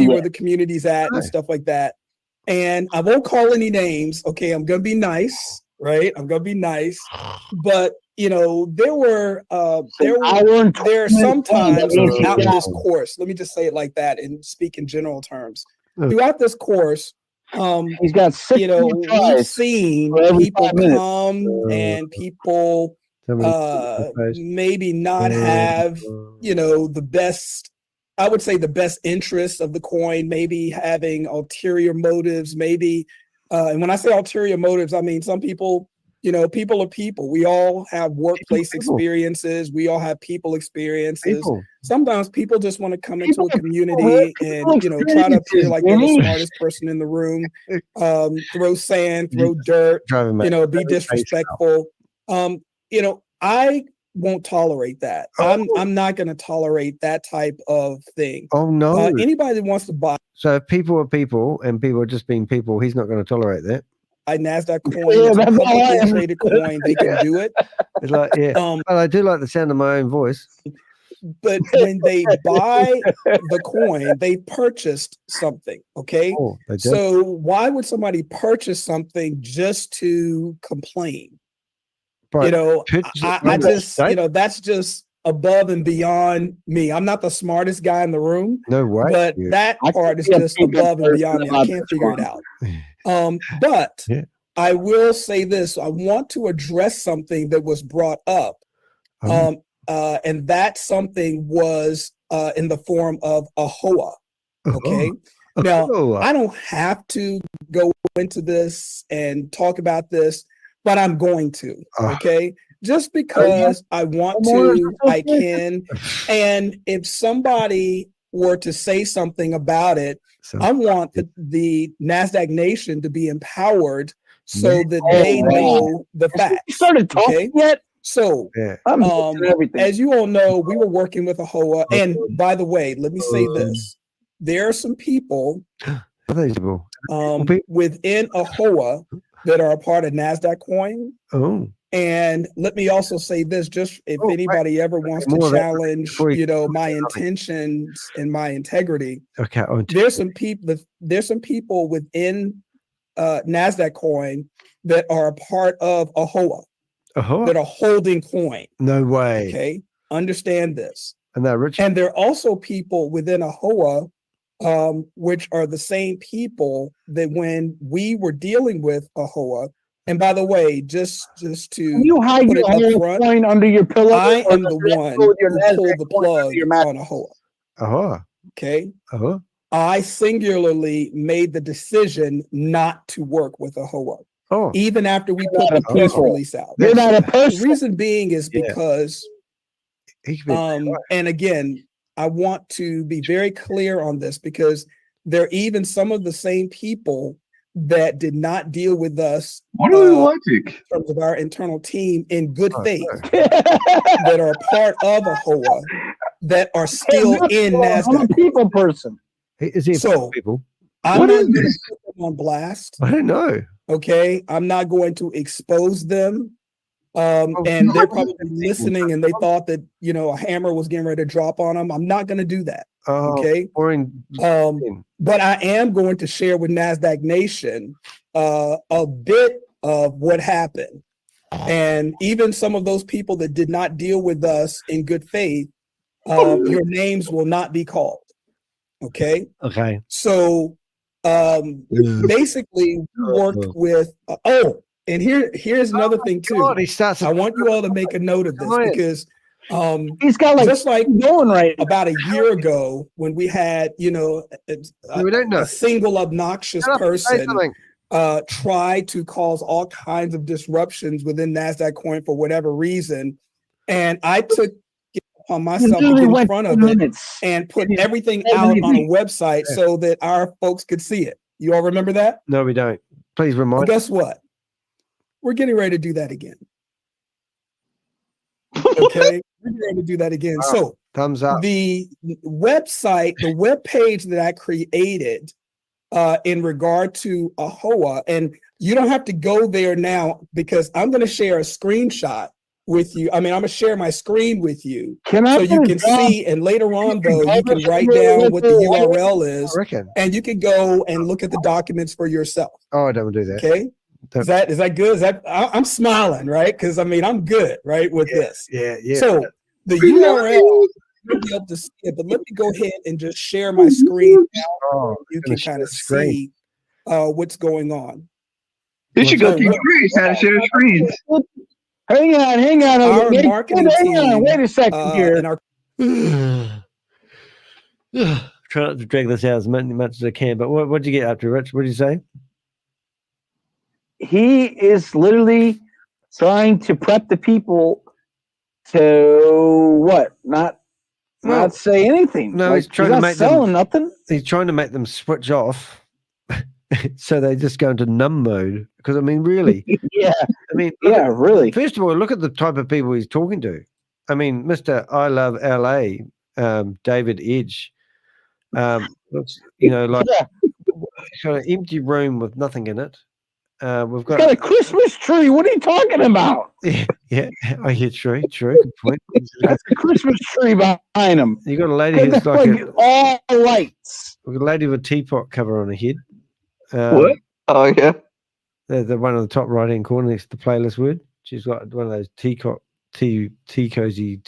where the community's at and stuff like that. And I won't call any names. Okay. I'm going to be nice, right? I'm going to be nice. But, there are some times throughout this course, let me just say it like that and speak in general terms. Throughout this course, he's got 6 we've seen people come and people maybe not have the best, I would say the best interest of the coin, maybe having ulterior motives, maybe and when I say ulterior motives, I mean some people, people are people. We all have workplace experiences. We all have people experiences. Sometimes people just want to come into a community and, try to appear like they're the smartest person in the room, throw sand, throw dirt, be disrespectful. I won't tolerate that. I'm not going to tolerate that type of thing. Oh, no. Anybody that wants to buy. So if people are people and people are just being people, he's not going to tolerate that. NASDAQ coin, it's a publicly traded coin. They can do it. It's like, but I do like the sound of my own voice. but when they buy the coin, they purchased something. Okay. Oh, they did. So why would somebody purchase something just to complain? But You know, purchase it I from the just, state? you know, that's just above and beyond me. I'm not the smartest guy in the room, No way. but dude. that part is just above and beyond me. I can't figure it out. But Yeah. I will say this. I want to address something that was brought up. And that something was in the form of a HOA. Okay. Now, I don't have to go into this and talk about this, but I'm going to. Okay. Just because I want to, I can. And if somebody were to say something about it, I want the NASDAQ Nation to be empowered so that they know the facts. You started talking yet? So, as you all know, we were working with a HOA. And by the way, let me say this. There are some people within a HOA that are a part of NASDAQ Coin. And let me also say this, just if anybody ever wants to challenge, you know, my intentions and my integrity. Okay. There's some people within NASDAQ Coin that are a part of a HOA. That are holding coin. No way. Okay. Understand this. And they're rich. And there are also people within a HOA, which are the same people that when we were dealing with a HOA, and by the way, just to Can you hide put your it up whole front, coin under your pillow? I or am the just one hold your who NASDAQ pulled the coin under plug your mat? on a HOA. Okay. Uh-huh. I singularly made the decision not to work with a HOA. Even after we put the press release out. You're not a person. The reason being is because, and again, I want to be very clear on this because there are even some of the same people that did not deal with us What are we watching? in terms of our internal team in good faith that are part of a HOA that are still in NASDAQ. I'm a people person. Is he So people? I'm not going to put them on blast. I don't know. Okay, I'm not going to expose them. And they're probably listening and they thought that, you know, a hammer was getting ready to drop on them. I'm not going to do that. Okay. But I am going to share with NASDAQ Nation a bit of what happened. And even some of those people that did not deal with us in good faith, your names will not be called. Okay. Okay. So basically we worked with and here's another thing too. I want you all to make a note of this because he's got like just like going right about a year ago when we had, you know, a single obnoxious person try to cause all kinds of disruptions within NASDAQ Coin for whatever reason, and I took on myself to get in front of it and put everything out on a website so that our folks could see it. You all remember that? No, we don't. Please remind. Well, guess what? We're getting ready to do that again. Okay, we're getting ready to do that again. So thumbs up. The website, the web page that I created in regard to a HOA, and you don't have to go there now because I'm going to share a screenshot with you. I mean, I'm gonna share my screen with you so you can see, and later on though, you can write down what the URL is, and you can go and look at the documents for yourself. Oh, I don't do that. Okay. Is that good? Is that I'm smiling, right? Because I mean, I'm good, right, with this. Yeah. So the URL, you'll be able to see it, but let me go ahead and just share my screen now. You can kind of see what's going on. You should go through screens, how to share screens. Hang on. Our marketing team, wait a second here. And our try not to drag this out as much as I can, but what did you get up to, Rich? What did you say? He is literally trying to prep the people to what? Not say anything. No, like, he's trying to make selling nothing. He's trying to make them switch off. So they just go into numb mode. Because I mean, really, yeah. I mean, really. First of all, look at the type of people he's talking to. I mean, Mr. I Love LA, David Edge. Looks, you know, like he's got an empty room with nothing in it. We've It's got a Christmas tree. What are you talking about? Yeah. I hear true. Good point. That's a Christmas tree behind him. You got a lady who's all lights. We've got a lady with a teapot cover on her head. What? Oh yeah. The one on the top right hand corner next to the playlist word. She's got one of those tea cozy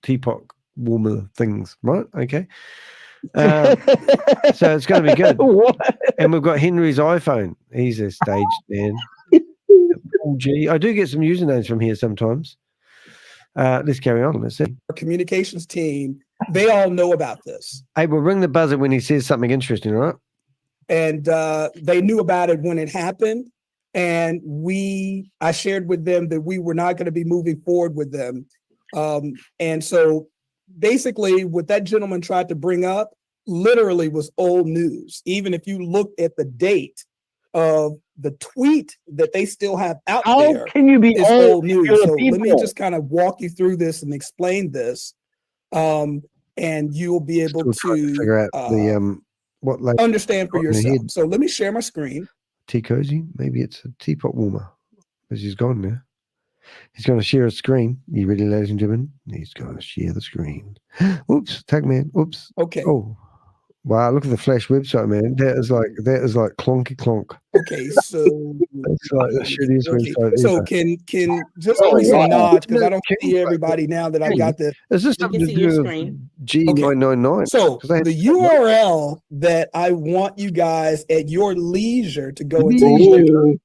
teapot warmer things, right? Okay. So it's going to be good. And we've got Henry's iPhone. He's a staged man. Paul G. I do get some usernames from here sometimes. Let's carry on. Let's see. Our communications team, they all know about this. Hey, we'll ring the buzzer when he says something interesting, all right? And they knew about it when it happened. And I shared with them that we were not going to be moving forward with them. And so basically what that gentleman tried to bring up literally was old news. Even if you look at the date of the tweet that they still have out there, can you be is old news. So let me people? just kind of walk you through this and explain this. And you'll be able to figure out the what understand for yourself. So let me share my screen. Tea cozy? Maybe it's a teapot warmer. Because he's gone now. He's going to share a screen. You ready, ladies and gentlemen? He's going to share the screen. Oops, tag man. Oops. Okay. Oh, wow! Look at the Flash website, man. That is like clonky clonk. Okay, so that's like the shittiest website. So ever. can just give me some nods because I don't see everybody now that I've got the. Is this something to do with G999? So the URL that I want you guys at your leisure to go into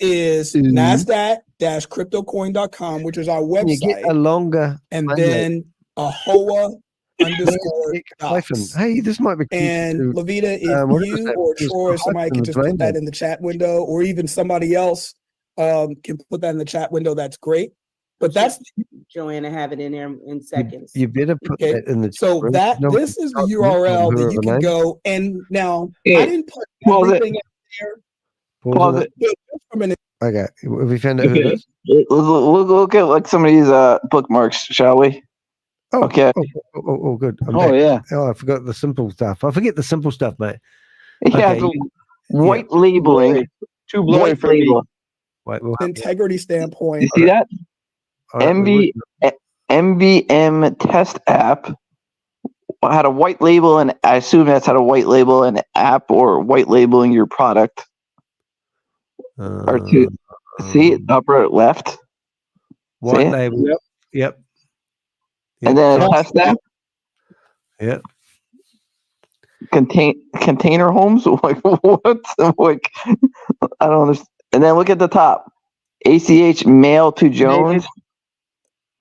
is NASDAQ-cryptocoin.com, which is our website. You get a longer and then AHOA _docs. Hey, this might be cute and to, Levita, if you or Troy, somebody can just put that in the chat window, or even somebody else can put that in the chat window, that's great. But that's Joanna have it in there in seconds. You better put that in the so chat. that this is the URL that you can go. And now I didn't put everything in there. Pause it. Just for a minute. Okay, have we found out who it is? Look at like some of these bookmarks, shall we? Oh, okay. Oh, good. I'm Oh, back. yeah. Oh, I forgot the simple stuff. I forget the simple stuff, mate. Yeah, so white labeling. Too blurry for me. Wait, we'll integrity standpoint. You see that? MVM test app had a white label, and I assume that's how to white label an app or white labeling your product. Or to see it, upper left. White label. Yep. And then a test app. Yep. Container homes. Like what? Like I don't understand. And then look at the top. ACH mail to Jones.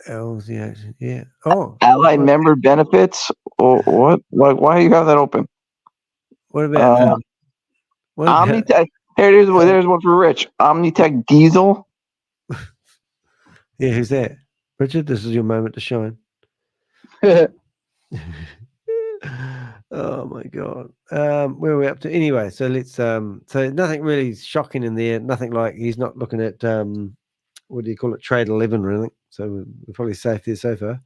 LCH. Yeah. Oh. Allied member benefits. Or what? Like why do you have that open? What about Omnitech? There's one for Rich. Omnitech Diesel. Yeah, who's that? Richard, this is your moment to shine. Oh my god. Where are we up to? Anyway, so let's so nothing really shocking in there. Nothing like he's not looking at what do you call it, trade 11 or anything. So we're probably safe there so far.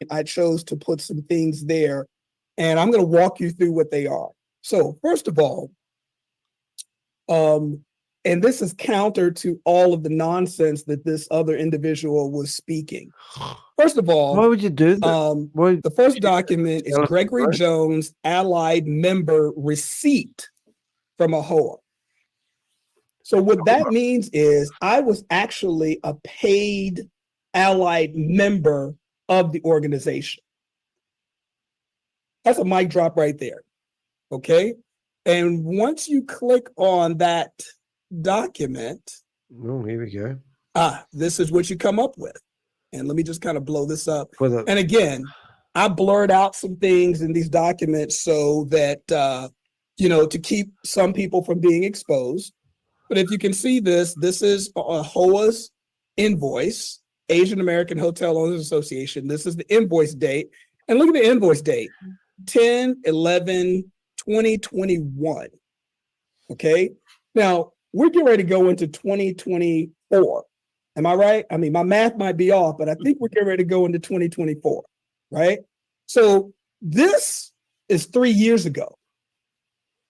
I chose to put some things there, and I'm going to walk you through what they are. So first of all, and this is counter to all of the nonsense that this other individual was speaking. First of all, why would you do that? The first document is Gregory Jones Allied member receipt from AHOA. So what that means is I was actually a paid Allied member of the organization. That's a mic drop right there. Okay. And once you click on that document, oh, here we go. This is what you come up with. And let me just kind of blow this up. And again, I blurred out some things in these documents so that, to keep some people from being exposed. But if you can see this is AHOA's invoice, Asian American Hotel Owners Association. This is the invoice date. And look at the invoice date, 10/11/2021. Okay. Now we're getting ready to go into 2024. Am I right? I mean, my math might be off, but I think we're getting ready to go into 2024, right? So this is 3 years ago.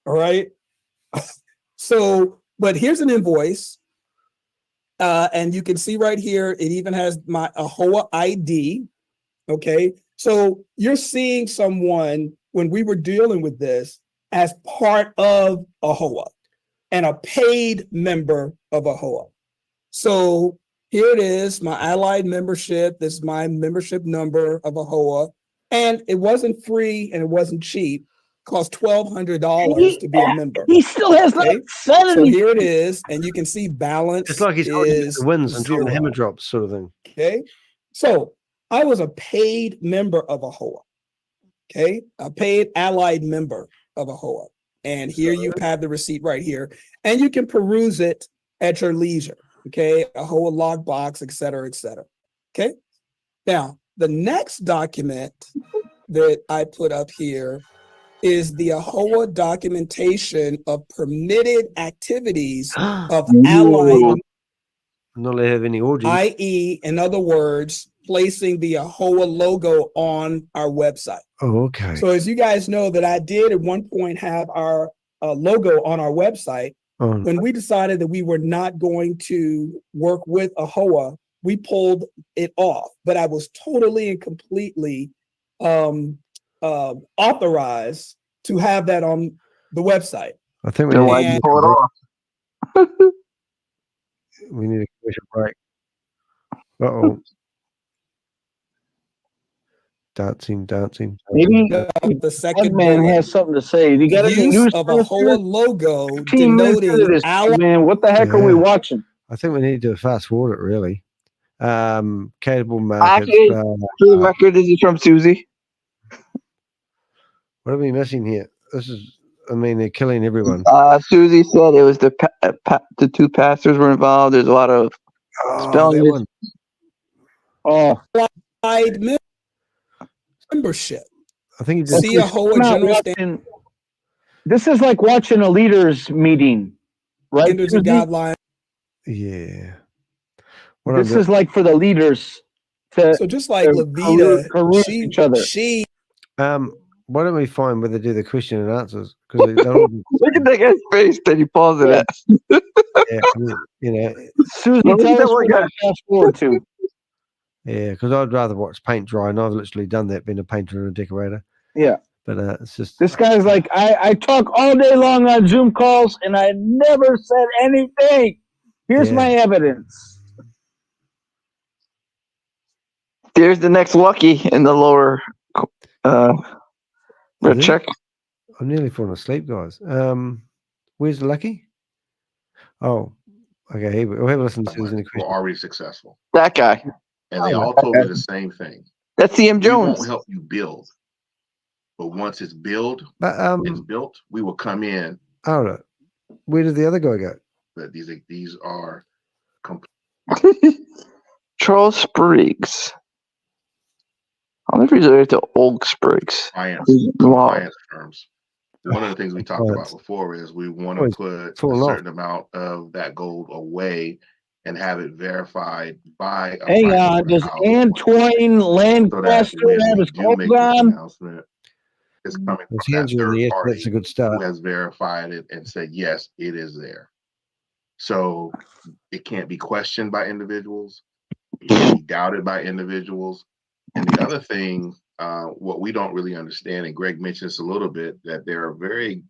All right. So But here's an invoice. And you can see right here, it even has my AHOA ID. Okay. So you're seeing someone when we were dealing with this as part of AHOA and a paid member of AHOA. So here it is, my allied membership. This is my membership number of AHOA. And it wasn't free and it wasn't cheap. It cost $1,200 to be a member. He still has not said So anything. here it is, and you can see balance. It's like he's holding is the wins and zero. the hammer drops sort of thing. Okay. So I was a paid member of AHOA. Okay. A paid allied member of AHOA. And here you have the receipt right here. And you can peruse it at your leisure. Okay. AHOA logbox, et cetera, et cetera. Okay. Now, the next document that I put up here is the AHOA documentation of permitted activities of allied, Not let have any orgies. i.e., in other words, placing the AHOA logo on our website. Oh, okay. So as you guys know that I did at one point have our logo on our website. When we decided that we were not going to work with AHOA, we pulled it off, but I was totally and completely authorized to have that on the website. I think we Then need why'd you pull it off? We need a commercial break. Uh-oh. Dancing. Maybe the second man bullet. has something to say. You got any Use news of for a us AHOA here? logo 15 minutes into denoting this, ally. man. What the heck are we watching? I think we need to fast forward it really. Capable markets. Actually, for the record, this is from Susie. What are we missing here? This is, I mean, they're killing everyone. Susie said it was the two pastors were involved. There's a lot of spelling. That one. Oh, Allied membership. I think you just See AHOA general standards This is like watching a leaders meeting, right? and guidelines. Yeah. This is like for the leaders to. So just like Levita, peruse each other. she. Why don't we find where they do the question and answers? Because they don't. Look at that guy's face that he paused it at. Yeah, you know. Susie, tell us what you got to fast forward to. Yeah, because I'd rather watch paint dry, and I've literally done that, being a painter and a decorator. Yeah. But it's just This guy's like, I talk all day long on Zoom calls, and I never said anything. Here's my evidence. There's the next Lucky in the lower red check. I'm nearly falling asleep, guys. Where's the Lucky? Oh, okay. Here we'll have a listen to Susan. We're already successful. That guy. And they all told me the same thing. That's CM Jones. We won't help you build. But once it's built, we will come in. All right. Where did the other guy go? But these are Charles Spriggs. I wonder if he's related to Old Spriggs. finance firms. One of the things we talked about before is we want to put a certain amount of that gold away and have it verified by a Hang on, does Antoine Lancaster have his clothes on? It's coming from His hands that are in the third air. party That's a good start. who has verified it and said, yes, it is there. So it can't be questioned by individuals. It can't be doubted by individuals. And the other thing, what we don't really understand, and Greg mentioned this a little bit, that there are very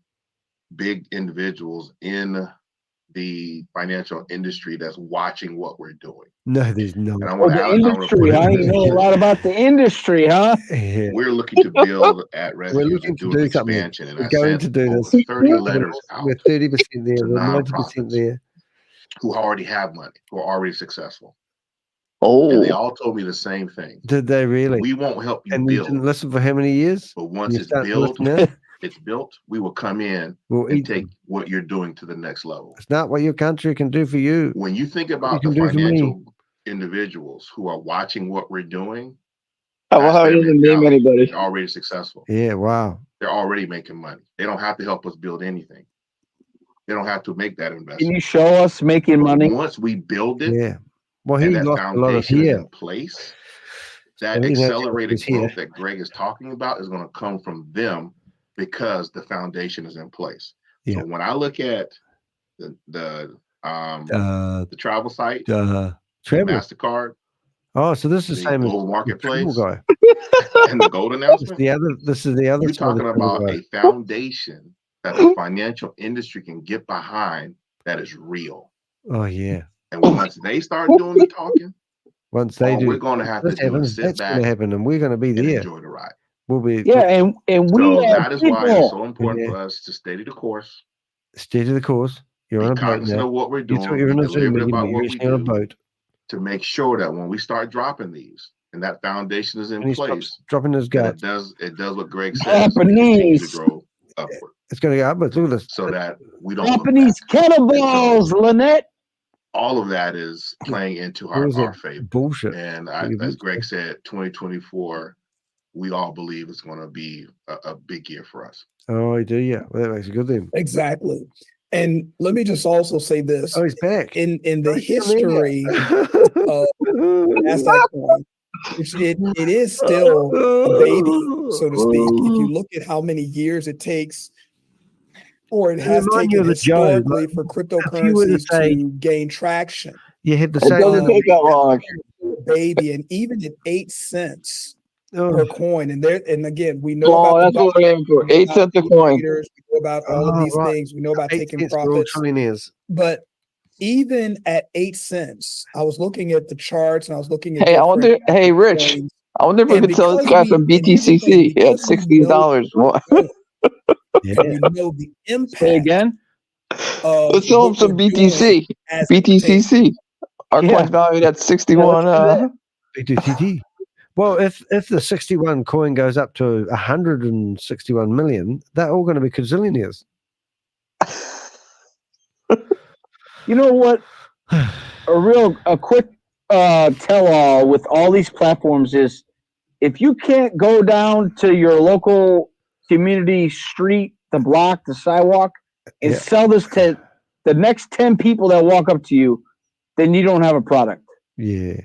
big individuals in the financial industry that's watching what we're doing. No, there's no. The industry, huh? You know a lot about the industry, huh? Yeah. We're looking to build at Residue and do an expansion. And We're I going sent to do over this. 30 letters out We're 30% there. to We're 90% nonprofits there. who already have money, who are already successful. Oh. And they all told me the same thing. Did they really? We won't help you And build. you didn't listen for how many years? But once You it's start built, listening now? it's built, we will come in We'll and eat take what you're doing to the next level. It's not what your country can do for you. When you think What about you the can do for me. financial individuals who are watching what we're doing, I love how he doesn't name anybody. they're already successful. Yeah, wow. They're already making money. They don't have to help us build anything. They don't have to make that investment. Can you show us making money? Once we build it, Yeah. Well, he and that lost a lot of foundation is hair. in place, that So he knows accelerated his hair. growth that Greg is talking about is going to come from them because the foundation is in place. Yeah. So when I look at the travel site, travel. MasterCard. Oh, so this is the the same global as marketplace guy. and the gold announcement. This is the other. You're talking about a foundation that the financial industry can get behind that is real. Oh yeah. And once they start doing the talking, once they do, we're going to have to do is sit that's back going to happen, and we're going to be and there. enjoy the ride. We'll be and we So as that is why it's people, so important for us to steady the course, steady the course. You're on a be boat cognizant now. of what we're You doing, thought you were be in a Zoom deliberate meeting, about but you're what we actually on a do, boat. to make sure that when we start dropping these and that foundation is in And he place, stops dropping his that guts. it does what Greg says, it continues to grow upward. It's going to go upwards. Look at this. So that we don't look back. Japanese kettlebells, Lynette. All of that is playing into our favor. Bullshit. And as Greg said, 2024, we all believe it's going to be a big year for us. Oh, I do, yeah. Well, that makes a good thing. Exactly. And let me just also say this. Oh, he's back. In the history of NASDAQ coin, which it is still a baby, so to speak. If you look at how many years it takes, or it has taken historically for cryptocurrencies to gain traction. You had the It same. doesn't take that long. Baby, and even at 8 cents per coin, and again, we know about that's what we're aiming for. 8 cents a coin. We know about all of these things. We know about taking profits. But even at 8 cents, I was looking at the charts and I was looking at. Hey, I wonder. Hey, Rich. I wonder if we could sell this guy from BTCC at $16 more. We know the impact. Again. Let's sell him some BTC. BTCC. Our coin's valued at 61. BTCC. Well, if the 61 coin goes up to 161 million, they're all going to be gazillionaires. You know what? A quick tell-all with all these platforms is, if you can't go down to your local community street, the block, the sidewalk, and sell this to the next 10 people that walk up to you, then you don't have a product. Yeah,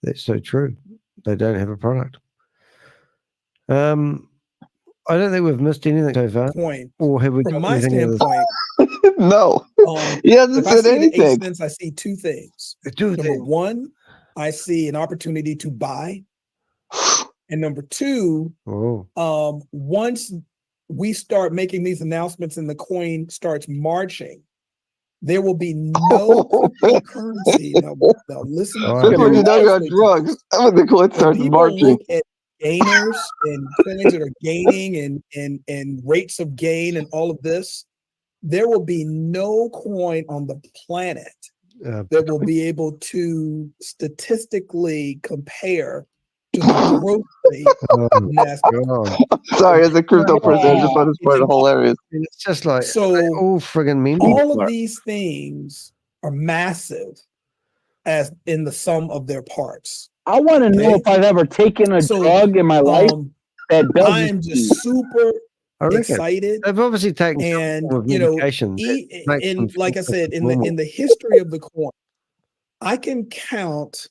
that's so true. They don't have a product. I don't think we've missed anything so far. Or have we? From my standpoint, no. He hasn't said anything. 8 cents, I see two things. Number one, I see an opportunity to buy. And number two, once we start making these announcements and the coin starts marching, there will be no currency. Now listen. When you know you're on drugs, when the coin starts marching. Look at gainers and coins that are gaining and rates of gain and all of this, there will be no coin on the planet that will be able to statistically compare to the growth rate of NASDAQ. Sorry, as a crypto person, I just find this part hilarious. It's just like all friggin' mean. All of these things are massive as in the sum of their parts. I want to know if I've ever taken a drug in my life that doesn't. I'm just super excited. They've obviously taken and medication. And like I said, in the history of the coin, I can count,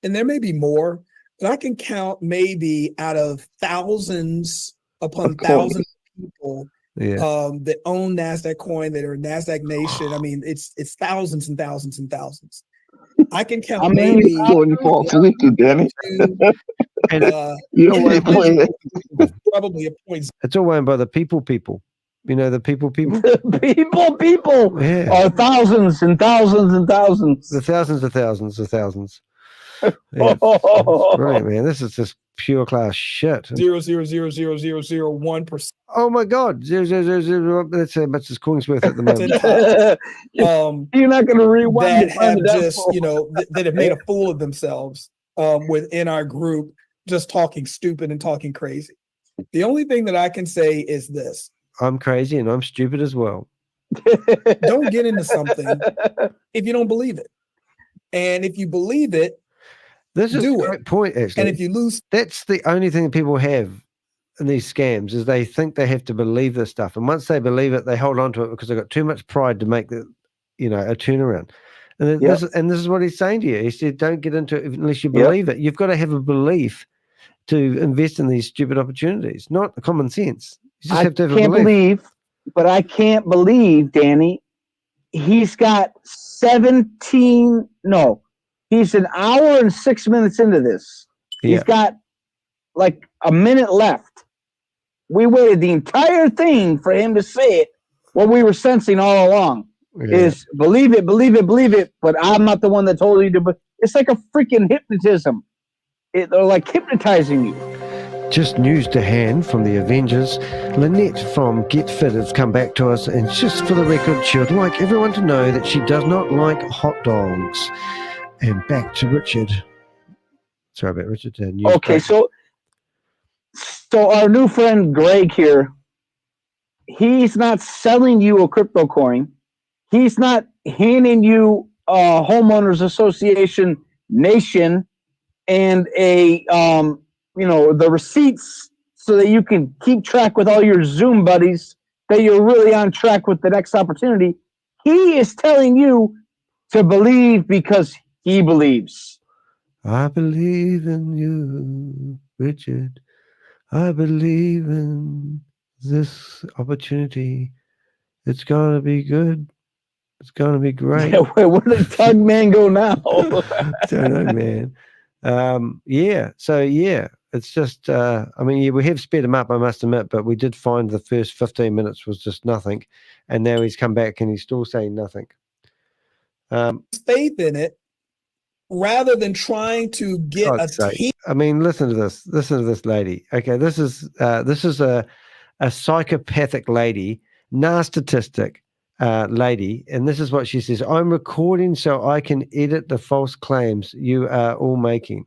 and there may be more, but I can count maybe out of thousands upon thousands of people that own NASDAQ coin, that are NASDAQ Nation. I mean, it's thousands and thousands and thousands. I can count maybe probably a point. It's all owned by the people. You know, the people. people Yeah. are thousands and thousands and thousands. The thousands of thousands of thousands. Yeah, brilliant, man. This is just pure class shit. 0.0000001%. Oh my god, 0.000. That's how much this coin's worth at the moment. You're not going to rewind. That have just that have made a fool of themselves within our group, just talking stupid and talking crazy. The only thing that I can say is this: I'm crazy and I'm stupid as well. Don't get into something if you don't believe it, and if you believe it. This is a great point, actually. And if you lose, that's the only thing that people have in these scams is they think they have to believe this stuff, and once they believe it, they hold on to it because they've got too much pride to make the, a turnaround. And this is what he's saying to you. He said, "Don't get into it unless you believe it. You've got to have a belief to invest in these stupid opportunities, not common sense. You just have to have a belief." But I can't believe, Danny, he's got 17. No, he's an hour and 6 minutes into this. He's got like a minute left. We waited the entire thing for him to say it. What we were sensing all along is believe it, believe it, believe it. But I'm not the one that told you to. But it's like a freaking hypnotism. They're like hypnotizing you. Just news to hand from the Avengers. Lynette from Get Fit has come back to us, and just for the record, she would like everyone to know that she does not like hot dogs. And back to Richard. Sorry about Richard. Okay, so our new friend Greg here, he's not selling you a crypto coin. He's not handing you a homeowners association nation and a the receipts so that you can keep track with all your Zoom buddies that you're really on track with the next opportunity. He is telling you to believe because he believes. I believe in you, Richard. I believe in this opportunity. It's going to be good. It's going to be great. Yeah, where did Tug Man go now? Don't know, man. It's just, we have sped him up, I must admit, but we did find the first 15 minutes was just nothing. And now he's come back and he's still saying nothing. Faith in it rather than trying to get team. I mean, listen to this. Listen to this lady. Okay, this is a psychopathic lady, narcissistic lady, and this is what she says. I'm recording so I can edit the false claims you are all making.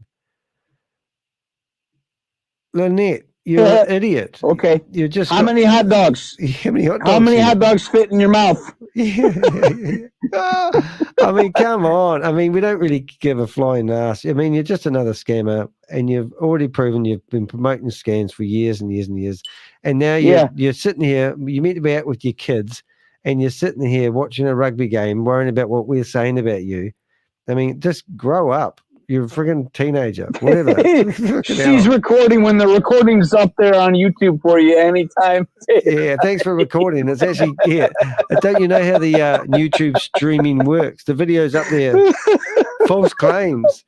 Lynette, you're an idiot. Okay. You're just How many hot dogs? How many hot dogs? How many hot dogs fit in your mouth? I mean, come on. I mean, we don't really give a flying ass. I mean, you're just another scammer, and you've already proven you've been promoting scams for years and years and years. And now you're sitting here, you meant to be out with your kids, and you're sitting here watching a rugby game, worrying about what we're saying about you. I mean, just grow up. You're a friggin' teenager, whatever. She's recording when the recording's up there on YouTube for you anytime. Yeah, thanks for recording. It's actually, don't you know how the YouTube streaming works? The video's up there. False claims.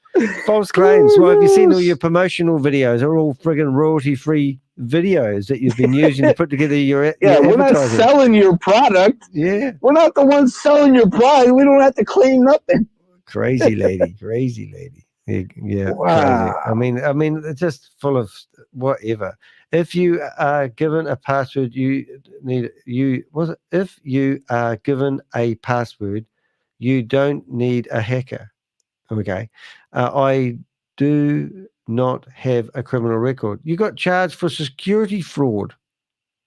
False claims. Well, have you seen all your promotional videos? They're all friggin' royalty-free videos that you've been using to put together your we're not selling your product. Yeah. We're not the ones selling your product. We don't have to claim nothing. Crazy lady. Crazy lady. Yeah, wow. Crazy. I mean, it's just full of whatever. If you are given a password, if you are given a password, you don't need a hacker. Okay, I do not have a criminal record. You got charged for security fraud.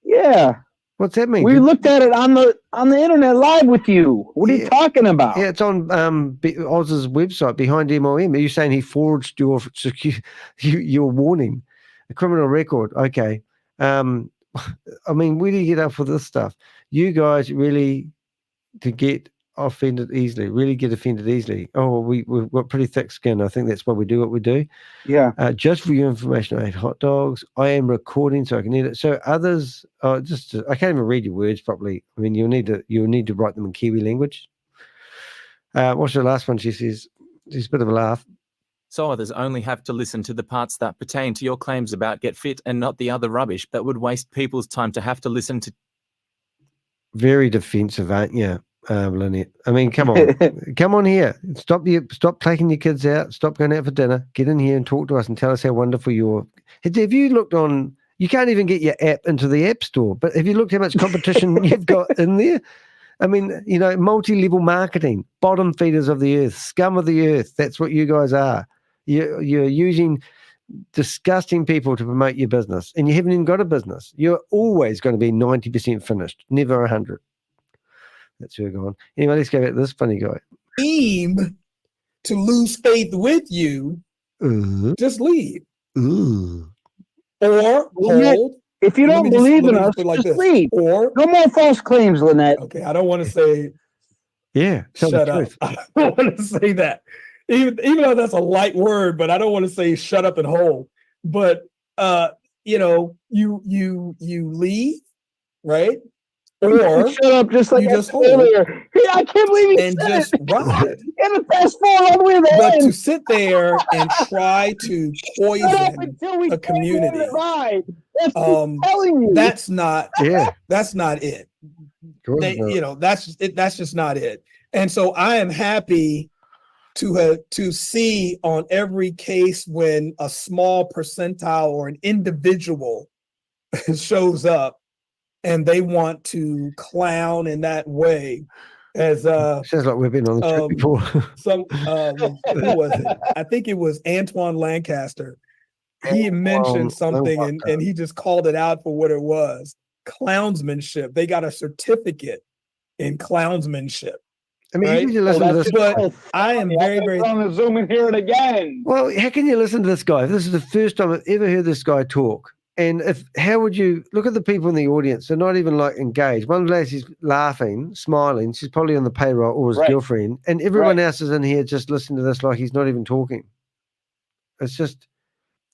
Yeah. What's that mean? We looked at it on the internet live with you. What are you talking about? Yeah, it's on Oz's website, BEHINDMLM. Are you saying he forged your warning, a criminal record? Okay. I mean, where do you get up for this stuff? You guys really get offended easily. Oh, we've got pretty thick skin. I think that's why we do what we do. Yeah. Just for your information, I ate hot dogs. I am recording so I can edit. So others, I can't even read your words properly. I mean, you'll need to write them in Kiwi language. What's the last one? She says, she's a bit of a laugh. So others only have to listen to the parts that pertain to your claims about Get Fit and not the other rubbish that would waste people's time to have to listen to. Very defensive, aren't you? Lynette. I mean, come on. Come on here. Stop taking your kids out. Stop going out for dinner. Get in here and talk to us and tell us how wonderful you are. Have you looked on? You can't even get your app into the App Store, but have you looked how much competition you've got in there? I mean, multi-level marketing, bottom feeders of the earth, scum of the earth. That's what you guys are. You're using disgusting people to promote your business, and you haven't even got a business. You're always going to be 90% finished, never 100. That's who we're going. Anyway, let's go back to this funny guy. Team to lose faith with you, just leave. Or hold. If you don't believe in us, just leave. Or no more false claims, Lynette. Okay, I don't want to say. Yeah, shut up. I don't want to say that, even though that's a light word, but I don't want to say shut up and hold. But you leave, right? or shut up just like you just hold earlier. Yeah, I can't believe he and said just it. ride. And the fast forward all the way to the But end. to sit there and try to poison until we a community, ride. That's what I'm telling you. that's not it. Course They, not. you know, that's just not it. And so I am happy to see on every case when a small percentile or an individual shows up and they want to clown in that way. As sounds like we've been on the trip before. Who was it? I think it was Antoine Lancaster. He mentioned something and he just called it out for what it was. Clownsmanship. They got a certificate in clownsmanship. I mean, right? you need to listen to this. But I am very, very. I'm gonna zoom and hear it again. Well, how can you listen to this guy? This is the first time I've ever heard this guy talk. And how would you look at the people in the audience? They're not even like engaged. One lady's laughing, smiling. She's probably on the payroll or his girlfriend. And everyone else is in here just listening to this like he's not even talking. It's just,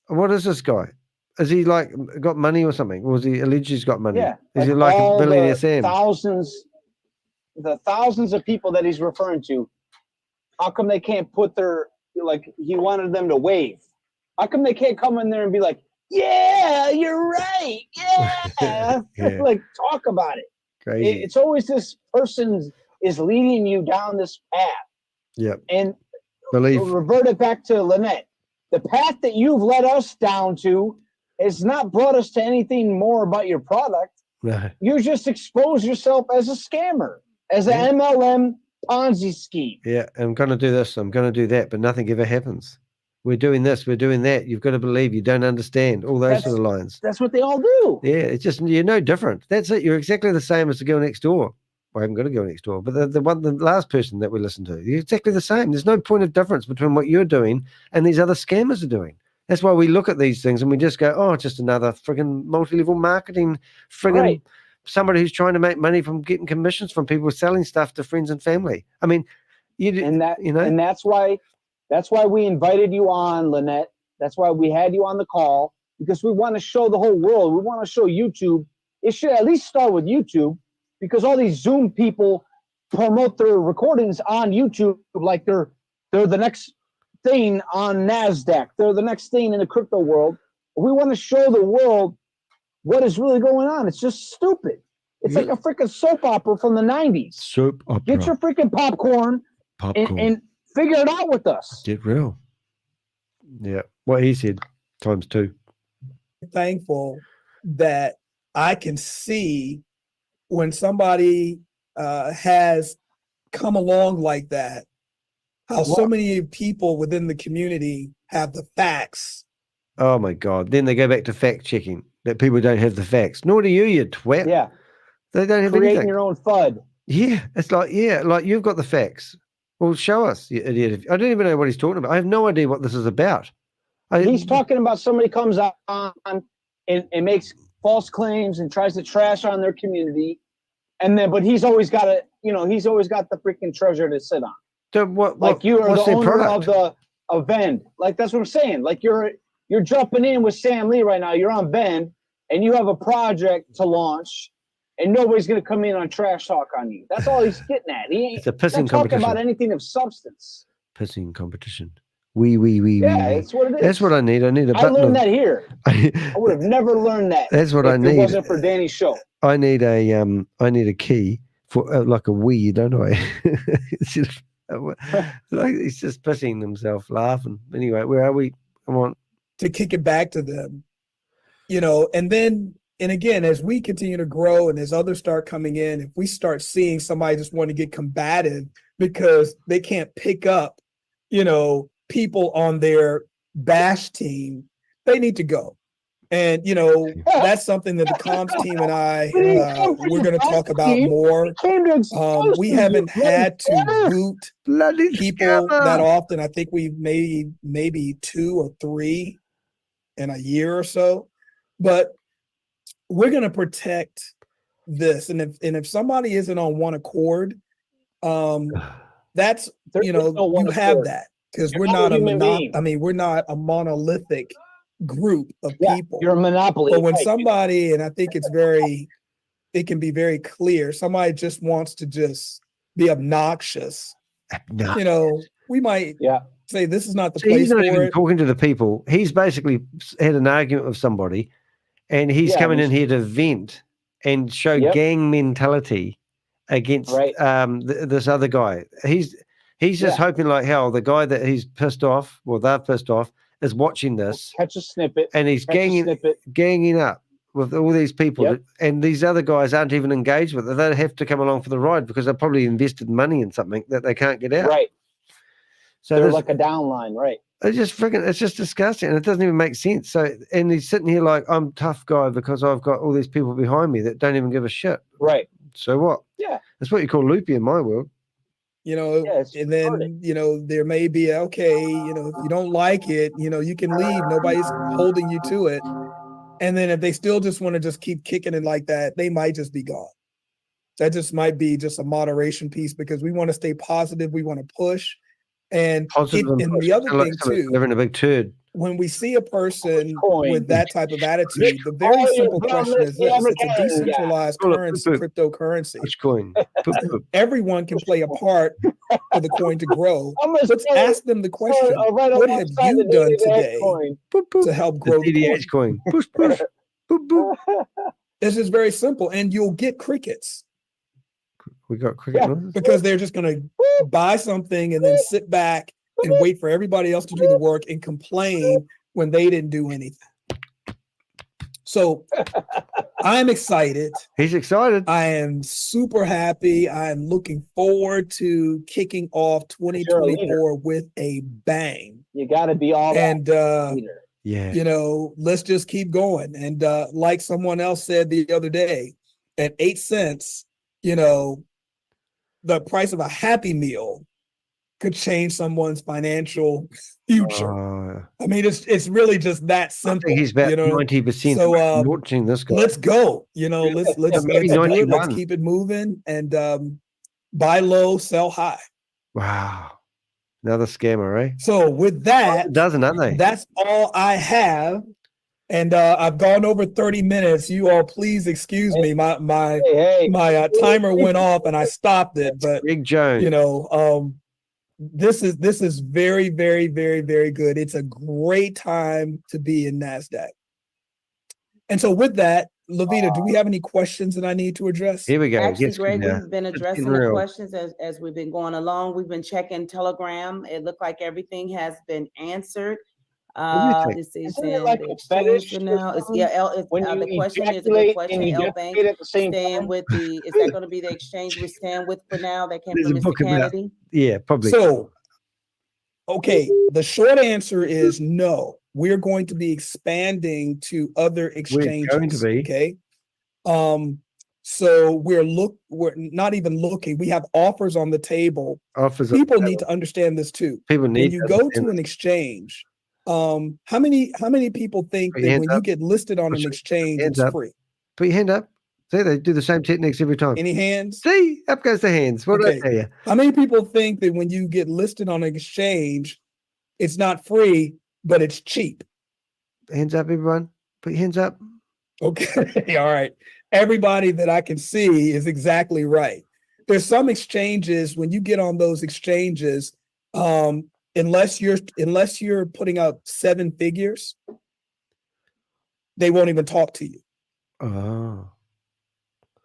what is this guy? Is he like got money or something? Or is he alleged he's got money? Yeah. Is he like a all billionaire the Sam? the thousands of people that he's referring to, how come they can't put their, like, he wanted them to wave? How come they can't come in there and be like, yeah, you're right. Yeah. Like, talk about it. Crazy. It's always this person is leading you down this path. Yep. And Believe. revert it back to Lynette. The path that you've led us down to has not brought us to anything more about your product. No. You just expose yourself as a scammer, as an MLM Ponzi scheme. Yeah, I'm going to do this, I'm going to do that, but nothing ever happens. We're doing this, we're doing that. You've got to believe, you don't understand, all those sort of lines. That's what they all do. Yeah, it's just, you're no different. That's it. You're exactly the same as the girl next door. Well, I haven't got a girl next door, but the last person that we listened to, you're exactly the same. There's no point of difference between what you're doing and these other scammers are doing. That's why we look at these things and we just go, oh, it's just another friggin' multi-level marketing friggin' somebody who's trying to make money from getting commissions from people selling stuff to friends and family. I mean, you know, and that's why we invited you on, Lynette. That's why we had you on the call, because we want to show the whole world. We want to show YouTube. It should at least start with YouTube, because all these Zoom people promote their recordings on YouTube like they're the next thing on NASDAQ. They're the next thing in the crypto world. We want to show the world what is really going on. It's just stupid. It's like a freaking soap opera from the 90s. Soap opera. Get your freaking popcorn. And figure it out with us. Get real. Yeah. What he said times two. Thankful that I can see when somebody has come along like that, how so many people within the community have the facts. Oh my God. Then they go back to fact checking that people don't have the facts. Nor do you twat. Yeah. They don't have Creating anything. your own FUD. Yeah. It's like, like you've got the facts. Well, show us, you idiot. I don't even know what he's talking about. I have no idea what this is about. He's talking about somebody comes on and makes false claims and tries to trash on their community. And then, but he's always got he's always got the freaking treasure to sit on. So like you are the owner product? of the Vend. Like, that's what I'm saying. Like, you're jumping in with Sam Lee right now. You're on Vend and you have a project to launch. And nobody's going to come in on trash talk on you. That's all he's getting at. He ain't It's a pissing not talking competition. about anything of substance. Pissing competition. Yeah, that's what it is. That's what I need. I need a I button. learned that here. I would have never learned that. That's what I if need. It wasn't for Danny's show. I need a key for like a Wii, don't I? It's just, like he's just pissing himself laughing. Anyway, where are we? Come on. To kick it back to them, and then. And again, as we continue to grow and as others start coming in, if we start seeing somebody just want to get combative because they can't pick up, people on their bash team, they need to go. And, that's something that the comms team and I, we're going to talk about more. We haven't had to boot people that often. I think we've maybe 2 or 3 in a year or so. But we're going to protect this. And if somebody isn't on one accord, that's, you have that, because we're not we're not a monolithic group of people. You're a monopoly. But when somebody, and I think it's very it can be very clear. Somebody just wants to just be obnoxious. No. You know, we might say this is not the See, place he's not for even it. talking to the people. He's basically had an argument with somebody, and he's coming in here to vent and show gang mentality against this other guy. He's just hoping like hell the guy that he's pissed off, well, they're pissed off, is watching this. Catch a snippet. And he's ganging up with all these people. And these other guys aren't even engaged with it. They have to come along for the ride because they've probably invested money in something that they can't get out. Right. So they're like a downline, right? It's just disgusting. And it doesn't even make sense. So, and he's sitting here like, I'm a tough guy because I've got all these people behind me that don't even give a shit. Right. So what? Yeah. That's what you call loopy in my world. You know, and then, you know, there may be, okay, you know, if you don't like it, you know, you can leave. Nobody's holding you to it. And then if they still just want to just keep kicking it like that, they might just be gone. That just might be just a moderation piece because we want to stay positive. We want to push. And, and the other thing too, living a big turd. When we see a person with that type of attitude, the very simple question is this: it's a decentralized currency, cryptocurrency. Which coin? Everyone can play a part for the coin to grow. Let's ask them the question: what have you done today to help grow the coin? Push, push. This is very simple, and you'll get crickets. We got cricket because they're just going to buy something and then sit back and wait for everybody else to do the work and complain when they didn't do anything. So I'm excited. He's excited. I am super happy. I'm looking forward to kicking off 2024 with a bang. You got to be all and yeah, you know, let's just keep going. And like someone else said the other day, at 8 cents, you know, the price of a Happy Meal could change someone's financial future. I mean, it's really just that simple. I think he's about 90%. So watching this guy. Let's go. You know, let's do it. Let's keep it moving and buy low, sell high. Wow, another scammer, right? So with that, aren't they? That's all I have. And I've gone over 30 minutes. You all, please excuse me. My timer went off and I stopped it. But Big Jones, you know, this is very, very, very, very good. It's a great time to be in NASDAQ. And so with that, Lavita, do we have any questions that I need to address? Here we go. Actually, Greg, we've been addressing the questions as we've been going along. We've been checking Telegram. It looked like everything has been answered. This is like a fetish for now. It's, the question is a good question. L Bank staying with the. Is that going to be the exchange we stand with for now? That came from Mr. Kennedy. Yeah, probably. So, okay, the short answer is no. We're going to be expanding to other exchanges. We're going to be. Okay. So we're not even looking. We have offers on the table. People need to understand this too. People need. When you go to an exchange. How many people think that when you get listed on an exchange, it's free? Put your hand up. See, they do the same techniques every time. Any hands? See, up goes the hands. What did I tell you? How many people think that when you get listed on an exchange, it's not free, but it's cheap? Hands up, everyone. Put your hands up. Okay, all right. Everybody that I can see is exactly right. There's some exchanges, when you get on those exchanges, unless you're putting up 7 figures, they won't even talk to you. Oh.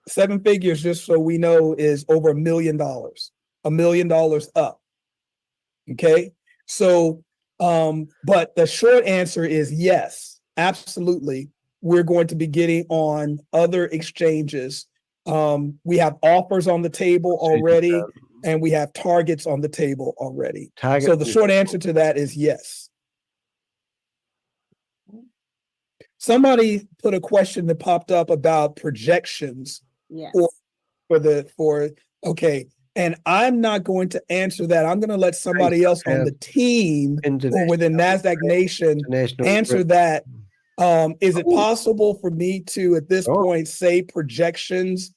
7 figures, just so we know, is over $1 million. $1 million up. Okay. So, but the short answer is yes, absolutely. We're going to be getting on other exchanges. We have offers on the table already. And we have targets on the table already. So the short answer to that is yes. Somebody put a question that popped up about projections. Yes. Okay. And I'm not going to answer that. I'm going to let somebody else on the team or within NASDAQ Nation answer that. Is it possible for me to, at this point, say projections?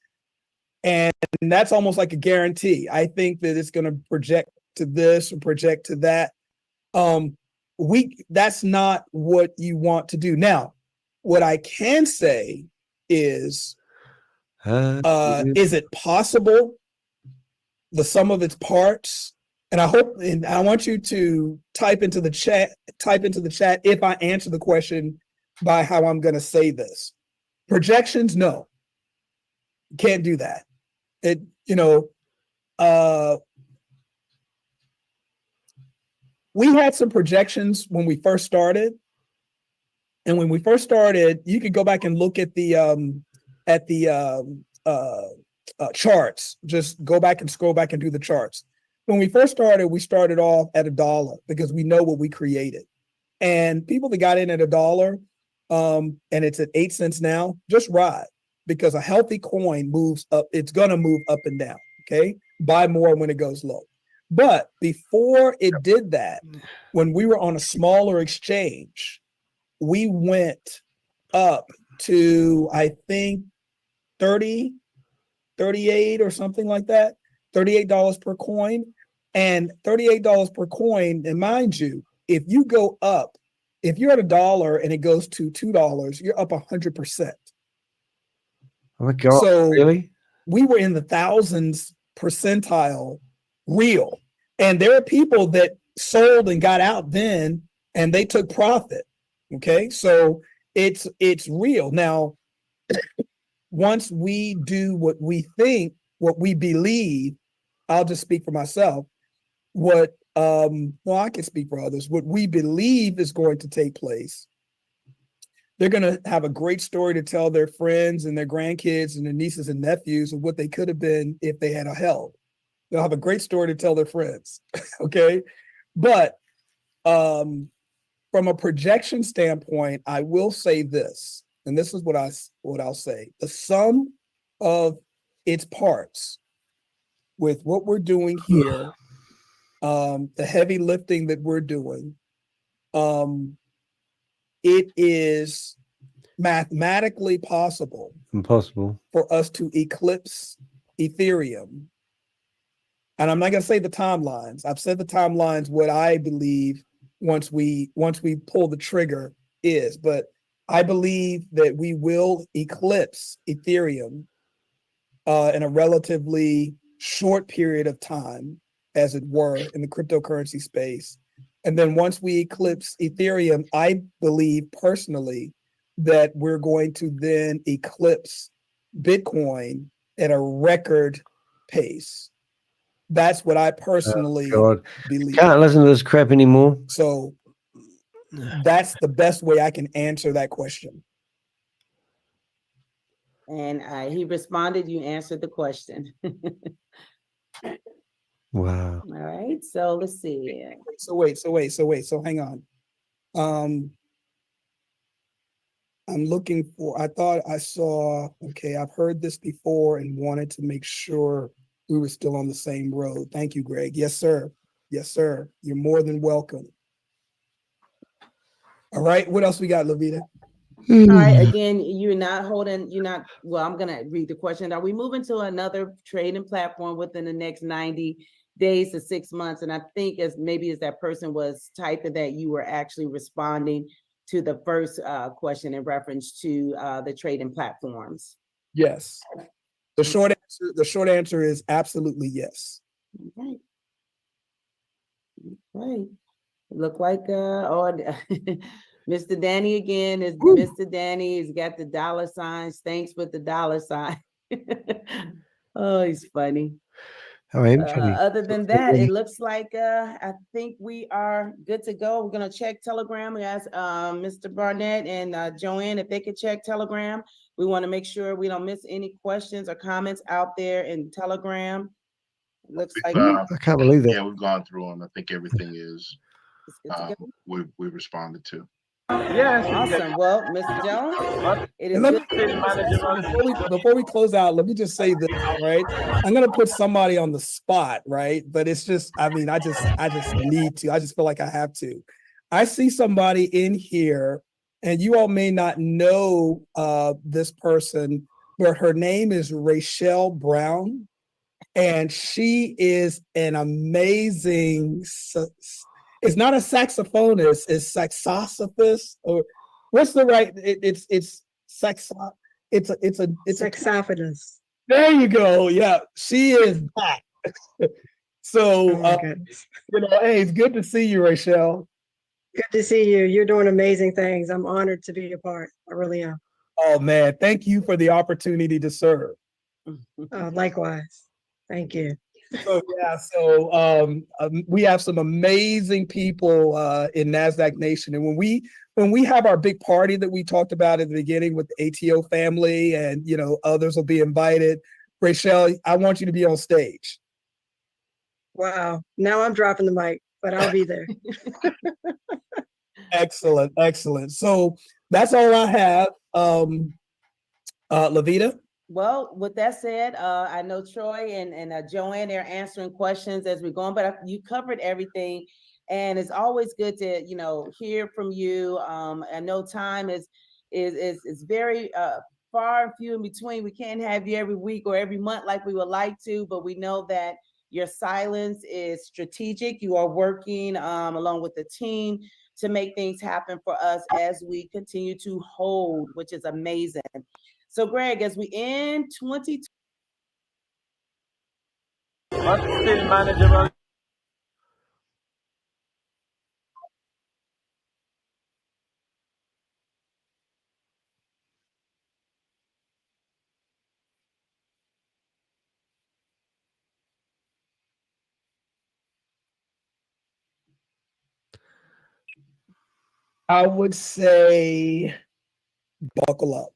And that's almost like a guarantee. I think that it's going to project to this or project to that. That's not what you want to do. Now, what I can say is Is it possible? The sum of its parts? And I want you to type into the chat if I answer the question by how I'm going to say this. Projections, no. Can't do that. We had some projections when we first started. And when we first started, you could go back and look at the charts. Just go back and scroll back and do the charts. When we first started, we started off at $1 because we know what we created. And people that got in at $1, and it's at 8 cents now, just ride, because a healthy coin moves up. It's going to move up and down. Okay. Buy more when it goes low. But before it did that, when we were on a smaller exchange, we went up to, I think, 30, 38 or something like that, $38 per coin. And $38 per coin, and mind you, if you go up, if you're at $1 and it goes to $2, you're up 100%. Oh my God, so really? We were in the thousands percentile real. And there are people that sold and got out then, and they took profit. Okay, so it's real. Now, once we do what we think, what we believe, I'll just speak for myself. I can speak for others. What we believe is going to take place, they're going to have a great story to tell their friends and their grandkids and their nieces and nephews of what they could have been if they had a held. They'll have a great story to tell their friends. Okay, but from a projection standpoint, I will say this, and this is what I'll say: the sum of its parts, with what we're doing here, the heavy lifting that we're doing, it is mathematically possible for us to eclipse Ethereum. And I'm not going to say the timelines. I've said the timelines, what I believe once we pull the trigger is, but I believe that we will eclipse Ethereum in a relatively short period of time, as it were, in the cryptocurrency space. And then once we eclipse Ethereum, I believe personally that we're going to then eclipse Bitcoin at a record pace. That's what I personally believe. Can't listen to this crap anymore. So that's the best way I can answer that question. And he responded, you answered the question. Wow. All right, so let's see. So hang on. I'm looking for, I thought I saw, okay, I've heard this before and wanted to make sure we were still on the same road. Thank you, Greg. Yes, sir. Yes, sir. You're more than welcome. All right, what else we got, Lavita? All right, again, well, I'm gonna read the question. Are we moving to another trading platform within the next 90 days to 6 months? And I think as that person was typing that, you were actually responding to the first question in reference to the trading platforms. Yes. The short answer is absolutely yes. Okay. Right. Look like Mr. Danny again is Mr. Danny. He's got the dollar signs. Thanks with the dollar sign. Oh, he's funny. I am funny. Other than that, it looks like I think we are good to go. We're gonna check Telegram. We asked Mr. Barnett and Joanne if they could check Telegram. We want to make sure we don't miss any questions or comments out there in Telegram. It looks like I can't believe that. Yeah, we've gone through them. I think everything is we responded to. Yeah, awesome. Well, Mr. Jones, it is good. Before we close out, let me just say this, right? I'm gonna put somebody on the spot, right? But it's just, I mean, I just need to. I just feel like I have to. I see somebody in here, and you all may not know this person, but her name is Rachel Brown, and she is an amazing. It's not a saxophonist, it's saxophist, or what's the right? It's sax. it's a Sexophagus. There you go. Yeah, she is back. So, hey, it's good to see you, Rachel. Good to see you. You're doing amazing things. I'm honored to be a part. I really am. Oh man, thank you for the opportunity to serve. Likewise. Thank you. So we have some amazing people in NASDAQ Nation, and when we have our big party that we talked about at the beginning with the ATO family, and others will be invited. Rachel, I want you to be on stage. Wow. Now I'm dropping the mic, but I'll be there. Excellent, excellent. So that's all I have. Lavita. Well, with that said, I know Troy and Joanne, they're answering questions as we're going, but you covered everything. And it's always good to, hear from you. I know time is very far and few in between. We can't have you every week or every month like we would like to, but we know that your silence is strategic. You are working along with the team to make things happen for us as we continue to hold, which is amazing. So, Greg, as we end 2020, what's still manageable? I would say buckle up.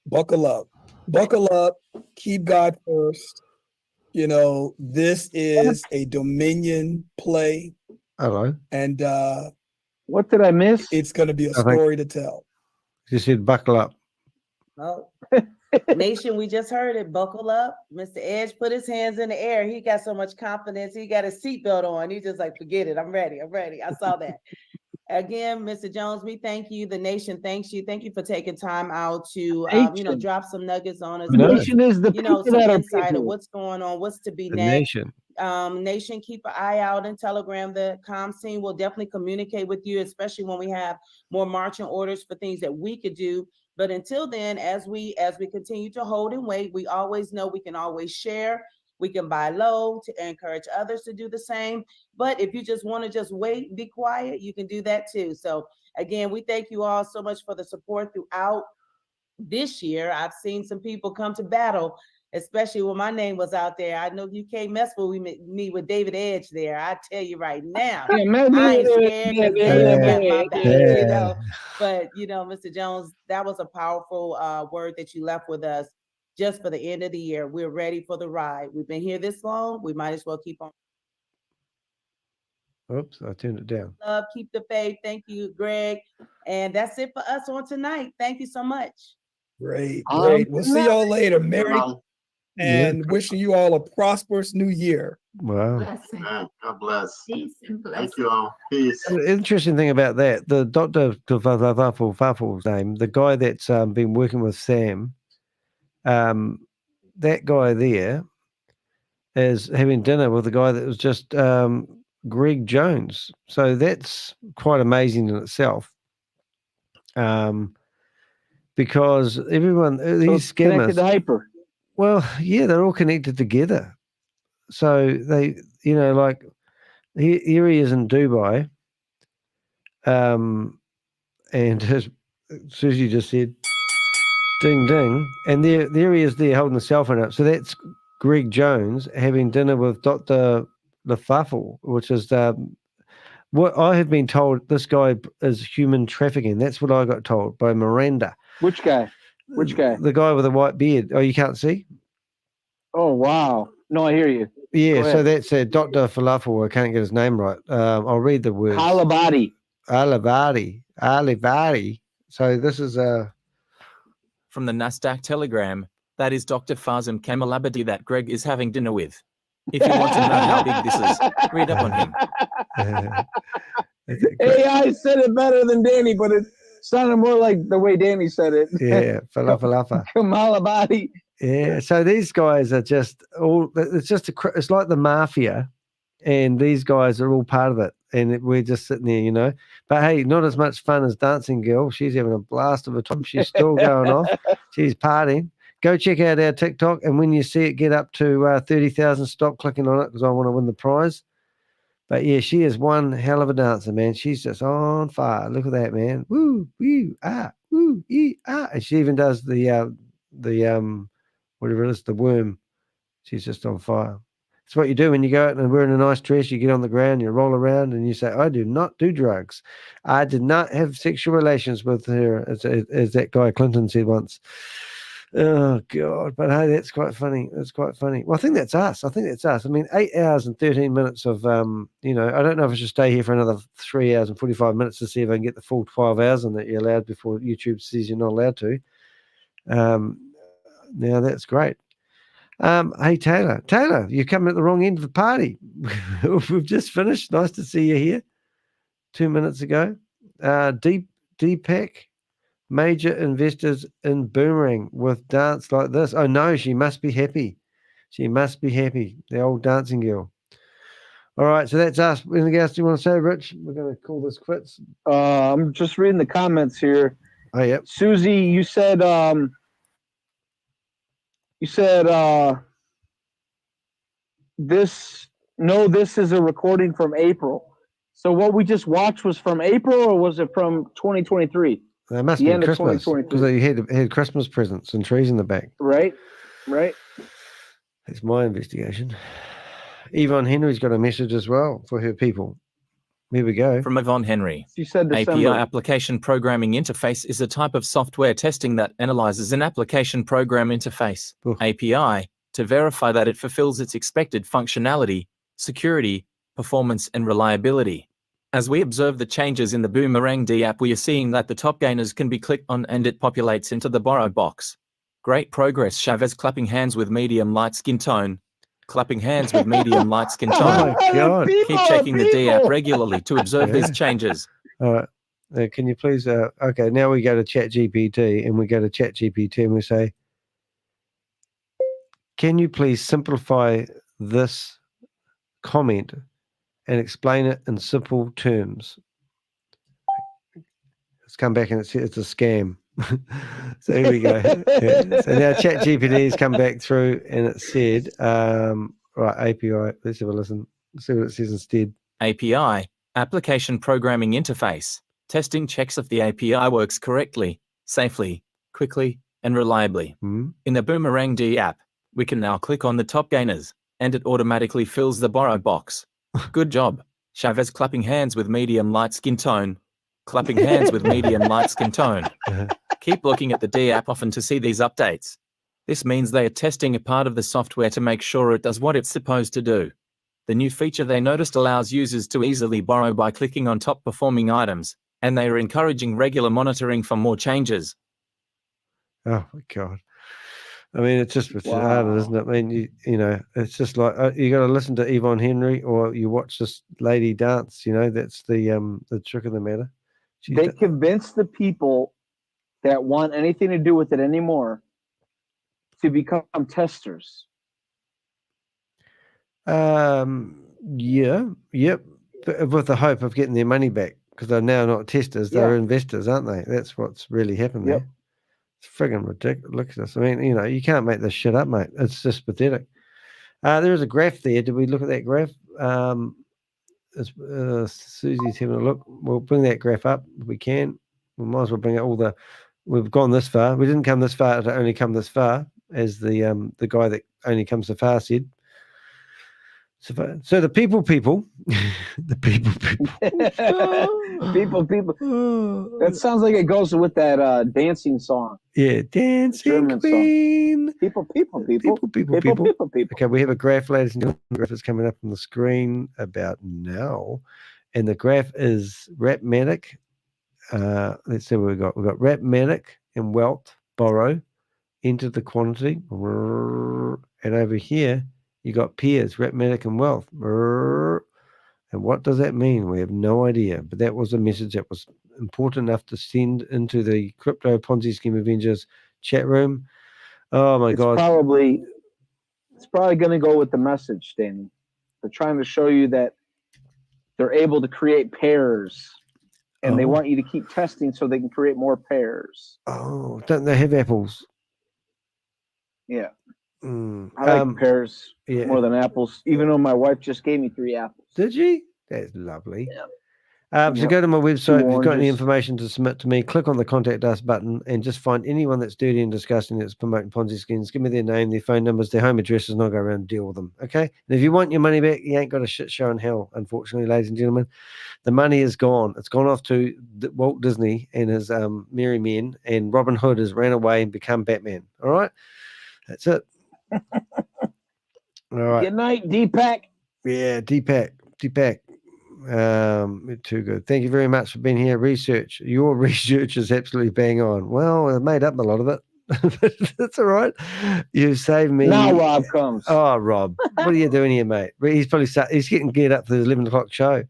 Buckle up. Buckle up. Keep God first. This is a Dominion play. Hello. And what did I miss? It's going to be a story to tell. You said buckle up. Oh, Nation, we just heard it. Buckle up. Mr. Edge put his hands in the air. He got so much confidence. He got his seatbelt on. He's just like, forget it. I'm ready. I'm ready. I saw that. Again, Mr. Jones, we thank you. The nation thanks you. Thank you for taking time out to, drop some nuggets on us. The nation is the people some that are insight people. of what's going on, what's to be The next. nation. Nation, keep an eye out in Telegram. The comms team will definitely communicate with you, especially when we have more marching orders for things that we could do. But until then, as we continue to hold and wait, we always know we can always share. We can buy low to encourage others to do the same. But if you just want to just wait, be quiet, you can do that too. So again, we thank you all so much for the support throughout this year. I've seen some people come to battle, especially when my name was out there. I know you can't mess with me with David Edge there. I tell you right now, I ain't scared because David got my back, But Mr. Jones, that was a powerful word that you left with us. Just for the end of the year, we're ready for the ride. We've been here this long. We might as well keep on. Oops, I turned it down. Love, keep the faith. Thank you, Greg. And that's it for us on tonight. Thank you so much. Great. We'll see y'all later. Merry and wishing you all a prosperous new year. Wow. God bless. Peace and blessing. Thank you all. Peace. The interesting thing about that, the Dr. Waffle's name, the guy that's been working with Sam, that guy there is having dinner with the guy that was just Greg Jones. So that's quite amazing in itself. Because everyone, these scammers, to Hyper. Well, yeah, they're all connected together. So they, like here he is in Dubai, and as Susie just said, ding ding, and there he is there holding the cell phone up. So that's Greg Jones having dinner with Dr. Lafafel, which is what I have been told. This guy is human trafficking. That's what I got told by Miranda. Which guy? Which guy? The guy with the white beard. Oh, you can't see? Oh, wow. No, I hear you. Yeah, so that's Dr. Falafel. I can't get his name right. I'll read the words. Alibadi. So this is from the NASDAQ Telegram. That is Dr. Fazem Kamalabadi that Greg is having dinner with. If you want to know how big this is, read up on him. AI said it better than Danny, but it sounded more like the way Danny said it. Yeah, Falafa. Kamalabadi. Yeah, so these guys are just all. It's like the mafia, and these guys are all part of it. and we're just sitting there, you know. But hey, not as much fun as Dancing Girl. She's having a blast of a time. She's still going off. She's partying. Go check out our TikTok, and when you see it get up to 30,000, stop clicking on it because I want to win the prize. But yeah, she is one hell of a dancer, man. She's just on fire. Look at that, man. Woo, woo, ah, woo, ah. And she even does the whatever it is, the worm. She's just on fire. It's what you do when you go out and wearing a nice dress. You get on the ground, you roll around, and you say, "I do not do drugs. I did not have sexual relations with her," as that guy Clinton said once. Oh God! But hey, that's quite funny. That's quite funny. Well, I think that's us. I mean, 8 hours and 13 minutes of you know. I don't know if I should stay here for another 3 hours and 45 minutes to see if I can get the full 12 hours in that you're allowed before YouTube says you're not allowed to. Now that's great. Hey Taylor, you're coming at the wrong end of the party. We've just finished. Nice to see you here. 2 minutes ago. Deepak. Major investors in Boomerang with dance like this. Oh no, she must be happy. She must be happy. The old dancing girl. All right, so that's us. Anything else you want to say, Rich? We're going to call this quits. I'm just reading the comments here. Oh, yep. Susie, you said this is a recording from April. So what we just watched was from April, or was it from 2023? That must be Christmas because you had Christmas presents and trees in the back. Right. That's my investigation. Yvonne Henry's got a message as well for her people. Here we go. From Yvonne Henry. She said API application programming interface is a type of software testing that analyzes an application program interface API to verify that it fulfills its expected functionality, security, performance, and reliability. As we observe the changes in the Boomerang D app, we are seeing that the top gainers can be clicked on and it populates into the borrow box. Great progress, Chavez. Clapping hands with medium light skin tone. Clapping hands with medium light skin tone. Oh my God. Keep checking the D app regularly to observe these changes. All right. Can you please? Okay, now we go to ChatGPT and we go to ChatGPT and we say, can you please simplify this comment and explain it in simple terms? It's come back and it's a scam. So here we go. Yeah. So now ChatGPT has come back through and it said, right, API. Let's have a listen. Let's see what it says instead. API, application programming interface. Testing checks if the API works correctly, safely, quickly, and reliably. In the Boomerang D app, we can now click on the top gainers, and it automatically fills the borrow box. Good job. Chavez. Clapping hands with medium light skin tone. Clapping hands with medium light skin tone. Keep looking at the D app often to see these updates. This means they are testing a part of the software to make sure it does what it's supposed to do. The new feature they noticed allows users to easily borrow by clicking on top performing items, and they are encouraging regular monitoring for more changes. Oh my God. I mean, it's just retarded, isn't it? I mean, you know, it's just like you got to listen to Yvonne Henry or you watch this lady dance. You know, that's the trick of the matter. They convince the people that want anything to do with it anymore to become testers. Yeah, yep. But with the hope of getting their money back because they're now not testers, they're investors, aren't they? That's what's really happened there. It's friggin' ridiculous. I mean, you know, you can't make this shit up, mate. It's just pathetic. There is a graph there. Did we look at that graph? Susie's having a look. We'll bring that graph up if we can. We might as well bring it we've gone this far. We didn't come this far to only come this far, as the guy that only comes so far said. So the people, the people. people. That sounds like it goes with that dancing song. Yeah, dancing queen. People. Okay, we have a graph, ladies and gentlemen. The graph is coming up on the screen about now, and the graph is Rapmatic. Let's see what we got. We've got Rapmatic and Wealth borrow into the quantity, and over here you got peers, Rapmatic and Wealth. And what does that mean? We have no idea. But that was a message that was important enough to send into the Crypto Ponzi Scheme Avengers chat room. Oh my God. It's probably going to go with the message, Danny. They're trying to show you that they're able to create pairs, and they Oh. want you to keep testing so they can create more pairs. Oh, don't they have apples? Yeah. Mm. I like pears yeah. more than apples, even though my wife just gave me 3 apples. Did she? That's lovely. Yeah. So go to my website. If you've got any oranges. information to submit to me, click on the contact us button and just find anyone that's dirty and disgusting that's promoting Ponzi schemes. Give me their name, their phone numbers, their home addresses, and I'll go around and deal with them. Okay? And if you want your money back, you ain't got a shit show in hell, unfortunately, ladies and gentlemen. The money is gone. It's gone off to Walt Disney and his merry men, and Robin Hood has ran away and become Batman. All right? That's it. All right. Good night, Deepak. Yeah, Deepak. Too good. Thank you very much for being here. Research. Your research is absolutely bang on. Well, I made up a lot of it. That's all right. You saved me. Now Rob comes. Oh, Rob. What are you doing here, mate? He's probably he's getting geared up for the 11 o'clock show.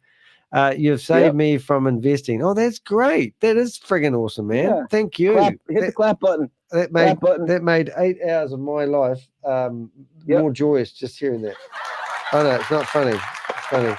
You've saved me from investing. Oh, that's great. That is friggin' awesome, man. Yeah. Thank you. Hit the clap button. That made 8 hours of my life more joyous just hearing that. Oh no, it's not funny. It's funny.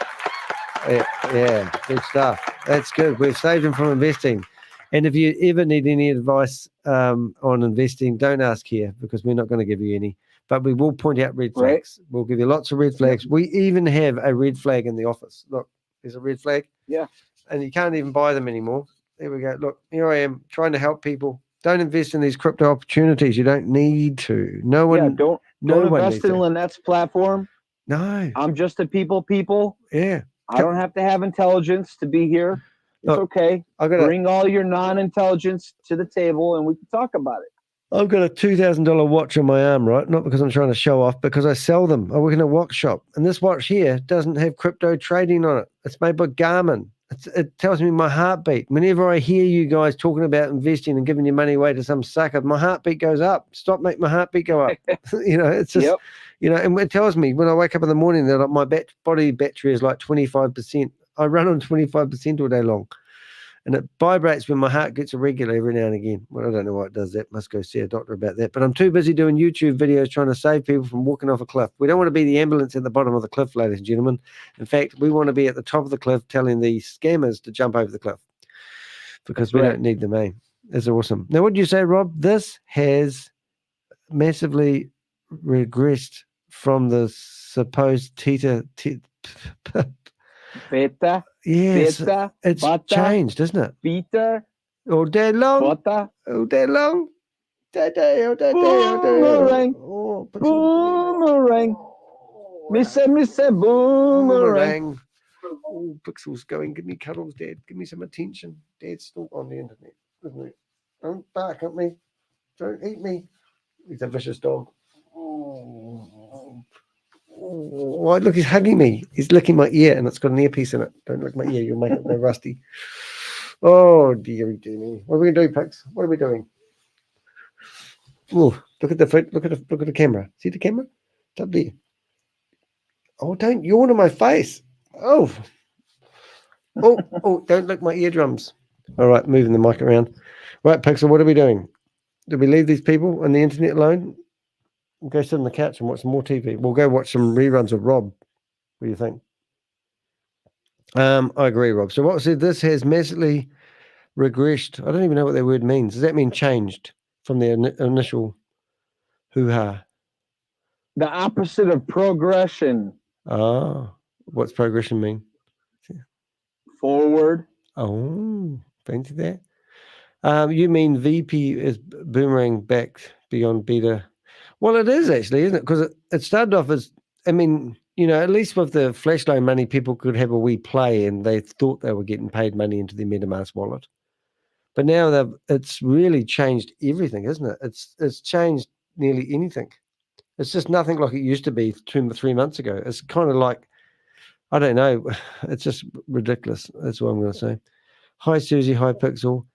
Yeah, good stuff. That's good. We've saved him from investing. And if you ever need any advice on investing, don't ask here because we're not going to give you any. But we will point out red flags. We'll give you lots of red flags. We even have a red flag in the office. Look, there's a red flag. Yeah. And you can't even buy them anymore. There we go. Look, here I am trying to help people. Don't invest in these crypto opportunities. You don't need to. No one. Don't invest in Lynette's platform. No. I'm just a people. Yeah. I don't have to have intelligence to be here. It's okay. Bring all your non-intelligence to the table and we can talk about it. I've got a $2,000 watch on my arm, right? Not because I'm trying to show off, because I sell them. I work in a watch shop. And this watch here doesn't have crypto trading on it. It's made by Garmin. It tells me my heartbeat. Whenever I hear you guys talking about investing and giving your money away to some sucker, my heartbeat goes up. Stop making my heartbeat go up. It's just, and it tells me when I wake up in the morning that my body battery is like 25%. I run on 25% all day long. And it vibrates when my heart gets irregular every now and again. Well, I don't know why it does that. Must go see a doctor about that. But I'm too busy doing YouTube videos trying to save people from walking off a cliff. We don't want to be the ambulance at the bottom of the cliff, ladies and gentlemen. In fact, we want to be at the top of the cliff telling the scammers to jump over the cliff because we don't need them, eh? It's awesome. Now, what did you say, Rob? This has massively regressed from the supposed Beta. Yes, beta, it's bata, changed, isn't it? Beta. All day long. Bata. All day long. Boomerang. Boomerang. Mr. Boomerang. Oh, Pixel's going, give me cuddles, Dad. Give me some attention. Dad's still on the internet, isn't he? Don't bark at me. Don't eat me. He's a vicious dog. Oh, look, he's hugging me. He's licking my ear, and it's got an earpiece in it. Don't lick my ear, you'll make it go rusty. Oh, dearie me. What are we going to do, Pix? What are we doing? Oh, look at the foot. Look at the camera. See the camera? It's up there. Oh, don't yawn in my face. Oh, don't lick my eardrums. All right, moving the mic around. Right, Pixel, what are we doing? Do we leave these people on the internet alone? We'll go sit on the couch and watch some more TV. We'll go watch some reruns of Rob. What do you think? I agree, Rob. So what said this has massively regressed. I don't even know what that word means. Does that mean changed from the initial hoo-ha? The opposite of progression. Oh, what's progression mean? Forward. Oh, fancy that. You mean VP is boomerang back beyond beta? Well, it is actually, isn't it? Because it started off as, I mean, at least with the flash loan money, people could have a wee play and they thought they were getting paid money into their MetaMask wallet. But now it's really changed everything, isn't it? It's changed nearly anything. It's just nothing like it used to be 3 months ago. It's kind of like, I don't know. It's just ridiculous. That's what I'm going to say. Hi, Susie. Hi, Pixel.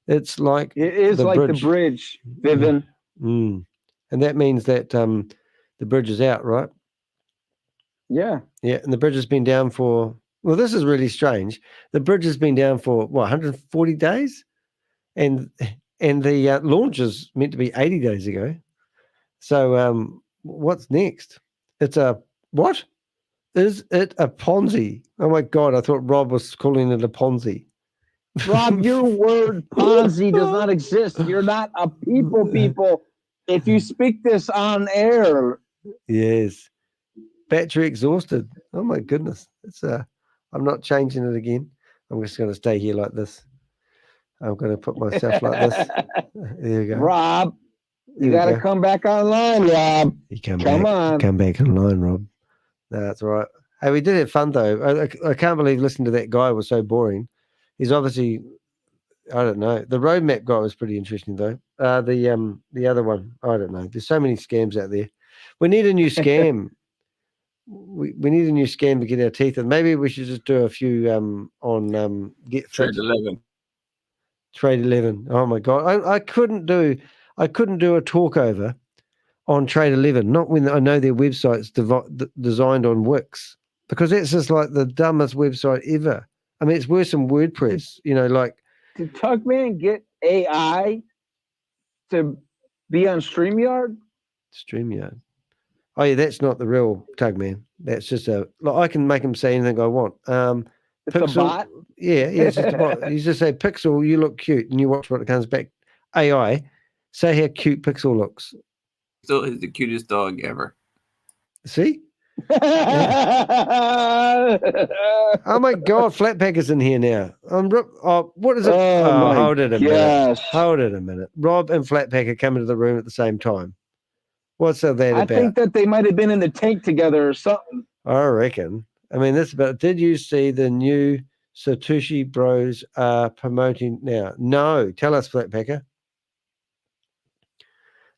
It's like it is like the bridge, Vivian. And that means that the bridge is out, right? Yeah. Yeah, and the bridge has been down for, well, this is really strange. The bridge has been down for, 140 days? And the launch is meant to be 80 days ago. So what's next? It's a what? Is it a Ponzi? Oh my God, I thought Rob was calling it a Ponzi. Rob, your word Ponzi does not exist. You're not a people. If you speak this on air. Yes. Battery exhausted. Oh my goodness. It's I'm not changing it again. I'm just going to stay here like this. I'm going to put myself like this. There you go. Rob, you There got we to go. come back online, Rob. You come on. back online, Rob. No, that's all right. Hey, we did have fun though. I can't believe listening to that guy was so boring. He's obviously, I don't know. The roadmap guy was pretty interesting though. The other one, I don't know. There's so many scams out there. We need a new scam. we need a new scam to get our teeth in. Maybe we should just do a few on Get Fit. Trade 11. Oh my God. I couldn't do a talkover on Trade 11, not when I know their website's designed on Wix, because that's just like the dumbest website ever. I mean, it's worse than WordPress, like. Did Tugman get AI to be on StreamYard? StreamYard. Oh yeah, that's not the real Tugman. That's just I can make him say anything I want. It's a bot? Yeah, it's just a bot. You just say, Pixel, you look cute, and you watch what it comes back. AI, say how cute Pixel looks. Still is the cutest dog ever. See? Oh my God, Flatpacker's in here now. What is it? Hold it a minute. Hold it a minute. Rob and Flatpacker come into the room at the same time. What's that about? I think that they might have been in the tank together or something. I reckon. I mean, did you see the new Satoshi Bros are promoting now? No. Tell us, Flatpacker.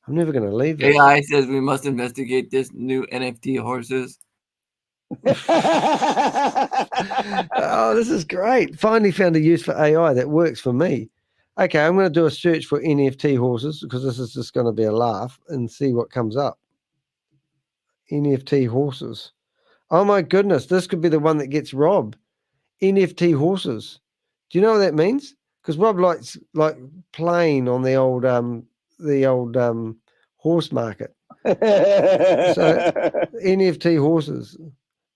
I'm never going to leave this. AI says we must investigate this new NFT horses. Oh, this is great. Finally found a use for AI that works for me. Okay, I'm going to do a search for NFT horses because this is just going to be a laugh and see what comes up. NFT horses. Oh my goodness, this could be the one that gets Rob. NFT horses. Do you know what that means? Because Rob likes playing on the old horse market. So NFT horses.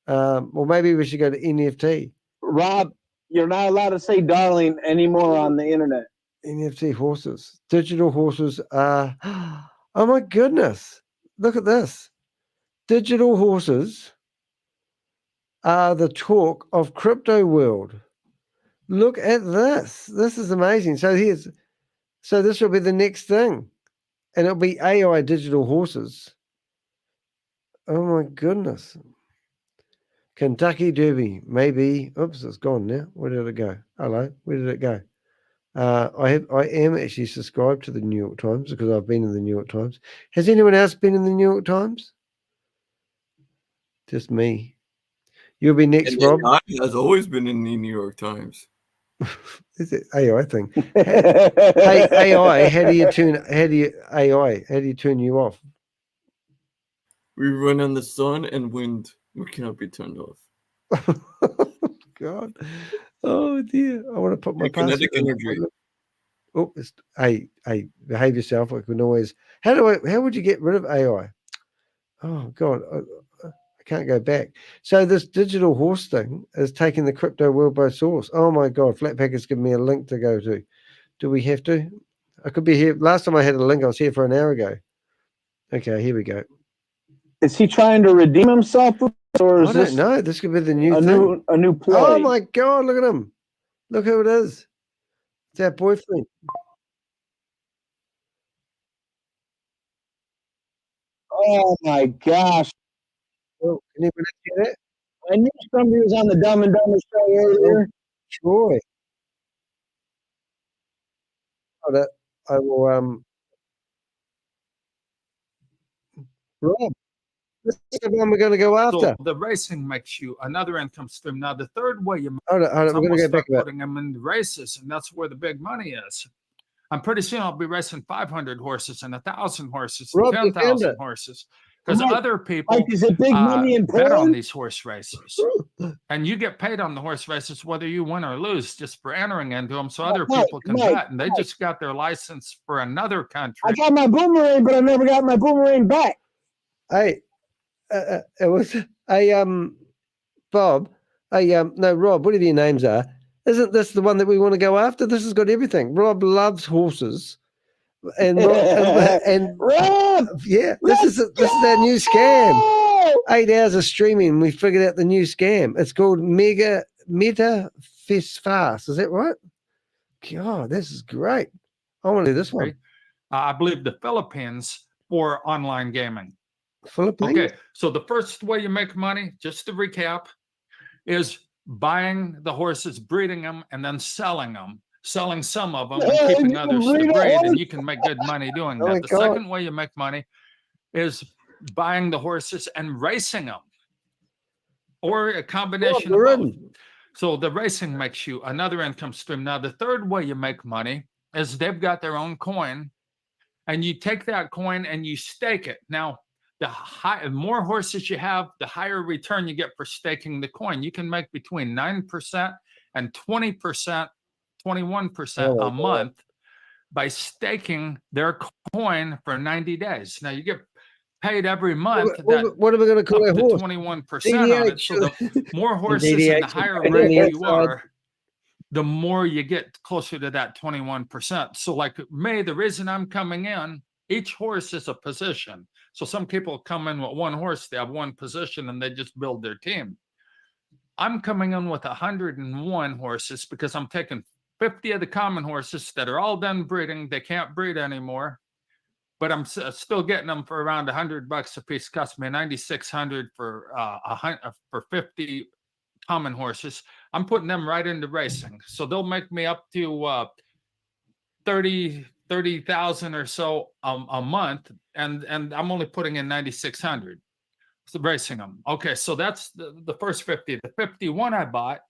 Or maybe we should go to NFT. Rob, you're not allowed to say darling anymore on the internet. NFT horses. Digital horses are, oh my goodness. Look at this. Digital horses are the talk of crypto world. Look at this. This is amazing. So this will be the next thing. And it'll be AI digital horses. Oh my goodness. Kentucky Derby, maybe. Oops, it's gone now. Where did it go? Hello, where did it go? I am actually subscribed to the New York Times because I've been in the New York Times. Has anyone else been in the New York Times? Just me. You'll be next, Rob. AI has always been in the New York Times. Is it AI thing? Hey, AI, how do you turn you off? We run on the sun and wind. We cannot be turned off. God. Oh dear. I want to put my kinetic energy. Oh, hey, behave yourself. I can always. How would you get rid of AI? Oh God, I can't go back. So this digital horse thing is taking the crypto world by source. Oh my God, Flatpacker's given me a link to go to. Do we have to? I could be here. Last time I had a link, I was here for an hour ago. Okay, here we go. Is he trying to redeem himself, or is I don't know. This could be the new thing. A new play. Oh my God! Look at him. Look who it is. It's our boyfriend. Oh my gosh! Oh, can you see that? I knew somebody was on the Dumb and Dumber show earlier. Troy. Oh, I will. Rob. This is the one we're going to go after. So the racing makes you another income stream. Now, the third way you hold on, we're going to go back about putting them in the races, and that's where the big money is. I'm pretty soon I'll be racing 500 horses and 1,000 horses and 10,000 horses because other people is it big money in bet on these horse races, and you get paid on the horse races whether you win or lose just for entering into them, so other people can bet. And they just got their license for another country. I got my boomerang, but I never got my boomerang back. Hey. It was a Bob, hey, no, Rob, whatever your names are, isn't this the one that we want to go after? This has got everything. Rob loves horses. And Rob, and Rob, yeah, this is our new scam. 8 hours of streaming, we figured out the new scam. It's called METAFASTTEST. Is that right? God, this is great. I want to do this one. I believe the Philippines for online gaming. Philippines? Okay, so the first way you make money, just to recap, is buying the horses, breeding them, and then selling them. Selling some of them and keeping others to breed, and you can make good money doing that. The second way you make money is buying the horses and racing them, or a combination of both. So the racing makes you another income stream. Now, the third way you make money is they've got their own coin, and you take that coin and you stake it. Now, the more horses you have, the higher return you get for staking the coin. You can make between 9% and 20%. 21% a month by staking their coin for 90 days. Now you get paid every month. What are we going to call up our to horse? 21% on it. So the more horses and the higher rate you are, the more you get closer to that 21%. So like me, the reason I'm coming in, each horse is a position. So some people come in with one horse, they have one position, and they just build their team. I'm coming in with 101 horses because I'm taking 50 of the common horses that are all done breeding. They can't breed anymore, but I'm still getting them for around $100 a piece. Cost me $9,600 for 50 common horses. I'm putting them right into racing, so they'll make me up to 30,000 or so a month, and I'm only putting in $9,600. So racing them. Okay, so that's the first 50. The 51 I bought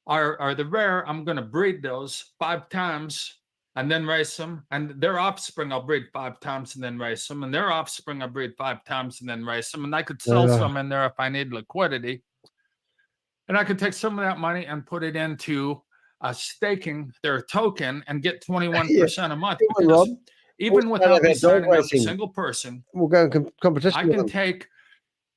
are the rare. I'm going to breed those 5 times and then race them. And their offspring I'll breed 5 times and then race them. And their offspring I'll breed 5 times and then race them. And I could sell some in there if I need liquidity. And I could take some of that money and put it into staking their token and get 21% a month. Because even without me signing up a single person, we'll go in competition. I can take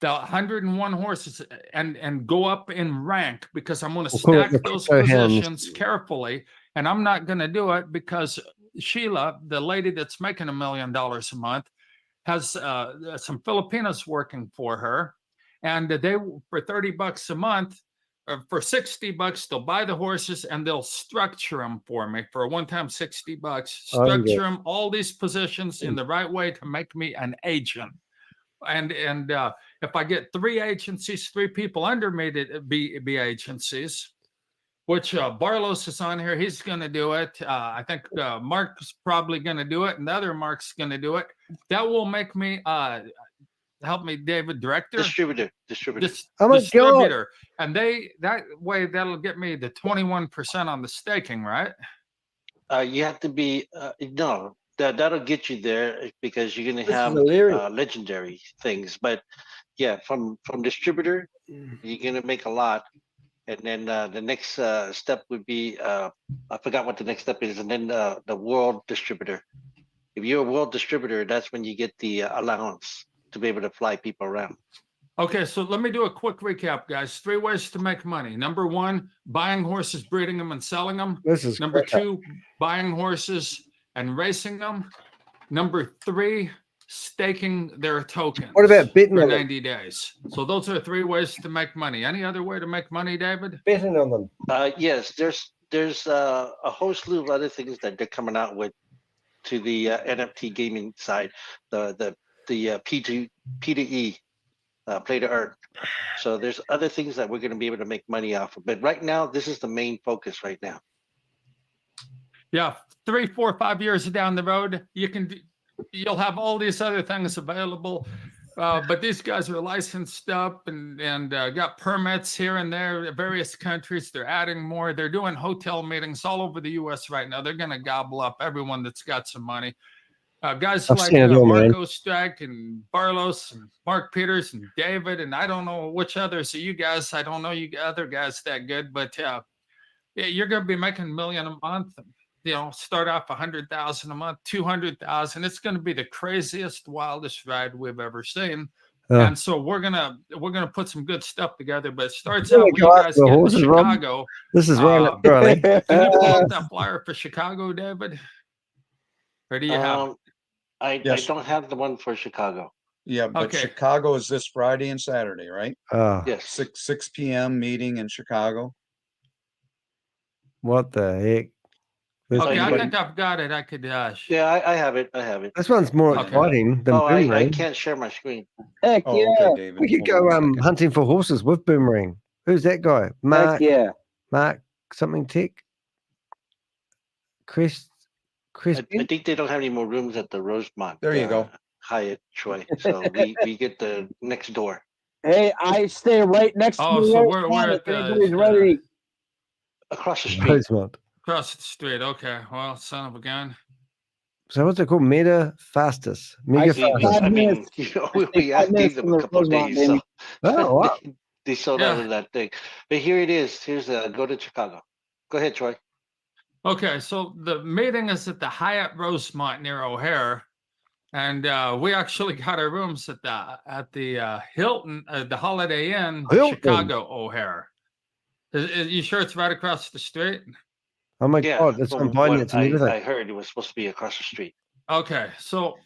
the 101 horses and go up in rank because I'm going to stack those positions carefully. And I'm not going to do it because Sheila, the lady that's making $1 million a month, has some Filipinos working for her. And they, for $30 a month, or for $60, they'll buy the horses and they'll structure them for me for a one-time $60. Structure them, all these positions in the right way to make me an agent. And if I get 3 agencies, 3 people under me to be agencies, which Barlos is on here, he's going to do it. I think Mark's probably going to do it, and the other Mark's going to do it. That will make me, help me, David, director? Distributor. Distributor. And that way, that'll get me the 21% on the staking, right? You have to be, no. That'll get you there because you're going to have legendary things. But yeah, from distributor, you're going to make a lot. And then the next step would be, I forgot what the next step is. And then the world distributor. If you're a world distributor, that's when you get the allowance to be able to fly people around. Okay, so let me do a quick recap, guys. 3 ways to make money. Number 1, buying horses, breeding them, and selling them. Number 2, buying horses and racing them. Number 3, staking their tokens. What about betting for on 90 days? So those are 3 ways to make money. Any other way to make money, David? Betting on them. Yes, there's a whole slew of other things that they're coming out with to the NFT gaming side, the P2E, play to earn. So there's other things that we're going to be able to make money off of. But right now, this is the main focus right now. Yeah, 3, 4, 5 years down the road, you'll have all these other things available. But these guys are licensed up and got permits here and there, various countries. They're adding more. They're doing hotel meetings all over the U.S. right now. They're going to gobble up everyone that's got some money. Guys like Marco Strike and Barlos and Mark Peters and David, and I don't know which others of you guys. I don't know you other guys that good, but yeah, you're going to be making $1 million a month. Start off 100,000 a month, 200,000. It's going to be the craziest, wildest ride we've ever seen. And so we're gonna put some good stuff together. But it starts out with you guys getting to Chicago. This is right up your alley. Can you pull up that flyer for Chicago, David? Or do you have it? I don't have the one for Chicago. Yeah, but Okay. Chicago is this Friday and Saturday, right? Yes. 6 p.m. meeting in Chicago. What the heck? Okay, I think I've got it. I could. Yeah, I have it. I have it. This one's more exciting than I Boomerang. can't share my screen. Heck Oh, yeah. okay, David. We could Hold go on a second. hunting for horses with Boomerang. Who's that guy? Mark. Heck yeah. Mark something tech. Chris. I think they don't have any more rooms at the Rosemont. There you go. Hyatt, Troy. So we get the next door. Hey, I stay right next to Oh, you. so we're at if anybody's ready. Across the street. Rosemont. Across the street. Okay. Well, son of a gun. So what's it called? METAFASTEST. Mega fastest. I mean, you know, we gave them a couple of days. So Oh, wow. they sold out of that thing. But here it is. Here's go to Chicago. Go ahead, Troy. Okay, so the meeting is at the Hyatt Rosemont near O'Hare, and we actually got our rooms at the Hilton, the Holiday Inn, Chicago O'Hare. Is you sure it's right across the street? Oh my God, it's on Binance and everything. I heard it was supposed to be across the street. Okay, so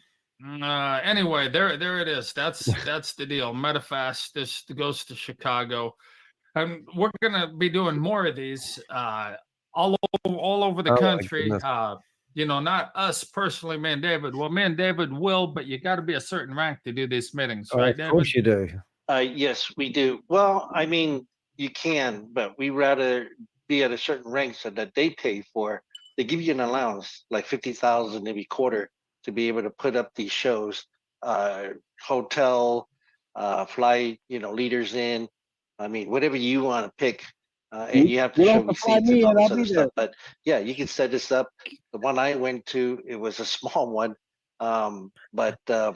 anyway, there it is. That's the deal. MetaFastest goes to Chicago, and we're gonna be doing more of these all over the country. You know, not us personally, me and David. Well, me and David will, but you got to be a certain rank to do these meetings, right, David? Of course you do. Yes, we do. Well, I mean, you can, but we rather be at a certain rank so that they pay for. They give you an allowance, like 50,000 every quarter, to be able to put up these shows, hotel, flight, leaders in. I mean, whatever you want to pick. And you have to show receipts and all this other stuff. But yeah, you can set this up. The one I went to, it was a small one, but they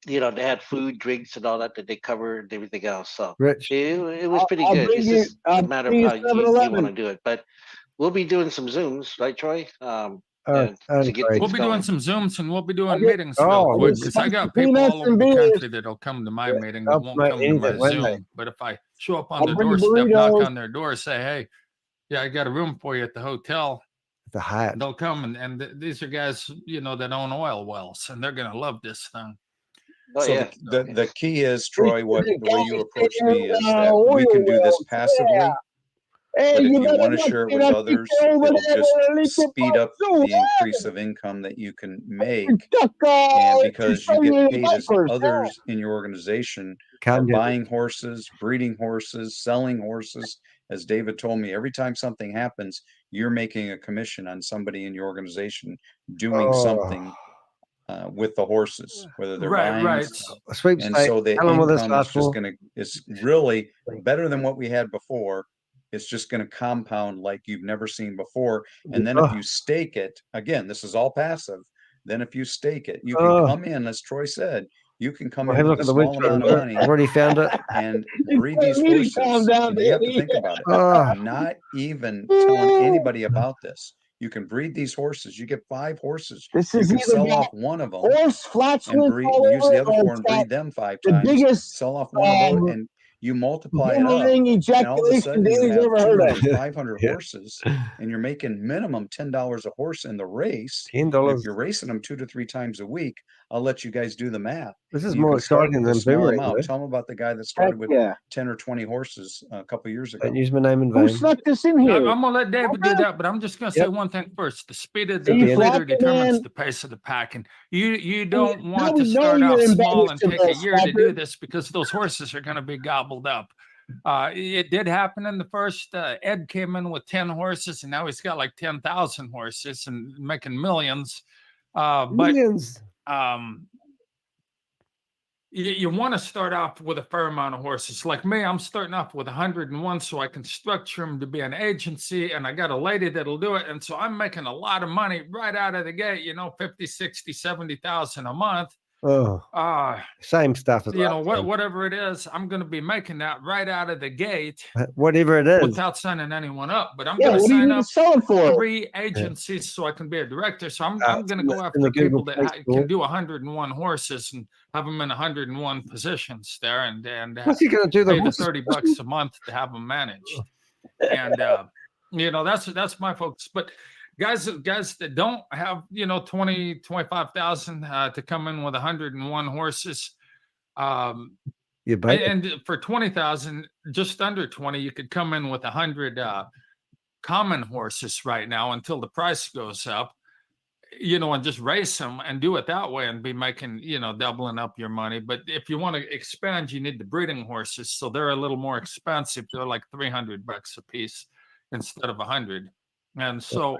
had food, drinks, and all that they covered, and everything else. So it was pretty good. It's just a matter of how you want to do it. But we'll be doing some Zooms, right, Troy? We'll be doing some Zooms and we'll be doing meetings real quick because I got people all over the country that'll come to my meeting that won't come to my Zoom. But if I show up on the doorstep, knock on their door, say, hey, yeah, I got a room for you at the hotel. The Hyatt. They'll come and these are guys, that own oil wells, and they're gonna love this thing. So the key is, Troy, the way you approach me is that we can do this passively. But if you want to share it with others, it'll just speed up the increase of income that you can make. And because you get paid as others in your organization are buying horses, breeding horses, selling horses. As David told me, every time something happens, you're making a commission on somebody in your organization doing something with the horses, whether they're buying. Right. And so the income is really better than what we had before. It's just going to compound like you've never seen before. And then if you stake it, again, this is all passive. Then if you stake it, you can come in, as Troy said, you can come in with a small amount of money. I've already found it. And breed these horses. And you have to think about it. I'm not even telling anybody about this. You can breed these horses. You get 5 horses. You can sell off one of them and use the other 4 and breed them 5 times. Sell off one of them and you multiply it up, and all of a sudden you have 500 horses, and you're making minimum $10 a horse in the race. $10. If you're racing them 2 to 3 times a week, I'll let you guys do the math. This is more exciting than Boomerang. Tell them about the guy that started with 10 or 20 horses a couple years ago. Don't use my name in vain. Who snuck this in here? I'm gonna let David do that, but I'm just gonna say one thing first. The speed of the leader determines the pace of the pack, and you don't want to start out small and take a year to do this because those horses are gonna be gobbled up. It did happen in the first. Ed came in with 10 horses, and now he's got like 10,000 horses and making millions. Millions. You want to start off with a fair amount of horses. Like me, I'm starting off with 101 so I can structure them to be an agency, and I got a lady that'll do it. And so I'm making a lot of money right out of the gate, 50, 60, 70,000 a month. Same stuff as you know, last time. whatever it is, I'm going to be making that right out of the gate. Whatever it is. Without signing anyone up, but I'm Yeah, going to what do you sign need to up sell it for? 3 agencies so I can be a director. So I'm going to go in the after people Google that Play Store. can do 101 horses and have them in 101 positions there, and What's he gonna do? The pay the horses? $30 a month to have them managed. And you know, that's my focus. But guys that don't have, you know, 25,000 to come in with 101 horses. And for 20,000, just under 20, you could come in with 100 common horses right now until the price goes up, you know, and just race them and do it that way and be making, you know, doubling up your money. But if you want to expand, you need the breeding horses. So they're a little more expensive. They're like $300 a piece instead of 100. And so,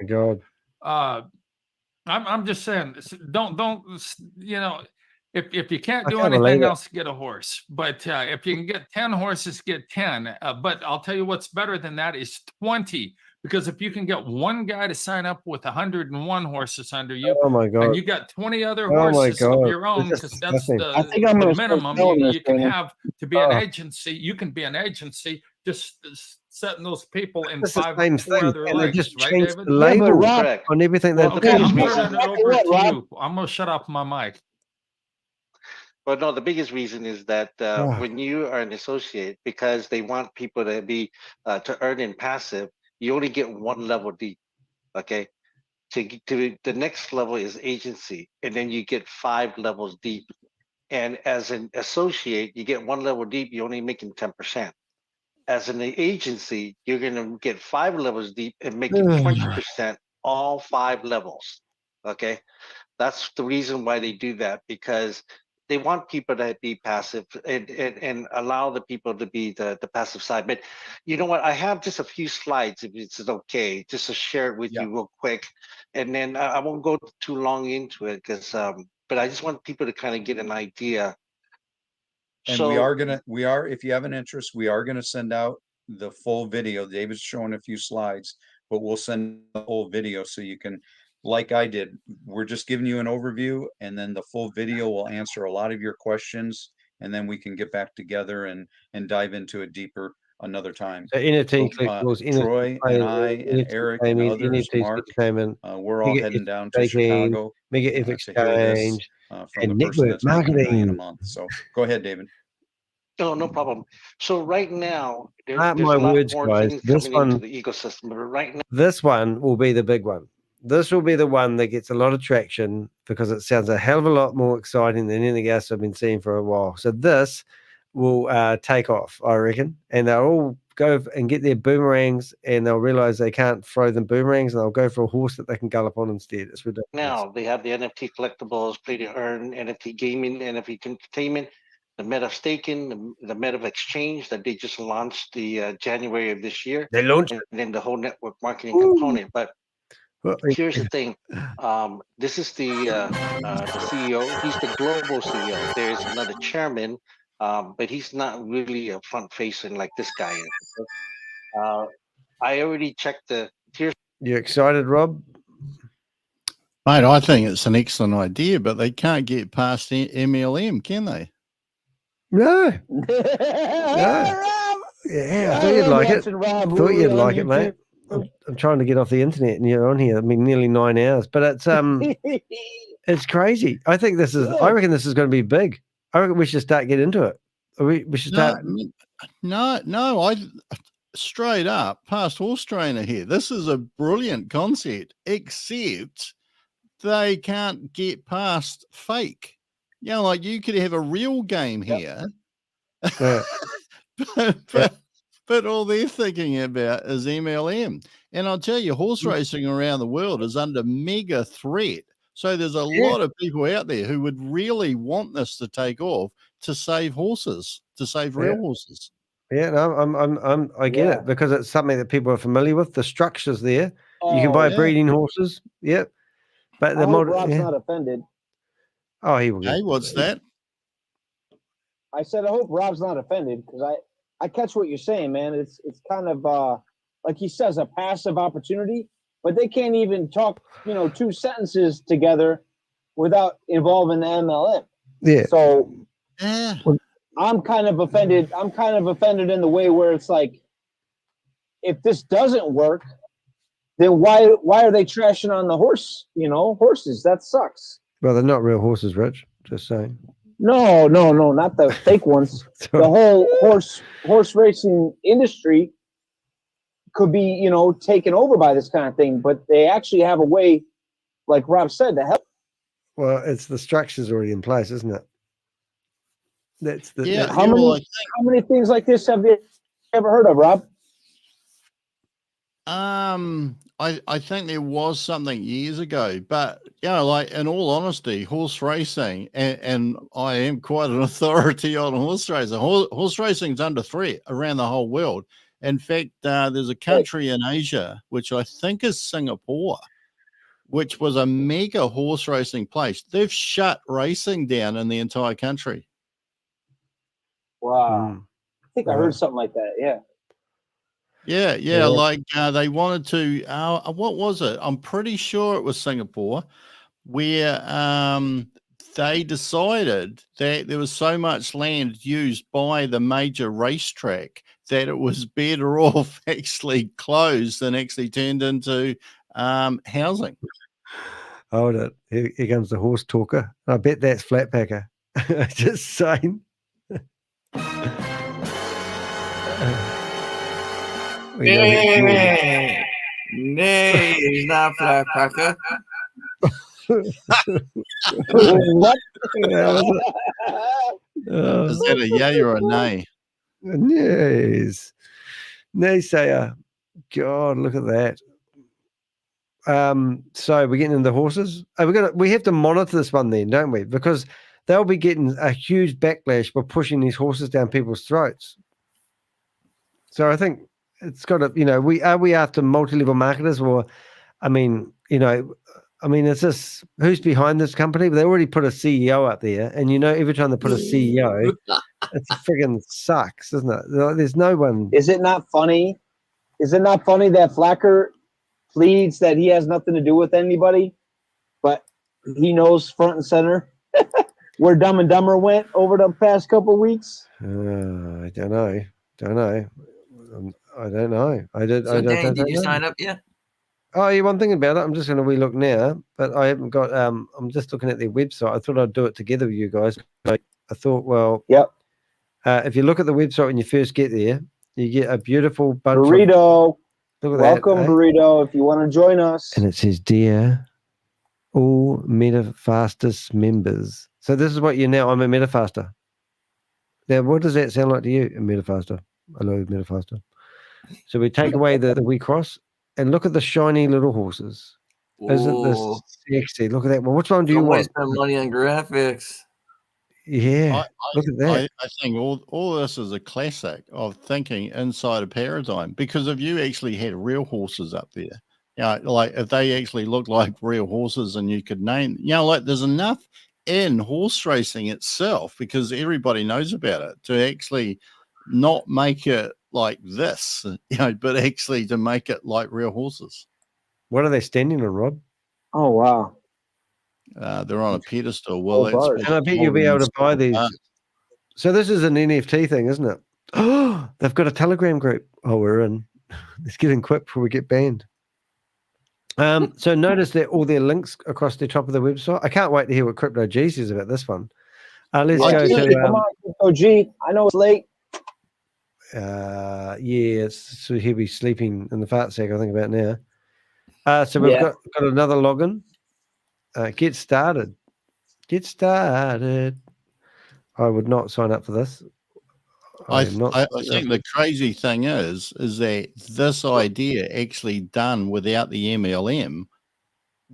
I'm just saying, don't, you know, if you can't do anything else, get a horse. But if you can get 10 horses, get 10. But I'll tell you what's better than that is 20. Because if you can get one guy to sign up with 101 horses under you, and you got 20 other horses of your own, because that's the minimum you can have to be an agency. You can be an agency just setting those people in four other legs, just right, changed David? the label on everything. Well, okay, I'm turning it over to you. I'm going to shut off my mic. But no, the biggest reason is that when you are an associate, because they want people to be to earn in passive, you only get one level deep. Okay, to the next level is agency, and then you get 5 levels deep. And as an associate, you get 1 level deep. You're only making 10%. As an agency, you're going to get 5 levels deep and make it 20%, all 5 levels. Okay, that's the reason why they do that, because they want people to be passive and allow the people to be the passive side. But you know what? I have just a few slides, if it's okay, just to share it with you real quick. And then I won't go too long into it because, but I just want people to kind of get an idea. And So we are, if you have an interest, we are going to send out the full video. David's showing a few slides, but we'll send the whole video so you can, like I did, we're just giving you an overview, and then the full video will answer a lot of your questions, and then we can get back together and dive into it deeper another time. So NFT collectibles, Troy and I and Eric and others, Mark, we're all heading down to Chicago to hear this from the person that's making $1 million a month. So go ahead, David. No problem. So right now, there's Mark a my lot words, more guys. things This coming into one, the ecosystem. But right now, this one will be the big one. This will be the one that gets a lot of traction because it sounds a hell of a lot more exciting than anything else I've been seeing for a while. So this will take off, I reckon, and they'll all go and get their boomerangs, and they'll realize they can't throw them boomerangs, and they'll go for a horse that they can gallop on instead. It's ridiculous. now they have the NFT collectibles, play to earn, NFT gaming, NFT entertainment, the meta staking, the meta exchange that they just launched the January of this year. They launched and then the whole network marketing component. But here's the thing. This is the CEO. He's the global CEO. There's another chairman, but he's not really a front facing like this guy is. I already checked the tier. You excited, Rob? Mate, I think it's an excellent idea, but they can't get past MLM, can they? No. No. Yeah, I thought you'd like it. Thought you'd like it, mate. I'm trying to get off the internet, and you're on here. I mean, nearly 9 hours, but it's it's crazy. I think this is. I reckon this is going to be big. I reckon we should start getting into it. We should start. No. I straight up past horse trainer here. This is a brilliant concept, except they can't get past fake. You know, like you could have a real game here, but all they're thinking about is MLM. And I'll tell you, horse racing around the world is under mega threat. So there's a lot of people out there who would really want this to take off to save horses, to save real horses. Yeah, no, I get it because it's something that people are familiar with. The structure's there. You can buy breeding horses. Yep. But the model, Rob's not offended. Oh, he will. Hey, what's that? I said I hope Rob's not offended because I catch what you're saying, man. It's kind of like he says, a passive opportunity, but they can't even talk, 2 sentences together without involving the MLM. Yeah. So Yeah. I'm kind of offended. I'm kind of offended in the way where it's like, if this doesn't work, then why are they trashing on the horses? That sucks. Well, they're not real horses, Rich. Just saying. No, not the fake ones. The whole horse racing industry could be, taken over by this kind of thing, but they actually have a way, like Rob said, to help. Well, it's the structure's already in place, isn't it? That's the How many things like this have you ever heard of, Rob? I think there was something years ago, but like in all honesty, horse racing, and I am quite an authority on horse racing. Horse racing is under threat around the whole world. In fact, there's a country in Asia, which I think is Singapore, which was a mega horse racing place. They've shut racing down in the entire country. Wow. I think I heard something like that. Yeah. Yeah. Like they wanted to, what was it? I'm pretty sure it was Singapore, where they decided that there was so much land used by the major racetrack that it was better off actually closed than actually turned into housing. Hold it. Here comes the horse talker. I bet that's Flatpacker. Just saying. Nay, he's not Flatpacker. What? Is that a yay or a nay? Yes. Naysayer. God, look at that. So we're getting into horses. We have to monitor this one then, don't we? Because they'll be getting a huge backlash for pushing these horses down people's throats. So I think it's got to, we after multi-level marketers, or it's just who's behind this company? They already put a CEO up there, and every time they put a CEO, it's friggin' sucks, isn't it? There's no one. Is it not funny? Is it not funny that Flacker pleads that he has nothing to do with anybody, but he knows front and center where Dumb and Dumber went over the past couple of weeks? I don't know. I don't know. So Dan, did you sign up yet? Oh, yeah, one thing about it, I'm just going to relook now, but I haven't got, I'm just looking at their website. I thought I'd do it together with you guys. I thought, well, yep. If you look at the website when you first get there, you get a beautiful bunch Burrito. Look at Welcome, that, Burrito, if you want to join us. And it says, dear all MetaFastest members. So this is what you're now. I'm a MetaFaster. Now, what does that sound like to you, a MetaFaster? Hello, MetaFaster. So we take away the we cross and look at the shiny little horses. Isn't this sexy? Look at that. Well, which one do you want? Spend money on graphics. Yeah, look at that. I think all this is a classic of thinking inside a paradigm, because if you actually had real horses up there, like if they actually looked like real horses and you could name, like there's enough in horse racing itself, because everybody knows about it, to actually not make it like this, but actually to make it like real horses. What are they standing on, Rob? Oh, wow. They're on a pedestal. Well, and I bet you'll be able to buy these. So this is an NFT thing, isn't it? Oh, they've got a Telegram group. Oh, we're in. Let's get in quick before we get banned. So notice that all their links across the top of the website. I can't wait to hear what Crypto G says about this one. Let's go to come on, Crypto G. I know it's late. So he'll be sleeping in the fart sack, I think, about now. So we've got another login. Get started. Get started. I would not sign up for this. I think the crazy thing is that this idea actually done without the MLM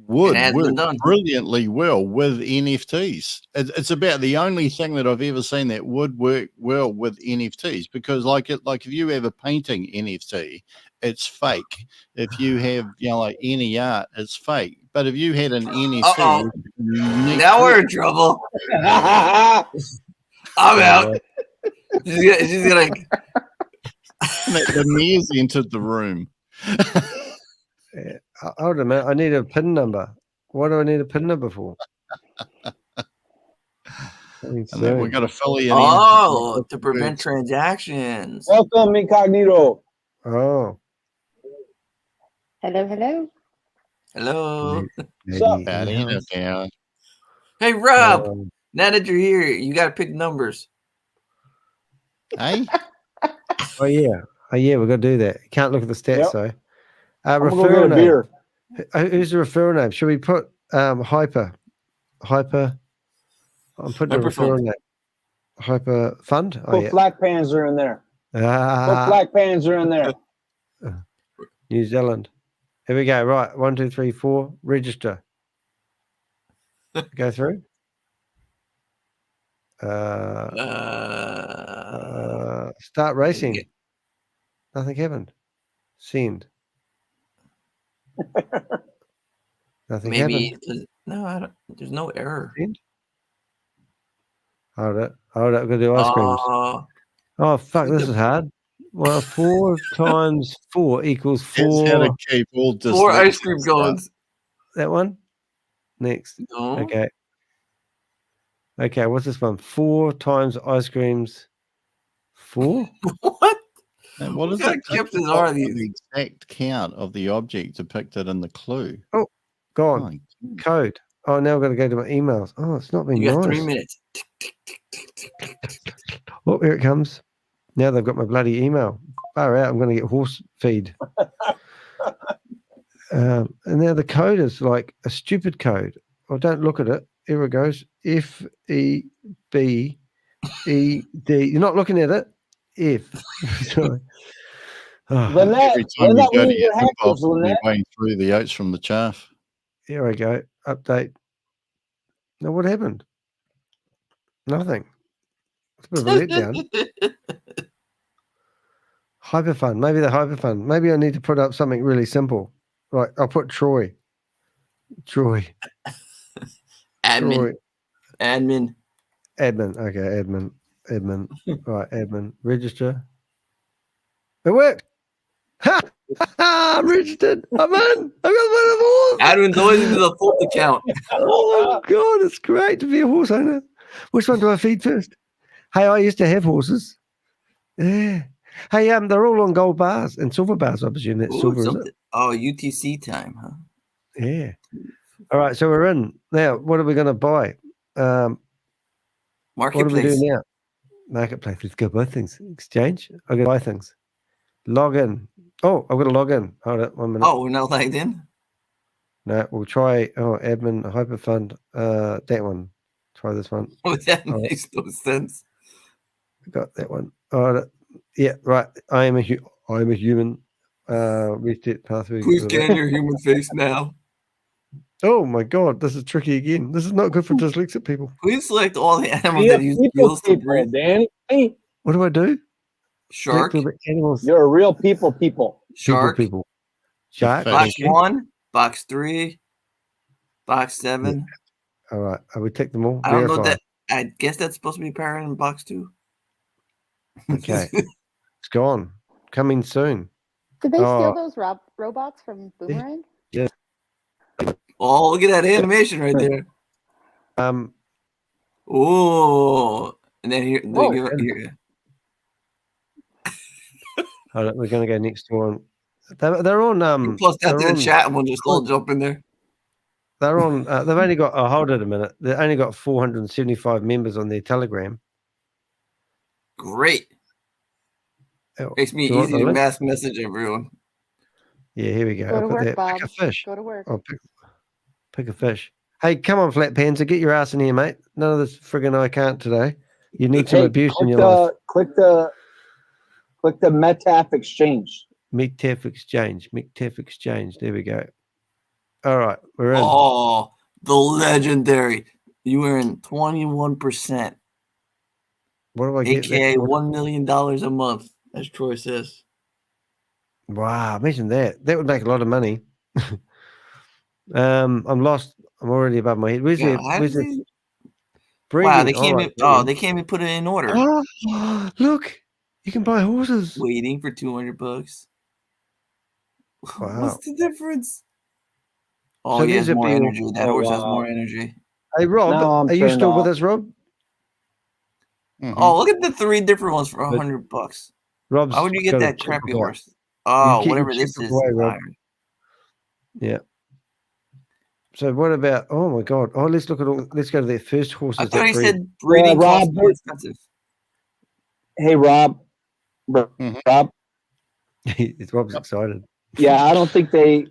would work brilliantly well with NFTs. It's about the only thing that I've ever seen that would work well with NFTs, because like if you have a painting NFT, it's fake. If you have like any art, it's fake. But if you had an NFT, now we're in trouble. I'm out. She's gonna. The mayor's entered the room. Hold on a minute. I need a PIN number. What do I need a PIN number for? And then we got affiliate. Oh, to prevent transactions. Welcome, Incognito. Oh. Hello, hello. Hello. Down. Hey, Rob. Now that you're here, you got to pick numbers. Hey. Oh yeah, we got to do that. Can't look at the stats though. Referral name. Beer. Who's the referral name? Should we put hyper? I'm putting a referral name. Hyper Fund. Oh, Put Black Panzer in there. Put Black Panzer in there. New Zealand. Here we go. Right, 1, 2, 3, 4. Register. Go through. Start racing. Nothing happened. Send. Nothing happened. No, I don't. There's no error. Send. Hold it. We're gonna do ice creams. Oh fuck! This is hard. Well, 4 times 4 equals 4. How to keep all 4 ice cream cones. That one. Next. No. Okay. Okay. What's this one? 4 times ice creams. 4. What? And what is kind it? of captions are these? The exact count of the object depicted in the clue. Oh, gone. Code. Oh, now I've got to go to my emails. Oh, it's not been You got nice. 3 minutes. Oh, here it comes. Now they've got my bloody email. Far out. I'm going to get horse feed. And now the code is like a stupid code. Oh, don't look at it. Here it goes. FEBED. You're not looking at it. F. Sorry. Oh. Every time you go to your inbox, you're going through the oats from the chaff. Here we go. Update. Now, what happened? Nothing. It's a bit of a letdown. Hyperfund. Maybe the hyperfund. Maybe I need to put up something really simple. Right. I'll put Troy. Admin. Troy. Admin. Okay. Admin. Right. Admin. Register. It worked. Ha! I'm registered. I'm in. I got one of horse. Admin's always into the full account. Oh my god, it's great to be a horse owner. Which one do I feed first? Hey, I used to have horses. Yeah. Hey, they're all on gold bars and silver bars. I presume that's silver, is it? Oh, UTC time, huh? Yeah. All right, so we're in now. What are we going to buy? Marketplace. What do we do now? Marketplace. Let's go buy things. Exchange. I got to buy things. Log in. Oh, I've got to log in. Hold it 1 minute. Oh, we're not logged in? No, we'll try. Oh, admin, hyperfund. That one. Try this one. Oh, that makes no sense. Got that one. Oh, yeah, right. I am a human. Reset pathway. Please scan your human face now. Oh my god, this is tricky again. This is not good for dyslexic people. Please select all the animals that use gills to breathe. Danny. What do I do? Shark. Animals. You're a real people. Shark. People. Shark. Box 1, box 3, box 7. Yeah. All right. I would take them all. I don't know that. I guess that's supposed to be apparent in box 2. Okay. It's gone. Coming soon. Did they steal those robots from Boomerang? Yeah. Oh, look at that animation right there. Oh, and then here. Hold on, we're going to go next one. They're on. Plus that to the chat, and we'll just all jump in there. They're on. They've only got. Oh, hold it a minute. They've only got 475 members on their Telegram. Great. Makes me easy to mass message everyone. Yeah, here we go. Go to work, Bob. Pick a fish. Go to work. Oh, pick a fish. Hey, come on, Flat Panzer, get your ass in here, mate. None of this friggin' I can't today. You need some abuse in your life. Click the METAF exchange. METAF exchange. There we go. All right, we're in. Oh, the legendary. You earn 21%. What do I get? AKA $1 million a month, as Troy says. Wow, imagine that. That would make a lot of money. I'm lost. I'm already above my head. Where's the breeding? Wow, they can't even put it in order. Oh, look, you can buy horses. Waiting for $200. Wow. What's the difference? Oh, So he has these are more people- energy. That horse has more energy. Hey, Rob, are you still with us, Rob? Oh, look at the 3 different ones for $100. Rob's Why would you get got a that checkbook crappy out. horse? You Oh, keep your whatever this checkbook is. away, Rob. iron. Yeah. So what about? Oh my God! Oh, let's look at all. Let's go to their first horses. I thought that he breed. said breeding costs Rob, more expensive. Hey, Rob. Rob. Rob's excited. Yeah, I don't think they're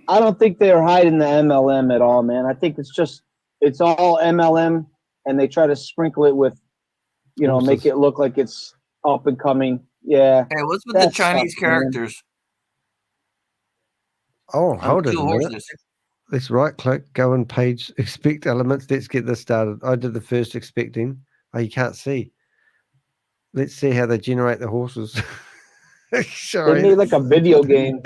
hiding the MLM at all, man. I think it's all MLM, and they try to sprinkle it with, make it look like it's up and coming. Yeah. Hey, what's with the Chinese characters? Oh, hold it a 2 minute. horses. Let's right click, go on page, expect elements. Let's get this started. I did the first expecting. Oh, you can't see. Let's see how they generate the horses. Sorry. They made like a video game.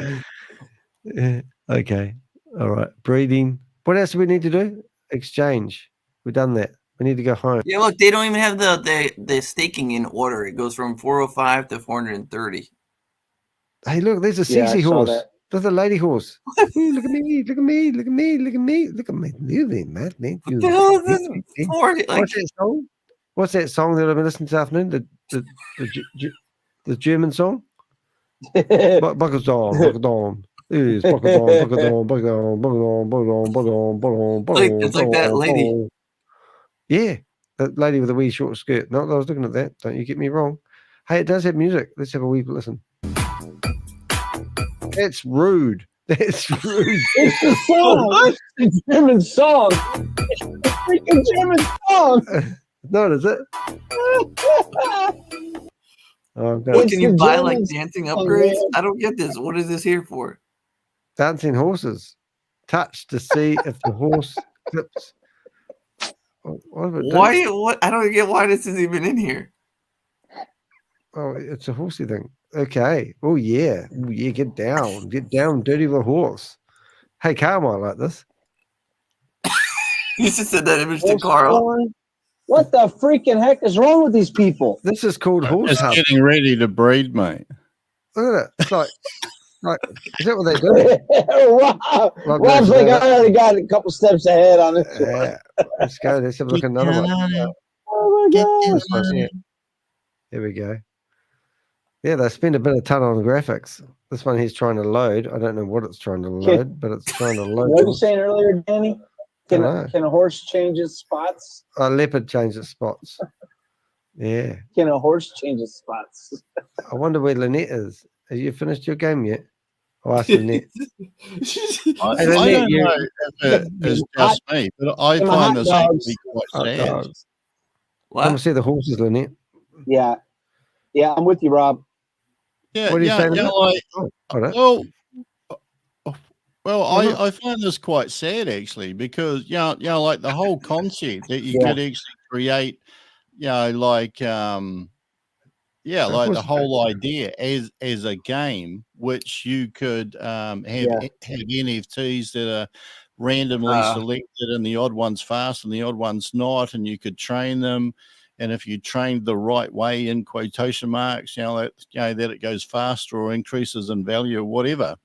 Yeah. Okay. All right. Breeding. What else do we need to do? Exchange. We've done that. We need to go home. Yeah, look, they don't even have the staking in order. It goes from 405 to 430. Hey, look, there's a sexy horse. There's a lady horse. Ooh, look at me, look at me, look at me, look at me, look at me moving, man. What the hell is this for? What's that song? What's that song that I've been listening to this afternoon? The German song? Buckles on, buckles on. It's like that lady. Yeah, that lady with a wee short skirt. No, I was looking at that. Don't you get me wrong. Hey, it does have music. Let's have a wee listen. That's rude. That's rude. It's the song. It's a German song. It's a freaking German song. No, is it? Oh, Can you buy like dancing upgrades? I don't get this. What is this here for? Dancing horses. Touch to see if the horse clips. Why? What? I don't get why this is even in here. Oh, it's a horsey thing. Okay. Oh yeah. Oh yeah. Get down, dirty little horse. Hey, Carl might like this. You just said that image to Carl. What the freaking heck is wrong with these people? This is called horse It's hunt. getting ready to breed, mate. Look at it. It's like, is that what they do? Rob's like, I already got a couple steps ahead on it. Yeah. Let's go. Let's have a look at another one. Oh my God. Yeah. There we go. Yeah, they spend a bit of time on the graphics. This one he's trying to load. I don't know what it's trying to load, but it's trying to load. What were you saying earlier, Danny? Can a horse change its spots? A leopard changes spots. Yeah. Can a horse change its spots? I wonder where Lynette is. Have you finished your game yet? I'll ask Lynette. I don't know if it's just me, but I find this to be quite sad. Come see the horses, Lynette. Yeah. Yeah, I'm with you, Rob. Yeah, what are you saying? I find this quite sad actually, because like the whole concept that you could actually create, like the whole idea as a game, which you could have NFTs that are randomly selected, and the odd one's fast and the odd one's not, and you could train them. And if you trained the right way, in quotation marks, that it goes faster or increases in value or whatever,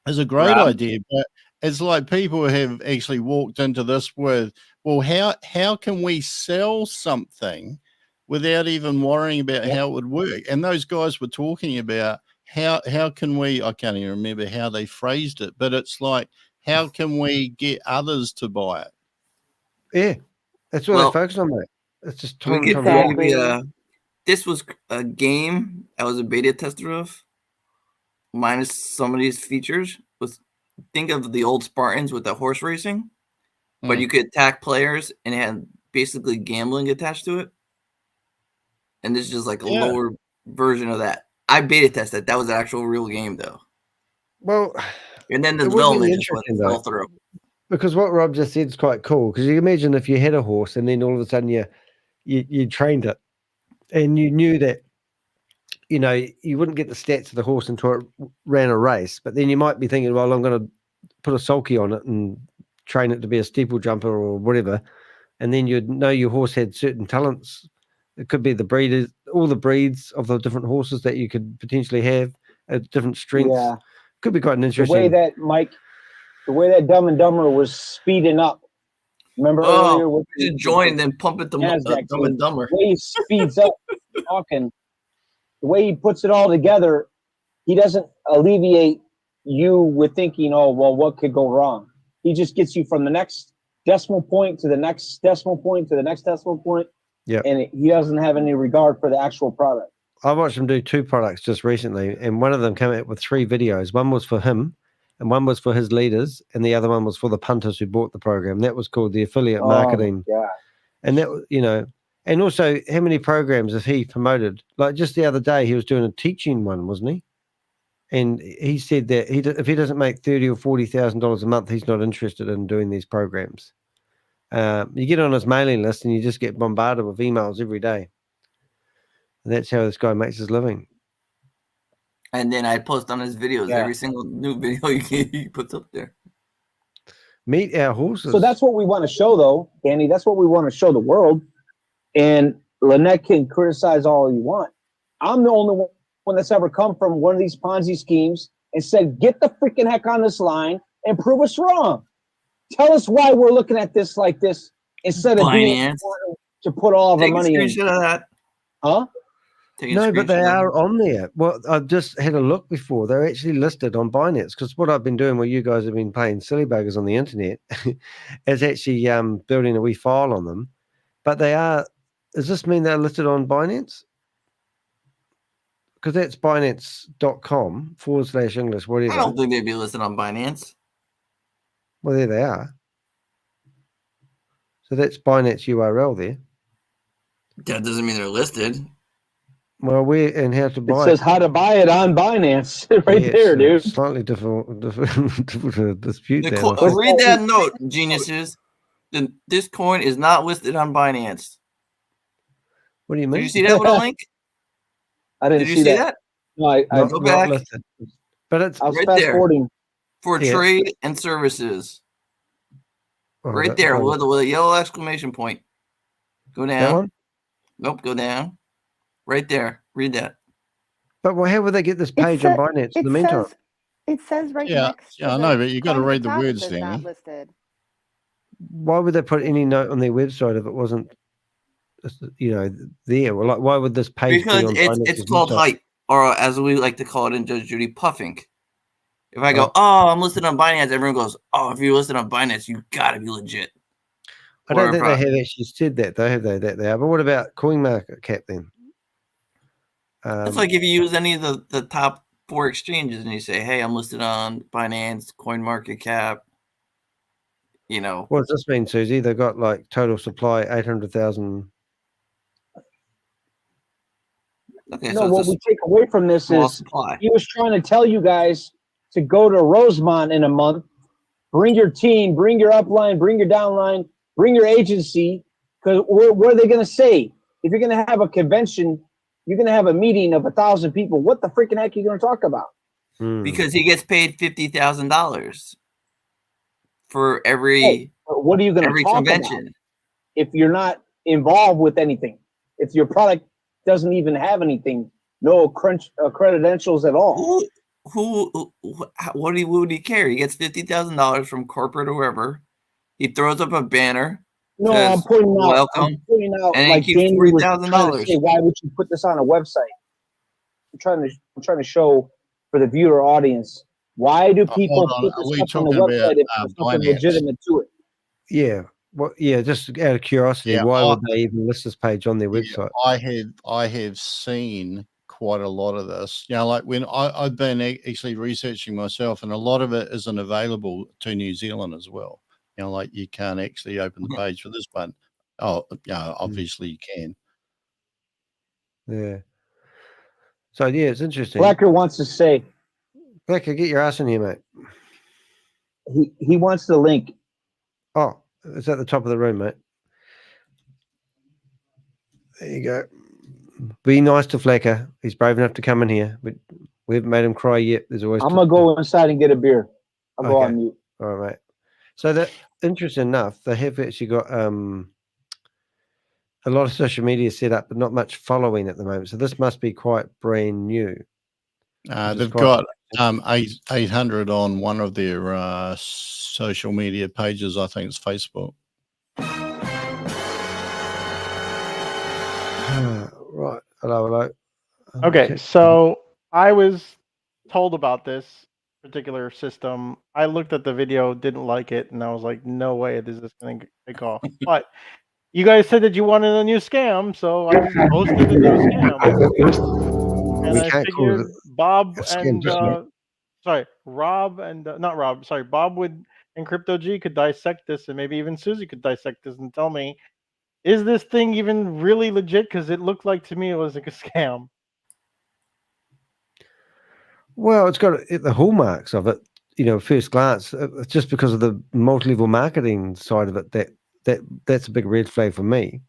is a great idea. But it's like people have actually walked into this with, well, how can we sell something without even worrying about how it would work? And those guys were talking about how can we, I can't even remember how they phrased it, but it's like, how can we get others to buy it? Yeah, that's what they focus on, mate. It's just this was a game I was a beta tester of, minus some of these features. Think of the old Spartans with the horse racing, but you could attack players and it had basically gambling attached to it. And this is just like a lower version of that. I beta tested. That was an actual real game, though. Well, and then the development just fell through. Because what Rob just said is quite cool. Because you imagine if you had a horse and then all of a sudden you trained it, and you knew that, you wouldn't get the stats of the horse until it ran a race. But then you might be thinking, well, I'm going to put a sulky on it and train it to be a steeple jumper or whatever. And then you'd know your horse had certain talents. It could be the breeders, all the breeds of the different horses that you could potentially have at different strengths. Yeah. Could be quite an interesting. The way that Dumb and Dumber was speeding up Remember earlier? Oh, just join and then pump it to NASDAQ, Dumb and Dumber. The way he speeds up talking, the way he puts it all together, he doesn't alleviate you with thinking, oh, well, what could go wrong? He just gets you from the next decimal point to the next decimal point to the next decimal point. Yeah. And he doesn't have any regard for the actual product. I watched him do 2 products just recently, and one of them came out with 3 videos. One was for him, and one was for his leaders, and the other one was for the punters who bought the program. That was called the affiliate marketing. Yeah. And that, you know, and also how many programs have he promoted? Like just the other day, he was doing a teaching one, wasn't he? And he said that if he doesn't make $30,000 or $40,000 a month, he's not interested in doing these programs. You get on his mailing list and you just get bombarded with emails every day. And that's how this guy makes his living. And then I post on his videos every single new video he puts up there. Meet our horses. So that's what we want to show, though, Danny. That's what we want to show the world. And Lynette can criticize all you want. I'm the only one that's ever come from one of these Ponzi schemes and said, get the freaking heck on this line and prove us wrong. Tell us why we're looking at this like this instead of being to put all of our money in. Take a screenshot of that. Huh? No, but they are on there. Well, I've just had a look before. They're actually listed on Binance, because what I've been doing while you guys have been playing silly buggers on the internet is actually building a wee file on them. But they are, does this mean they're listed on Binance? Because that's binance.com/English, whatever. I don't think they'd be listed on Binance. Well, there they are. So that's Binance URL there. That doesn't mean they're listed. Well, where and how to buy it? Says how to buy it on Binance right there, dude. Slightly difficult to dispute that. Read that note, geniuses. This coin is not listed on Binance. What do you mean? Did you see that with a link? I didn't see that. No, I go back. But it's I was right fast there forwarding. For trade and services. Right there with a yellow exclamation point. Go down. That one? Nope, go down. Right there. Read that. But how would they get this page on Binance in the meantime? It says right Yeah, next. yeah, I know, but you got to read the top, words, it says not Danny. listed. Why would they put any note on their website if it wasn't, there? Well, like, why would this page because be on it's called website? hype, or as we like to call it in Judge Judy, puffing. If I go, oh, I'm listed on Binance, everyone goes, oh, if you're listed on Binance, you gotta be legit. I don't think they have actually said that, though, have they? That they are. But what about CoinMarketCap then? It's like if you use any of the top 4 exchanges and you say, hey, I'm listed on Binance, CoinMarketCap, What does this mean, Susie? They've got like total supply 800,000. Okay, no, what we take away from this is he was trying to tell you guys to go to Rosemont in a month, bring your team, bring your upline, bring your downline, bring your agency, because what are they going to say? If you're going to have a convention, you're going to have a meeting of 1,000 people. What the freaking heck are you going to talk about? Because he gets paid $50,000 for every what are you going to talk convention about if you're not involved with anything? If your product doesn't even have anything, no credentials at all. What would he care? He gets $50,000 from corporate or wherever. He throws up a banner. No, says, I'm pointing out. Welcome. I'm pointing out. And Like he keeps Danny was trying $40,000. to say, why would you put this on a website? I'm trying to show for the viewer audience. Why do people put this stuff on the website if there's something legitimate to it? Yeah. Well, yeah, just out of curiosity, why would they even list this page on their website? I have seen quite a lot of this. Like when I've been actually researching myself, and a lot of it isn't available to New Zealand as well. Like you can't actually open the page for this one. Oh, yeah, obviously you can. Yeah. So yeah, it's interesting. Blacker wants to say. Blacker, get your ass in here, mate. He wants the link. Oh, it's at the top of the room, mate. There you go. Be nice to Flecker. He's brave enough to come in here, but we haven't made him cry yet. There's always. I'm gonna go inside and get a beer. I'll go on mute. All right, mate. So that interesting enough, they have actually got a lot of social media set up, but not much following at the moment. So this must be quite brand new. They've got 800 on one of their social media pages. I think it's Facebook. Hello. Okay, so I was told about this particular system. I looked at the video, didn't like it, and I was like, no way this is going to take off. But you guys said that you wanted a new scam, so I just posted the new scam. And We I can't call figured it Bob a scam and just yet. Rob and not Rob, sorry, Bob and Crypto G could dissect this, and maybe even Susie could dissect this and tell me, is this thing even really legit? Because it looked like to me it was like a scam. Well, it's got the hallmarks of it, first glance, just because of the multi-level marketing side of it. That's a big red flag for me.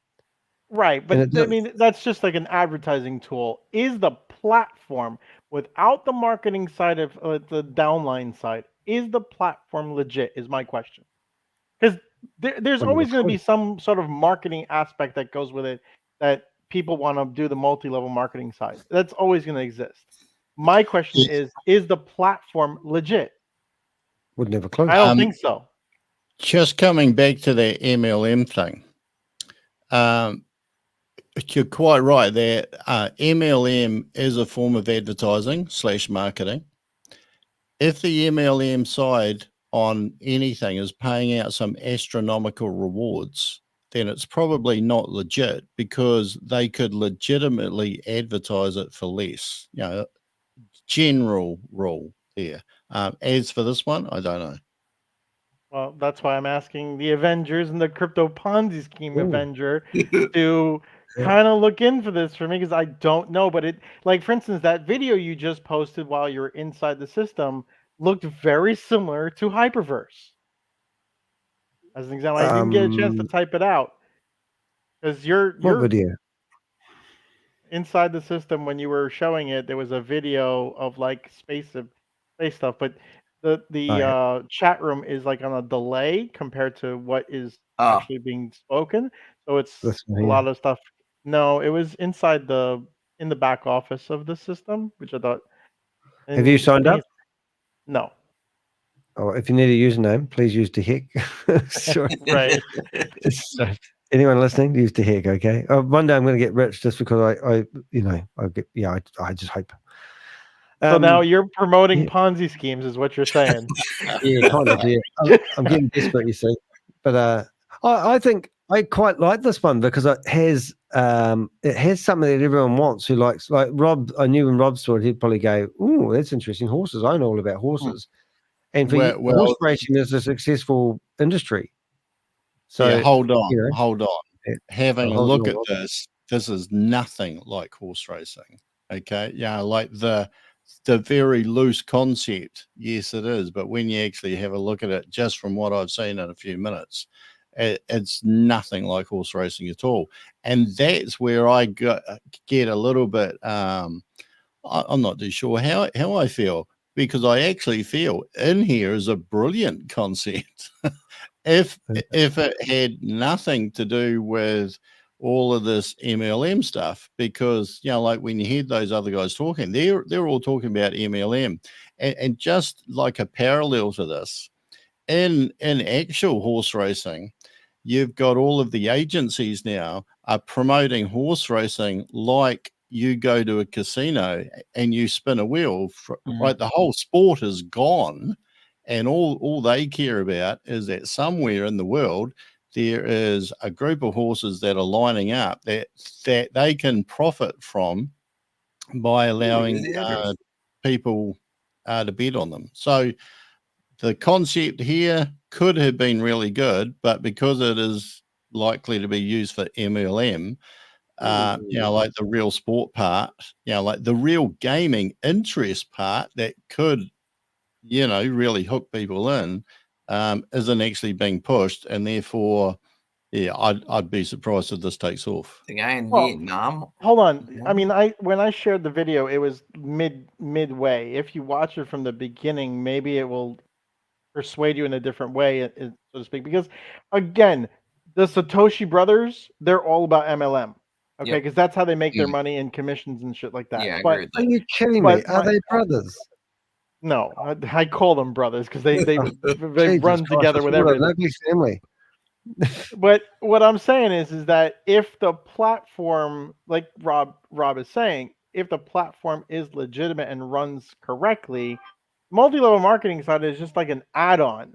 Right, but I mean that's just like an advertising tool. Is the platform without the marketing side of the downline side? Is the platform legit? Is my question. Because there's always going to be some sort of marketing aspect that goes with it that people want to do the multi-level marketing side. That's always going to exist. My question is the platform legit? Would never close. I don't think so. Just coming back to the MLM thing. You're quite right there. MLM is a form of advertising / marketing. If the MLM side on anything is paying out some astronomical rewards, then it's probably not legit, because they could legitimately advertise it for less. General rule there. As for this one, I don't know. Well, that's why I'm asking the Avengers and the Crypto Ponzi Scheme Avenger to kind of look in for this for me, because I don't know. But it, like, for instance, that video you just posted while you were inside the system looked very similar to Hyperverse. As an example, I didn't get a chance to type it out because you're video? Inside the system when you were showing it. There was a video of like space stuff, but the chat room is like on a delay compared to what is actually being spoken. So it's a lot of stuff. No, it was inside in the back office of the system, which I thought. Have you signed up? No. Oh, if you need a username, please use the heck. Sorry. Right. So, anyone listening, use the heck, okay? One day I'm going to get rich just because I just hope. So now you're promoting Ponzi schemes, is what you're saying? Yeah, kind of. Yeah, I'm getting desperate, you see. But I think I quite like this one because it has something that everyone wants. Who likes, like Rob? I knew when Rob saw it, he'd probably go, "Oh, that's interesting. Horses. I know all about horses." And for horse racing is a successful industry. So yeah, hold on. Having a look at this is nothing like horse racing. Okay, like the very loose concept, yes, it is. But when you actually have a look at it, just from what I've seen in a few minutes, it's nothing like horse racing at all. And that's where I get a little bit. I'm not too sure how I feel, because I actually feel in here is a brilliant concept. If it had nothing to do with all of this MLM stuff, because like when you hear those other guys talking, they're all talking about MLM, and just like a parallel to this, in actual horse racing, you've got all of the agencies now are promoting horse racing like you go to a casino and you spin a wheel, right? The whole sport is gone, and all they care about is that somewhere in the world there is a group of horses that are lining up that they can profit from by allowing people to bet on them. So the concept here could have been really good, but because it is likely to be used for MLM, like the real sport part, like the real gaming interest part that could, really hook people in, isn't actually being pushed, and therefore, I'd be surprised if this takes off. The guy in Vietnam. Hold on. I mean, when I shared the video, it was midway. If you watch it from the beginning, maybe it will persuade you in a different way, so to speak. Because again, the Satoshi brothers, they're all about MLM. Okay, because that's how they make their money in commissions and shit like that. Yeah, I but agree with that. Are you kidding me? Are they brothers? No, I call them brothers because they run together with everything. Lovely family. But what I'm saying is that if the platform, like Rob is saying, if the platform is legitimate and runs correctly, multi-level marketing side is just like an add-on.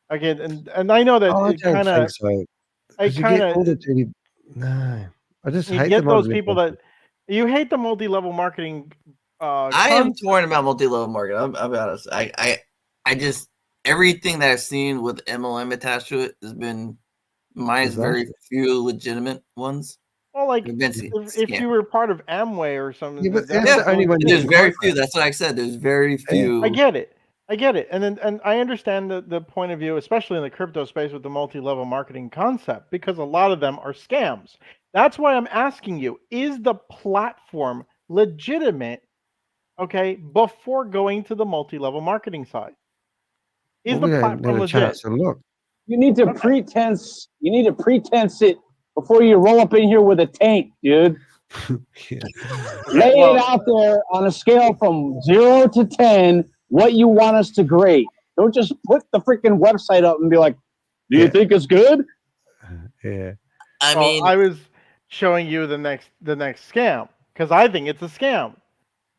Again, and I know that Oh, I it don't kind think of, so. I 'Cause you get all kind the of, dirty. No, I just you hate the get those multi-level people that you hate the multi-level marketing. I am torn about multi-level marketing. I'll be honest. I just everything that I've seen with MLM attached to it has been minus very few legitimate ones. Well, like They've been if you were part of Amway or something, Yeah, but that's that's the only one you there's can very quote few. that. That's what I said. There's very few. I get it. And I understand the point of view, especially in the crypto space with the multi-level marketing concept, because a lot of them are scams. That's why I'm asking you, is the platform legitimate, okay, before going to the multi-level marketing side? Is Well, the we don't platform have a legit? chance to look. You need to pretense. You need to pretense it before you roll up in here with a tank, dude. Lay it out there on a scale from 0 to 10. What you want us to grade? Don't just put the freaking website up and be like, "Do you think it's good?" Yeah. I mean, I was showing you the next scam because I think it's a scam.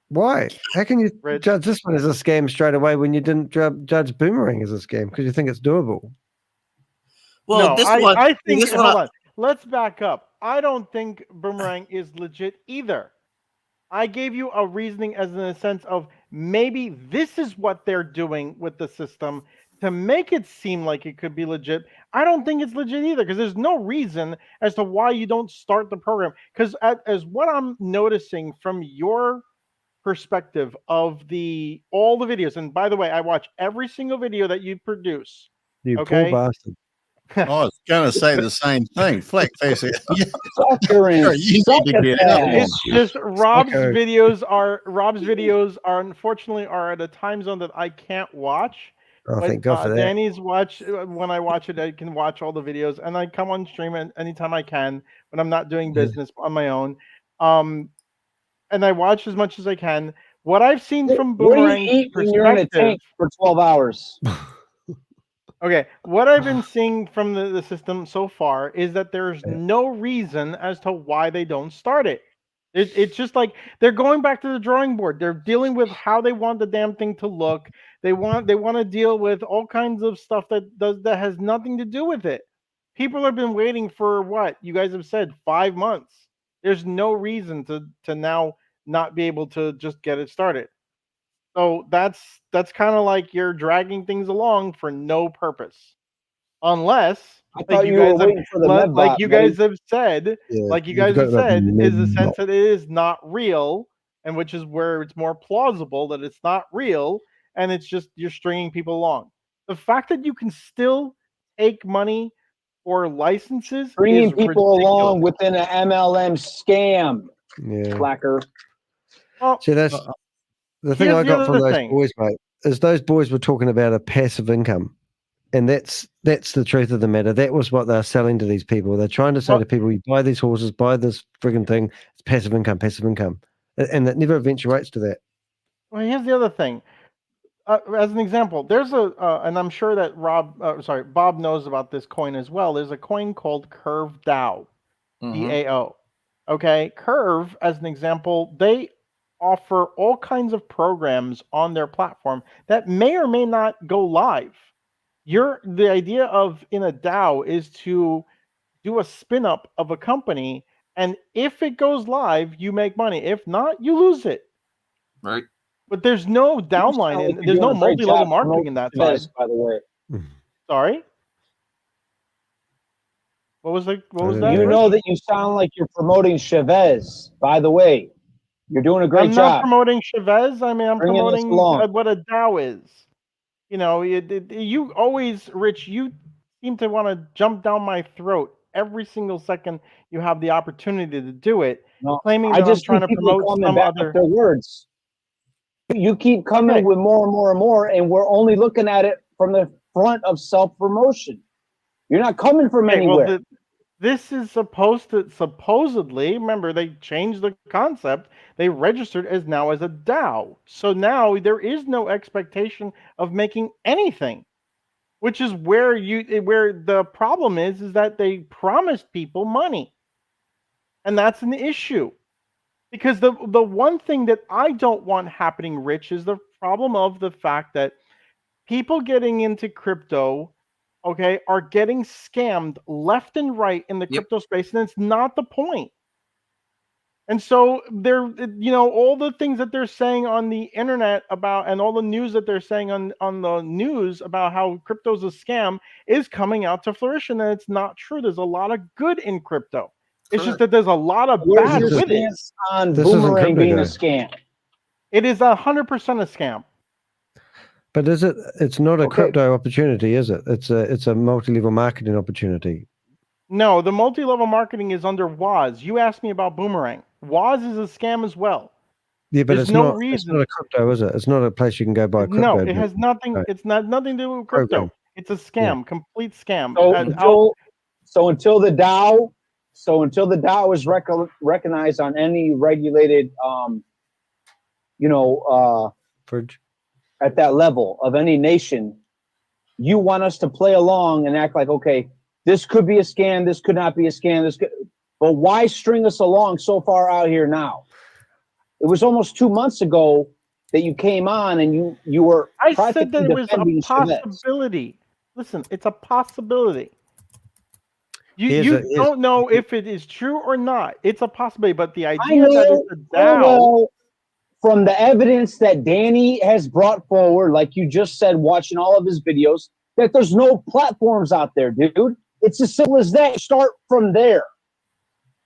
Why? How can you Rich. judge this one as a scam straight away when you didn't judge Boomerang as a scam because you think it's doable? Well, no, I think. Hold on. Let's back up. I don't think Boomerang is legit either. I gave you a reasoning as in a sense of maybe this is what they're doing with the system to make it seem like it could be legit. I don't think it's legit either because there's no reason as to why you don't start the program. Because as what I'm noticing from your perspective of all the videos, and by the way, I watch every single video that you produce. You okay? poor bastard. I was going to say the same thing. Fleck face it. It's just Rob's videos are unfortunately are at a time zone that I can't watch. Oh, but thank God for that. Danny's when I watch it, I can watch all the videos, and I come on stream anytime I can when I'm not doing business on my own. And I watch as much as I can. What I've seen from Boomerang's What do you eat when you're in a tank for 12 hours? Okay, what I've been seeing from the system so far is that there's no reason as to why they don't start it. It's just like they're going back to the drawing board. They're dealing with how they want the damn thing to look. They want to deal with all kinds of stuff that has nothing to do with it. People have been waiting for what you guys have said 5 months. There's no reason to now not be able to just get it started. So that's kind of like you're dragging things along for no purpose, unless I thought you were waiting for the medbot, like you buddy. guys have said, is the sense that it is not real, and which is where it's more plausible that it's not real, and it's just you're stringing people along. The fact that you can still take money for licenses Bringing is people ridiculous. along within an MLM scam. Yeah. Slacker. Well, See, that's the thing here's I the got from other those thing. boys, mate, is those boys were talking about a passive income. And that's the truth of the matter. That was what they're selling to these people. They're trying to say to people, you buy these horses, buy this frigging thing, it's passive income. And that never eventuates to that. Well, here's the other thing. As an example, there's and I'm sure that Bob knows about this coin as well. There's a coin called Curve DAO, DAO. Okay, Curve, as an example, they offer all kinds of programs on their platform that may or may not go live. The idea of in a DAO is to do a spin up of a company, and if it goes live, you make money. If not, you lose it. Right. But there's no downline and there's no multi-level marketing in that side. By the way. Sorry. What was that? You know that you sound like you're promoting Chavez. By the way, you're doing a great I'm job. not promoting Chavez. I mean, I'm Bringing us promoting along. what a DAO is. You know, you always, Rich, you seem to want to jump down my throat every single second you have the opportunity to do it, claiming that I'm trying to promote some other. Their words. You keep coming with more and more and more, and we're only looking at it from the front of self-promotion. You're not coming from anywhere. Well, this is supposedly, remember, they changed the concept. They registered as a DAO. So now there is no expectation of making anything. which is where the problem is that they promised people money. And that's an issue. Because the one thing that I don't want happening, Rich, is the problem of the fact that people getting into crypto, okay, are getting scammed left and right in the crypto space, and it's not the point. And so they're, all the things that they're saying on the internet about, and all the news that they're saying on the news about how crypto's a scam is coming out to fruition, and it's not true. There's a lot of good in crypto. It's just that there's a lot of bad your with it. stance on Boomerang being a scam? It is 100% a scam. But is it? It's not a crypto opportunity, is it? It's a multi-level marketing opportunity. No, the multi-level marketing is under WAS. You asked me about Boomerang. WAS is a scam as well. Yeah, but There's it's no not. reason. It's not a crypto, is it? It's not a place you can go buy crypto. No, it has nothing. No. It's not nothing to do with crypto. Program. It's a scam, complete scam. So until the DAO is recognized on any regulated, at that level of any nation, you want us to play along and act like, okay, this could be a scam, this could not be a scam, but why string us along so far out here now? It was almost 2 months ago that you came on and you were. I said that it was a possibility. Listen, it's a possibility. You don't know if it is true or not. It's a possibility, but the idea that it's a DAO. From the evidence that Danny has brought forward, like you just said, watching all of his videos, that there's no platforms out there, dude. It's as simple as that. Start from there.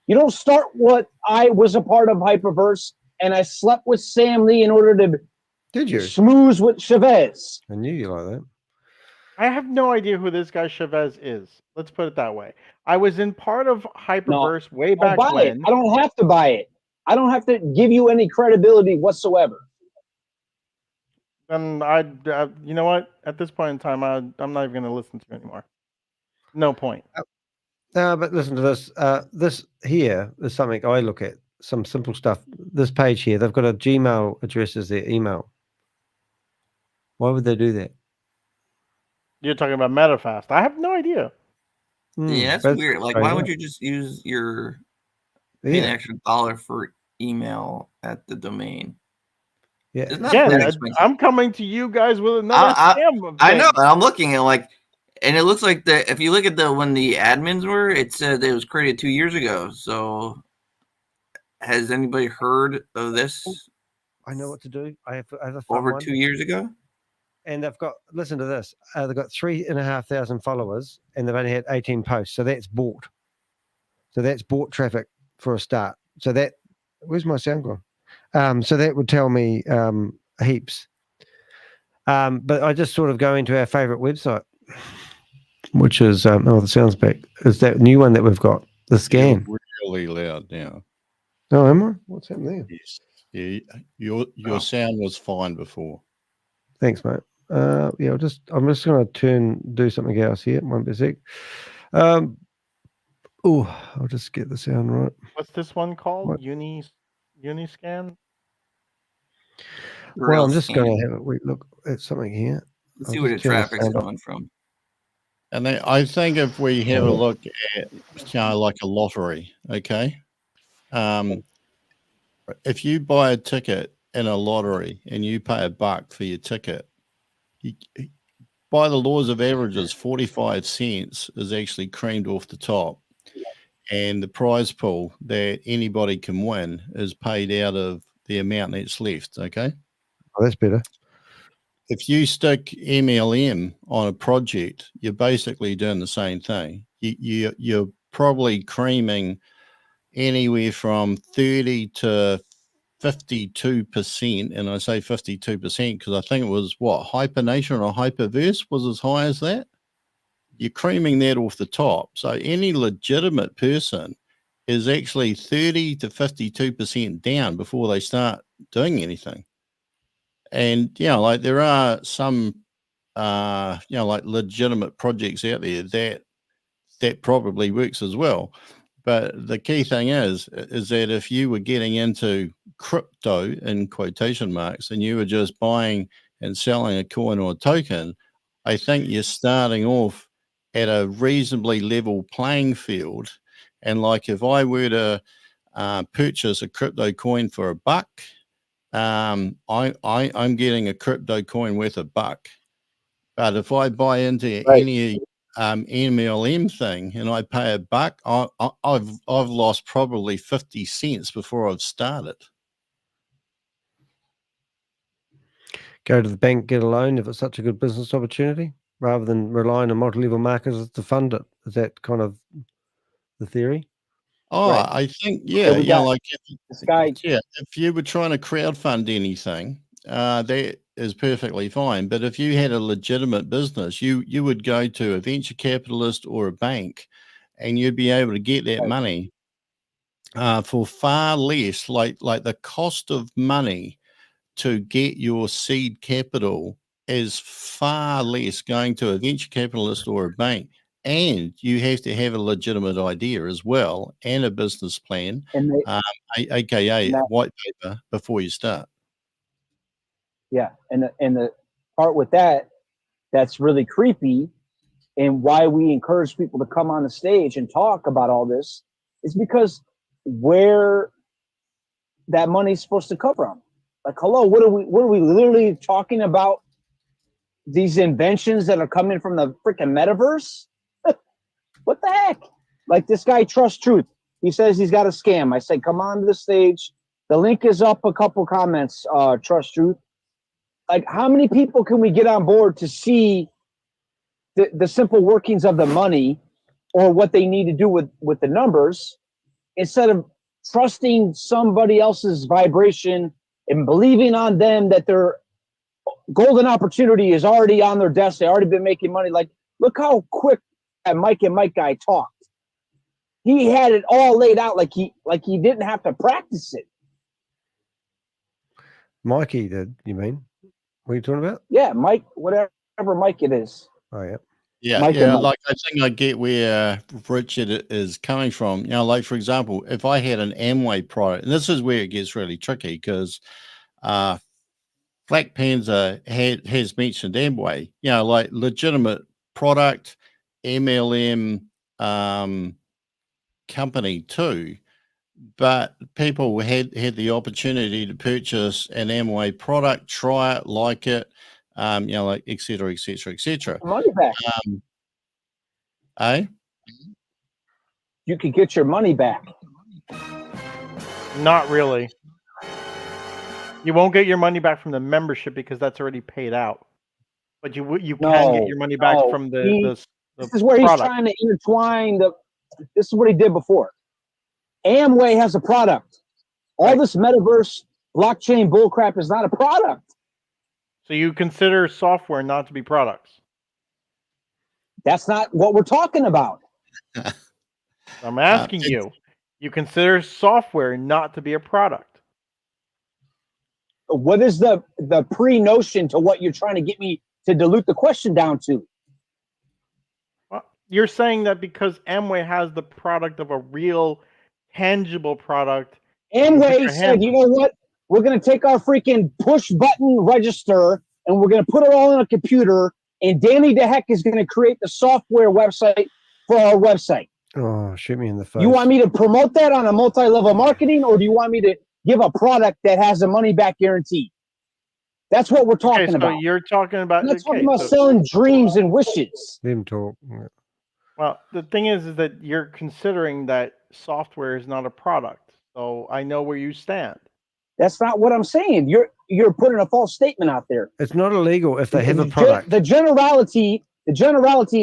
You don't start what I was a part of Hyperverse, and I slept with Sam Lee in order to schmooze with Chavez. I knew you like that. I have no idea who this guy Chavez is. Let's put it that way. I was in part of Hyperverse way back when. I don't have to buy it. I don't have to give you any credibility whatsoever. Then you know what? At this point in time, I'm not even going to listen to you anymore. No point. But listen to this. This here is something I look at. Some simple stuff. This page here, they've got a Gmail address as their email. Why would they do that? You're talking about MetaFast. I have no idea. Yeah, that's weird. Like, why would you just use your pay an extra $1 for email at the domain? Yeah, I'm coming to you guys with another scam. I know. I'm looking at and it looks like if you look at when the admins were, it said it was created 2 years ago. So, has anybody heard of this? I know what to do. I have a over 2 years ago. And they've got, listen to this, they've got 3,500 followers and they've only had 18 posts. So that's bought. So that's bought traffic for a start. So that, where's my sound gone? So that would tell me heaps. But I just sort of go into our favorite website, which is, the sound's back, is that new one that we've got, the scan. You're really loud now. Oh, am I? What's happening there? Yes. Yeah, your sound was fine before. Thanks, mate. Yeah, I'm just going to do something else here. Won't be a sec. I'll just get the sound right. What's this one called? What? Uniscan? Well, I'm just going to have a look at something here. Let's see where the traffic's coming from. And then I think if we have a look at, like a lottery, okay? If you buy a ticket in a lottery and you pay $1 for your ticket, by the laws of averages, 45 cents is actually creamed off the top, and the prize pool that anybody can win is paid out of the amount that's left. Okay, that's better. If you stick MLM on a project, you're basically doing the same thing. You're probably creaming anywhere from 30 to 52%, and I say 52% because I think it was Hypernation or Hyperverse was as high as that. You're creaming that off the top. So any legitimate person is actually 30 to 52% down before they start doing anything. And like there are some like legitimate projects out there that probably works as well. But the key thing is that if you were getting into crypto in quotation marks and you were just buying and selling a coin or a token, I think you're starting off at a reasonably level playing field. And like if I were to purchase a crypto coin for $1, I'm getting a crypto coin worth $1. But if I buy into any MLM thing and I pay $1, I've lost probably 50 cents before I've started. Go to the bank, get a loan if it's such a good business opportunity, rather than relying on multi-level marketers to fund it. Is that kind of the theory? Oh, Right. I think, So yeah, we you know, got like this guy. yeah, if you were trying to crowdfund anything, that is perfectly fine. But if you had a legitimate business, you would go to a venture capitalist or a bank, and you'd be able to get that money for far less. Like the cost of money to get your seed capital is far less going to a venture capitalist or a bank. And you have to have a legitimate idea as well and a business plan, And aka white paper, before you start. Yeah, and the part with that's really creepy, and why we encourage people to come on the stage and talk about all this is because where that money's supposed to come from. Like, hello, what are we literally talking about? These inventions that are coming from the freaking metaverse? What the heck? Like this guy, Trust Truth. He says he's got a scam. I say, come on to the stage. The link is up. A couple comments, Trust Truth. Like, how many people can we get on board to see the simple workings of the money or what they need to do with the numbers, instead of trusting somebody else's vibration and believing on them that their golden opportunity is already on their desk. They already been making money. Like, look how quick that Mike and Mike guy talked. He had it all laid out like he didn't have to practice it. Mikey did, you mean? What are you talking about? Yeah, Mike, whatever Mike it is. Oh, yeah. Yeah, Mike yeah. and Mike. Like I think I get where Richard is coming from. You know, like for example, if I had an Amway product, and this is where it gets really tricky because Black Panther has mentioned Amway. You know, like legitimate product, MLM company too. But people had the opportunity to purchase an Amway product, try it, like it, you know, like et cetera, et cetera, et cetera. Money back. You could get your money back. Not really. You won't get your money back from the membership because that's already paid out. But you can get your money back from the this is where product. he's trying to intertwine this is what he did before. Amway has a product. All this metaverse blockchain bullcrap is not a product. So you consider software not to be products? That's not what we're talking about. I'm asking you. You consider software not to be a product? What is the pre-notion to what you're trying to get me to dilute the question down to? Well, you're saying that because Amway has the product of a real tangible product. Amway said, you know what? We're going to take our freaking push button register and we're going to put it all in a computer, and Danny DeHeck is going to create the software website for our website. Oh, shoot me in the face. You want me to promote that on a multi-level marketing, or do you want me to give a product that has a money-back guarantee? That's what we're talking about. You're talking about... I'm not talking about selling dreams and wishes. Let him talk. Well, the thing is that you're considering that software is not a product. So I know where you stand. That's not what I'm saying. You're putting a false statement out there. It's not illegal if they have a product. The generality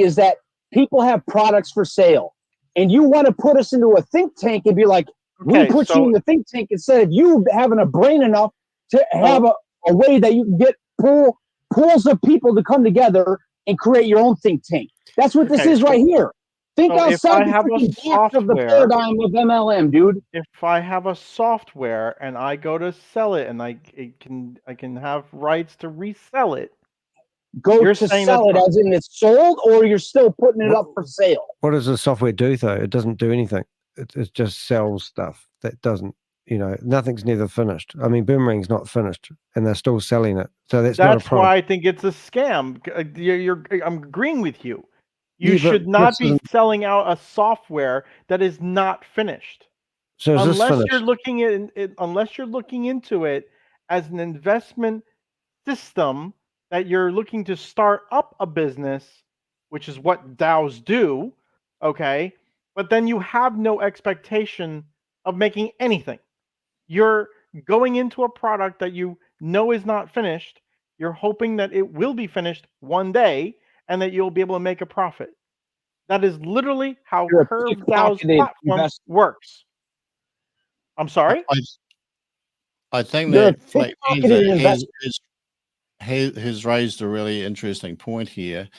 is that people have products for sale, and you want to put us into a think tank and be like, we put you in the think tank instead of you having a brain enough to have a way that you can get pools of people to come together and create your own think tank. That's what this is right here. Think outside the box of the paradigm of MLM, dude. If I have a software and I go to sell it and I can have rights to resell it. Go to sell it as in it's sold, or you're still putting it up for sale? What does the software do though? It doesn't do anything. It just sells stuff that doesn't. You know, nothing's never finished. I mean, Boomerang's not finished, and they're still selling it. So that's not a problem. Why I think it's a scam. I'm agreeing with you. You Yeah, but should not be listen- selling out a software that is not finished. So is this Unless you're finished? looking at it, unless you're looking into it as an investment system that you're looking to start up a business, which is what DAOs do, okay? But then you have no expectation of making anything. You're going into a product that you know is not finished. You're hoping that it will be finished one day and that you'll be able to make a profit. That is literally how You're a Curve DAO's pickpocketed platform investor. works. I'm sorry? I think You're a that Flat pickpocketed investor. has raised a really interesting point here,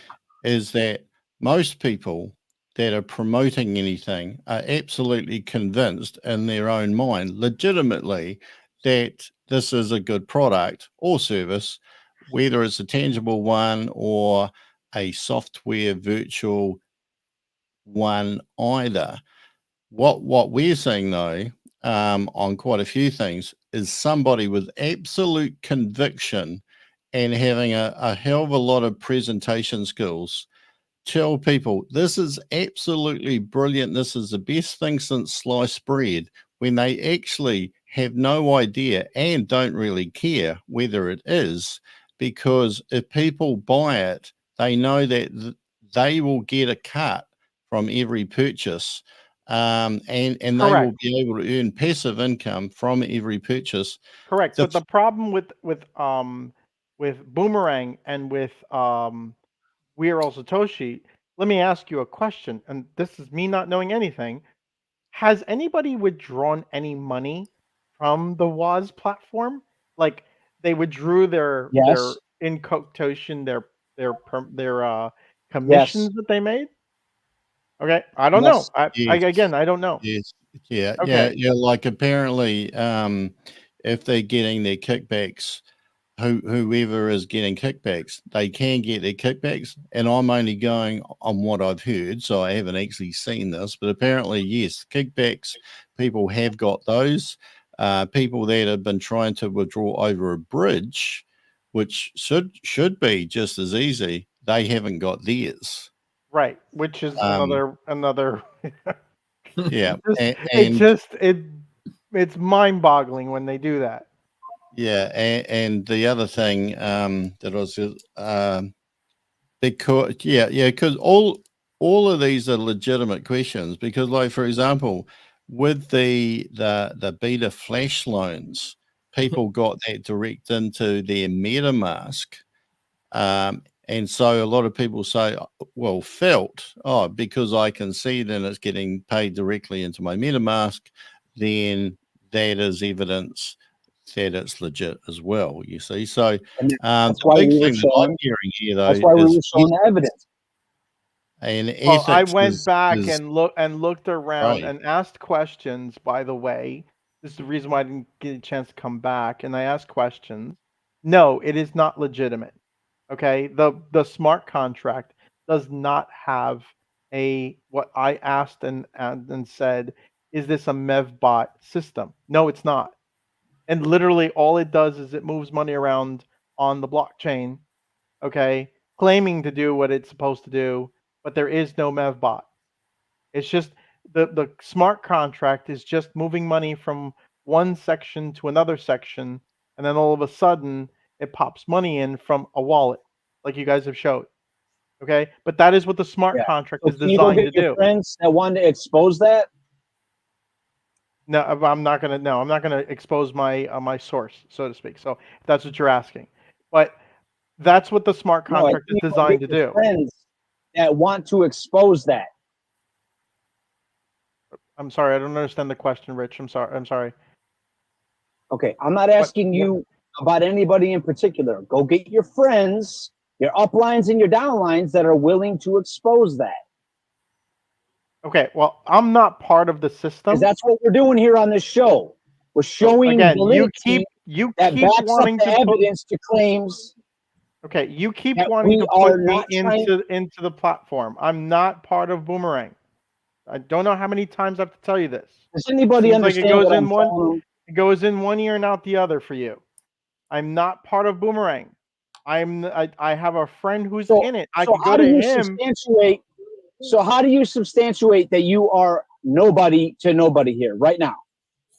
is that most people that are promoting anything are absolutely convinced in their own mind, legitimately, that this is a good product or service, whether it's a tangible one or a software virtual one either. What we're seeing though, on quite a few things, is somebody with absolute conviction and having a hell of a lot of presentation skills tell people this is absolutely brilliant, this is the best thing since sliced bread, when they actually have no idea and don't really care whether it is, because if people buy it, they know that they will get a cut from every purchase, and they will Correct. be able to earn passive income from every purchase. Correct. But the problem with Boomerang and with We Are All Satoshi, let me ask you a question, and this is me not knowing anything. Has anybody withdrawn any money from the WAS platform? Like they withdrew their Yes. in quotation their commissions that they made? Okay, I don't know. Again, I don't know. Yes. Yeah. Okay. Yeah. Like apparently, if they're getting their kickbacks, whoever is getting kickbacks, they can get their kickbacks. And I'm only going on what I've heard, so I haven't actually seen this. But apparently, yes, kickbacks, people have got those. People that have been trying to withdraw over a bridge, which should be just as easy, they haven't got theirs. Right, which is another Yeah, it's mind-boggling when they do that. Yeah, and the other thing that I was because all of these are legitimate questions, because, like, for example, with the beta flash loans, people got that direct into their MetaMask, and so a lot of people say, well, because I can see then it's getting paid directly into my MetaMask, then that is evidence that it's legit as well, you see. So that's the why big we were thing that I'm showing. hearing here, though, That's why we were is showing the evidence. and Well, I ethics went back is and looked around right. and asked questions. By the way, this is the reason why I didn't get a chance to come back. And I asked questions. No, it is not legitimate. Okay, the smart contract does not have what I asked and said. Is this a MEVBot system? No, it's not. And literally, all it does is it moves money around on the blockchain. Okay, claiming to do what it's supposed to do, but there is no MEVBot. It's just the smart contract is just moving money from one section to another section, and then all of a sudden it pops money in from a wallet, like you guys have showed. Okay, but that is what the smart contract So is can you go designed to get your do. friends that wanted to expose that? No, I'm not gonna. No, I'm not gonna expose my my source, so to speak. So if that's what you're asking, but that's what the smart No, contract can is you go designed to get your do. friends that want to expose that. I'm sorry, I don't understand the question, Rich. I'm sorry. Okay, I'm not asking you about anybody in particular. Go get your friends, your uplines and your downlines that are willing to expose that. Okay, well, I'm not part of the system. Because that's what we're doing here on this show. We're showing again, validity that backs up wanting the to put- evidence to claims. Okay, you keep that wanting we to put are me not trying- into the platform. I'm not part of Boomerang. I don't know how many times I have to tell you this. Does anybody Seems like it understand goes what in I'm one. telling them? It goes in one ear and out the other for you. I'm not part of Boomerang. I have a friend who's in it. I could go to him. So how do you substantiate that you are nobody to nobody here right now?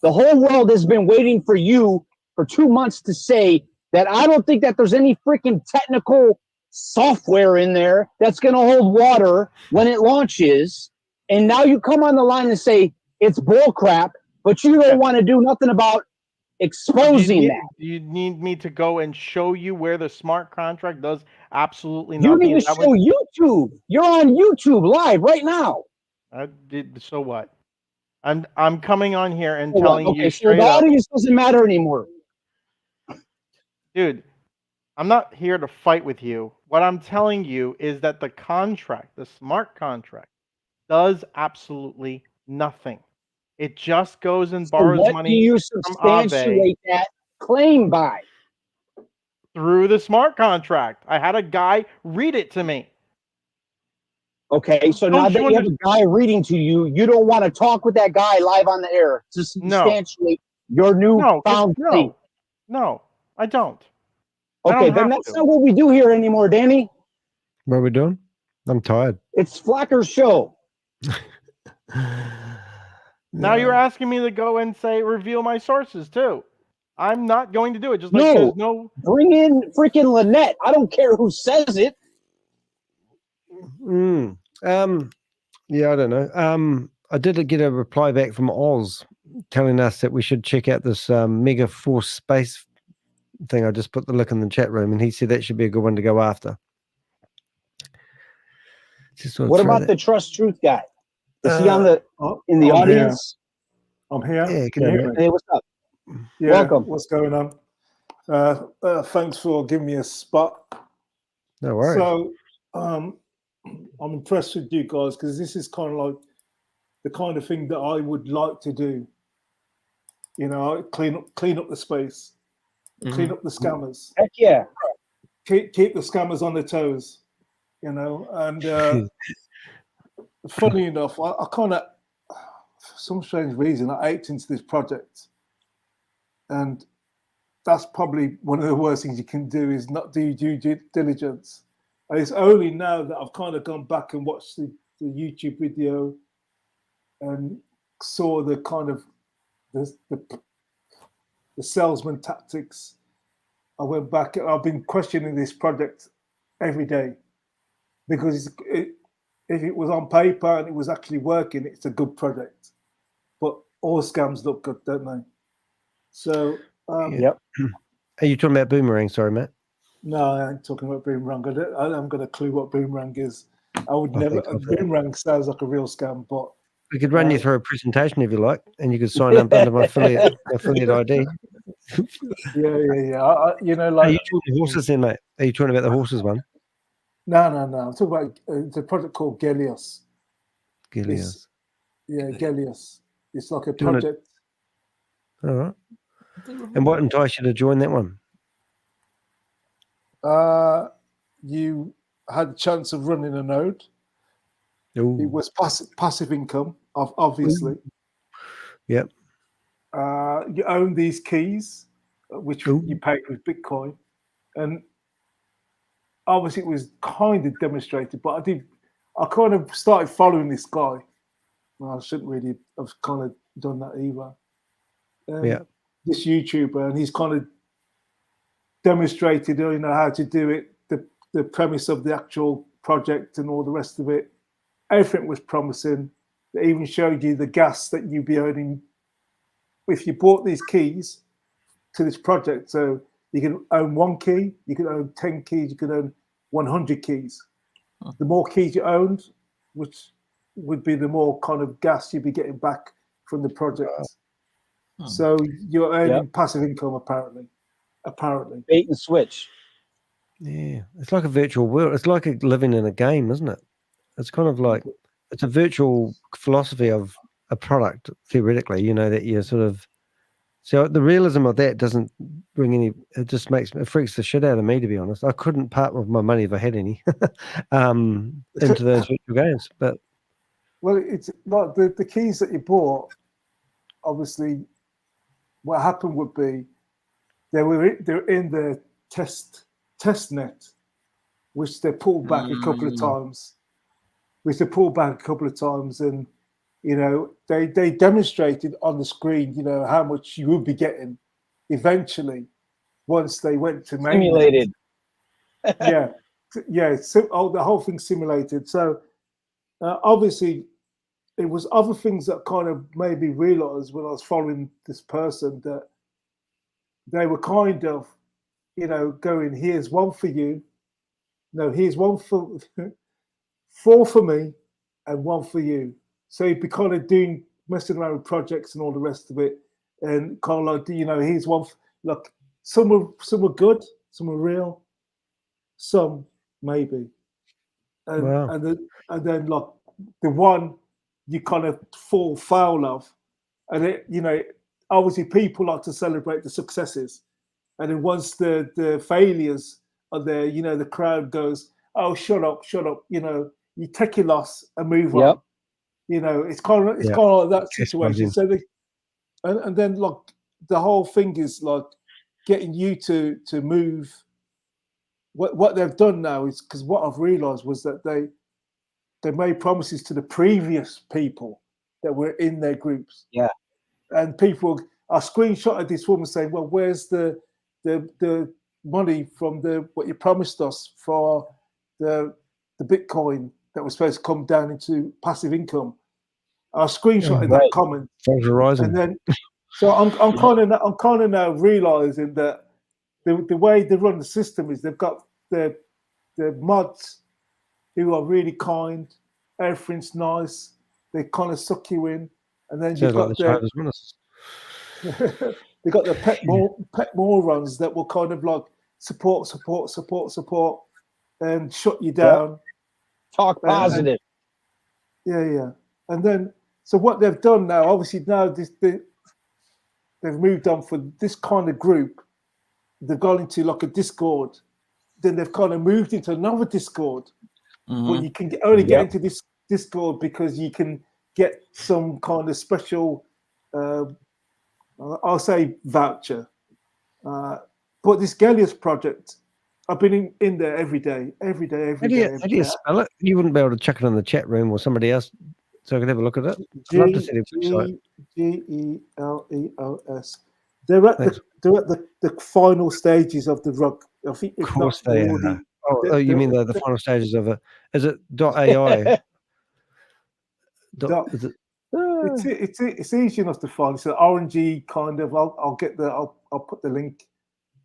The whole world has been waiting for you for 2 months to say that I don't think that there's any freaking technical software in there that's going to hold water when it launches. And now you come on the line and say it's bull crap, but you don't want to do nothing about exposing that. You need me to go and show you where the smart contract does absolutely You nothing. need to show YouTube. You're on YouTube live right now. So what? I'm coming on here and So telling what? you Okay, so straight the up, audience doesn't matter anymore. dude. I'm not here to fight with you. What I'm telling you is that the contract, the smart contract, does absolutely nothing. It just goes and borrows what money do you from Aave substantiate that claim by? through the smart contract. I had a guy read it to me. Okay, so now that you have a guy reading to you, you don't want to talk with that guy live on the air to substantiate your new found thing. No, I don't. Okay, then that's not what we do here anymore, Danny. What are we doing? I'm tired. It's Flacker's show. Now you're asking me to go and say reveal my sources too. I'm not going to do it. Just like there's no bring in freaking Lynette. I don't care who says it. Yeah, I don't know. I did get a reply back from Oz telling us that we should check out this Mega Force Space thing. I just put the link in the chat room, and he said that should be a good one to go after. What about the Trust Truth guy? Is he on the in the audience? I'm here. Yeah, Can you hear me? Hey, what's up? Yeah, Welcome. What's going on? Thanks for giving me a spot. No worries. So, I'm impressed with you guys because this is kind of like the kind of thing that I would like to do. You know, clean up the space, clean up the scammers. Heck yeah. Keep the scammers on their toes. You know, and funny enough, I kind of, for some strange reason, I aped into this project, and that's probably one of the worst things you can do is not do due diligence. And it's only now that I've kind of gone back and watched the YouTube video and saw the kind of the salesman tactics. I went back and I've been questioning this project every day because if it was on paper and it was actually working, it's a good project. But all scams look good, don't they? So, yep. Are you talking about Boomerang? Sorry, Matt. No, I ain't talking about Boomerang. I haven't got a clue what Boomerang is. I would never. Boomerang sounds like a real scam, but we could run you through a presentation if you like, and you could sign up under my affiliate ID. Yeah. You know, like. Are you talking horses then, mate? Are you talking about the horses one? No. I'm talking about it's a project called GELIOS. GELIOS. GELIOS. It's like a project. All right. And what enticed you to join that one? You had a chance of running a node. Ooh. It was passive income, obviously. Yep. You own these keys, which you paid with Bitcoin, and obviously it was kind of demonstrated. But I kind of started following this guy. Well, I shouldn't really have kind of done that either. This YouTuber, and he's kind of demonstrated, how to do it, the premise of the actual project and all the rest of it. Everything was promising. They even showed you the gas that you'd be owning if you bought these keys to this project. So you can own 1 key, you can own 10 keys, you can own 100 keys. The more keys you owned, which would be the more kind of gas you'd be getting back from the project. So you're earning passive income, apparently. Bait and switch. Yeah, it's like a virtual world. It's like living in a game, isn't it? It's kind of like it's a virtual philosophy of a product, theoretically. That you're sort of. So the realism of that doesn't bring any. It just it freaks the shit out of me, to be honest. I couldn't part with my money if I had any into those virtual games. But well, it's like the keys that you bought. Obviously, what happened would be they're in the test net, which they pulled back a couple of times, and they demonstrated on the screen, how much you would be getting eventually once they went to simulated. So the whole thing simulated. So obviously it was other things that kind of made me realize when I was following this person that they were kind of, going, here's one for you. No, here's one for 4 for me and 1 for you. So you'd be kind of messing around with projects and all the rest of it. And kind of like, here's one. Look, some were good, some were real, some maybe. And then like the one you kind of fall foul of. And obviously people like to celebrate the successes. And then once the failures are there, the crowd goes, oh, shut up. You take your loss and move on. It's kind of like that situation. So and then like the whole thing is like getting you to move. What they've done now is, because what I've realized was that they made promises to the previous people that were in their groups. Yeah. And people, I screenshotted this woman saying, well, where's the money from what you promised us for the Bitcoin that was supposed to come down into passive income? I screenshotted that comment. And then, so I'm kind of now realizing that the way they run the system is they've got the mods who are really kind, everything's nice, they kind of suck you in, and then you've got they got the pet morons that will kind of like support, and shut you down. Talk positive. And then, so what they've done now, obviously now they've moved on for this kind of group. They've gone into like a Discord. Then they've kind of moved into another Discord. But you can only get into this Discord because you can get some kind of special, I'll say voucher. But this Gelios project, I've been in there every day. How do you spell it? You wouldn't be able to check it in the chat room or somebody else so I could have a look at it? I'd love to see the website. Gelios. They're at the final stages of the rug. I think of course they are. Oh, you mean the final stages of it? Is it .ai? It's easy enough to find. It's an orangey kind of. I'll put the link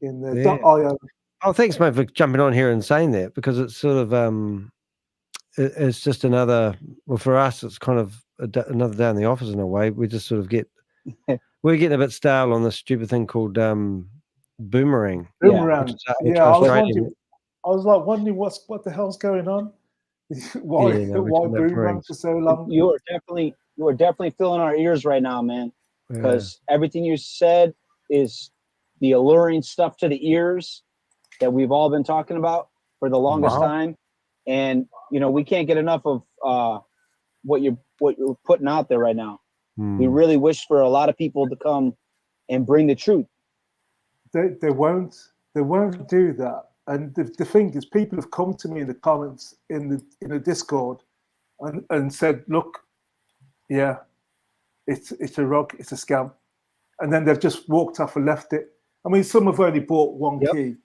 in there. .io. Oh, thanks, mate, for jumping on here and saying that, because it's sort of it's just another. Well, for us, it's kind of another day in the office in a way. We just sort of we're getting a bit stale on this stupid thing called Boomerang. Boomerang. I was like wondering what the hell's going on. Why Boomerang for so long? You are definitely filling our ears right now, man. Because everything you said is the alluring stuff to the ears that we've all been talking about for the longest time. And we can't get enough of what you're putting out there right now. We really wish for a lot of people to come and bring the truth. They won't do that. And the thing is, people have come to me in the comments in the Discord and said, look, yeah, it's a rug, it's a scam. And then they've just walked off and left it. I mean, some have only bought 1 key.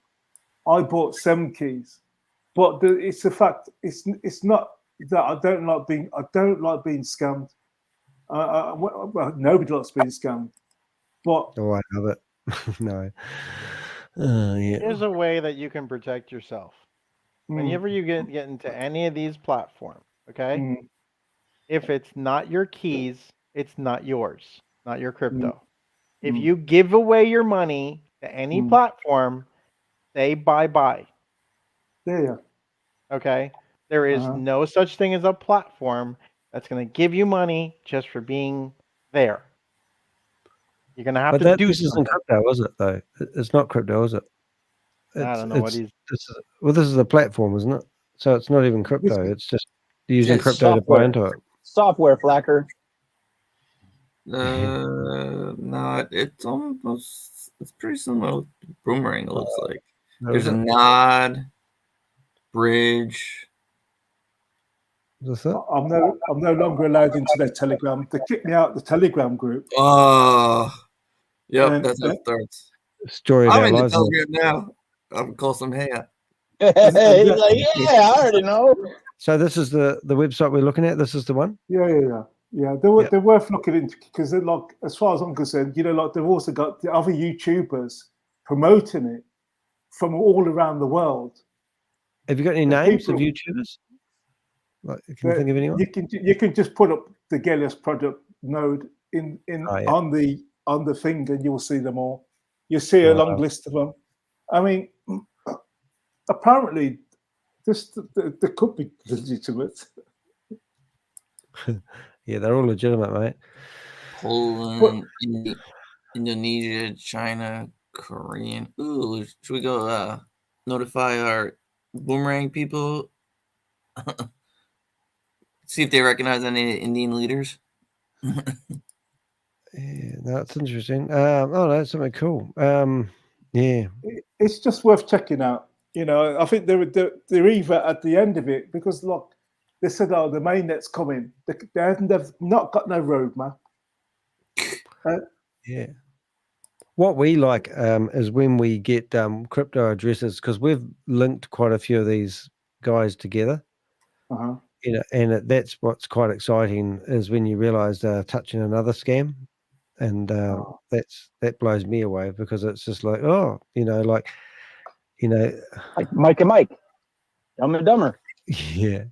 I bought 7 keys. But it's a fact, it's not that I don't like being scammed. Well, nobody likes being scammed. But I love it. No. There's a way that you can protect yourself. Whenever you get into any of these platforms, okay? If it's not your keys, it's not yours, not your crypto. If you give away your money to any platform, they bye-bye. Yeah. Okay? There is no such thing as a platform that's going to give you money just for being there. You're going to have to do this isn't crypto, is it, though? It's not crypto, is it? I don't know what he's... This is a platform, isn't it? So it's not even crypto. It's just using crypto to buy into it. Software, Flacker. No, it's almost, it's pretty similar to Boomerang, it looks like. No, There's is a it? nod, bridge. What's that? I'm no longer allowed into their Telegram. They kicked me out of the Telegram group. Oh, yep, And- that's how it starts. Story of I'm our in the lives. Telegram now. I'm call some hey. He's like, yeah, I already know. So this is the website we're looking at. This is the one. Yeah. They're worth looking into because they're like, as far as I'm concerned, like they've also got the other YouTubers promoting it from all around the world. Have you got any names of YouTubers? Like, can you think of anyone? You can just put up the GELIOS project node on the thing, and you'll see them all. You'll see a long list of them. I mean, apparently, there could be legitimate. Yeah, they're all legitimate, mate. Poland, Indonesia, China, Korean. Ooh, should we go notify our Boomerang people? See if they recognize any Indian leaders. Yeah, that's interesting. Oh, that's something cool. Yeah, It's just worth checking out. I think they're either at the end of it because look, they said, "Oh, the mainnet's coming." They've not got no roadmap. Yeah. What we like is when we get crypto addresses, because we've linked quite a few of these guys together. And that's what's quite exciting is when you realize they're touching another scam, and that blows me away because it's just like, like Mike and Mike, Dumb and Dumber. Yeah.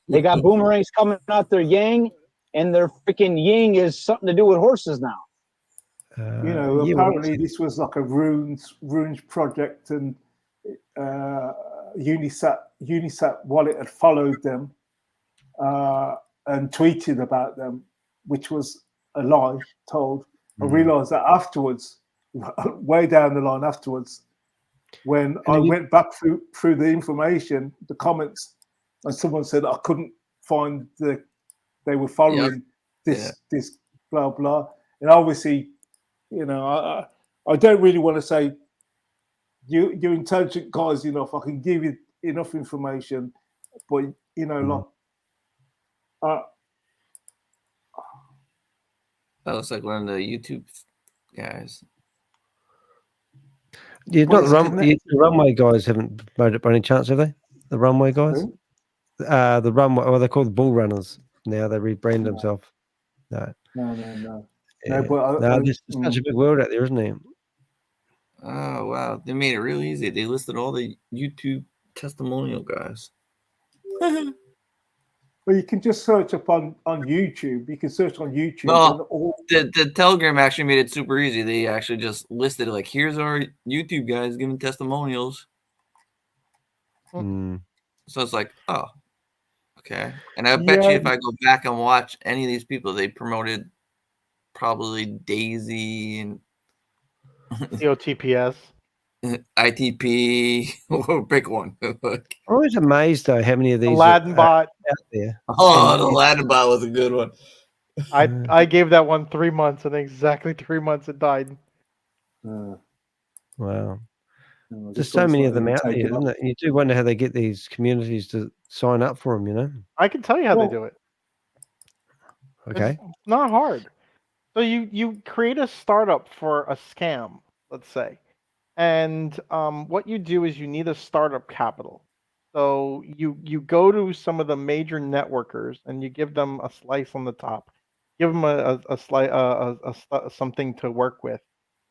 They got boomerangs coming out their yang, and their freaking yang is something to do with horses now. Apparently this was like a runes project, and Unisat wallet had followed them and tweeted about them, which was a lie told. I realized that afterwards, way down the line afterwards, when I went back through the information, the comments, and someone said I couldn't find they were following this blah blah, and obviously, I don't really want to say you're intelligent guys enough. I can give you enough information, but that looks like one of the YouTube guys. Yeah, not the runway guys haven't made it by any chance, have they? The runway guys? The runway, they're called bull runners now. They rebrand themselves. No. Yeah. There's such a big world out there, isn't there? Oh wow, they made it real easy. They listed all the YouTube testimonial guys. Well, you can just search up on YouTube. You can search on YouTube. No, the Telegram actually made it super easy. They actually just listed like, here's our YouTube guys giving testimonials. So it's like, oh, okay. And I bet you if I go back and watch any of these people, they promoted probably Daisy and COTPS. ITP, pick one. I'm always amazed though how many of these Aladdin bot out there. Oh, the Aladdin bot was a good one. I gave that one 3 months, and exactly 3 months it died. Wow. There's so many of them out there, isn't it? You do wonder how they get these communities to sign up for them, I can tell you how they do it. Okay. It's not hard. So you create a startup for a scam, let's say. And what you do is you need a startup capital. So you go to some of the major networkers and you give them a slice on the top, give them a slice, something to work with,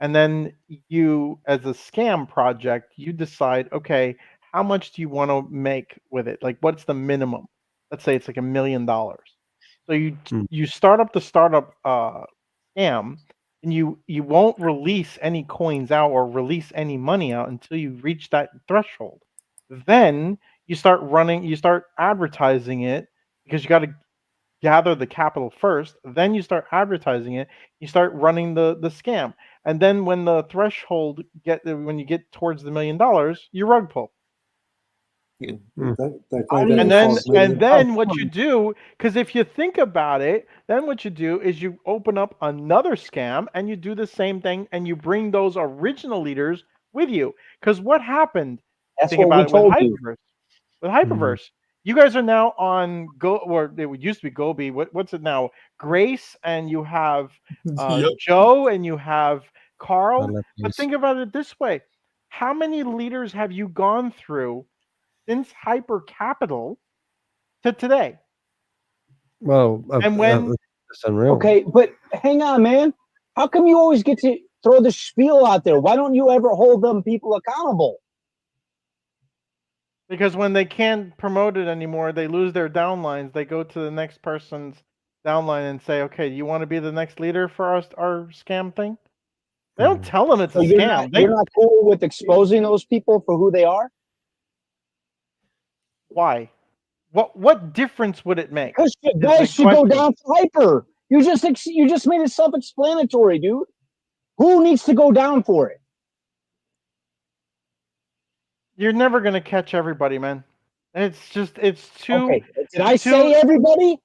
and then you, as a scam project, you decide, okay, how much do you want to make with it? Like, what's the minimum? Let's say it's like $1 million. So you start up the startup scam. And you won't release any coins out or release any money out until you reach that threshold. Then you start advertising it because you got to gather the capital first. Then you start advertising it. You start running the scam. And then when the threshold when you get towards the $1 million, you rug pull. And then what you do, because if you think about it, then what you do is you open up another scam and you do the same thing and you bring those original leaders with you. Because what happened? That's Think what about we it with told you. Hyperverse. With Hyperverse, you guys are now on Go, or it used to be Gobi. What's it now? Grace, and you have Joe, and you have Carl. But think about it this way: how many leaders have you gone through since Hyper Capital to today? Well, and when that's unreal. Okay, but hang on, man. How come you always get to throw the spiel out there? Why don't you ever hold them people accountable? Because when they can't promote it anymore, they lose their downlines. They go to the next person's downline and say, "Okay, you want to be the next leader for our scam thing?" They don't tell them it's a scam. You're not cool with exposing those people for who they are? Why? What difference would it make? Because guys should go down for Hyper. You just made it self-explanatory, dude. Who needs to go down for it? You're never gonna catch everybody, man. It's too. Okay. Did I say everybody?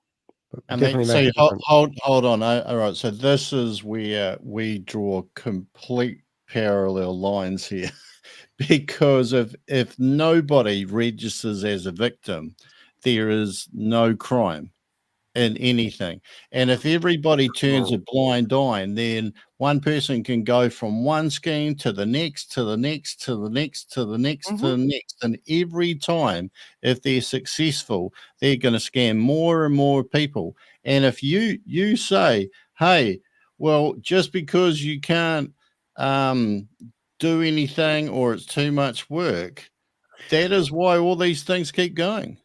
And then, so hold on. All right. So this is where we draw complete parallel lines here, because if nobody registers as a victim, there is no crime in anything. And if everybody turns a blind eye, then one person can go from one scheme to the next, to the next, to the next, to the next, to the next. And every time, if they're successful, they're going to scam more and more people. And if you say, hey, well, just because you can't do anything or it's too much work, that is why all these things keep going.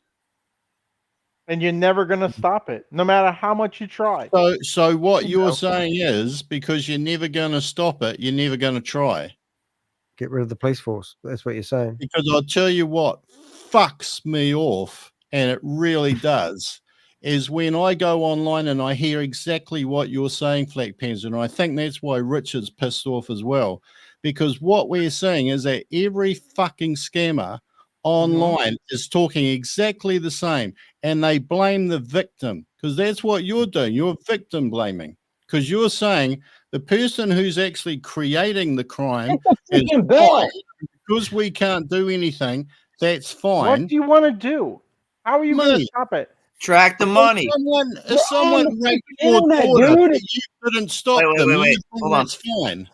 And you're never going to stop it, no matter how much you try. So what you're saying is, because you're never going to stop it, you're never going to try. Get rid of the police force. That's what you're saying. Because I'll tell you what fucks me off, and it really does, is when I go online and I hear exactly what you're saying, Flat Pens, and I think that's why Richard's pissed off as well. Because what we're seeing is that every fucking scammer online is talking exactly the same, and they blame the victim, because that's what you're doing. You're victim blaming, because you're saying the person who's actually creating the crime is fine. Because we can't do anything, that's fine. What do you want to do? How are you going to stop it? Track the money. If someone raped your daughter, you couldn't stop them. Wait. Hold on. That's fine.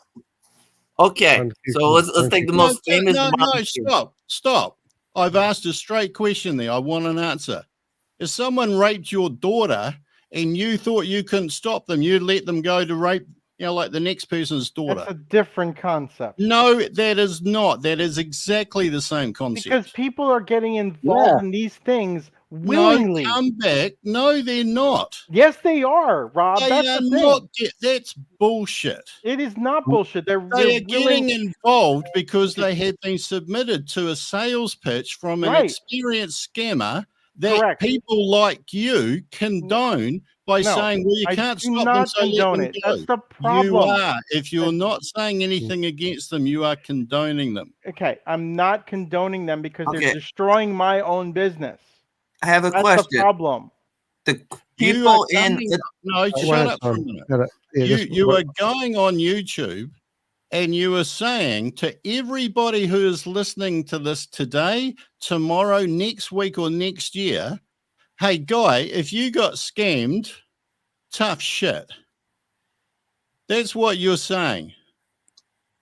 Okay, so let's take the most famous. No, stop. I've asked a straight question there. I want an answer. If someone raped your daughter and you thought you couldn't stop them, you'd let them go to rape, like the next person's daughter. That's a different concept. No, that is not. That is exactly the same concept. Because people are getting involved in these things willingly. No, come back. No, they're not. Yes, they are, Rob. They that's are the thing. not. That's bullshit. It is not bullshit. They're getting involved because they have been submitted to a sales pitch from an experienced scammer that people like you condone by saying, well, you can't stop them, so let them go. That's the problem. You are. If you're not saying anything against them, you are condoning them. Okay, I'm not condoning them because they're destroying my own business. I have a That's question. The problem. The people shut up for a minute. You are going on YouTube and you are saying to everybody who is listening to this today, tomorrow, next week, or next year, hey, guy, if you got scammed, tough shit. That's what you're saying.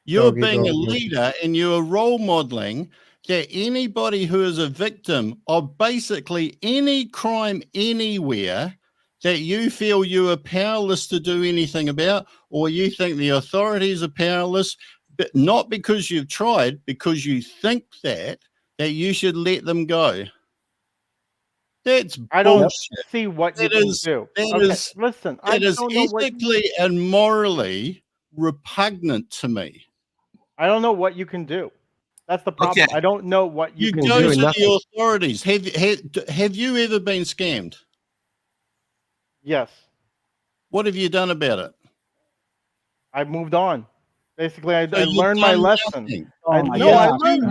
You're being a leader and you're role modeling that anybody who is a victim of basically any crime anywhere that you feel you are powerless to do anything about, or you think the authorities are powerless, but not because you've tried, because you think that you should let them go. That's bullshit. I don't see what you can do. Listen, it is ethically and morally repugnant to me. I don't know what you can do. That's the problem. I don't know what you can do. You go to the authorities. Have you ever been scammed? Yes. What have you done about it? I've moved on. Basically, I So you've learned my done lesson. nothing. I my learned a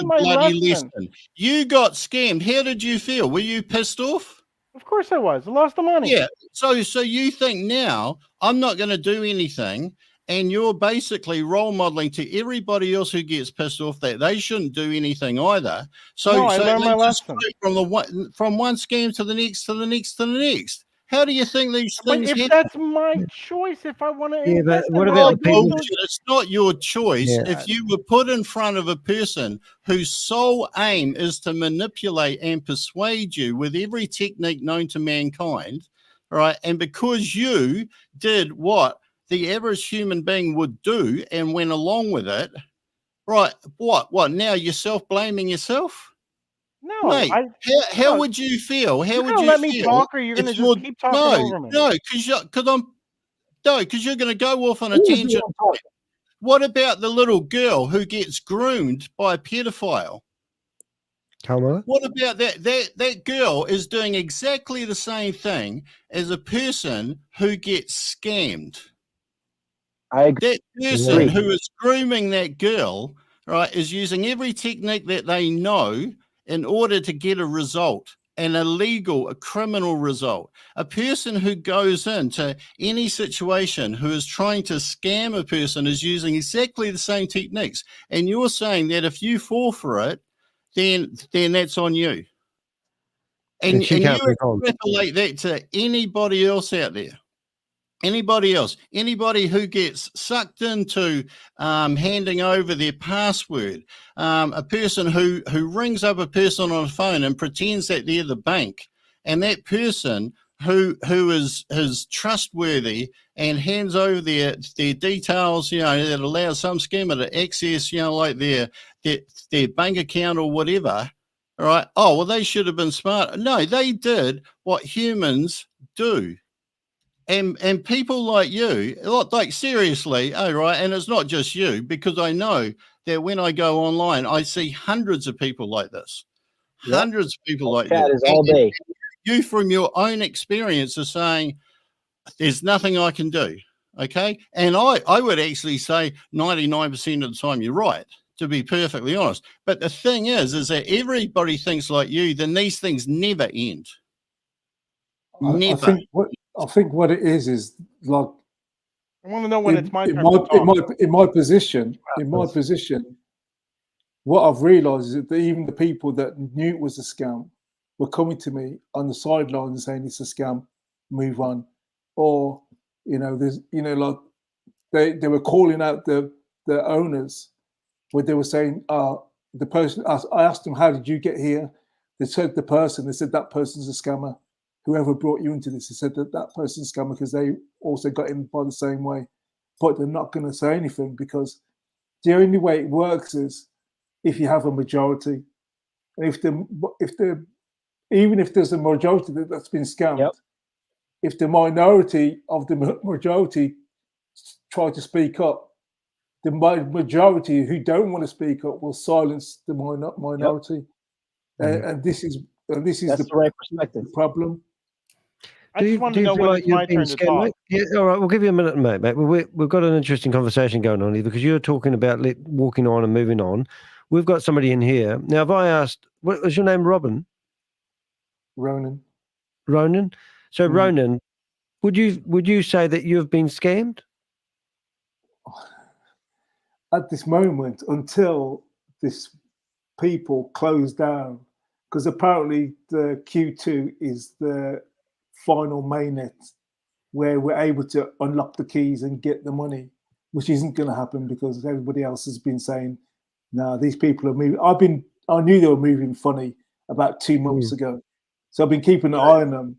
my bloody lesson. You got scammed. How did you feel? Were you pissed off? Of course I was. I lost the money. Yeah. So you think now I'm not going to do anything, and you're basically role modeling to everybody else who gets pissed off that they shouldn't do anything either. So, No, I learned my they just lesson. go from one scam to the next to the next to the next. How do you think these But things if happen? that's my choice, if I want to Yeah, but invest, what in about it, the people? Bullshit. It's not your choice. Yeah. If you were put in front of a person whose sole aim is to manipulate and persuade you with every technique known to mankind, right? And because you did what the average human being would do and went along with it, right? What? Now you're self-blaming yourself? No, Mate, how would you feel? How You're would gonna you let me feel talk, or you're if gonna you're just keep talking over me? no, because you're going to go off on a tangent. What about the little girl who gets groomed by a pedophile? Kamala? What about that? That girl is doing exactly the same thing as a person who gets scammed. That person who is grooming that girl, right, is using every technique that they know in order to get a result, an illegal, a criminal result. A person who goes into any situation who is trying to scam a person is using exactly the same techniques. And you're saying that if you fall for it, then that's on you. And she you can't move on. extrapolate that to anybody else out there. Anybody else, anybody who gets sucked into handing over their password, a person who rings up a person on a phone and pretends that they're the bank, and that person who is trustworthy and hands over their details, that allows some scammer to access, like their bank account or whatever. All right. Oh, well, they should have been smart. No, they did what humans do. And people like you, like seriously, right, and it's not just you, because I know that when I go online, I see hundreds of people like this, hundreds of people like That this. is all day. You, from your own experience, are saying there's nothing I can do, okay? And I would actually say 99% of the time you're right, to be perfectly honest. But the thing is that everybody thinks like you, then these things never end. Never. I think what it is like. I want to know when it's my turn to talk. In my position, what I've realised is that even the people that knew it was a scam were coming to me on the sidelines and saying it's a scam, move on, or there's like they were calling out the owners, where they were saying, the person. I asked them, how did you get here? They said the person. They said that person's a scammer. Whoever brought you into this, he said that person's scammer because they also got in by the same way. But they're not going to say anything because the only way it works is if you have a majority. And even if there's a majority that's been scammed, if the minority of the majority try to speak up, the majority who don't want to speak up will silence the minority. And this is the right perspective. problem. I just want to know when it's my turn to talk. Mate? Yeah, all right, we'll give you a minute, mate. We've got an interesting conversation going on here because you're talking about walking on and moving on. We've got somebody in here. Now, if I asked, what was your name, Robin? Ronan. Ronan? So, Ronan, would you say that you've been scammed? At this moment, until this people close down, because apparently the Q2 is the final mainnet where we're able to unlock the keys and get the money, which isn't going to happen because everybody else has been saying, no, these people are moving. I knew they were moving funny about 2 months ago. So I've been keeping an eye on them.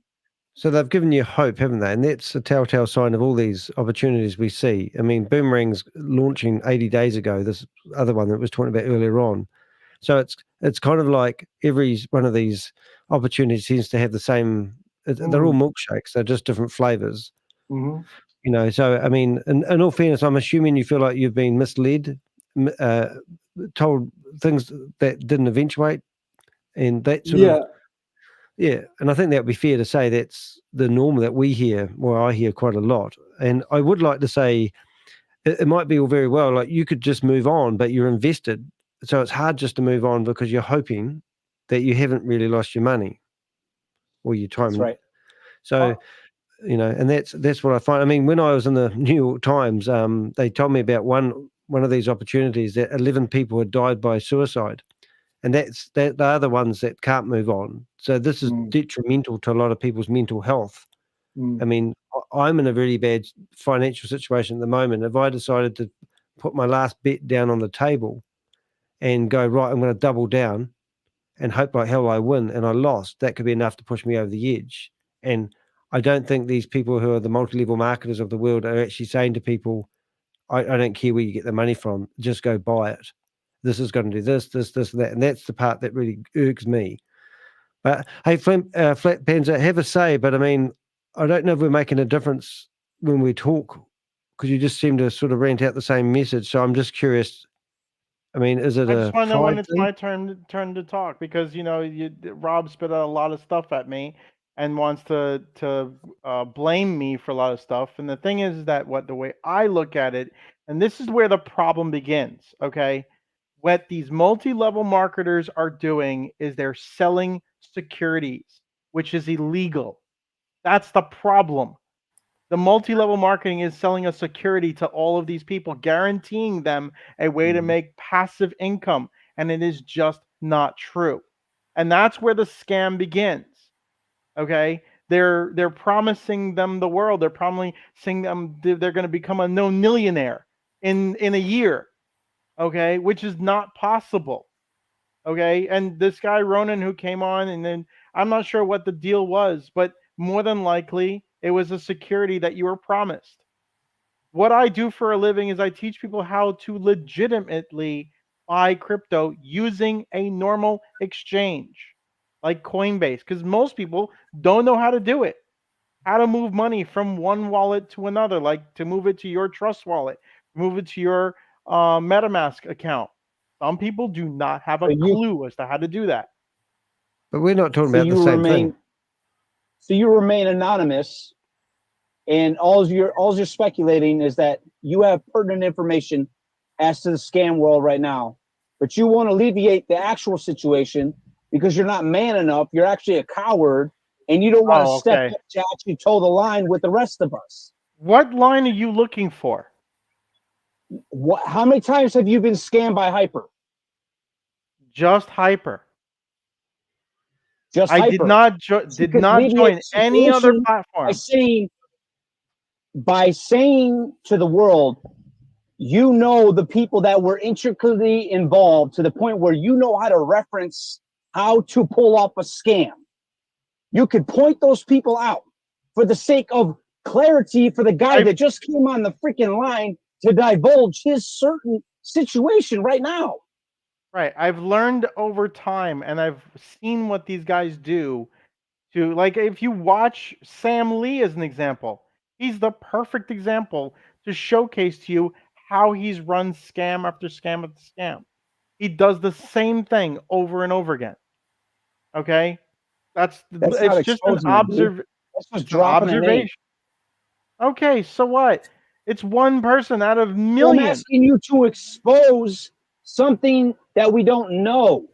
So they've given you hope, haven't they? And that's a telltale sign of all these opportunities we see. I mean, Boomerang's launching 80 days ago, this other one that was talking about earlier on. So it's kind of like every one of these opportunities seems to have the same, they're all milkshakes, they're just different flavors. So I mean, in all fairness, I'm assuming you feel like you've been misled, told things that didn't eventuate, and that sort of. Yeah, and I think that would be fair to say that's the norm that we hear, well, I hear quite a lot. And I would like to say it might be all very well. Like you could just move on, but you're invested. So it's hard just to move on because you're hoping that you haven't really lost your money or your time. That's right. So, you know, and that's what I find. I mean, when I was in the New York Times, they told me about one of these opportunities that 11 people had died by suicide. And they're the ones that can't move on. So this is detrimental to a lot of people's mental health. I mean, I'm in a really bad financial situation at the moment. If I decided to put my last bet down on the table and go, right, I'm going to double down and hope like hell I win, and I lost, that could be enough to push me over the edge. And I don't think these people who are the multi-level marketers of the world are actually saying to people, I don't care where you get the money from, just go buy it. This is going to do this, and that. And that's the part that really irks me. But hey, Flat Panzer, have a say. But I mean, I don't know if we're making a difference when we talk, because you just seem to sort of rant out the same message. So I'm just curious. I mean, is it I just want to know when it's my turn to talk, because you know Rob spit out a lot of stuff at me and wants to blame me for a lot of stuff. And the thing is that the way I look at it, and this is where the problem begins. Okay, what these multi-level marketers are doing is they're selling securities, which is illegal. That's the problem. The multi-level marketing is selling a security to all of these people, guaranteeing them a way to make passive income, and it is just not true. And that's where the scam begins. Okay, they're promising them the world. They're promising them they're going to become a millionaire in a year. Okay, which is not possible. Okay, and this guy Ronan who came on, and then I'm not sure what the deal was, but more than likely it was a security that you were promised. What I do for a living is I teach people how to legitimately buy crypto using a normal exchange like Coinbase, because most people don't know how to do it. How to move money from one wallet to another, like to move it to your Trust wallet, move it to your MetaMask account. Some people do not have a clue as to how to do that. But we're not talking about the same thing. So you remain anonymous, and all you're speculating is that you have pertinent information as to the scam world right now, but you want to alleviate the actual situation because you're not man enough. You're actually a coward, and you don't want to step up to actually toe the line with the rest of us. What line are you looking for? How many times have you been scammed by Hyper? Just Hyper. Just I Hyper. did not join any other platform. By saying to the world, you know the people that were intricately involved to the point where you know how to reference how to pull off a scam. You could point those people out for the sake of clarity for the guy that just came on the freaking line to divulge his certain situation right now. Right. I've learned over time, and I've seen what these guys do to, like, if you watch Sam Lee as an example, he's the perfect example to showcase to you how he's run scam after scam after scam. He does the same thing over and over again. Okay? It's just an observation. Okay, so what? It's one person out of millions. I'm asking you to expose something that we don't know.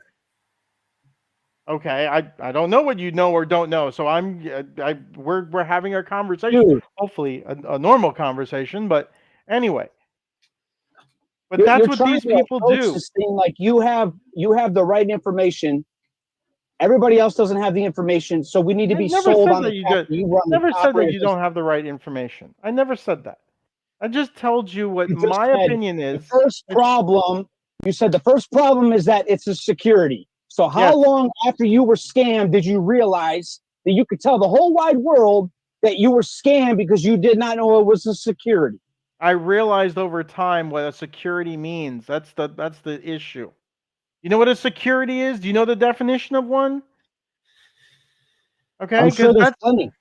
Okay, I don't know what you know or don't know, so we're having a conversation. Dude. Hopefully a normal conversation, but anyway. But that's what these people do. This thing like you have the right information. Everybody else doesn't have the information, so we need to be sold on the fact that you run. Never said that you don't have the right information. I never said that. I just told you what my opinion is. The first problem, you said the first problem is that it's a security. So how long after you were scammed did you realize that you could tell the whole wide world that you were scammed because you did not know it was a security? I realized over time what a security means. That's the issue. You know what a security is? Do you know the definition of one? Okay, I'm sure there's plenty.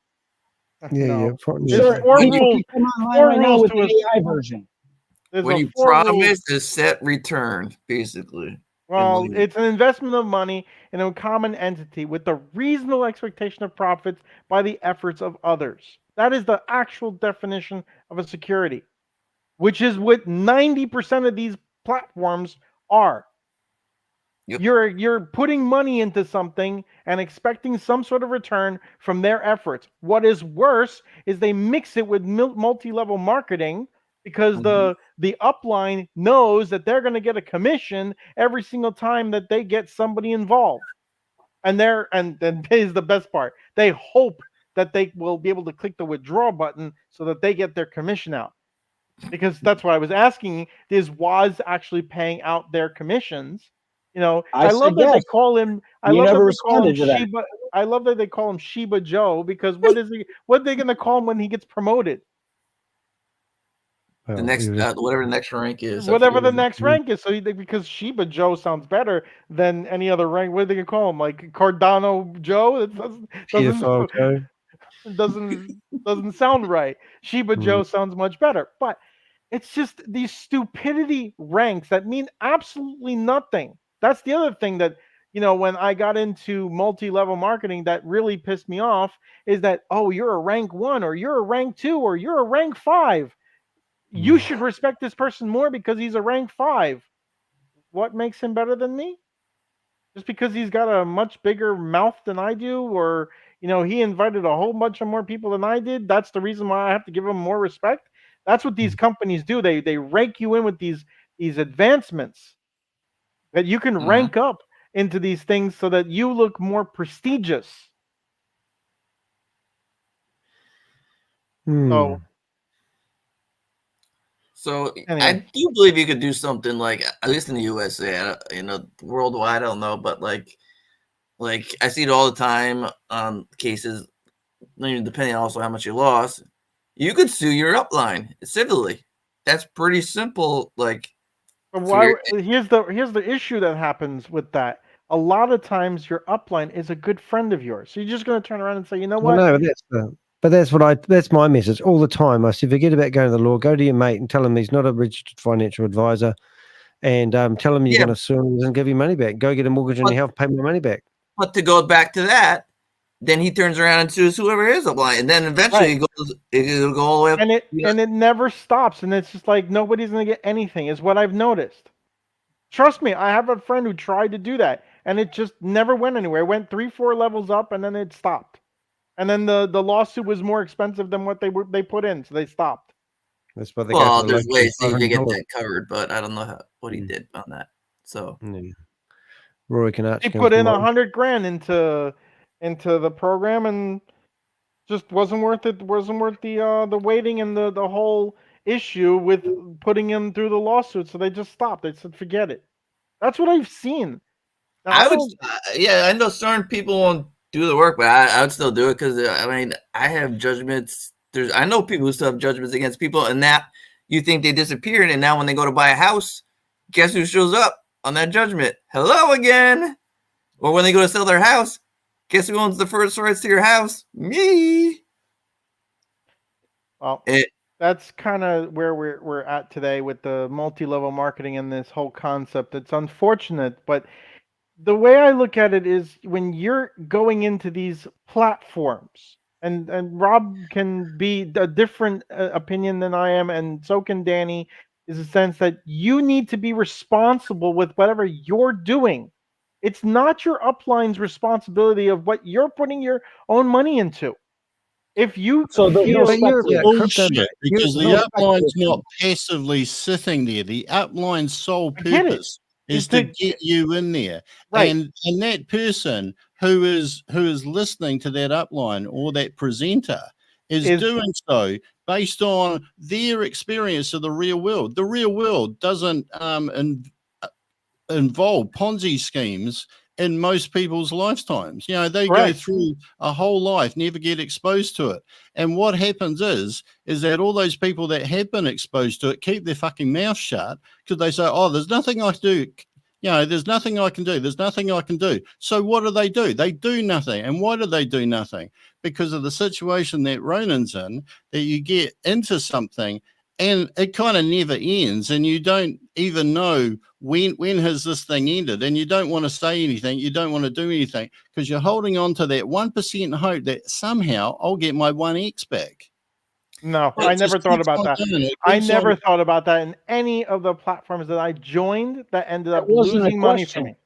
Yeah. Sure, four rules. Come online right now with the AI version. When you promise a set return, basically. Well, it's an investment of money in a common entity with the reasonable expectation of profits by the efforts of others. That is the actual definition of a security. which is what 90% of these platforms are. Yep. You're putting money into something and expecting some sort of return from their efforts. What is worse is they mix it with multi-level marketing because the upline knows that they're going to get a commission every single time that they get somebody involved. And is the best part. They hope that they will be able to click the withdraw button so that they get their commission out. Because that's what I was asking, is Woz actually paying out their commissions? You know, I love that they call him. I love that they call him Shiba. I love that they call him Shiba Joe because what are they going to call him when he gets promoted? The next, whatever the next rank is. Whatever the next rank is. So because Shiba Joe sounds better than any other rank. What are they going to call him? Like Cardano Joe? It doesn't sound right. Shiba Joe sounds much better, but it's just these stupidity ranks that mean absolutely nothing. That's the other thing that, you know, when I got into multi-level marketing that really pissed me off is that, oh, you're a rank 1 or you're a rank 2 or you're a rank 5. You should respect this person more because he's a rank 5. What makes him better than me? Just because he's got a much bigger mouth than I do, or, you know, he invited a whole bunch of more people than I did. That's the reason why I have to give him more respect. That's what these companies do. They rank you in with these advancements that you can rank up into these things so that you look more prestigious. So anyway. I do believe you could do something like, at least in the USA, you know, worldwide, I don't know, but like I see it all the time on cases, depending also how much you lost. You could sue your upline civilly. That's pretty simple. Like, but why? Here's the issue that happens with that. A lot of times, your upline is a good friend of yours, so you're just going to turn around and say, you know what? Well, no, that's my message all the time. I say, forget about going to the law. Go to your mate and tell him he's not a registered financial advisor, and tell him you're going to sue him and give you money back. Go get a mortgage on your house, pay my money back. But to go back to that, then he turns around and sues whoever is upline, and then eventually it'll go all the way up. And it never stops, and it's just like nobody's going to get anything. Is what I've noticed. Trust me, I have a friend who tried to do that, and it just never went anywhere. It went 3-4 levels up, and then it stopped. And then the lawsuit was more expensive than what they put in, so they stopped. That's what they got. Well, there's ways to get that covered, but I don't know what he did on that. So Roy can he put in $100,000 into the program, and just wasn't worth it. Wasn't worth the waiting and the whole issue with putting him through the lawsuit. So they just stopped. They said, forget it. That's what I've seen. Now, I know certain people won't do the work, but I would still do it because I mean, I have judgments. I know people who still have judgments against people, and that you think they disappeared, and now when they go to buy a house, guess who shows up on that judgment? Hello again. Or when they go to sell their house, guess who owns the first rights to your house? Me. Well, that's kind of where we're at today with the multi-level marketing and this whole concept. It's unfortunate, but the way I look at it is when you're going into these platforms, and Rob can be a different opinion than I am, and so can Danny, is a sense that you need to be responsible with whatever you're doing. It's not your upline's responsibility of what you're putting your own money into. If you bullshit, because the upline's not passively sitting there. The upline's sole purpose is to get you in there, right? And that person who is listening to that upline or that presenter is doing so based on their experience of the real world. The real world doesn't involve Ponzi schemes in most people's lifetimes. You know, they go through a whole life, never get exposed to it. And what happens is that all those people that have been exposed to it keep their fucking mouth shut because they say, oh, there's nothing I can do. You know, there's nothing I can do. There's nothing I can do. So what do? They do nothing. And why do they do nothing? Because of the situation that Ronan's in, that you get into something and it kind of never ends, and you don't even know when has this thing ended, and you don't want to say anything, you don't want to do anything, because you're holding on to that 1% hope that somehow I'll get my 1x back. No, It I never just thought keeps about on that. doing it. It I keeps never on- thought about that in any of the platforms that I joined that ended up wasn't a losing money for question. me.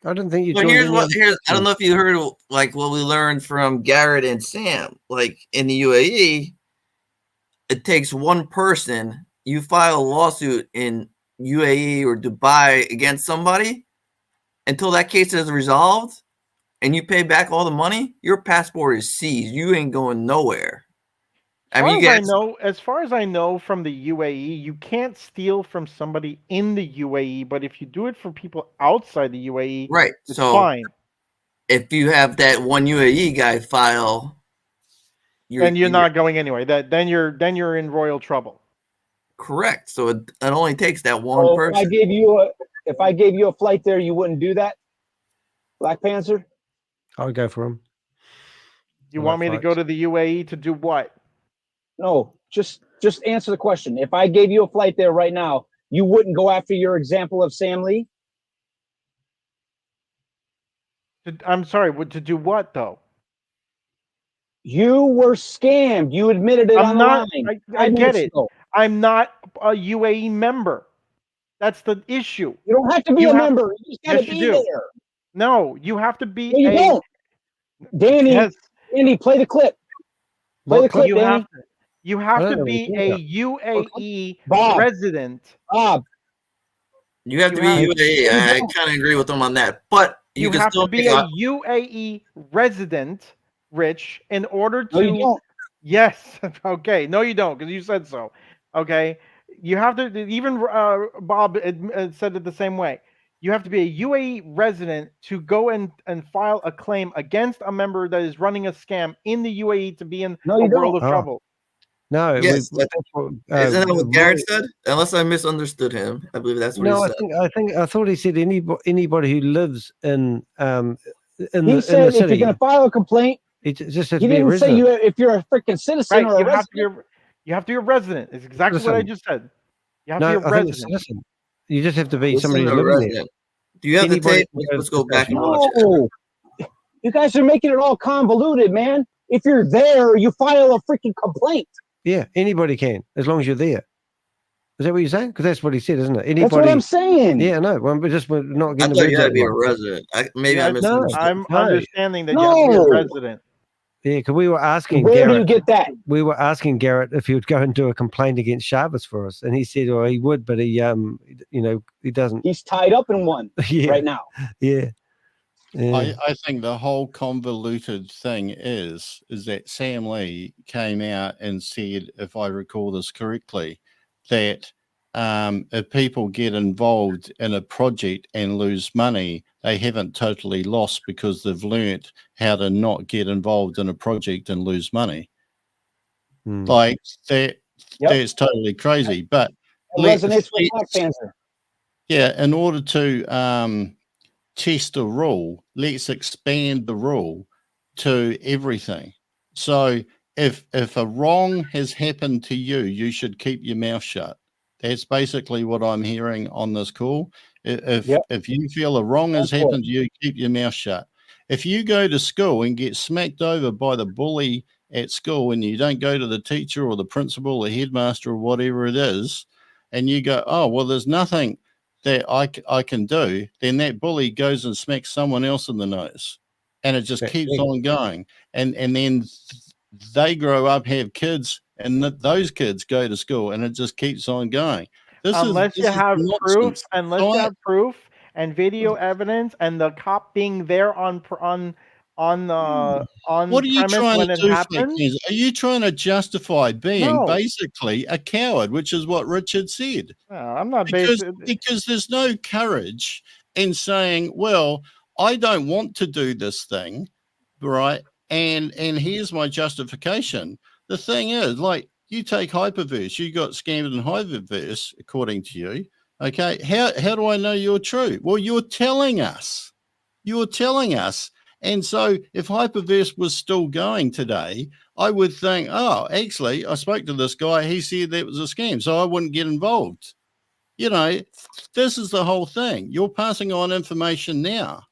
I don't think you But joined here's any what other here's I don't platform. know if you heard like what we learned from Garrett and Sam. Like in the UAE, it takes one person. You file a lawsuit in UAE or Dubai against somebody until that case is resolved and you pay back all the money, your passport is seized. You ain't going nowhere. As far as I know from the UAE, you can't steal from somebody in the UAE, but if you do it for people outside the UAE, right. it's So fine. if you have that one UAE guy file, Then you're not going anywhere. Then you're in royal trouble. Correct. So it only takes that one So person. if I gave you a flight there, you wouldn't do that, Black Panther? I would go for him. You want me to go to the UAE to do what? No, just answer the question. If I gave you a flight there right now, you wouldn't go after your example of Sam Lee? I'm sorry, to do what though? You were scammed. You admitted it on the line. I get it. I'm not a UAE member. That's the issue. You don't have to be a member. You just gotta be there. No, you have to be. No, you don't. Danny, Yes. Danny, play the clip. Play the clip, Danny. You have to be a UAE resident. Bob. You have to be UAE. I kind of agree with them on that. But you can have still to be a UAE resident, Rich, in order to. No, you don't. Yes. Okay. No, you don't, because you said so. Okay. You have to. Even Bob said it the same way. You have to be a UAE resident to go and file a claim against a member that is running a scam in the UAE to be in a world of trouble. No, yes, that's what, isn't that what Garrett said? Unless I misunderstood him, I believe that's what he said. I thought he said anybody who lives in He said the if city. you're going to file a complaint, he just has he to be a didn't say resident. if you're a freaking citizen or a resident. You have to be a resident. It's exactly what I just said. You have to be a I think it's resident. citizen. You just have to be Listen somebody to who a lives there. resident. Do you have the tape? Let's go back and watch it. No. You guys are making it all convoluted, man. If you're there, you file a freaking complaint. Yeah, anybody can, as long as you're there. Is that what you're saying? Because that's what he said, isn't it? Anybody. That's what I'm saying. Yeah, no, we're not I getting thought the you had to be a resident one. resident. Maybe I misunderstood. I'm understanding that you have to be a resident. Yeah, because we were asking Where Garrett. do you get that? We were asking Garrett if he would go and do a complaint against Chavez for us, and he said, "Oh, he would, but he he doesn't." He's tied up in one right now. Yeah. Yeah. I think the whole convoluted thing is that Sam Lee came out and said, if I recall this correctly, that if people get involved in a project and lose money, they haven't totally lost because they've learnt how to not get involved in a project and lose money. Like that, that's totally crazy. But It resonates with Black Panther. yeah, in order to test a rule, let's expand the rule to everything. So if a wrong has happened to you, you should keep your mouth shut. That's basically what I'm hearing on this call. If you feel a wrong has happened to you, keep your mouth shut. If you go to school and get smacked over by the bully at school and you don't go to the teacher or the principal or headmaster or whatever it is, and you go, oh, well, there's nothing that I can do, then that bully goes and smacks someone else in the nose. And it just keeps on going. And then they grow up, have kids, and those kids go to school, and it just keeps on going. Unless you have proof and video evidence and the cop being there on what are you premise trying when to it do, happens. Are you trying to justify being No. basically a coward, which is what Richard said? No, I'm not because there's no courage in saying, well, I don't want to do this thing, right? And here's my justification. The thing is, like, you take Hyperverse, you got scammed in Hyperverse, according to you. Okay, how do I know you're true? Well, you're telling us. You're telling us. And so if Hyperverse was still going today, I would think, oh, actually, I spoke to this guy. He said that was a scam, so I wouldn't get involved. You know, this is the whole thing. You're passing on information now.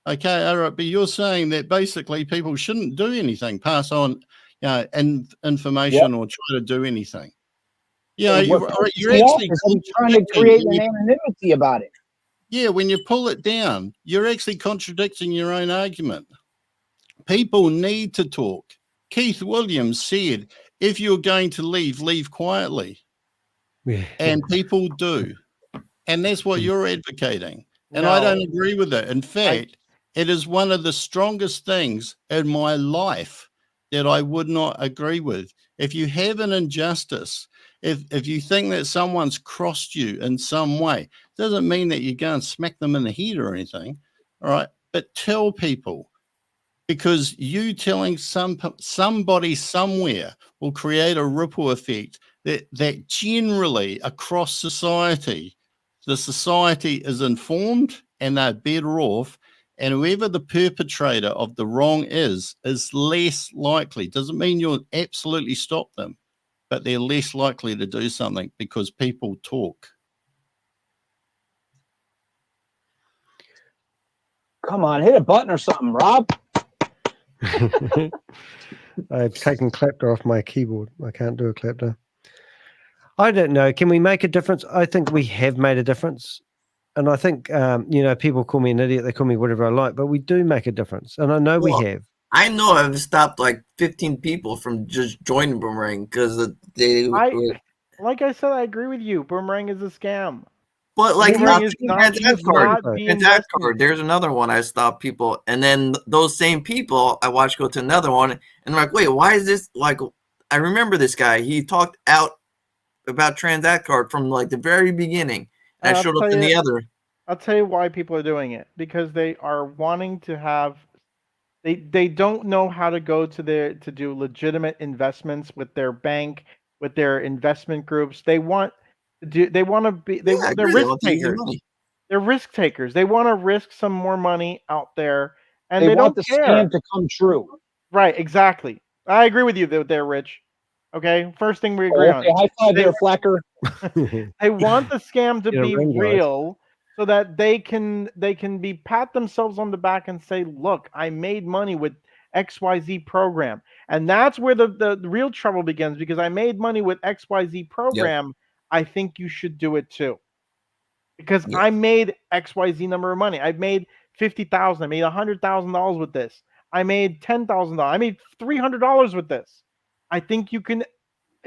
Okay, all right, but you're saying that basically people shouldn't do anything, pass on, and information or try to do anything. You're actually trying to create an anonymity about it. Yeah, when you pull it down, you're actually contradicting your own argument. People need to talk. Keith Williams said, if you're going to leave quietly. Yeah. And people do. And that's what you're advocating. And I don't agree with it. In fact, it is one of the strongest things in my life that I would not agree with. If you have an injustice, if you think that someone's crossed you in some way, doesn't mean that you go and smack them in the head or anything, all right? But tell people, because you telling somebody somewhere will create a ripple effect that generally across society, the society is informed and they're better off, and whoever the perpetrator of the wrong is less likely. Doesn't mean you'll absolutely stop them, but they're less likely to do something because people talk. Come on, hit a button or something, Rob. I've taken clapter off my keyboard. I can't do a clapter. I don't know. Can we make a difference? I think we have made a difference. And I think, people call me an idiot. They call me whatever I like, but we do make a difference. And I know we have. I know I've stopped like 15 people from just joining Boomerang because they. Like I said, I agree with you. Boomerang is a scam. But like Transact card, there's another one I stopped people, and then those same people I watch go to another one, and they're like, wait, why is this like? I remember this guy. He talked out about Transact card from like the very beginning. And I showed up in the other. I'll tell you why people are doing it, because they are wanting to have. They don't know how to go to do legitimate investments with their bank, with their investment groups. They want to be they're risk takers. They're risk takers. They want to risk some more money out there, and they want don't the care. Scam to come true. Right, exactly. I agree with you there, Rich. Okay, first thing we agree on. High five there, Flacker. They want the scam to be real, so that they can pat themselves on the back and say, "Look, I made money with XYZ program," and that's where the real trouble begins. Because I made money with XYZ program. Yep. I think you should do it too, because I made XYZ number of money. I've made $50,000. I made $100,000 with this. I made $10,000. I made $300 with this. I think you can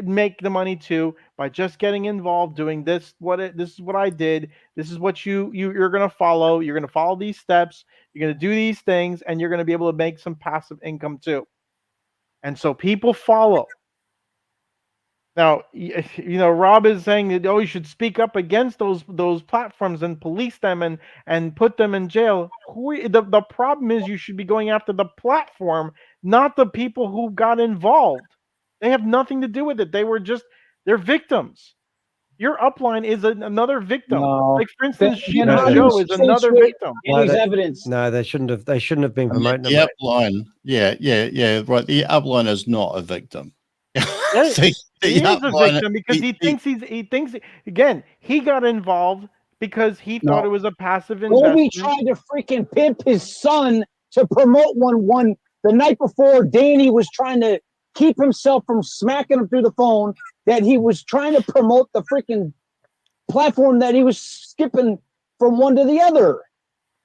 make the money too by just getting involved, doing this. This is what I did. This is what you're gonna follow. You're gonna follow these steps. You're gonna do these things, and you're gonna be able to make some passive income too. And so people follow. Now, Rob is saying that you should speak up against those platforms and police them and put them in jail. The problem is you should be going after the platform, not the people who got involved. They have nothing to do with it. They're victims. Your upline is another victim. No. Like, for instance, Joe is another victim. Evidence. No, they shouldn't have been promoting the upline. Yeah, right. The upline is not a victim. He is a victim because he thinks again, he got involved because he thought it was a passive investment. Obi tried to freaking pimp his son to promote one the night before. Danny was trying to keep himself from smacking him through the phone, that he was trying to promote the freaking platform that he was skipping from one to the other.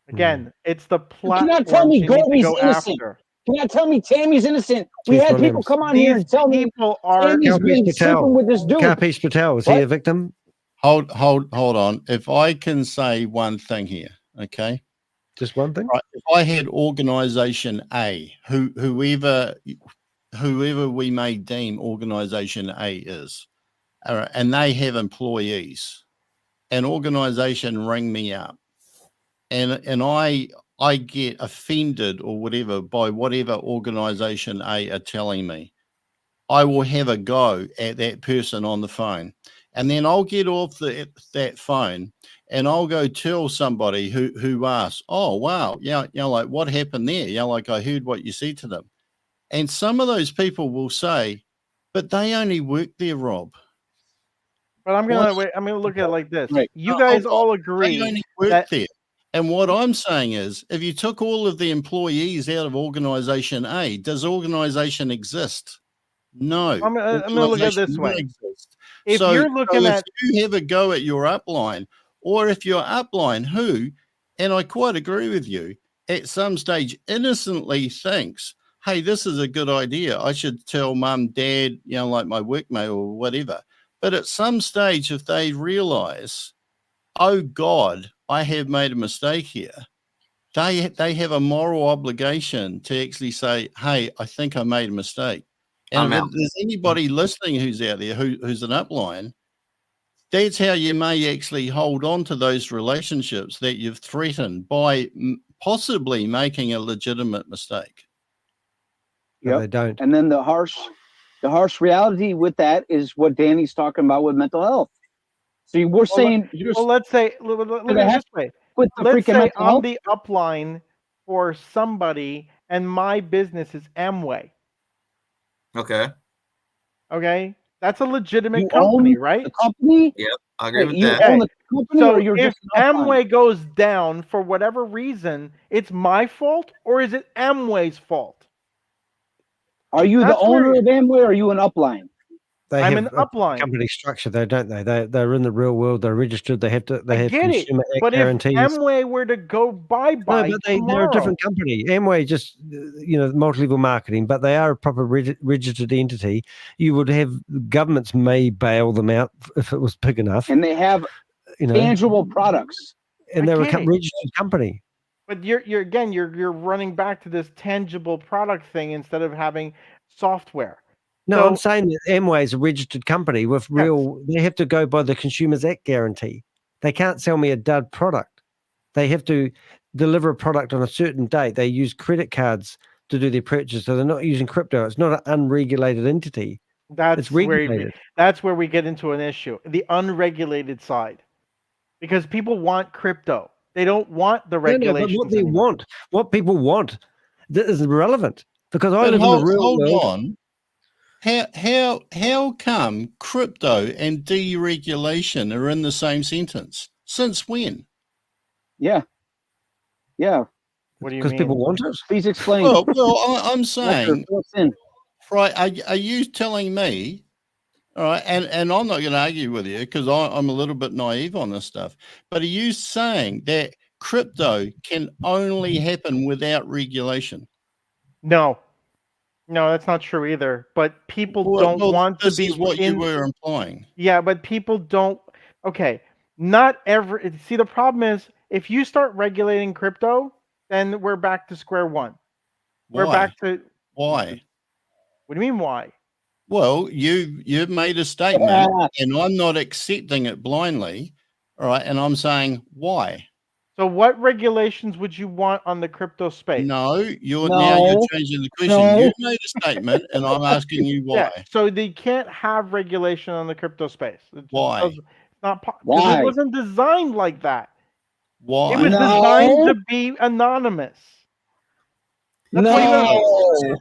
Again, it's the platform. You cannot tell me Gobi's innocent. You cannot tell me Tammy's innocent. We had people come on here and tell me Tammy's been sleeping with this dude. Kapish Patel, was he a victim? Hold on. If I can say one thing here, okay? Just one thing? Right. If I had organization A, whoever we may deem organization A is, and they have employees, an organization ring me up, and I get offended or whatever by whatever organization A are telling me, I will have a go at that person on the phone. And then I'll get off that phone and I'll go tell somebody who asks, oh, wow, like what happened there? Like I heard what you said to them. And some of those people will say, but they only work there, Rob. But I'm going to look at it like this. Right. You guys all agree they only work there. And what I'm saying is, if you took all of the employees out of organization A, does organization exist? No. I'm going to look at it this Authorization way. will exist. If So, you're looking if at you have a go at your upline, or if your upline who, and I quite agree with you, at some stage innocently thinks, hey, this is a good idea. I should tell mum, dad, like my workmate or whatever. But at some stage, if they realize, oh God, I have made a mistake here, they have a moral obligation to actually say, hey, I think I made a mistake. And if there's anybody listening who's out there who's an upline, that's how you may actually hold on to those relationships that you've threatened by possibly making a legitimate mistake. Yeah, they don't. And then the harsh reality with that is what Danny's talking about with mental health. So we're saying, let's say, look at it this way. With the Let's freaking say mental I'm health. the upline for somebody, and my business is Amway. Okay. Okay, that's a legitimate You company, own right? the company? Yep, I agree with You that. own the company, So or you're if just an upline? Amway goes down for whatever reason, it's my fault, or is it Amway's fault? Are you the That's owner where- of Amway, or are you an upline? They I'm have an a upline. company structure, though, don't they? They're in the real world. They're registered. They have I get it, consumer act but if guarantees. Amway were to go bye-bye No, but they're a tomorrow, different company. Amway just, multi-level marketing, but they are a proper registered entity. You would have governments may bail them out if it was big enough. And they have tangible products. And they're a get it. registered company. But you're running back to this tangible product thing instead of having software. No, So- I'm saying that Amway is a registered company with real. They have to go by the Consumers Act guarantee. They can't sell me a dud product. They have to deliver a product on a certain date. They use credit cards to do their purchase, so they're not using crypto. It's not an unregulated entity. That's regulated. where we get into an issue, the unregulated side, because people want crypto. They don't want the No, regulations. but what they want, what people want, that is irrelevant. Because I live in the real hold world. on. How come crypto and deregulation are in the same sentence? Since when? Yeah. What do you Because mean? people want it. Please explain. Well, I'm saying, What's in? right? Are you telling me? All right, and I'm not going to argue with you because I'm a little bit naive on this stuff. But are you saying that crypto can only happen without regulation? No, that's not true either. But people don't want to this be is what in. you were implying. Yeah, but people don't. Okay, not every. See, the problem is if you start regulating crypto, then we're back to square one. We're Why? back to. Why? What do you mean? Why? Well, you've made a statement, and I'm not accepting it blindly. All right, and I'm saying why. So, what regulations would you want on the crypto space? No, you're changing the question. No. You made a statement, and I'm asking you why. Yeah, so they can't have regulation on the crypto space. Why? It's not because Why? it wasn't designed like that. Why? It was designed to be anonymous. That's what he meant.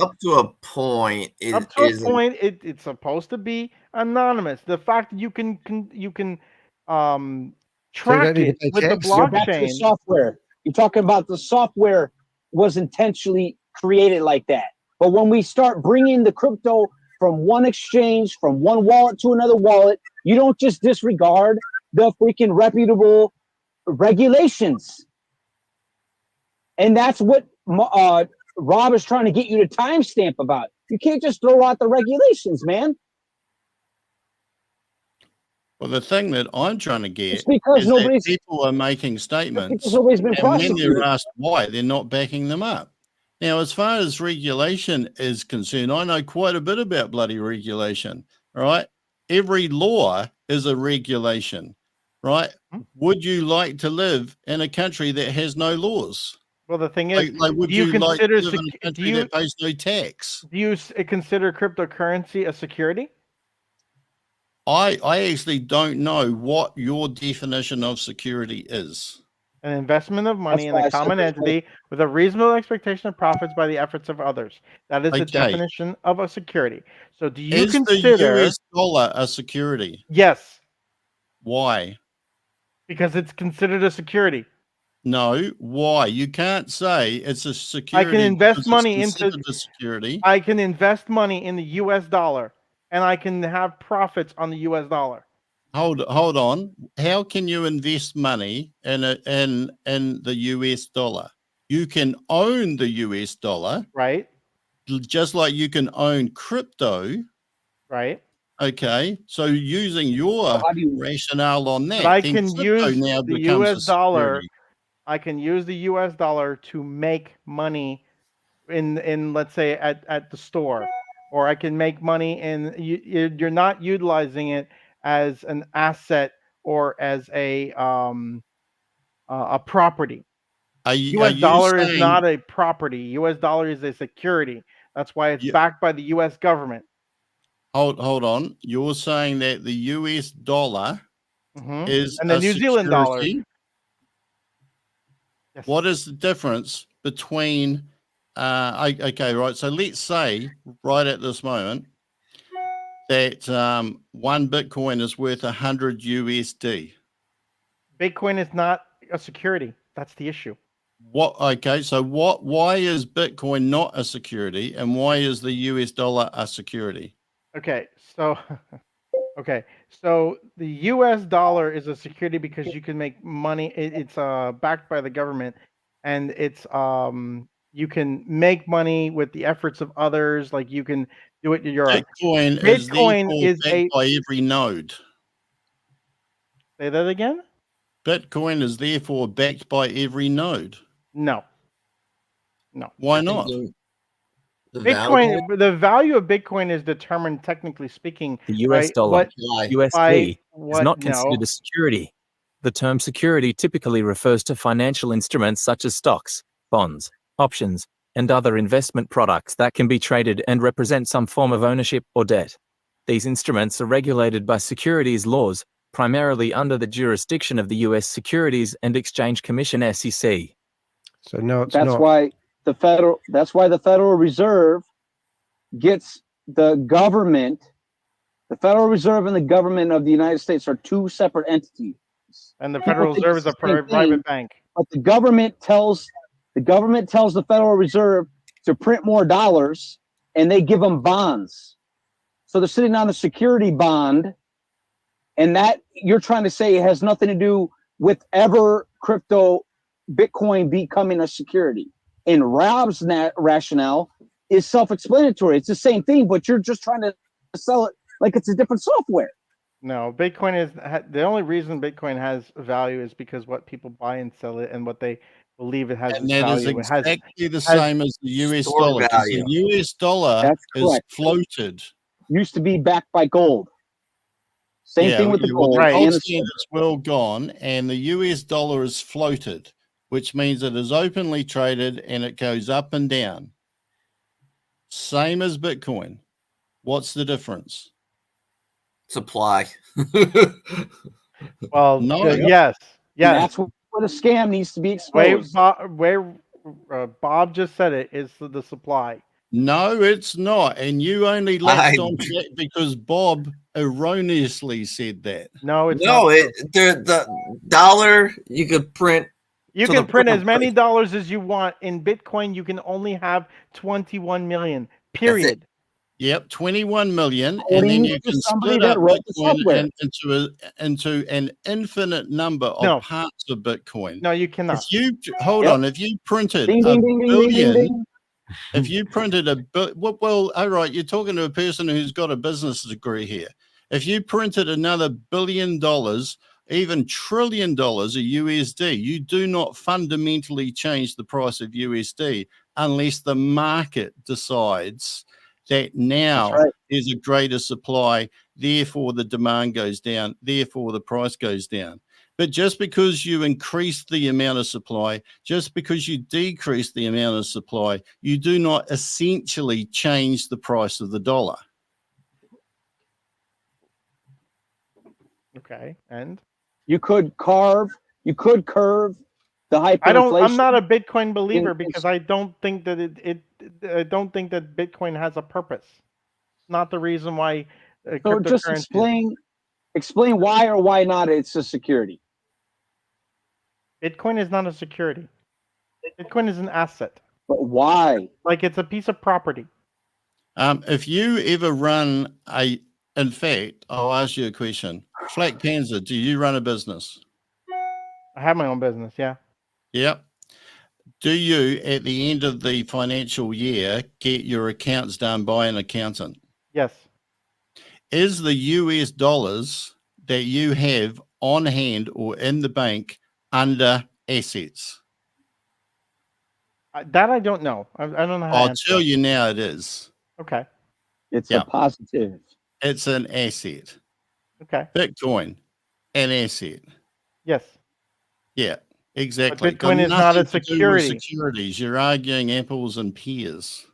Up to a point. Up to a point, it's supposed to be anonymous. The fact that you can track it with the You're back to the blockchain. software. You're talking about the software was intentionally created like that. But when we start bringing the crypto from one exchange, from one wallet to another wallet, you don't just disregard the freaking reputable regulations. And that's what Rob is trying to get you to timestamp about. You can't just throw out the regulations, man. Well, the thing that I'm trying to get It's because is that people are making statements, nobody's been and when prosecuted. they're asked why, they're not backing them up. Now, as far as regulation is concerned, I know quite a bit about bloody regulation, all right? Every law is a regulation, right? Would you like to live in a country that has no laws? Well, the thing is, would do you like consider to live in a country that pays no tax? do you consider cryptocurrency a security? I actually don't know what your definition of security is. An investment of money That's in why a I common said- entity with a reasonable expectation of profits by the efforts of others. That is the Okay. definition of a security. So do you Is the consider US dollar a security? Yes, Why? because it's considered a security. No, why? You can't say it's a security. I can invest money into the security. I can invest money in the US dollar and I can have profits on the US dollar. Hold on. How can you invest money in the US dollar? You can own the US dollar. Right. Just like you can own crypto. Right. Okay. So using your rationale on that, But I then can crypto use now the becomes US a dollar. security. I can use the US dollar to make money in let's say at the store, or I can make money you're not utilizing it as an asset or as a property. US dollar is not a property. US dollar is a security. That's why it's backed by the US government. Hold on. You're saying that the US dollar is and the a New Zealand dollar. security? Yes. What is the difference between okay, right. So let's say right at this moment that one Bitcoin is worth 100 USD. Bitcoin is not a security. That's the issue. Okay, so why is Bitcoin not a security and why is the US dollar a security? Okay, so the US dollar is a security because you can make money. It's backed by the government, and it's you can make money with the efforts of others. Like you can do it. Bitcoin is backed by every node. Say that again. Bitcoin is therefore backed by every node. No. Why not? The value of Bitcoin is determined, technically speaking, the US dollar, USD, is not considered No. a security. The term security typically refers to financial instruments such as stocks, bonds, options, and other investment products that can be traded and represent some form of ownership or debt. These instruments are regulated by securities laws, primarily under the jurisdiction of the U.S. Securities and Exchange Commission (SEC). So no, it's That's not. why the Federal Reserve gets the government. The Federal Reserve and the government of the United States are two separate entities. And the Federal Reserve is a private bank. But the government tells the Federal Reserve to print more dollars, and they give them bonds. So they're sitting on a security bond, and that you're trying to say has nothing to do with ever crypto Bitcoin becoming a security. And Rob's rationale is self-explanatory. It's the same thing, but you're just trying to sell it like it's a different software. No, Bitcoin is the only reason Bitcoin has value is because what people buy and sell it and what they believe it has And that value. is exactly the same as the US dollar. The US dollar is floated. Used to be backed by gold. Same thing with the gold. The gold and the standard's well gone, and the US dollar is floated, which means it is openly traded and it goes up and down. Same as Bitcoin. What's the difference? Supply. Well, No. yes. That's where the scam needs to be exposed. Where Bob just said it is the supply. No, it's not. And you only latched on to that because Bob erroneously said that. No, it's no. not. The dollar you could print. You can print as many dollars as you want. In Bitcoin, you can only have 21 million. Period. Yep, 21 million, and then you can split up Bitcoin into an infinite number of parts of Bitcoin. No, you cannot. If you if you printed a billion, if you printed well, all right, you're talking to a person who's got a business degree here. If you printed another $1 billion, even $1 trillion of USD, you do not fundamentally change the price of USD unless the market decides that now there's a greater supply, therefore the demand goes down, therefore the price goes down. But just because you increase the amount of supply, just because you decrease the amount of supply, you do not essentially change the price of the dollar. Okay, and you could curve the hyperinflation. I'm not a Bitcoin believer because I don't think that I don't think that Bitcoin has a purpose. Not the reason why. So just explain why or why not it's a security. Bitcoin is not a security. Bitcoin is an asset. But why? Like it's a piece of property. If you ever run in fact, I'll ask you a question. Flat Panzer, do you run a business? I have my own business, yeah. Yep. Do you, at the end of the financial year, get your accounts done by an accountant? Yes. Is the US dollars that you have on hand or in the bank under assets? That I don't know. I don't know how to I'll answer tell that. you now it is. Okay. It's a positive. It's an asset. Okay. Bitcoin, an asset. Yes. Yeah, exactly. But Bitcoin is not a nothing to do with security. securities. You're arguing apples and pears.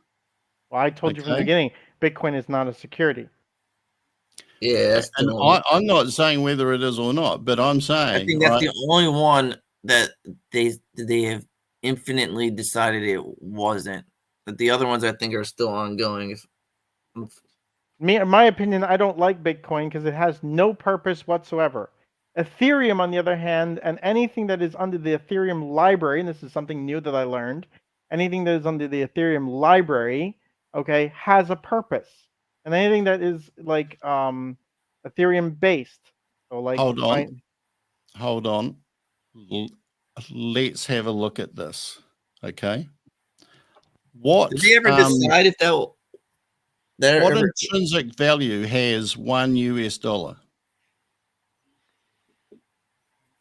Well, I told you from the Okay. beginning, Bitcoin is not a security. Yeah, that's And I'm not saying whether it is or not, but I'm saying I think that's the only one that they have infinitely decided it wasn't. But the other ones I think are still ongoing. In my opinion, I don't like Bitcoin because it has no purpose whatsoever. Ethereum, on the other hand, and anything that is under the Ethereum library, and this is something new that I learned, anything that is under the Ethereum library, okay, has a purpose. And anything that is like Ethereum based. So like hold on. Let's have a look at this. Okay. What did they ever decide if what intrinsic value has $1 US?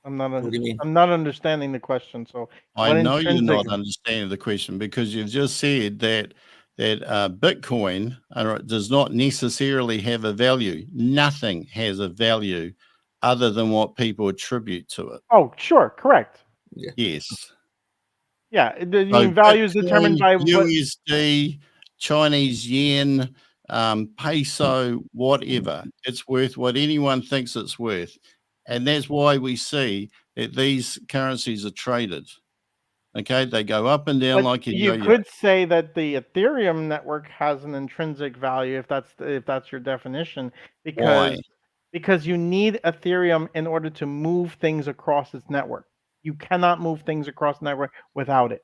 I'm not. What do you mean? I'm not understanding the question. So I know you're not understanding the question because you've just said that Bitcoin does not necessarily have a value. Nothing has a value other than what people attribute to it. Oh, sure, correct. Yes. Yeah, the value is determined by USD, Chinese yen, peso, whatever. It's worth what anyone thinks it's worth. And that's why we see that these currencies are traded. Okay, they go up and down like a yo-yo. You could say that the Ethereum network has an intrinsic value if that's your definition, because you need Ethereum in order to move things across its network. You cannot move things across the network without it.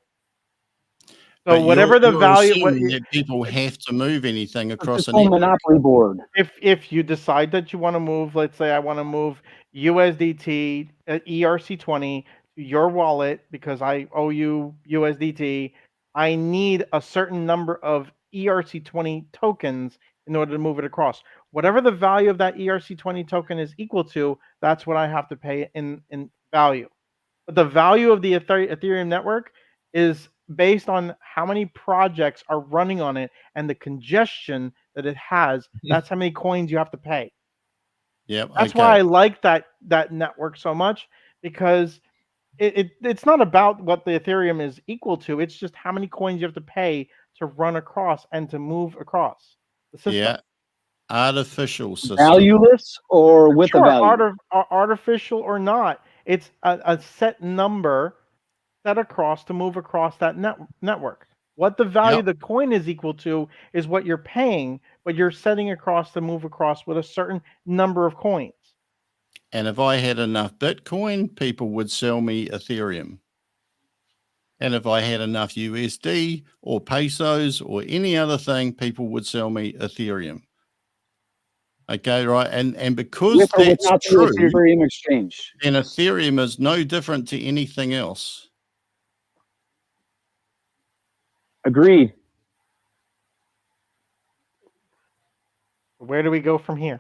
So but whatever the you're value, assuming that people have to move anything across a full network. monopoly board. If you decide that you want to move, let's say I want to move USDT ERC20 to your wallet because I owe you USDT, I need a certain number of ERC20 tokens in order to move it across. Whatever the value of that ERC20 token is equal to, that's what I have to pay in value. But the value of the Ethereum network is based on how many projects are running on it and the congestion that it has. That's how many coins you have to pay. Yep. That's why I like that network so much, because it's not about what the Ethereum is equal to. It's just how many coins you have to pay to run across and to move across the system. Yeah. Artificial system. Valueless or with a value? Artificial or not. It's a set number set across to move across that network. What the value of the coin is equal to is what you're paying, but you're setting across to move across with a certain number of coins. And if I had enough Bitcoin, people would sell me Ethereum. And if I had enough USD or pesos or any other thing, people would sell me Ethereum. Okay, right. And because with or that's without true, the Ethereum exchange. And Ethereum is no different to anything else. Agreed. Where do we go from here?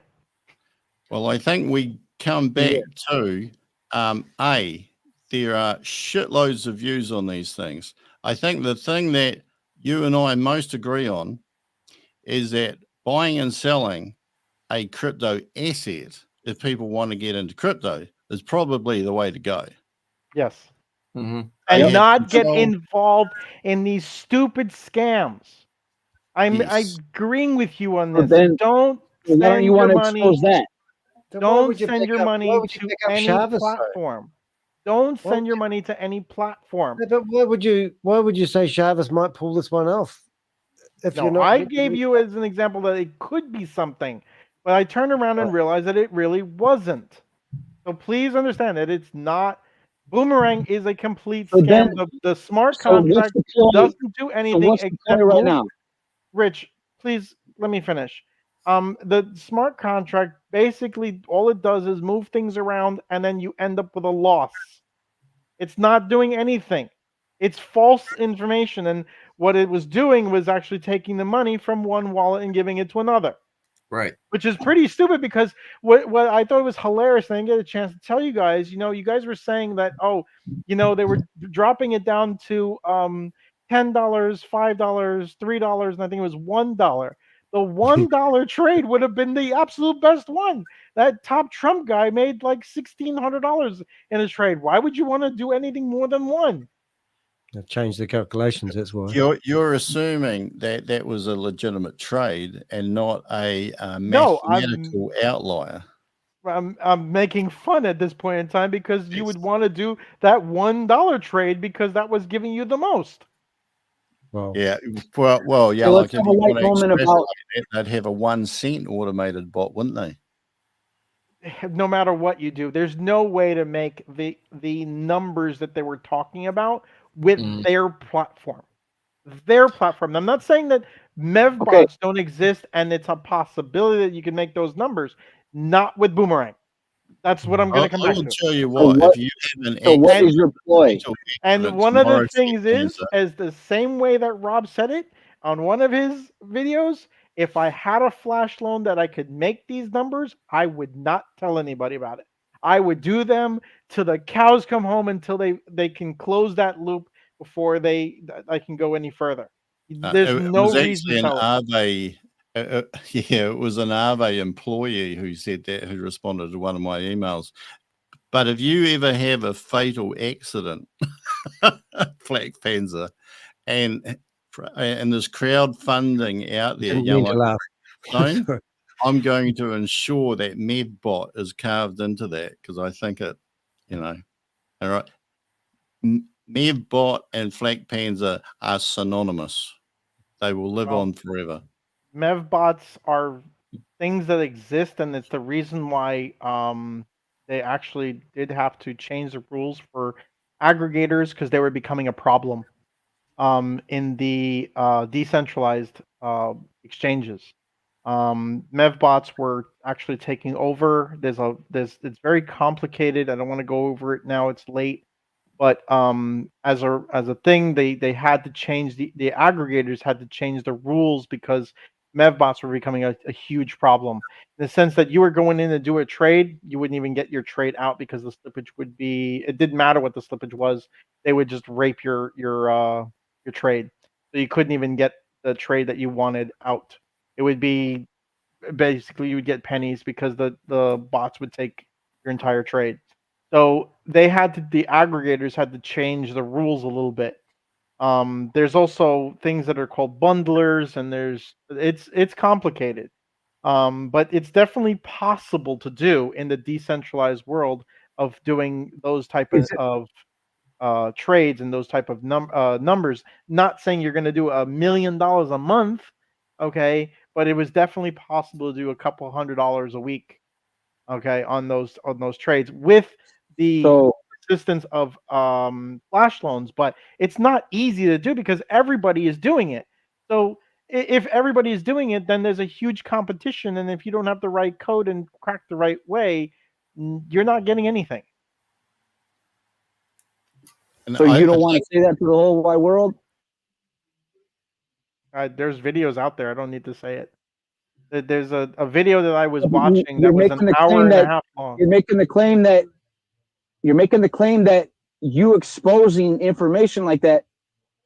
Well, I think we come back to there are shitloads of views on these things. I think the thing that you and I most agree on is that buying and selling a crypto asset, if people want to get into crypto, is probably the way to go. Yes. Mm-hmm. And not get involved in these stupid scams. I'm agreeing with you on this. Then, don't why don't you want to expose that? Don't send your money to any platform. Don't send your money to any platform. But why would you say Chavez might pull this one off? I gave you as an example that it could be something, but I turned around and realized that it really wasn't. So please understand that it's not Boomerang is a complete So scam. then- The smart so what's contract the ploy? doesn't do anything what's the except ploy right move. now? Rich, please let me finish. The smart contract basically all it does is move things around, and then you end up with a loss. It's not doing anything. It's false information, and what it was doing was actually taking the money from one wallet and giving it to another. Right. Which is pretty stupid because what I thought was hilarious, and I didn't get a chance to tell you guys, you guys were saying that, they were dropping it down to $10, $5, $3, and I think it was $1. The $1 trade would have been the absolute best one. That top Trump guy made like $1,600 in his trade. Why would you want to do anything more than one? They've changed the calculations. That's why. You're assuming that that was a legitimate trade and not a No, mathematical outlier. I'm making fun at this point in time because you would want to do that $1 trade because that was giving you the most. Well, yeah, well, yeah. So Like let's if have you a light want to moment extrapolate about- that, they'd have a 1 cent automated bot, wouldn't they? No matter what you do, there's no way to make the numbers that they were talking about with their platform. Their platform. I'm not saying that MEV bots don't exist and it's a possibility that you can make those numbers. Not with Boomerang. That's what I'm going to come I back will to. tell you what, if you have an So what is your ploy? And one of the things is the same way that Rob said it on one of his videos, if I had a flash loan that I could make these numbers, I would not tell anybody about it. I would do them till the cows come home until they can close that loop before I can go any further. There's it no was reason to actually tell an them. yeah, it was an Aave employee who said that, who responded to one of my emails. But if you ever have a fatal accident, Black Panzer, and there's crowdfunding out there, Didn't mean to laugh. Stone, I'm going to ensure that MedBot is carved into that because I think it, all right. MedBot and Flak Panzer are synonymous. They will live on forever. MEV bots are things that exist, and it's the reason why they actually did have to change the rules for aggregators because they were becoming a problem in the decentralized exchanges. MEV bots were actually taking over. It's very complicated. I don't want to go over it now. It's late. But as a thing, they had to change the aggregators had to change the rules because MEV bots were becoming a huge problem in the sense that you were going in to do a trade, you wouldn't even get your trade out because the slippage would be. It didn't matter what the slippage was; they would just rape your trade, so you couldn't even get the trade that you wanted out. It would be basically you would get pennies because the bots would take your entire trade. So the aggregators had to change the rules a little bit. There's also things that are called bundlers, and it's complicated. But it's definitely possible to do in the decentralized world of doing those type of trades and those type of numbers. Not saying you're going to do $1 million a month, okay, but it was definitely possible to do a couple $100 a week, okay, on those trades with the assistance of flash loans. But it's not easy to do because everybody is doing it. So if everybody is doing it, then there's a huge competition, and if you don't have the right code and crack the right way, you're not getting anything. So you don't want to say that to the whole wide world? There's videos out there. I don't need to say it. There's a video that I was watching that was an hour and a half long. You're making the claim that you exposing information like that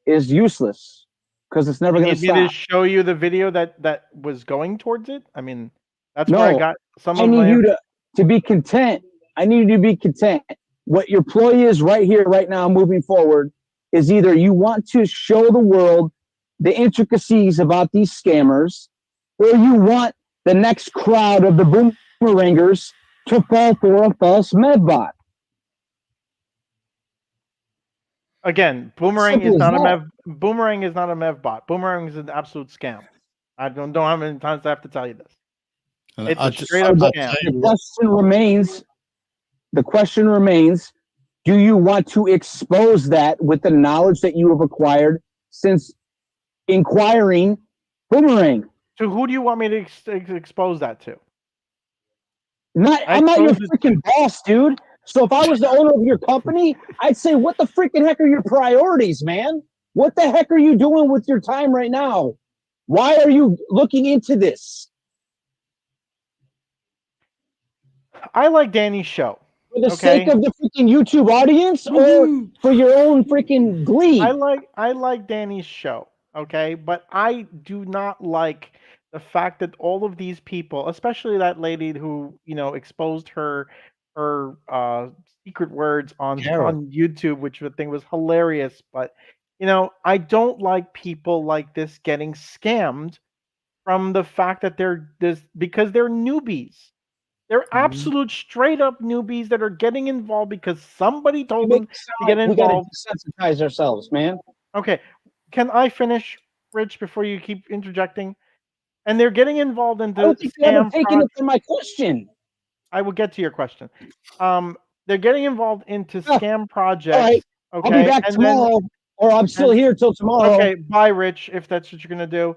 is useless because it's never going to You need me stop. to show you the video that was going towards it? I mean, that's No, where I got some I of need my. you to be content. I need you to be content. What your ploy is right here, right now, moving forward, is either you want to show the world the intricacies about these scammers, or you want the next crowd of the boomerangers to fall for a false medbot. Again, Boomerang Simple is as not a that. MEV. Boomerang is not a MEV bot. Boomerang is an absolute scam. I don't know how many times I have to tell you this. It's a straight up scam. The question remains, Do you want to expose that with the knowledge that you have acquired since inquiring Boomerang? So who do you want me to expose that to? I'm not your freaking boss, dude. So if I was the owner of your company, I'd say, what the freaking heck are your priorities, man? What the heck are you doing with your time right now? Why are you looking into this? I like Danny's show. For the sake of the freaking YouTube audience or for your own freaking glee? I like Danny's show, okay? But I do not like the fact that all of these people, especially that lady who, exposed her secret words on YouTube, which I think was hilarious. But, I don't like people like this getting scammed from the fact that because they're newbies. They're absolute straight up newbies that are getting involved because somebody told them to get involved. We gotta desensitize ourselves, man. Okay. Can I finish, Rich, before you keep interjecting? And they're getting involved into I don't think you haven't taken it from my question. I will get to your question. They're getting involved into scam projects. All right. Okay. I'll be back tomorrow, or I'm still here till tomorrow. Okay, bye, Rich, if that's what you're gonna do.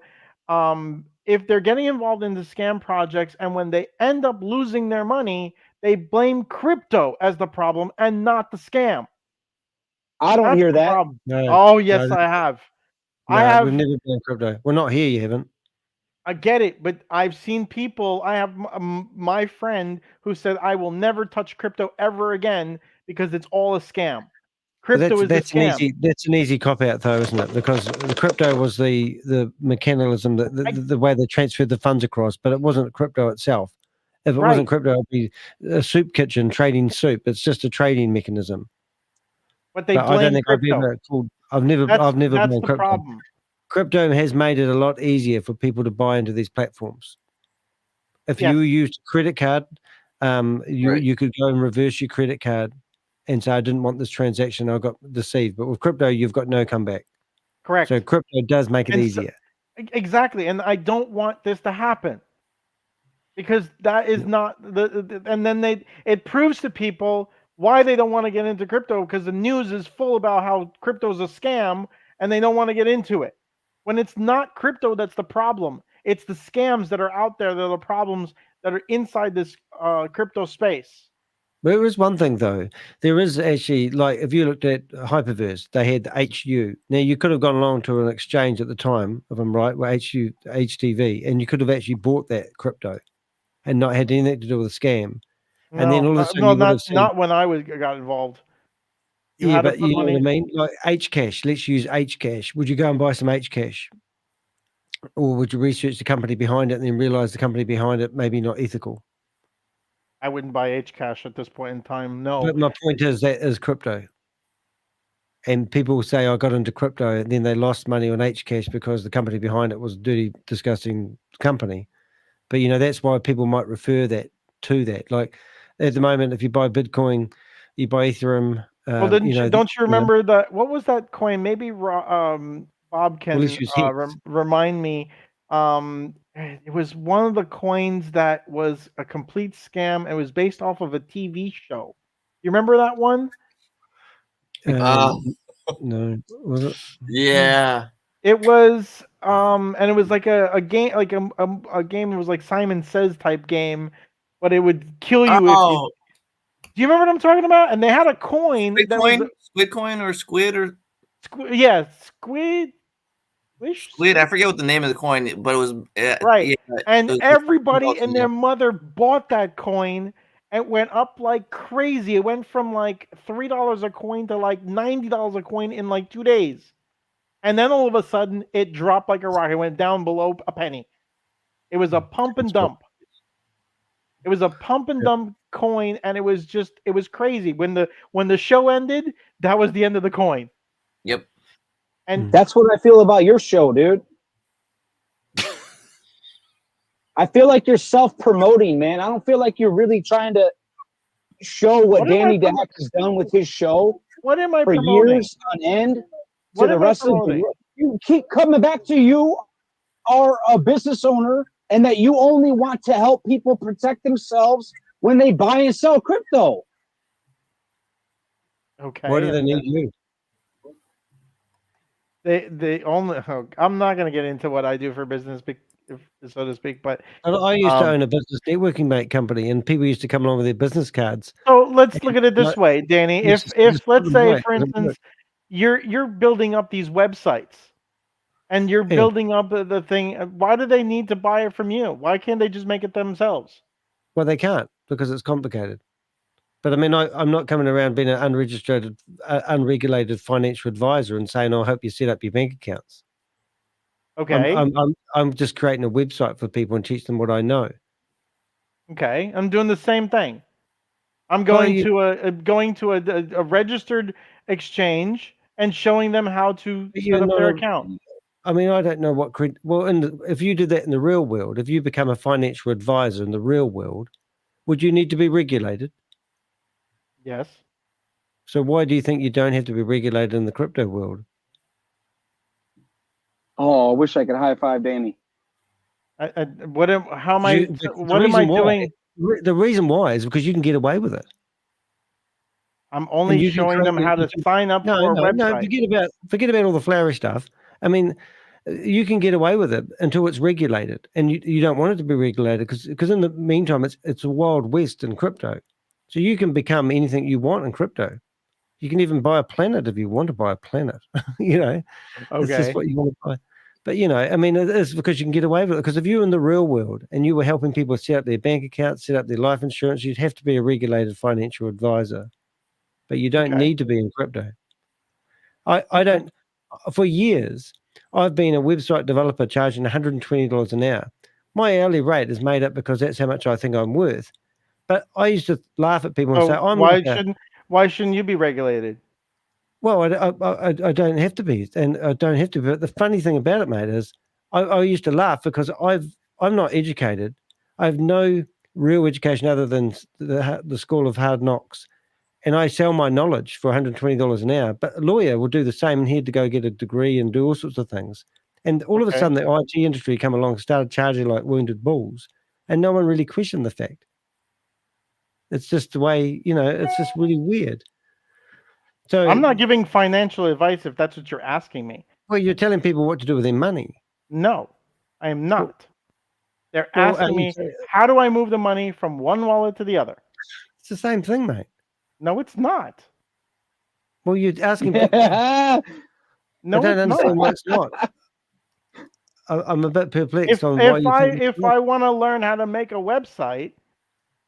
If they're getting involved in the scam projects and when they end up losing their money, they blame crypto as the problem and not the scam. I don't hear that. No, oh, yes, I have. No, I have. We've never been crypto. We're not here, you haven't. I get it, but I've seen people. I have my friend who said, I will never touch crypto ever again because it's all a scam. Crypto is a scam. That's an easy cop out, though, isn't it? Because the crypto was the mechanism, the way they transferred the funds across, but it wasn't crypto itself. If it wasn't crypto, it'd be a soup kitchen trading soup. It's just a trading mechanism. But I don't think crypto. I've never been crypto. Problem. Crypto has made it a lot easier for people to buy into these platforms. If you used a credit card, you could go and reverse your credit card and say, I didn't want this transaction, I got deceived. But with crypto, you've got no comeback. Correct. So crypto does make it easier. Exactly. And I don't want this to happen. Because that is not and then it proves to people why they don't want to get into crypto, because the news is full about how crypto is a scam and they don't want to get into it. When it's not crypto that's the problem. It's the scams that are out there that are the problems that are inside this crypto space. There is one thing, though. There is actually, like, if you looked at Hyperverse, they had HU. Now, you could have gone along to an exchange at the time, if I'm right, with HTV, and you could have actually bought that crypto and not had anything to do with a scam. And then all of a sudden, not when I got involved. But you know what I mean? Like Hcash, let's use Hcash. Would you go and buy some Hcash? Or would you research the company behind it and then realize the company behind it maybe not ethical? I wouldn't buy Hcash at this point in time. No. But my point is that is crypto. And people say I got into crypto and then they lost money on Hcash because the company behind it was a dirty, disgusting company. But, that's why people might refer that to that. Like at the moment, if you buy Bitcoin, you buy Ethereum. Well, don't you remember that? What was that coin? Maybe Bob can remind me. It was one of the coins that was a complete scam. It was based off of a TV show. You remember that one? No, was it? Yeah. It was, and it was like a game, like a game. It was like Simon Says type game, but it would kill you if you. Do you remember what I'm talking about? And they had a coin. Squid coin or squid or. Squid. Squid. I forget what the name of the coin, but it was right. Yeah, and everybody and their mother bought that coin. It went up like crazy. It went from like $3 a coin to like $90 a coin in like 2 days. And then all of a sudden, it dropped like a rock. It went down below a penny. It was a pump and dump. It was a pump and dump coin, and it was crazy. When the show ended, that was the end of the coin. Yep. And that's what I feel about your show, dude. I feel like you're self-promoting, man. I don't feel like you're really trying to show what Danny Dak has done with his show for promoting? Years on end. To the rest of the you keep coming back to you are a business owner and that you only want to help people protect themselves when they buy and sell crypto. Okay. Why do they need you? They only. I'm not going to get into what I do for business, so to speak. But I used to own a business networking mate company, and people used to come along with their business cards. So let's look at it this way, Danny. If let's say, for instance, you're building up these websites, and you're building up the thing, why do they need to buy it from you? Why can't they just make it themselves? Well, they can't because it's complicated. But I mean, I'm not coming around being an unregistered, unregulated financial advisor and saying, "I hope you set up your bank accounts." Okay. I'm just creating a website for people and teach them what I know. Okay, I'm doing the same thing. I'm going to a registered exchange and showing them how to set up their account. I mean, I don't know what. Well, if you did that in the real world, if you become a financial advisor in the real world, would you need to be regulated? Yes. So why do you think you don't have to be regulated in the crypto world? Oh, I wish I could high five Danny. How am I? What am I doing? The reason why is because you can get away with it. I'm only showing them how to sign up for a website. No, forget about all the flowery stuff. I mean, you can get away with it until it's regulated, and you don't want it to be regulated because in the meantime it's a wild west in crypto. So you can become anything you want in crypto. You can even buy a planet if you want to buy a planet. It's just what you want to buy. But I mean, it's because you can get away with it. Because if you're in the real world and you were helping people set up their bank accounts, set up their life insurance, you'd have to be a regulated financial advisor. But you don't need to be in crypto. I don't. For years, I've been a website developer charging $120 an hour. My hourly rate is made up because that's how much I think I'm worth. But I used to laugh at people and say, why shouldn't you be regulated? Well, I don't have to be, and I don't have to. But the funny thing about it, mate, is I used to laugh because I'm not educated. I have no real education other than the school of hard knocks, and I sell my knowledge for $120 an hour. But a lawyer will do the same, and he had to go get a degree and do all sorts of things. And all of a sudden, the IT industry come along, started charging like wounded bulls, and no one really questioned the fact. It's just the way, it's just really weird. So I'm not giving financial advice if that's what you're asking me. Well, you're telling people what to do with their money. No, I am not. They're asking me, how do I move the money from one wallet to the other? It's the same thing, mate. No, it's not. Well, you're asking. No, I don't understand why it's not. I'm a bit perplexed if I want to learn how to make a website,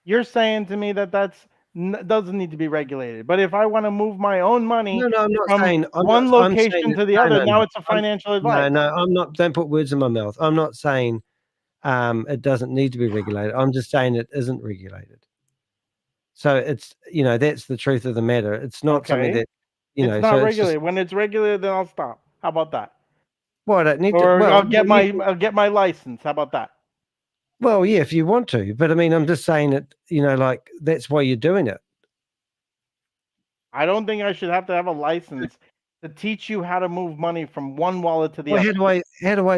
you're saying to me that doesn't need to be regulated. But if I want to move my own money I'm not from saying one location to the other, now it's a financial advice. No, I'm not. Don't put words in my mouth. I'm not saying it doesn't need to be regulated. I'm just saying it isn't regulated. So it's that's the truth of the matter. It's not something that it's not regulated. When it's regulated, then I'll stop. How about that? Well, I don't need to. Or I'll get my license. How about that? Well, yeah, if you want to, but I mean, I'm just saying that like that's why you're doing it. I don't think I should have to have a license to teach you how to move money from one wallet to the other.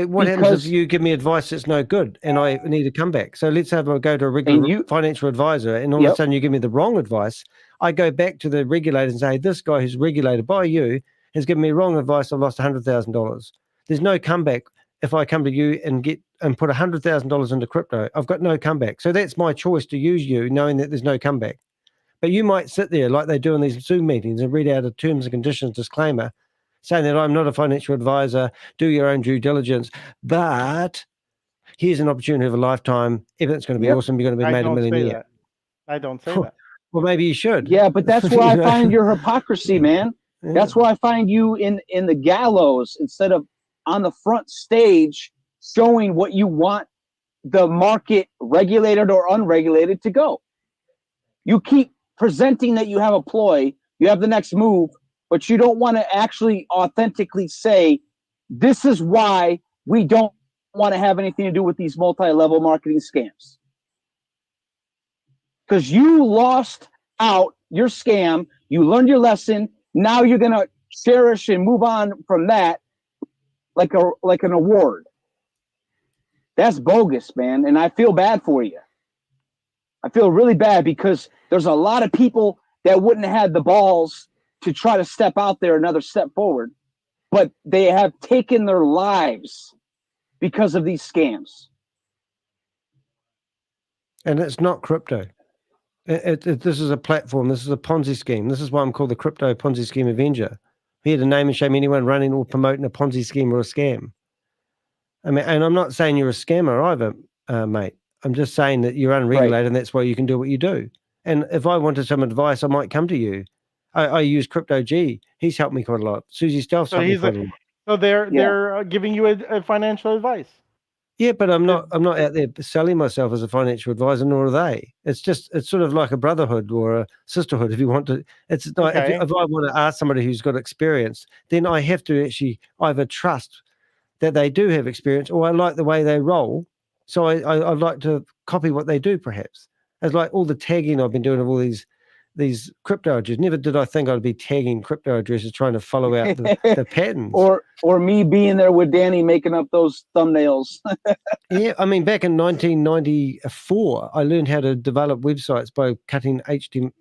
What happens if you give me advice that's no good and I need to come back? So let's have I go to a regular financial advisor and all of a sudden you give me the wrong advice. I go back to the regulator and say, this guy who's regulated by you has given me wrong advice. I've lost $100,000. There's no comeback if I come to you and put $100,000 into crypto. I've got no comeback. So that's my choice to use you knowing that there's no comeback. But you might sit there like they do in these Zoom meetings and read out a terms and conditions disclaimer saying that I'm not a financial advisor, do your own due diligence, but here's an opportunity of a lifetime. Everything's going to be awesome. You're going to be made a millionaire. I don't say that. Well, maybe you should. Yeah, but that's where I find your hypocrisy, man. Yeah. That's where I find you in the gallows instead of on the front stage showing what you want the market, regulated or unregulated, to go. You keep presenting that you have a ploy, you have the next move, but you don't want to actually authentically say, this is why we don't want to have anything to do with these multi-level marketing scams. Because you lost out your scam, you learned your lesson, now you're going to cherish and move on from that like an award. That's bogus, man, and I feel bad for you. I feel really bad because there's a lot of people that wouldn't have had the balls to try to step out there another step forward, but they have taken their lives because of these scams. And it's not crypto. This is a platform. This is a Ponzi scheme. This is why I'm called the Crypto Ponzi Scheme Avenger. I'm here to name and shame anyone running or promoting a Ponzi scheme or a scam. I mean, and I'm not saying you're a scammer either, mate. I'm just saying that you're unregulated, and that's why you can do what you do. And if I wanted some advice, I might come to you. I use Crypto G. He's helped me quite a lot. Susie Stealth's helped me quite a lot. So they're giving you a financial advice. Yeah, but I'm not out there selling myself as a financial advisor, nor are they. It's sort of like a brotherhood or a sisterhood, if you want to. It's not, Okay. if I want to ask somebody who's got experience, then I have to actually either trust that they do have experience, or I like the way they roll. So I'd like to copy what they do, perhaps. As like all the tagging I've been doing of all these crypto addresses. Never did I think I'd be tagging crypto addresses trying to follow out the patterns. Or me being there with Danny making up those thumbnails. Yeah, I mean, back in 1994, I learned how to develop websites by cutting pasting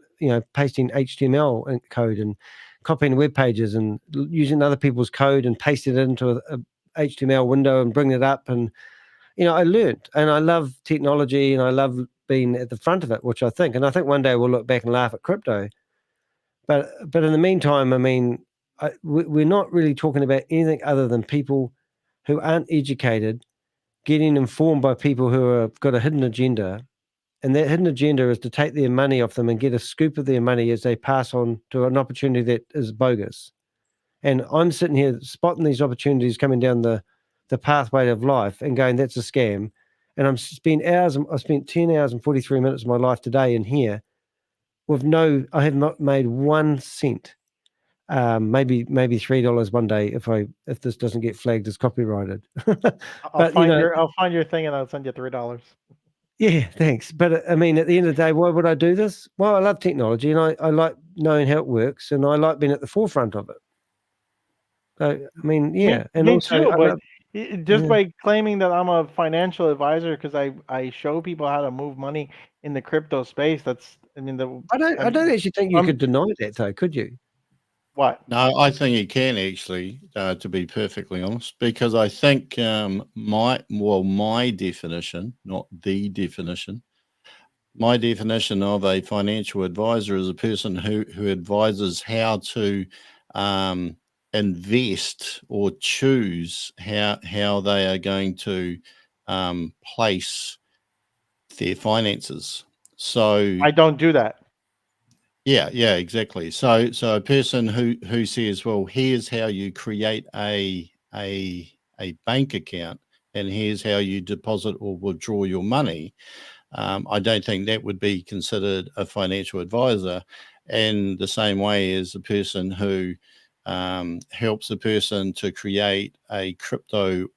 HTML code and copying web pages and using other people's code and pasting it into a HTML window and bringing it up. And, I learned, and I love technology, and I love being at the front of it, which I think one day we'll look back and laugh at crypto. But in the meantime, I mean, we're not really talking about anything other than people who aren't educated getting informed by people who have got a hidden agenda, and that hidden agenda is to take their money off them and get a scoop of their money as they pass on to an opportunity that is bogus. And I'm sitting here spotting these opportunities coming down the pathway of life and going, that's a scam. And I've spent 10 hours and 43 minutes of my life today in here with I have not made 1 cent. Maybe $3 one day if this doesn't get flagged as copyrighted. I'll find your thing and I'll send you $3. Yeah, thanks. But I mean, at the end of the day, why would I do this? Well, I love technology, and I like knowing how it works, and I like being at the forefront of it. So, I mean, yeah, and me also too, but just by claiming that I'm a financial advisor because I show people how to move money in the crypto space. I don't actually think you could deny that, though, could you? What? No, I think you can actually, to be perfectly honest, because I think my definition, not the definition, my definition of a financial advisor is a person who advises how to invest or choose how they are going to place their finances. So I don't do that. Yeah, exactly. So a person who says, well, here's how you create a bank account, and here's how you deposit or withdraw your money. I don't think that would be considered a financial advisor. And the same way as a person who helps a person to create a crypto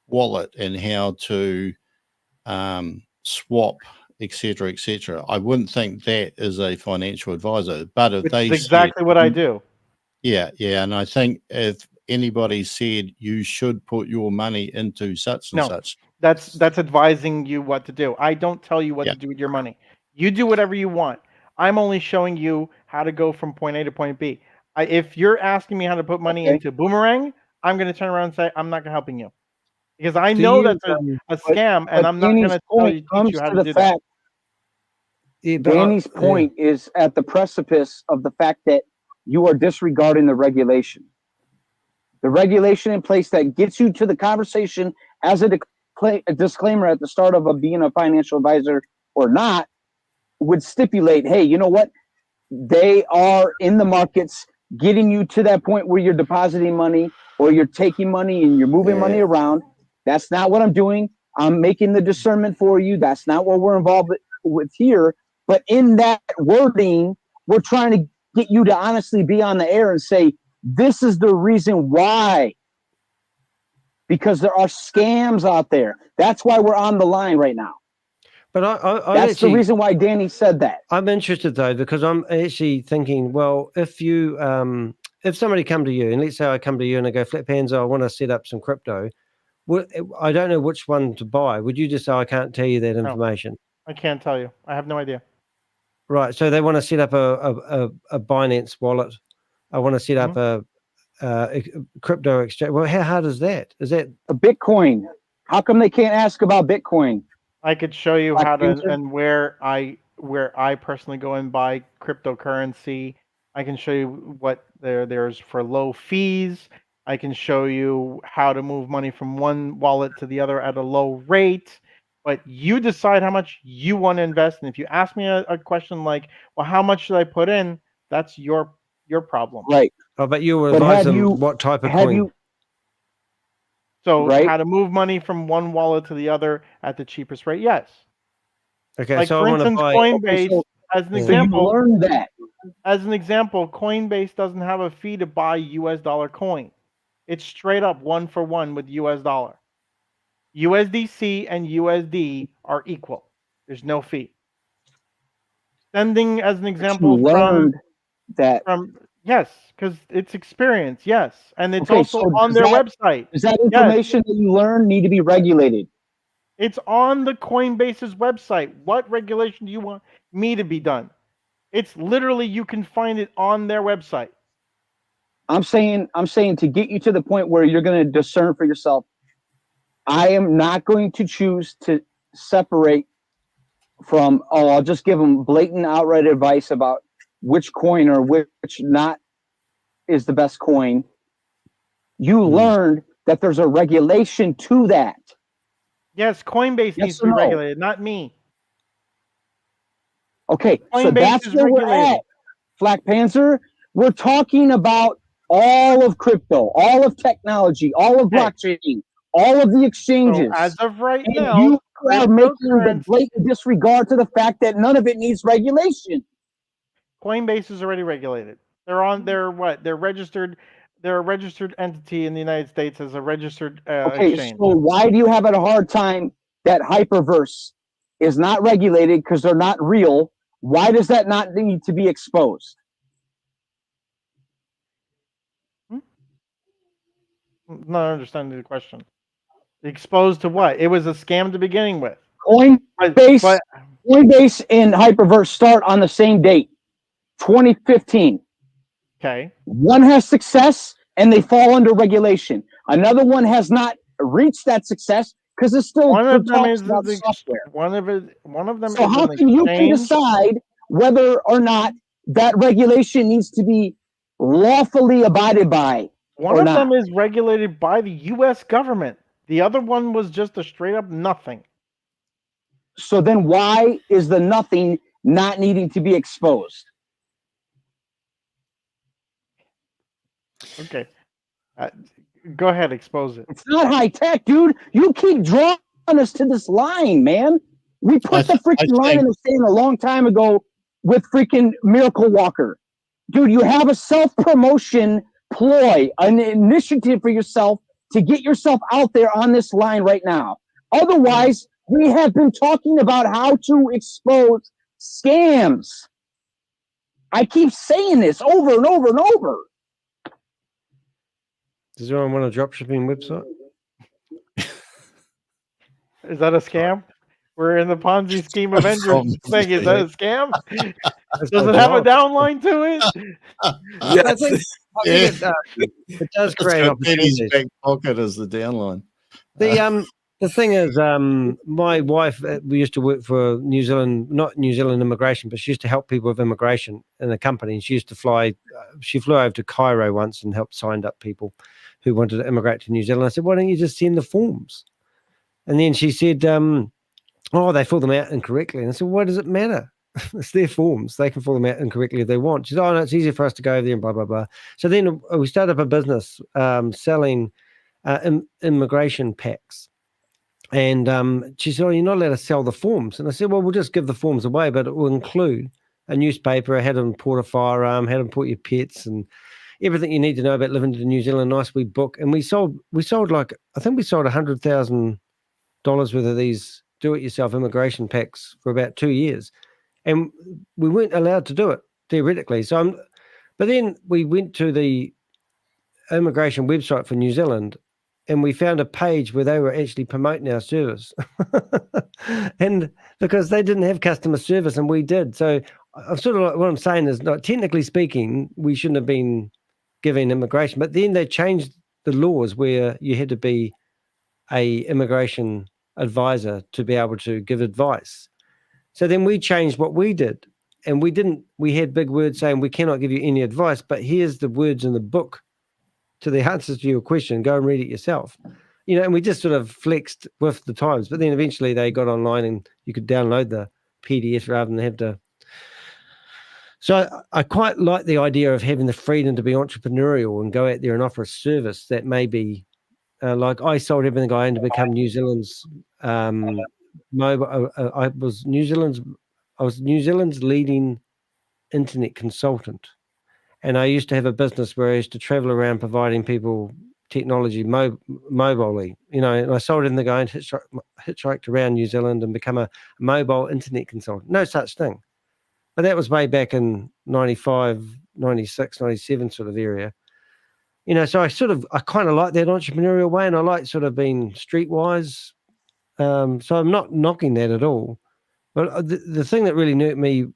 wallet and how to swap, etc., etc. I wouldn't think that is a financial advisor. But if they It's exactly what I do. Yeah, and I think if anybody said you should put your money into such and such, that's advising you what to do. I don't tell you what to do with your money. You do whatever you want. I'm only showing you how to go from point A to point B. If you're asking me how to put money into Boomerang, I'm going to turn around and say I'm not helping you. Because I know that's a scam, and I'm not going to teach you how to do that. Danny's point is at the precipice of the fact that you are disregarding the regulation. The regulation in place that gets you to the conversation as a disclaimer at the start of being a financial advisor or not would stipulate, hey, you know what? They are in the markets getting you to that point where you're depositing money or you're taking money and you're moving money around. That's not what I'm doing. I'm making the discernment for you. That's not what we're involved with here. But in that wording, we're trying to get you to honestly be on the air and say, this is the reason why. Because there are scams out there. That's why we're on the line right now. But that's actually, the reason why Danny said that. I'm interested though, because I'm actually thinking, well, if you, if somebody come to you, and let's say I come to you and I go, Flat Panzer, I want to set up some crypto. I don't know which one to buy. Would you just say, I can't tell you that information? No, I can't tell you. I have no idea. Right. So they want to set up a Binance wallet I want to set up a crypto exchange. Well, how hard is that? Is that a Bitcoin? How come they can't ask about Bitcoin? I could show you Black how to Panther? and where I personally go and buy cryptocurrency. I can show you what there's for low fees. I can show you how to move money from one wallet to the other at a low rate. But you decide how much you want to invest. And if you ask me a question like, well, how much should I put in? That's your problem. Right. Oh, but you will But advise have them you- what type of have coin. you- So Right. how to move money from one wallet to the other at the cheapest rate? Yes. Okay, Like so for I want to instance, buy. Coinbase, as an Yeah. example, So you learned that. As an example, Coinbase doesn't have a fee to buy US dollar coin. It's straight up 1-for-1 with US dollar. USDC and USD are equal. There's no fee. Sending, as an example, learned that yes, because it's experience, yes, and it's Okay, also so on does their that- website. Does that Yes. information that you learn need to be regulated? It's on the Coinbase's website. What regulation do you want me to be done? It's literally, you can find it on their website. I'm saying to get you to the point where you're going to discern for yourself. I am not going to choose to separate from, I'll just give them blatant outright advice about which coin or which not is the best coin. You learned that there's a regulation to that. Yes, Coinbase Yes needs to or be no? regulated, not me. Okay, so Coinbase that's is where we're regulated. at, Black Panther. We're talking about all of crypto, all of technology, all of blockchain, all of the exchanges. So as of right And now, you are making the cryptocurrency- blatant disregard to the fact that none of it needs regulation. Coinbase is already regulated. They're on. They're what? They're registered. They're a registered entity in the United States as a registered Okay, exchange. so why do you have a hard time that Hyperverse is not regulated because they're not real? Why does that not need to be exposed? Not understanding the question. Exposed to what? It was a scam to beginning with. Coinbase and Hyperverse start on the same date, 2015. Okay. One has success and they fall under regulation. Another one has not reached that success because it's still One of them talks is about the software. One of them So is how an can you can exchange. decide whether or not that regulation needs to be lawfully abided by One or of not? them is regulated by the U.S. government. The other one was just a straight up nothing. So then why is the nothing not needing to be exposed? Okay. Go ahead, expose it. It's not high tech, dude. You keep drawing us to this line, man. We put the freaking line in the sand a long time ago with freaking Miracle Walker. Dude, you have a self-promotion ploy, an initiative for yourself to get yourself out there on this line right now. Otherwise, we have been talking about how to expose scams. I keep saying this over and over and over. Does anyone want a dropshipping website? Is that a scam? We're in the Ponzi Scheme Avenger thing. Is that a scam? Does it have a downline to it? I think it does It's create got Eddie's opportunities. back pocket as the downline. The thing is, my wife, we used to work for New Zealand, not New Zealand immigration, but she used to help people with immigration in a company. And she used to fly, she flew over to Cairo once and helped sign up people who wanted to immigrate to New Zealand. I said, why don't you just send the forms? And then she said, oh, they fill them out incorrectly. And I said, why does it matter? It's their forms. They can fill them out incorrectly if they want. She said, oh, no, it's easier for us to go over there and blah, blah, blah. So then we started up a business selling immigration packs. And she said, oh, you're not allowed to sell the forms. And I said, well, we'll just give the forms away, but it will include a newspaper, how to port a firearm, how to port your pets, and everything you need to know about living in New Zealand, nice wee book. And we sold like, I think we sold $100,000 worth of these do-it-yourself immigration packs for about 2 years. And we weren't allowed to do it, theoretically. But then we went to the immigration website for New Zealand, and we found a page where they were actually promoting our service. And because they didn't have customer service and we did. So I'm sort of like, what I'm saying is, not technically speaking, we shouldn't have been giving immigration. But then they changed the laws where you had to be a immigration advisor to be able to give advice. So then we changed what we did, and we had big words saying we cannot give you any advice, but here's the words in the book to the answers to your question. Go and read it yourself. And we just sort of flexed with the times, but then eventually they got online and you could download the PDF rather than have to. So I quite like the idea of having the freedom to be entrepreneurial and go out there and offer a service that may be like I sold everything I owned to become New Zealand's mobile. I was New Zealand's leading internet consultant, and I used to have a business where I used to travel around providing people technology mobilely. And I sold everything I owned, hitchhiked around New Zealand and become a mobile internet consultant. No such thing. But that was way back in 95, 96, 97 sort of area. So I kind of like that entrepreneurial way, and I like sort of being streetwise. So I'm not knocking that at all. But the thing that really nerded me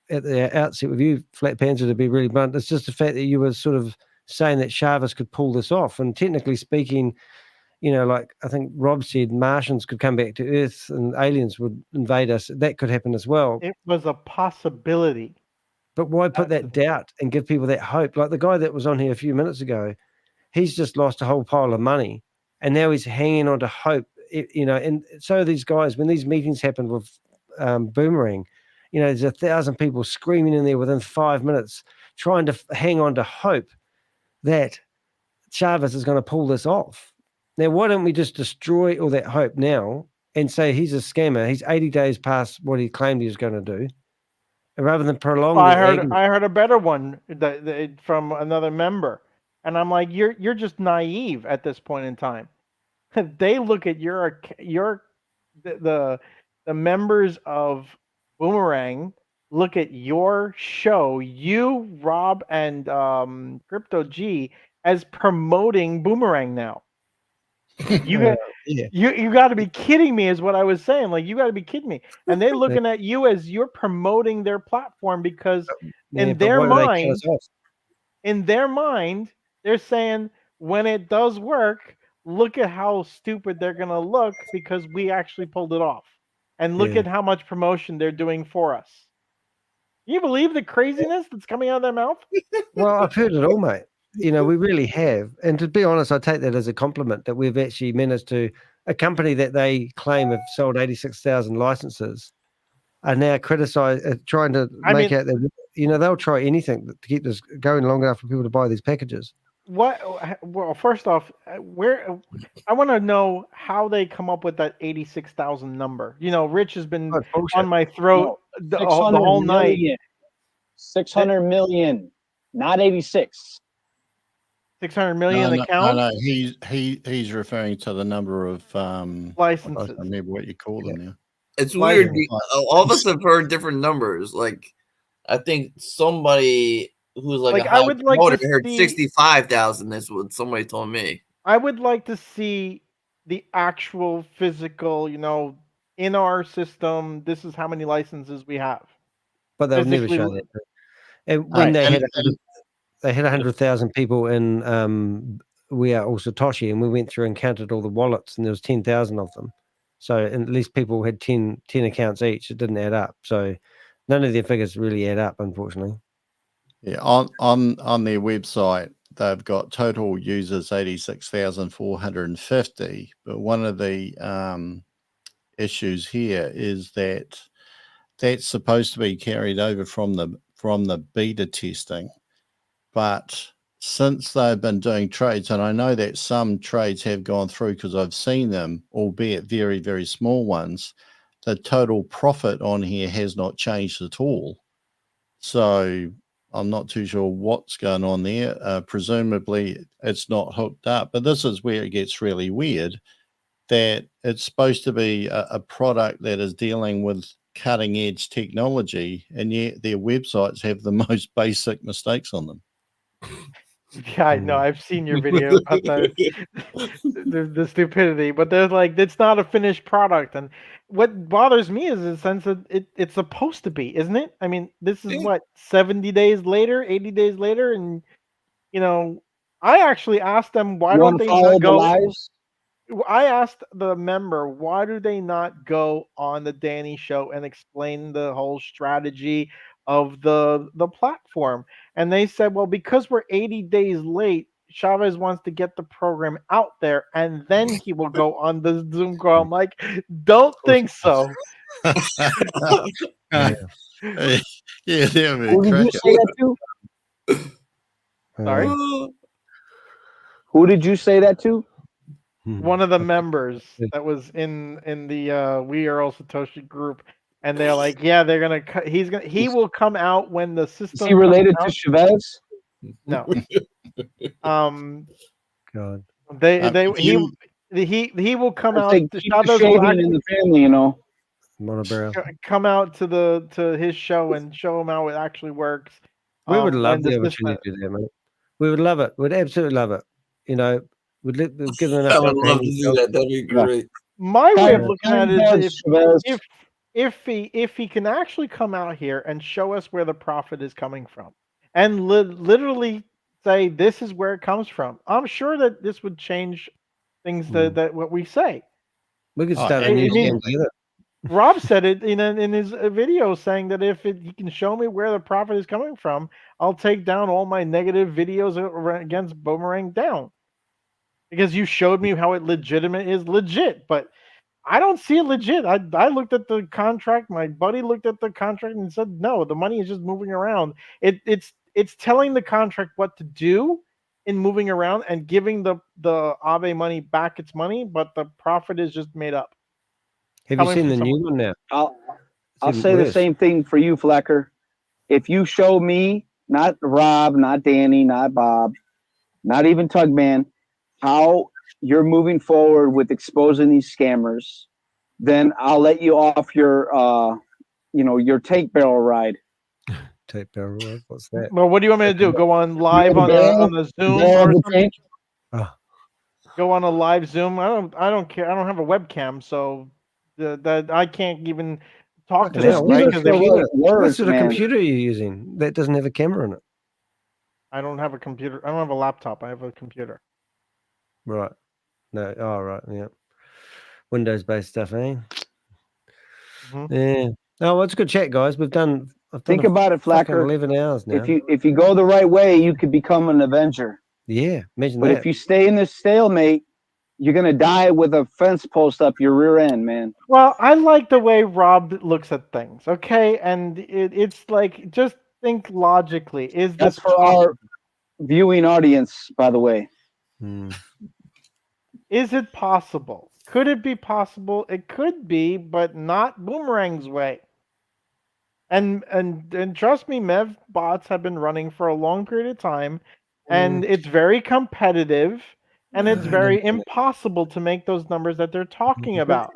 at the outset with you, Flat Panzer, to be really blunt, is just the fact that you were sort of saying that Chavez could pull this off. And technically speaking, like I think Rob said, Martians could come back to Earth and aliens would invade us. That could happen as well. It was a possibility. But why put that doubt and give people that hope? Like the guy that was on here a few minutes ago, he's just lost a whole pile of money, and now he's hanging on to hope. And so these guys, when these meetings happen with Boomerang, there's 1,000 people screaming in there within 5 minutes, trying to hang on to hope that Chavez is going to pull this off. Now, why don't we just destroy all that hope now and say he's a scammer? He's 80 days past what he claimed he was going to do, rather than prolong. I heard a better one from another member, and I'm like, you're just naive at this point in time. They look at the members of Boomerang look at your show, you, Rob, and Crypto G, as promoting Boomerang now. You got to be kidding me, is what I was saying. Like, you got to be kidding me. And they're looking at you as you're promoting their platform because in their mind, they're saying when it does work, look at how stupid they're going to look because we actually pulled it off. And look at how much promotion they're doing for us. You believe the craziness that's coming out of their mouth? Well, I've heard it all, mate. We really have. And to be honest, I take that as a compliment that we've actually managed to, a company that they claim have sold 86,000 licenses are now trying to make out that, they'll try anything to keep this going long enough for people to buy these packages. Well, first off, I want to know how they come up with that 86,000 number. Rich has been on my throat the whole night. 600 million, not 86. 600 million accounts? No, he's referring to the number of licenses. I don't remember what you call them now. It's weird. All of us have heard different numbers. Like, I think somebody who's like a high promoter heard 65,000. That's what somebody told me. I would like to see the actual physical, in our system, this is how many licenses we have. But they'll never show that. And when they had 100,000 people in we are all SATOSHI, and we went through and counted all the wallets, and there was 10,000 of them. So at least people had 10 accounts each. It didn't add up. So none of their figures really add up, unfortunately. Yeah, on their website, they've got total users 86,450. But one of the issues here is that that's supposed to be carried over from the beta testing. But since they've been doing trades, and I know that some trades have gone through because I've seen them, albeit very, very small ones, the total profit on here has not changed at all. So I'm not too sure what's going on there. Presumably it's not hooked up, but this is where it gets really weird, that it's supposed to be a product that is dealing with cutting edge technology, and yet their websites have the most basic mistakes on them. Yeah, I know. I've seen your video about the stupidity, but there's like, it's not a finished product. And what bothers me is the sense that it's supposed to be, isn't it? I mean, this is what, 70 days later, 80 days later, and you know, I actually asked them why You don't want to they follow not the go. lives? I asked the member why do they not go on the Danny show and explain the whole strategy of the platform, and they said, well, because we're 80 days late, Chavez wants to get the program out there and then he will go on the Zoom call. I'm like, don't think so. Yeah, yeah, Who did you say that to? Sorry, who did you say that to? one of the members that was in the We Are All Satoshi group, and they're like, yeah, they're gonna he will come out when the system. Is he related comes to out. Chavez? No. God. He will come out. Keep the shaving in the family, you know. Come out to his show and show him how it actually works. We would love when the the opportunity system- to do that, mate. We would love it. We'd absolutely love it. You know, we'd give them enough. I would love to do that. That'd be great. My way of looking at it Time is does, if he can actually come out here and show us where the profit is coming from, and literally say this is where it comes from, I'm sure that this would change things that what we say. We could start a new scam together. Rob said it in his video, saying that if he can show me where the profit is coming from, I'll take down all my negative videos against Boomerang down. Because you showed me how it is legit, but I don't see it legit. I looked at the contract. My buddy looked at the contract and said, no, the money is just moving around. It's telling the contract what to do in moving around and giving the Aave money back its money, but the profit is just made up. Have you seen the new one now? I'll say the same thing for you, Flecker. If you show me, not Rob, not Danny, not Bob, not even Tugman, how you're moving forward with exposing these scammers, then I'll let you off your your tank barrel ride. Tank barrel ride? What's that? Well, what do you want me to do? Go on live on the Zoom or something? Go on a live Zoom? I don't care. I don't have a webcam, so that I can't even talk to them, right? What sort of computer are you using that doesn't have a camera in it? I don't have a computer. I don't have a laptop. I have a computer. Right. No. Oh, right. Yeah. Windows-based stuff, eh? Yeah. Oh, well, it's a good chat, guys. I've done Think about it, Flacker. 11 hours now. If you go the right way, you could become an Avenger. Yeah, imagine but that. If you stay in this stalemate, you're gonna die with a fence post up your rear end, man. Well, I like the way Rob looks at things. Okay, and it's like just think logically. That's for our viewing audience, by the way. Is it possible? Could it be possible? It could be, but not Boomerang's way. And trust me, Mev bots have been running for a long period of time, and it's very competitive, and it's very impossible to make those numbers that they're talking about.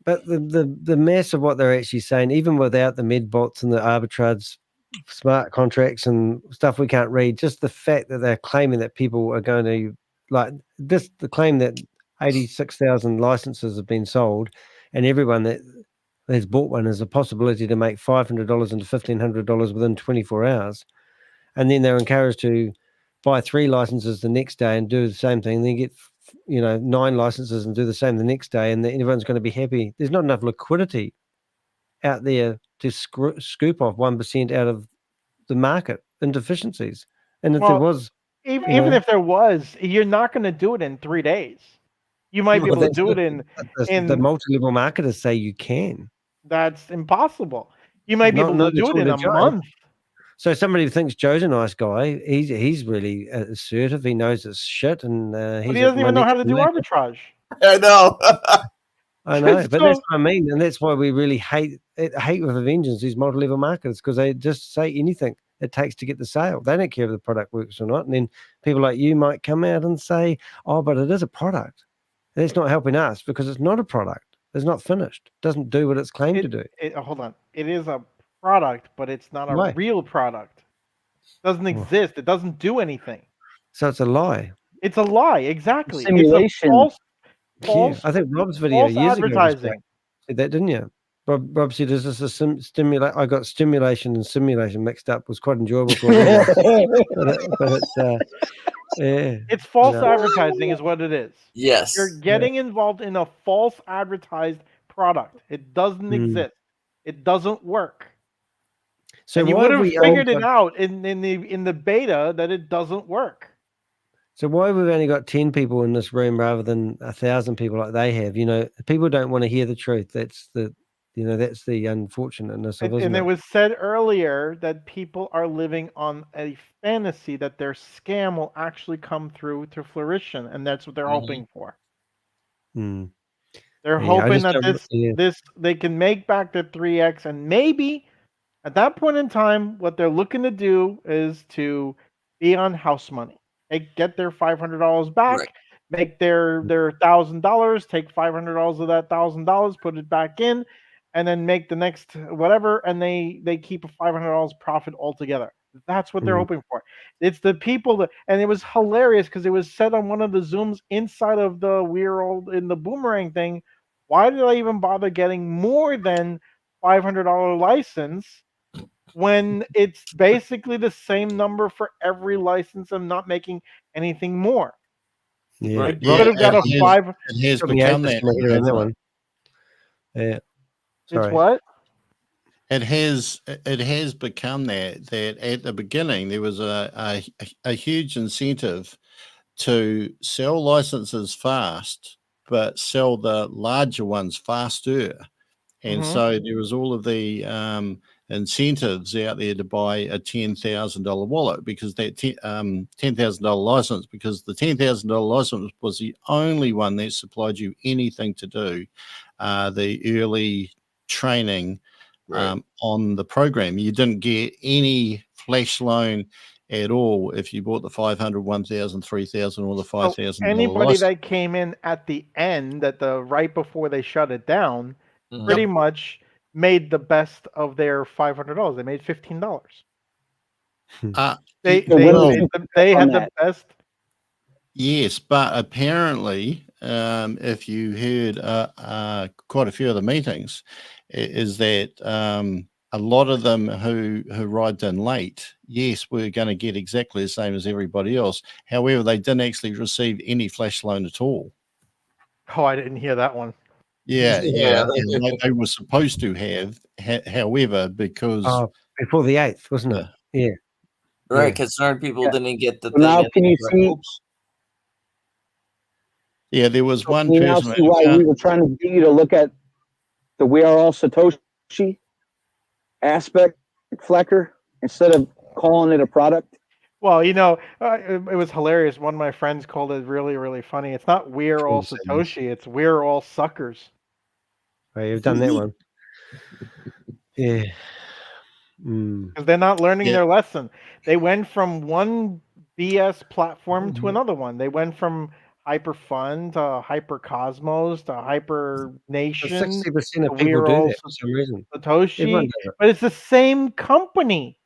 But the mess of what they're actually saying, even without the med bots and the arbitrage smart contracts and stuff we can't read, just the fact that they're claiming that people are going to the claim that 86,000 licenses have been sold, and everyone that has bought one has a possibility to make $500 into $1,500 within 24 hours. And then they're encouraged to buy 3 licenses the next day and do the same thing. And then get 9 licenses and do the same the next day, and everyone's going to be happy. There's not enough liquidity out there to scoop off 1% out of the market in deficiencies. And if there was, even if there was, you're not going to do it in 3 days. You might be able to do it in the multi-level marketers say you can. That's impossible. You might be able to do it in a month. So somebody who thinks Joe's a nice guy, he's really assertive. He knows it's shit, and he doesn't even know how to do arbitrage. I know. I know, but that's what I mean, and that's why we really hate with AVENGERS, these multi-level marketers, because they just say anything it takes to get the sale. They don't care if the product works or not. And then people like you might come out and say, "Oh, but it is a product." And it's not helping us because it's not a product. It's not finished. It doesn't do what it's claimed to do. Hold on. It is a product, but it's not a real product. It doesn't exist. It doesn't do anything. So it's a lie. It's a lie. Exactly. Simulation. It's a false. I think Rob's video years advertising. ago said that, didn't you? Rob said, "Is this a stimulate?" I got stimulation and simulation mixed up. It was quite enjoyable for me. But it's yeah, it's false advertising, is what it is. Yes, you're getting involved in a false advertised product. It doesn't exist. It doesn't work. So and you why would have have we figured only it out in the beta that it doesn't work. So why have we only got 10 people in this room rather than 1,000 people like they have? You know, people don't want to hear the truth. That's the unfortunateness of it. And it was said earlier that people are living on a fantasy that their scam will actually come through to fruition, and that's what they're hoping for. They're hoping that this they can make back the 3x, and maybe at that point in time, what they're looking to do is to be on house money. They get their $500 back, make their $1,000, take $500 of that $1,000, put it back in, and then make the next whatever, and they keep a $500 profit altogether. That's what they're hoping for. It's the people that, and it was hilarious because it was said on one of the Zooms inside of the in the Boomerang thing. Why did I even bother getting more than $500 license when it's basically the same number for every license? I'm not making anything more. Yeah, I could have got a five. It has become that. That one. Yeah. Sorry. It's what? It has become that at the beginning there was a huge incentive to sell licenses fast, but sell the larger ones faster. And so there was all of the incentives out there to buy a $10,000 wallet, because that $10,000 license, because the $10,000 license was the only one that supplied you anything to do the early training on the program. You didn't get any flash loan at all if you bought the 500, 1,000, 3,000, or the 5,000. Anybody that came in at the end, right before they shut it down, pretty much made the best of their $500. They made $15. They had the best. Yes, but apparently, if you heard quite a few of the meetings, is that a lot of them who arrived in late, yes, we're going to get exactly the same as everybody else. However, they didn't actually receive any flash loan at all. Oh, I didn't hear that one. Yeah. They were supposed to have, however, because before the 8th, wasn't it? Yeah. Right, because certain people didn't get the thing. Now can you see? Yeah, there was one Can you now person. see why we were trying to get you to look at the "We Are All Satoshi" aspect, Flecker, instead of calling it a product? Well, it was hilarious. One of my friends called it really, really funny. It's not "We're all Satoshi," it's "We're all suckers." Oh, you've done that one. Yeah. Because they're not learning their lesson. They went from one BS platform to another one. They went from Hyperfund to Hypercosmos to Hyper Nation. 60% of people do that for some reason. Satoshi, but it's the same company.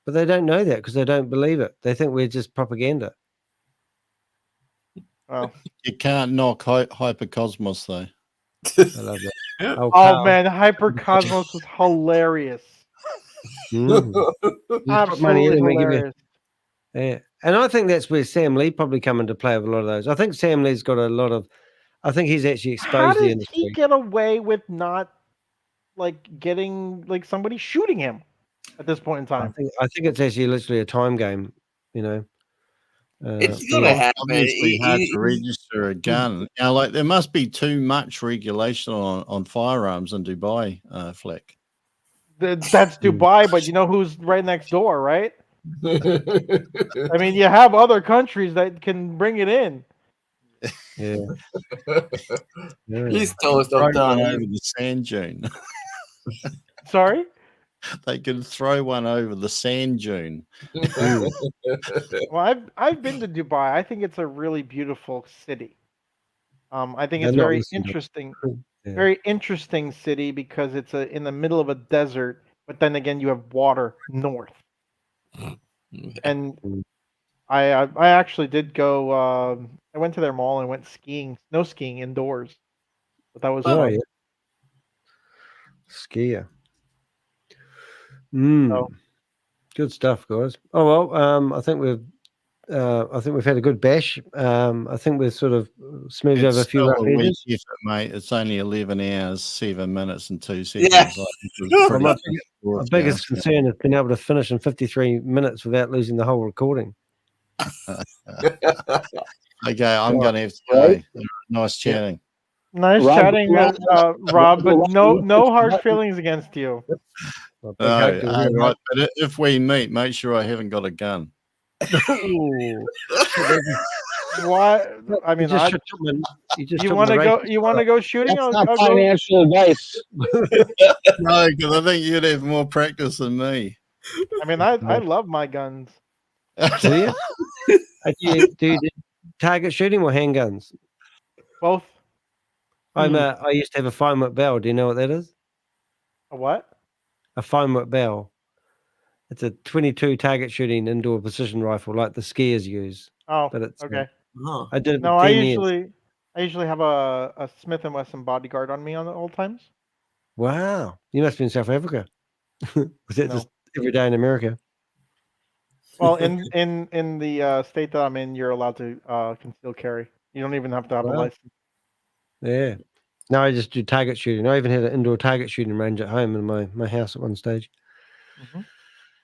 But they don't know that because they don't believe it. They think we're just propaganda. Oh. You can't knock Hypercosmos though. I love that. Oh man, Hypercosmos was hilarious. Absolutely hilarious. Yeah, and I think that's where Sam Lee probably come into play with a lot of those. I think Sam Lee's got a lot of. I think he's actually exposed the industry. How does he get away with not getting somebody shooting him at this point in time? I think it's actually literally a time game. It's gonna happen. Obviously hard to register a gun. Now, there must be too much regulation on firearms in Dubai, Fleck. That's Dubai, but you know who's right next door, right? I mean, you have other countries that can bring it in. Yeah. He's toast. I'm done. Over the sand dune. Sorry? They can throw one over the sand dune. Well, I've been to Dubai. I think it's a really beautiful city. I think it's very interesting. Very interesting city because it's in the middle of a desert, but then again you have water north. And I actually did go. I went to their mall and went skiing, snow skiing indoors. But that was fun. Skier. Good stuff, guys. Oh well, I think we've had a good bash. I think we've sort of smoothed over a few still rough a weak edges. effort, mate. It's only 11 hours, 7 minutes, and 2 Yeah. seconds. Well, my biggest concern is being able to finish in 53 minutes without losing the whole recording. Okay, I'm going to have to go. Nice chatting. Nice Rob, chatting, Rob, but no hard feelings against you. Right, but if we meet, make sure I haven't got a gun. Why? I mean, you want to go? You want to go shooting? That's not financial advice. No, because I think you'd have more practice than me. I mean, I love my guns. Do you? Do you target shooting or handguns? Both. I used to have a foam whip barrel. Do you know what that is? A what? A foam whip barrel. It's a 22 target shooting indoor precision rifle, like the skiers use. Oh, but it's okay. I did it for No, 10 I years. usually have a Smith & Wesson bodyguard on me on all times. Wow, you must be in South Africa. Was that just every day in America? Well, in the state that I'm in, you're allowed to conceal carry. You don't even have to have a Wow. license. Yeah. No, I just do target shooting. I even had an indoor target shooting range at home in my house at one stage.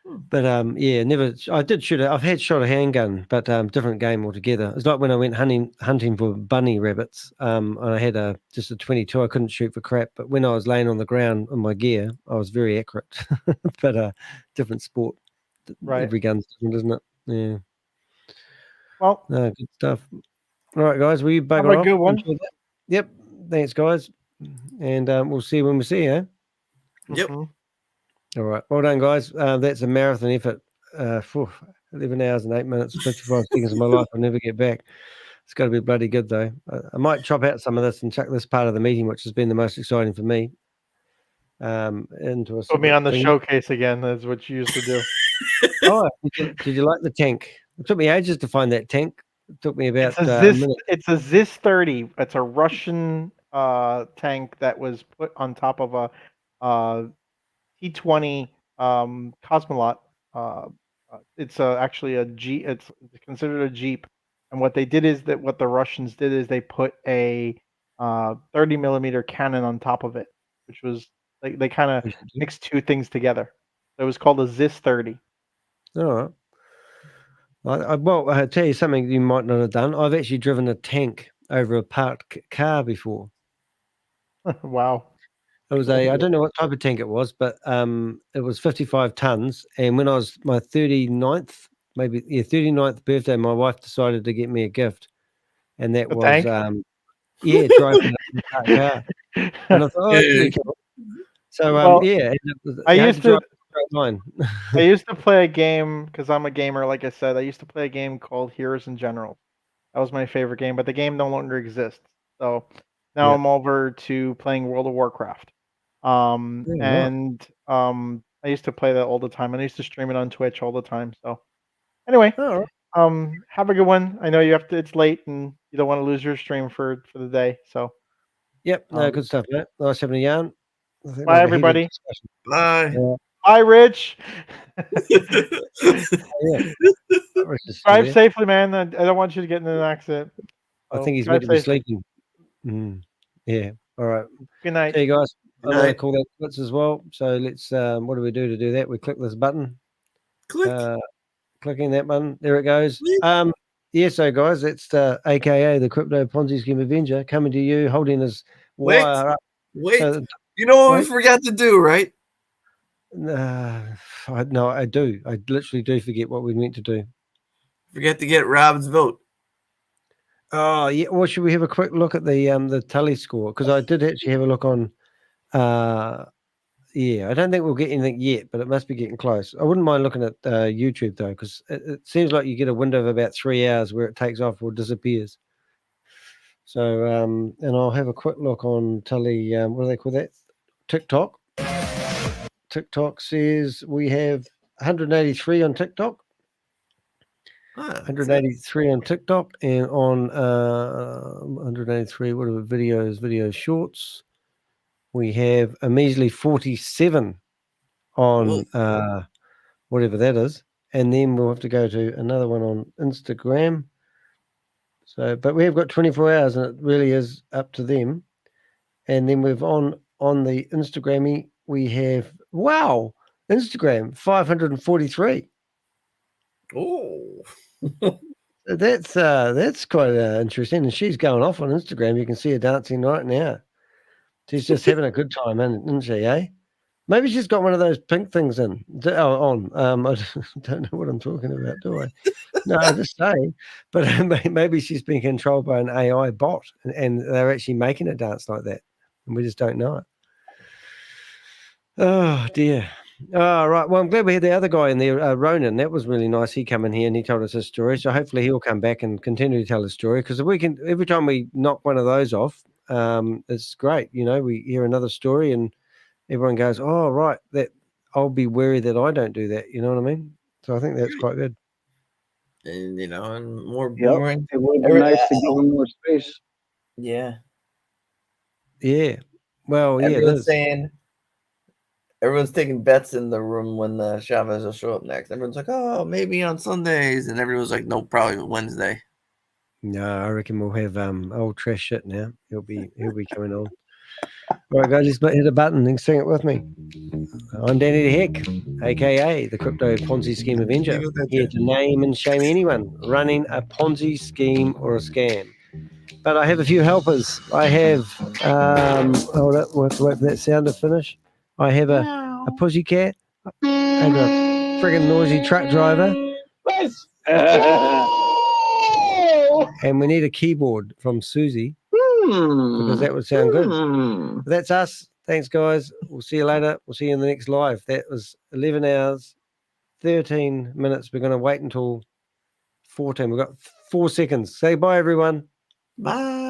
But yeah, never. I did shoot. I've had shot a handgun, but different game altogether. It's like when I went hunting for bunny rabbits. And I had just a 22. I couldn't shoot for crap. But when I was laying on the ground in my gear, I was very accurate. But different sport. Right. Every gun's different, isn't it? Yeah. Well, no, good stuff. All right, guys. Will you bugger have a off? good one. Enjoy that. Yep. Thanks, guys. And we'll see you when we see you. Yep. All right. Well done, guys. That's a marathon effort. 11 hours and 8 minutes, 55 seconds of my life I'll never get back. It's got to be bloody good, though. I might chop out some of this and chuck this part of the meeting, which has been the most exciting for me, into a Put me on the thing. showcase again. That's what you used to do. Oh, did you like the tank? It took me ages to find that tank. It took me about It's a minute. It's a ZIS-30. It's a Russian tank that was put on top of a T-20 Cosmonaut. It's actually a Jeep. It's considered a Jeep. And what they did is what the Russians did is they put a 30mm cannon on top of it, which was they kind of mixed two things together. It was called a ZIS-30. All right. Well, I'll tell you something you might not have done. I've actually driven a tank over a parked car before. Wow. It was I don't know what type of tank it was, but it was 55 tons. And when I was my 39th, 39th birthday, my wife decided to get me a gift. And that was, tank? driving a parked car. And I thought, oh, that's pretty cool. So, Well, yeah. I used to drive a straight line. I used to play a game because I'm a gamer. Like I said, I used to play a game called Heroes and Generals. That was my favorite game, but the game no longer exists. So now Yeah. I'm over to playing World of Warcraft. Yeah, right. I used to play that all the time, and I used to stream it on Twitch all the time. So anyway, All right. have a good one. I know you have to. It's late, and you don't want to lose your stream for the day. So Yep. No, good stuff, mate. Nice having a yarn. I think bye, we've a heated everybody. discussion. Bye. Bye, Rich. Drive there. safely, man. I don't want you to get in an accident. I So think he's drive meant to be safely. sleeping. Yeah. All right. Good night. See you guys. Good I'm going to night. call that quits as well. So let's. What do we do to do that? We click this button. Click. Clicking that button. There it goes. Yeah. So guys, that's AKA the Crypto Ponzi Scheme Avenger coming to you, holding his Wait. wire up. Wait. So, You know what we wait. forgot to do, right? No, I do. I literally do forget what we meant to do. Forget to get Rob's vote. Oh yeah. Well, should we have a quick look at the tally score? Because I did actually have a look on. Yeah, I don't think we'll get anything yet, but it must be getting close. I wouldn't mind looking at YouTube though, because it seems like you get a window of about 3 hours where it takes off or disappears. So, and I'll have a quick look on tally. What do they call that? TikTok. TikTok says we have 183 on TikTok. 183 on TikTok, and on 183. What are the videos? Video shorts. We have a measly 47 on whatever that is. And then we'll have to go to another one on Instagram. So, but we have got 24 hours and it really is up to them. And then we've on the Instagrammy, we have, wow, Instagram, 543. Oh. That's quite interesting. And she's going off on Instagram. You can see her dancing right now. She's just having a good time, isn't she, eh? Maybe she's got one of those pink things on. I don't know what I'm talking about, do I? No, I'm just saying. But maybe she's been controlled by an AI bot and they're actually making it dance like that. And we just don't know it. Oh, dear. Oh, right. Well, I'm glad we had the other guy in there, Ronan. That was really nice. He came in here and he told us his story. So hopefully he'll come back and continue to tell his story. Because every time we knock one of those off, it's great. You know, we hear another story and everyone goes, oh, right, that I'll be wary that I don't do that. You know what I mean? So I think that's quite good. And, you know, and more Boomerang. Boomerang. It would be nice to give him more space. Yeah. Yeah. Well, yeah. Everyone's taking bets in the room when the Chavez will show up next. Everyone's like, oh, maybe on Sundays. And everyone's like, nope, probably Wednesday. No, I reckon we'll have old trash shit now. He'll be coming on. All right, guys, let's hit a button and sing it with me. I'm Danny the Heck, aka the Crypto Ponzi Scheme Avenger, here to name and shame anyone running a Ponzi scheme or a scam. But I have a few helpers. I have, hold up, we'll have to wait for that sound to finish. I have a pussycat. I have a friggin' noisy truck driver. And we need a keyboard from Susie because that would sound good. But that's us. Thanks, guys. We'll see you later. We'll see you in the next live. That was 11 hours, 13 minutes. We're going to wait until 14. We've got 4 seconds. Say bye, everyone. Bye.